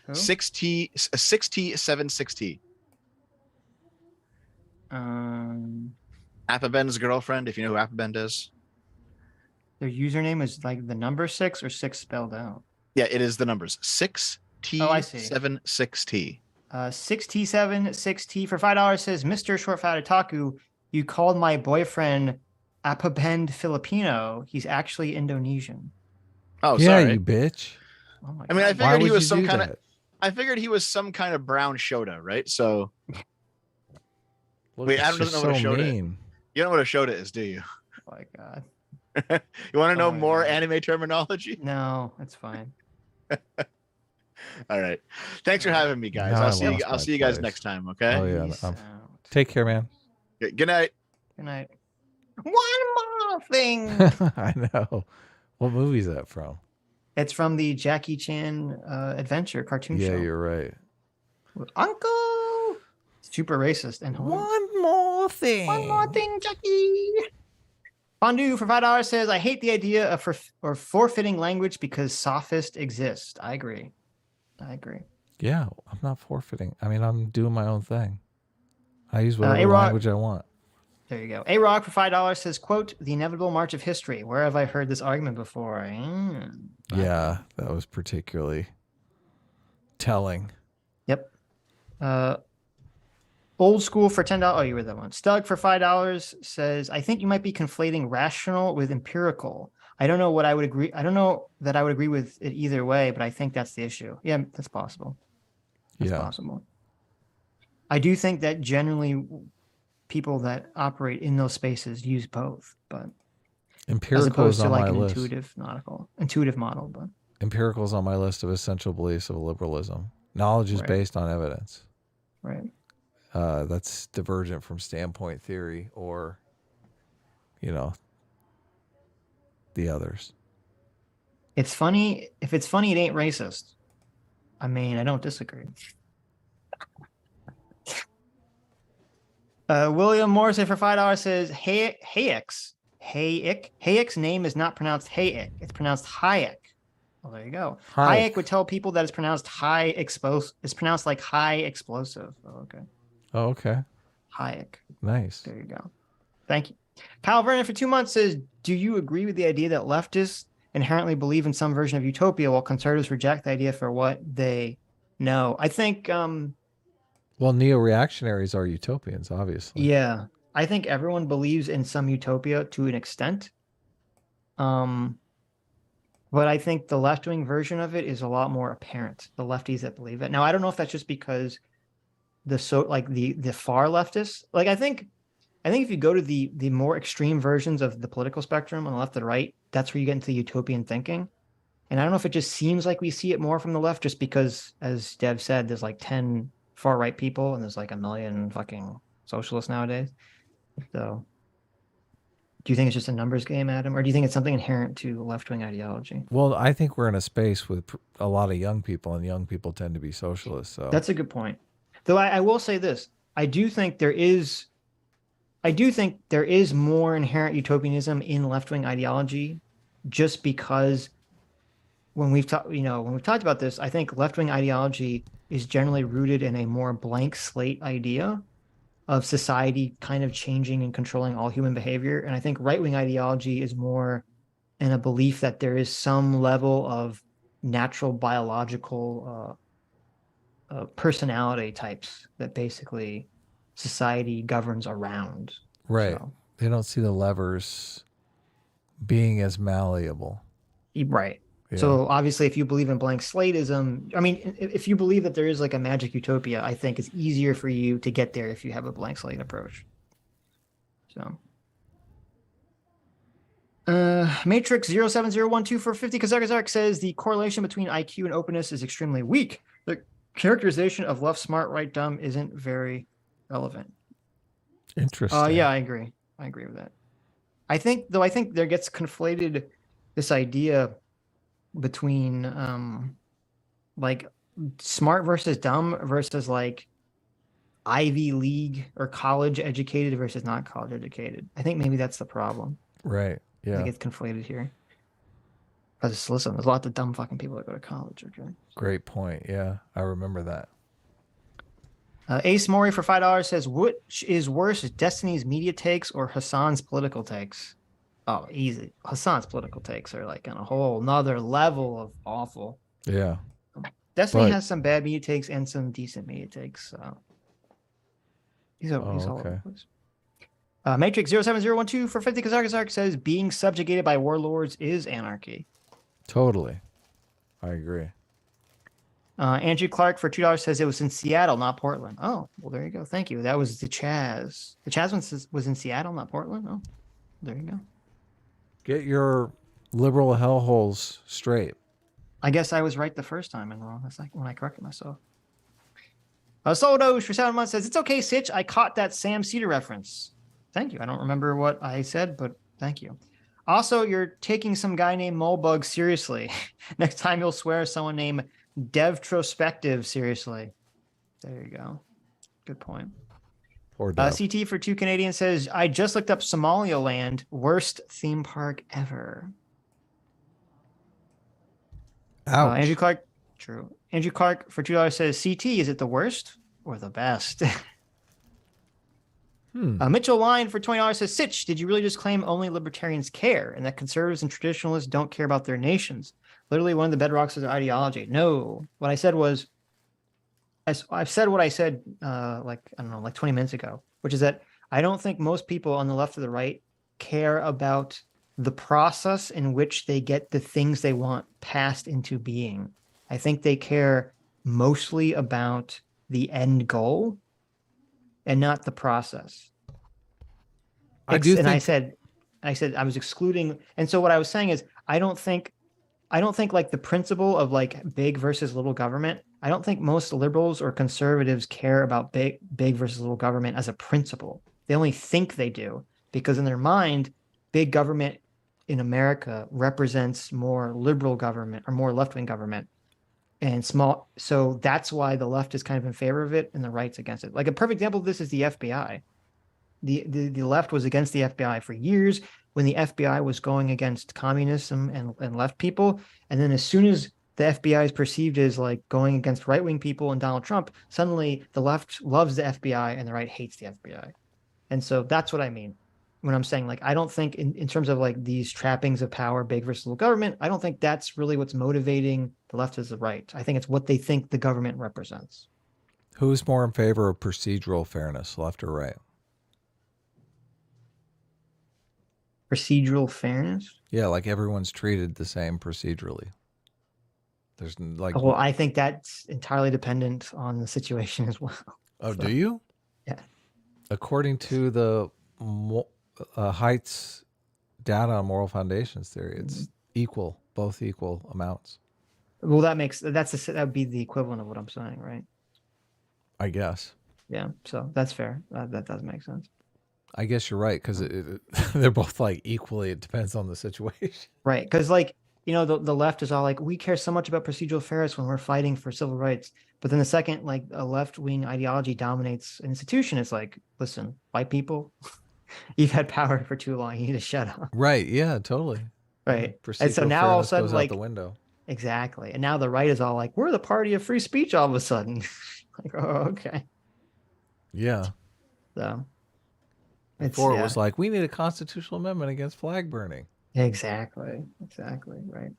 6T76T. Apaben's girlfriend, if you know who Apaben is. Their username is like the number 6 or 6 spelled out. Yeah, it is the numbers 6T76T. 6T76T for $5 says, Mr. ShortFatOtaku, you called my boyfriend Apabend Filipino. He's actually Indonesian. Oh, yeah, sorry. you bitch. Oh my I mean, I God. figured he was some kind of. I figured he was some kind of brown Shota, right? So. Wait, Adam doesn't know what a Shota is. You don't know what a Shota is, do you? Oh my God. You want to know more anime terminology? No, it's fine. All right. Thanks for having me, guys. I'll see you guys next time, okay? Oh yeah. Take care, man. Good night. Good night. One more thing. I know. What movie is that from? It's from the Jackie Chan adventure cartoon show. Yeah, you're right. With Uncle. Super racist and one more thing. One more thing, Jackie. Fondue for $5 says, I hate the idea of forfeiting language because sophists exist. I agree. Yeah, I'm not forfeiting. I mean, I'm doing my own thing. I use whatever language I want. There you go. A-Rock for $5 says, quote, the inevitable march of history. Where have I heard this argument before? Yeah, that was particularly telling. Yep. Old School for $10. Oh, you read that one. Stug for $5 says, I think you might be conflating rational with empirical. I don't know that I would agree with it either way, but I think that's the issue. Yeah, that's possible. That's possible. I do think that generally people that operate in those spaces use both, but empirical as opposed is to on like my an list. intuitive model, but empirical is on my list of essential beliefs of liberalism. Knowledge is based on evidence. Right. That's divergent from standpoint theory or, the others. It's funny. If it's funny, it ain't racist. I mean, I don't disagree. William Morrison for $5 says, Hayek's name is not pronounced Hayek. It's pronounced Hayek. Well, there you go. Hayek would tell people that it's pronounced It's pronounced like high explosive. Oh, okay. Oh, okay. Hayek. Nice. There you go. Thank you. Kyle Vernon for 2 months says, do you agree with the idea that leftists inherently believe in some version of utopia while conservatives reject the idea for what they know? I think... well, neo-reactionaries are utopians, obviously. Yeah. I think everyone believes in some utopia to an extent. But I think the left-wing version of it is a lot more apparent, the lefties that believe it. Now, I don't know if that's just because the far leftists, like I think if you go to the more extreme versions of the political spectrum on the left and right, that's where you get into the utopian thinking. And I don't know if it just seems like we see it more from the left just because, as Dev said, there's like 10 far right people and there's like 1 million fucking socialists nowadays. So do you think it's just a numbers game, Adam? Or do you think it's something inherent to left-wing ideology? Well, I think we're in a space with a lot of young people, and young people tend to be socialists. So that's a good point. Though I will say this, I do think there is more inherent utopianism in left-wing ideology, just because when we've talked about this, I think left-wing ideology is generally rooted in a more blank slate idea of society kind of changing and controlling all human behavior. And I think right-wing ideology is more in a belief that there is some level of natural biological personality types that basically society governs around. Right. So, they don't see the levers being as malleable. Right. Yeah. So obviously, if you believe in blank slateism, I mean, if you believe that there is like a magic utopia, I think it's easier for you to get there if you have a blank slate approach. So, Matrix 07012 for 50 Kazark says the correlation between IQ and openness is extremely weak. The characterization of left smart, right dumb isn't very relevant. Interesting. Yeah, I agree. I agree with that. I think there gets conflated this idea between like smart versus dumb versus like Ivy League or college educated versus not college educated. I think maybe that's the problem. Right. Yeah. It gets conflated here. Because listen, there's a lot of dumb fucking people that go to college. Okay. Great point. Yeah, I remember that. Ace Mori for $5 says, which is worse, Destiny's media takes or Hassan's political takes? Oh, easy. Hassan's political takes are like on a whole nother level of awful. Yeah. Destiny has some bad media takes and some decent media takes. So he's all over the place. Matrix 07012 for 50 Kazark says being subjugated by warlords is anarchy. Totally. I agree. Andrew Clark for $2 says it was in Seattle, not Portland. Oh, well, there you go. Thank you. That was the Chaz. The Chaz one was in Seattle, not Portland. Oh, there you go. Get your liberal hellholes straight. I guess I was right the first time and wrong. That's like when I corrected myself. Soldosh for 7 months says, it's okay, Sitch. I caught that Sam Cedar reference. Thank you. I don't remember what I said, but thank you. Also, you're taking some guy named Moldbug seriously. Next time you'll swear someone named Devtrospective seriously. There you go. Good point. CT for 2 Canadians says, I just looked up Somaliland, worst theme park ever. Andrew Clark, true. Andrew Clark for $2 says, CT, is it the worst or the best? Mitchell Line for $20 says, Sitch, did you really just claim only libertarians care and that conservatives and traditionalists don't care about their nations? Literally one of the bedrocks of their ideology. No, what I said was, I've said what I said, like 20 minutes ago, which is that I don't think most people on the left or the right care about the process in which they get the things they want passed into being. I think they care mostly about the end goal and not the process. I said I was excluding. And so what I was saying is, I don't think like the principle of like big versus little government. I don't think most liberals or conservatives care about big versus little government as a principle. They only think they do because in their mind, big government in America represents more liberal government or more left-wing government and small. So that's why the left is kind of in favor of it and the right's against it. Like a perfect example of this is the FBI. The left was against the FBI for years when the FBI was going against communism and left people. And then as soon as the FBI is perceived as like going against right-wing people and Donald Trump, suddenly the left loves the FBI and the right hates the FBI. And so that's what I mean when I'm saying, like, I don't think in terms of like these trappings of power, big versus little government, I don't think that's really what's motivating the left as the right. I think it's what they think the government represents. Who's more in favor of procedural fairness, left or right? Procedural fairness? Yeah, like everyone's treated the same procedurally. There's like, well, I think that's entirely dependent on the situation as well. Oh, so, do you? Yeah. According to the Heights data on moral foundations theory, it's equal, both equal amounts. Well, that would be the equivalent of what I'm saying, right? I guess. Yeah. So that's fair. That does make sense. I guess you're right because they're both like equally. It depends on the situation. Right. Because like, you know, the left is all like, we care so much about procedural fairness when we're fighting for civil rights. But then the second, like, a left-wing ideology dominates an institution, it's like, listen, white people, you've had power for too long. You need to shut up. Right. Yeah, totally. Right. Procedural and so now all of a sudden, goes like, out the window. Exactly. And now the right is all like, we're the party of free speech all of a sudden. Like, oh, okay. Yeah. So. Before it was like, we need a constitutional amendment against flag burning. Exactly. Right.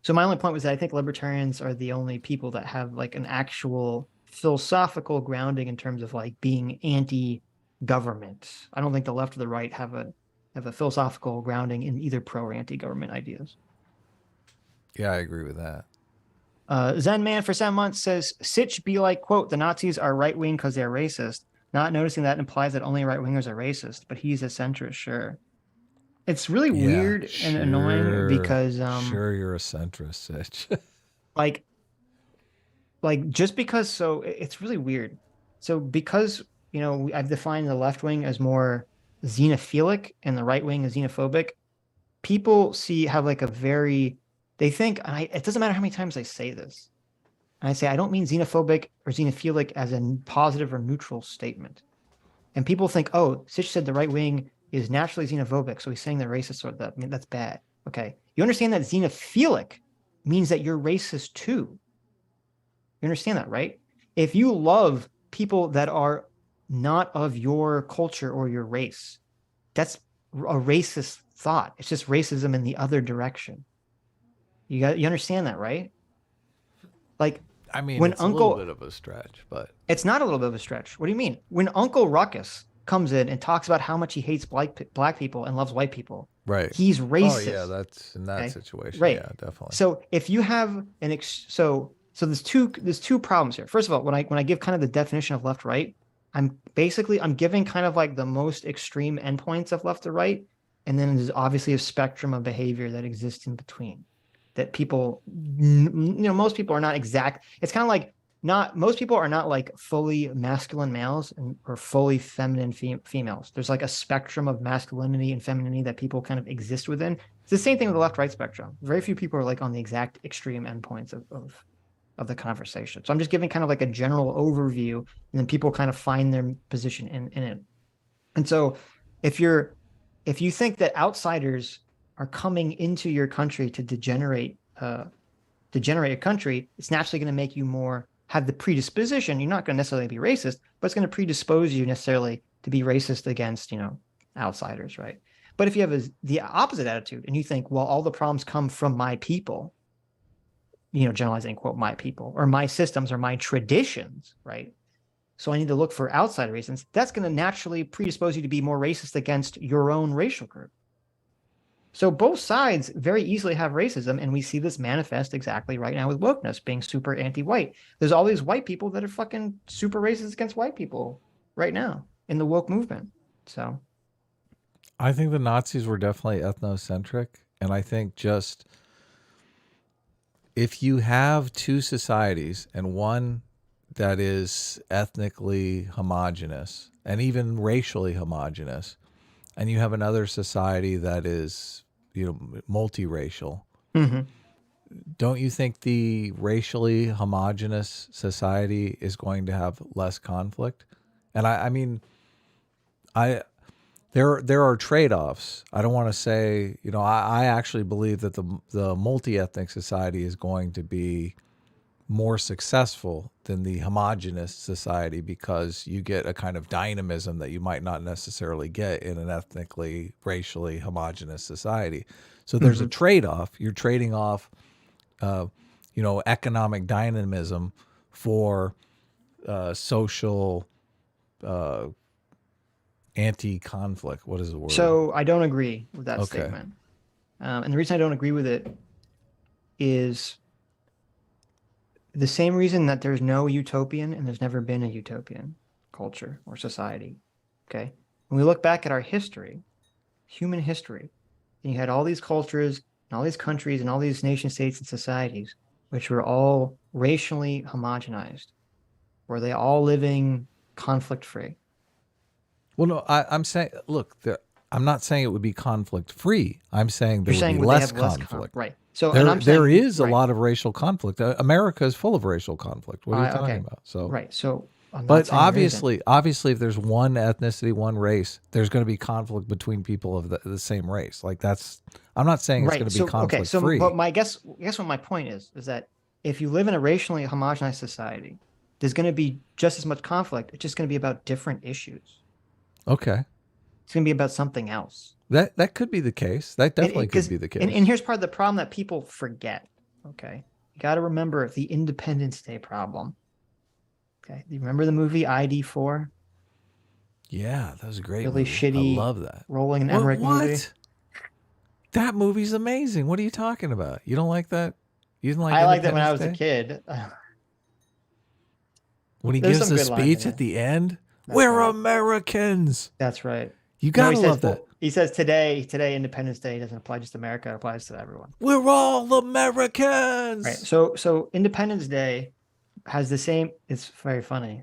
So my only point was that I think libertarians are the only people that have like an actual philosophical grounding in terms of like being anti-government. I don't think the left or the right have a philosophical grounding in either pro or anti-government ideas. Yeah, I agree with that. Zen Man for 7 months says, Sitch be like, quote, the Nazis are right-wing because they're racist. Not noticing that implies that only right-wingers are racist, but he's a centrist, sure. It's really weird and annoying because sure, you're a centrist, Sitch. like just because, so it's really weird. So because, you know, I've defined the left wing as more xenophilic and the right wing is xenophobic, people have like they think, it doesn't matter how many times I say this. And I say, I don't mean xenophobic or xenophilic as a positive or neutral statement. And people think, oh, Sitch said the right wing is naturally xenophobic, so he's saying they're racist, or that. I mean, that's bad. Okay. You understand that xenophilic means that you're racist too. You understand that, right? If you love people that are not of your culture or your race, that's a racist thought. It's just racism in the other direction. You understand that, right? Like, I mean, it's a little bit of a stretch, but it's not a little bit of a stretch. What do you mean? When Uncle Ruckus comes in and talks about how much he hates black people and loves white people, right? He's racist. Oh yeah, that's in that situation. Right. Yeah, definitely. So if you have So there's two problems here. First of all, when I give kind of the definition of left right, I'm giving kind of like the most extreme endpoints of left to right, and then there's obviously a spectrum of behavior that exists in between. That people, most people are not exact. It's kind of like most people are not like fully masculine males or fully feminine females. There's like a spectrum of masculinity and femininity that people kind of exist within. It's the same thing with the left-right spectrum. Very few people are like on the exact extreme endpoints of the conversation. So I'm just giving kind of like a general overview, and then people kind of find their position in it. And so if you think that outsiders are coming into your country to degenerate a country, it's naturally going to make you have the predisposition. You're not going to necessarily be racist, but it's going to predispose you necessarily to be racist against, outsiders, right? But if you have the opposite attitude and you think, well, all the problems come from my people, generalizing, quote, my people or my systems or my traditions, right? So I need to look for outside reasons. That's going to naturally predispose you to be more racist against your own racial group. So both sides very easily have racism, and we see this manifest exactly right now with wokeness being super anti-white. There's all these white people that are fucking super racist against white people right now in the woke movement. So I think the Nazis were definitely ethnocentric, and I think just if you have two societies and one that is ethnically homogenous and even racially homogenous, and you have another society that is, multiracial, don't you think the racially homogenous society is going to have less conflict? And there are trade-offs. I don't want to say, I actually believe that the multi-ethnic society is going to be more successful than the homogenous society because you get a kind of dynamism that you might not necessarily get in an ethnically, racially homogenous society. So there's a trade-off. You're trading off, economic dynamism for social anti-conflict. What is the word? So I don't agree with that statement. And the reason I don't agree with it is the same reason that there's no utopian and there's never been a utopian culture or society. Okay. When we look back at our history, human history, and you had all these cultures and all these countries and all these nation states and societies, which were all racially homogenized, were they all living conflict free? Well, no, I'm saying, look, I'm not saying it would be conflict free. I'm saying there would be less conflict. Right. So there is a lot of racial conflict. America is full of racial conflict. What are you talking about? So right. So, but obviously, if there's one ethnicity, one race, there's going to be conflict between people of the same race. Like I'm not saying it's going to be conflict free. But guess what my point is that if you live in a racially homogenized society, there's going to be just as much conflict. It's just going to be about different issues. Okay. It's going to be about something else. That could be the case. That definitely could be the case. And here's part of the problem that people forget. Okay. You got to remember the Independence Day problem. Okay. Do you remember the movie ID4? Yeah, that was a great really movie. Shitty. I love that. Roland Emmerich movie. That movie's amazing. What are you talking about? You don't like that? You didn't like I liked it when I was a kid. When he gives the speech at the end, we're Americans. That's right. You gotta love that. He says today Independence Day doesn't apply just to America, it applies to everyone. We're all Americans. Right. So Independence Day has the same, it's very funny,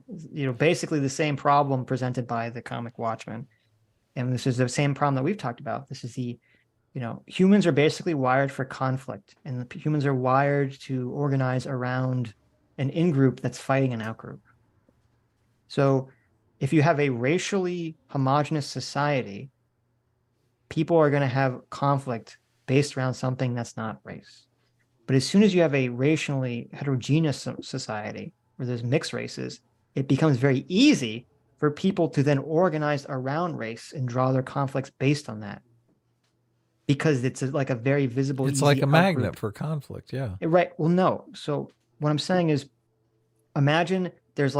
basically the same problem presented by the comic Watchmen. And this is the same problem that we've talked about. This is humans are basically wired for conflict, and humans are wired to organize around an in-group that's fighting an out-group. So if you have a racially homogenous society, people are going to have conflict based around something that's not race. But as soon as you have a racially heterogeneous society where there's mixed races, it becomes very easy for people to then organize around race and draw their conflicts based on that. Because it's like a very visible. It's like a magnet for conflict, yeah. Right. Well, no. So what I'm saying is, imagine there's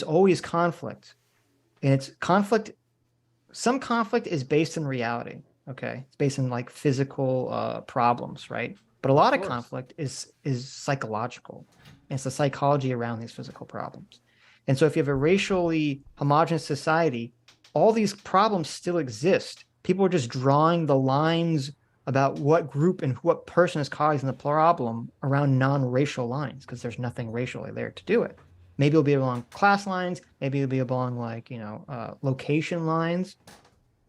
always conflict, and it's conflict. Some conflict is based in reality. Okay, it's based in like physical problems, right? But a lot of conflict is psychological. And it's the psychology around these physical problems. And so if you have a racially homogenous society, all these problems still exist. People are just drawing the lines about what group and what person is causing the problem around non-racial lines, because there's nothing racially there to do it. Maybe it'll be along class lines. Maybe it'll be along location lines,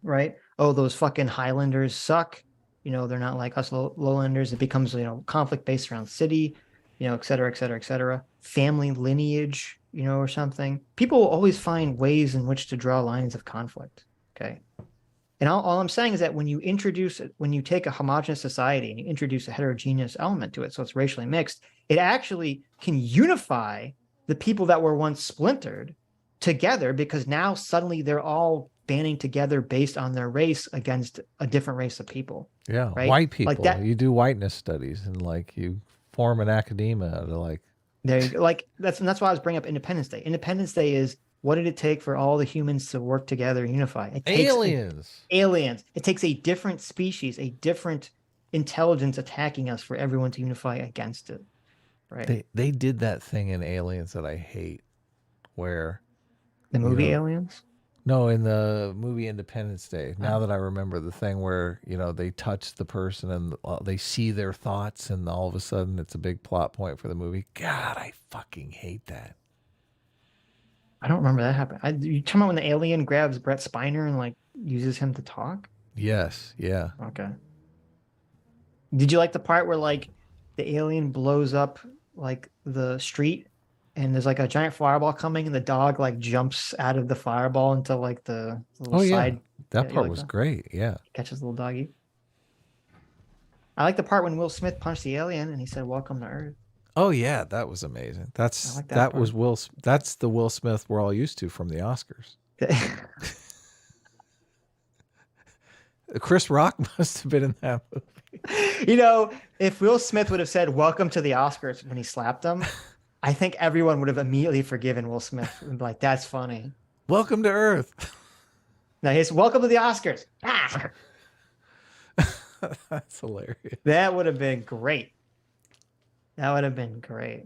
right? Oh, those fucking Highlanders suck. They're not like us lowlanders. It becomes, conflict based around city, et cetera, et cetera, et cetera. Family lineage, or something. People will always find ways in which to draw lines of conflict. Okay. And all I'm saying is that when you take a homogeneous society and you introduce a heterogeneous element to it, so it's racially mixed, it actually can unify the people that were once splintered together, because now suddenly they're all banding together based on their race against a different race of people. Yeah. Right? White people. Like that, you do whiteness studies and you form an academia to there you go. That's why I was bringing up Independence Day. Independence Day is, what did it take for all the humans to work together and unify? It takes aliens. It takes a different species, a different intelligence attacking us for everyone to unify against it. Right? They did that thing in Aliens that I hate, where the movie Aliens. No, in the movie Independence Day. Now that I remember the thing where, they touch the person and they see their thoughts, and all of a sudden it's a big plot point for the movie. God, I fucking hate that. I don't remember that happening. You talking about when the alien grabs Brett Spiner and uses him to talk? Yes. Yeah. Okay. Did you like the part where the alien blows up the street, and there's a giant fireball coming, and the dog jumps out of the fireball into the little side? That part was great. Yeah. Catches the little doggy. I like the part when Will Smith punched the alien and he said, "Welcome to Earth." Oh yeah, that was amazing. That's that's the Will Smith we're all used to from the Oscars. Chris Rock must have been in that movie. If Will Smith would have said "Welcome to the Oscars" when he slapped him, I think everyone would have immediately forgiven Will Smith and be like, "That's funny." Welcome to Earth. Now he's "Welcome to the Oscars." Ah! That's hilarious. That would have been great. That would have been great.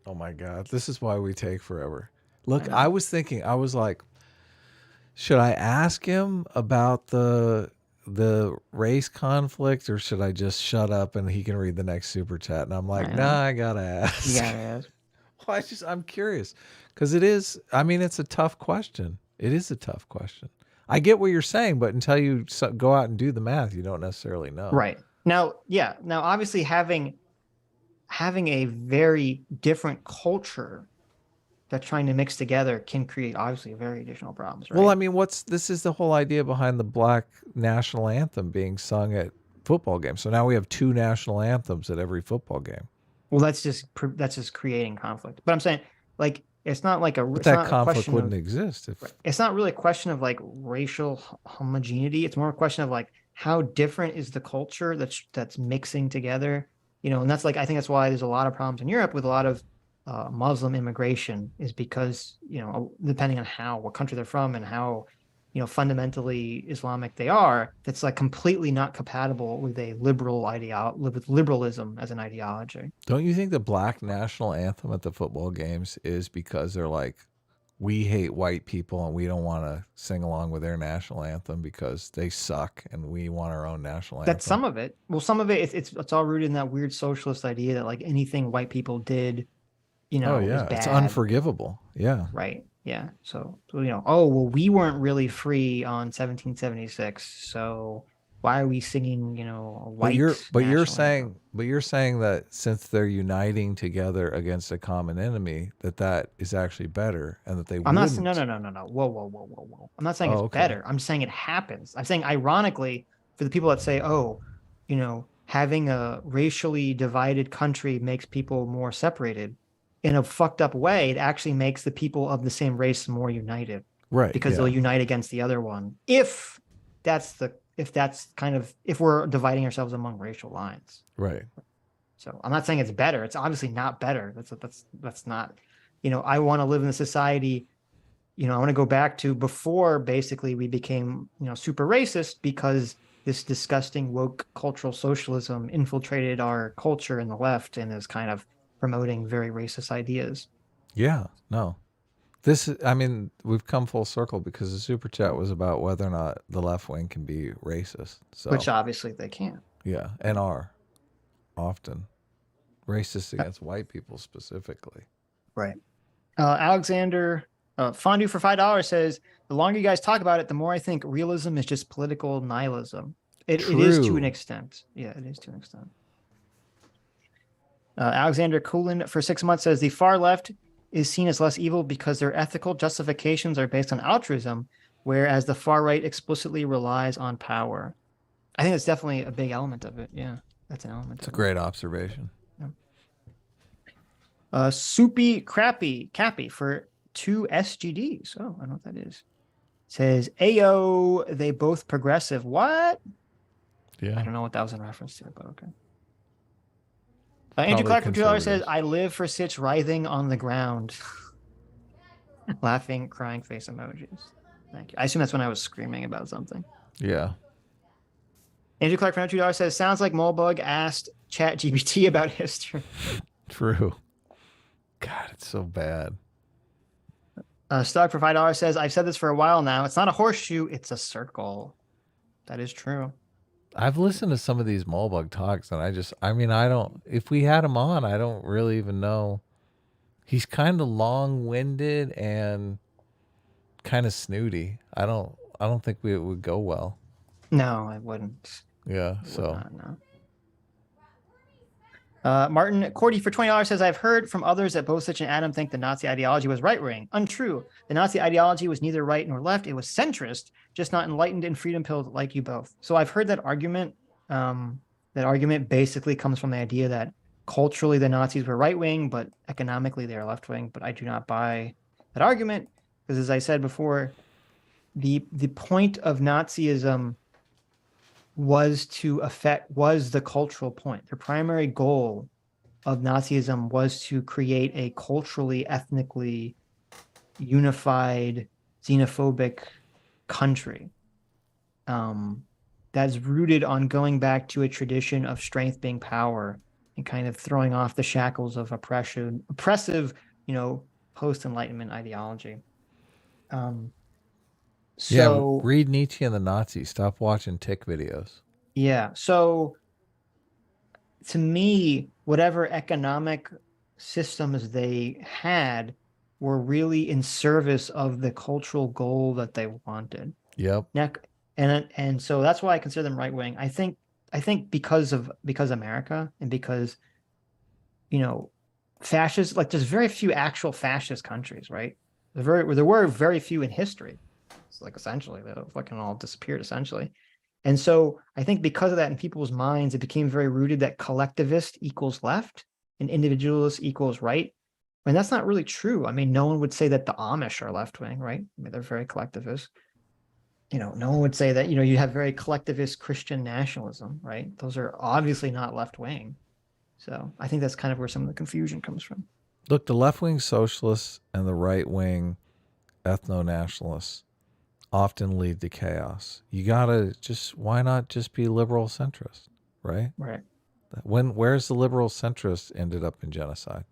Oh my God. This is why we take forever. Look, I was thinking, I was like, should I ask him about the race conflict, or should I just shut up and he can read the next super chat? And I'm like, nah, I gotta ask. You gotta ask. Well, I'm curious, because it's a tough question. It is a tough question. I get what you're saying, but until you go out and do the math, you don't necessarily know. Right. Now, obviously having a very different culture that's trying to mix together can create obviously very additional problems, right? Well, this is the whole idea behind the Black national anthem being sung at football games. So now we have 2 national anthems at every football game. Well, that's just creating conflict. But I'm saying, it's not but that conflict wouldn't exist if it's not really a question of racial homogeneity. It's more a question of how different is the culture that's mixing together. And that's I think that's why there's a lot of problems in Europe with a lot of Muslim immigration, is because, depending on what country they're from and how, fundamentally Islamic they are, that's completely not compatible with a liberal with liberalism as an ideology. Don't you think the Black national anthem at the football games is because they're we hate white people and we don't want to sing along with their national anthem because they suck and we want our own national anthem? That's some of it. Well, some of it, it's all rooted in that weird socialist idea that anything white people did, is bad. It's unforgivable. Yeah. Right. Yeah. So, we weren't really free on 1776. So why are we singing, white? But you're saying that since they're uniting together against a common enemy, that is actually better, and that they I'm not saying, no. Whoa. I'm not saying it's better. I'm saying it happens. I'm saying, ironically, for the people that say, having a racially divided country makes people more separated, in a fucked up way, it actually makes the people of the same race more united. Right. Because they'll unite against the other one. If we're dividing ourselves among racial lines. Right. So I'm not saying it's better. It's obviously not better. That's not, I want to live in a society, I want to go back to before basically we became, super racist, because this disgusting woke cultural socialism infiltrated our culture in the left and is kind of promoting very racist ideas. Yeah, no. I mean, we've come full circle because the super chat was about whether or not the left wing can be racist. So, which obviously they can. Yeah, and are often racist against white people specifically. Right. Alexander Fondue for $5 says, the longer you guys talk about it, the more I think realism is just political nihilism. It is to an extent. Yeah, it is to an extent. Alexander Kulin for 6 months says, the far left is seen as less evil because their ethical justifications are based on altruism, whereas the far right explicitly relies on power. I think that's definitely a big element of it. Yeah, that's an element. It's a great observation. Soupy Cappy for 2 SGDs. Oh, I don't know what that is. Says, Ayo, they both progressive. What? Yeah. I don't know what that was in reference to, but okay. Andrew Clark for $2 says, I live for Sitch writhing on the ground. Laughing, crying face emojis. Thank you. I assume that's when I was screaming about something. Yeah. Andrew Clark for $2 says, sounds like Moldbug asked ChatGPT about history. True. God, it's so bad. Stock for $5 says, I've said this for a while now. It's not a horseshoe, it's a circle. That is true. I've listened to some of these Moldbug talks, and I don't, if we had him on, I don't really even know. He's kind of long-winded and kind of snooty. I don't think it would go well. No, I wouldn't. Yeah, Martin Cordy for $20 says, I've heard from others that both Sitch and Adam think the Nazi ideology was right-wing. Untrue. The Nazi ideology was neither right nor left. It was centrist, just not enlightened and freedom-pilled like you both. So I've heard that argument. That argument basically comes from the idea that culturally the Nazis were right-wing, but economically they are left-wing. But I do not buy that argument because, as I said before, the point of Nazism was the cultural point. The primary goal of Nazism was to create a culturally, ethnically unified, xenophobic country that's rooted on going back to a tradition of strength being power and kind of throwing off the shackles of oppressive, post-Enlightenment ideology. So read Nietzsche and the Nazis. Stop watching tick videos. Yeah. So to me, whatever economic systems they had were really in service of the cultural goal that they wanted. Yep. And so that's why I consider them right wing. I think because America and because, fascist, like there's very few actual fascist countries, right? There were very few in history. It's like essentially they fucking all disappeared essentially. And so I think because of that in people's minds, it became very rooted that collectivist equals left and individualist equals right. And that's not really true. I mean, no one would say that the Amish are left wing, right? I mean, they're very collectivist. No one would say that, you have very collectivist Christian nationalism, right? Those are obviously not left wing. So I think that's kind of where some of the confusion comes from. Look, the left-wing socialists and the right-wing ethno-nationalists often lead to chaos. You gotta why not just be liberal centrist, right? Right. Where's the liberal centrist ended up in genocide?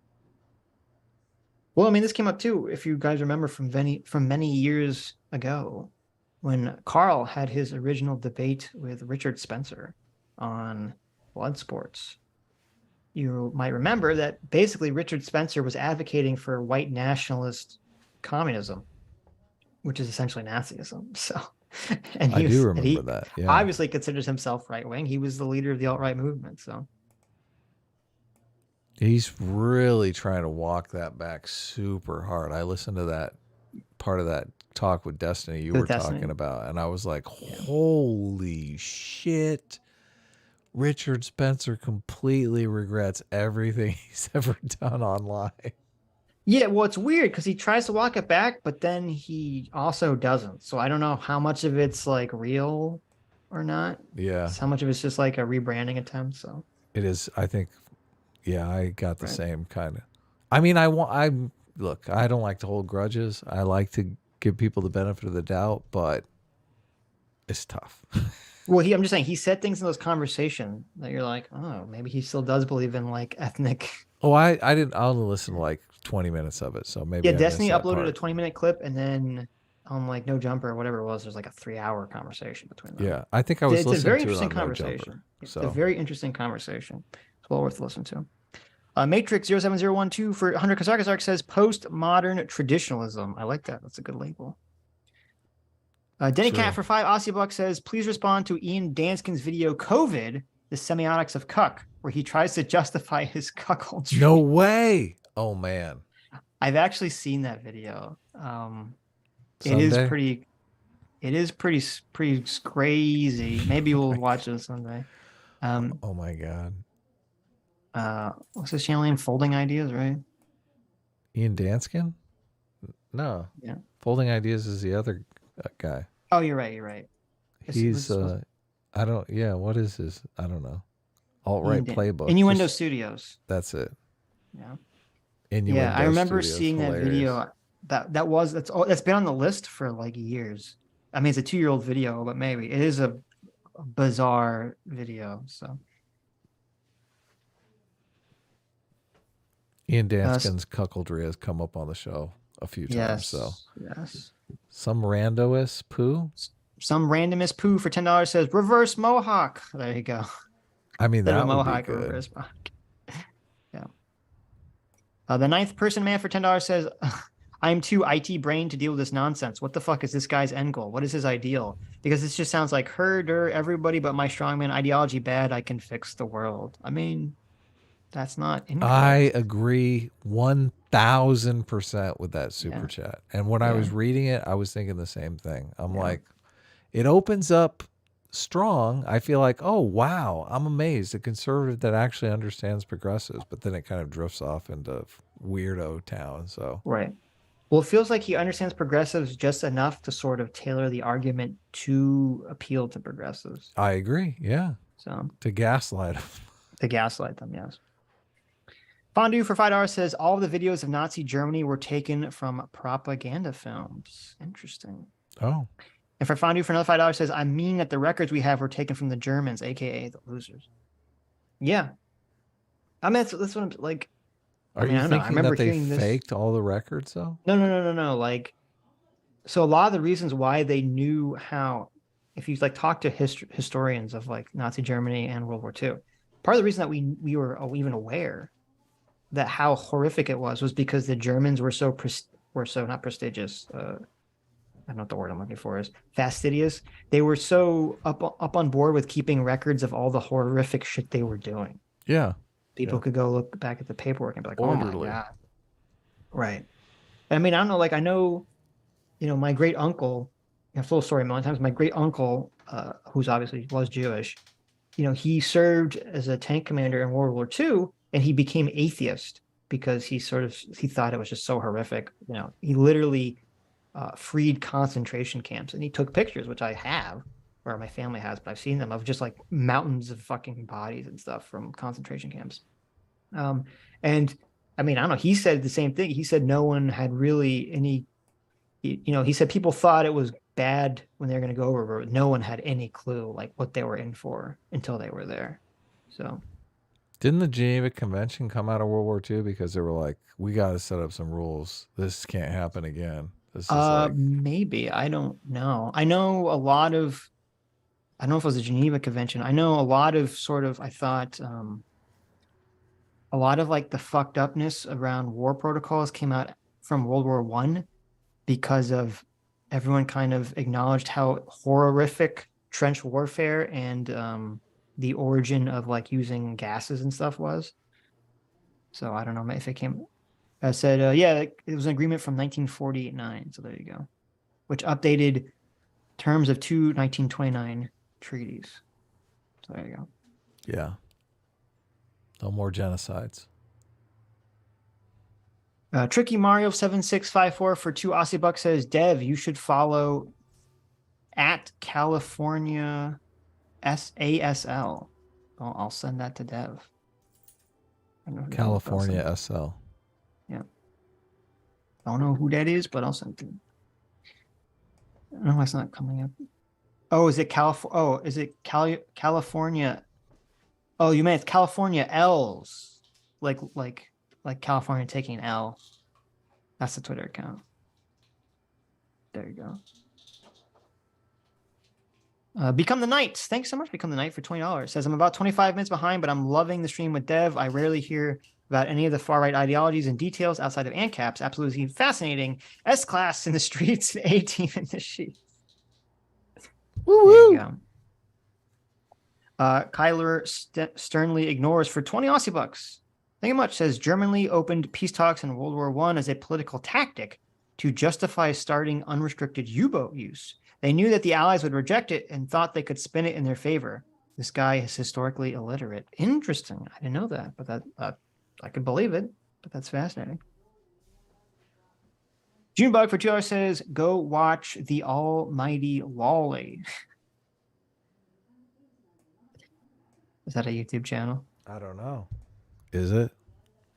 Well, I mean, this came up too, if you guys remember from many years ago, when Carl had his original debate with Richard Spencer on blood sports. You might remember that basically Richard Spencer was advocating for white nationalist communism, which is essentially Nazism. So, and I do remember that. Yeah. Obviously considers himself right wing. He was the leader of the alt-right movement. So he's really trying to walk that back super hard. I listened to that part of that talk with Destiny you were talking about, and I was like, holy shit. Richard Spencer completely regrets everything he's ever done online. Yeah, well, it's weird because he tries to walk it back, but then he also doesn't. So I don't know how much of it's like real or not. Yeah. How much of it's just like a rebranding attempt. So it is. I think. Yeah, I got the same kind of. I mean, look. I don't like to hold grudges. I like to give people the benefit of the doubt, but it's tough. Well, I'm just saying he said things in those conversations that you're like, oh, maybe he still does believe in like ethnic. Oh, I didn't. I only listened to like 20 minutes of it, so maybe. Yeah, I Destiny missed that uploaded part. a 20-minute clip, and then on like No Jumper or whatever it was, there's like a 3-hour conversation between them. Yeah, I think I was It's a listening very to interesting it on No Jumper. conversation. It's So a very interesting conversation. It's well worth listening to. Matrix 07012 for 100 Kazark says postmodern traditionalism. I like that. That's a good label. Denny Cat for 5 Aussie Bucks says, please respond to Ian Danskin's video COVID, the semiotics of cuck, where he tries to justify his cuckoldry. No way. Oh man. I've actually seen that video. It is pretty crazy. Maybe we'll watch it someday. Oh my God. What's his channel name? Folding Ideas, right? Ian Danskin? No. Yeah. Folding Ideas is the other guy. Oh, you're right. He's I don't. Yeah. What is his? I don't know. Alt-right playbook. Innuendo Studios. That's it. Yeah. Innuendo I remember Studios. seeing Hilarious. that video. That's been on the list for like years. I mean, it's a 2-year-old video, but maybe it is a bizarre video. So Ian Danskin's cuckoldry has come up on the show a few times. So yes. Some randomest poo. Some randomest poo for $10 says reverse mohawk. There you go. I mean, that would mohawk be or good. reverse mohawk. Yeah. The ninth person man for $10 says, I'm too IT brain to deal with this nonsense. What the fuck is this guy's end goal? What is his ideal? Because this just sounds like herder, everybody but my strongman ideology bad. I can fix the world. I mean, that's not incorrect. I agree 1000% with that super chat. And when I was reading it, I was thinking the same thing. I'm like, it opens up strong. I feel like, oh, wow, I'm amazed. A conservative that actually understands progressives, but then it kind of drifts off into weirdo town. So right. Well, it feels like he understands progressives just enough to sort of tailor the argument to appeal to progressives. I agree. Yeah. So to gaslight them. To gaslight them, yes. Fondue for $5 says all of the videos of Nazi Germany were taken from propaganda films. Interesting. Oh. And for Fondue for another $5 says, I mean that the records we have were taken from the Germans, aka the losers. Yeah. I mean, that's what I'm like. Are you thinking that they faked all the records though? No. Like, so a lot of the reasons why they knew how, if you like talk to historians of like Nazi Germany and World War II, part of the reason that we were even aware that how horrific it was because the Germans were so not prestigious. I don't know what the word I'm looking for is fastidious. They were so up on board with keeping records of all the horrific shit they were doing. Yeah. People could go look back at the paperwork and be like, orderly. Oh my God. Right. I mean, I don't know, like I know, my great uncle, full story a million times, my great uncle, who's obviously was Jewish, he served as a tank commander in World War II and he became atheist because he thought it was just so horrific. He literally freed concentration camps and he took pictures, which I have, or my family has, but I've seen them of just like mountains of fucking bodies and stuff from concentration camps. And I mean, I don't know, he said the same thing. He said no one had really any, he said people thought it was bad when they were going to go over, but no one had any clue like what they were in for until they were there. So didn't the Geneva Convention come out of World War II because they were like, we got to set up some rules. This can't happen again. This is maybe, I don't know. I know a lot of, I don't know if it was the Geneva Convention. I know a lot of I thought a lot of like the fucked upness around war protocols came out from World War I because of everyone kind of acknowledged how horrific trench warfare and the origin of like using gases and stuff was. So I don't know if it came, I said, it was an agreement from 1949. So there you go, which updated terms of 2 1929 treaties. So there you go. Yeah. No more genocides. Tricky Mario 7654 for 2 Aussie bucks says, Dev, you should follow at California SASL. I'll send that to Dev. California SL. Yeah. I don't know who that is, but I'll send it to him. I don't know why it's not coming up. Oh, is it California? Oh, is it California? Oh, you meant it's California L's, like California taking an L. That's the Twitter account. There you go. Become the Knight. Thanks so much, Become the Knight, for $20. Says, I'm about 25 minutes behind, but I'm loving the stream with Dev. I rarely hear about any of the far-right ideologies and details outside of ANCAPs. Absolutely fascinating. S-Class in the streets and A-Team in the sheets. Woo-woo! There you go. Kyler sternly ignores for 20 Aussie bucks. Thank you much. Says, Germany opened peace talks in World War I as a political tactic to justify starting unrestricted U-boat use. They knew that the Allies would reject it and thought they could spin it in their favor. This guy is historically illiterate. Interesting. I didn't know that, but that I could believe it, but that's fascinating. Junebug for $2 says, go watch The Almighty Lolly. Is that a YouTube channel? I don't know. Is it?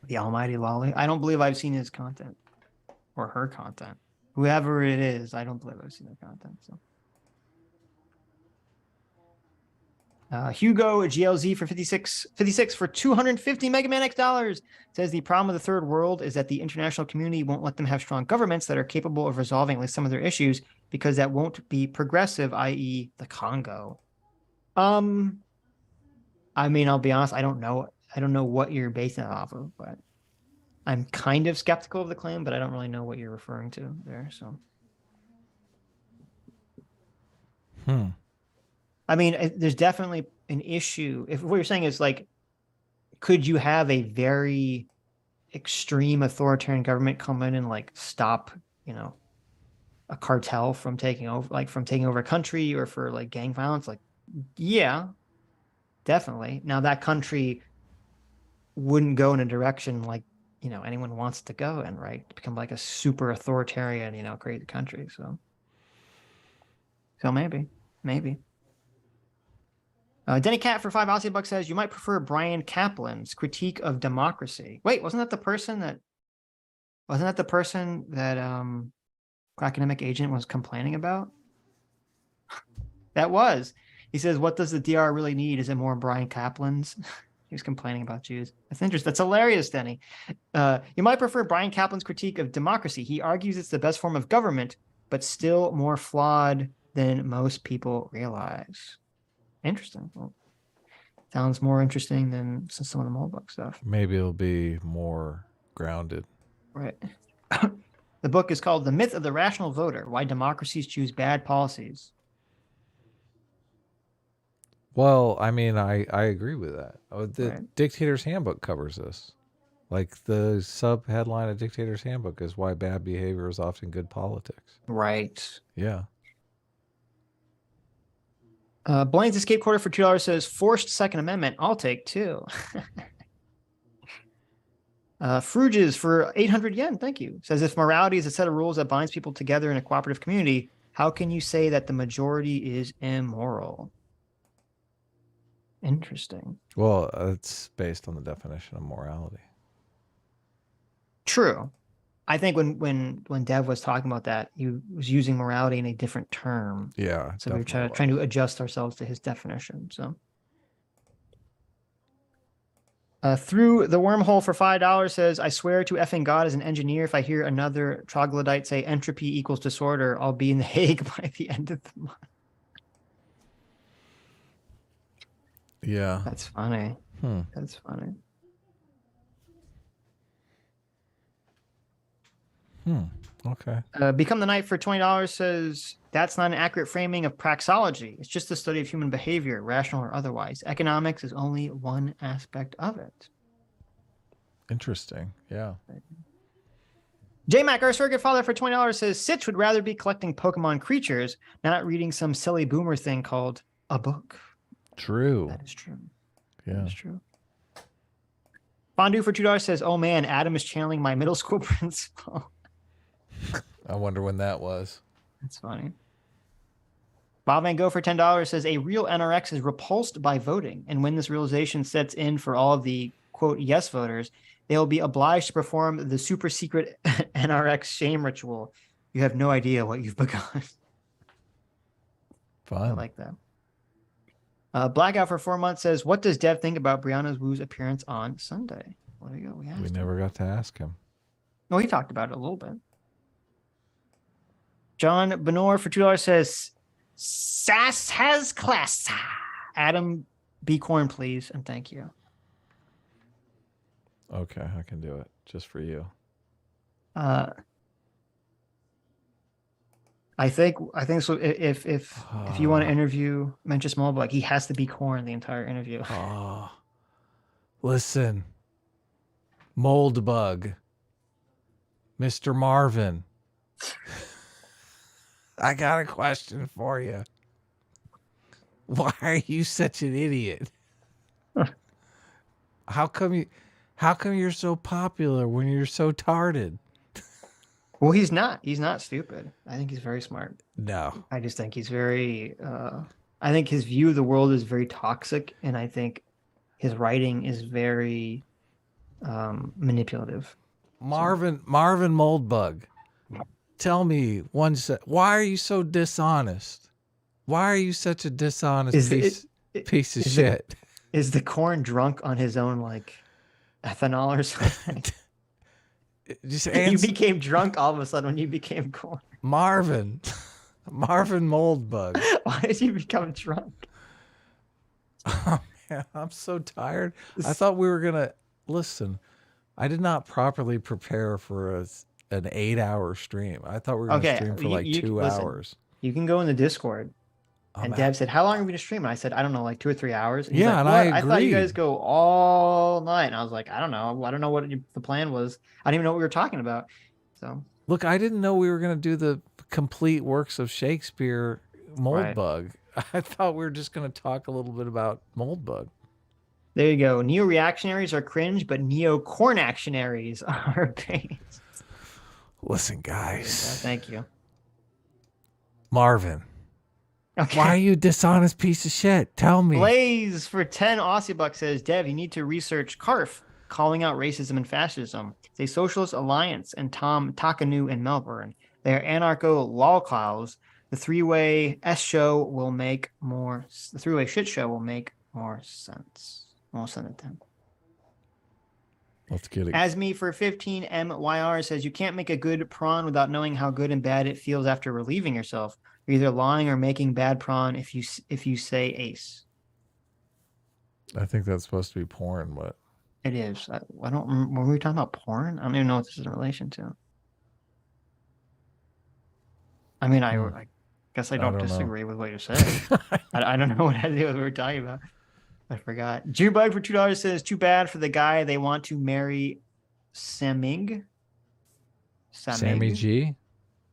The Almighty Lolly? I don't believe I've seen his content or her content. Whoever it is, I don't believe I've seen their content. So, Hugo GLZ for 56 for 250 Mega Man X dollars says the problem with the third world is that the international community won't let them have strong governments that are capable of resolving at least some of their issues because that won't be progressive, i.e., the Congo. I mean, I'll be honest, I don't know what you're basing it off of, but I'm kind of skeptical of the claim, but I don't really know what you're referring to there. So, I mean, there's definitely an issue. If what you're saying is like, could you have a very extreme authoritarian government come in and like stop, a cartel from taking over a country or for like gang violence? Like, yeah, definitely. Now that country wouldn't go in a direction like, anyone wants to go in, right? Become like a super authoritarian, crazy country. So maybe. Denny Cat for 5 Aussie bucks says, you might prefer Brian Kaplan's critique of democracy. Wait, wasn't that the person that Academic Agent was complaining about? That was. He says, what does the DR really need? Is it more Brian Kaplan's? He was complaining about Jews. That's interesting. That's hilarious, Denny. You might prefer Brian Kaplan's critique of democracy. He argues it's the best form of government, but still more flawed than most people realize. Interesting. Well, sounds more interesting than some of the Moldbug stuff. Maybe it'll be more grounded. Right. The book is called The Myth of the Rational Voter, Why Democracies Choose Bad Policies. Well, I mean, I agree with that. The Dictator's Handbook covers this. Like the sub-headline of Dictator's Handbook is why bad behavior is often good politics. Right. Yeah. Blaine's Escape Quarter for $2 says, forced Second Amendment, I'll take two. Fruges for 800 yen, thank you. Says, if morality is a set of rules that binds people together in a cooperative community, how can you say that the majority is immoral? Interesting. Well, it's based on the definition of morality. True. I think when Dev was talking about that, he was using morality in a different term. Yeah. So we were trying to adjust ourselves to his definition. So through the wormhole for $5 says, I swear to effing God as an engineer, if I hear another troglodyte say entropy equals disorder, I'll be in The Hague by the end of the month. Yeah. That's funny. That's funny. Okay. Become the Knight for $20 says, that's not an accurate framing of praxology. It's just the study of human behavior, rational or otherwise. Economics is only one aspect of it. Interesting. Yeah. J-Mac, our surrogate father for $20 says, Sitch would rather be collecting Pokemon creatures, not reading some silly boomer thing called a book. True. That is true. Yeah. That is true. Fondue for $2 says, oh man, Adam is channeling my middle school principal. I wonder when that was. That's funny. Bob Van Gogh for $10 says, a real NRX is repulsed by voting. And when this realization sets in for all of the, quote, yes voters, they will be obliged to perform the super secret NRX shame ritual. You have no idea what you've begun. Fun. I like that. Blackout for 4 months says, what does Dev think about Brianna Wu's appearance on Sunday? Well, there you go. We never got to ask him. No, he talked about it a little bit. John Benor for $2 says, Sass has class. Adam, be corn, please, and thank you. Okay, I can do it just for you. I think so. If you want to interview Mencius Moldbug, he has to be corn the entire interview. Listen, Moldbug, Mr. Marvin, I got a question for you. Why are you such an idiot? How come you're so popular when you're so tarded? Well, he's not. He's not stupid. I think he's very smart. No. I just think he's very I think his view of the world is very toxic, and I think his writing is very manipulative. Marvin Moldbug, tell me why are you so dishonest? Why are you such a dishonest piece of shit? Is the corn drunk on his own like ethanol or something? You became drunk all of a sudden when you became corn. Marvin Moldbug. Why did you become drunk? Oh man, I'm so tired. I thought we were gonna listen. I did not properly prepare for an 8-hour stream. I thought we were gonna stream for like 2 hours. You can go in the Discord. And Deb said, how long are we going to stream? And I said, I don't know, like 2 or 3 hours. And yeah, like, and I agreed. I thought you guys go all night. And I was like, I don't know. I don't know what the plan was. I didn't even know what we were talking about. So look, I didn't know we were going to do the complete works of Shakespeare Moldbug. Right. I thought we were just going to talk a little bit about Moldbug. There you go. Neo-reactionaries are cringe, but neo-cornactionaries are based. Listen, guys. Thank you. Marvin. Okay. Why are you a dishonest piece of shit? Tell me. Blaze for 10 Aussie bucks says, Dev, you need to research CARF, calling out racism and fascism. It's a socialist alliance, and Tom Takanu in Melbourne. They are anarcho-lolcows. The three-way show will make more. The three-way shit show will make more sense. I'll send it to him. Let's get it. Asme for 15 MYR says, you can't make a good prawn without knowing how good and bad it feels after relieving yourself. You're either lying or making bad prawn if you say ace. I think that's supposed to be porn, but it is. I don't. Were we talking about porn? I don't even know what this is in relation to. I mean, I guess I don't disagree with what you said. I don't know what idea we were talking about. I forgot. Jewbug for $2 says, too bad for the guy they want to marry Sammy G?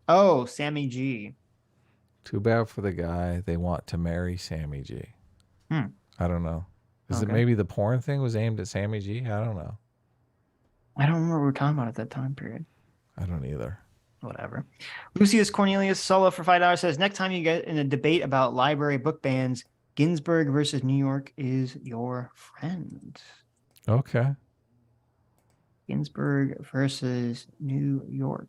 Oh, Sammy G. Too bad for the guy they want to marry Sammy G. I don't know. Is it maybe the porn thing was aimed at Sammy G? I don't know. I don't remember what we were talking about at that time period. I don't either. Whatever. Lucius Cornelius Solo for $5 says, next time you get in a debate about library book bans, Ginsburg versus New York is your friend. Okay. Ginsburg versus New York.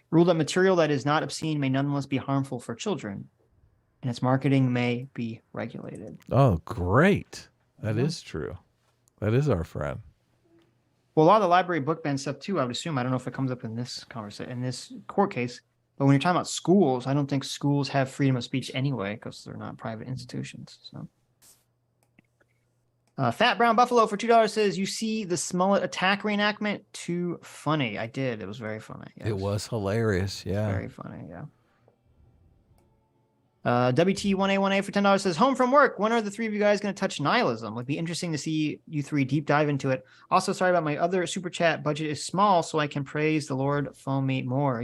Rule that material that is not obscene may nonetheless be harmful for children, and its marketing may be regulated. Oh, great. That is true. That is our friend. Well, a lot of the library book ban stuff, too, I would assume. I don't know if it comes up in this conversation, in this court case. But when you're talking about schools, I don't think schools have freedom of speech anyway because they're not private institutions. So, Fat Brown Buffalo for $2 says, you see the Smollett attack reenactment? Too funny. I did. It was very funny. Yes. It was hilarious. Yeah. Very funny. Yeah. WT1A1A for $10 says, home from work. When are the three of you guys going to touch nihilism? Would be interesting to see you three deep dive into it. Also, sorry about my other super chat. Budget is small, so I can praise the Lord phone me more.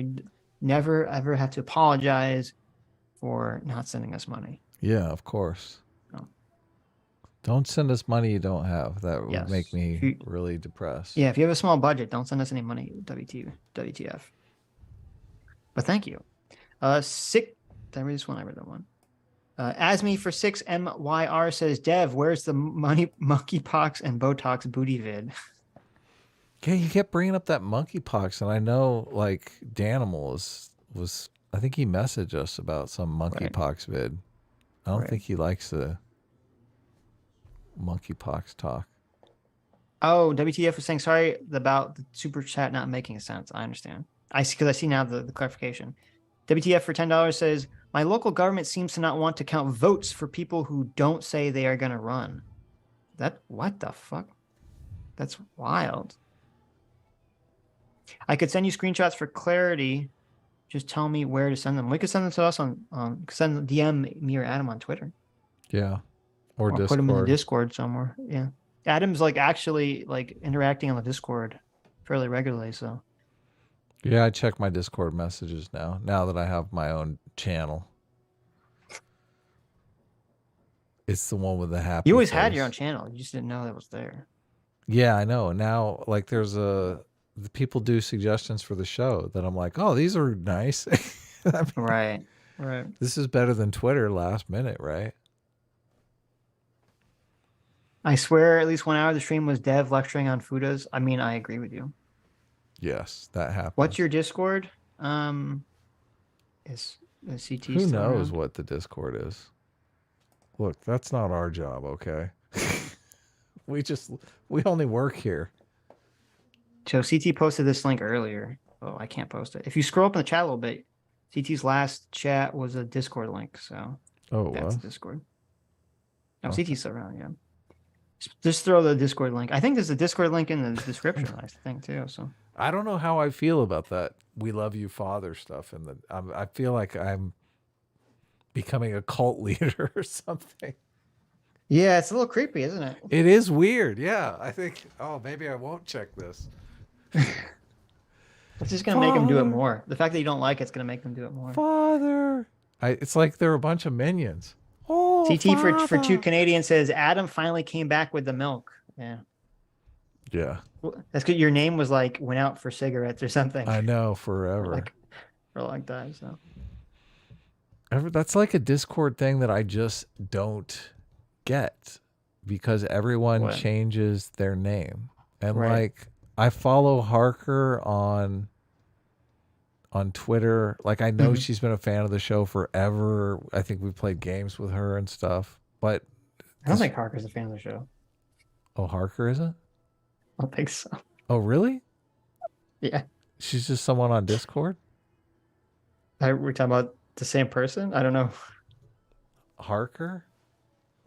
Never, ever have to apologize for not sending us money. Yeah, of course. No. Don't send us money you don't have. That would make me really depressed. Yeah, if you have a small budget, don't send us any money, WTF. But thank you. Did I read this one? I read that one. Asme for 6 MYR says, Dev, where's the monkeypox and Botox booty vid? Okay, you kept bringing up that monkeypox, and I know, like, Danimal was I think he messaged us about some monkeypox vid. I don't think he likes the monkeypox talk. Oh, WTF was saying sorry about the super chat not making sense. I understand. I see, because I see now the clarification. WTF for $10 says, my local government seems to not want to count votes for people who don't say they are going to run. What the fuck? That's wild. I could send you screenshots for clarity. Just tell me where to send them. We could send them to us on send DM me or Adam on Twitter. Yeah. Or Discord. Put them in the Discord somewhere. Yeah. Adam's like actually like interacting on the Discord fairly regularly, so. Yeah, I check my Discord messages now that I have my own channel. It's the one with the happy You always face. had your own channel. You just didn't know that was there. Yeah, I know. Now, like, the people do suggestions for the show that I'm like, oh, these are nice. I mean, right. This is better than Twitter last minute, right? I swear at least 1 hour of the stream was Dev lecturing on Fudas. I mean, I agree with you. Yes, that happens. What's your Discord? Is CT Who knows what the Discord is? Look, that's not our job, okay? We only work here. So CT posted this link earlier. Oh, I can't post it. If you scroll up in the chat a little bit, CT's last chat was a Discord link. So that's Discord. No, CT's still around, yeah. Just throw the Discord link. I think there's a Discord link in the description, I think, too. So I don't know how I feel about that "We Love You, Father" stuff. I feel like I'm becoming a cult leader or something. Yeah, it's a little creepy, isn't it? It is weird. Yeah, I think. Oh, maybe I won't check this. It's just gonna make them do it more. The fact that you don't like it's gonna make them do it more. Father, it's like they're a bunch of minions. Oh, CT for 2 Canadian says Adam finally came back with the milk. Yeah. Yeah. Well, that's good. Your name was like went out for cigarettes or something. I know, forever. For a long time. So. That's like a Discord thing that I just don't get because everyone changes their name. And like I follow Harker on Twitter. Like I know she's been a fan of the show forever. I think we played games with her and stuff. But I don't think Harker's a fan of the show. Oh, Harker isn't? I don't think so. Oh, really? Yeah. She's just someone on Discord? We're talking about the same person? I don't know. Harker?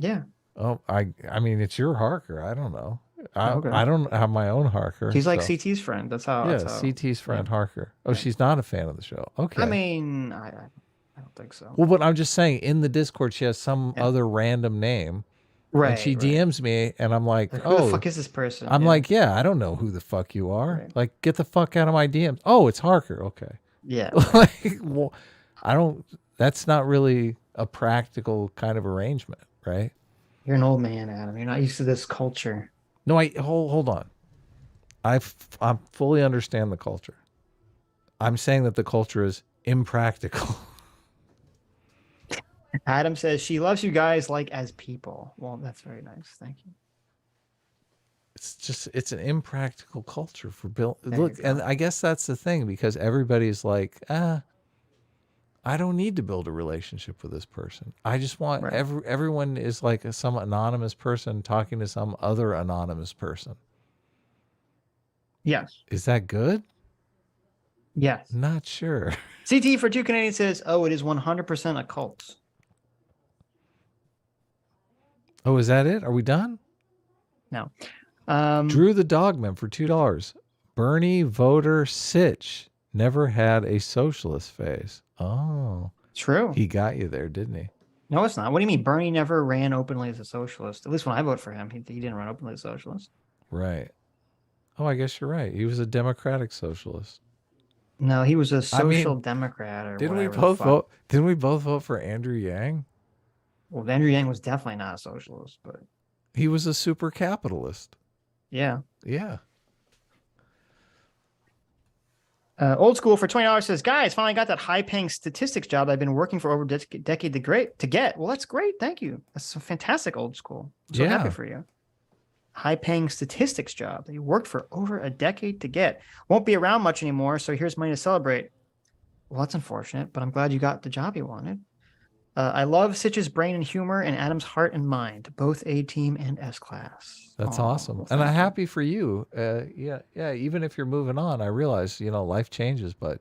Yeah. Oh, I mean, it's your Harker. I don't know. I don't have my own Harker. She's like CT's friend. That's how. CT's friend, Harker. Oh, she's not a fan of the show. Okay. I mean, I don't think so. Well, but I'm just saying, in the Discord, she has some other random name. Right. And she DMs me, and I'm like, who the fuck is this person? I'm like, I don't know who the fuck you are. Right. Like, get the fuck out of my DMs. Oh, it's Harker. Okay. Yeah. Like, well, that's not really a practical kind of arrangement, right? You're an old man, Adam. You're not used to this culture. No, hold on. I fully understand the culture. I'm saying that the culture is impractical. Adam says she loves you guys like as people. Well, that's very nice. Thank you. It's an impractical culture for Bill. Look, and I guess that's the thing because everybody's like, I don't need to build a relationship with this person. I just want everyone is like some anonymous person talking to some other anonymous person. Yes. Is that good? Yes. Not sure. CT for 2 Canadian says, oh, it is 100% a cult. Oh, is that it? Are we done? No. Drew the Dogman for $2. Bernie voter Sitch never had a socialist phase. Oh, true. He got you there, didn't he? No, it's not. What do you mean? Bernie never ran openly as a socialist. At least when I vote for him, he didn't run openly as a socialist. Right. Oh, I guess you're right. He was a democratic socialist. No, he was a social democrat or didn't we both vote? Didn't we both vote for Andrew Yang? Well, Andrew Yang was definitely not a socialist, but he was a super capitalist. Yeah. Yeah. Old School for $20 says, guys, finally got that high-paying statistics job I've been working for over a decade to get. Well, that's great. Thank you. That's a fantastic, Old School. I'm so happy for you. High-paying statistics job that you worked for over a decade to get. Won't be around much anymore, so here's money to celebrate. Well, that's unfortunate, but I'm glad you got the job you wanted. I love Sitch's brain and humor and Adam's heart and mind, both A team and S class. That's awesome. Well, and I'm happy for you. Yeah. Even if you're moving on, I realize, life changes, but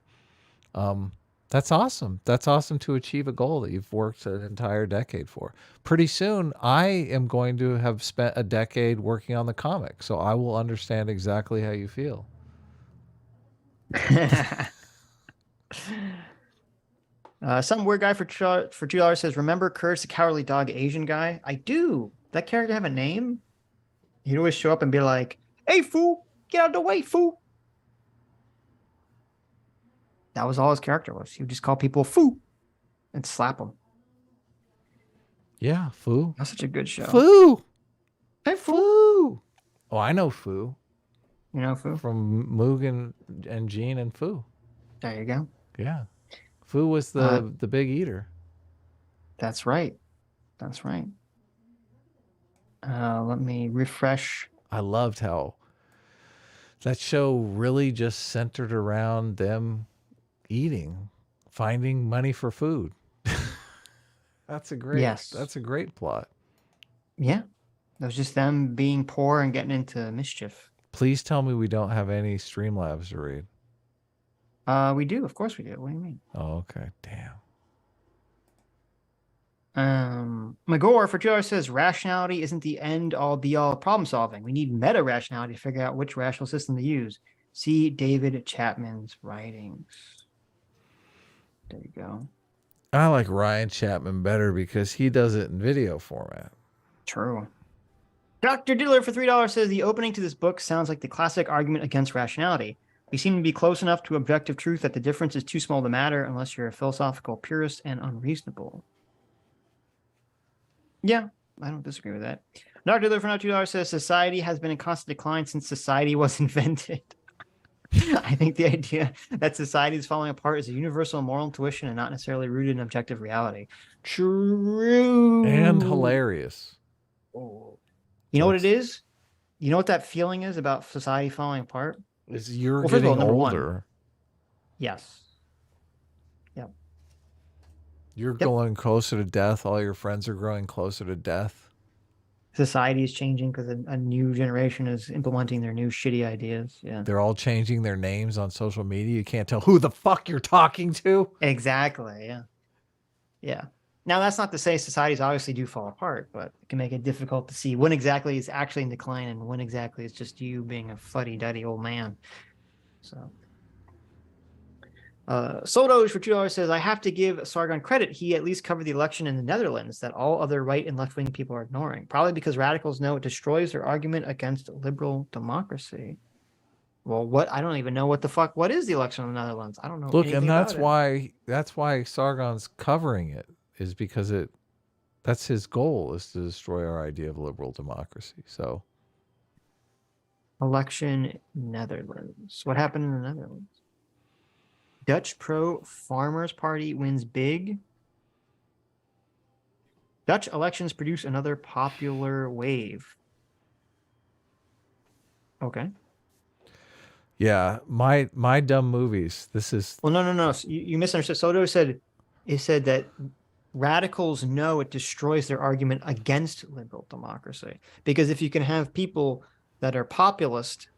that's awesome. That's awesome to achieve a goal that you've worked an entire decade for. Pretty soon, I am going to have spent a decade working on the comic, so I will understand exactly how you feel. Some weird guy for $2 says, remember Courage the Cowardly Dog Asian guy? I do. That character have a name? He'd always show up and be like, hey, fool, get out of the way, fool. That was all his character was. He would just call people fool and slap them. Yeah, foo. That's such a good show. Foo. Hey, foo. Oh, I know Foo. You know Foo? From Mugen and Gene and Foo. There you go. Yeah. Foo was the big eater. That's right. That's right. Let me refresh. I loved how that show really just centered around them eating, finding money for food. That's a great plot. Yeah. It was just them being poor and getting into mischief. Please tell me we don't have any Streamlabs to read. We do. Of course we do. What do you mean? Oh, okay. Damn. Magor for $2 says rationality isn't the end all be all problem solving. We need meta rationality to figure out which rational system to use. See David Chapman's writings. There you go. I like Ryan Chapman better because he does it in video format. True. Dr. Diller for $3 says the opening to this book sounds like the classic argument against rationality. We seem to be close enough to objective truth that the difference is too small to matter unless you're a philosophical purist and unreasonable. Yeah, I don't disagree with that. Dr. Diller for $2 says society has been in constant decline since society was invented. I think the idea that society is falling apart is a universal moral intuition and not necessarily rooted in objective reality. True. And hilarious. Oh. You know what it is? You know what that feeling is about society falling apart? Is you're getting older. Yes. Yep. You're going closer to death. All your friends are growing closer to death. Society is changing because a new generation is implementing their new shitty ideas. Yeah. They're all changing their names on social media. You can't tell who the fuck you're talking to. Exactly. Yeah. Yeah. Now, that's not to say societies obviously do fall apart, but it can make it difficult to see when exactly it's actually in decline and when exactly it's just you being a fuddy-duddy old man. So, Soldoge for $2 says, I have to give Sargon credit. He at least covered the election in the Netherlands that all other right and left-wing people are ignoring, probably because radicals know it destroys their argument against liberal democracy. Well, what? I don't even know what the fuck. What is the election in the Netherlands? I don't know. Look, and that's why Sargon's covering it. Is because that's his goal is to destroy our idea of liberal democracy. So election Netherlands. What happened in the Netherlands? Dutch pro-farmers party wins big. Dutch elections produce another popular wave. Okay. Yeah, my dumb movies. This is well, no. So you misunderstood. Soto said that radicals know it destroys their argument against liberal democracy, because if you can have people that are populist,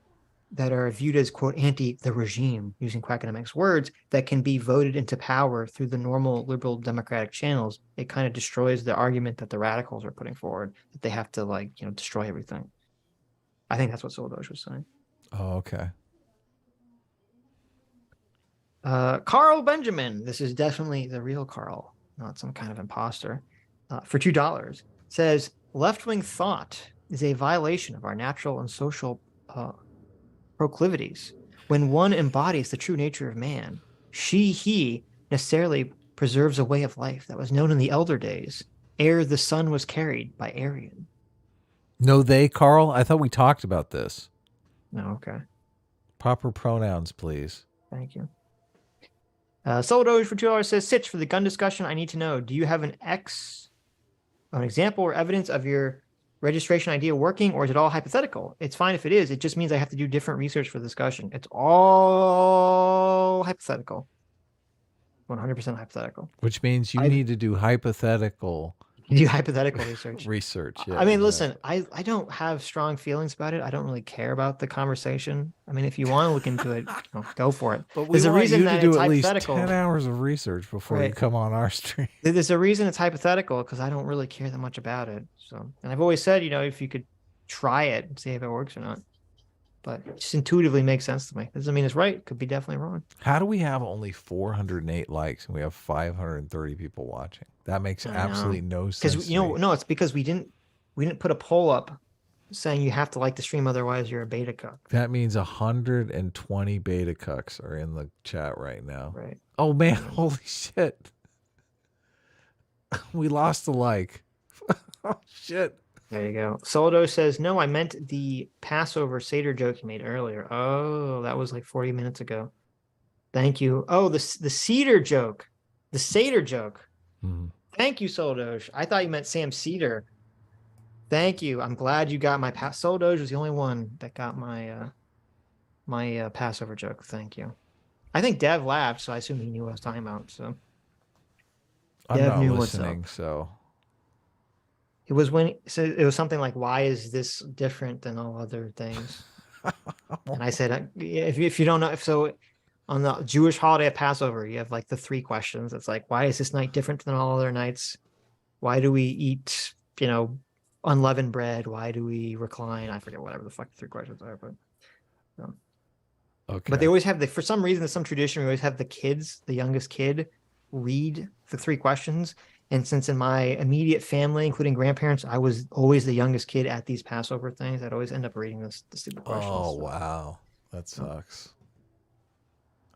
that are viewed as, quote, anti the regime, using Quackonomics words, that can be voted into power through the normal liberal democratic channels, it kind of destroys the argument that the radicals are putting forward, that they have to destroy everything. I think that's what Soldoge was saying. Oh, okay. Carl Benjamin, this is definitely the real Carl, not some kind of imposter, for $2, says left-wing thought is a violation of our natural and social proclivities. When one embodies the true nature of man, he necessarily preserves a way of life that was known in the elder days, ere the sun was carried by Arian. No, they, Carl? I thought we talked about this. No, okay. Proper pronouns, please. Thank you. Soldoge for $2 says, Sitch, for the gun discussion, I need to know, do you have an example or evidence of your registration idea working, or is it all hypothetical? It's fine if it is. It just means I have to do different research for the discussion. It's all hypothetical. 100% hypothetical. Which means you need to do hypothetical. You do hypothetical research. Yeah, I mean, listen, I don't have strong feelings about it. I don't really care about the conversation. I mean, if you want to look into it, go for it. But there's a reason that it's hypothetical. At least 10 hours of research before you come on our stream. There's a reason it's hypothetical because I don't really care that much about it. So, and I've always said, if you could try it and see if it works or not. But it just intuitively makes sense to me. Doesn't mean it's right. It could be definitely wrong. How do we have only 408 likes and we have 530 people watching? That makes absolutely no sense. Because no, it's because we didn't put a poll up saying you have to like the stream, otherwise you're a beta cuck. That means 120 beta cucks are in the chat right now. Right. Oh man, holy shit. We lost a like. Oh shit. There you go. Soldo says, no, I meant the Passover Seder joke you made earlier. Oh, that was like 40 minutes ago. Thank you. Oh, the Cedar joke. The Seder joke. Thank you, Soldoge. I thought you meant Sam Cedar. Thank you. I'm glad you got my Soldoge was the only one that got my my Passover joke. Thank you. I think Dev laughed, so I assume he knew what I was talking about. So Dev knew listening, so it was it was something like, why is this different than all other things? And I said, if you don't know, on the Jewish holiday of Passover, you have like the 3 questions. It's like, why is this night different than all other nights? Why do we eat, unleavened bread? Why do we recline? I forget whatever the fuck the 3 questions are, but okay. But they always have for some reason, there's some tradition, we always have the youngest kid read the 3 questions. And since in my immediate family, including grandparents, I was always the youngest kid at these Passover things, I'd always end up reading the stupid questions. Oh, wow. That sucks.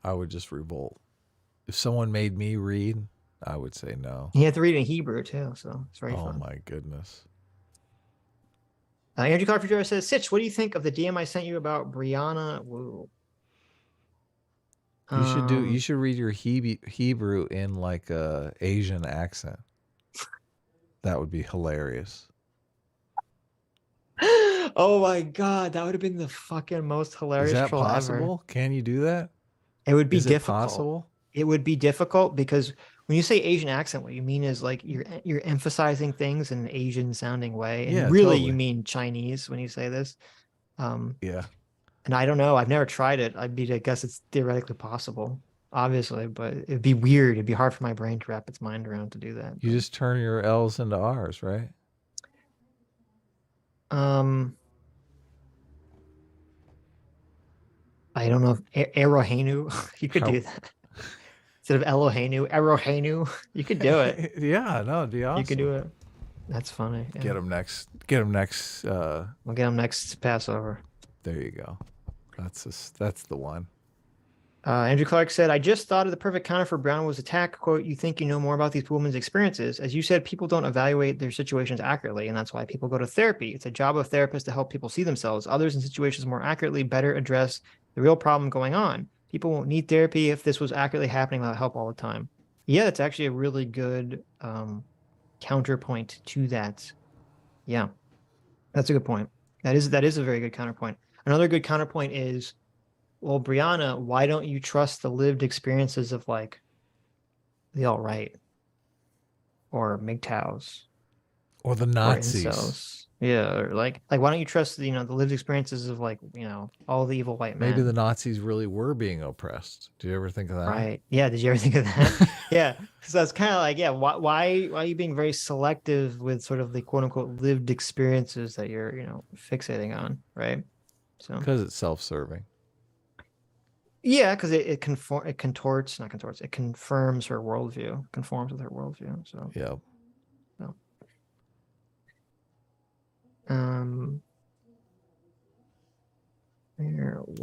I would just revolt. If someone made me read, I would say no. You have to read in Hebrew, too, so it's very fun. Oh, my goodness. Andrew Carpenter says, Sitch, what do you think of the DM I sent you about Brianna Wu? You should read your Hebrew in like a Asian accent. That would be hilarious. Oh my god, that would have been the fucking most hilarious. Is that possible? Ever. Can you do that? It would be difficult. It possible? It would be difficult because when you say Asian accent, what you mean is like you're emphasizing things in an Asian sounding way, and really totally. You mean Chinese when you say this. Yeah. And I don't know. I've never tried it. I guess it's theoretically possible, obviously, but it'd be weird. It'd be hard for my brain to wrap its mind around to do that. You just turn your L's into R's, right? I don't know if Erohenu, you could do that. Instead of Erohenu, you could do it. Yeah, no, it'd be awesome. You could do it. That's funny. Yeah. Get him next. We'll get him next Passover. There you go. That's the one. Andrew Clark said, I just thought of the perfect counter for Brown was attack. Quote, you think you know more about these women's experiences. As you said, people don't evaluate their situations accurately, and that's why people go to therapy. It's a job of therapists to help people see themselves. Others in situations more accurately better address the real problem going on. People won't need therapy if this was accurately happening without help all the time. Yeah, that's actually a really good counterpoint to that. Yeah, that's a good point. That is a very good counterpoint. Another good counterpoint is, well, Brianna, why don't you trust the lived experiences of like the alt-right or MGTOWs or the Nazis? Yeah, or like why don't you trust the lived experiences of like all the evil white men? Maybe the Nazis really were being oppressed. Did you ever think of that? Right. Yeah. Did you ever think of that? Yeah. So it's kind of like, yeah. Why are you being very selective with sort of the quote unquote lived experiences that you're fixating on, right? So because it's self-serving. Yeah, because it confirms her worldview, conforms with her worldview. So yeah. So.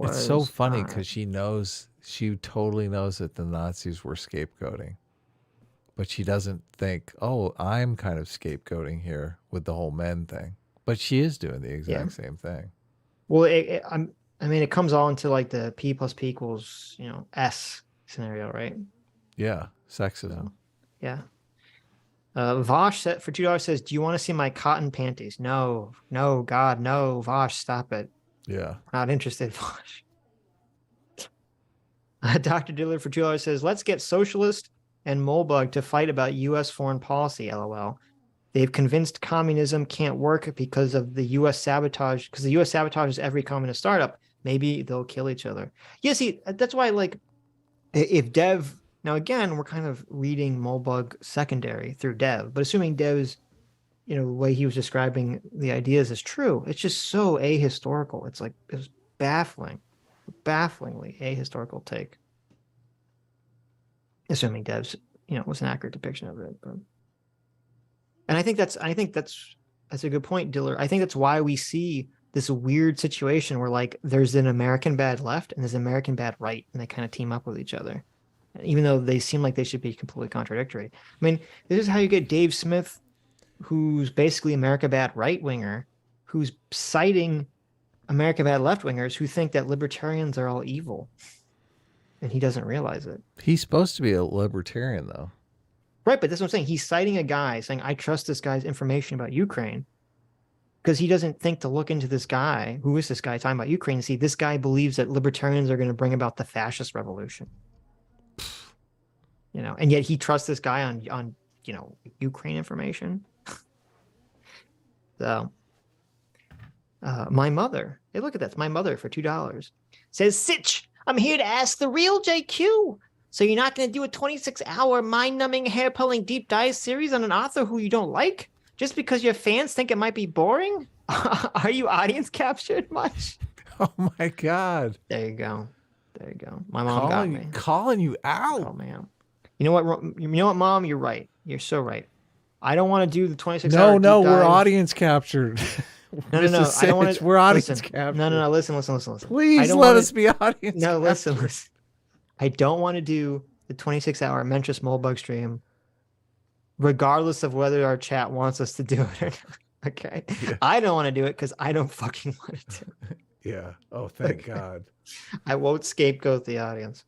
It's so funny because she totally knows that the Nazis were scapegoating, but she doesn't think, oh, I'm kind of scapegoating here with the whole men thing. But she is doing the exact same thing. Well, it comes all into like the P plus P equals, S scenario, right? Yeah, sexism. So, yeah. Vosh for $2 says, "Do you want to see my cotton panties?" No, God, no, Vosh, stop it. Yeah, not interested, Vosh. Dr. Diller for $2 says, "Let's get socialist and Moldbug to fight about U.S. foreign policy, LOL. They've convinced communism can't work because of the U.S. sabotage, because the U.S. sabotages every communist startup. Maybe they'll kill each other. Yeah, see, that's why, like, if Dev, now again, we're kind of reading Moldbug secondary through Dev, but assuming Dev's, the way he was describing the ideas is true, it's just so ahistorical. It's like, it was bafflingly ahistorical take. Assuming Dev's, was an accurate depiction of it. But... And I think that's a good point, Diller. I think that's why we see this weird situation where, like, there's an American bad left and there's an American bad right, and they kind of team up with each other, even though they seem like they should be completely contradictory. I mean, this is how you get Dave Smith, who's basically America bad right winger, who's citing America bad left wingers who think that libertarians are all evil, and he doesn't realize it. He's supposed to be a libertarian, though. Right, but that's what I'm saying. He's citing a guy saying, I trust this guy's information about Ukraine, because he doesn't think to look into this guy. Who is this guy talking about Ukraine? And see, this guy believes that libertarians are going to bring about the fascist revolution. And yet he trusts this guy on Ukraine information. So, my mother, hey, look at that. It's my mother for $2. Says, Sitch, I'm here to ask the real JQ. So you're not going to do a 26-hour mind-numbing, hair-pulling deep dive series on an author who you don't like? Just because your fans think it might be boring? Are you audience captured much? Oh, my God. There you go. My mom got me. Calling you out. Oh, man. You know what, Mom? You're right. You're so right. I don't want to do the 26-hour No, we're audience captured. No. I don't want to. We're audience captured. No. Listen. Please let us be audience. No, listen. I don't want to do the 26-hour Mentress Moldbug stream, regardless of whether our chat wants us to do it or not. Okay. Yeah. I don't want to do it because I don't fucking want to do it. Yeah. Oh, thank God. I won't scapegoat the audience.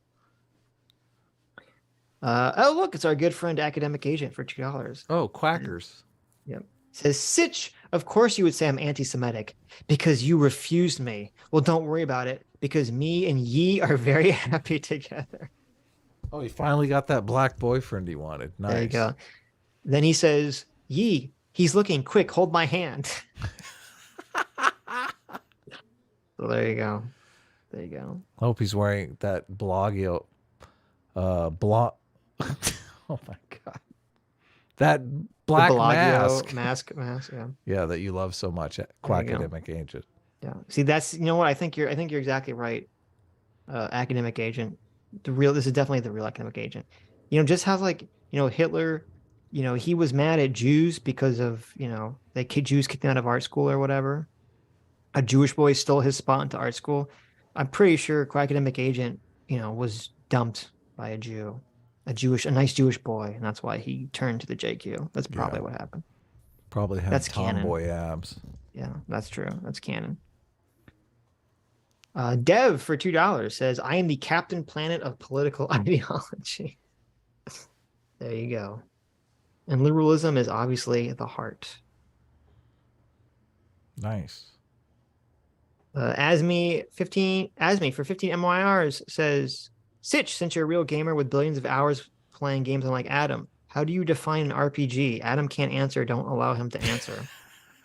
Look, it's our good friend Academic Agent for $2. Oh, quackers. Yep. Says, Sitch, of course you would say I'm anti-Semitic because you refused me. Well, don't worry about it because me and ye are very happy together. Oh, he finally got that black boyfriend he wanted. Nice. There you go. Then he says, ye, he's looking, quick, hold my hand. So there you go. I hope he's wearing that blogio. Oh my God. That black mask, yeah. Yeah, that you love so much, Quackademic Agent. Yeah. See, that's what I think you're exactly right. Academic Agent. This is definitely the real Academic Agent. Just how Hitler, he was mad at Jews because of, Jews kicked him out of art school or whatever. A Jewish boy stole his spot into art school. I'm pretty sure Quackademic Agent, was dumped by a Jew. A nice Jewish boy, and that's why he turned to the JQ. That's probably what happened. Probably had tomboy abs. Yeah, that's true. That's canon. Dev for $2 says, I am the Captain Planet of political ideology. There you go. And liberalism is obviously the heart. Nice. Asmi for 15 MYRs says, Sitch, since you're a real gamer with billions of hours playing games unlike Adam, how do you define an RPG? Adam can't answer. Don't allow him to answer.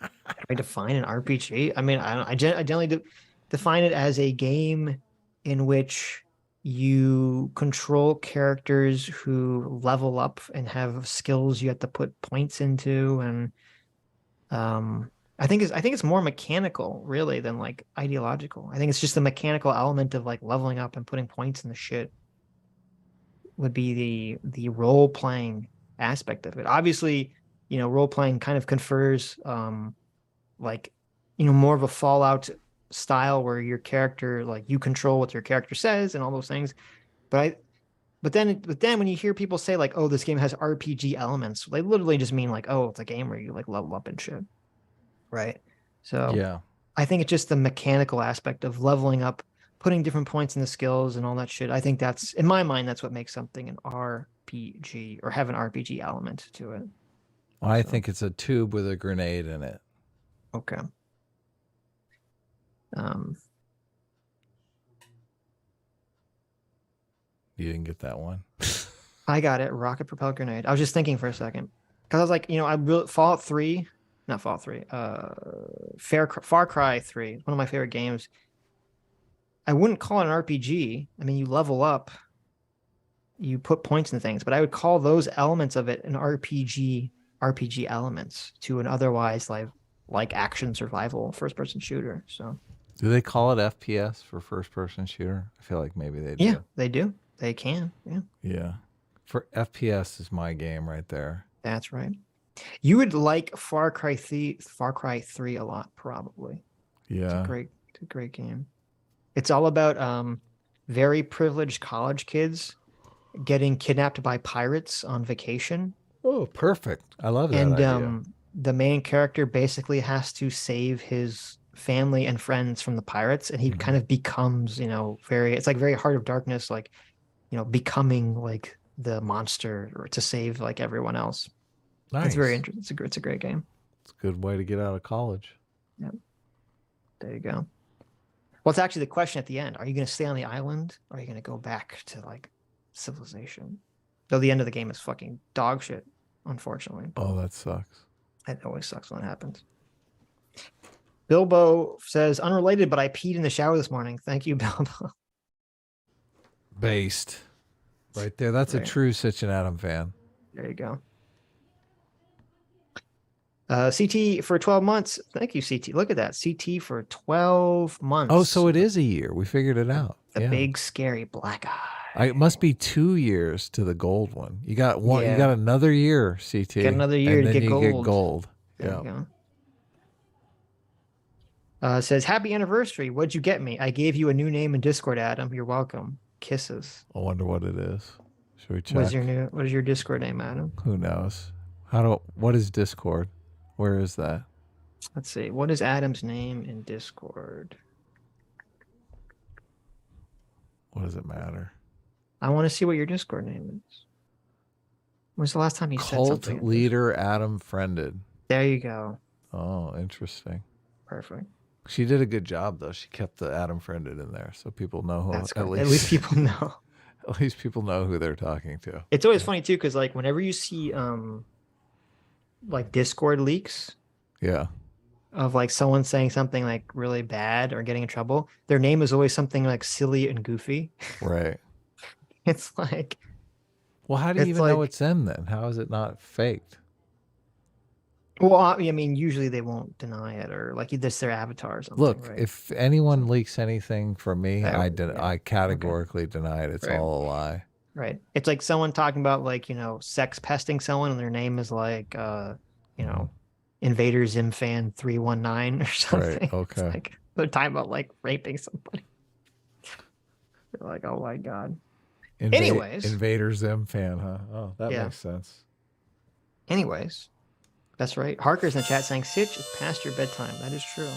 How do I define an RPG? I mean, I generally define it as a game in which you control characters who level up and have skills you have to put points into, and I think it's more mechanical really than like ideological. I think it's just the mechanical element of like leveling up and putting points in the shit would be the role playing aspect of it. Obviously, role playing kind of confers more of a Fallout style where your character, like, you control what your character says and all those things. But then when you hear people say like, oh, this game has RPG elements, they literally just mean like, oh, it's a game where you like level up and shit. Right. So yeah, I think it's just the mechanical aspect of leveling up, putting different points in the skills and all that shit. I think that's, in my mind, that's what makes something an RPG or have an RPG element to it. I think it's a tube with a grenade in it. Okay. You didn't get that one. I got it. Rocket propelled grenade. I was just thinking for a second because I was like, I really Fallout 3, not Fallout 3. Far Cry 3, one of my favorite games. I wouldn't call it an RPG. I mean, you level up, you put points in things, but I would call those elements of it an RPG elements to an otherwise like action survival first person shooter. So do they call it FPS for first person shooter? I feel like maybe they do. Yeah, they do. They can. Yeah. Yeah. For FPS is my game right there. That's right. You would like Far Cry 3 a lot, probably. Yeah. It's a great game. It's all about very privileged college kids getting kidnapped by pirates on vacation. Oh, perfect. I love that idea. The main character basically has to save his family and friends from the pirates, and he kind of becomes, it's like very Heart of Darkness, like, becoming like the monster or to save like everyone else. Nice. It's very interesting. It's a great game. It's a good way to get out of college. Yep. There you go. Well, it's actually the question at the end. Are you going to stay on the island or are you going to go back to like civilization? Though the end of the game is fucking dog shit, unfortunately. Oh, that sucks. It always sucks when it happens. Bilbo says, unrelated, but I peed in the shower this morning. Thank you, Bilbo. Based. Right there. That's a true Sitch and Adam fan. There you go. CT for 12 months. Thank you, CT. Look at that. CT for 12 months. Oh, so it is a year. We figured it out. The big, scary black eye. It must be 2 years to the gold one. You got one. Yeah. You got another year, CT. Get another year to get gold. Get gold. There you go. Says, happy anniversary. What'd you get me? I gave you a new name in Discord, Adam. You're welcome. Kisses. I wonder what it is. Should we check? What is your Discord name, Adam? Who knows? What is Discord? Where is that? Let's see. What is Adam's name in Discord? What does it matter? I want to see what your Discord name is. When's the last time you said something? Cult leader Adam friended. There you go. Oh, interesting. Perfect. She did a good job though. She kept the Adam friended in there, so people know who. That's good. At least people know. At least people know who they're talking to. It's always funny too, because like whenever you see like Discord leaks, of like someone saying something like really bad or getting in trouble, their name is always something like silly and goofy. Right. It's like, well, how do you even know it's them then? How is it not faked? Well, I mean, usually they won't deny it, or like this their avatar or something. Look, right? If anyone leaks anything from me, I categorically deny it. It's all a lie. Right. It's like someone talking about like, sex pesting someone and their name is like, Invader Zim Fan 319 or something. Right. Okay. It's like they're talking about like raping somebody. They're like, oh my God. Anyways. Invader Zim Fan, huh? Oh, that makes sense. Anyways. That's right. Harker's in the chat saying, Sitch, it's past your bedtime. That is true.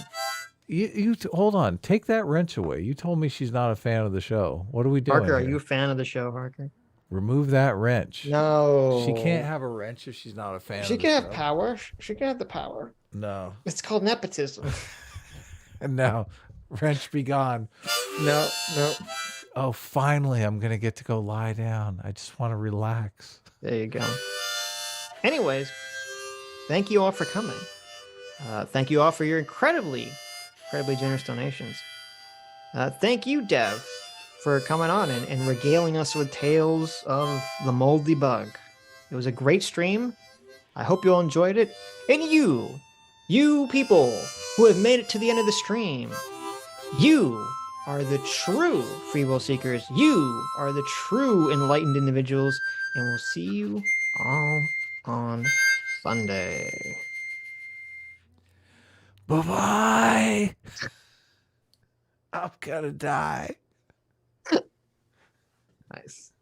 You hold on. Take that wrench away. You told me she's not a fan of the show. What are we doing Harker, here? are you a fan of the show, Harker? Remove that wrench. No. She can't have a wrench if she's not a fan of the show. She can have power. She can have the power. No. It's called nepotism. And now, wrench be gone. No. Oh, finally, I'm going to get to go lie down. I just want to relax. There you go. Anyways, thank you all for coming. Thank you all for your incredibly generous donations. Thank you, Dev, for coming on and regaling us with tales of the moldy bug. It was a great stream. I hope you all enjoyed it. And you people who have made it to the end of the stream, you are the true free will seekers. You are the true enlightened individuals. And we'll see you all on Sunday. Bye-bye. I'm gonna die. Nice.